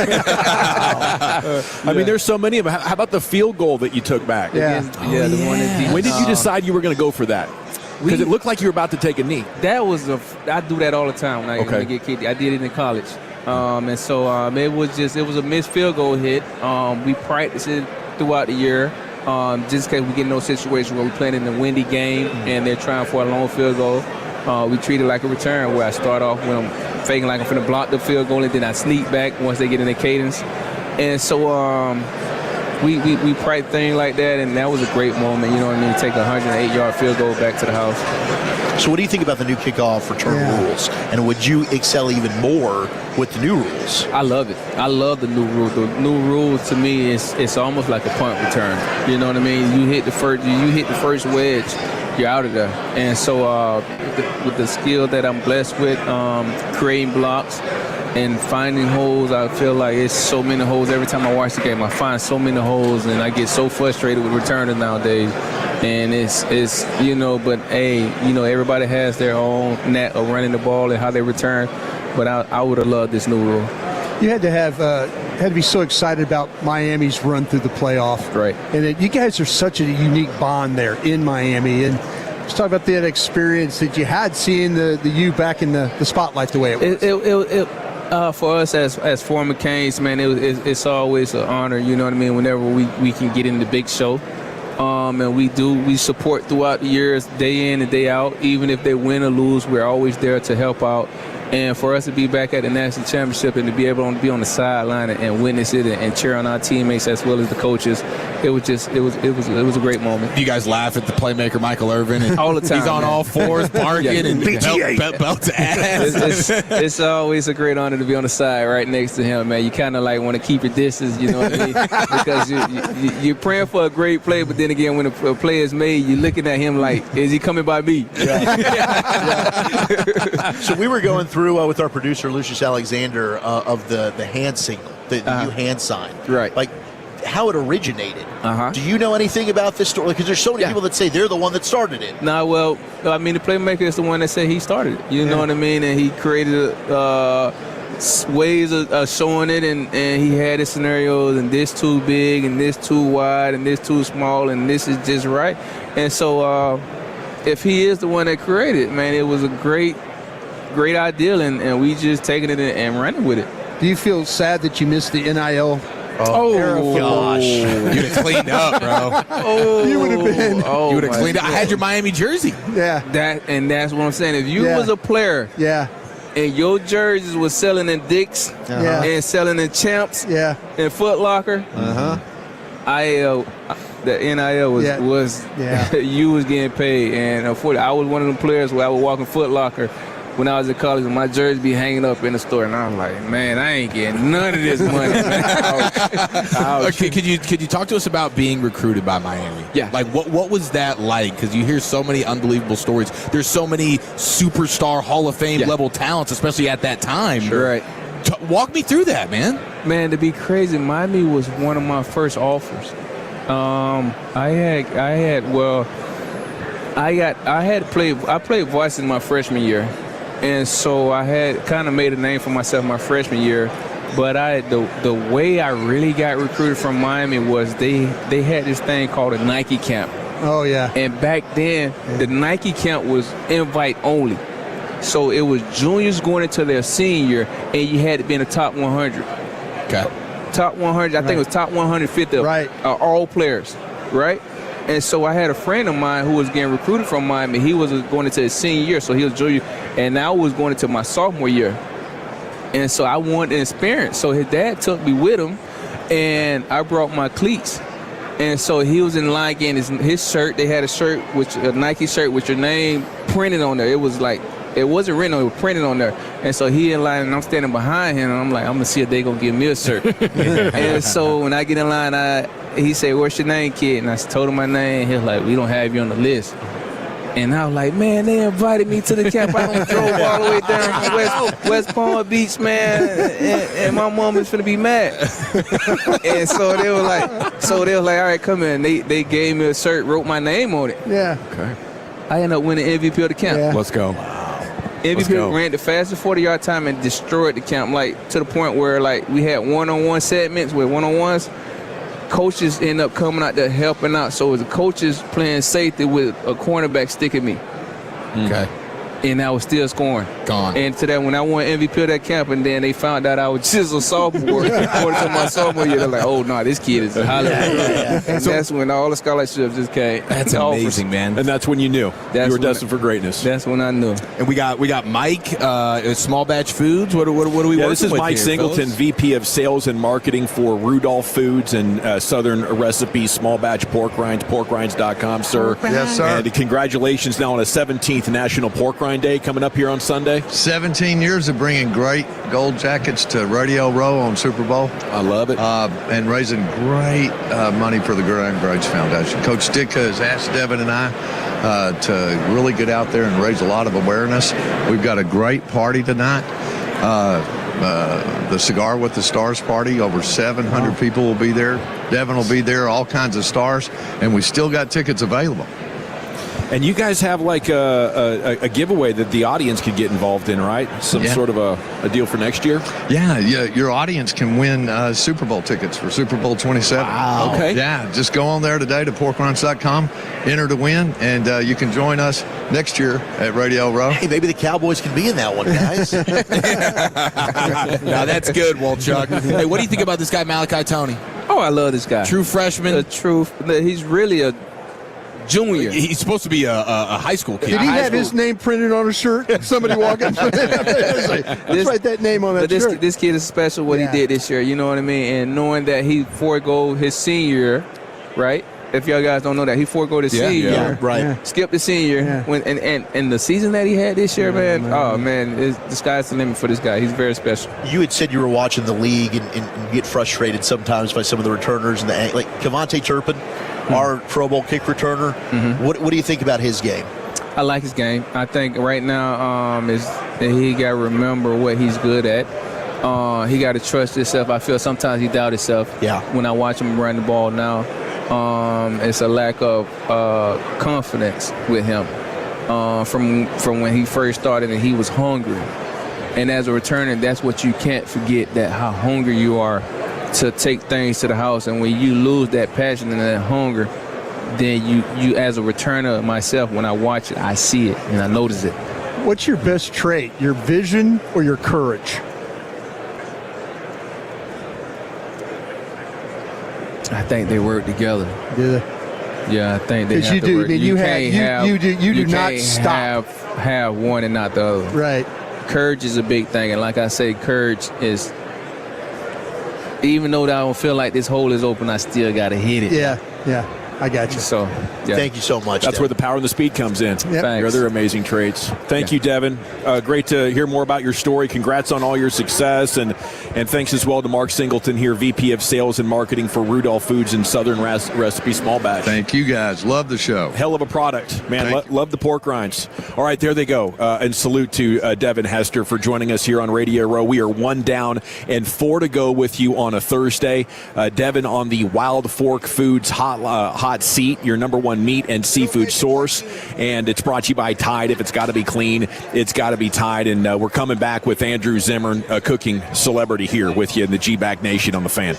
I mean, there's so many of them. How about the field goal that you took back? The one that When did you decide you were going to go for that? Because it looked like you were about to take a knee. I do that all the time when I get kicked. I did it in college. And so it was a missed field goal hit. We practiced it throughout the year. Just in case we get in those situations where we're playing in a windy game and they're trying for a long field goal. We treat it like a return where I start off when I'm faking like I'm finna block the field goal and then I sneak back once they get in the cadence. And so we practice things like that, and that was a great moment, you know what I mean, to take a 108-yard field goal back to the house. So what do you think about the new kickoff return rules? And would you excel even more with the new rules? I love it. I love the new rule. The new rule to me it's almost like a punt return. You know what I mean? You hit the first wedge, you're out of there. And so with the skill that I'm blessed with, creating blocks and finding holes, I feel like it's so many holes. Every time I watch the game, I find so many holes, and I get so frustrated with returners nowadays. And it's but hey, everybody has their own knack of running the ball and how they return. But I would have loved this new rule. You had to be so excited about Miami's run through the playoff. Right. And you guys are such a unique bond there in Miami. And just talk about that experience that you had seeing the U back in the spotlight the way it was. For us as former Canes, man, it's always an honor, you know what I mean, whenever we can get in the big show. And we support throughout the years, day in and day out. Even if they win or lose, we're always there to help out. And for us to be back at the national championship and to be able to be on the sideline and witness it and cheer on our teammates as well as the coaches, it was a great moment. Do you guys laugh at the playmaker Michael Irvin? And all the time. He's on all fours, barking and belt ass. It's always a great honor to be on the side right next to him, man. You kind of like want to keep your distance, you know what I mean? Because you're praying for a great play, but then again, when a play is made, you're looking at him like, is he coming by me? So we were going through with our producer Lucius Alexander of the hand signal, the new hand sign, right? Like how it originated. Do you know anything about this story? Because there's so many people that say they're the one that started it. Nah, well, I mean the playmaker is the one that said he started it. You know what I mean? And he created ways of showing it, and he had his scenarios, and this too big, and this too wide, and this too small, and this is just right. And so if he is the one that created it, man, it was a great idea, and we just taking it and running with it. Do you feel sad that you missed the NIL? Gosh, you'd have cleaned up, bro. You would have been. You would have cleaned up. I had your Miami jersey. Yeah, that's what I'm saying. If you was a player, and your jerseys was selling in Dick's and selling in Champs, and Foot Locker, the NIL was you was getting paid, and I was one of them players where I would walk in Foot Locker when I was in college, and my jersey be hanging up in the store, and I'm like, man, I ain't getting none of this money, man. Okay, could you talk to us about being recruited by Miami? Yeah. Like, what was that like? Because you hear so many unbelievable stories. There's so many superstar Hall of Fame level talents, especially at that time. Sure. Right. Walk me through that, man. Man, to be crazy, Miami was one of my first offers. I played varsity my freshman year. And so I had kind of made a name for myself my freshman year, but the way I really got recruited from Miami was they had this thing called a Nike camp. Oh yeah. And back then the Nike camp was invite only, so it was juniors going into their senior year, and you had to be in the top 100. Okay. Top 100. I think it was top 150 of all players, right? And so I had a friend of mine who was getting recruited from Miami. He was going into his senior year, so he was junior, and I was going into my sophomore year. And so I wanted an experience. So his dad took me with him, and I brought my cleats. And so he was in line getting his shirt. They had a shirt, a Nike shirt with your name printed on there. It was like, it wasn't written on, it was printed on there. And so he in line, and I'm standing behind him, and I'm like, I'm going to see if they going to give me a shirt. And so when I get in line, he said, what's your name, kid? And I told him my name. He was like, we don't have you on the list. And I was like, man, they invited me to the camp. I done drove all the way down to West Palm Beach, man, and my mom is finna be mad. And so they were like, all right, come in. They gave me a shirt, wrote my name on it. Yeah. Okay. I ended up winning MVP of the camp. Yeah. Let's go. MVP ran the fastest 40-yard time and destroyed the camp, like to the point where like we had one-on-one segments with one-on-ones. Coaches end up coming out there helping out. So the coaches playing safety with a cornerback sticking me. Okay. And I was still scoring. Gone. And to that, when I won MVP of that camp, and then they found out I was just a sophomore, according to my sophomore year, they're like, oh, no, this kid is a Hollywood. And so that's when all the scholarships just came. That's amazing, man. And that's when you knew you were destined for greatness. That's when I knew. And we got Mike, Small Batch Foods. What are we working with? This is Mike here, Singleton, fellas? VP of Sales and Marketing for Rudolph Foods and Southern Recipe Small Batch Pork Rinds, porkrinds.com, sir. Yes, sir. And congratulations now on a 17th National Pork Rind Day coming up here on Sunday. 17 years of bringing great gold jackets to Radio Row on Super Bowl. I love it. And raising great money for the Graham Graves Foundation. Coach Ditka has asked Devin and I to really get out there and raise a lot of awareness. We've got a great party tonight. The Cigar with the Stars party, over 700 people will be there. Devin will be there, all kinds of stars, and we still got tickets available. And you guys have like a giveaway that the audience could get involved in, right? Some sort of a deal for next year? Yeah, your audience can win Super Bowl tickets for Super Bowl 27. Wow. Okay. Yeah, just go on there today to porkrinds.com, enter to win, and you can join us next year at Radio Row. Hey, maybe the Cowboys can be in that one, guys. Now that's good, Walchuk. Hey, what do you think about this guy, Malachi Tony? Oh, I love this guy. True freshman. He's really a junior. He's supposed to be a high school kid. Did he have his name printed on a shirt? Somebody walk up. Let's write that name on that shirt. This kid is special what he did this year, you know what I mean? And knowing that he forego his senior year, right? If y'all guys don't know that, he forego his senior year. Right. Yeah. Skipped the senior year. And the season that he had this year, man, the sky's the limit for this guy. He's very special. You had said you were watching the league and get frustrated sometimes by some of the returners and like Kevontae Turpin, our Pro Bowl kick returner. What do you think about his game? I like his game. I think right now is that he got to remember what he's good at. He got to trust himself. I feel sometimes he doubt himself. Yeah. When I watch him run the ball now, it's a lack of confidence with him from when he first started, and he was hungry. And as a returner, that's what you can't forget, that how hungry you are to take things to the house. And when you lose that passion and that hunger, then you as a returner myself, when I watch it, I see it and I notice it. What's your best trait, your vision or your courage? I think they work together. Yeah, I think they have you to do. work. I mean, you do not stop. Have one and not the other. Right. Courage is a big thing, and like I say, courage is. Even though I don't feel like this hole is open, I still got to hit it. Yeah, I got you. So, Thank you so much. That's Devin. where the power and the speed comes in. Yep. Your other amazing traits. Thank you, Devin. Great to hear more about your story. Congrats on all your success, and thanks as well to Mark Singleton here, VP of Sales and Marketing for Rudolph Foods and Southern Recipe Small Batch. Thank you, guys. Love the show. Hell of a product, man. Love the pork rinds. All right, there they go. And salute to Devin Hester for joining us here on Radio Row. We are 1 down and 4 to go with you on a Thursday. Devin on the Wild Fork Foods hot seat, your number one meat and seafood source. And it's brought to you by Tide. If it's got to be clean, it's got to be Tide. And we're coming back with Andrew Zimmern, a cooking celebrity, here with you in the G-Bag Nation on the Fan.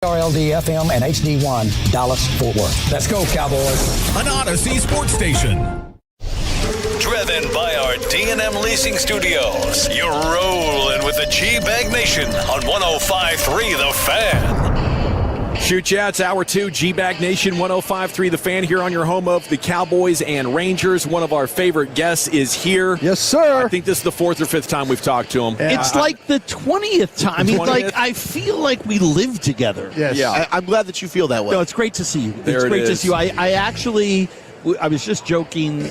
krld-fm and HD1, Dallas-Fort Worth. Let's go, Cowboys. An Odyssey sports station. Driven by our D&M Leasing Studios. You're rolling with the G-Bag Nation on 105.3 The Fan. Shoot ya, it's Hour 2, G-Bag Nation, 105.3 The Fan, here on your home of the Cowboys and Rangers. One of our favorite guests is here. Yes, sir. I think this is the 4th or 5th time we've talked to him. It's like the 20th time. I mean, 20th? like, I feel like we live together. Yes. Yeah. I'm glad that you feel that way. No, it's great to see you. There It's it great to is. see you. I was just joking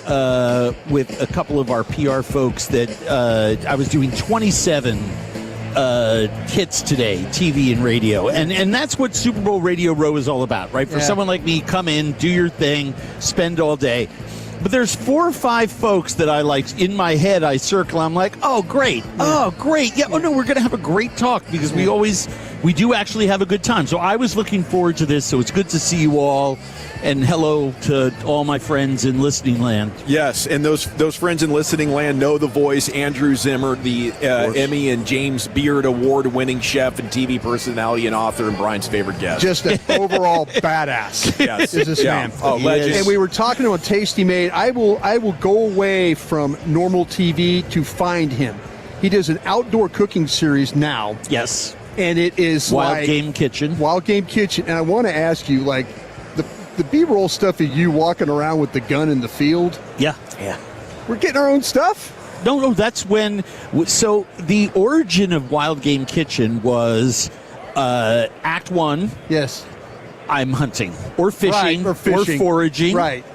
with a couple of our PR folks that I was doing 27 hits today, TV and radio. And that's what Super Bowl Radio Row is all about, right? For someone like me, come in, do your thing, spend all day. But there's 4 or 5 folks that I like in my head. I circle. I'm like, oh, great. Oh, great. Yeah. Oh, no, we're going to have a great talk because we do actually have a good time. So I was looking forward to this. So it's good to see you all. And hello to all my friends in listening land. Yes, and those friends in listening land know the voice. Andrew Zimmer, the Emmy and James Beard award-winning chef and TV personality and author, and Brian's favorite guest. Just an overall badass. Yes. Is this man? Oh, legend. And we were talking to a Tasty Made. I will go away from normal TV to find him. He does an outdoor cooking series now. Yes. And it is Wild Game Kitchen. Wild Game Kitchen. And I want to ask you, like, the B-roll stuff of you walking around with the gun in the field. Yeah. We're getting our own stuff? No, that's when. So the origin of Wild Game Kitchen was Act 1. Yes. I'm hunting or fishing, Right, or foraging. Right.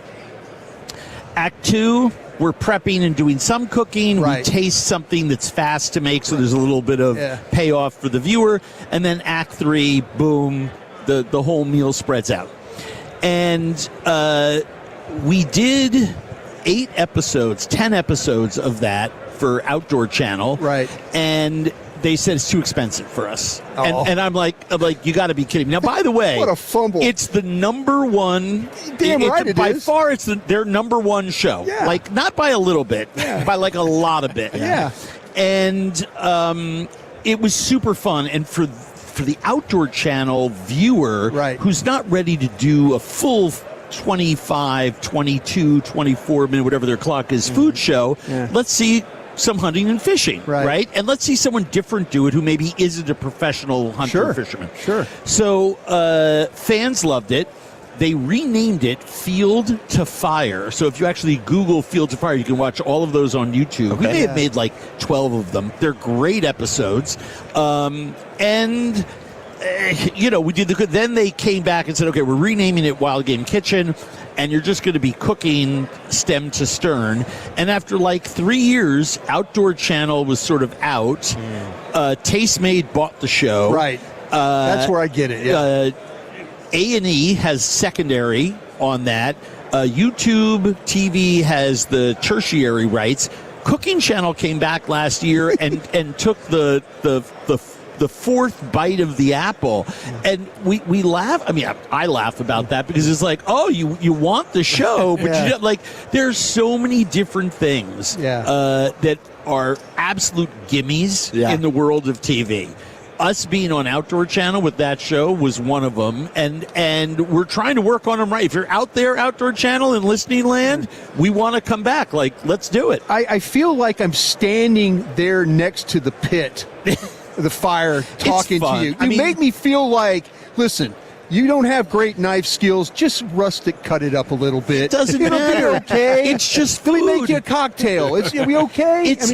Act 2, we're prepping and doing some cooking. Right. We taste something that's fast to make, so there's a little bit of payoff for the viewer. And then Act 3, boom, the whole meal spreads out. And we did 10 episodes of that for Outdoor Channel. Right. And they said it's too expensive for us. Oh. And I'm like, you got to be kidding me. Now, by the way, What a fumble. It's the number one. Damn right it by is. far, it's their number one show. Yeah. Like, not by a little bit, by like a lot of bit. Yeah. And it was super fun. And for the Outdoor Channel viewer who's not ready to do a full 25, 22, 24 minute, whatever their clock is, food show, let's see some hunting and fishing, right? And let's see someone different do it who maybe isn't a professional hunter or fisherman. Sure. So fans loved it. They renamed it Field to Fire. So if you actually Google Field to Fire, you can watch all of those on YouTube. Okay. We may have made like 12 of them. They're great episodes. We did then they came back and said, okay, we're renaming it Wild Game Kitchen, and you're just going to be cooking stem to stern. And after like 3 years, Outdoor Channel was sort of out. Tastemade bought the show. Right. That's where I get it. Yeah. A&E has secondary on that. YouTube TV has the tertiary rights. Cooking Channel came back last year and took the fourth bite of the apple, and we laugh. I mean, I laugh about that because it's like, oh, you want the show, but you don't, like, there's so many different things that are absolute gimmies in the world of TV. Us being on Outdoor Channel with that show was one of them, and we're trying to work on them right. If you're out there, Outdoor Channel in listening land, we want to come back. Like, let's do it. I feel like I'm standing there next to the pit, the fire, talking to you. You make me feel like, listen, you don't have great knife skills. Just rustic cut it up a little bit. Doesn't matter. Okay. It's just food. Let me make you a cocktail. Are we okay? Here's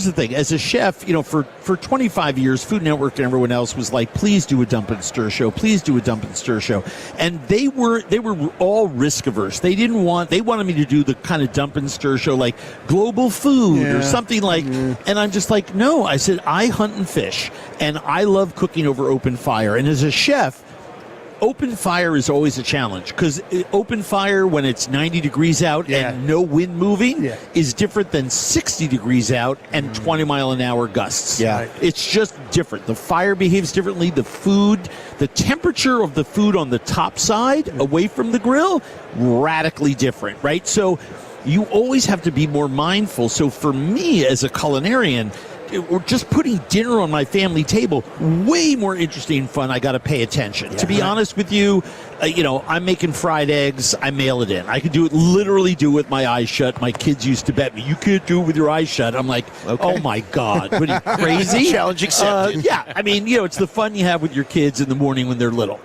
the thing. As a chef, for 25 years, Food Network and everyone else was like, please do a dump and stir show. Please do a dump and stir show. And they were all risk averse. They wanted me to do the kind of dump and stir show like Global Food or something like. And I'm just like, no. I said, I hunt and fish, and I love cooking over open fire. And as a chef, open fire is always a challenge because open fire when it's 90 degrees out and no wind moving is different than 60 degrees out and 20 mile an hour gusts. Yeah. It's just different. The fire behaves differently. The food, the temperature of the food on the top side away from the grill, radically different, right? So you always have to be more mindful. So for me as a culinarian, or just putting dinner on my family table, way more interesting and fun. I got to pay attention. To be honest with you, I'm making fried eggs. I mail it in. I could literally do it with my eyes shut. My kids used to bet me, you can't do it with your eyes shut. I'm like, oh my God, what are you, crazy? Challenge accepted. Yeah, I mean, it's the fun you have with your kids in the morning when they're little.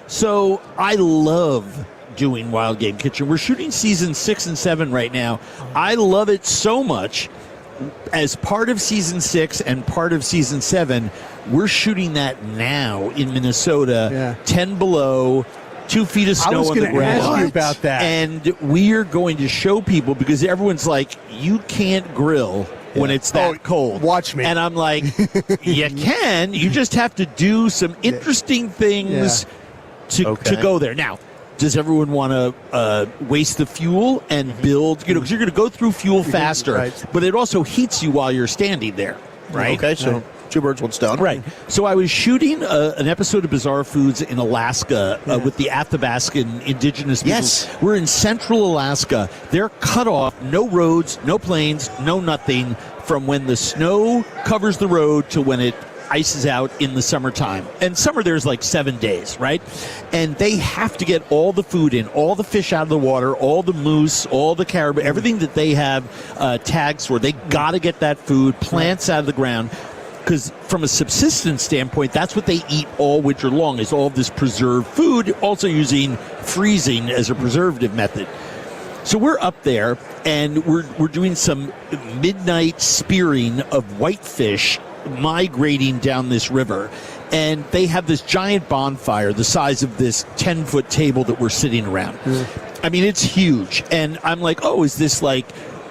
So I love doing Wild Game Kitchen. We're shooting season 6 and 7 right now. I love it so much. As part of season 6 and part of season 7, we're shooting that now in Minnesota, 10 below, 2 feet of snow on the ground. I was going to ask you about that. And we are going to show people, because everyone's like, you can't grill when it's that cold. Watch me. And I'm like, you can. You just have to do some interesting things to go there. Now, does everyone want to waste the fuel and build, because you're going to go through fuel faster, but it also heats you while you're standing there, right? Okay, so 2 birds, 1 stone. Right. So I was shooting an episode of Bizarre Foods in Alaska with the Athabascan indigenous people. Yes. We're in central Alaska. They're cut off, no roads, no planes, no nothing, from when the snow covers the road to when it ices out in the summertime. And summer there's like 7 days, right? And they have to get all the food in, all the fish out of the water, all the moose, all the caribou, everything that they have tags for. They got to get that food, plants out of the ground. Because from a subsistence standpoint, that's what they eat all winter long, is all this preserved food, also using freezing as a preservative method. So we're up there, and we're doing some midnight spearing of whitefish migrating down this river, and they have this giant bonfire the size of this 10-foot table that we're sitting around. I mean, it's huge, and I'm like, oh, is this like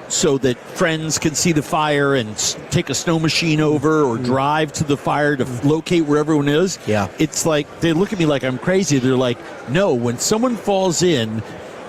so that friends can see the fire and take a snow machine over or drive to the fire to locate where everyone is? It's like, they look at me like I'm crazy. They're like, no, when someone falls in,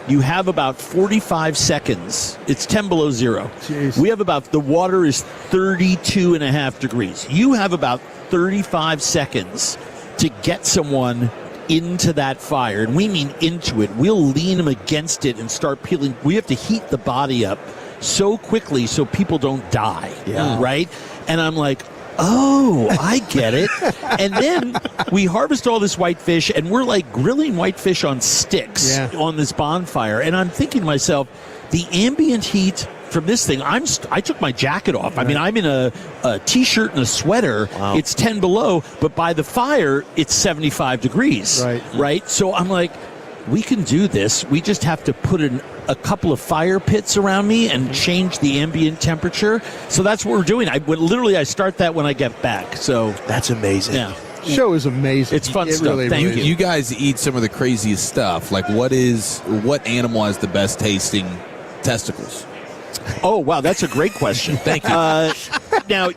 you have about 45 seconds. It's 10 below zero. Jeez. We have the water is 32.5 degrees. You have about 35 seconds to get someone into that fire. And we mean into it. We'll lean them against it and start peeling. We have to heat the body up so quickly so people don't die. Right? And I'm like, oh, I get it. And then we harvest all this whitefish, and we're like grilling whitefish on sticks on this bonfire. And I'm thinking to myself, the ambient heat from this thing, I took my jacket off. I mean, I'm in a T-shirt and a sweater. Wow. It's 10 below, but by the fire, it's 75 degrees. Right? So I'm like, we can do this. We just have to put in a couple of fire pits around me and change the ambient temperature. So that's what we're doing. I start that when I get back. So that's amazing. Yeah. Show is amazing. It's fun stuff. Really, Thank you. You guys eat some of the craziest stuff. Like, what animal has the best tasting testicles? Oh, wow, that's a great question. Thank you. Now,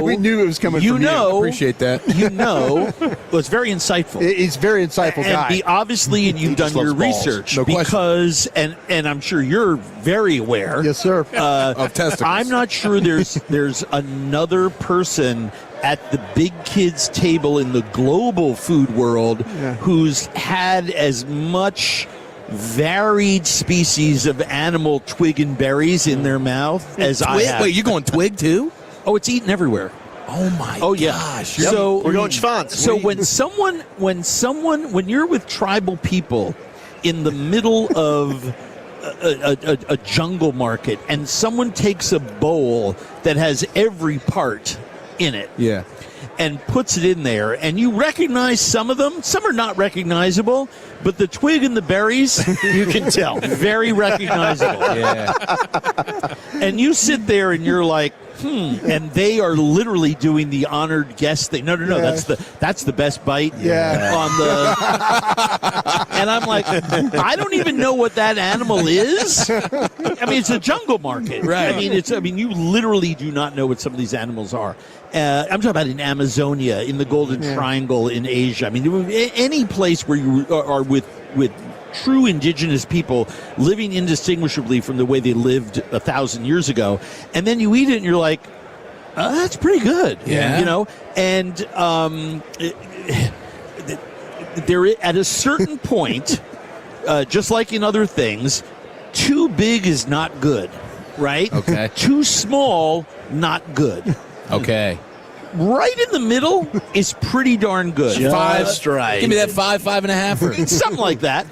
we knew it was coming from you. Appreciate that. Well, it's very insightful. He's a very insightful guy. And obviously, and you've done your research, No because, and I'm sure you're very aware. Yes, sir. Of testicles. I'm not sure there's another person at the big kids table in the global food world who's had as much varied species of animal twig and berries in their mouth as I have. Wait, you're going twig too? Oh, it's eaten everywhere. Oh my gosh. So we're going schwanz. So when you're with tribal people in the middle of a jungle market and someone takes a bowl that has every part in it. Yeah. And puts it in there, and you recognize some of them. Some are not recognizable, but the twig and the berries, you can tell. Very recognizable. Yeah. And you sit there and you're like, and they are literally doing the honored guest thing. No, that's the best bite. Yeah. On the and I'm like, I don't even know what that animal is. I mean, it's a jungle market. Right. I mean, you literally do not know what some of these animals are. I'm talking about in Amazonia, in the Golden Triangle, in Asia. I mean, any place where you are with true indigenous people living indistinguishably from the way they lived 1,000 years ago, and then you eat it and you're like, that's pretty good. Yeah. And there at a certain point, just like in other things, too big is not good, right? Okay. Too small, not good. Okay. Right in the middle is pretty darn good. Just right. Give me that 5.5. Something like that.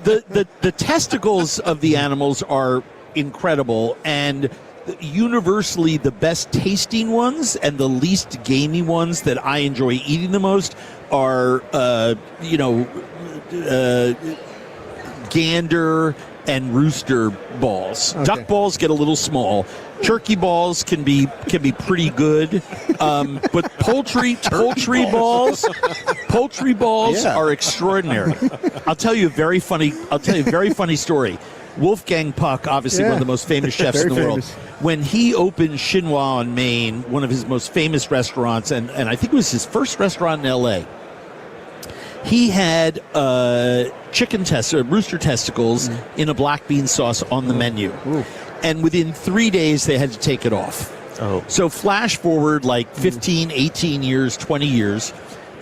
The testicles of the animals are incredible, and universally the best tasting ones and the least gamey ones that I enjoy eating the most are, gander and rooster balls. Okay. Duck balls get a little small. Turkey balls can be pretty good, but poultry balls are extraordinary. I'll tell you a very funny story. Wolfgang Puck, obviously one of the most famous chefs in the world, when he opened Chinois on Main, one of his most famous restaurants, and I think it was his first restaurant in L.A., he had rooster testicles in a black bean sauce on the menu. And within 3 days, they had to take it off. So flash forward like 15, 18 years, 20 years.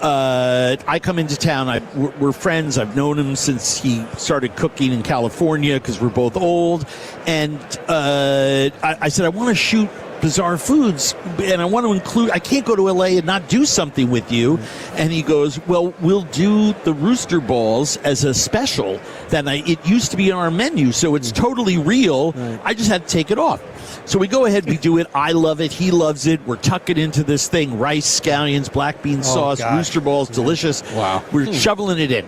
I come into town. We're friends. I've known him since he started cooking in California because we're both old. And I said, I want to shoot bizarre foods, and I want to include, I can't go to LA and not do something with you. And he goes, well, we'll do the rooster balls as a special that it used to be on our menu, so it's totally real. I just had to take it off. So we go ahead, we do it. I love it. He loves it. We're tucking into this thing. Rice, scallions, black bean sauce, rooster balls, delicious. Wow. We're shoveling it in.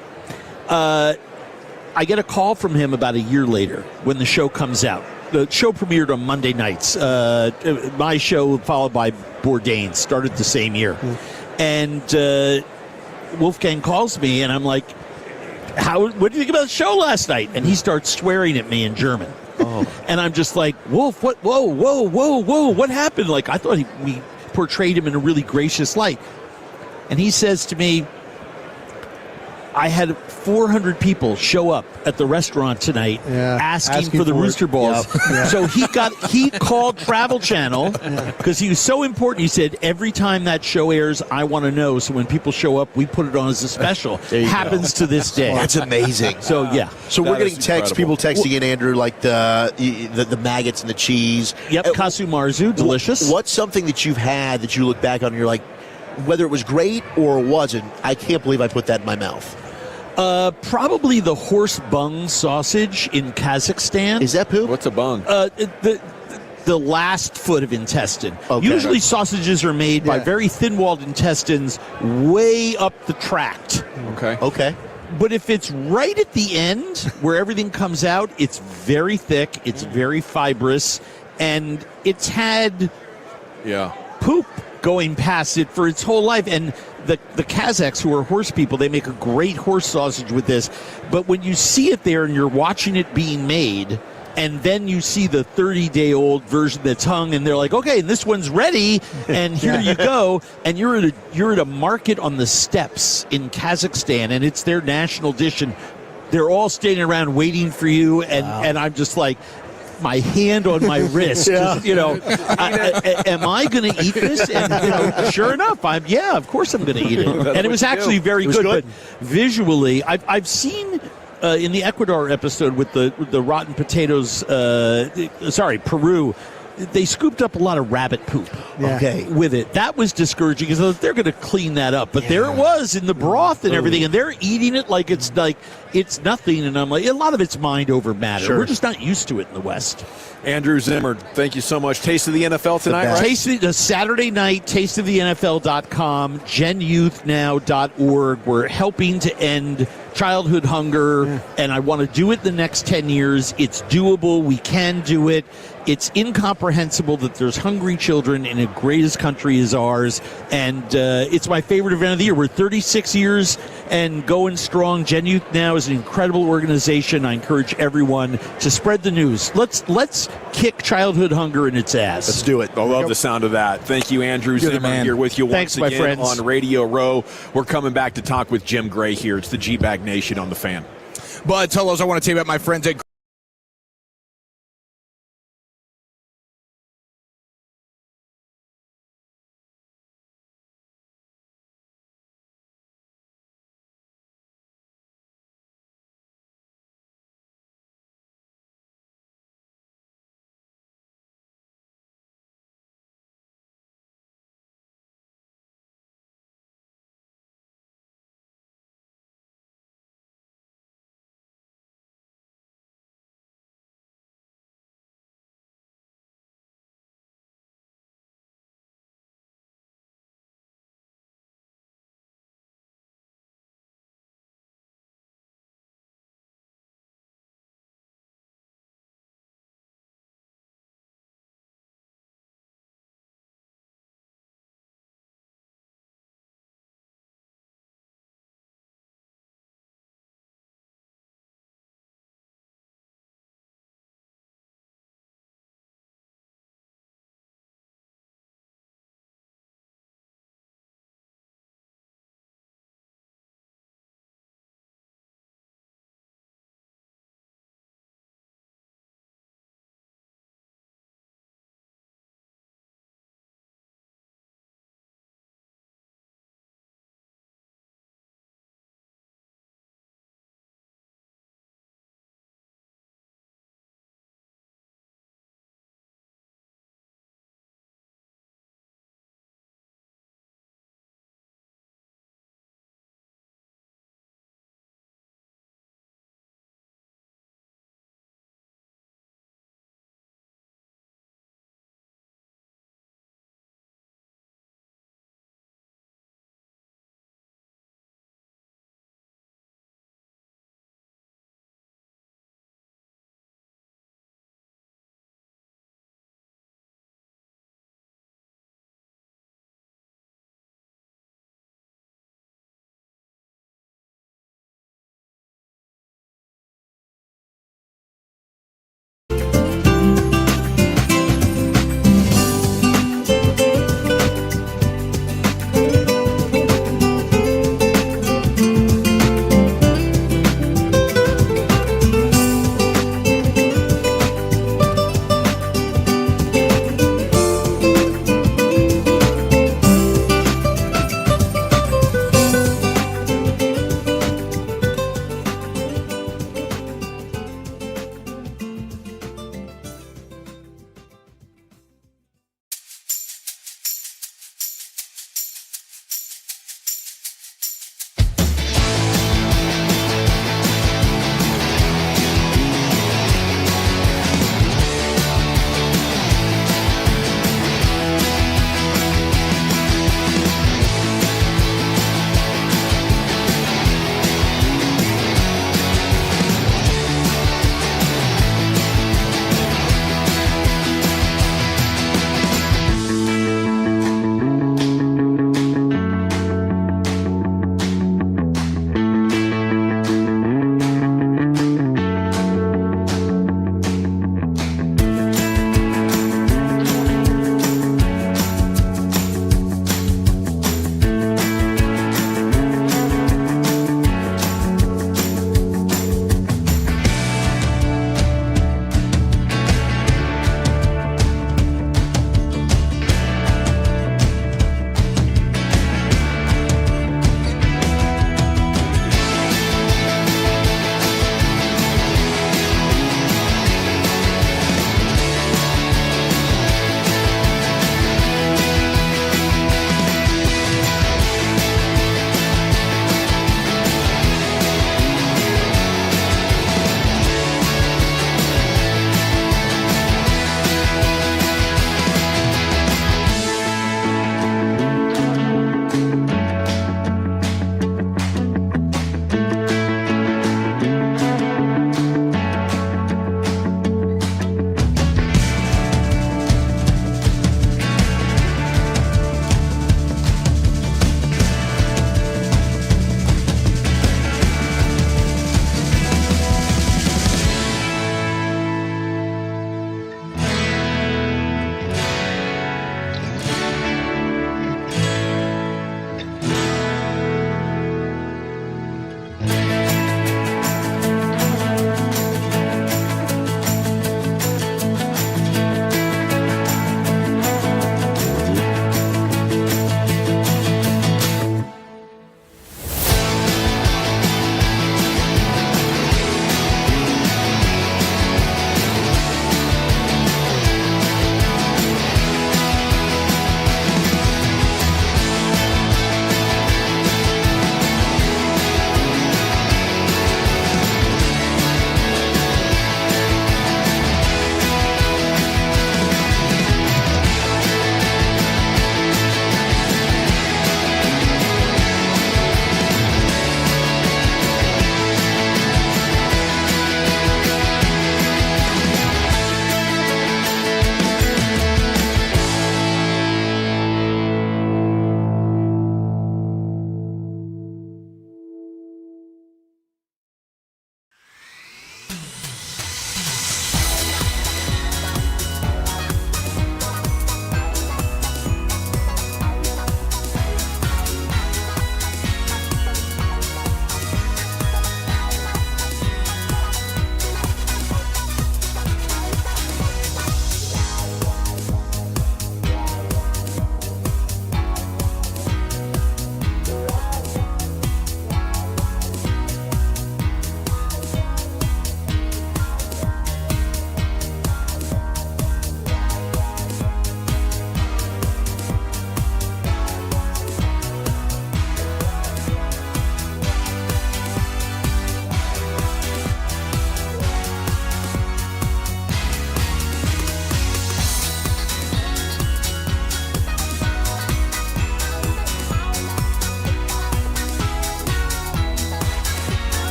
I get a call from him about a year later when the show comes out. The show premiered on Monday nights. My show, followed by Bourdain's, started the same year. And Wolfgang calls me, and I'm like, what do you think about the show last night? And he starts swearing at me in German. And I'm just like, Wolf, what? Whoa, what happened? Like, I thought we portrayed him in a really gracious light. And he says to me, I had 400 people show up at the restaurant tonight asking for the rooster balls. Yep. So he called Travel Channel because he was so important. He said, every time that show airs, I want to know. So when people show up, we put it on as a special. Happens to this day. That's amazing. So, yeah. So we're getting people texting in, Andrew, like the maggots and the cheese. Yep, kasu marzu, delicious. What's something that you've had that you look back on and you're like, whether it was great or it wasn't, I can't believe I put that in my mouth? Probably the horse bung sausage in Kazakhstan. Is that poop? What's a bung? The last foot of intestine. Okay. Usually sausages are made by very thin-walled intestines way up the tract. Okay. But if it's right at the end where everything comes out, it's very thick, it's very fibrous, and it's had poop going past it for its whole life. And the Kazakhs, who are horse people, they make a great horse sausage with this. But when you see it there and you're watching it being made, and then you see the 30-day-old version that's hung, and they're like, okay, this one's ready, and here you go. And you're at a market on the steppes in Kazakhstan, and it's their national dish, and they're all standing around waiting for you, and I'm just like, my hand on my wrist. Just, am I going to eat this? And sure enough, of course I'm going to eat it. And it was actually very good. But visually, I've seen in the Ecuador episode with the rotten potatoes. Peru. They scooped up a lot of rabbit poop. With it. That was discouraging because they're going to clean that up. But there it was in the broth and everything, and they're eating it like it's nothing. And I'm like, a lot of it's mind over matter. Sure. We're just not used to it in the West. Andrew Zimmer, thank you so much. Taste of the NFL tonight, right? Saturday night, tasteofthenfl.com, genyouthnow.org. We're helping to end childhood hunger, and I want to do it the next 10 years. It's doable. We can do it. It's incomprehensible that there's hungry children in a greatest country as ours, and it's my favorite event of the year. We're 36 years and going strong. Gen Youth Now is an incredible organization. I encourage everyone to spread the news. Let's kick childhood hunger in its ass. Let's do it. I love the sound of that. Thank you, Andrew Zimmer, here with you once again my friends. on Radio Row. We're coming back to talk with Jim Gray here. It's the G-Bag Nation on the Fan. But Tolos, I want to tell you about my friends at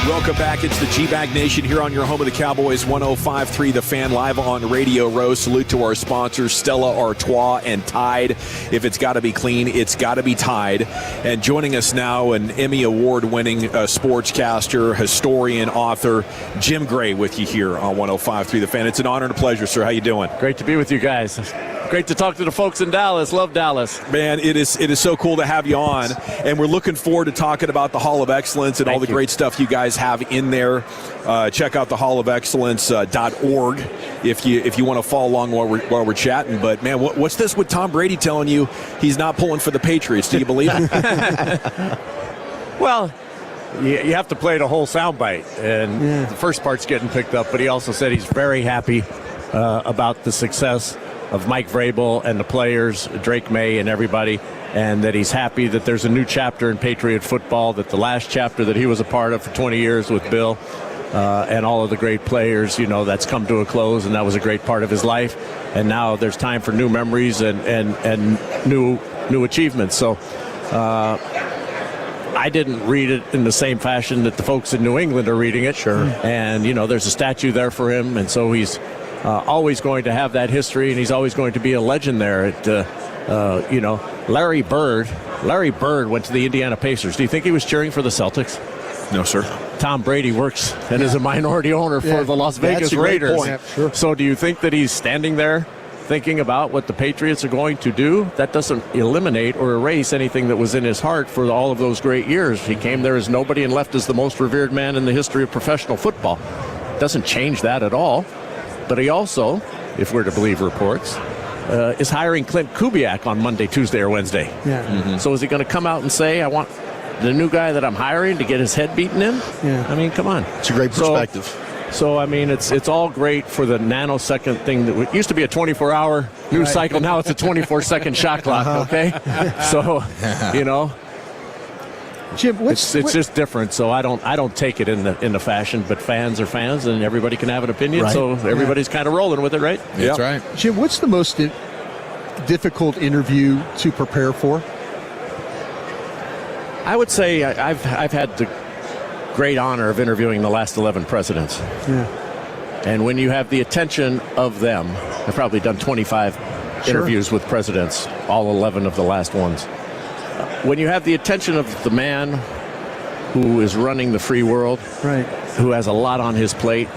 Welcome back. It's the G-Bag Nation here on your home of the Cowboys, 105.3 The Fan, live on Radio Row. Salute to our sponsors, Stella Artois and Tide. If it's got to be clean, it's got to be Tide. And joining us now, an Emmy Award-winning sportscaster, historian, author, Jim Gray with you here on 105.3 The Fan. It's an honor and a pleasure, sir. How you doing? Great to be with you guys. Great to talk to the folks in Dallas. Love Dallas. Man, it is so cool to have you on. And we're looking forward to talking about the Hall of Excellence and all the great stuff you guys have in there. Check out the hallofexcellence.org if you want to follow along while we're chatting. But, man, what's this with Tom Brady telling you he's not pulling for the Patriots? Do you believe it? Well, you have to play the whole soundbite. And the first part's getting picked up. But he also said he's very happy about the success of Mike Vrabel and the players, Drake May and everybody, and that he's happy that there's a new chapter in Patriot football, that the last chapter that he was a part of for 20 years with Bill and all of the great players, that's come to a close, and that was a great part of his life. And now there's time for new memories and new achievements. So I didn't read it in the same fashion that the folks in New England are reading it. Sure. And, there's a statue there for him, and so he's always going to have that history, and he's always going to be a legend there. Larry Bird went to the Indiana Pacers. Do you think he was cheering for the Celtics? No, sir. Tom Brady works and is a minority owner for the Las Vegas Raiders. Yeah, sure. So do you think that he's standing there thinking about what the Patriots are going to do? That doesn't eliminate or erase anything that was in his heart for all of those great years. He came there as nobody and left as the most revered man in the history of professional football. Doesn't change that at all. But he also, if we're to believe reports, is hiring Clint Kubiak on Monday, Tuesday, or Wednesday. Yeah. Mm-hmm. So is he going to come out and say, I want the new guy that I'm hiring to get his head beaten in? Yeah. I mean, come on. It's a great perspective. So I mean, it's all great for the nanosecond thing that used to be a 24-hour news cycle. Now it's a 24-second shot clock, okay? So, Jim, it's just different. So I don't take it in the fashion, but fans are fans, and everybody can have an opinion. Right. So everybody's kind of rolling with it, right? That's right. Jim, what's the most difficult interview to prepare for? I would say I've had the great honor of interviewing the last 11 presidents. Yeah. And when you have the attention of them, I've probably done 25 interviews with presidents, all 11 of the last ones. When you have the attention of the man who is running the free world, right, who has a lot on his plate,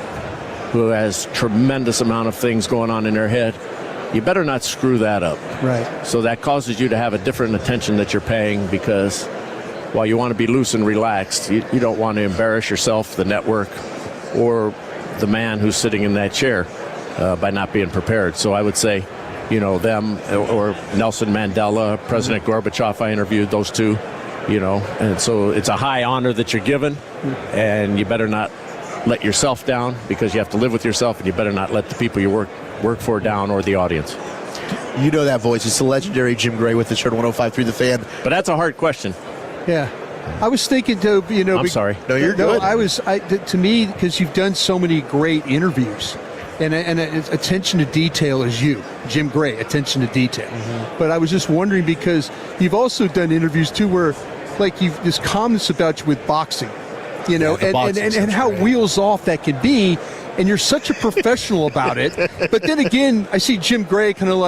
who has tremendous amount of things going on in their head, you better not screw that up. Right. So that causes you to have a different attention that you're paying, because while you want to be loose and relaxed, you don't want to embarrass yourself, the network, or the man who's sitting in that chair by not being prepared. So I would say, them or Nelson Mandela, President Gorbachev, I interviewed those two, and so it's a high honor that you're given, and you better not let yourself down, because you have to live with yourself, and you better not let the people you work for down, or the audience. You know that voice. It's the legendary Jim Gray with the shirt 105.3 The Fan. But that's a hard question. Yeah. I was thinking, though, I'm sorry. No, you're good. To me, because you've done so many great interviews, and attention to detail is you, Jim Gray, attention to detail. Mm-hmm. But I was just wondering, because you've also done interviews, too, where, you've this comments about you with boxing, and how wheels off that can be, and you're such a professional about it. But then again, I see Jim Gray kind of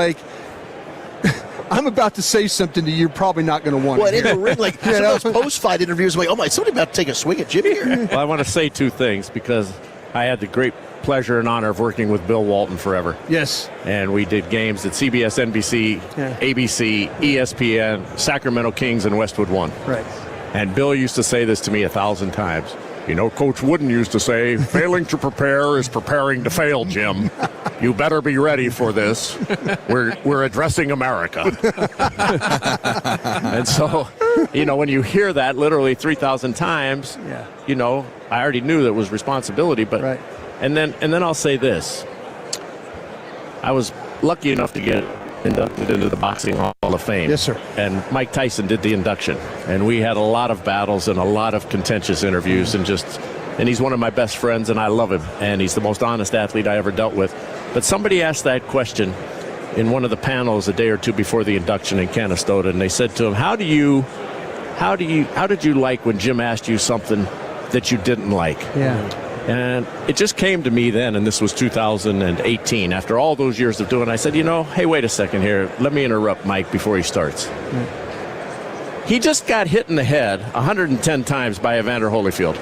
I'm about to say something that you're probably not going to want to hear. Well, in the ring, some of those post-fight interviews, I'm like, oh my, somebody about to take a swing at Jim here. Well, I want to say two things, because I had the great pleasure and honor of working with Bill Walton forever. Yes. And we did games at CBS, NBC, ABC, ESPN, Sacramento Kings, and Westwood One. Right. And Bill used to say this to me 1,000 times. Coach Wooden used to say, failing to prepare is preparing to fail, Jim. You better be ready for this. We're addressing America. And so, when you hear that literally 3,000 times, I already knew that was responsibility. But right. And then I'll say this. I was lucky enough to get inducted into the Boxing Hall of Fame. Yes, sir. And Mike Tyson did the induction. And we had a lot of battles and a lot of contentious interviews, and he's one of my best friends, and I love him. And he's the most honest athlete I ever dealt with. But somebody asked that question in one of the panels a day or two before the induction in Canastota, and they said to him, how did you like when Jim asked you something that you didn't like. Yeah. And it just came to me then, and this was 2018, after all those years of doing it, I said, hey, wait a second here. Let me interrupt Mike before he starts. He just got hit in the head 110 times by Evander Holyfield.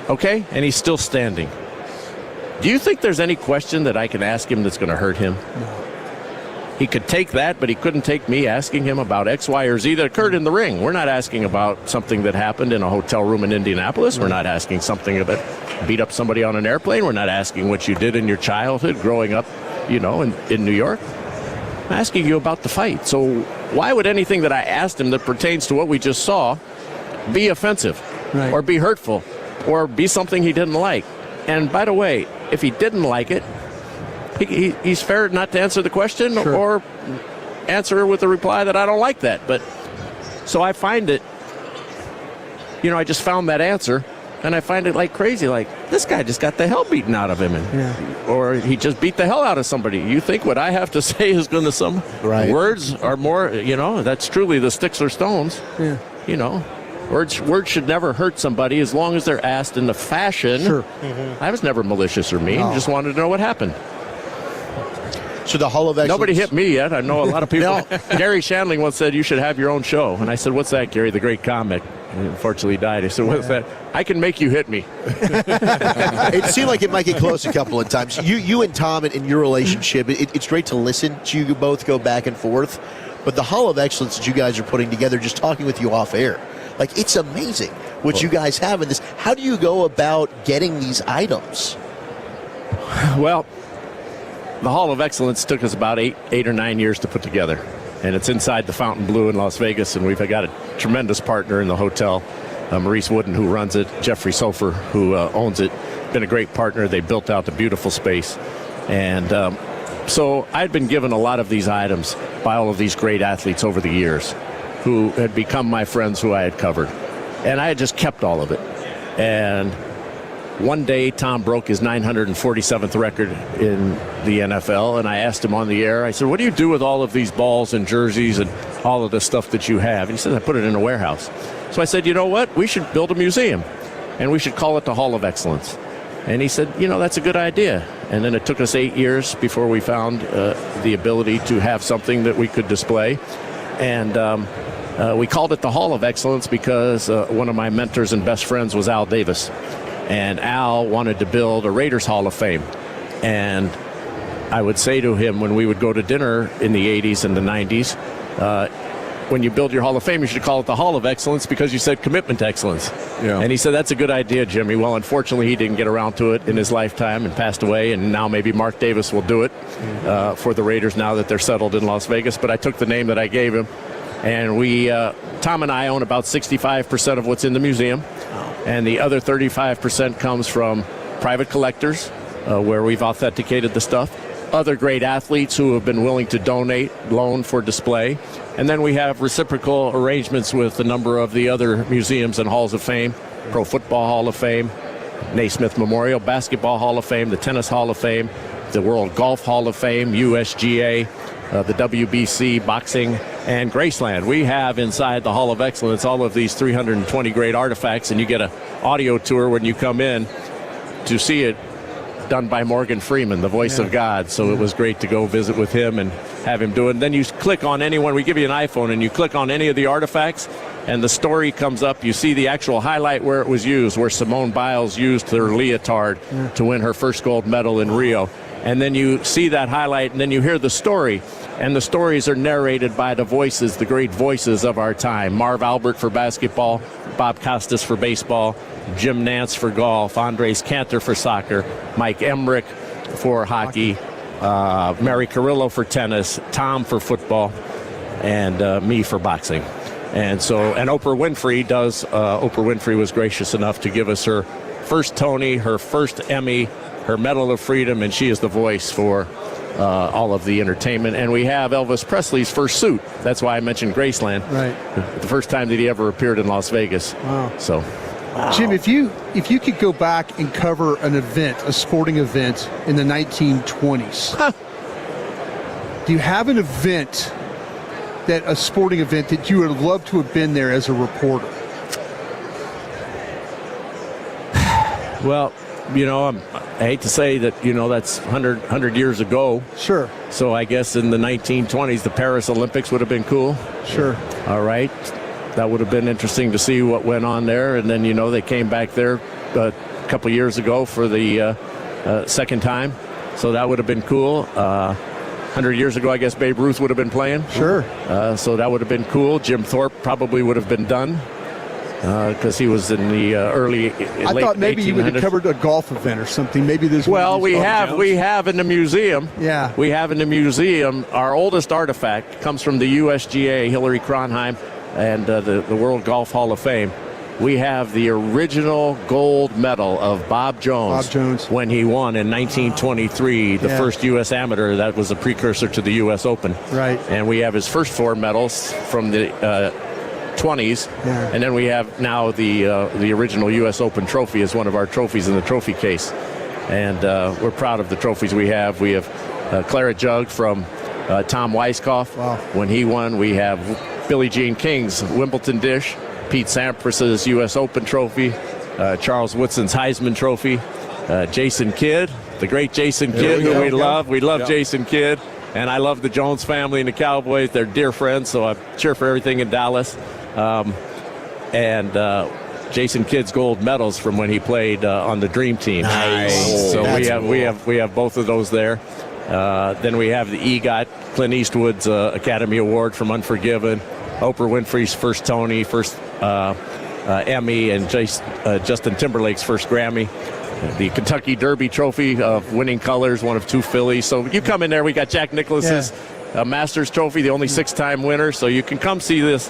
Okay? And he's still standing. Do you think there's any question that I can ask him that's going to hurt him? No. He could take that, but he couldn't take me asking him about X, Y, or Z that occurred in the ring. We're not asking about something that happened in a hotel room in Indianapolis. We're not asking something about beat up somebody on an airplane. We're not asking what you did in your childhood growing up, in New York. I'm asking you about the fight. So why would anything that I asked him that pertains to what we just saw be offensive or be hurtful or be something he didn't like? And by the way, if he didn't like it, he's fair not to answer the question or answer with a reply that I don't like that. But so I find it, I just found that answer, and I find it like crazy. Like, this guy just got the hell beaten out of him, or he just beat the hell out of somebody. You think what I have to say is going to some words are more, that's truly the sticks or stones. Yeah. Words should never hurt somebody as long as they're asked in the fashion. Sure. I was never malicious or mean. Just wanted to know what happened. So the Hall of Excellence. Nobody hit me yet. I know a lot of people. Gary Shandling once said, you should have your own show. And I said, what's that, Gary? The great comic. And unfortunately died. I said, what's that? I can make you hit me. It seemed like it might get close a couple of times. You and Tom in your relationship, it's great to listen to you both go back and forth. But the Hall of Excellence that you guys are putting together, just talking with you off air, like, it's amazing what you guys have in this. How do you go about getting these items? Well, the Hall of Excellence took us about eight or 9 years to put together. And it's inside the Fontainebleau in Las Vegas, and we've got a tremendous partner in the hotel, Maurice Wooden, who runs it, Jeffrey Sofer, who owns it. Been a great partner. They built out the beautiful space. And so I'd been given a lot of these items by all of these great athletes over the years who had become my friends who I had covered. And I had just kept all of it. And one day, Tom broke his 947th record in the NFL, and I asked him on the air, I said, what do you do with all of these balls and jerseys and all of the stuff that you have? And he said, I put it in a warehouse. So I said, you know what? We should build a museum, and we should call it the Hall of Excellence. And he said, that's a good idea. And then it took us 8 years before we found the ability to have something that we could display. And we called it the Hall of Excellence because one of my mentors and best friends was Al Davis. And Al wanted to build a Raiders Hall of Fame. And I would say to him when we would go to dinner in the 80s and the 90s, when you build your Hall of Fame, you should call it the Hall of Excellence because you said commitment to excellence. Yeah. And he said, that's a good idea, Jimmy. Well, unfortunately, he didn't get around to it in his lifetime and passed away. And now maybe Mark Davis will do it for the Raiders now that they're settled in Las Vegas. But I took the name that I gave him. And Tom and I own about 65% of what's in the museum. And the other 35% comes from private collectors, where we've authenticated the stuff, other great athletes who have been willing to donate, loan for display. And then we have reciprocal arrangements with a number of the other museums and halls of fame, Pro Football Hall of Fame, Naismith Memorial Basketball Hall of Fame, the Tennis Hall of Fame, the World Golf Hall of Fame, USGA, the WBC, boxing, and Graceland. We have inside the Hall of Excellence all of these 320 great artifacts, and you get an audio tour when you come in to see it done by Morgan Freeman, the voice of God. So it was great to go visit with him and have him do it. And then you click on anyone. We give you an iPhone, and you click on any of the artifacts, and the story comes up. You see the actual highlight where it was used, where Simone Biles used her leotard to win her first gold medal in Rio. And then you see that highlight, and then you hear the story. And the stories are narrated by the voices, the great voices of our time. Marv Albert for basketball, Bob Costas for baseball, Jim Nantz for golf, Andres Cantor for soccer, Mike Emmerich for hockey, Mary Carrillo for tennis, Tom for football, and me for boxing. And Oprah Winfrey does. Oprah Winfrey was gracious enough to give us her first Tony, her first Emmy, her Medal of Freedom, and she is the voice for all of the entertainment. And we have Elvis Presley's first suit. That's why I mentioned Graceland. Right. The first time that he ever appeared in Las Vegas. Wow. So, Jim, if you could go back and cover an event, a sporting event in the 1920s, do you have an event, a sporting event that you would have loved to have been there as a reporter? Well, I hate to say that, that's 100 years ago. Sure. So I guess in the 1920s, the Paris Olympics would have been cool. Sure. All right. That would have been interesting to see what went on there. And then, they came back there a couple years ago for the second time. So that would have been cool. 100 years ago, I guess Babe Ruth would have been playing. Sure. So that would have been cool. Jim Thorpe probably would have been done because he was in the late 1800s. I thought maybe you would have covered a golf event or something. Maybe this. Well, we have in the museum. Yeah. We have in the museum our oldest artifact comes from the USGA, Hillary Cronheim, and the World Golf Hall of Fame. We have the original gold medal of Bob Jones when he won in 1923, the first U.S. amateur. That was a precursor to the U.S. Open. Right. And we have his first 4 medals from the 20s. Yeah. And then we have now the original U.S. Open trophy as one of our trophies in the trophy case. And we're proud of the trophies we have. We have a claret jug from Tom Weiskopf. Wow. When he won, we have Billie Jean King's Wimbledon dish, Pete Sampras's U.S. Open trophy, Charles Woodson's Heisman trophy, Jason Kidd, the great Jason Kidd, who we love. We love Jason Kidd, and I love the Jones family and the Cowboys. They're dear friends, so I cheer for everything in Dallas. And Jason Kidd's gold medals from when he played on the Dream Team. Nice. So That's we have both of those there. Then we have the EGOT, Clint Eastwood's Academy Award from Unforgiven, Oprah Winfrey's first Tony, first Emmy, and Justin Timberlake's first Grammy. The Kentucky Derby Trophy of winning colors, one of 2 fillies. So you come in there, we got Jack Nicklaus's Masters Trophy, the only 6-time winner. So you can come see this.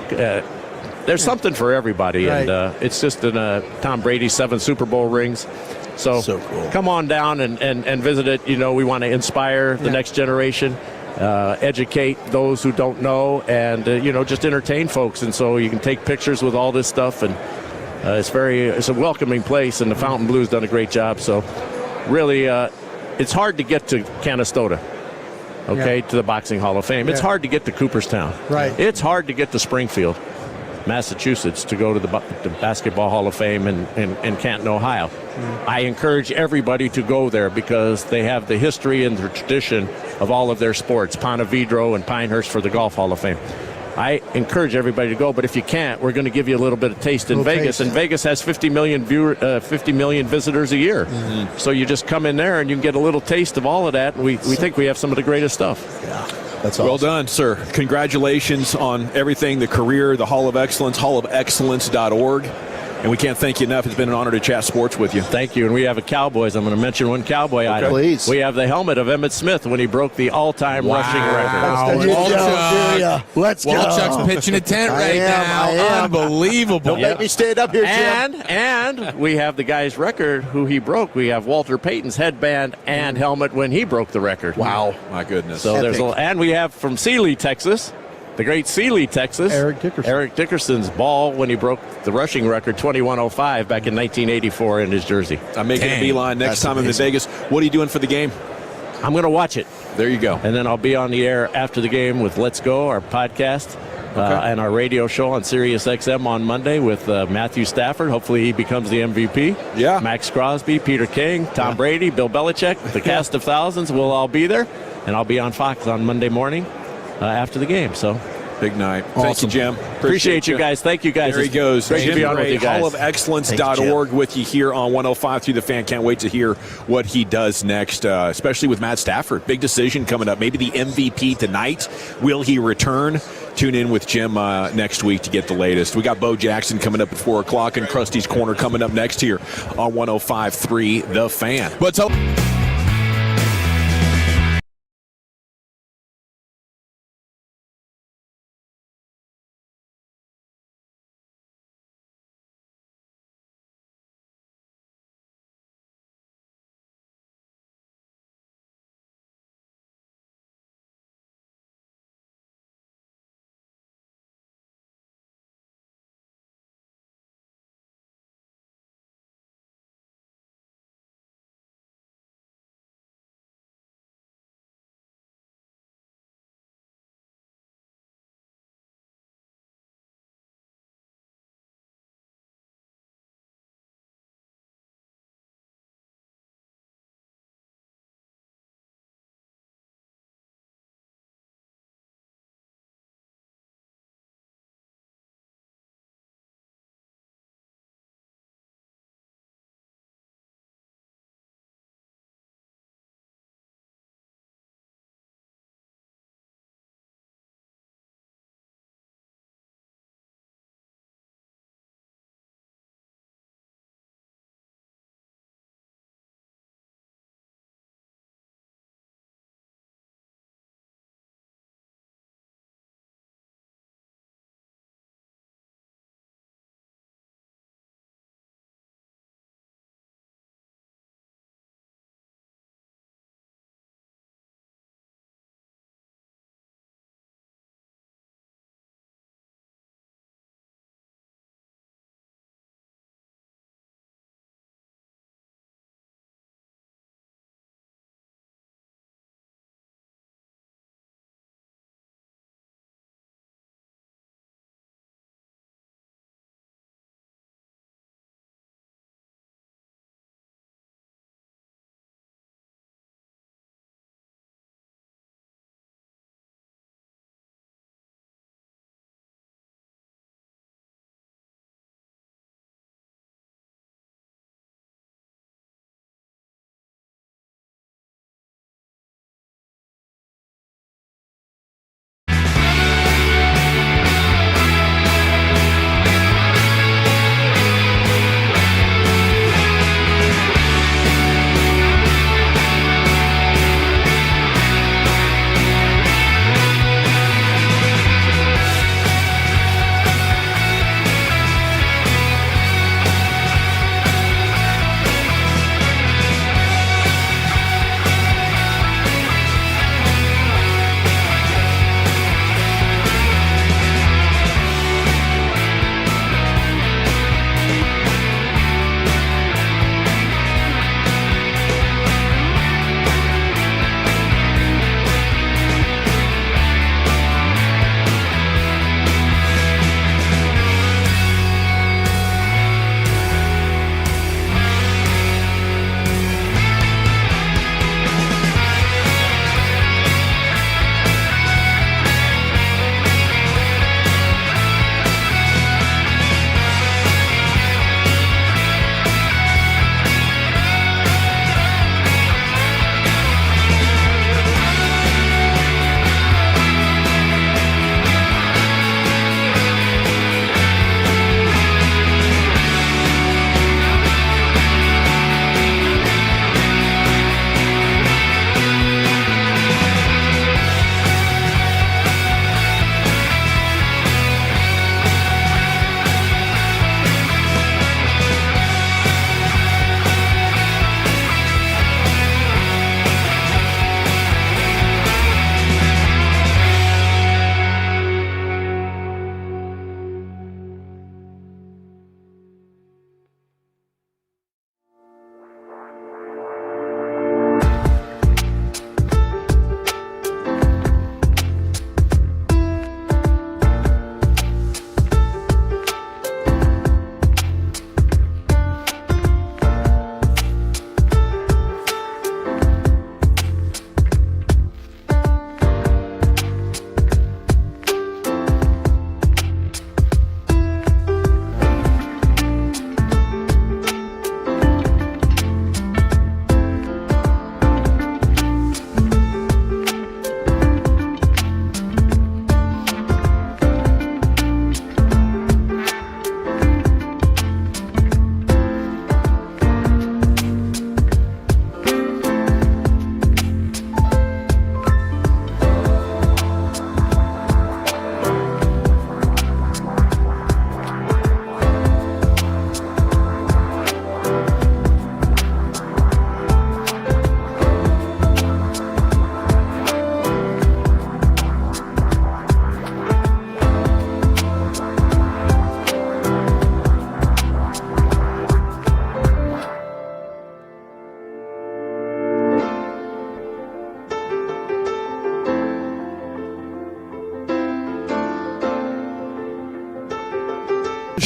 There's something for everybody, Right. and it's just in Tom Brady's 7 Super Bowl rings. So cool. Come on down and visit it. We want to inspire the next generation. Educate those who don't know, and just entertain folks. And so you can take pictures with all this stuff, and it's a welcoming place. And the Fountain Blue's done a great job. So really, it's hard to get to Canastota, to the Boxing Hall of Fame. It's hard to get to Cooperstown. Right. It's hard to get to Springfield, Massachusetts, to go to the Basketball Hall of Fame in Canton, Ohio. I encourage everybody to go there because they have the history and the tradition of all of their sports, Ponte Vedro and Pinehurst for the Golf Hall of Fame. I encourage everybody to go, but if you can't, we're going to give you a little bit of taste in Vegas. And Vegas has 50 million visitors a year. Mm-hmm. So you just come in there and you can get a little taste of all of that. And we think we have some of the greatest stuff. Yeah. That's awesome. Well done, sir. Congratulations on everything, the career, the Hall of Excellence, hallofexcellence.org. And we can't thank you enough. It's been an honor to chat sports with you. Thank you. And we have a Cowboys. I'm going to mention one Cowboy item. Please. We have the helmet of Emmitt Smith when he broke the all-time rushing record. Let's go. Walchuk's pitching a tent right now. Unbelievable. Don't make me stand up here, Jim. And we have the guy's record who he broke. We have Walter Payton's headband and helmet when he broke the record. Wow. My goodness. So and we have from Sealy, Texas, the great Sealy, Texas, Eric Dickerson. Eric Dickerson's ball when he broke the rushing record, 21:05 back in 1984 in his jersey. I'm making a beeline next time I'm in Vegas. What are you doing for the game? I'm going to watch it. There you go. And then I'll be on the air after the game with Let's Go, our podcast, and our radio show on Sirius XM on Monday with Matthew Stafford. Hopefully he becomes the MVP. Yeah. Max Crosby, Peter King, Tom Brady, Bill Belichick, the cast of thousands will all be there. And I'll be on Fox on Monday morning after the game. So big night. Awesome. Thank you, Jim. Appreciate you guys. Thank you guys. There he goes. Great to be on with you guys. Hallofexcellence.org with you here on 105 through the Fan. Can't wait to hear what he does next, especially with Matt Stafford. Big decision coming up. Maybe the MVP tonight. Will he return? Tune in with Jim next week to get the latest. We got Bo Jackson coming up at 4 o'clock and Krusty's Corner coming up next here on 105.3 The Fan. But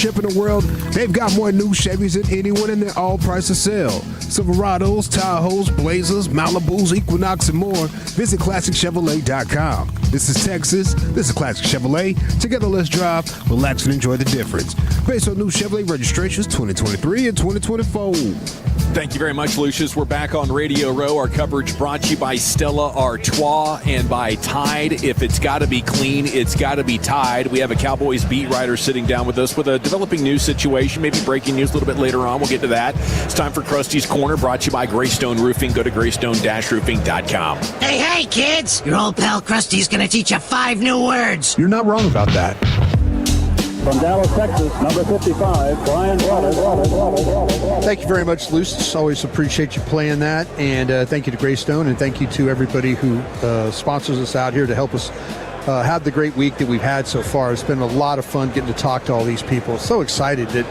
dealership in the world. They've got more new Chevys than anyone, and they're all priced to sell. Silverados, Tahoes, Blazers, Malibus, Equinox, and more. Visit ClassicChevrolet.com. This is Texas. This is Classic Chevrolet. Together, let's drive, relax, and enjoy the difference. Based on new Chevrolet registrations 2023 and 2024. Thank you very much, Lucius. We're back on Radio Row. Our coverage brought to you by Stella Artois and by Tide. If it's got to be clean, it's got to be Tide. We have a Cowboys beat writer sitting down with us with a developing news situation, maybe breaking news a little bit later on. We'll get to that. It's time for Krusty's Corner, brought to you by Greystone Roofing. Go to greystone-roofing.com. Hey, kids! Your old pal Krusty's going to teach you 5 new words. You're not wrong about that. From Dallas, Texas, number 55, Brian Waters. Thank you very much, Lucius. Always appreciate you playing that. And thank you to Greystone, and thank you to everybody who sponsors us out here to help us have the great week that we've had so far. It's been a lot of fun getting to talk to all these people. So excited that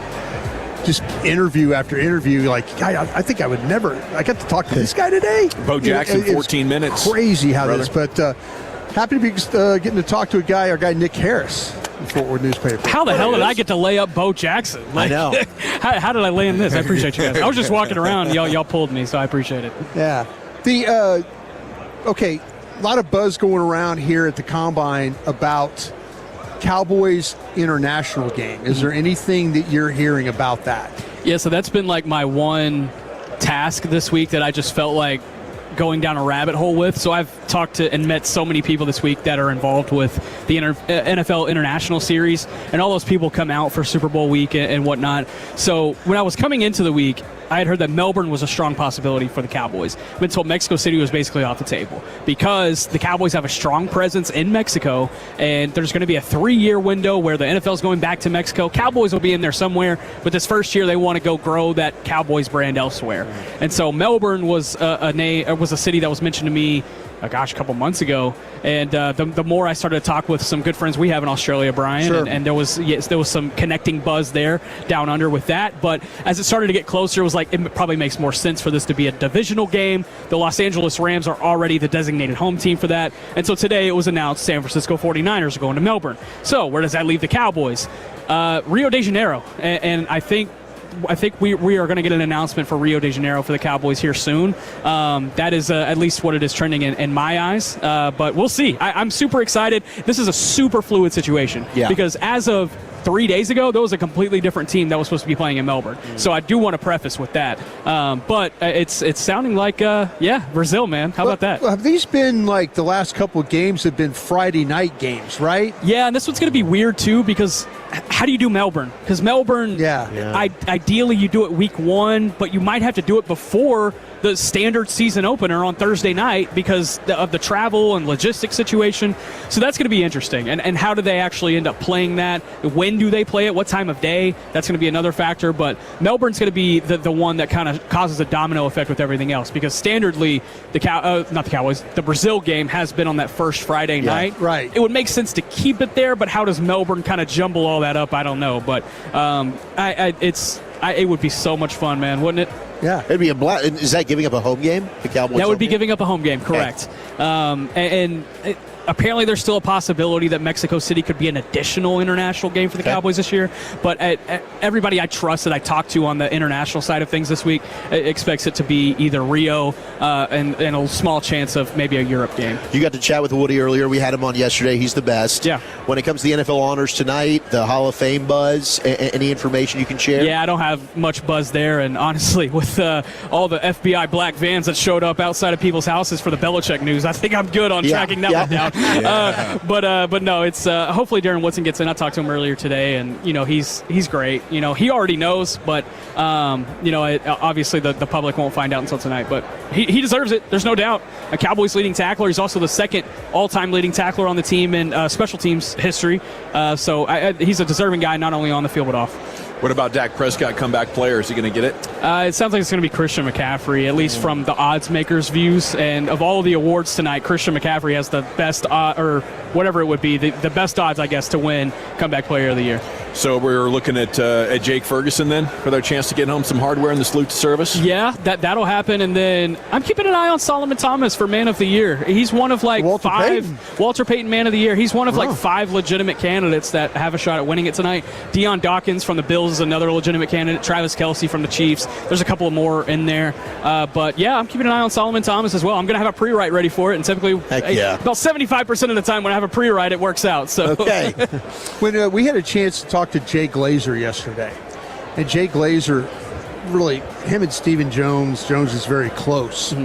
just interview after interview, like, I think I would never, I got to talk to this guy today. Bo Jackson, 14 minutes. Crazy how this, but happy to be getting to talk to our guy Nick Harris. Fort Worth newspaper. How the hell did I get to lay up Bo Jackson? I know. How did I land this? I appreciate you guys. I was just walking around. Y'all pulled me, so I appreciate it. Yeah. Okay, a lot of buzz going around here at the Combine about Cowboys international game. Is there anything that you're hearing about that? Yeah, so that's been like my one task this week that I just felt like going down a rabbit hole with. So I've talked to and met so many people this week that are involved with the NFL International Series, and all those people come out for Super Bowl week and whatnot. So when I was coming into the week, I had heard that Melbourne was a strong possibility for the Cowboys. I've been told Mexico City was basically off the table because the Cowboys have a strong presence in Mexico, and there's going to be a 3-year window where the NFL is going back to Mexico. Cowboys will be in there somewhere, but this first year they want to go grow that Cowboys brand elsewhere. And so Melbourne was a city that was mentioned to me a couple months ago, and the more I started to talk with some good friends we have in Australia, Brian, sure. and there was some connecting buzz there down under with that. But as it started to get closer, it was like it probably makes more sense for this to be a divisional game. The Los Angeles Rams are already the designated home team for that, and so today it was announced San Francisco 49ers are going to Melbourne. So where does that leave the Cowboys? Rio de Janeiro, and I think we are going to get an announcement for Rio de Janeiro for the Cowboys here soon. That is at least what it is trending in my eyes. But we'll see. I'm super excited. This is a super fluid situation. Yeah. Because as of 3 days ago, there was a completely different team that was supposed to be playing in Melbourne. So I do want to preface with that. But it's sounding like, Brazil, man. How about that? Have these been like the last couple of games have been Friday night games, right? Yeah, and this one's going to be weird too because how do you do Melbourne? Because Melbourne, ideally you do it week 1, but you might have to do it before the standard season opener on Thursday night because of the travel and logistics situation. So that's going to be interesting. And how do they actually end up playing that? When do they play it? What time of day? That's going to be another factor. But Melbourne's going to be the one that kind of causes a domino effect with everything else because standardly the Brazil game has been on that first Friday night. Right. It would make sense to keep it there, but how does Melbourne kind of jumble all that up? I don't know. But it would be so much fun, man, wouldn't it? Yeah. It'd be a blast. Is that giving up a home game? The Cowboys? That would be giving up a home game, correct. Apparently there's still a possibility that Mexico City could be an additional international game for the Cowboys this year. But everybody I trust that I talked to on the international side of things this week expects it to be either Rio and a small chance of maybe a Europe game. You got to chat with Woody earlier. We had him on yesterday. He's the best. Yeah. When it comes to the NFL honors tonight, the Hall of Fame buzz, any information you can share? Yeah, I don't have much buzz there. And honestly, with all the FBI black vans that showed up outside of people's houses for the Belichick news, I think I'm good on tracking that one down. But no, it's hopefully Darren Woodson gets in. I talked to him earlier today, and he's great. He already knows, but obviously the public won't find out until tonight. But he deserves it. There's no doubt. A Cowboys leading tackler. He's also the second all-time leading tackler on the team in special teams history. So he's a deserving guy, not only on the field but off. What about Dak Prescott, comeback player? Is he going to get it? It sounds like it's going to be Christian McCaffrey, at least from the odds makers' views. And of all the awards tonight, Christian McCaffrey has the best, or whatever it would be, the best odds, I guess, to win comeback player of the year. So we're looking at Jake Ferguson then for their chance to get home some hardware in the salute to service? Yeah, that'll happen. And then I'm keeping an eye on Solomon Thomas for Man of the Year. He's one of like Walter Payton Man of the Year. He's one of like 5 legitimate candidates that have a shot at winning it tonight. Deion Dawkins from the Bills is another legitimate candidate. Travis Kelce from the Chiefs. There's a couple more in there. But yeah, I'm keeping an eye on Solomon Thomas as well. I'm going to have a pre-write ready for it. And typically, about 75% of the time when I have a pre-write, it works out. So okay. When we had a chance to talk to Jay Glazer yesterday, and Jay Glazer, really, him and Stephen Jones is very close.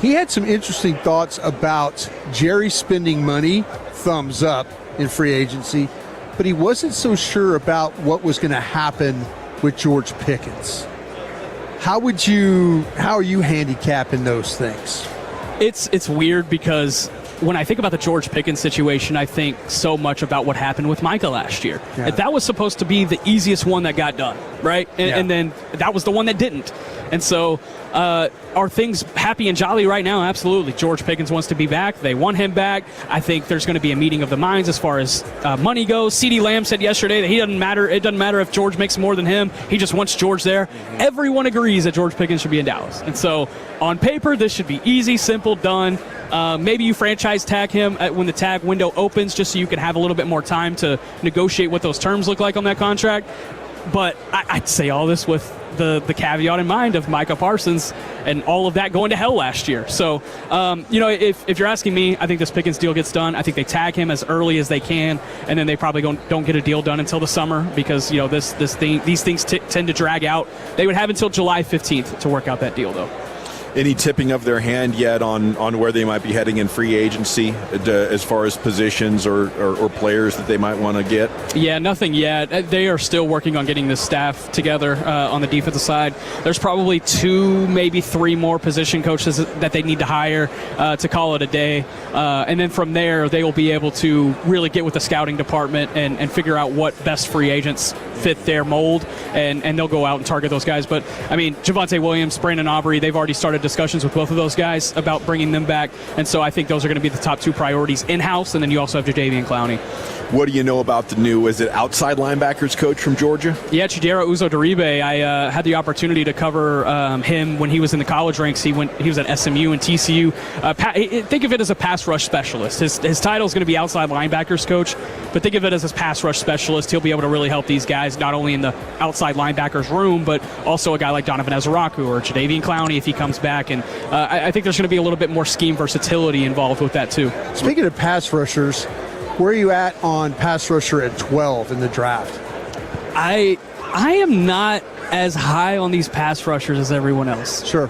He had some interesting thoughts about Jerry spending money, thumbs up, in free agency, but he wasn't so sure about what was going to happen with George Pickens. How are you handicapping those things? It's weird because when I think about the George Pickens situation, I think so much about what happened with Micah last year. Yeah. And that was supposed to be the easiest one that got done, right? And then that was the one that didn't. And so are things happy and jolly right now? Absolutely. George Pickens wants to be back. They want him back. I think there's going to be a meeting of the minds as far as money goes. CeeDee Lamb said yesterday that it doesn't matter if George makes more than him. He just wants George there. Everyone agrees that George Pickens should be in Dallas. And so on paper, this should be easy, simple, done. Maybe you franchise tag him when the tag window opens just so you can have a little bit more time to negotiate what those terms look like on that contract. But I'd say all this with the caveat in mind of Micah Parsons and all of that going to hell last year. So, if you're asking me, I think this Pickens deal gets done. I think they tag him as early as they can, and then they probably don't get a deal done until the summer because, these things tend to drag out. They would have until July 15th to work out that deal, though. Any tipping of their hand yet on where they might be heading in free agency as far as positions or players that they might want to get? Yeah, nothing yet. They are still working on getting this staff together on the defensive side. There's probably 2, maybe 3 more position coaches that they need to hire to call it a day. And then from there, they will be able to really get with the scouting department and figure out what best free agents fit their mold, and they'll go out and target those guys. But, I mean, Javonte Williams, Brandon Aubrey, they've already started discussions with both of those guys about bringing them back, and so I think those are going to be the top 2 priorities in-house, and then you also have Jadeveon Clowney. What do you know about the new, is it outside linebackers coach from Georgia? Yeah, Chidera Uzo-Doribe. I had the opportunity to cover him when he was in the college ranks. He was at SMU and TCU. Think of it as a pass rush specialist. His title is going to be outside linebackers coach, but think of it as a pass rush specialist. He'll be able to really help these guys, not only in the outside linebackers room, but also a guy like Donovan Ezeraku or Jadeveon Clowney if he comes back. And I think there's going to be a little bit more scheme versatility involved with that, too. Speaking of pass rushers, where are you at on pass rusher at 12 in the draft? I am not as high on these pass rushers as everyone else. Sure.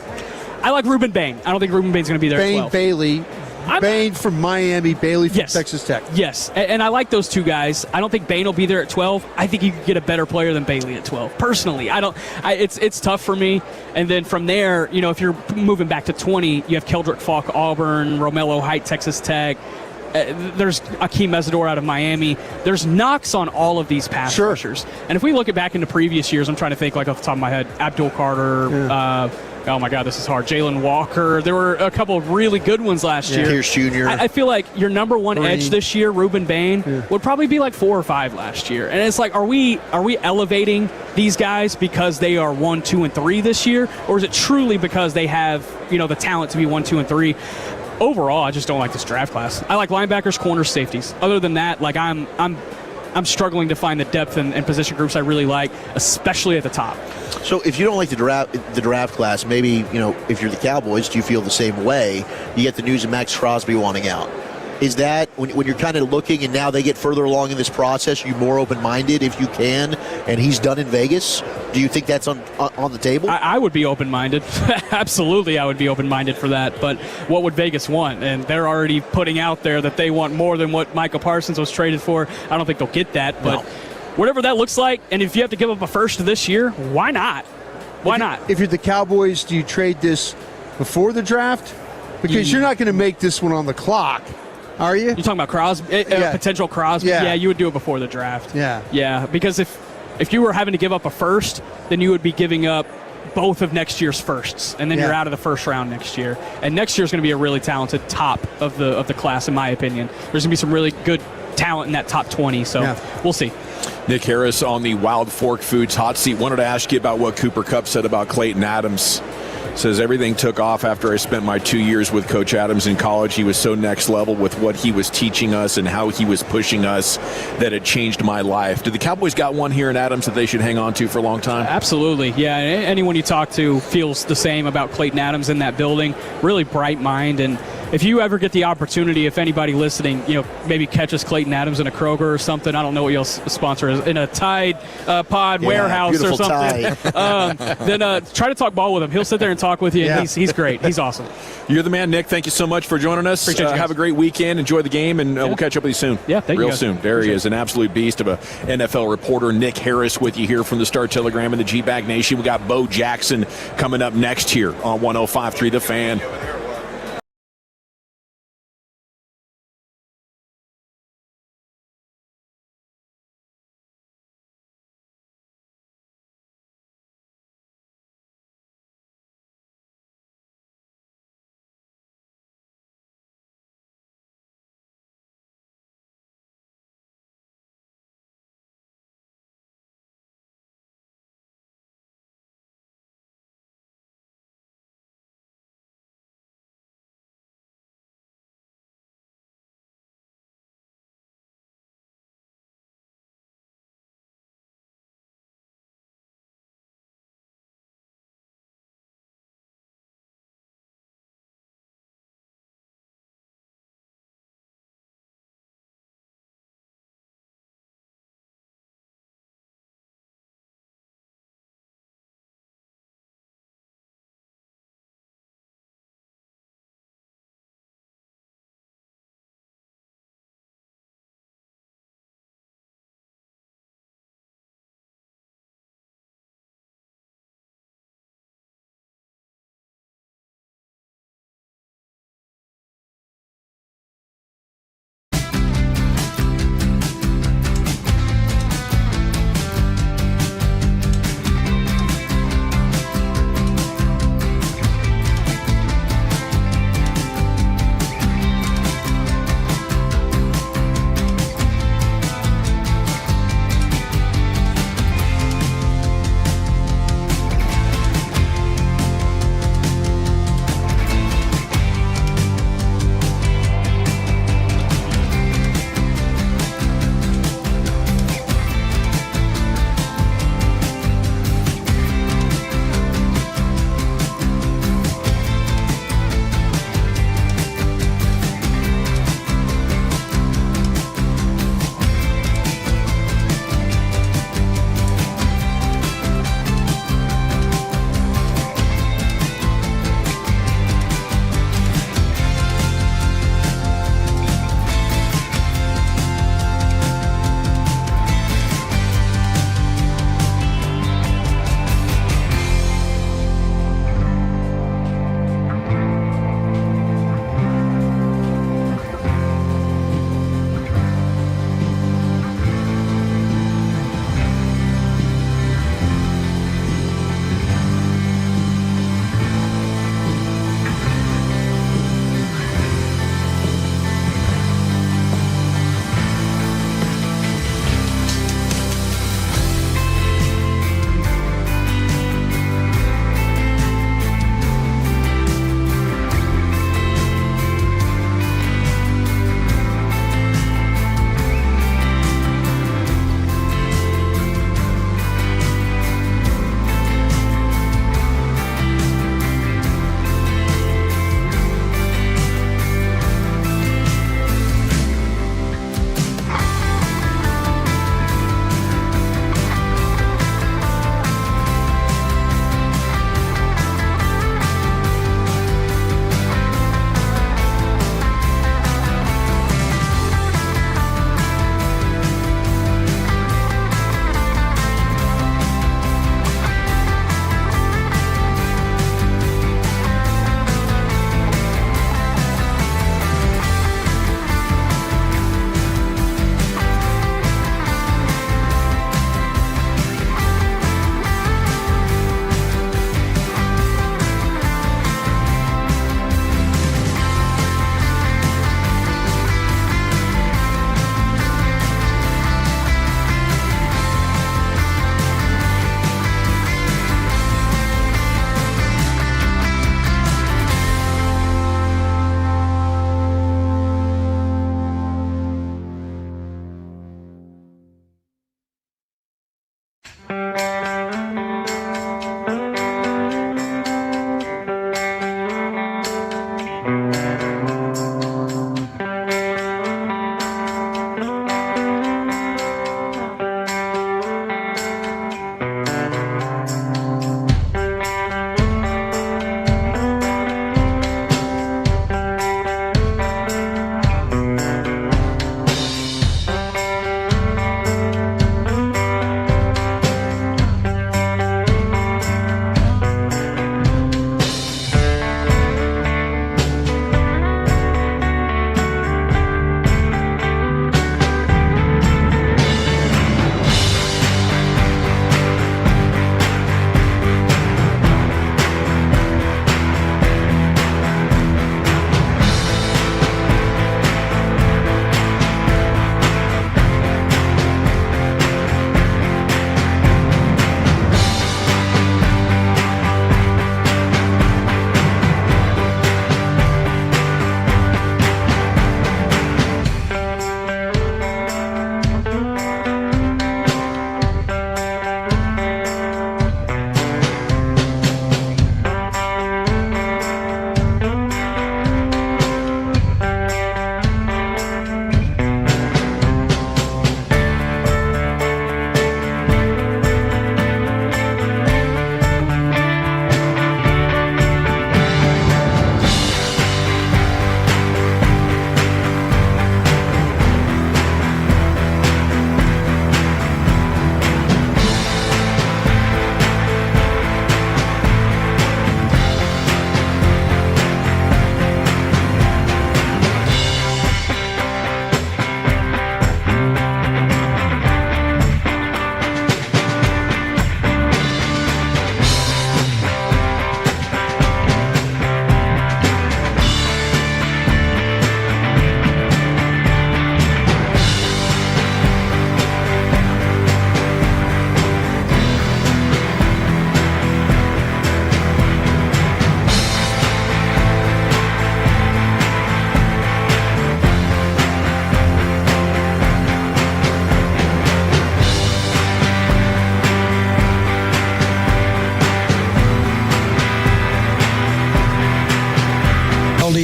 I like Ruben Bain. I don't think Ruben Bain's going to be there at 12. Bailey. Bain from Miami, Bailey from Texas Tech. Yes, and I like those 2 guys. I don't think Bain will be there at 12. I think you could get a better player than Bailey at 12. Personally, it's tough for me. And then from there, if you're moving back to 20, you have Keldrick Falk, Auburn, Romello Height, Texas Tech. There's Akeem Mesidor out of Miami. There's knocks on all of these pass rushers. And if we look back into previous years, I'm trying to think off the top of my head, Abdul Carter, oh my God, this is hard. Jalen Walker. There were a couple of really good ones last year. Pierce Jr. I feel like your number 1 edge this year, Ruben Bain, would probably be like 4 or 5 last year. And it's like, are we elevating these guys because they are 1, 2, and 3 this year, or is it truly because they have the talent to be 1, 2, and 3? Overall, I just don't like this draft class. I like linebackers, corners, safeties. Other than that, like I'm struggling to find the depth and position groups I really like, especially at the top. So if you don't like the draft class, maybe, if you're the Cowboys, do you feel the same way? You get the news of Max Crosby wanting out. Is that, when you're kind of looking and now they get further along in this process, you more open-minded if you can, and he's done in Vegas? Do you think that's on the table? I would be open-minded. Absolutely, I would be open-minded for that. But what would Vegas want? And they're already putting out there that they want more than what Micah Parsons was traded for. I don't think they'll get that. But whatever that looks like, and if you have to give up a first this year, why not? Why not? If you're the Cowboys, do you trade this before the draft? Because you're not going to make this one on the clock. Are you? You're talking about Crosby, potential Crosby? Yeah, you would do it before the draft. Yeah, because if you were having to give up a first, then you would be giving up both of next year's firsts, and then you're out of the first round next year. And next year's going to be a really talented top of the class, in my opinion. There's going to be some really good talent in that top 20. So we'll see. Nick Harris on the Wild Fork Foods hot seat. Wanted to ask you about what Cooper Kupp said about Clayton Adams. Says everything took off after I spent my 2 years with Coach Adams in college. He was so next level with what he was teaching us and how he was pushing us that it changed my life. Do the Cowboys got one here in Adams that they should hang on to for a long time? Absolutely. Yeah, anyone you talk to feels the same about Clayton Adams in that building. Really bright mind. And if you ever get the opportunity, if anybody listening, maybe catches Clayton Adams in a Kroger or something, I don't know what your sponsor is, in a Tide Pod warehouse or something, then try to talk ball with him. He'll sit there and talk with you, and he's great. He's awesome. You're the man, Nick. Thank you so much for joining us. Appreciate you guys. Have a great weekend. Enjoy the game, and we'll catch up with you soon. Yeah, thank you Real guys. soon. There he is, an absolute beast of a NFL reporter. Nick Harris with you here from the Star Telegram and the G-Bag Nation. We got Bo Jackson coming up next here on 105.3 The Fan.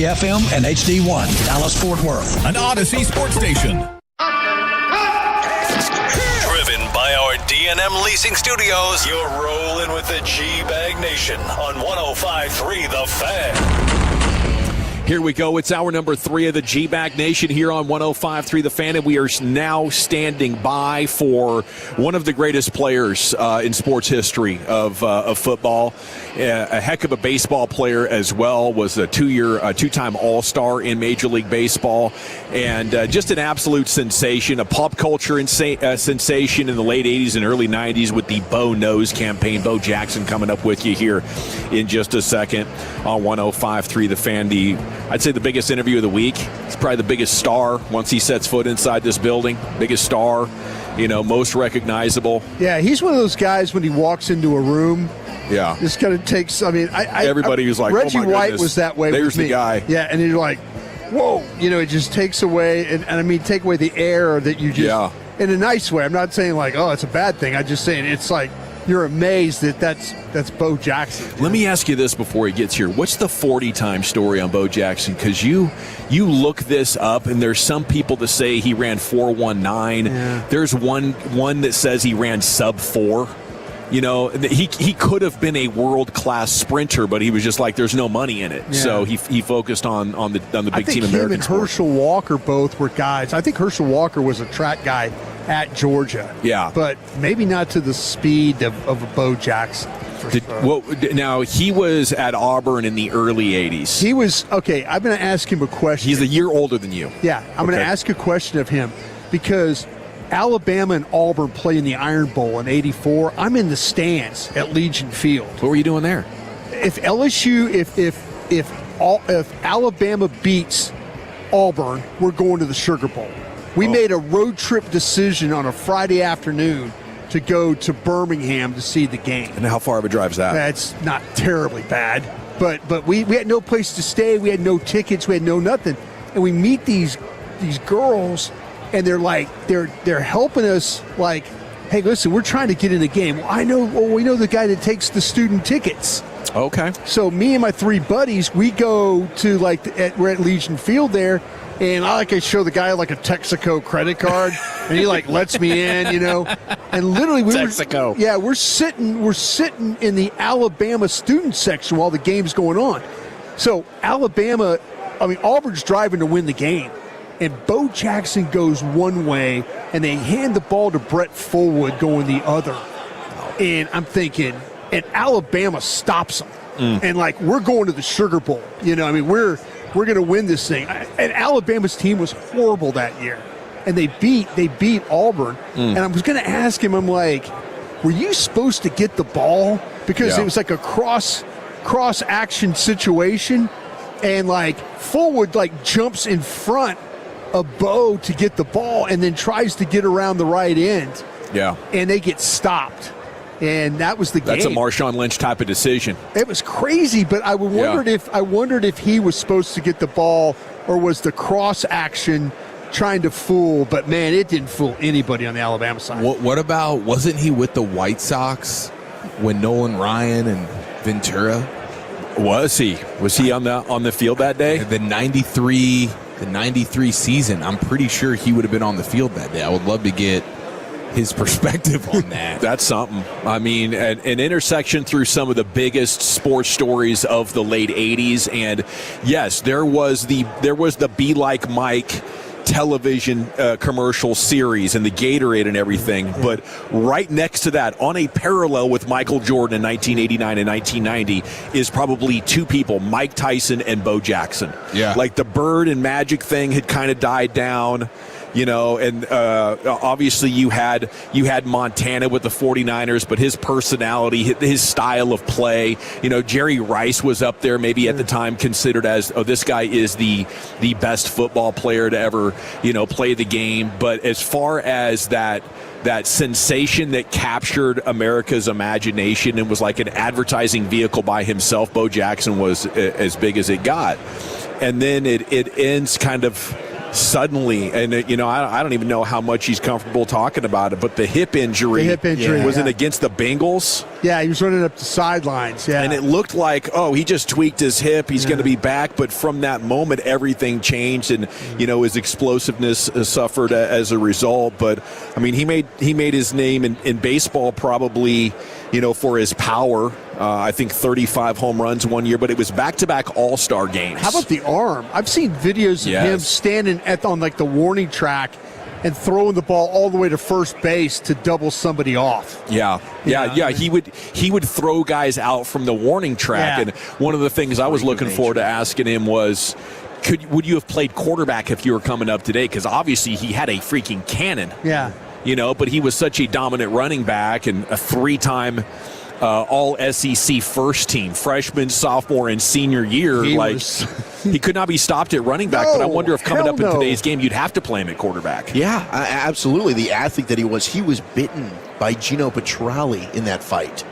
krld-fm and HD1, Dallas-Fort Worth. An Odyssey sports station. Driven by our D&M Leasing Studios, you're rolling with the G-Bag Nation on 105.3 The Fan. Here we go. It's hour number 3 of the G-Bag Nation here on 105.3 The Fan, and we are now standing by for one of the greatest players in sports history of football. A heck of a baseball player as well. Was a two-time All-Star in Major League Baseball, and just an absolute sensation, a pop culture sensation in the late 80s and early 90s with the Bo Knows campaign. Bo Jackson coming up with you here in just a second on 105.3 The Fan. I'd say the biggest interview of the week. He's probably the biggest star once he sets foot inside this building. Biggest star, most recognizable. Yeah, he's one of those guys when he walks into a room. Yeah. Just kind of takes, everybody was like, Reggie oh my White goodness, was that way there's with me. the guy. Yeah, and you're like, whoa. It just takes away, and take away the air that you just, in a nice way. I'm not saying like, oh, it's a bad thing. I'm just saying it's like, you're amazed that's Bo Jackson. Let me ask you this before he gets here. What's the 40-time story on Bo Jackson? Because you look this up, and there's some people that say he ran 4.19. Yeah. There's one that says he ran sub-4. He could have been a world-class sprinter, but he was just like, there's no money in it. Yeah. So he focused on the Big Team American I think him and Herschel Walker both were guys. I think Herschel Walker was a track guy at Georgia. Yeah. But maybe not to the speed of a Bo Jackson. Now, he was at Auburn in the early 80s. He was, okay, I'm going to ask him a question. He's a year older than you. Yeah, I'm going to ask a question of him because Alabama and Auburn play in the Iron Bowl in '84. I'm in the stands at Legion Field. What were you doing there? If LSU, if Alabama beats Auburn, we're going to the Sugar Bowl. We made a road trip decision on a Friday afternoon to go to Birmingham to see the game. And how far of a drive is that? That's not terribly bad, but we had no place to stay. We had no tickets. We had no nothing, and we meet these girls. And they're like, they're helping us. Like, hey, listen, we're trying to get in the game. We know the guy that takes the student tickets. Okay. So me and my 3 buddies, we go to we're at Legion Field there, and I show the guy like a Texaco credit card, and he lets me in, And literally Texaco. We're sitting in the Alabama student section while the game's going on. So Auburn's driving to win the game. And Bo Jackson goes one way, and they hand the ball to Brett Fullwood going the other. And I'm thinking, and Alabama stops them. And we're going to the Sugar Bowl. We're going to win this thing. And Alabama's team was horrible that year. And they beat Auburn. And I was going to ask him, I'm like, were you supposed to get the ball? Because it was like a cross action situation. And Fullwood jumps in front a Bo to get the ball and then tries to get around the right end. Yeah. And they get stopped. And that was the game. That's a Marshawn Lynch type of decision. It was crazy, but I wondered if he was supposed to get the ball or was the cross action trying to fool, but man, it didn't fool anybody on the Alabama side. What about, wasn't he with the White Sox when Nolan Ryan and Ventura? Was he on the field that day? The 93 season, I'm pretty sure he would have been on the field that day. I would love to get his perspective on that. That's something. I mean, an intersection through some of the biggest sports stories of the late 80s. And yes, there was the Be Like Mike television commercial series and the Gatorade and everything, but right next to that, on a parallel with Michael Jordan in 1989 and 1990, is probably 2 people, Mike Tyson and Bo Jackson. Yeah. The Bird and Magic thing had kind of died down. And obviously you had Montana with the 49ers, but his personality, his style of play, Jerry Rice was up there maybe at the time considered as, this guy is the best football player to ever, play the game. But as far as that sensation that captured America's imagination and was like an advertising vehicle by himself, Bo Jackson was as big as it got. And then it ends kind of suddenly, and I don't even know how much he's comfortable talking about it, but the hip injury, was it against the Bengals? Yeah, he was running up the sidelines. Yeah, and it looked like, he just tweaked his hip, he's going to be back. But from that moment, everything changed, and his explosiveness suffered as a result. But I mean, he made his name in baseball probably, for his power. I think 35 home runs one year, but it was back-to-back All-Star games. How about the arm? I've seen videos of him standing on the warning track and throwing the ball all the way to first base to double somebody off. Yeah. He would throw guys out from the warning track, and one of the things I was looking forward to asking him was, would you have played quarterback if you were coming up today? Because obviously he had a freaking cannon. Yeah. But he was such a dominant running back and a 3-time all-SEC first team, freshman, sophomore, and senior year. He could not be stopped at running back, but I wonder if coming up in today's game, you'd have to play him at quarterback. Yeah, absolutely. The athlete that he was bitten by Gino Petrali in that fight.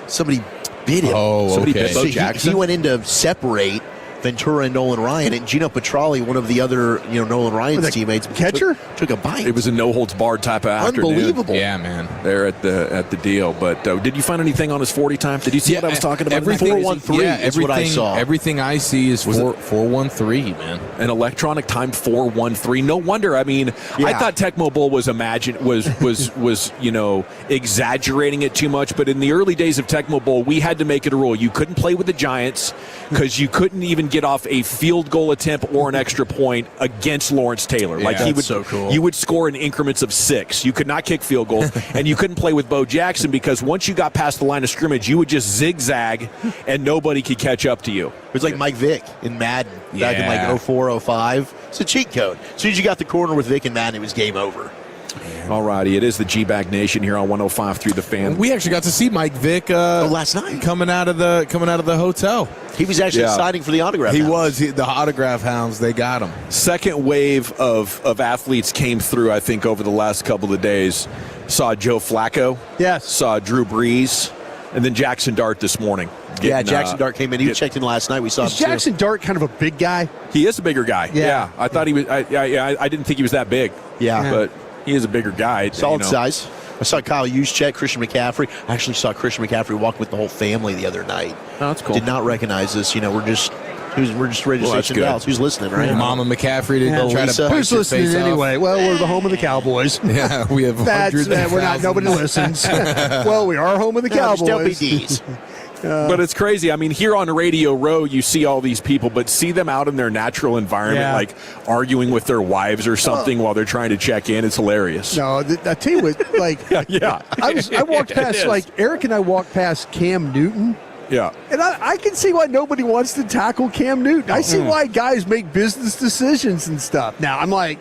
Somebody bit him. Somebody bit so Bo Jackson. He went in to separate Ventura and Nolan Ryan, and Gino Petrali, one of the other Nolan Ryan's teammates, catcher, took a bite. It was a no-holds-barred type of afternoon. Unbelievable. Yeah, man. There at the deal. But did you find anything on his 40 time? Did you see what I was talking about? Everything 413 is what I saw. Everything I see is 413, man. An electronic time 413. No wonder. I mean, I thought Tecmo Bowl was exaggerating it too much. But in the early days of Tecmo Bowl, we had to make it a rule. You couldn't play with the Giants because you couldn't even get off a field goal attempt or an extra point against Lawrence Taylor. You would score in increments of 6. You could not kick field goals, and you couldn't play with Bo Jackson because once you got past the line of scrimmage, you would just zigzag, and nobody could catch up to you. It was like Mike Vick in Madden back in 04, 05. It's a cheat code. As soon as you got the corner with Vick and Madden, it was game over. All righty, it is the G-Bag Nation here on 105 through the Fan. We actually got to see Mike Vick last night coming out of the hotel. He was actually signing for the autograph. He was the autograph hounds. They got him. Second wave of athletes came through. I think over the last couple of days, saw Joe Flacco. Yes. Saw Drew Brees, and then Jackson Dart this morning. Jackson Dart came in. He checked in last night. We saw him Jackson Dart kind of a big guy? He is a bigger guy. Yeah. I thought he was. I didn't think he was that big. Yeah, but he is a bigger guy. Solid size. I saw Kyle Juszczyk, Christian McCaffrey. I actually saw Christian McCaffrey walk with the whole family the other night. Oh, that's cool. Did not recognize us. We're just ready to say Dallas. Who's listening, right? Mama McCaffrey didn't try to bite Who's listening anyway? Well, we're the home of the Cowboys. Yeah, we have hundreds. We're not. Nobody listens. Well, we are home of the Cowboys. LPDs. But it's crazy. I mean, here on Radio Row, you see all these people, but see them out in their natural environment, like arguing with their wives or something while they're trying to check in. It's hilarious. No, I tell you what, I walked past, Eric and I walked past Cam Newton. Yeah. And I can see why nobody wants to tackle Cam Newton. I see why guys make business decisions and stuff. Now, I'm like,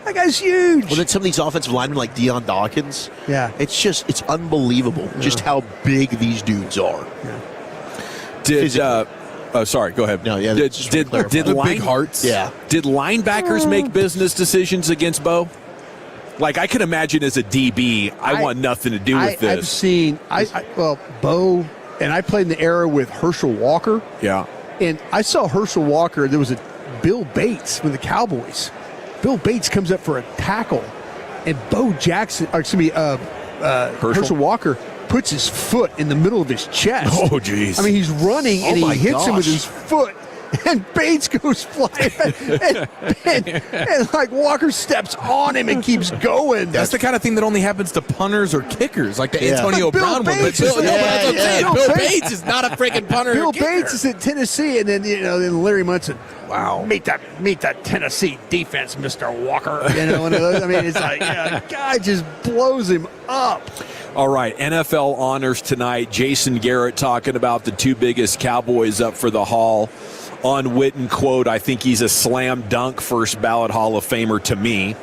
that guy's huge. Well, then some of these offensive linemen like Deion Dawkins, it's unbelievable just how big these dudes are. Yeah. Sorry, go ahead. No, yeah. Did big hearts? Yeah. Did linebackers make business decisions against Bo? Like, I can imagine as a DB, I want nothing to do with this. I've seen, Bo, and I played in the era with Herschel Walker. Yeah. And I saw Herschel Walker. There was a Bill Bates with the Cowboys. Bill Bates comes up for a tackle, and Herschel Walker puts his foot in the middle of his chest. Oh, jeez. I mean, he's running, and he hits him with his foot, and Bates goes flying, and Walker steps on him and keeps going. That's the kind of thing that only happens to punters or kickers, like the Antonio Brown one. But Bill Bates is not a freaking punter. Bill Bates is at Tennessee, and then then Larry Munson. Wow, meet that Tennessee defense, Mr. Walker. It's like guy just blows him up. All right, NFL honors tonight. Jason Garrett talking about the two biggest Cowboys up for the Hall. On Witten, quote, I think he's a slam dunk first ballot Hall of Famer to me.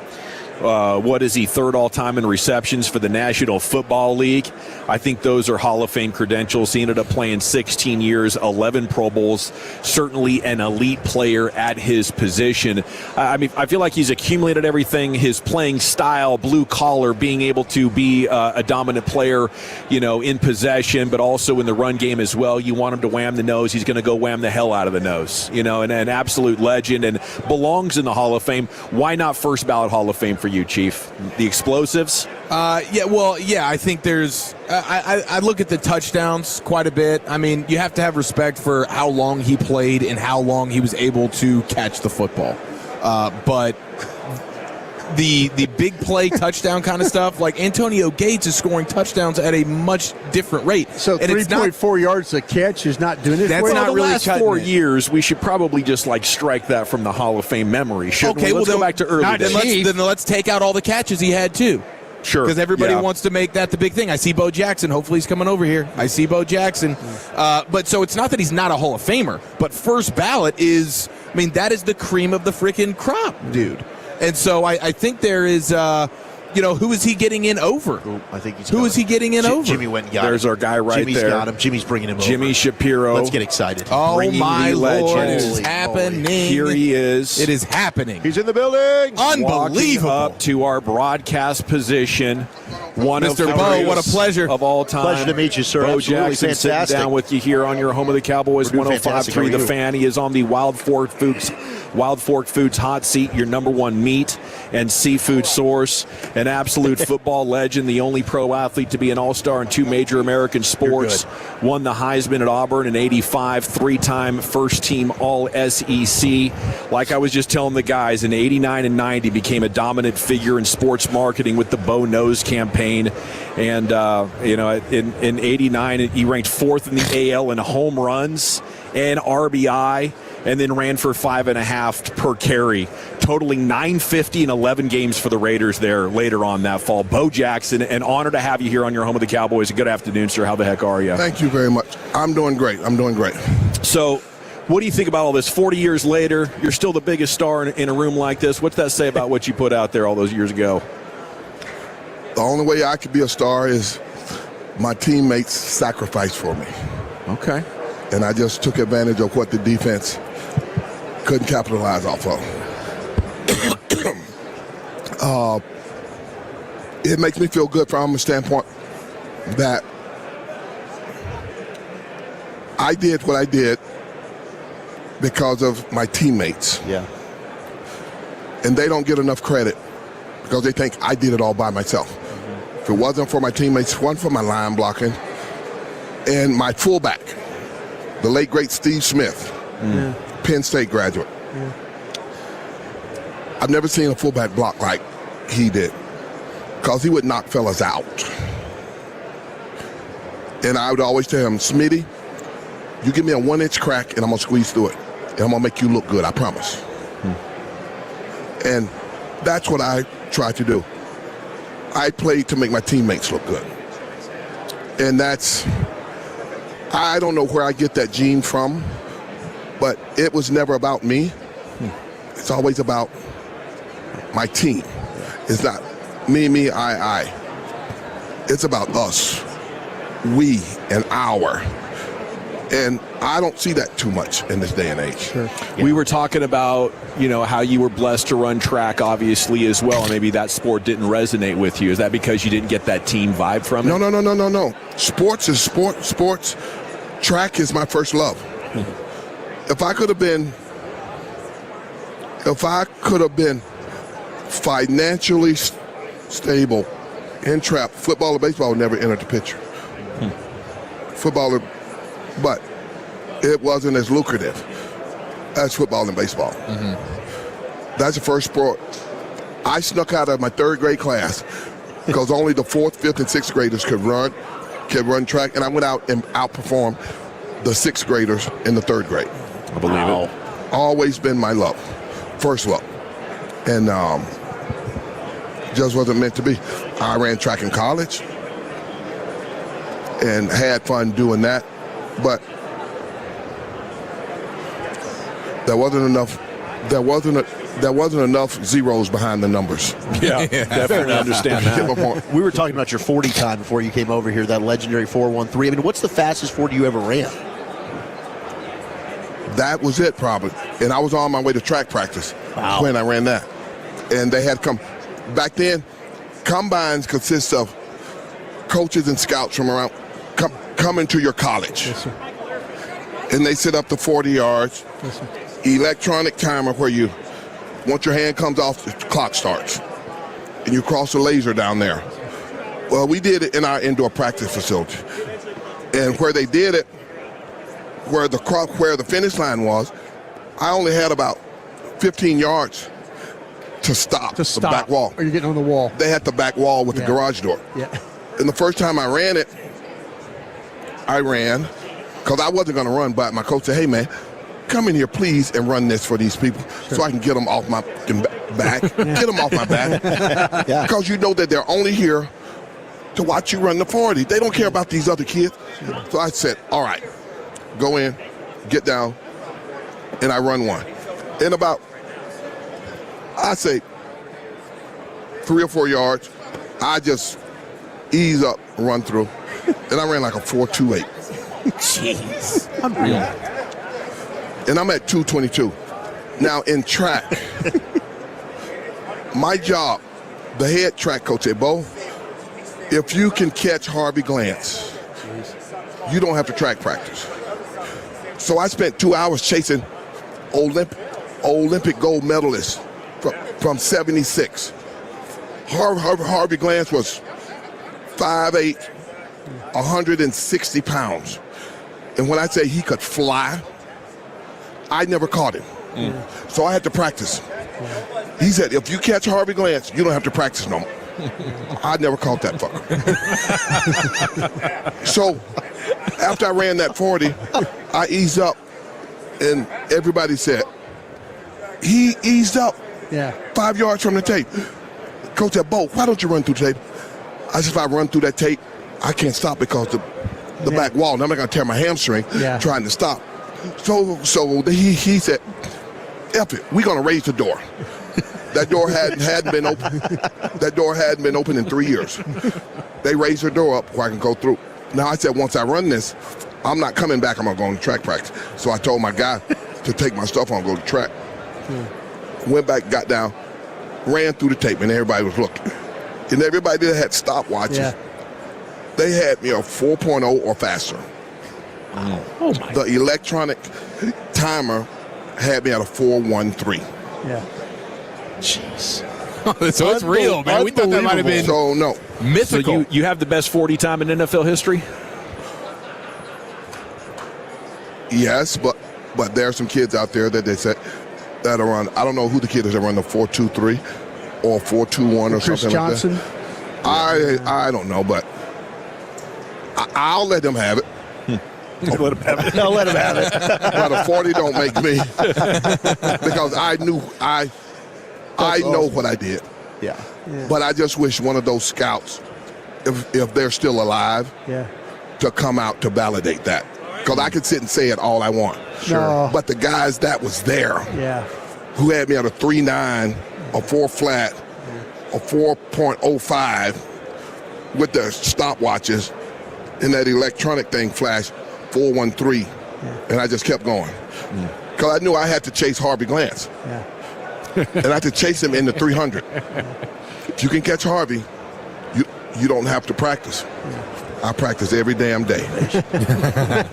What is he, third all-time in receptions for the National Football League? I think those are Hall of Fame credentials. He ended up playing 16 years, 11 Pro Bowls, certainly an elite player at his position. I mean, I feel like he's accumulated everything, his playing style, blue collar, being able to be a dominant player, in possession, but also in the run game as well. You want him to wham the nose, he's going to go wham the hell out of the nose, and an absolute legend and belongs in the Hall of Fame. Why not first ballot Hall of Fame for you, Chief? The explosives? I think there's I look at the touchdowns quite a bit. I mean, you have to have respect for how long he played and how long he was able to catch the football. But the big play touchdown kind of stuff, like Antonio Gates is scoring touchdowns at a much different rate. So 3.4 yards a catch is not doing it. That's not really last 4 years. We should probably just strike that from the Hall of Fame memory. Let's go back to early days. Then let's take out all the catches he had too. Sure. Because everybody wants to make that the big thing. I see Bo Jackson. Hopefully he's coming over here. I see Bo Jackson. But so it's not that he's not a Hall of Famer, but first ballot is, that is the cream of the freaking crop, dude. And so I think there is, who is he getting in over? I think he's Who is he getting in over? Jimmy went and got There's him. our guy right Jimmy's there. Got him. Jimmy's bringing him over. Jimmy Shapiro. Let's get excited. Oh, my Lord. It is Holy happening. Here he is. It is happening. He's in the building. Unbelievable. Walking up to our broadcast position. One Mr. of the Bo, greatest what a pleasure. of all time. Pleasure to meet you, sir. Bo Absolutely Jackson fantastic. sitting down with you here on your home of the Cowboys, We're doing fantastic. 105.3 How are The you? Fan. He is on the Wild Fork Foods hot seat, your number one meat and seafood source, an absolute football legend, the only pro athlete to be an all-star in two major American sports, won the Heisman at Auburn in '85, three-time first-team All-SEC. Like I was just telling the guys, in '89 and '90 became a dominant figure in sports marketing with the Bo Knows campaign. And, in '89, he ranked fourth in the AL in home runs and RBI, and then ran for 5.5 per carry, totaling 950 in 11 games for the Raiders there later on that fall. Bo Jackson, an honor to have you here on your home of the Cowboys. Good afternoon, sir. How the heck are you? Thank you very much. I'm doing great. So, what do you think about all this? 40 years later, you're still the biggest star in a room like this. What's that say about what you put out there all those years ago? The only way I could be a star is my teammates sacrificed for me. Okay. And I just took advantage of what the defense couldn't capitalize off of. It makes me feel good from a standpoint that I did what I did because of my teammates. Yeah. And they don't get enough credit because they think I did it all by myself. If it wasn't for my teammates, one for my line blocking, and my fullback, the late, great Steve Smith, Penn State graduate. I've never seen a fullback block like he did because he would knock fellas out. And I would always tell him, Smitty, you give me a 1-inch crack and I'm going to squeeze through it. And I'm going to make you look good, I promise. And that's what I try to do. I played to make my teammates look good. And that's, I don't know where I get that gene from, but it was never about me. It's always about my team. It's not me, I. It's about us, we, and our. And I don't see that too much in this day and age. Sure. We were talking about, how you were blessed to run track, obviously, as well. And maybe that sport didn't resonate with you. Is that because you didn't get that team vibe from it? No. Sports is sport. Sports. Track is my first love. If I could have been financially stable in trap, football or baseball would never enter the picture. Football, but it wasn't as lucrative as football and baseball. That's the first sport. I snuck out of my third grade class because only the fourth, fifth, and sixth graders could run track, and I went out and outperformed the sixth graders in the third grade. I believe it. Always been my love, first love, and just wasn't meant to be. I ran track in college and had fun doing that, but there wasn't enough there wasn't enough zeros behind the numbers. Yeah, definitely understand that. We were talking about your 40 time before you came over here, that legendary 4.13. I mean, what's the fastest 40 you ever ran? That was it, probably. And I was on my way to track practice when I ran that. And they had come. Back then, combines consist of coaches and scouts from around coming to your college. Yes, sir. And they set up the 40 yards. Yes, sir. Electronic timer where you, once your hand comes off, the clock starts. And you cross a laser down there. Well, we did it in our indoor practice facility. And where they did it, where the finish line was, I only had about 15 yards to stop. The back wall. Or you're getting on the wall. They had the back wall with the garage door. Yeah. And the first time I ran, because I wasn't going to run, but my coach said, hey, man, come in here, please, and run this for these people so I can get them off my back. Get them off my back. Because you know that they're only here to watch you run the 40. They don't care about these other kids. So I said, all right, go in, get down, and I run one. In about, I say, 3 or 4 yards, I just ease up, run through, and I ran like a 4.28. Jeez. Unreal. And I'm at 2:22. Now in track, my job, the head track coach said, Bo, if you can catch Harvey Glance, you don't have to track practice. So I spent 2 hours chasing Olympic gold medalists from 76. Harvey Glance was 5'8", 160 pounds. And when I say he could fly, I never caught him. So I had to practice. He said, if you catch Harvey Glance, you don't have to practice no more. I never caught that fucker. So after I ran that 40, I eased up, and everybody said, he eased up 5 yards from the tape. Coach said, Bo, why don't you run through the tape? I said, if I run through that tape, I can't stop because the back wall, and I'm not going to tear my hamstring trying to stop. So he said, F it, we're going to raise the door. That door hadn't been open. That door hadn't been open in 3 years. They raised the door up where I can go through. Now I said, once I run this, I'm not coming back. I'm going to go on track practice. So I told my guy to take my stuff on and go to track. Went back, got down, ran through the tape, and everybody was looking. And everybody that had stopwatches, they had me a 4.0 or faster. Wow. Oh my. The electronic timer had me at a 4.13. Yeah. Jeez. So it's real, man. We thought that might have been mythical. So you have the best 40 time in NFL history? Yes, but there are some kids out there that they said that are on. I don't know who the kid is that run the 4.23 or 4.21 or Chris something Johnson? like that. I don't know, but I'll let them have it. Let him have it. No, let him have it. But a 40 don't make me because I knew I know what I did. Yeah. But I just wish one of those scouts, if they're still alive, to come out to validate that. Because I could sit and say it all I want. Sure. No. But the guys that was there, who had me at a 3.9, a 4 flat, a 4.05 with the stopwatches, and that electronic thing flashed 4.13, and I just kept going. Because I knew I had to chase Harvey Glance. And I had to chase him in the 300. If you can catch Harvey, you don't have to practice. I practice every damn day.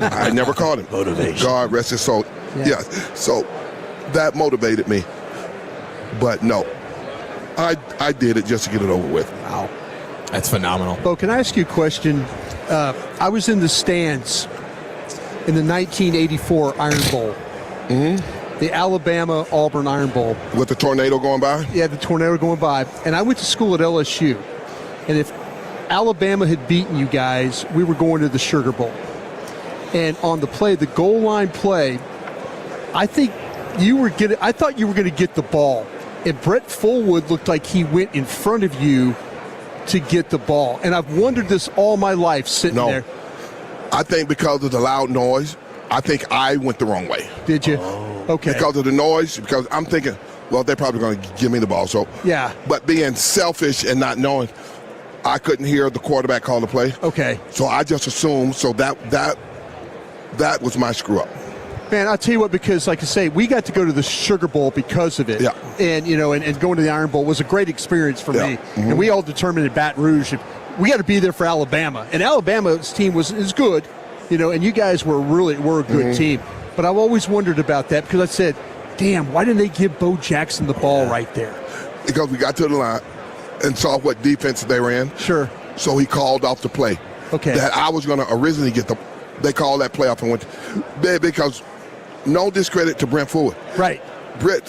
I never caught him. Motivation. God rest his soul. Yeah. So that motivated me. But no, I did it just to get it over with. Wow. That's phenomenal. Bo, can I ask you a question? I was in the stands in the 1984 Iron Bowl. The Alabama-Auburn Iron Bowl. With the tornado going by? Yeah, the tornado going by. And I went to school at LSU. And if Alabama had beaten you guys, we were going to the Sugar Bowl. And on the play, the goal line play, I thought you were going to get the ball. And Brett Fullwood looked like he went in front of you to get the ball. And I've wondered this all my life sitting there. I think because of the loud noise, I think I went the wrong way. Did you? Oh. Okay. Because of the noise, because I'm thinking, well, they're probably going to give me the ball. So yeah. But being selfish and not knowing, I couldn't hear the quarterback call the play. Okay. So I just assumed. So that was my screw up. Man, I'll tell you what, because like I say, we got to go to the Sugar Bowl because of it. Yeah. And, and going to the Iron Bowl was a great experience for me. Mm-hmm. And we all determined at Baton Rouge, we got to be there for Alabama. And Alabama's team is good, and you guys were a good Mm-hmm. team. But I've always wondered about that because I said, damn, why didn't they give Bo Jackson the ball right there? Because we got to the line and saw what defense they were in. Sure. So he called off the play. Okay. That I was going to originally get they called that play off and went because no discredit to Brent Fullwood. Right. Brent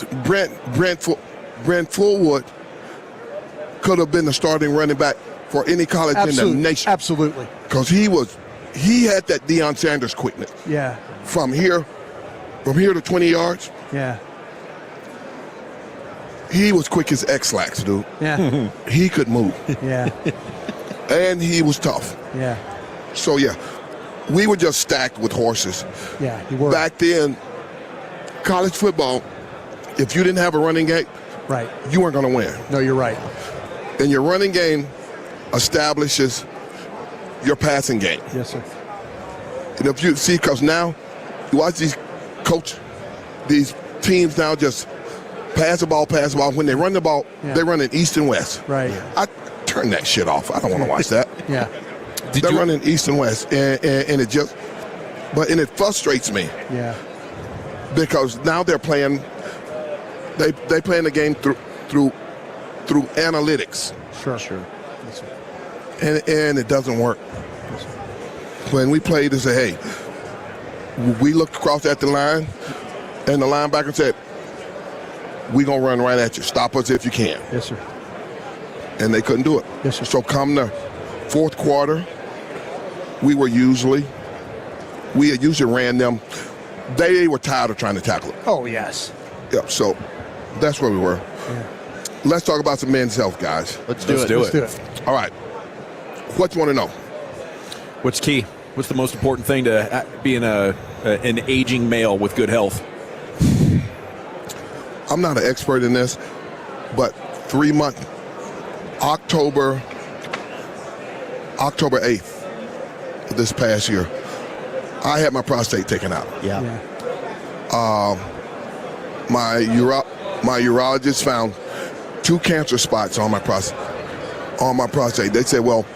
Fullwood could have been the starting running back for any college in the nation. Absolutely. Because he had that Deion Sanders quickness. Yeah. From here to 20 yards. Yeah. He was quick as X-Lax, dude. Yeah. He could move. Yeah. And he was tough. Yeah. So, yeah, we were just stacked with horses. Yeah, you were. Back then, college football, if you didn't have a running game, right, you weren't going to win. No, you're right. And your running game establishes your passing game. Yes, sir. And if you see, because now you watch these teams now just pass the ball. When they run the ball, they run in east and west. Right. I turn that shit off. I don't want to watch that. Yeah. They're running east and west, and it frustrates me. Yeah. Because now they're playing. They playing the game through analytics. Sure. Yes, sir. And it doesn't work. Yes, sir. When we played, they say, hey, we looked across at the line, and the linebacker said, we're going to run right at you. Stop us if you can. Yes, sir. And they couldn't do it. Yes, sir. So come the fourth quarter, we usually ran them. They were tired of trying to tackle it. Oh, yes. Yeah, so that's where we were. Yeah. Let's talk about some men's health, guys. Let's do it. All right. What you want to know? What's key? What's the most important thing to being an aging male with good health? I'm not an expert in this, but 3 months, October 8th of this past year, I had my prostate taken out. Yeah. My urologist found 2 cancer spots on my prostate. They said, well,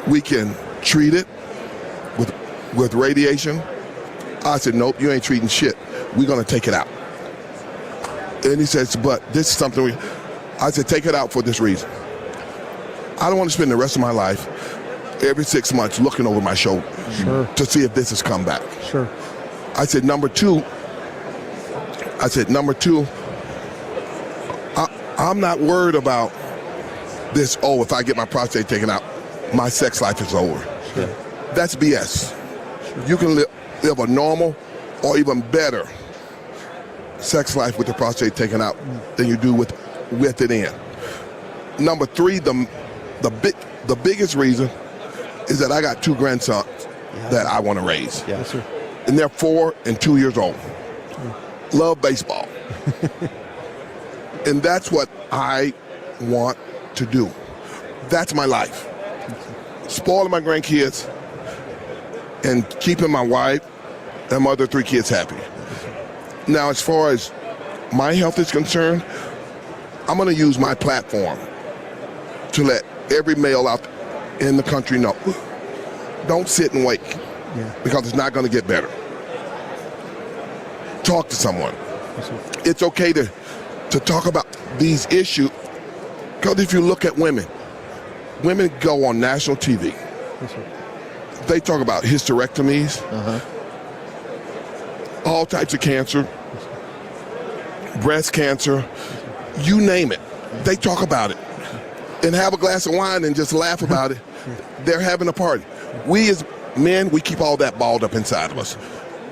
we can treat it with radiation. I said, nope, you ain't treating shit. We're going to take it out. And he says, but this is something I said, take it out for this reason. I don't want to spend the rest of my life every 6 months looking over my shoulder to see if this has come back. Sure. I said, number two, I'm not worried about this, if I get my prostate taken out, my sex life is over. Sure. That's BS. Sure. You can live a normal or even better sex life with the prostate taken out than you do with it in. Number 3, the biggest reason is that I got 2 grandsons that I want to raise. Yes, sir. And they're 4 and 2 years old. Love baseball. And that's what I want to do. That's my life. Spoiling my grandkids and keeping my wife and my other 3 kids happy. Now, as far as my health is concerned, I'm going to use my platform to let every male out in the country know, don't sit and wait, because it's not going to get better. Talk to someone. It's okay to talk about these issues, because if you look at women go on national TV. They talk about hysterectomies, all types of cancer, breast cancer, you name it. They talk about it and have a glass of wine and just laugh about it. They're having a party. We as men, we keep all that balled up inside of us.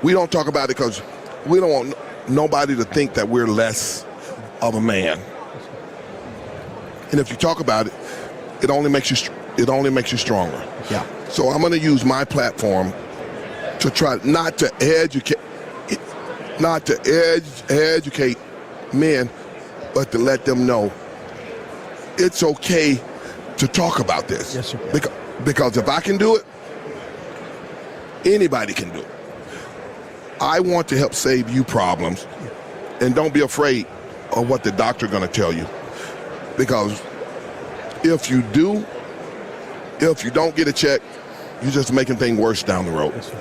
We don't talk about it because we don't want nobody to think that we're less of a man. And if you talk about it, it only makes you stronger. Yeah. So I'm going to use my platform to try not to educate. not to educate men, but to let them know it's okay to talk about this. Yes, sir. Because if I can do it, anybody can do it. I want to help save you problems, and don't be afraid of what the doctor's going to tell you. Because if you don't get a check, you're just making things worse down the road. Yes,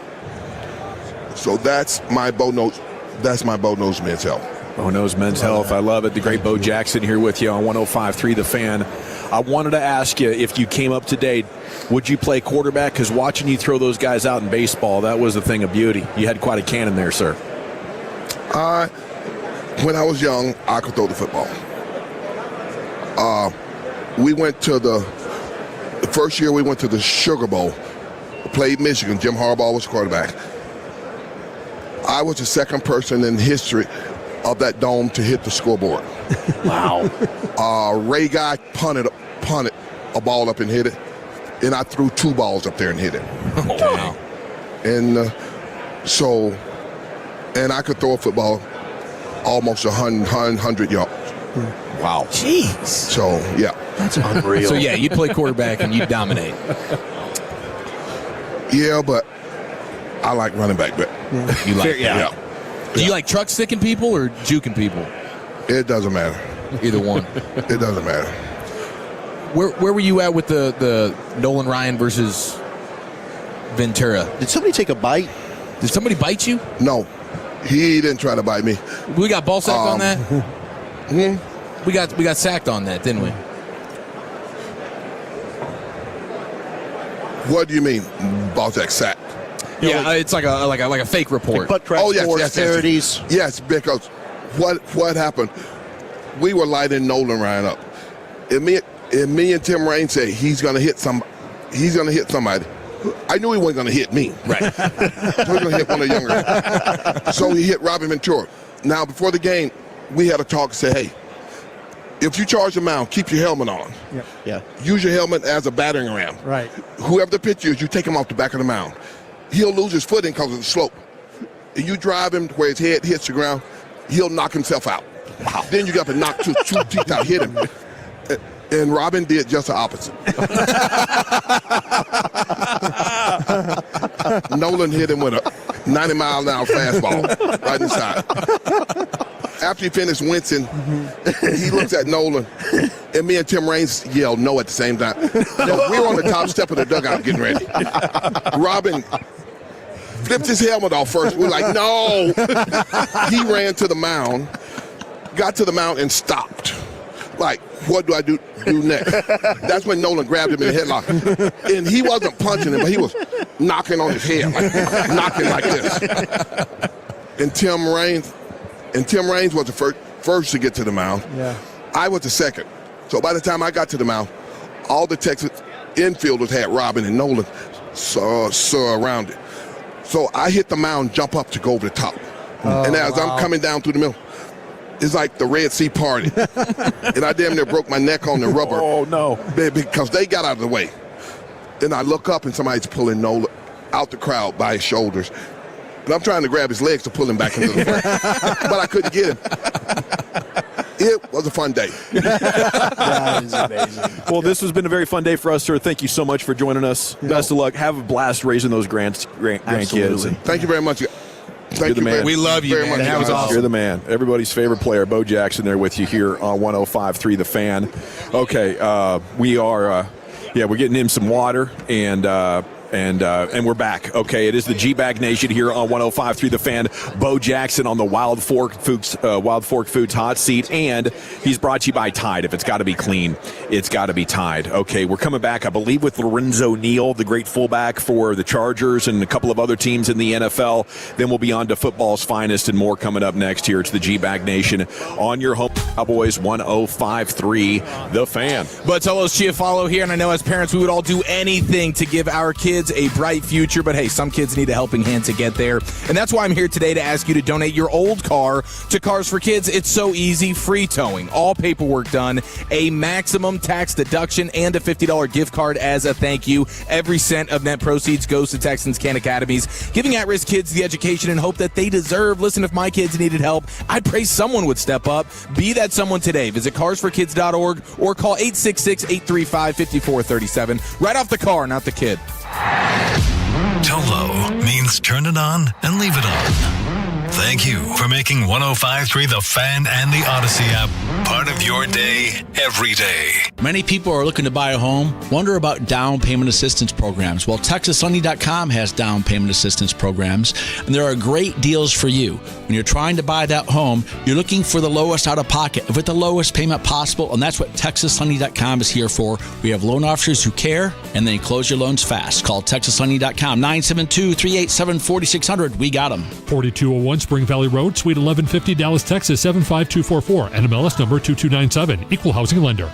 so that's my Bo Knows Men's Health. Bo Knows Men's Health. I love it. The great Bo Jackson here with you on 105.3 The Fan. I wanted to ask you, if you came up today, would you play quarterback? Because watching you throw those guys out in baseball, that was a thing of beauty. You had quite a cannon there, sir. When I was young, I could throw the football. We went to the first year we went to the Sugar Bowl, played Michigan. Jim Harbaugh was quarterback. I was the second person in history of that dome to hit the scoreboard. Wow. Ray Guy punted a ball up and hit it, and I threw 2 balls up there and hit it. Oh, wow. And and I could throw a football almost 100 yards. Wow. Jeez. So, yeah. That's unreal. So, yeah, you'd play quarterback and you'd dominate. Yeah, but I like running back better. You like yeah. Do you like truck sticking people or juking people? It doesn't matter. Either one. It doesn't matter. Where were you at with the Nolan Ryan versus Ventura? Did somebody take a bite? Did somebody bite you? No. He didn't try to bite me. We got ball sacked on that? We got sacked on that, didn't we? What do you mean, ball sack? Yeah, it's like a fake report. Butt crack sports, parodies. Yes, because what happened? We were lighting Nolan Ryan up, and me and Tim Raine said he's gonna hit somebody. I knew he wasn't gonna hit me. Right. So he was gonna hit one of the younger. So he hit Robin Ventura. Now before the game, we had a talk. Say, hey, if you charge the mound, keep your helmet on. Yeah. Use your helmet as a battering ram. Right. Whoever the pitcher is, you take him off the back of the mound. He'll lose his footing because of the slope. And you drive him where his head hits the ground, he'll knock himself out. Wow. Then you got to knock two teeth out, hit him. And Robin did just the opposite. Nolan hit him with a 90-mile-an-hour fastball right inside. After he finished wincing, he looks at Nolan, and me and Tim Raines yelled no at the same time. So we were on the top step of the dugout getting ready. Robin flipped his helmet off first. We're like, no. He ran to the mound, got to the mound, and stopped. Like, what do I do next? That's when Nolan grabbed him in the headlock. And he wasn't punching him, but he was knocking on his head, like knocking like this. And Tim Raines was the first to get to the mound. Yeah. I was the second. So by the time I got to the mound, all the Texas infielders had Robin and Nolan surrounded. So I hit the mound, jump up to go over the top. And as I'm coming down through the middle, it's like the Red Sea party. And I damn near broke my neck on the rubber. Oh, no. Because they got out of the way. Then I look up and somebody's pulling Nolan out the crowd by his shoulders. And I'm trying to grab his legs to pull him back into the front. But I couldn't get him. It was a fun day. That is amazing. Well, this has been a very fun day for us, sir. Thank you so much for joining us. Best of luck. Have a blast raising those grandkids. Thank you very much. You're the man. We love you, man. That was awesome. You're the man. Everybody's favorite player, Bo Jackson, there with you here on 105.3 The Fan. Okay, we're getting him some water and we're back. Okay, it is the G-Bag Nation here on 105.3 The Fan. Bo Jackson on the Wild Fork Foods hot seat, and he's brought to you by Tide. If it's got to be clean, it's got to be Tide. Okay, we're coming back, I believe, with Lorenzo Neal, the great fullback for the Chargers and a couple of other teams in the NFL. Then we'll be on to football's finest and more coming up next here. It's the G-Bag Nation on your home. Cowboys 105.3 The Fan. But Tolos Chiafalo here, and I know as parents we would all do anything to give our kids a bright future, but hey, some kids need a helping hand to get there. And that's why I'm here today to ask you to donate your old car to Cars for Kids. It's so easy, free towing, all paperwork done, a maximum tax deduction, and a $50 gift card as a thank you. Every cent of net proceeds goes to Texans Can Academies, giving at-risk kids the education and hope that they deserve. Listen, if my kids needed help, I'd pray someone would step up. Be that someone today. Visit carsforkids.org or call 866-835-5437. Right off the car, not the kid. Tolo means turn it on and leave it on. Thank you for making 105.3 The Fan and the Odyssey app part of your day every day. Many people are looking to buy a home, wonder about down payment assistance programs. Well, TexasLending.com has down payment assistance programs, and there are great deals for you. When you're trying to buy that home, you're looking for the lowest out-of-pocket with the lowest payment possible, and that's what TexasLending.com is here for. We have loan officers who care, and they close your loans fast. Call TexasLending.com, 972-387-4600. We got them. 4201 Spring Valley Road, Suite 1150, Dallas, Texas, 75244. NMLS number 2297. Equal housing lender.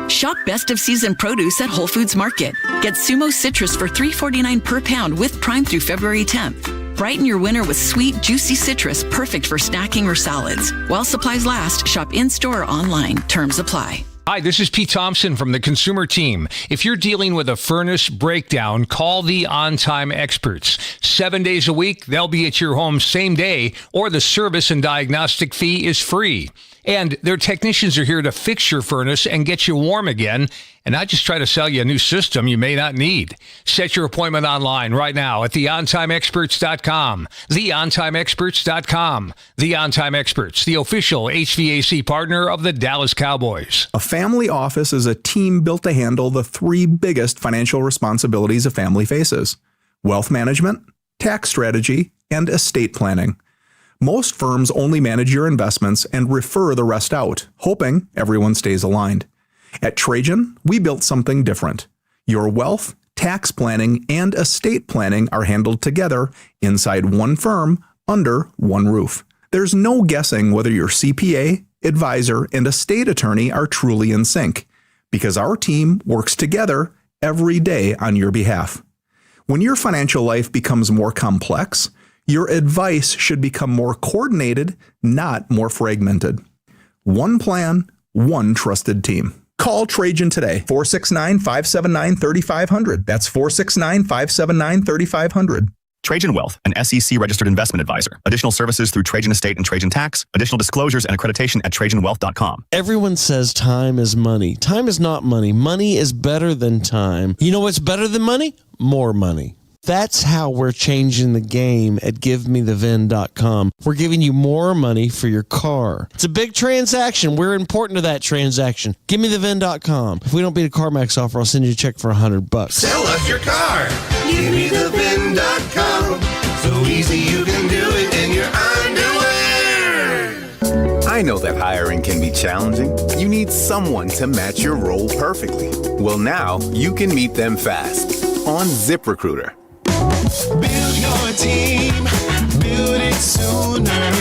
Shop best of season produce at Whole Foods Market. Get Sumo citrus for $3.49 per pound with Prime through February 10th. Brighten your winter with sweet, juicy citrus, perfect for snacking or salads. While supplies last, shop in-store or online. Terms apply. Hi, this is Pete Thompson from the Consumer Team. If you're dealing with a furnace breakdown, call the On-Time Experts. 7 days a week, they'll be at your home same day, or the service and diagnostic fee is free. And their technicians are here to fix your furnace and get you warm again, and not just try to sell you a new system you may not need. Set your appointment online right now at theontimeexperts.com. Theontimeexperts.com. The On-Time Experts, the official HVAC partner of the Dallas Cowboys. A family office is a team built to handle the three biggest financial responsibilities a family faces: wealth management, tax strategy, and estate planning. Most firms only manage your investments and refer the rest out, hoping everyone stays aligned. At Trajan, we built something different. Your wealth, tax planning, and estate planning are handled together inside one firm under one roof. There's no guessing whether your CPA, advisor, and estate attorney are truly in sync, because our team works together every day on your behalf. When your financial life becomes more complex, your advice should become more coordinated, not more fragmented. One plan, one trusted team. Call Trajan today, 469-579-3500. That's 469-579-3500. Trajan Wealth, an SEC-registered investment advisor. Additional services through Trajan Estate and Trajan Tax. Additional disclosures and accreditation at TrajanWealth.com. Everyone says time is money. Time is not money. Money is better than time. You know what's better than money? More money. That's how we're changing the game at GiveMeTheVin.com. We're giving you more money for your car. It's a big transaction. We're important to that transaction. GiveMeTheVin.com. If we don't beat a CarMax offer, I'll send you a check for $100. Sell us your car. GiveMeTheVin.com. So easy you can do it in your underwear. I know that hiring can be challenging. You need someone to match your role perfectly. Well, now you can meet them fast on ZipRecruiter. Build your team, build it sooner.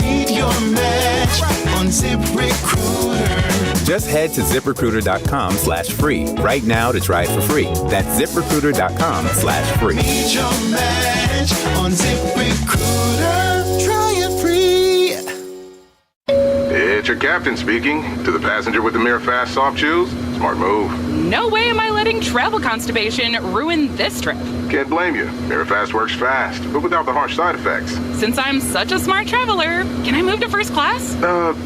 Meet your match on ZipRecruiter. Just head to ZipRecruiter.com/free right now to try it for free. That's ZipRecruiter.com/free. Meet your match on ZipRecruiter. Try it free. It's your captain speaking. To the passenger with the Mirror Fast soft shoes, smart move. No way am I letting travel constipation ruin this trip. Can't blame you. Mirror Fast works fast, but without the harsh side effects. Since I'm such a smart traveler, can I move to first class?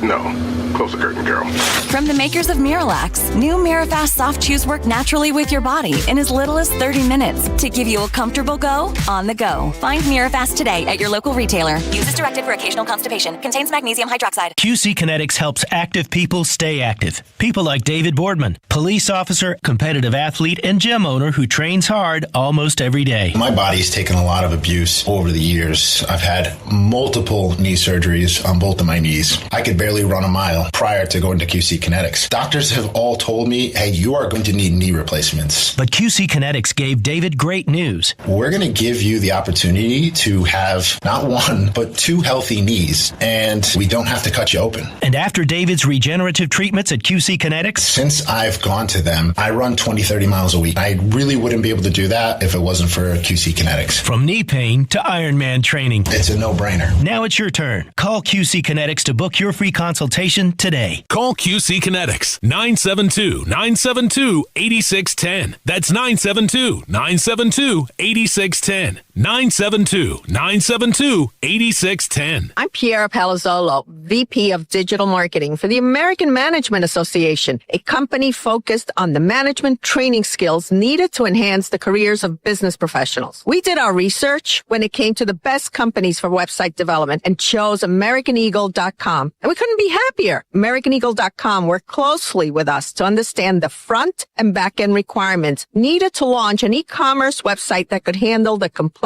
No. Close the curtain, Carol. From the makers of Miralax, new Mirafast soft chews work naturally with your body in as little as 30 minutes to give you a comfortable go on the go. Find Mirafast today at your local retailer. Use as directed for occasional constipation. Contains magnesium hydroxide. QC Kinetics helps active people stay active. People like David Boardman, police officer, competitive athlete, and gym owner who trains hard almost every every day. My body's taken a lot of abuse over the years. I've had multiple knee surgeries on both of my knees. I could barely run a mile prior to going to QC Kinetics. Doctors have all told me, hey, you are going to need knee replacements. But QC Kinetics gave David great news. We're going to give you the opportunity to have not one, but 2 healthy knees, and we don't have to cut you open. And after David's regenerative treatments at QC Kinetics? Since I've gone to them, I run 20, 30 miles a week. I really wouldn't be able to do that if it wasn't for QC Kinetics. From knee pain to Ironman training. It's a no-brainer. Now it's your turn. Call QC Kinetics to book your free consultation today. Call QC Kinetics, 972-972-8610. That's 972-972-8610. 972-972-8610. I'm Piera Palazzolo, VP of Digital Marketing for the American Management Association, a company focused on the management training skills needed to enhance the careers of business professionals. We did our research when it came to the best companies for website development and chose AmericanEagle.com. And we couldn't be happier. AmericanEagle.com worked closely with us to understand the front and back end requirements needed to launch an e-commerce website that could handle the complexities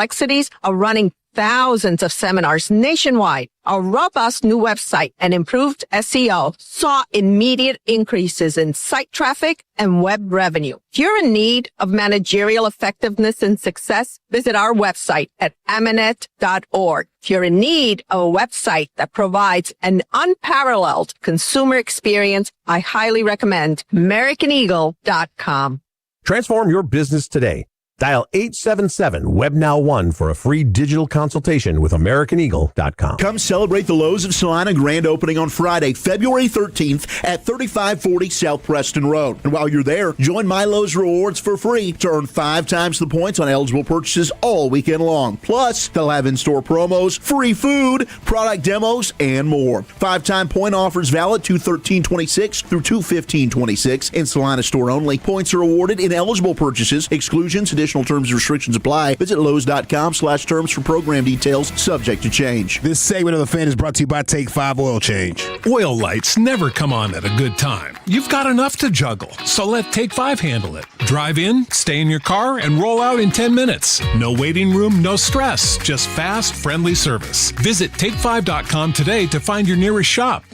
of running thousands of seminars nationwide. Our robust new website and improved SEO saw immediate increases in site traffic and web revenue. If you're in need of managerial effectiveness and success, visit our website at amanet.org. If you're in need of a website that provides an unparalleled consumer experience, I highly recommend AmericanEagle.com. Transform your business today. Dial 877-WebNow1 for a free digital consultation with AmericanEagle.com. Come celebrate the Lowe's of Salina grand opening on Friday, February 13th at 3540 South Preston Road. And while you're there, join My Lowe's Rewards for free to earn 5 times the points on eligible purchases all weekend long. Plus, they'll have in-store promos, free food, product demos, and more. 5-time point offers valid 2/13/26 through 2/15/26 in Salina store only. Points are awarded in eligible purchases. Exclusions, additional terms and restrictions apply. Visit Lowe's.com/terms for program details, subject to change. This segment of The Fan is brought to you by Take 5 Oil Change. Oil lights never come on at a good time. You've got enough to juggle, so let Take 5 handle it. Drive in, stay in your car, and roll out in 10 minutes. No waiting room, no stress, just fast, friendly service. Visit Take5.com today to find your nearest shop.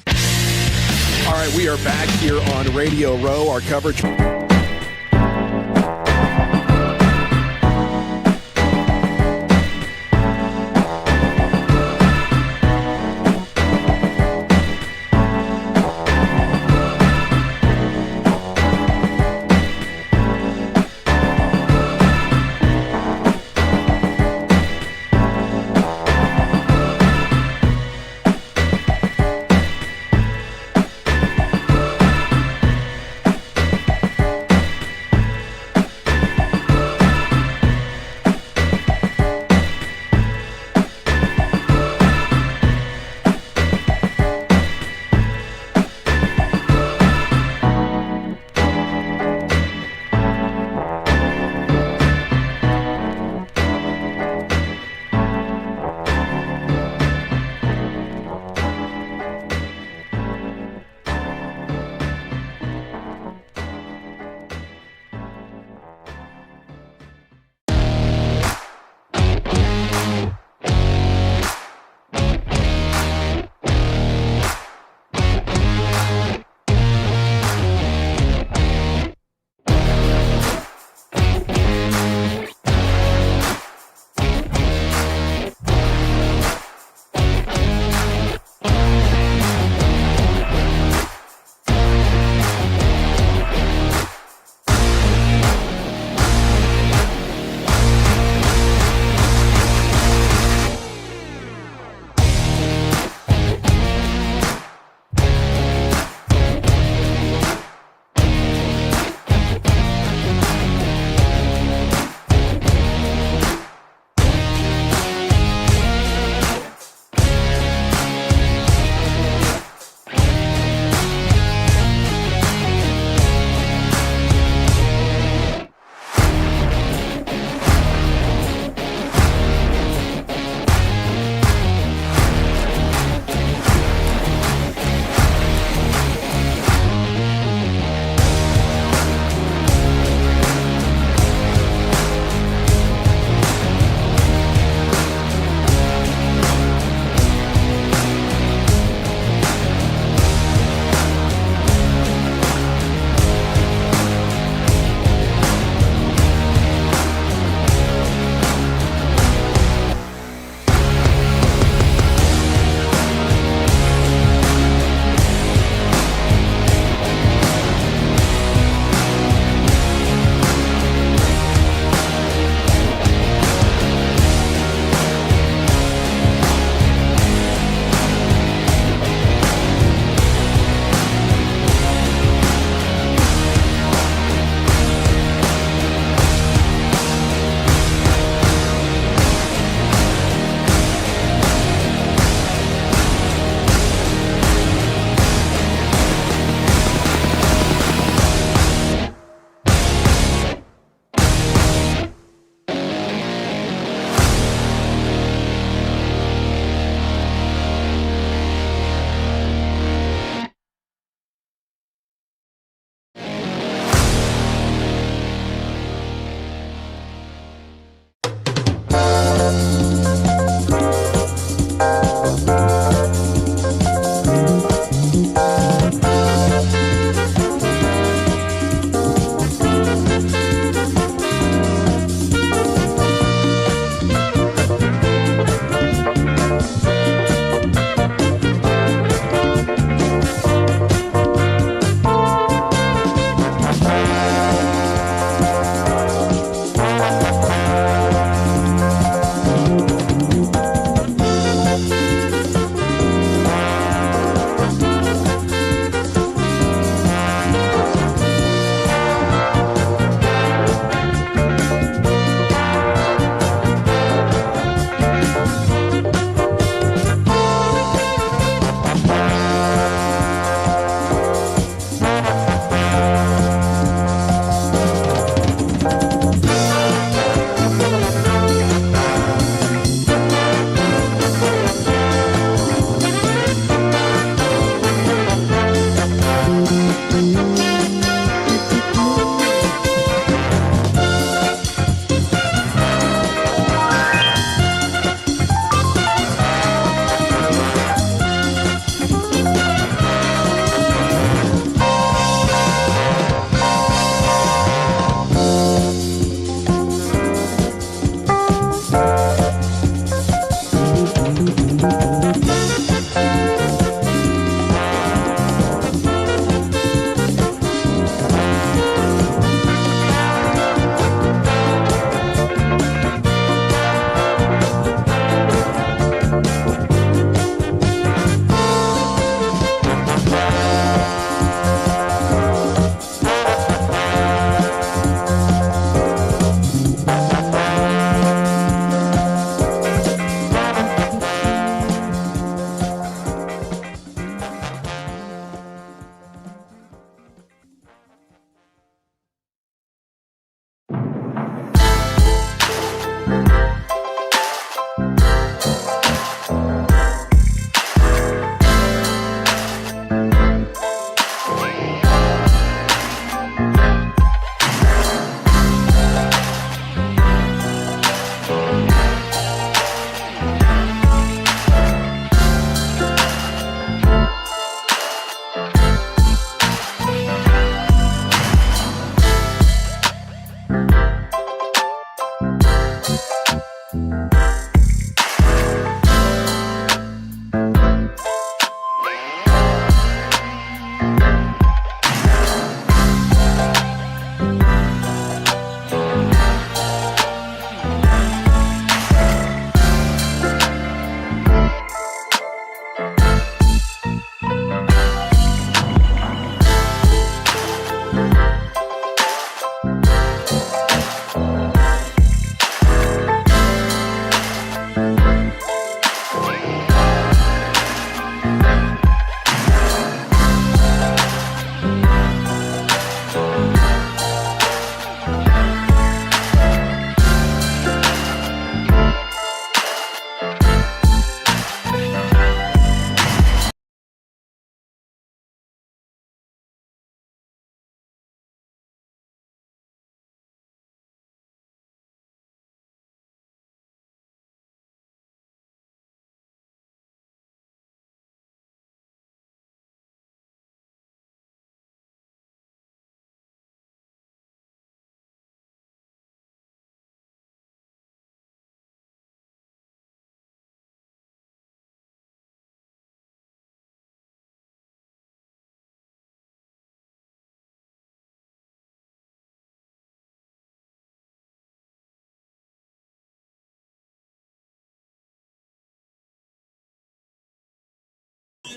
All right, we are back here on Radio Row. Our coverage.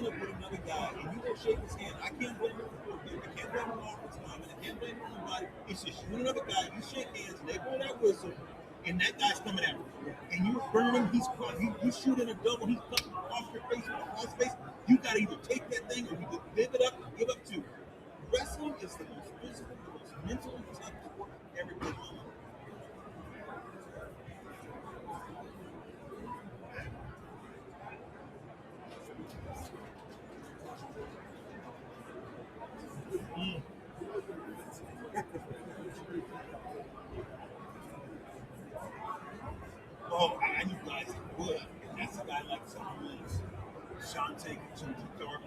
line up with another guy and you go shake his hand, I can't blame him for it. I can't blame him on offensive lineman. I can't blame him on anybody. It's just you and another guy, you shake hands, and they blow that whistle, and that guy's coming at you. And you burn him, you shoot in a double, he's coming off your face with a cross face. You got to either take that thing or you can live it up and give up too. Wrestling is the most physical, the most mentally tough sport ever been on. Oh, I knew guys that would. And that's a guy like Patrick Willis. Shante, some dark,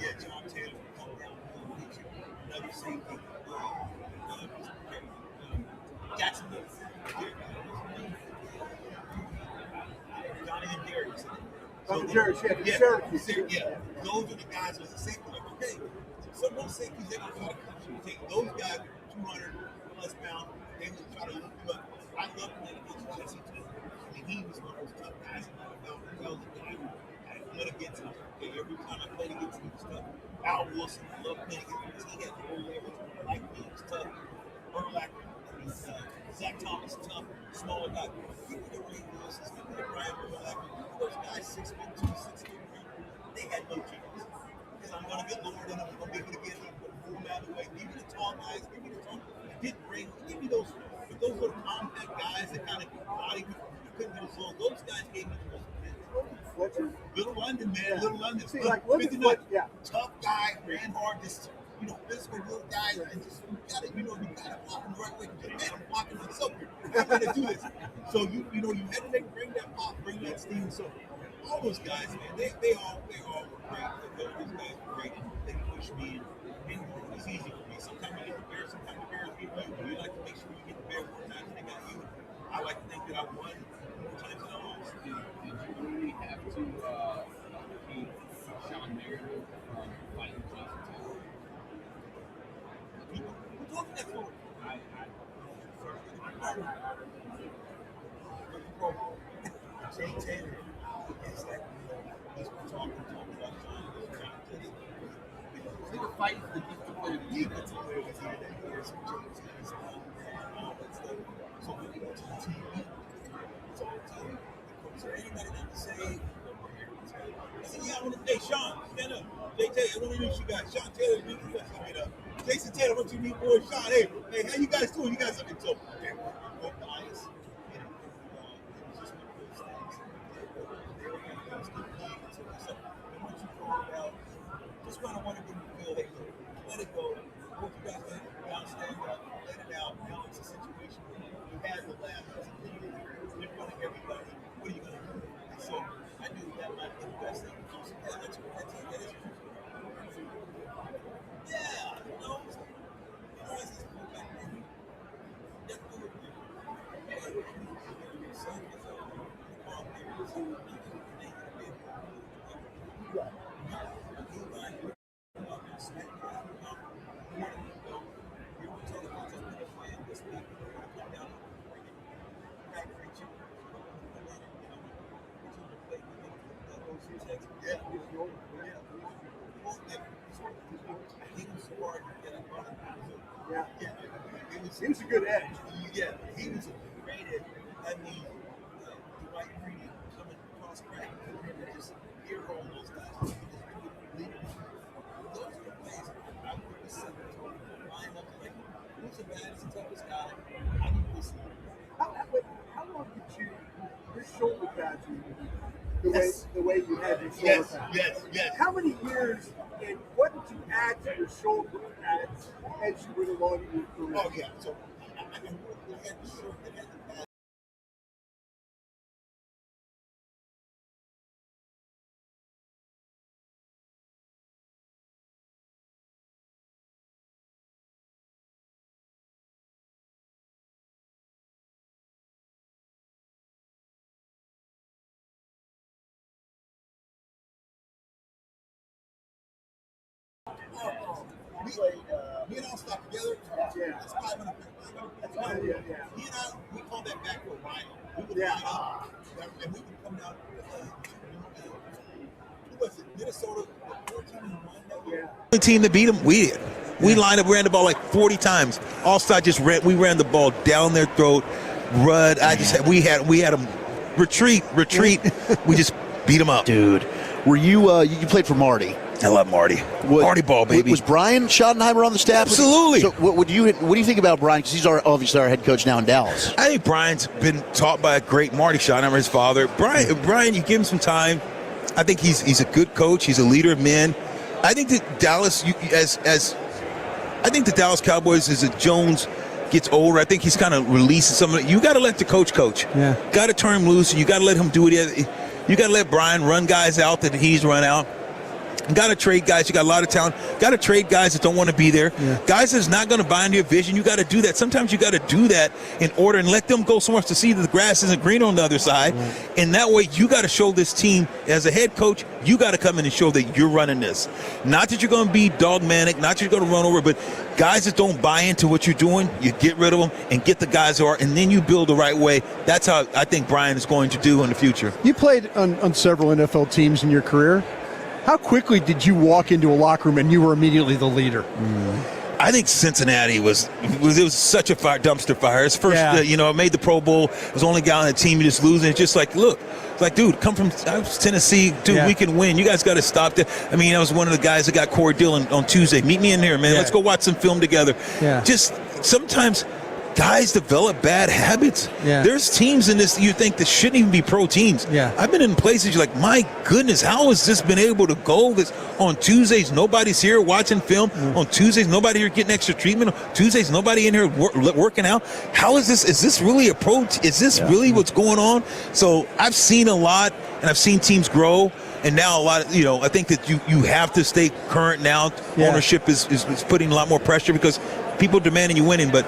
yeah, John Taylor come down and hit you. Another safety. Jacksonville. Johnny and Darius. Yeah. Those are the guys who are the safety. Like, okay, some of those safeties, they're going to try to cut you. Take those guys, 200 plus pounds, they will try to look you up. I love playing against Jesse too. And he was one of those tough guys in the NFL. That was the guy who I played against him. Okay, every time I played against him, he was tough. Al Wilson, I love playing against him. He had the whole leverage. Like me, he was tough. Urlacher, Zach Thomas, tough, smaller guy. Give me the Ray Lewis, give me the Brian Urlacher. Those guys, 6'2", 6'3", they had no chance. Because I'm going to get lower than them. I'm going to be able to get them, move them out of the way. Give me the tall guys. Give me the tall. Didn't bring. Give me those. But those little compact guys that kind of body. You couldn't do so. Those guys gave me the most. Little London, man. Little London. See, like, tough guy, ran hard. Just physical little guy, and just you got to block him the right way. Man, I'm blocking myself here. I'm going to do this. So you had to bring that pop, bring that steam. So all those guys, man, they all were great. Those guys were great. They pushed me, and it was easy for me. Sometimes you get the bear, sometimes the bears get you. You like to make sure you get the bear more times than they got you. I like to think that I won more times than I lost. Did you really have to beat Sean Meredith from fighting Josie Altidore? Who told me that story? Jay Taylor is like, he's talking about John. They were fighting for the defensive player of the year. That's the player that's here that year. So Josie is all that stuff. So when we go to the TV, it's all TV. Is there anybody that can say, I said, yeah, I want to, hey, Sean, stand up. Jay Taylor, I want to meet you guys. Sean Taylor, meet you guys. Stand up. Jason Taylor, I want you to meet boy Sean. Hey, how you guys doing? You guys something? So, okay, we're both biased. Just kind of wanted them to feel, hey, let it go. What you guys let down, stand up, let it out. Now it's a situation where you had the laugh in front of everybody. What are you going to do? And so I knew that might be the best thing. Yeah, that is true. Yeah, He was a good edge. Yeah, he was a great edge. I mean, Dwight Reed coming across crack, just ear roll those guys. Those are the plays I would have said to line up like, who's the baddest, the toughest guy? I need to listen. How long did your shoulder pads the way you had your shoulder pads? Yes. How many years and what did you add to your shoulder pads as you went along in your career? Oh, yeah. So I had the shirt that had the pads. Me and I stopped together. That's 500. That's 500. He and I, we call that backdoor rhino. We Yeah. And we were coming out. Who was it? Minnesota. The only team that beat them, we did. We lined up, ran the ball like 40 times. All-Star just ran. We ran the ball down their throat. Rudd. We had them retreat. We just beat them up. Dude, were you you played for Marty? I love Marty. Marty ball, baby. Was Brian Schottenheimer on the staff? Absolutely. So what do you think about Brian? Because he's obviously our head coach now in Dallas. I think Brian's been taught by a great Marty Schottenheimer, his father. Brian, you give him some time. I think he's a good coach. He's a leader of men. I think that Dallas, I think the Dallas Cowboys, as Jones gets older, I think he's kind of releasing some of it. You got to let the coach. Yeah. Got to turn him loose. You got to let him do it. You got to let Brian run guys out that he's run out. Got to trade guys. You got a lot of talent. Got to trade guys that don't want to be there. Yeah. Guys that's not going to buy into your vision. You got to do that. Sometimes you got to do that in order and let them go somewhere to see that the grass isn't green on the other side. Right. And that way, you got to show this team as a head coach. You got to come in and show that you're running this. Not that you're going to be dogmatic. Not that you're going to run over. But guys that don't buy into what you're doing, you get rid of them and get the guys who are, and then you build the right way. That's how I think Brian is going to do in the future. You played on several NFL teams in your career. How quickly did you walk into a locker room and you were immediately the leader? I think Cincinnati was such a dumpster fire. His first, I made the Pro Bowl. I was the only guy on the team. You just losing. It's just like, look, it's like, dude, come from Tennessee. Dude, we can win. You guys got to stop that. I mean, I was one of the guys that got Corey Dillon on Tuesday. Meet me in there, man. Let's go watch some film together. Yeah. Just sometimes guys develop bad habits. Yeah. There's teams in this you think that shouldn't even be pro teams. Yeah. I've been in places you're like, my goodness, how has this been able to go? This on Tuesdays, nobody's here watching film. On Tuesdays, nobody here getting extra treatment. On Tuesdays, nobody in here working out. How is this? Is this really a pro? Is this really what's going on? So I've seen a lot, and I've seen teams grow. And now a lot of, I think that you have to stay current now. Yeah. Ownership is putting a lot more pressure because people demanding you winning, but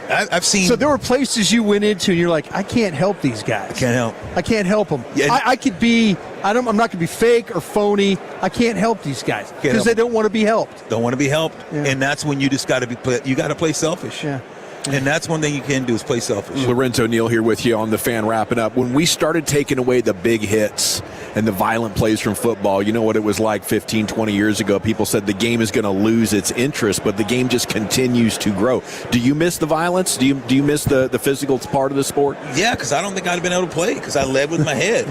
I've seen. So there were places you went into and you're like, I can't help these guys. I can't help them. Yeah. I'm not going to be fake or phony. I can't help these guys because they don't want to be helped. Don't want to be helped. Yeah. And that's when you just got to play selfish. Yeah. And that's one thing you can do is play selfish. Lorenzo Neal here with you on the Fan wrapping up. When we started taking away the big hits and the violent plays from football, you know what it was like 15, 20 years ago. People said the game is going to lose its interest, but the game just continues to grow. Do you miss the violence? Do you miss the physical part of the sport? Yeah, because I don't think I'd have been able to play because I led with my head.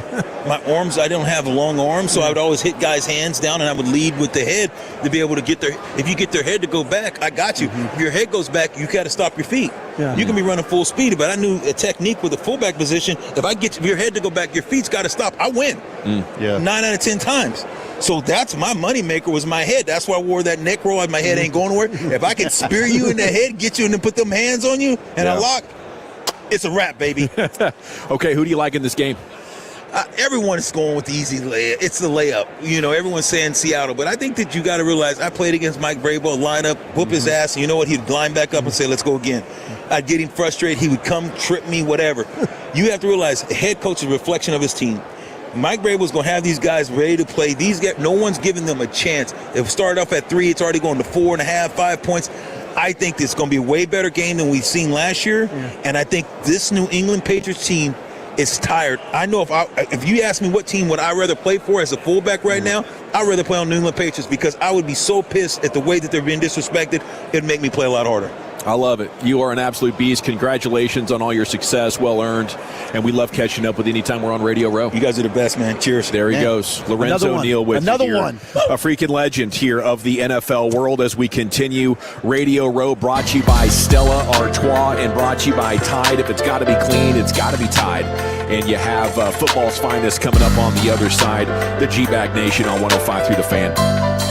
My arms, I don't have long arms, so I would always hit guys' hands down, and I would lead with the head to be able to get if you get their head to go back, I got you. If your head goes back, you got to stop your feet. Yeah. You can be running full speed, but I knew a technique with a fullback position. If I get your head to go back, your feet's got to stop. I win. 9 out of 10 times. So that's my moneymaker was my head. That's why I wore that neck roll. My head ain't going nowhere. If I can spear you in the head, get you and then put them hands on you and I lock, it's a wrap, baby. Okay, who do you like in this game? Everyone's going with the easy layup. It's the layup. Everyone's saying Seattle, but I think that you got to realize I played against Mike Vrabel, line up, whoop his ass, and you know what? He'd line back up and say, let's go again. I'd get him frustrated. He would come, trip me, whatever. You have to realize the head coach is a reflection of his team. Mike Vrabel's going to have these guys ready to play. These guys, no one's giving them a chance. If it started off at 3, it's already going to 4.5, 5 points. I think it's going to be a way better game than we've seen last year, and I think this New England Patriots team is tired. I know if you ask me what team would I rather play for as a fullback right now, I'd rather play on New England Patriots because I would be so pissed at the way that they're being disrespected. It'd make me play a lot harder. I love it. You are an absolute beast. Congratulations on all your success. Well earned. And we love catching up with you anytime we're on Radio Row. You guys are the best, man. Cheers. There he goes. Lorenzo Neal with you here. A freaking legend here of the NFL world as we continue. Radio Row brought to you by Stella Artois and brought to you by Tide. If it's got to be clean, it's got to be Tide. And you have football's finest coming up on the other side. The G-Bag Nation on 105 through the Fan.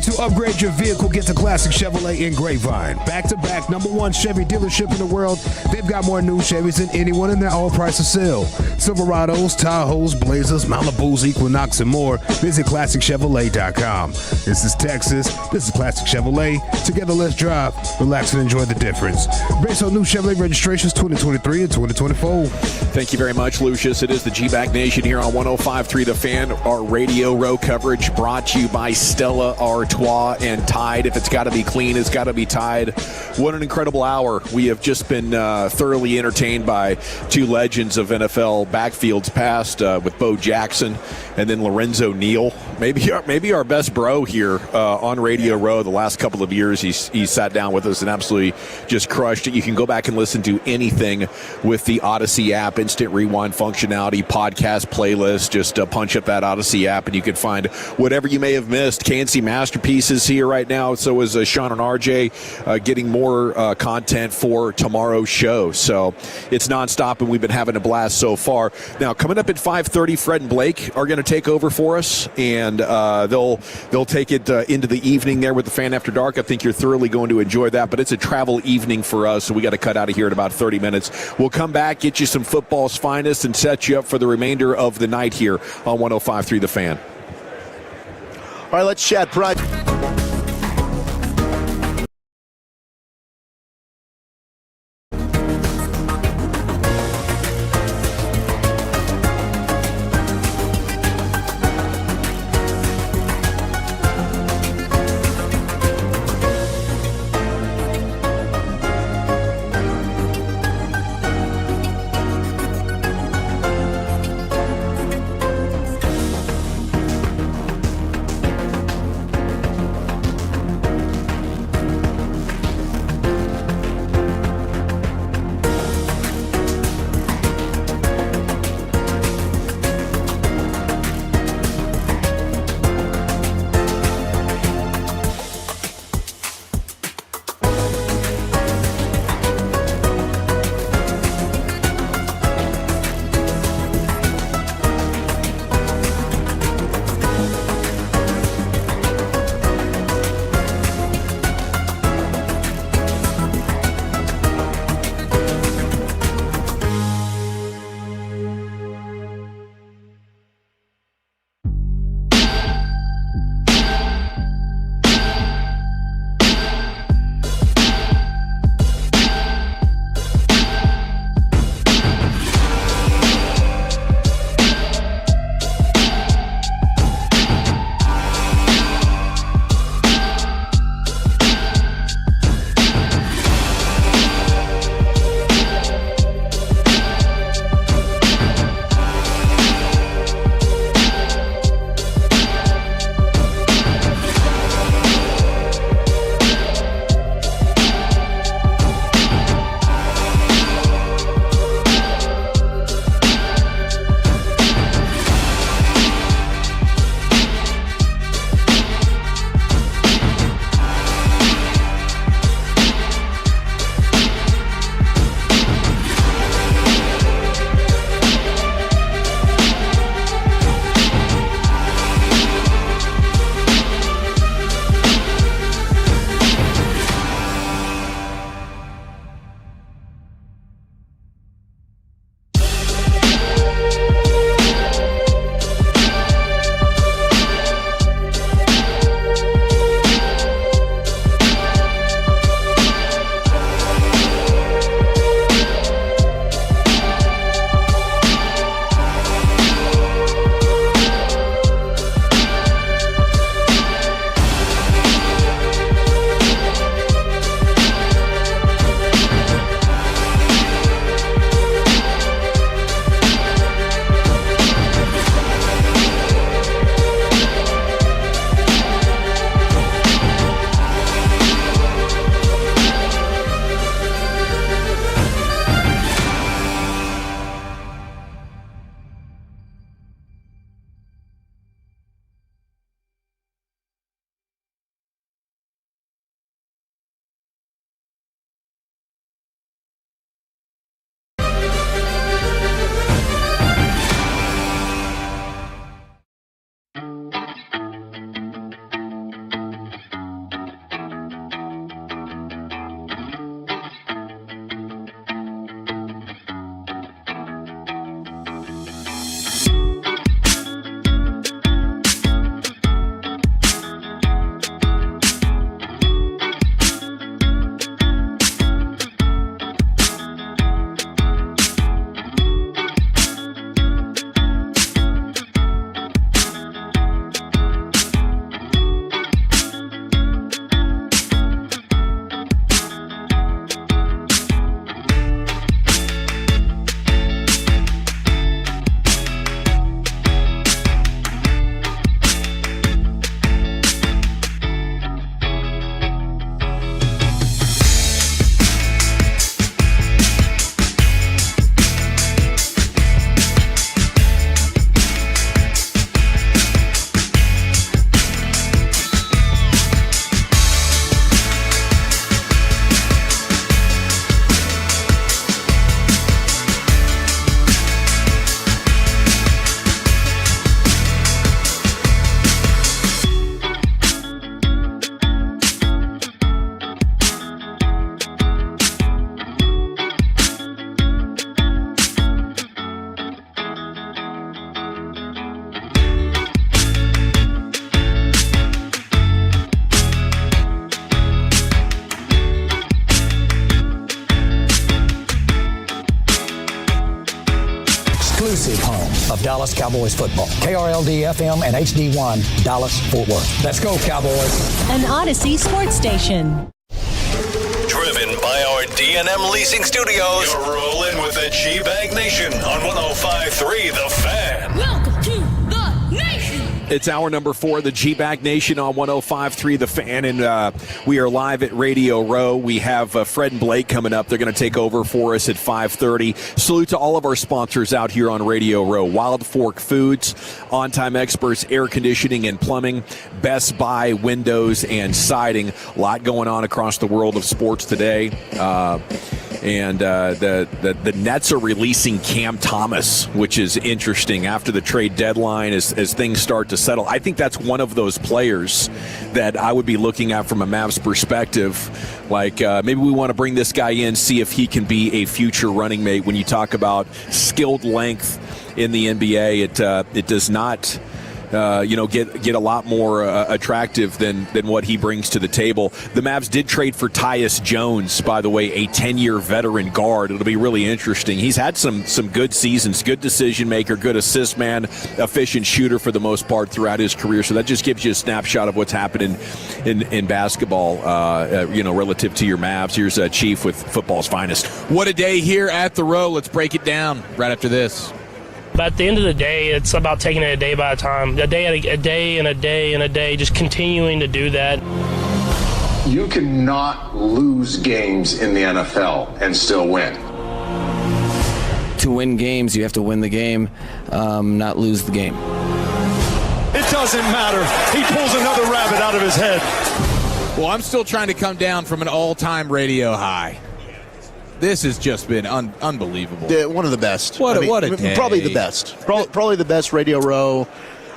to upgrade your vehicle, get to Classic Chevrolet in Grapevine. Back-to-back #1 Chevy dealership in the world. They've got more new Chevys than anyone in their all-price of sale. Silverados, Tahoes, Blazers, Malibus, Equinox, and more. Visit ClassicChevrolet.com. This is Texas. This is Classic Chevrolet. Together, let's drive, relax, and enjoy the difference. Based on new Chevrolet registrations 2023 and 2024. Thank you very much, Lucius. It is the G-Bag Nation here on 105.3 The Fan. Our Radio Row coverage brought to you by Stella Artois and Tide. If it's got to be clean, it's got to be Tide. What an incredible hour. We have just been thoroughly entertained by two legends of NFL backfields past with Bo Jackson and then Lorenzo Neal. Maybe our best bro here on Radio Row the last couple of years. He sat down with us and absolutely just crushed it. You can go back and listen to anything with the Odyssey app, instant rewind functionality, podcast playlist. Just punch up that Odyssey app and you can find whatever you may have missed. KNC Masterpieces here right now. So is Sean and RJ getting more content for tomorrow's show. So it's nonstop and we've been having a blast so far. Now coming up at 5:30, Fred and Blake are going to take over for us, and they'll take it into the evening there with the Fan After Dark. I think you're thoroughly going to enjoy that, but it's a travel evening for us, so we got to cut out of here in about 30 minutes. We'll come back, get you some football's finest, and set you up for the remainder of the night here on 105.3 The Fan. All right, let's chat pride. exclusive home of Dallas Cowboys football. KRLD-FM and HD1, Dallas, Fort Worth. Let's go, Cowboys. An Odyssey sports station. Driven by our D&M Leasing Studios. You're rolling with the G-Bag Nation on 105.3 The Fan. Welcome to the nation. It's hour number 4 of the G-Bag Nation on 105.3 The Fan, and we are live at Radio Row. We have Fred and Blake coming up. They're going to take over for us at 5:30. Salute to all of our sponsors out here on Radio Row. Wild Fork Foods, On Time Experts, Air Conditioning and Plumbing, Best Buy Windows and Siding. A lot going on across the world of sports today. And the Nets are releasing Cam Thomas, which is interesting after the trade deadline as things start to settle. I think that's one of those players that I would be looking at from a Mavs perspective. Like maybe we want to bring this guy in, see if he can be a future running mate. When you talk about skilled length in the NBA, it does not get a lot more attractive than what he brings to the table. The Mavs did trade for Tyus Jones, by the way, a 10-year veteran guard. It'll be really interesting. He's had some good seasons, good decision maker, good assist man, efficient shooter for the most part throughout his career. So that just gives you a snapshot of what's happening in basketball, relative to your Mavs. Here's Chief with football's finest. What a day here at the Row. Let's break it down right after this. But at the end of the day, it's about taking it a day by a time, a day and a day, just continuing to do that. You cannot lose games in the NFL and still win. To win games, you have to win the game, not lose the game. It doesn't matter. He pulls another rabbit out of his head. Well, I'm still trying to come down from an all-time radio high. This has just been unbelievable. One of the best. What a day. Probably the best. Probably the best Radio Row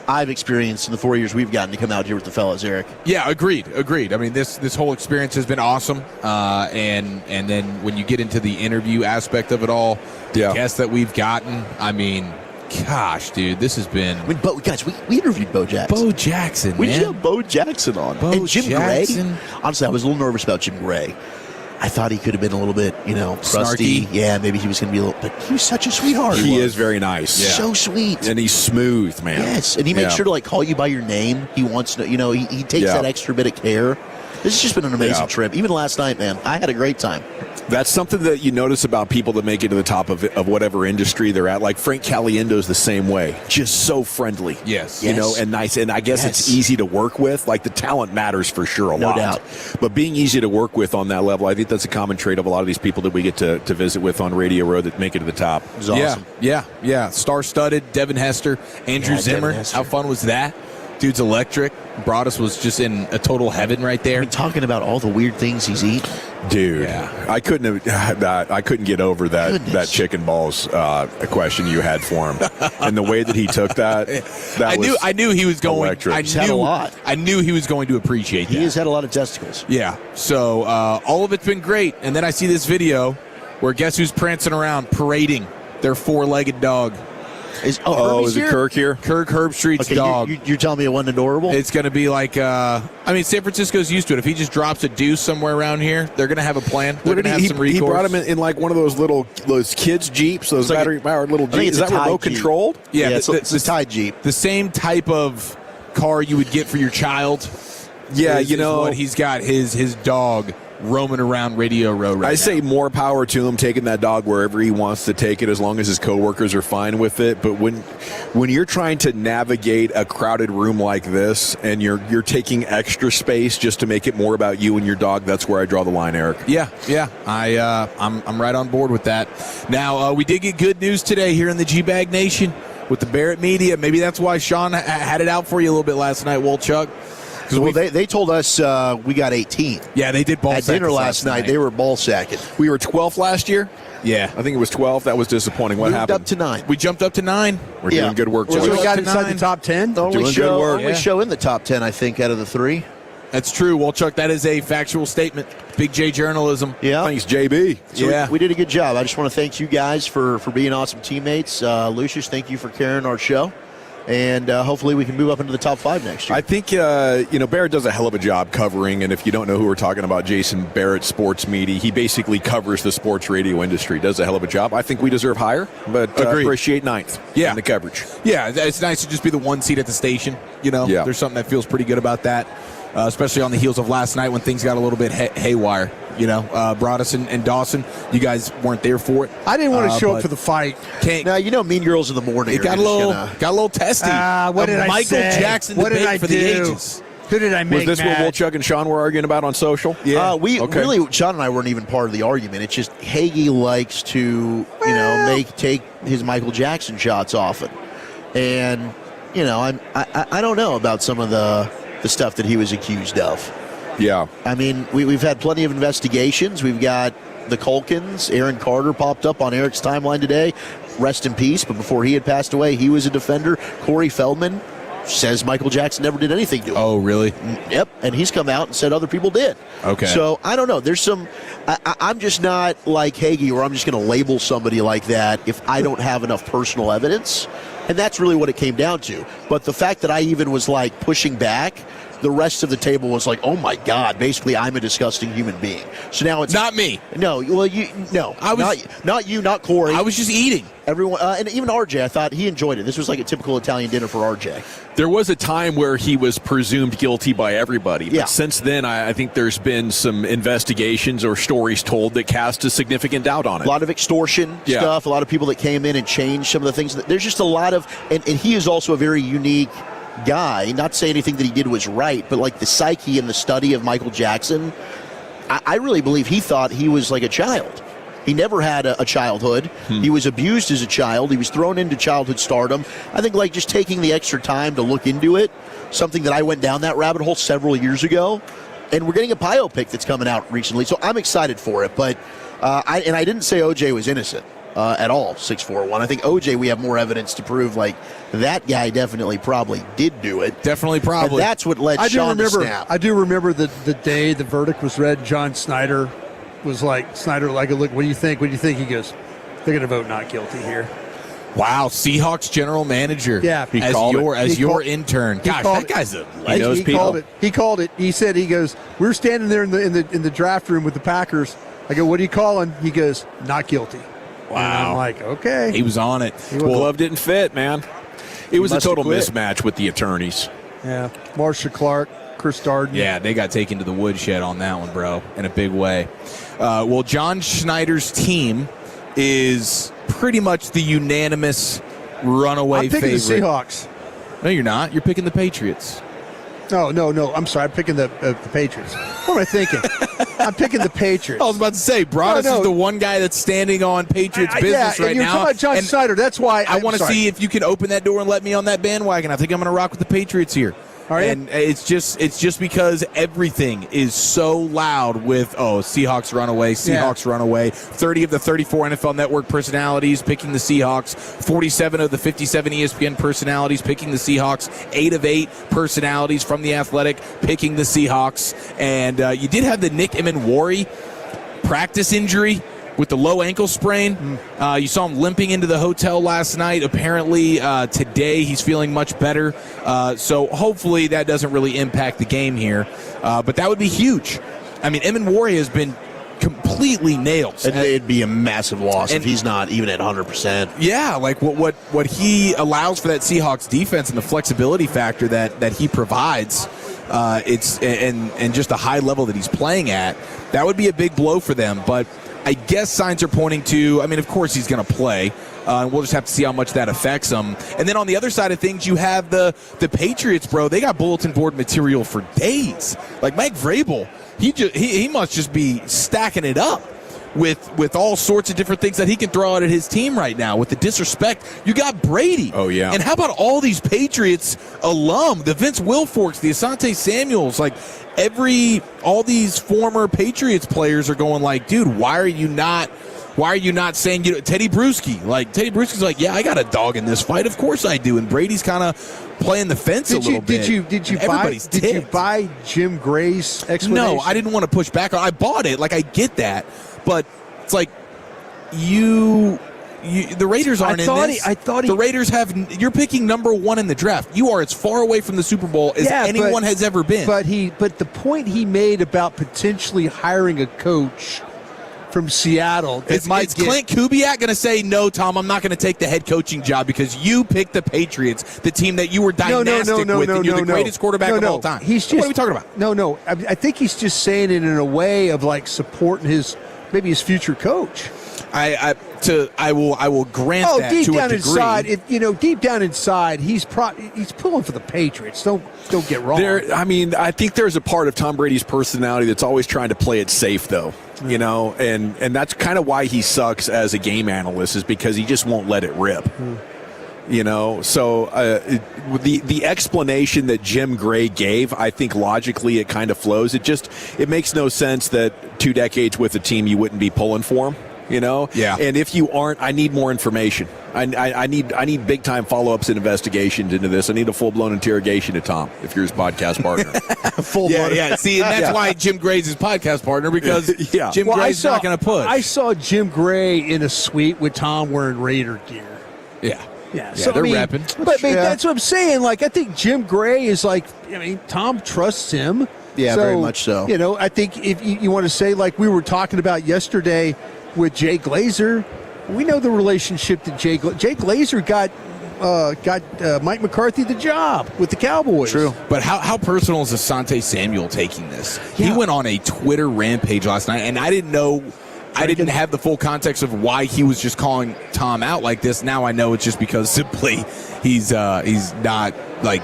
I've experienced in the 4 years we've gotten to come out here with the fellas, Eric. Yeah, agreed. I mean, this whole experience has been awesome. And then when you get into the interview aspect of it all, the guests that we've gotten, I mean, gosh, dude, this has been... I mean, guys, we interviewed Bo Jackson. Bo Jackson, We man. just got Bo Jackson on. And Jim Jackson. Gray. Honestly, I was a little nervous about Jim Gray. I thought he could have been a little bit, crusty. Snarky. Yeah, maybe he was going to be a little... But he was such a sweetheart. He is very nice. Yeah. So sweet. And he's smooth, man. Yes, and he makes sure to, call you by your name. He wants to, he takes that extra bit of care. This has just been an amazing trip. Even last night, man, I had a great time. That's something that you notice about people that make it to the top of whatever industry they're at. Like Frank Caliendo's the same way. Just so friendly. Yes. And nice. And I guess it's easy to work with. Like the talent matters for sure a lot. No doubt. But being easy to work with on that level, I think that's a common trait of a lot of these people that we get to visit with on Radio Row that make it to the top. It was awesome. Yeah. Star-studded, Devin Hester, Andrew Zimmer. How fun was that? Dude's electric. Broadus was just in a total heaven right there. I mean, talking about all the weird things he's eaten. Dude, I couldn't get over that chicken balls question you had for him, and the way that he took that. I knew he was going. Electric. He's had a lot. I knew he was going to appreciate that. He has had a lot of testicles. Yeah. So all of it's been great, and then I see this video where guess who's prancing around, parading their four-legged dog. Is it Kirk here? Kirk Herbstreit's dog. You're telling me it wasn't adorable? It's going to be like, San Francisco's used to it. If he just drops a deuce somewhere around here, they're going to have a plan. They're going to have some recourse. He brought him in like one of those kids' Jeeps, those battery-powered little Jeeps. Is that remote controlled? Yeah, it's a Tide Jeep. The same type of car you would get for your child. Yeah, is what he's got his dog roaming around Radio Row right now. I say more power to him taking that dog wherever he wants to take it, as long as his coworkers are fine with it. But when you're trying to navigate a crowded room like this and you're taking extra space just to make it more about you and your dog, that's where I draw the line, Eric. Yeah. I'm right on board with that. Now we did get good news today here in the G-Bag Nation with the Barrett Media. Maybe that's why Sean had it out for you a little bit last night, Wolchuk. Well, they told us we got 18th. Yeah, they did ball at dinner last night. They were ball sacking. We were 12th last year. Yeah, I think it was 12. That was disappointing. What happened? Up to 9. We jumped up to 9. We're doing good work. So we got inside the top 10. The only show in the top 10, I think, out of the 3. That's true, Wolchuk. That is a factual statement. Big J journalism. Yeah. Thanks, JB. So we did a good job. I just want to thank you guys for being awesome teammates. Lucius, thank you for carrying our show. and hopefully we can move up into the top 5 next year. I think, Barrett does a hell of a job covering, and if you don't know who we're talking about, Jason Barrett, Sports Media, he basically covers the sports radio industry, does a hell of a job. I think we deserve higher, but appreciate 9th in the coverage. Yeah, it's nice to just be the one seat at the station. There's something that feels pretty good about that, especially on the heels of last night when things got a little bit haywire. Broadus and Dawson, you guys weren't there for it. I didn't want to show up for the fight. Now, Mean Girls in the Morning. It got a little testy. What did I Michael say? Jackson What did debate I for do? the ages. Who did I make Was this mad? what Wolchuk and Sean were arguing about on social? Yeah. Really, Sean and I weren't even part of the argument. It's just Hagee likes to, take his Michael Jackson shots often. And, I don't know about some of the stuff that he was accused of. Yeah. I mean, we've had plenty of investigations. We've got the Culkins. Aaron Carter popped up on Eric's timeline today. Rest in peace. But before he had passed away, he was a defender. Corey Feldman says Michael Jackson never did anything to him. Oh, really? Yep. And he's come out and said other people did. Okay. So, I don't know. There's some... I'm just not like Hagee where I'm just going to label somebody like that if I don't have enough personal evidence. And that's really what it came down to. But the fact that I even was, pushing back... The rest of the table was like, "Oh my God!" Basically, I'm a disgusting human being. So now it's not me. No, well, I was not you, not Corey. I was just eating. Everyone, and even RJ. I thought he enjoyed it. This was like a typical Italian dinner for RJ. There was a time where he was presumed guilty by everybody, but Yeah. since then, I think there's been some investigations or stories told that cast a significant doubt on it. A lot of extortion stuff. A lot of people that came in and changed some of the things. There's just a lot of, and he is also a very unique guy. Not to say anything that he did was right, but the psyche and the study of Michael Jackson, I really believe he thought he was like a child. He never had a childhood. He was abused as a child. He was thrown into childhood stardom. I think just taking the extra time to look into it, something that I went down that rabbit hole several years ago, and we're getting a biopic that's coming out recently, so I'm excited for it. But I didn't say OJ was innocent. At all, 641. I think OJ, we have more evidence to prove that guy definitely probably did do it. Definitely probably. And that's what led Sean to snap. I do remember the day the verdict was read, John Snyder was look, what do you think? What do you think? He goes, they're going to vote not guilty here. Wow, Seahawks general manager. Yeah. As your intern. Gosh, that guy's a he knows people. He called it. He said, we're standing there in the draft room with the Packers. I go, what are you calling? He goes, not guilty. Wow. And I'm like, okay. He was on it. Glove didn't fit, man. It was a must have total quit. mismatch with the attorneys. Yeah. Marsha Clark, Chris Darden. Yeah, they got taken to the woodshed on that one, bro, in a big way. John Schneider's team is pretty much the unanimous runaway favorite. I'm picking the Seahawks. No, you're not. You're picking the Patriots. No. I'm sorry. I'm picking the Patriots. What am I thinking? I'm picking the Patriots. I was about to say, Broadus is the one guy that's standing on Patriots business right and you're now. talking about John Snyder. That's why I want to see if you can open that door and let me on that bandwagon. I think I'm going to rock with the Patriots here. And it's just because everything is so loud with Seahawks run away, run away. 30 of the 34 NFL Network personalities picking the Seahawks. 47 of the 57 ESPN personalities picking the Seahawks. 8 of 8 personalities from The Athletic picking the Seahawks. And you did have the Nick Emenwari practice injury with the low ankle sprain. You saw him limping into the hotel last night. Apparently today he's feeling much better. So hopefully that doesn't really impact the game here. But that would be huge. I mean, Emenwari has been completely nailed. It'd be a massive loss if he's not even at 100%. Yeah, what he allows for that Seahawks defense and the flexibility factor that he provides, and just the high level that he's playing at, that would be a big blow for them. But I guess signs are pointing to, of course he's going to play. We'll just have to see how much that affects him. And then on the other side of things, you have the Patriots, bro. They got bulletin board material for days. Like Mike Vrabel, he must just be stacking it up with all sorts of different things that he can throw out at his team right now. With the disrespect, you got Brady. Oh, yeah. And how about all these Patriots alum, the Vince Wilforks, the Asante Samuels, all these former Patriots players are going like, dude, why are you not saying, Teddy Bruschi? Teddy Bruschi's like, yeah, I got a dog in this fight. Of course I do. And Brady's kind of playing the fence a little bit. Did you buy Jim Gray's explanation? No, I didn't want to push back. I bought it. I get that. But it's like, you the Raiders aren't in this. The Raiders have. You're picking number 1 in the draft. You are as far away from the Super Bowl as anyone has ever been. But the point he made about potentially hiring a coach from Seattle. Is Clint Kubiak going to say, no, Tom, I'm not going to take the head coaching job because you picked the Patriots, the team that you were dynastic with, and you're the greatest quarterback of all time? What are we talking about? No. I think he's just saying it in a way of like supporting his future coach. I will grant that deep to down a degree. inside, deep down inside, he's pulling for the Patriots. Don't get wrong. I think there's a part of Tom Brady's personality that's always trying to play it safe, though. And that's kind of why he sucks as a game analyst, is because he just won't let it rip. So the explanation that Jim Gray gave, I think logically it kind of flows. It makes no sense that 2 decades with a team you wouldn't be pulling for him. Yeah. And if you aren't, I need more information. I need big time follow ups and investigations into this. I need a full blown interrogation of Tom if you're his podcast partner. Yeah. See, and that's why Jim Gray's his podcast partner, because Jim Gray's not going to push. I saw Jim Gray in a suite with Tom wearing Raider gear. Yeah, so they're rapping. But that's what I'm saying. Like, I think Jim Gray is like, Tom trusts him. Yeah, very much so. I think if you want to say, like we were talking about yesterday with Jay Glazer, we know the relationship that Jay Glazer got Mike McCarthy the job with the Cowboys. True. But how personal is Asante Samuel taking this? Yeah. He went on a Twitter rampage last night, and I didn't know. I didn't have the full context of why he was just calling Tom out like this. Now I know it's just because simply he's not like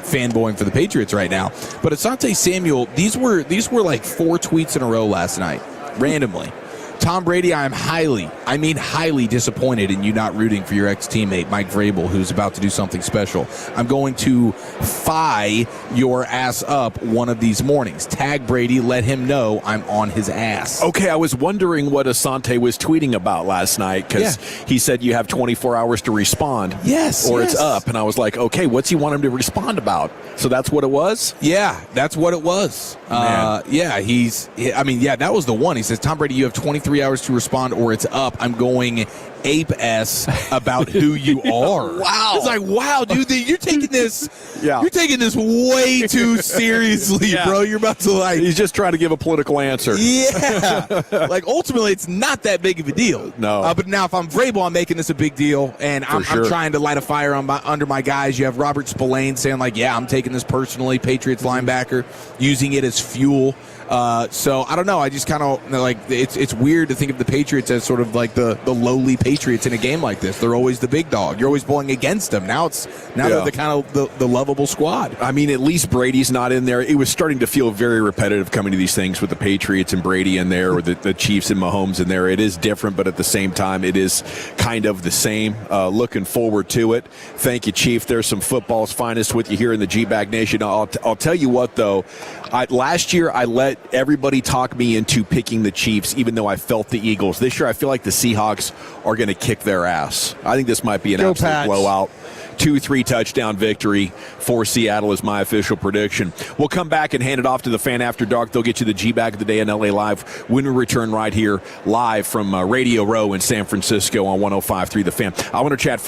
fanboying for the Patriots right now. But Asante Samuel, these were like 4 tweets in a row last night, randomly. Tom Brady, I am highly disappointed in you not rooting for your ex-teammate, Mike Vrabel, who's about to do something special. I'm going to fire your ass up one of these mornings. Tag Brady, let him know I'm on his ass. Okay, I was wondering what Asante was tweeting about last night, because he said you have 24 hours to respond. It's up. And I was like, okay, what's he want him to respond about? So that's what it was? Yeah, that's what it was. That was the one. He says, Tom Brady, you have 23 hours to respond or it's up. I'm going ape-ass about who you are. Wow. It's like, wow, dude, you're taking this way too seriously, bro. You're about to He's just trying to give a political answer. Yeah. Like, ultimately, it's not that big of a deal. No. But now if I'm Vrabel, I'm making this a big deal, and I'm trying to light a fire under my guys. You have Robert Spillane saying, like, yeah, I'm taking this personally, Patriots linebacker, using it as fuel. So I don't know. I just kind of like it's weird to think of the Patriots as sort of like the lowly Patriots in a game like this. They're always the big dog. You're always pulling against them. Now they're the kind of the lovable squad. I mean, at least Brady's not in there. It was starting to feel very repetitive coming to these things with the Patriots and Brady in there, or the Chiefs and Mahomes in there. It is different, but at the same time, it is kind of the same. Looking forward to it. Thank you, Chief. There's some football's finest with you here in the G-Bag Nation. I'll tell you what, though. Last year, I let everybody talk me into picking the Chiefs, even though I felt the Eagles. This year, I feel like the Seahawks are going to kick their ass. I think this might be an absolute blowout. 2-3 touchdown victory for Seattle is my official prediction. We'll come back and hand it off to the Fan After Dark. They'll get you the G-Bag of the Day in LA Live when we return right here live from Radio Row in San Francisco on 105.3 The Fan. I want to chat.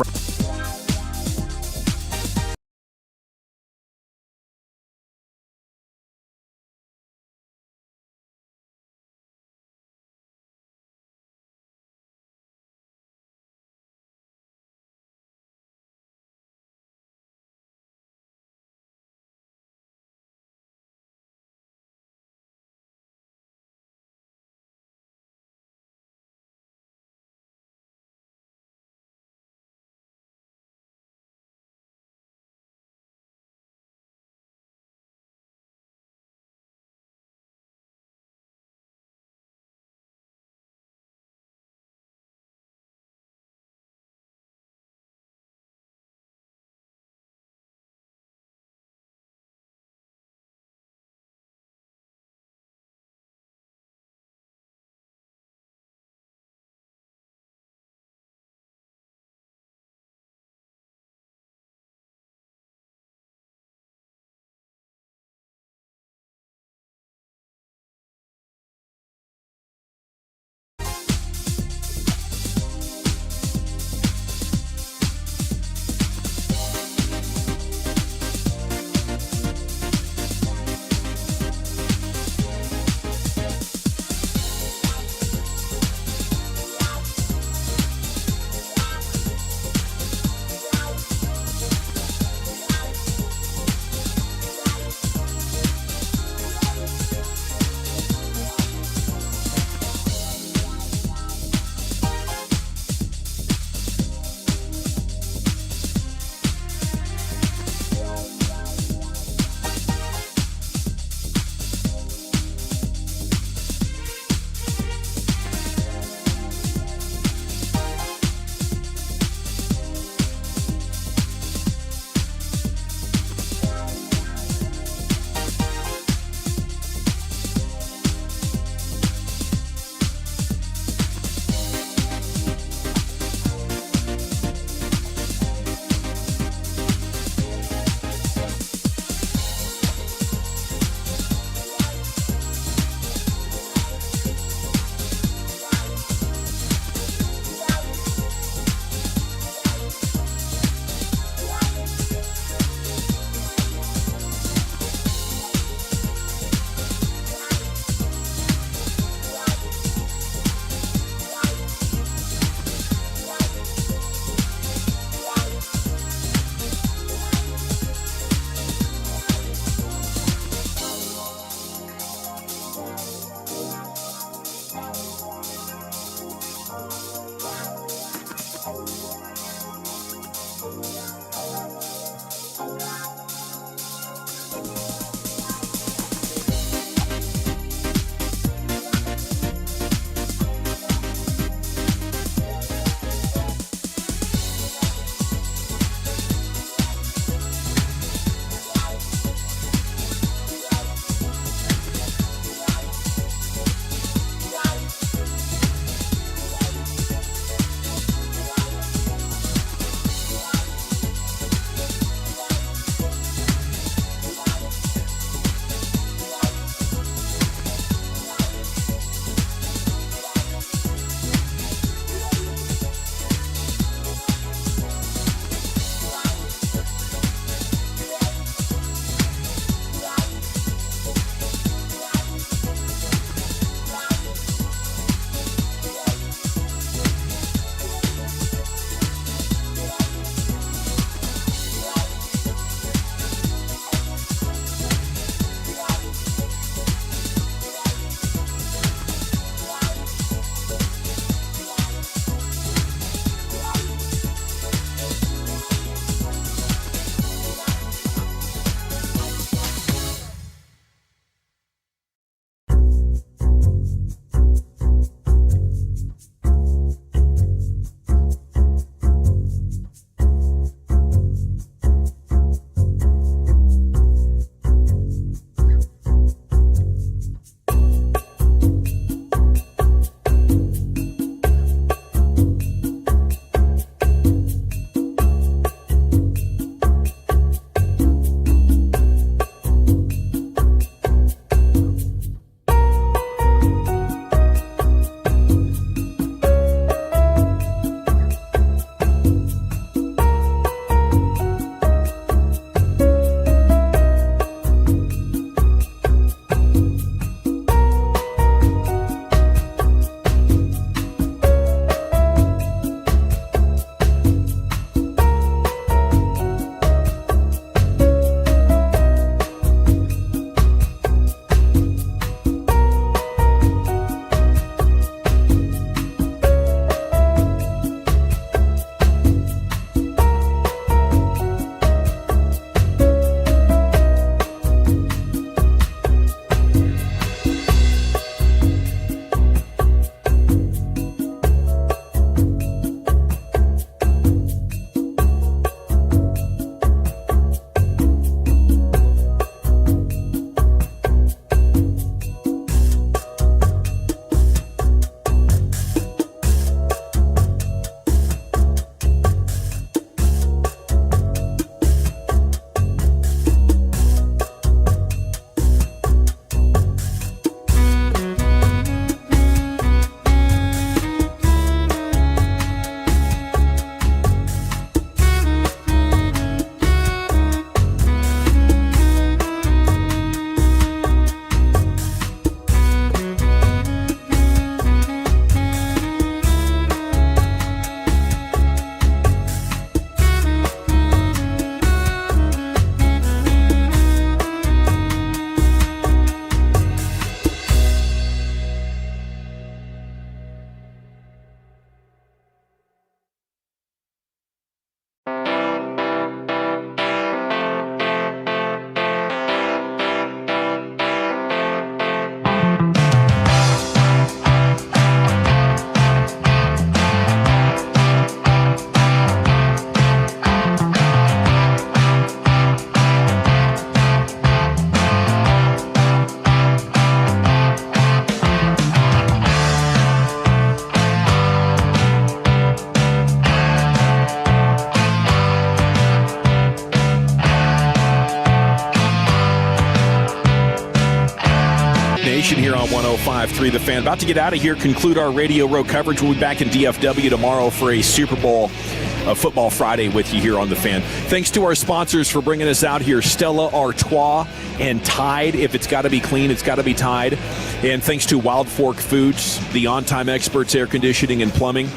on 105.3 The Fan. About to get out of here, conclude our Radio Row coverage. We'll be back in DFW tomorrow for a Super Bowl Football Friday with you here on The Fan. Thanks to our sponsors for bringing us out here, Stella Artois and Tide. If it's got to be clean, it's got to be Tide. And thanks to Wild Fork Foods, the on-time experts, air conditioning and plumbing,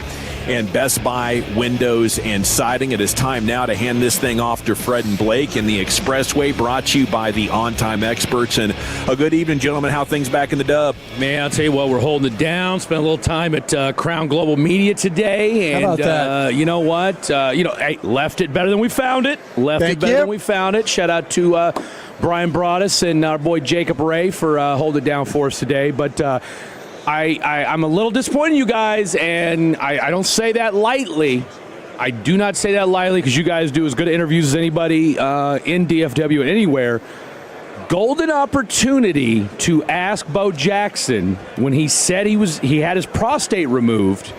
and Best Buy Windows and Siding. It is time now to hand this thing off to Fred and Blake and the Expressway, brought to you by the on-time experts. And a good evening, gentlemen. How things back in the Dub? Man, I'll tell you what, we're holding it down. Spent a little time at Crown Global Media today. And, how about that? You know what? Hey, left it better than we found it. Than we found it. Shout out to Brian Broaddus and our boy Jacob Ray for holding it down for us today. But I'm a little disappointed in you guys, and I don't say that lightly. I do not say that lightly because you guys do as good interviews as anybody in DFW and anywhere. Golden opportunity to ask Bo Jackson when he said he had his prostate removed.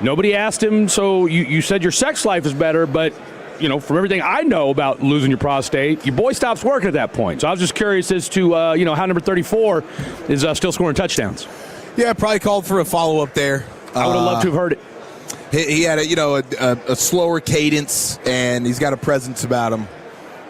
Nobody asked him, so you said your sex life is better, but from everything I know about losing your prostate, your boy stops working at that point. So I was just curious as to how number 34 is still scoring touchdowns. Yeah, probably called for a follow-up there. I would have loved to have heard it. He had a slower cadence, and he's got a presence about him.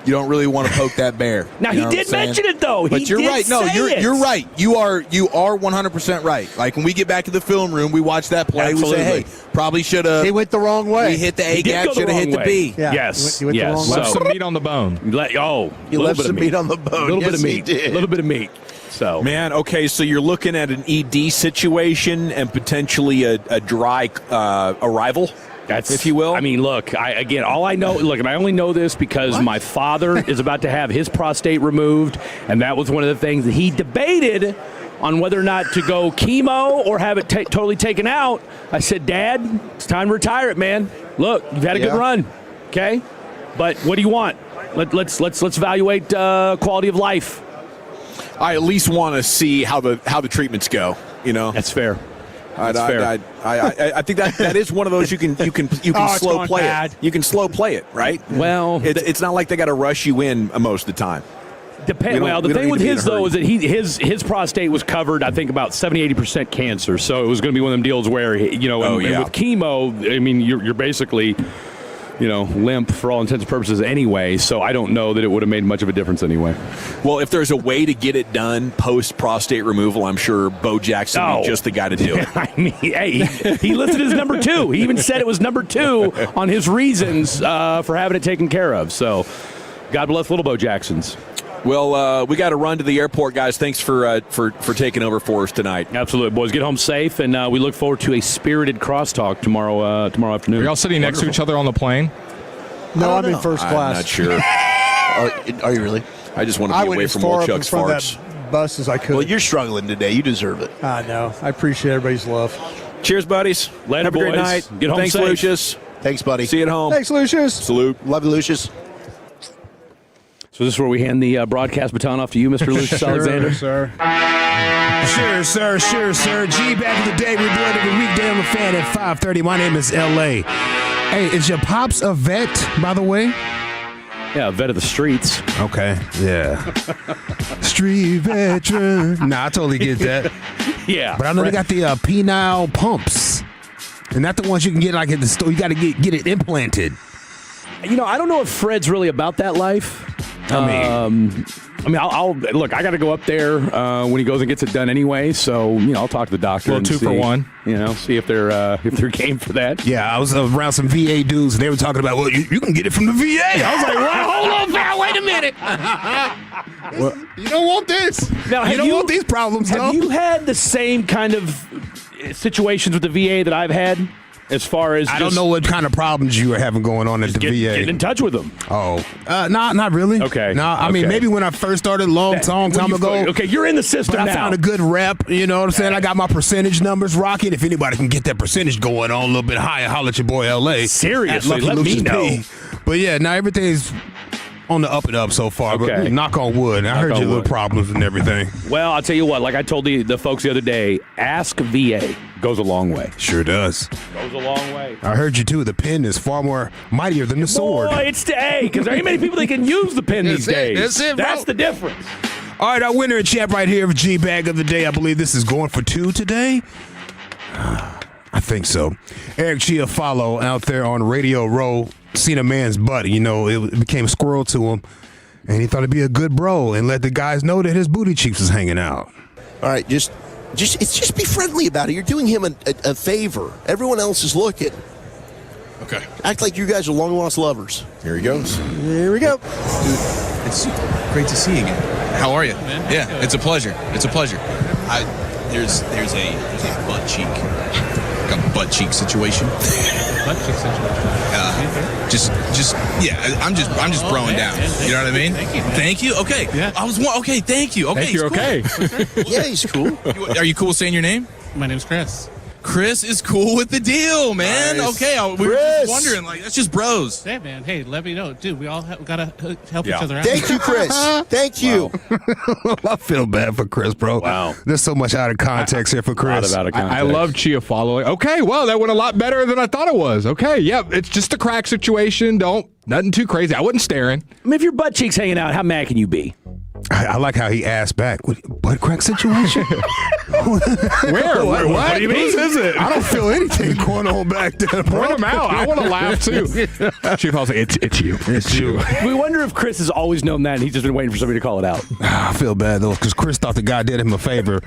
You don't really want to poke that bear. Now, he did mention it, though. But you're right. No, you're right. You are 100% right. Like, when we get back to the film room, we watch that play. Absolutely. We say, hey, probably should have. He went the wrong way. We hit the A gap, should have hit the B. Yeah. Yes. He went the wrong way. Left some meat on the bone. He left some meat on the bone. A little bit of Yes, he meat. did. A little bit of meat. So, Man, okay, so you're looking at an ED situation and potentially a dry arrival, if you will. I mean, look, all I know, and I only know this because my father is about to have his prostate removed, and that was one of the things that he debated on whether or not to go chemo or have it totally taken out. I said, Dad, it's time to retire it, man. Look, you've had a good run, okay? But what do you want? Let's evaluate quality of life. I at least want to see how the treatments go. That's fair. I think that is one of those you can slow play it. You can slow play it, right? Well, it's not like they got to rush you in most of the time. The thing with his, though, is that his prostate was covered, I think, about 70-80% cancer. So it was going to be one of them deals where, and with chemo, I mean, you're basically, limp for all intents and purposes anyway. So I don't know that it would have made much of a difference anyway. Well, if there's a way to get it done post-prostate removal, I'm sure Bo Jackson would be just the guy to do it. I mean, hey, he listed as number 2. He even said it was number 2 on his reasons for having it taken care of. So God bless little Bo Jacksons. Well, we got to run to the airport, guys. Thanks for taking over for us tonight. Absolutely, boys. Get home safe, and we look forward to a spirited crosstalk tomorrow afternoon. Are y'all sitting next to each other on the plane? No, I'm in first class. I'm not sure. Are you really? I just want to be away from Wolchuk's farts. That bus as I could. Well, you're struggling today. You deserve it. I know. I appreciate everybody's love. Cheers, buddies. Later, Have a great boys. night. Get home Thanks, safe. Lucius. Thanks, buddy. See you at home. Thanks, Lucius. Salute. Love you, Lucius. So this is where we hand the broadcast baton off to you, Mr. Lucius Alexander. Sure, sir. G, back in the day, we do it every weekday on the Fan at 5:30. My name is L.A. Hey, is your pops a vet, by the way? Yeah, a vet of the streets. Okay, yeah. Street veteran. Nah, I totally get that. Yeah. But I know they got the penile pumps. And not the ones you can get like at the store. You got to get it implanted. I don't know if Fred's really about that life. I'll look. I got to go up there when he goes and gets it done anyway. So I'll talk to the doctor. Well, and 2 for 1. See if they're game for that. Yeah, I was around some VA dudes and they were talking about, well, you can get it from the VA. I was like, well, hold on, pal, wait a minute. Well, you don't want this. Now, you don't want these problems. Have you had the same kind of situations with the VA that I've had? As far as I don't know what kind of problems you were having going on at the VA. Get in touch with them. Oh, not really. Okay. No, I mean maybe when I first started long time ago. Okay, you're in the system but now. I found a good rep. You know what I'm saying? I got my percentage numbers rocking. If anybody can get that percentage going on a little bit higher, holler at your boy LA. Seriously, let me know. But yeah, now everything's on the up and up so far. Okay. But knock on wood. I heard your little problems and everything. Well, I'll tell you what. Like I told the folks the other day, ask VA goes a long way. Sure does. Goes a long way. I heard you too. The pen is far more mightier than the sword. Boy, it's because there ain't many people that can use the pen these days. That's it, bro. That's the difference. All right, our winner and champ right here of G-Bag of the Day. I believe this is going for 2 today. I think so. Eric Chiafalo out there on Radio Row seen a man's butt. You know, it became squirrel to him, and he thought it'd be a good bro and let the guys know that his booty cheeks was hanging out. All right, just be friendly about it. You're doing him a favor. Everyone else is looking. Okay. Act like you guys are long-lost lovers. Here he goes. Here we go. Dude, it's great to see you again. How are you? Yeah, it's a pleasure. It's a pleasure. There's a butt cheek. Like a butt cheek situation. Butt cheek situation. I'm just broing down. You know what I mean? Thank you. Okay. Yeah. Okay. Thank you. Okay. You're okay. Yeah, he's cool. Are you cool saying your name? My name's Chris. Chris is cool with the deal, man. Nice. Okay, we were just wondering, like, that's just bros. Hey, man. Hey, let me know. Dude, we all gotta help each other out. Thank you, Chris. Thank you. I feel bad for Chris, bro. Wow. There's so much out of context here for Chris. I love Chiafalo. Okay, well, that went a lot better than I thought it was. Okay, yep. It's just a crack situation. Nothing too crazy. I wasn't staring. I mean, if your butt cheeks hanging out, how mad can you be? I like how he asked back. Butt crack situation? Where? What do you mean? Whose is it? I don't feel anything going on back there, bro. Point him out. I want to laugh too. Chief, I'll say it's you. It's you. We wonder if Chris has always known that and he's just been waiting for somebody to call it out. I feel bad though, because Chris thought the guy did him a favor.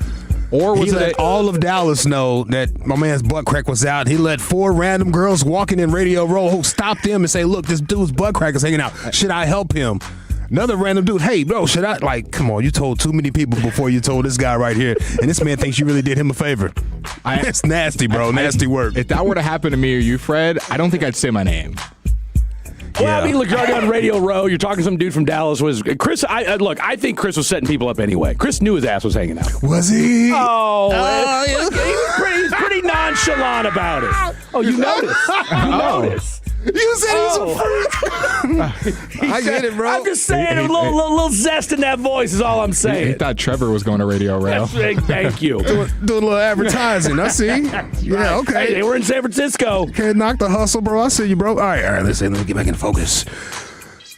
Or was he let all of Dallas know that my man's butt crack was out. He let 4 random girls walking in Radio Row stop them and say, "Look, this dude's butt crack is hanging out. Should I help him?" Another random dude, "Hey, bro, should I?" Like, come on, you told too many people before you told this guy right here, and this man thinks you really did him a favor. It's nasty, bro. Nasty work. If that were to happen to me or you, Fred, I don't think I'd say my name. Well, I mean, look, you're on Radio Row. You're talking to some dude from Dallas. Was Chris? I think Chris was setting people up anyway. Chris knew his ass was hanging out. Was he? Oh, look, he's pretty nonchalant about it. Oh, you noticed? You noticed? You said he was a freak. I get it, bro. I'm just saying, a little zest in that voice is all I'm saying. He thought Trevor was going to Radio Row. Thank you. Doing a little advertising. I see. Yeah, okay. Hey, they were in San Francisco. Can't knock the hustle, bro. I see you, bro. All right. Let me get back in focus.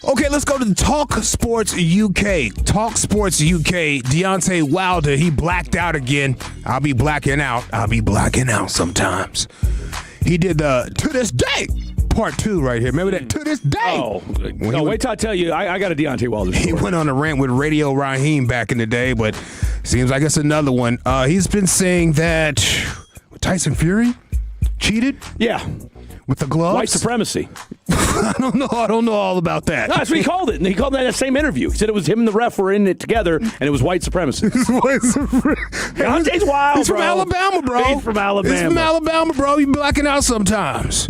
Okay, let's go to Talk Sports UK. Talk Sports UK. Deontay Wilder, he blacked out again. I'll be blacking out sometimes. He did the To This Day Part 2 right here. Remember that? To This Day. Oh, no, wait till I tell you. I got a Deontay Wilder story. He went on a rant with Radio Raheem back in the day, but seems like it's another one. He's been saying that Tyson Fury cheated. Yeah. With the gloves? White supremacy. I don't know all about that. No, that's what he called it. And he called it in that same interview. He said it was him and the ref were in it together, and it was white supremacy. Deontay's wild, He's from Alabama, bro. He's from Alabama, bro. You blacking out sometimes.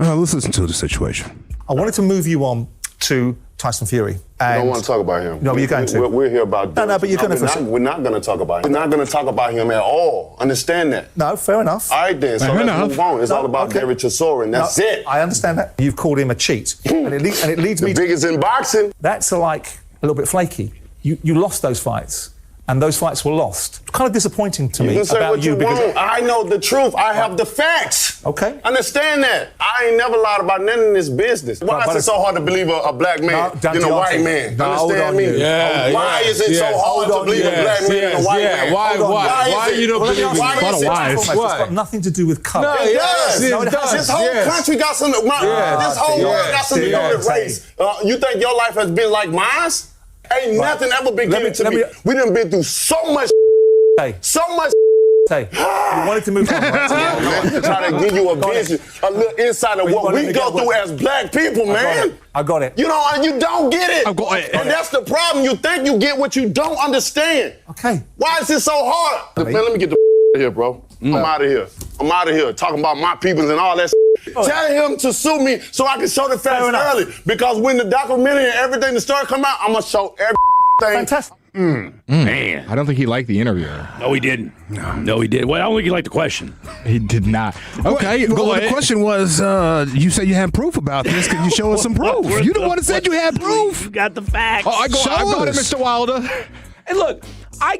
Let's listen to the situation. I wanted to move you on to Tyson Fury. I don't want to talk about him. No, but you're going to. We're here about this. No, but you're going to. We're not going to talk about him. We're not going to talk about him at all. Understand that? No, fair enough. All right, then. So let's move on. It's all about Derek Chisora, that's it. I understand that. You've called him a cheat. and it leads me the biggest in boxing. That's like a little bit flaky. You lost those fights. And those fights were lost. Kind of disappointing to me You can say about what you because want. I know the truth. I have the facts. Okay. Understand that. I ain't never lied about none in this business. Why is it so hard to believe a black man than a white man? Understand me? Why is it so hard to believe a black man than a white man? Why you don't believe in It's got nothing to do with color. It does. This whole country got something. This whole world got something to do with race. You think your life has been like mine? Ain't nothing ever been given to me. We done been through so much. So much. You wanted to move on, right? To try to give you a vision, a little insight of what we go through as black people, man. I got it. You know, and you don't get it. And that's the problem. You think you get what you don't understand. Okay. Why is it so hard? Man, let me get the here, bro. I'm out of here. Talking about my peoples and all that. Tell him to sue me so I can show the facts early. Because when the documentary and everything, the story come out, I'm going to show everything. Fantastic. Man. I don't think he liked the interview. No, he didn't. No, he didn't. Well, I don't think he liked the question. He did not. Okay, go ahead. The question was, you said you had proof about this. Could you show us some proof? You the one that said you had proof. You got the facts. Oh, I got it, Mr. Wilder. And look,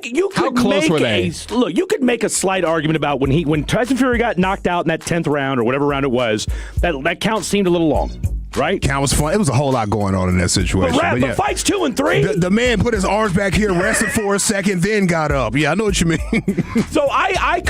you could How close were they? You could make a slight argument about when Tyson Fury got knocked out in that 10th round or whatever round it was, that count seemed a little long. right? Count was fun. It was a whole lot going on in that situation. But fights 2 and 3. The man put his arms back here, rested for a second, then got up. Yeah, I know what you mean. So I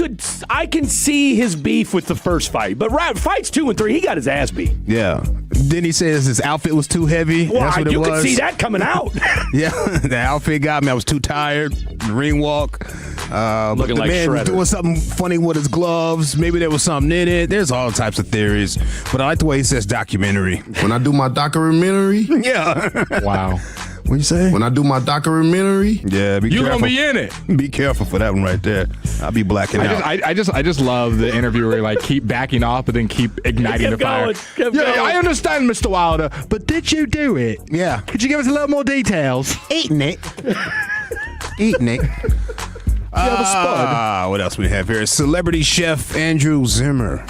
can see his beef with the first fight, but fights 2 and 3, he got his ass beat. Yeah. Then he says his outfit was too heavy. Well, That's what you it was. could see that coming out. Yeah, the outfit got me. I was too tired. The ring walk. Looking the like man was Shredder. doing something funny with his gloves. Maybe there was something in it. There's all types of theories. But I like the way he says documentary. When I do my documentary. Yeah. Wow. What'd you say? When I do my documentary. Yeah, be You're careful. gonna be in it. Be careful for that one right there. I'll be blacking out. I just love the interview where like keep backing off, but then keep igniting the fire. Keep going. I understand, Mr. Wilder, but did you do it? Yeah. Could you give us a little more details? Eating it. Eating it. What else we have here? Celebrity chef Andrew Zimmer.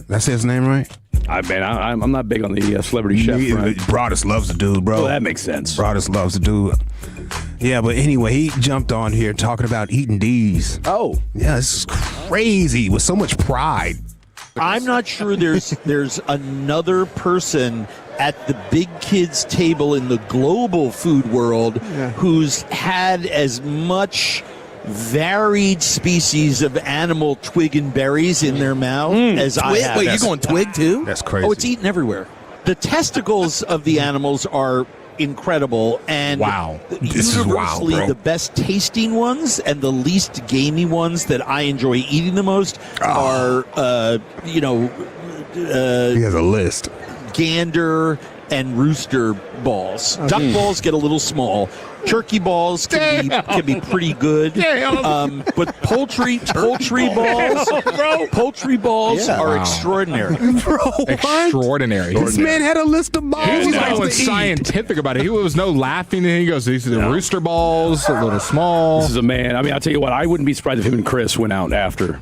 That's his name, right? I'm not big on the celebrity chef. Right? Broadus loves the dude, bro. Oh, that makes sense. Broadus loves the dude. Yeah, but anyway, he jumped on here talking about eating D's. Oh. Yeah, this is crazy with so much pride. I'm not sure there's another person at the big kids table in the global food world who's had as much varied species of animal twig and berries in their mouth as I have. Wait, you're going twig too? That's crazy. Oh, it's eaten everywhere. The testicles of the animals are incredible and This is wild, universally bro. the best tasting ones and the least gamey ones that I enjoy eating the most are he has a list. gander and rooster balls. Duck balls get a little small. Turkey balls can be pretty good. But poultry balls, poultry balls are extraordinary. Bro, what? Extraordinary. This man had a list of balls. He was he likes going to eat. scientific about it. He was no laughing. And he goes, these are the rooster balls, a little small. This is a man. I mean, I'll tell you what, I wouldn't be surprised if him and Chris went out after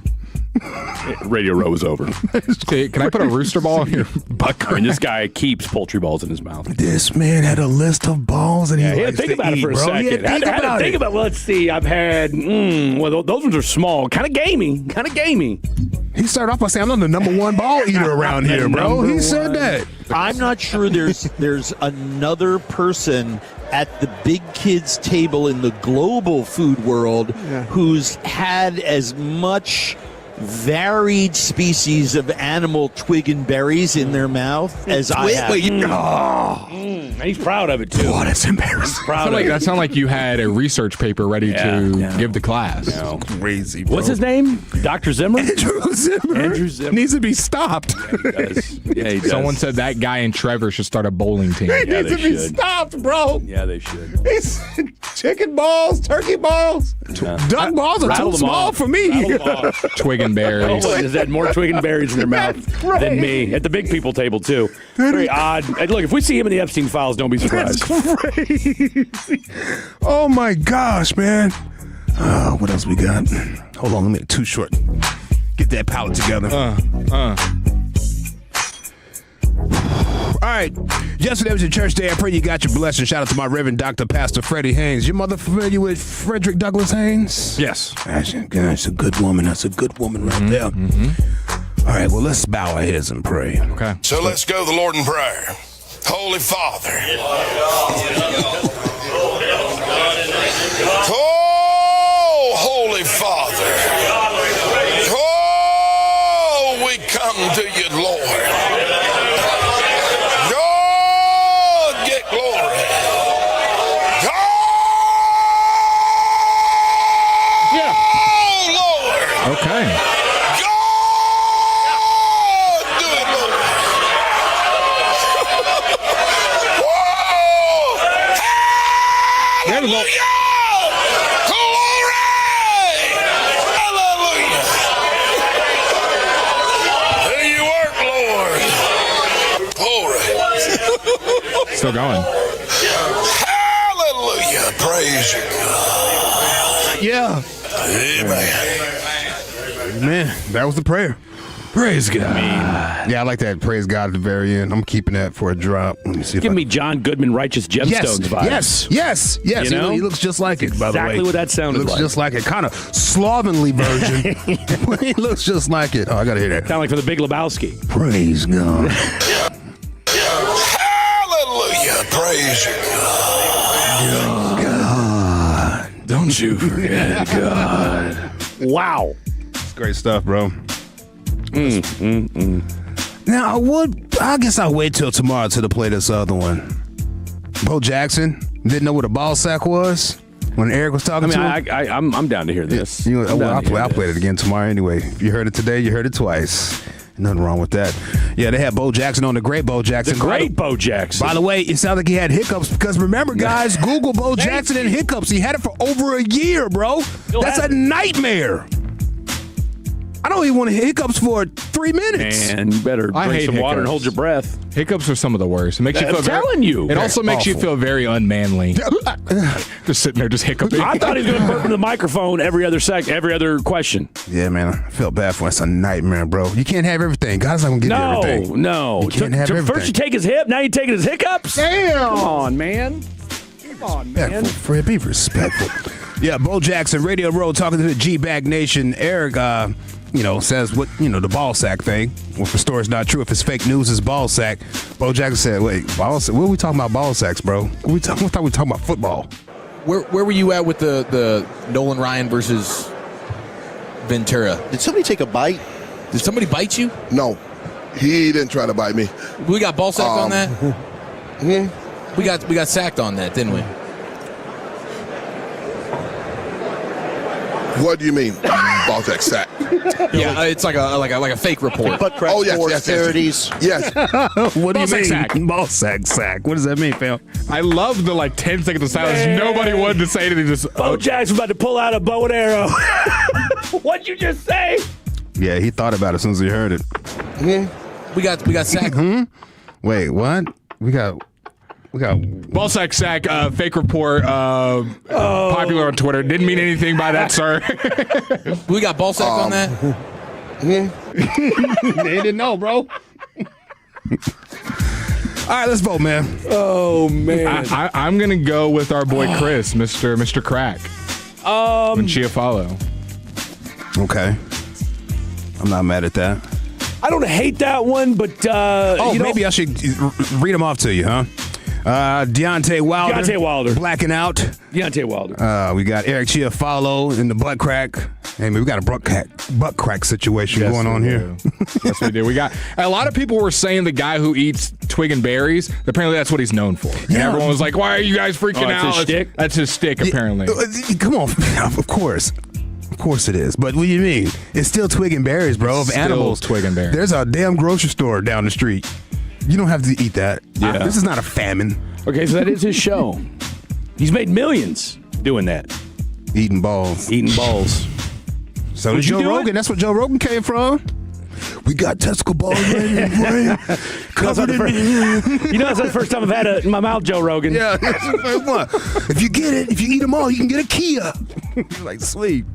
Radio Row was over. Can I put a rooster ball in your butt? I mean, this guy keeps poultry balls in his mouth. This man had a list of balls and he had to likes think to about it eat, for a bro. second. He had to think about it. Well, let's see. I've had, well, those ones are small. Kind of gamey. He started off by saying, I'm not the number one ball eater around here, bro. He said that. I'm not sure there's another person at the big kids table in the global food world who's had as much varied species of animal twig and berries in their mouth as I have. He's proud of it too. Oh, that's embarrassing. That sounded like you had a research paper ready to give the class. Crazy, bro. What's his name? Dr. Zimmer? Andrew Zimmer. Needs to be stopped. Yeah, he does. Someone said that guy and Trevor should start a bowling team. He needs to be stopped, bro. Yeah, they should. He's chicken balls, turkey balls, duck balls are Rattle too them small off. for me. Twig and berries. Has had more twig and berries in their mouth than me at the big people table too. Very odd. And look, if we see him in the Epstein files, don't be surprised. That's crazy. Oh my gosh, man. What else we got? Hold on, let me too short. Get that palette together. All right. Yesterday was your church day. I pray you got your blessing. Shout out to my Reverend Dr. Pastor Freddie Haynes. Your mother familiar with Frederick Douglass Haynes? Yes. That's a good woman. That's a good woman right there. All right, well, let's bow our heads and pray. Okay. So let's go to the Lord in prayer. Holy Father. Oh, Holy Father. Oh, we come to you, Lord. God, get glory. Oh, Lord. Okay. Hallelujah! Glory! Hallelujah! There you work, Lord. Glory. Still going. Hallelujah! Praise you, God. Yeah. Amen. Man, that was the prayer. Praise God. Yeah, I like that. Praise God at the very end. I'm keeping that for a drop. Let me see. Give me John Goodman Righteous Gemstones vibes. Yes. You know? He looks just like it, by the way. Exactly what that sounded looks like. just like it. Kind of slovenly version. But he looks just like it. Oh, I got to hear that. Kind of like from the Big Lebowski. Praise God. Don't you forget God. Wow. It's great stuff, bro. Now, I guess I'll wait till tomorrow to play this other one. Bo Jackson didn't know what a ball sack was when Eric was talking to him. I'm down to hear this. I'll play it again tomorrow anyway. If you heard it today, you heard it twice. Nothing wrong with that. Yeah, they had Bo Jackson on, the great Bo Jackson. The great Bo Jackson. By the way, it sounded like he had hiccups because remember, guys, Google Bo Jackson and hiccups. He had it for over a year, bro. That's a nightmare. I don't even want hiccups for 3 minutes. Man, you better drink some water and hold your breath. Hiccups are some of the worst. It makes you feel It also makes you feel very unmanly. Just sitting there, just hiccuping. I thought he was going to burp in the microphone every other question. Yeah, man, I felt bad for him. It's a nightmare, bro. You can't have everything. God's not going to give you everything. No. You can't have everything. First you take his hip, now you're taking his hiccups? Damn. Come on, man. Fred, be respectful. Yeah, Bo Jackson, Radio Row, talking to the G-Bag Nation. Eric, says the ball sack thing. Well, if the story's not true, if it's fake news, it's ball sack. Bo Jackson said, wait, ball sack? What are we talking about ball sacks, bro? I thought we were talking about football. Where were you at with the Nolan Ryan versus Ventura? Did somebody take a bite? Did somebody bite you? No, he didn't try to bite me. We got ball sacked on that? We got sacked on that, didn't we? What do you mean, ball sack? Yeah, it's like a fake report. Butt crack parodies. Yes. What do you mean? Sack. Ball sack. What does that mean, fam? I love the 10 seconds of silence. Man. Nobody wanted to say anything. Bo Jackson about to pull out a bow and arrow. What'd you just say? Yeah, he thought about it as soon as he heard it. We got sacked. Wait, what? We got ball sack, fake report, popular on Twitter. Didn't mean anything by that, sir. We got ball sack on that? They didn't know, bro. All right, let's vote, man. Oh, man. I'm going to go with our boy Chris, Mr. Crack. From Chiafalo. Okay. I'm not mad at that. I don't hate that one, but... maybe I should read them off to you, huh? Deontay Wilder. Blacking out. Deontay Wilder. We got Eric Chiafalo in the butt crack. Hey, man, we got a butt crack situation going on here. Yes, we do. We got a lot of people were saying the guy who eats twig and berries. Apparently, that's what he's known for. And everyone was like, "Why are you guys freaking out?" His shtick? That's his stick, apparently. Come on, of course. Of course it is. But what do you mean? It's still twig and berries, bro. Of animals. Twig and berries. There's a damn grocery store down the street. You don't have to eat that. Yeah. This is not a famine. Okay, so that is his show. He's made millions doing that. Eating balls. So did Joe Rogan. That's what Joe Rogan came from. We got testicle balls covered in that's the first time I've had it in my mouth, Joe Rogan. Yeah. If you get it, if you eat them all, you can get a Kia. You're like, sweet.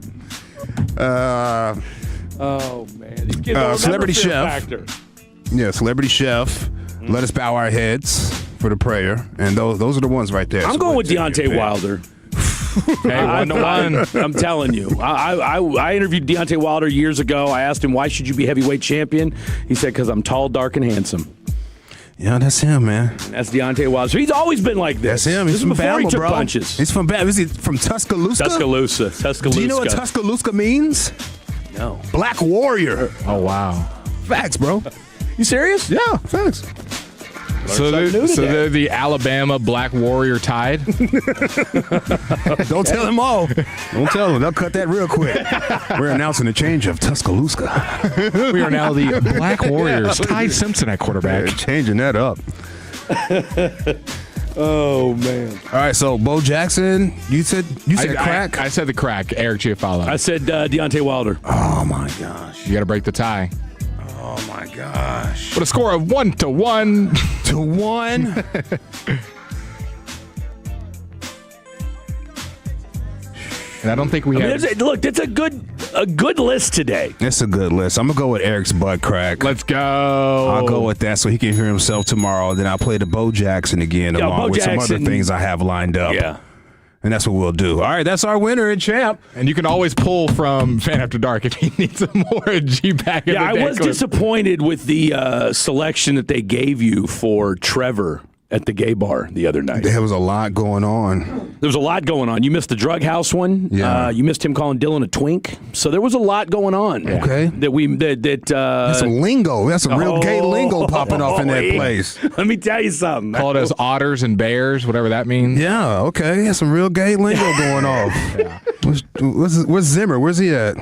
Oh, man. Celebrity chef. Yeah, celebrity chef. Let us bow our heads for the prayer. And those are the ones right there. I'm going with Deontay Wilder. Hey, 1-1. I'm telling you. I interviewed Deontay Wilder years ago. I asked him, why should you be heavyweight champion? He said, because I'm tall, dark, and handsome. Yeah, that's him, man. That's Deontay Wilder. So he's always been like this. That's him. He's from before Bama, he took bro. punches. He's from Bama. Is he from Tuscaloosa? Tuscaloosa. Do you know what Tuscaloosa means? No. Black warrior. Oh, wow. Facts, bro. You serious? Yeah, facts. So they're the Alabama Black Warrior Tide? Don't tell them all. Don't tell them. They'll cut that real quick. We're announcing the change of Tuscaloosa. We are now the Black Warriors. Tide Simpson at quarterback. They're changing that up. Oh, man. All right, so Bo Jackson, you said crack? I said the crack, Eric Chiafalo. I said Deontay Wilder. Oh, my gosh. You got to break the tie. Oh, my gosh. With a score of 1-1. To 1. And I don't think we have. Look, it's a good list today. It's a good list. I'm going to go with Eric's butt crack. Let's go. I'll go with that so he can hear himself tomorrow. Then I'll play the Bo Jackson again along with some other things I have lined up. Yeah. And that's what we'll do. All right, that's our winner and champ. And you can always pull from Fan After Dark if you need some more G-Back. Yeah, I was disappointed with the selection that they gave you for Trevor at the gay bar the other night. There was a lot going on. There was a lot going on. You missed the drug house one. Yeah. You missed him calling Dylan a twink. So there was a lot going on. Okay. That's some lingo. That's some real gay lingo popping off in that place. Let me tell you something. Call it as otters and bears, whatever that means. Yeah, okay. That's some real gay lingo going off. Yeah. Where's Zimmer? Where's he at?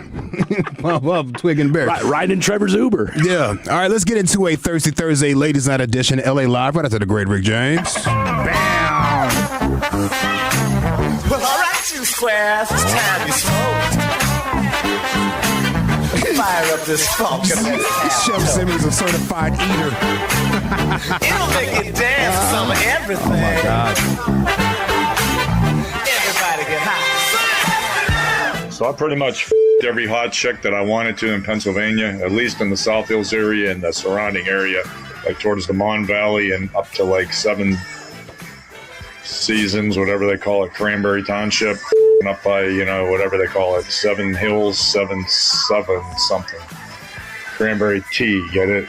Well, Twig and Bear. Riding in Trevor's Uber. Yeah. All right, let's get into a Thirsty Thursday Ladies Night edition, LA Live, right after the great Rick James. Bam! Well, all right, you squares, it's time you smoke. Fire up this funk. Chef Simmons, a certified eater. It'll make you dance to some of everything. Oh, my God. Everybody get high. So I pretty much every hot chick that I wanted to in Pennsylvania, at least in the South Hills area and the surrounding area, like towards the Mon Valley and up to like 7 Seasons, whatever they call it, Cranberry Township, and up by, whatever they call it, 7 Hills, 7 something. Cranberry tea, get it?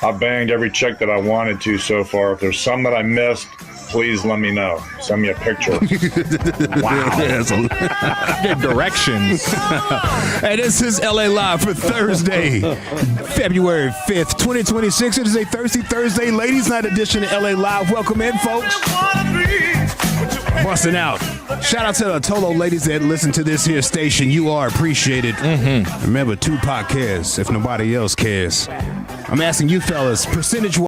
I banged every chick that I wanted to so far. If there's some that I missed, please let me know. Send me a picture. Wow. Good directions. Hey, this is LA Live for Thursday, February 5th, 2026. It is a Thirsty Thursday Ladies Night edition of LA Live. Welcome in, folks. Busting out. Shout out to the Tolo ladies that listen to this here station. You are appreciated. Remember, Tupac cares if nobody else cares. I'm asking you fellas, percentage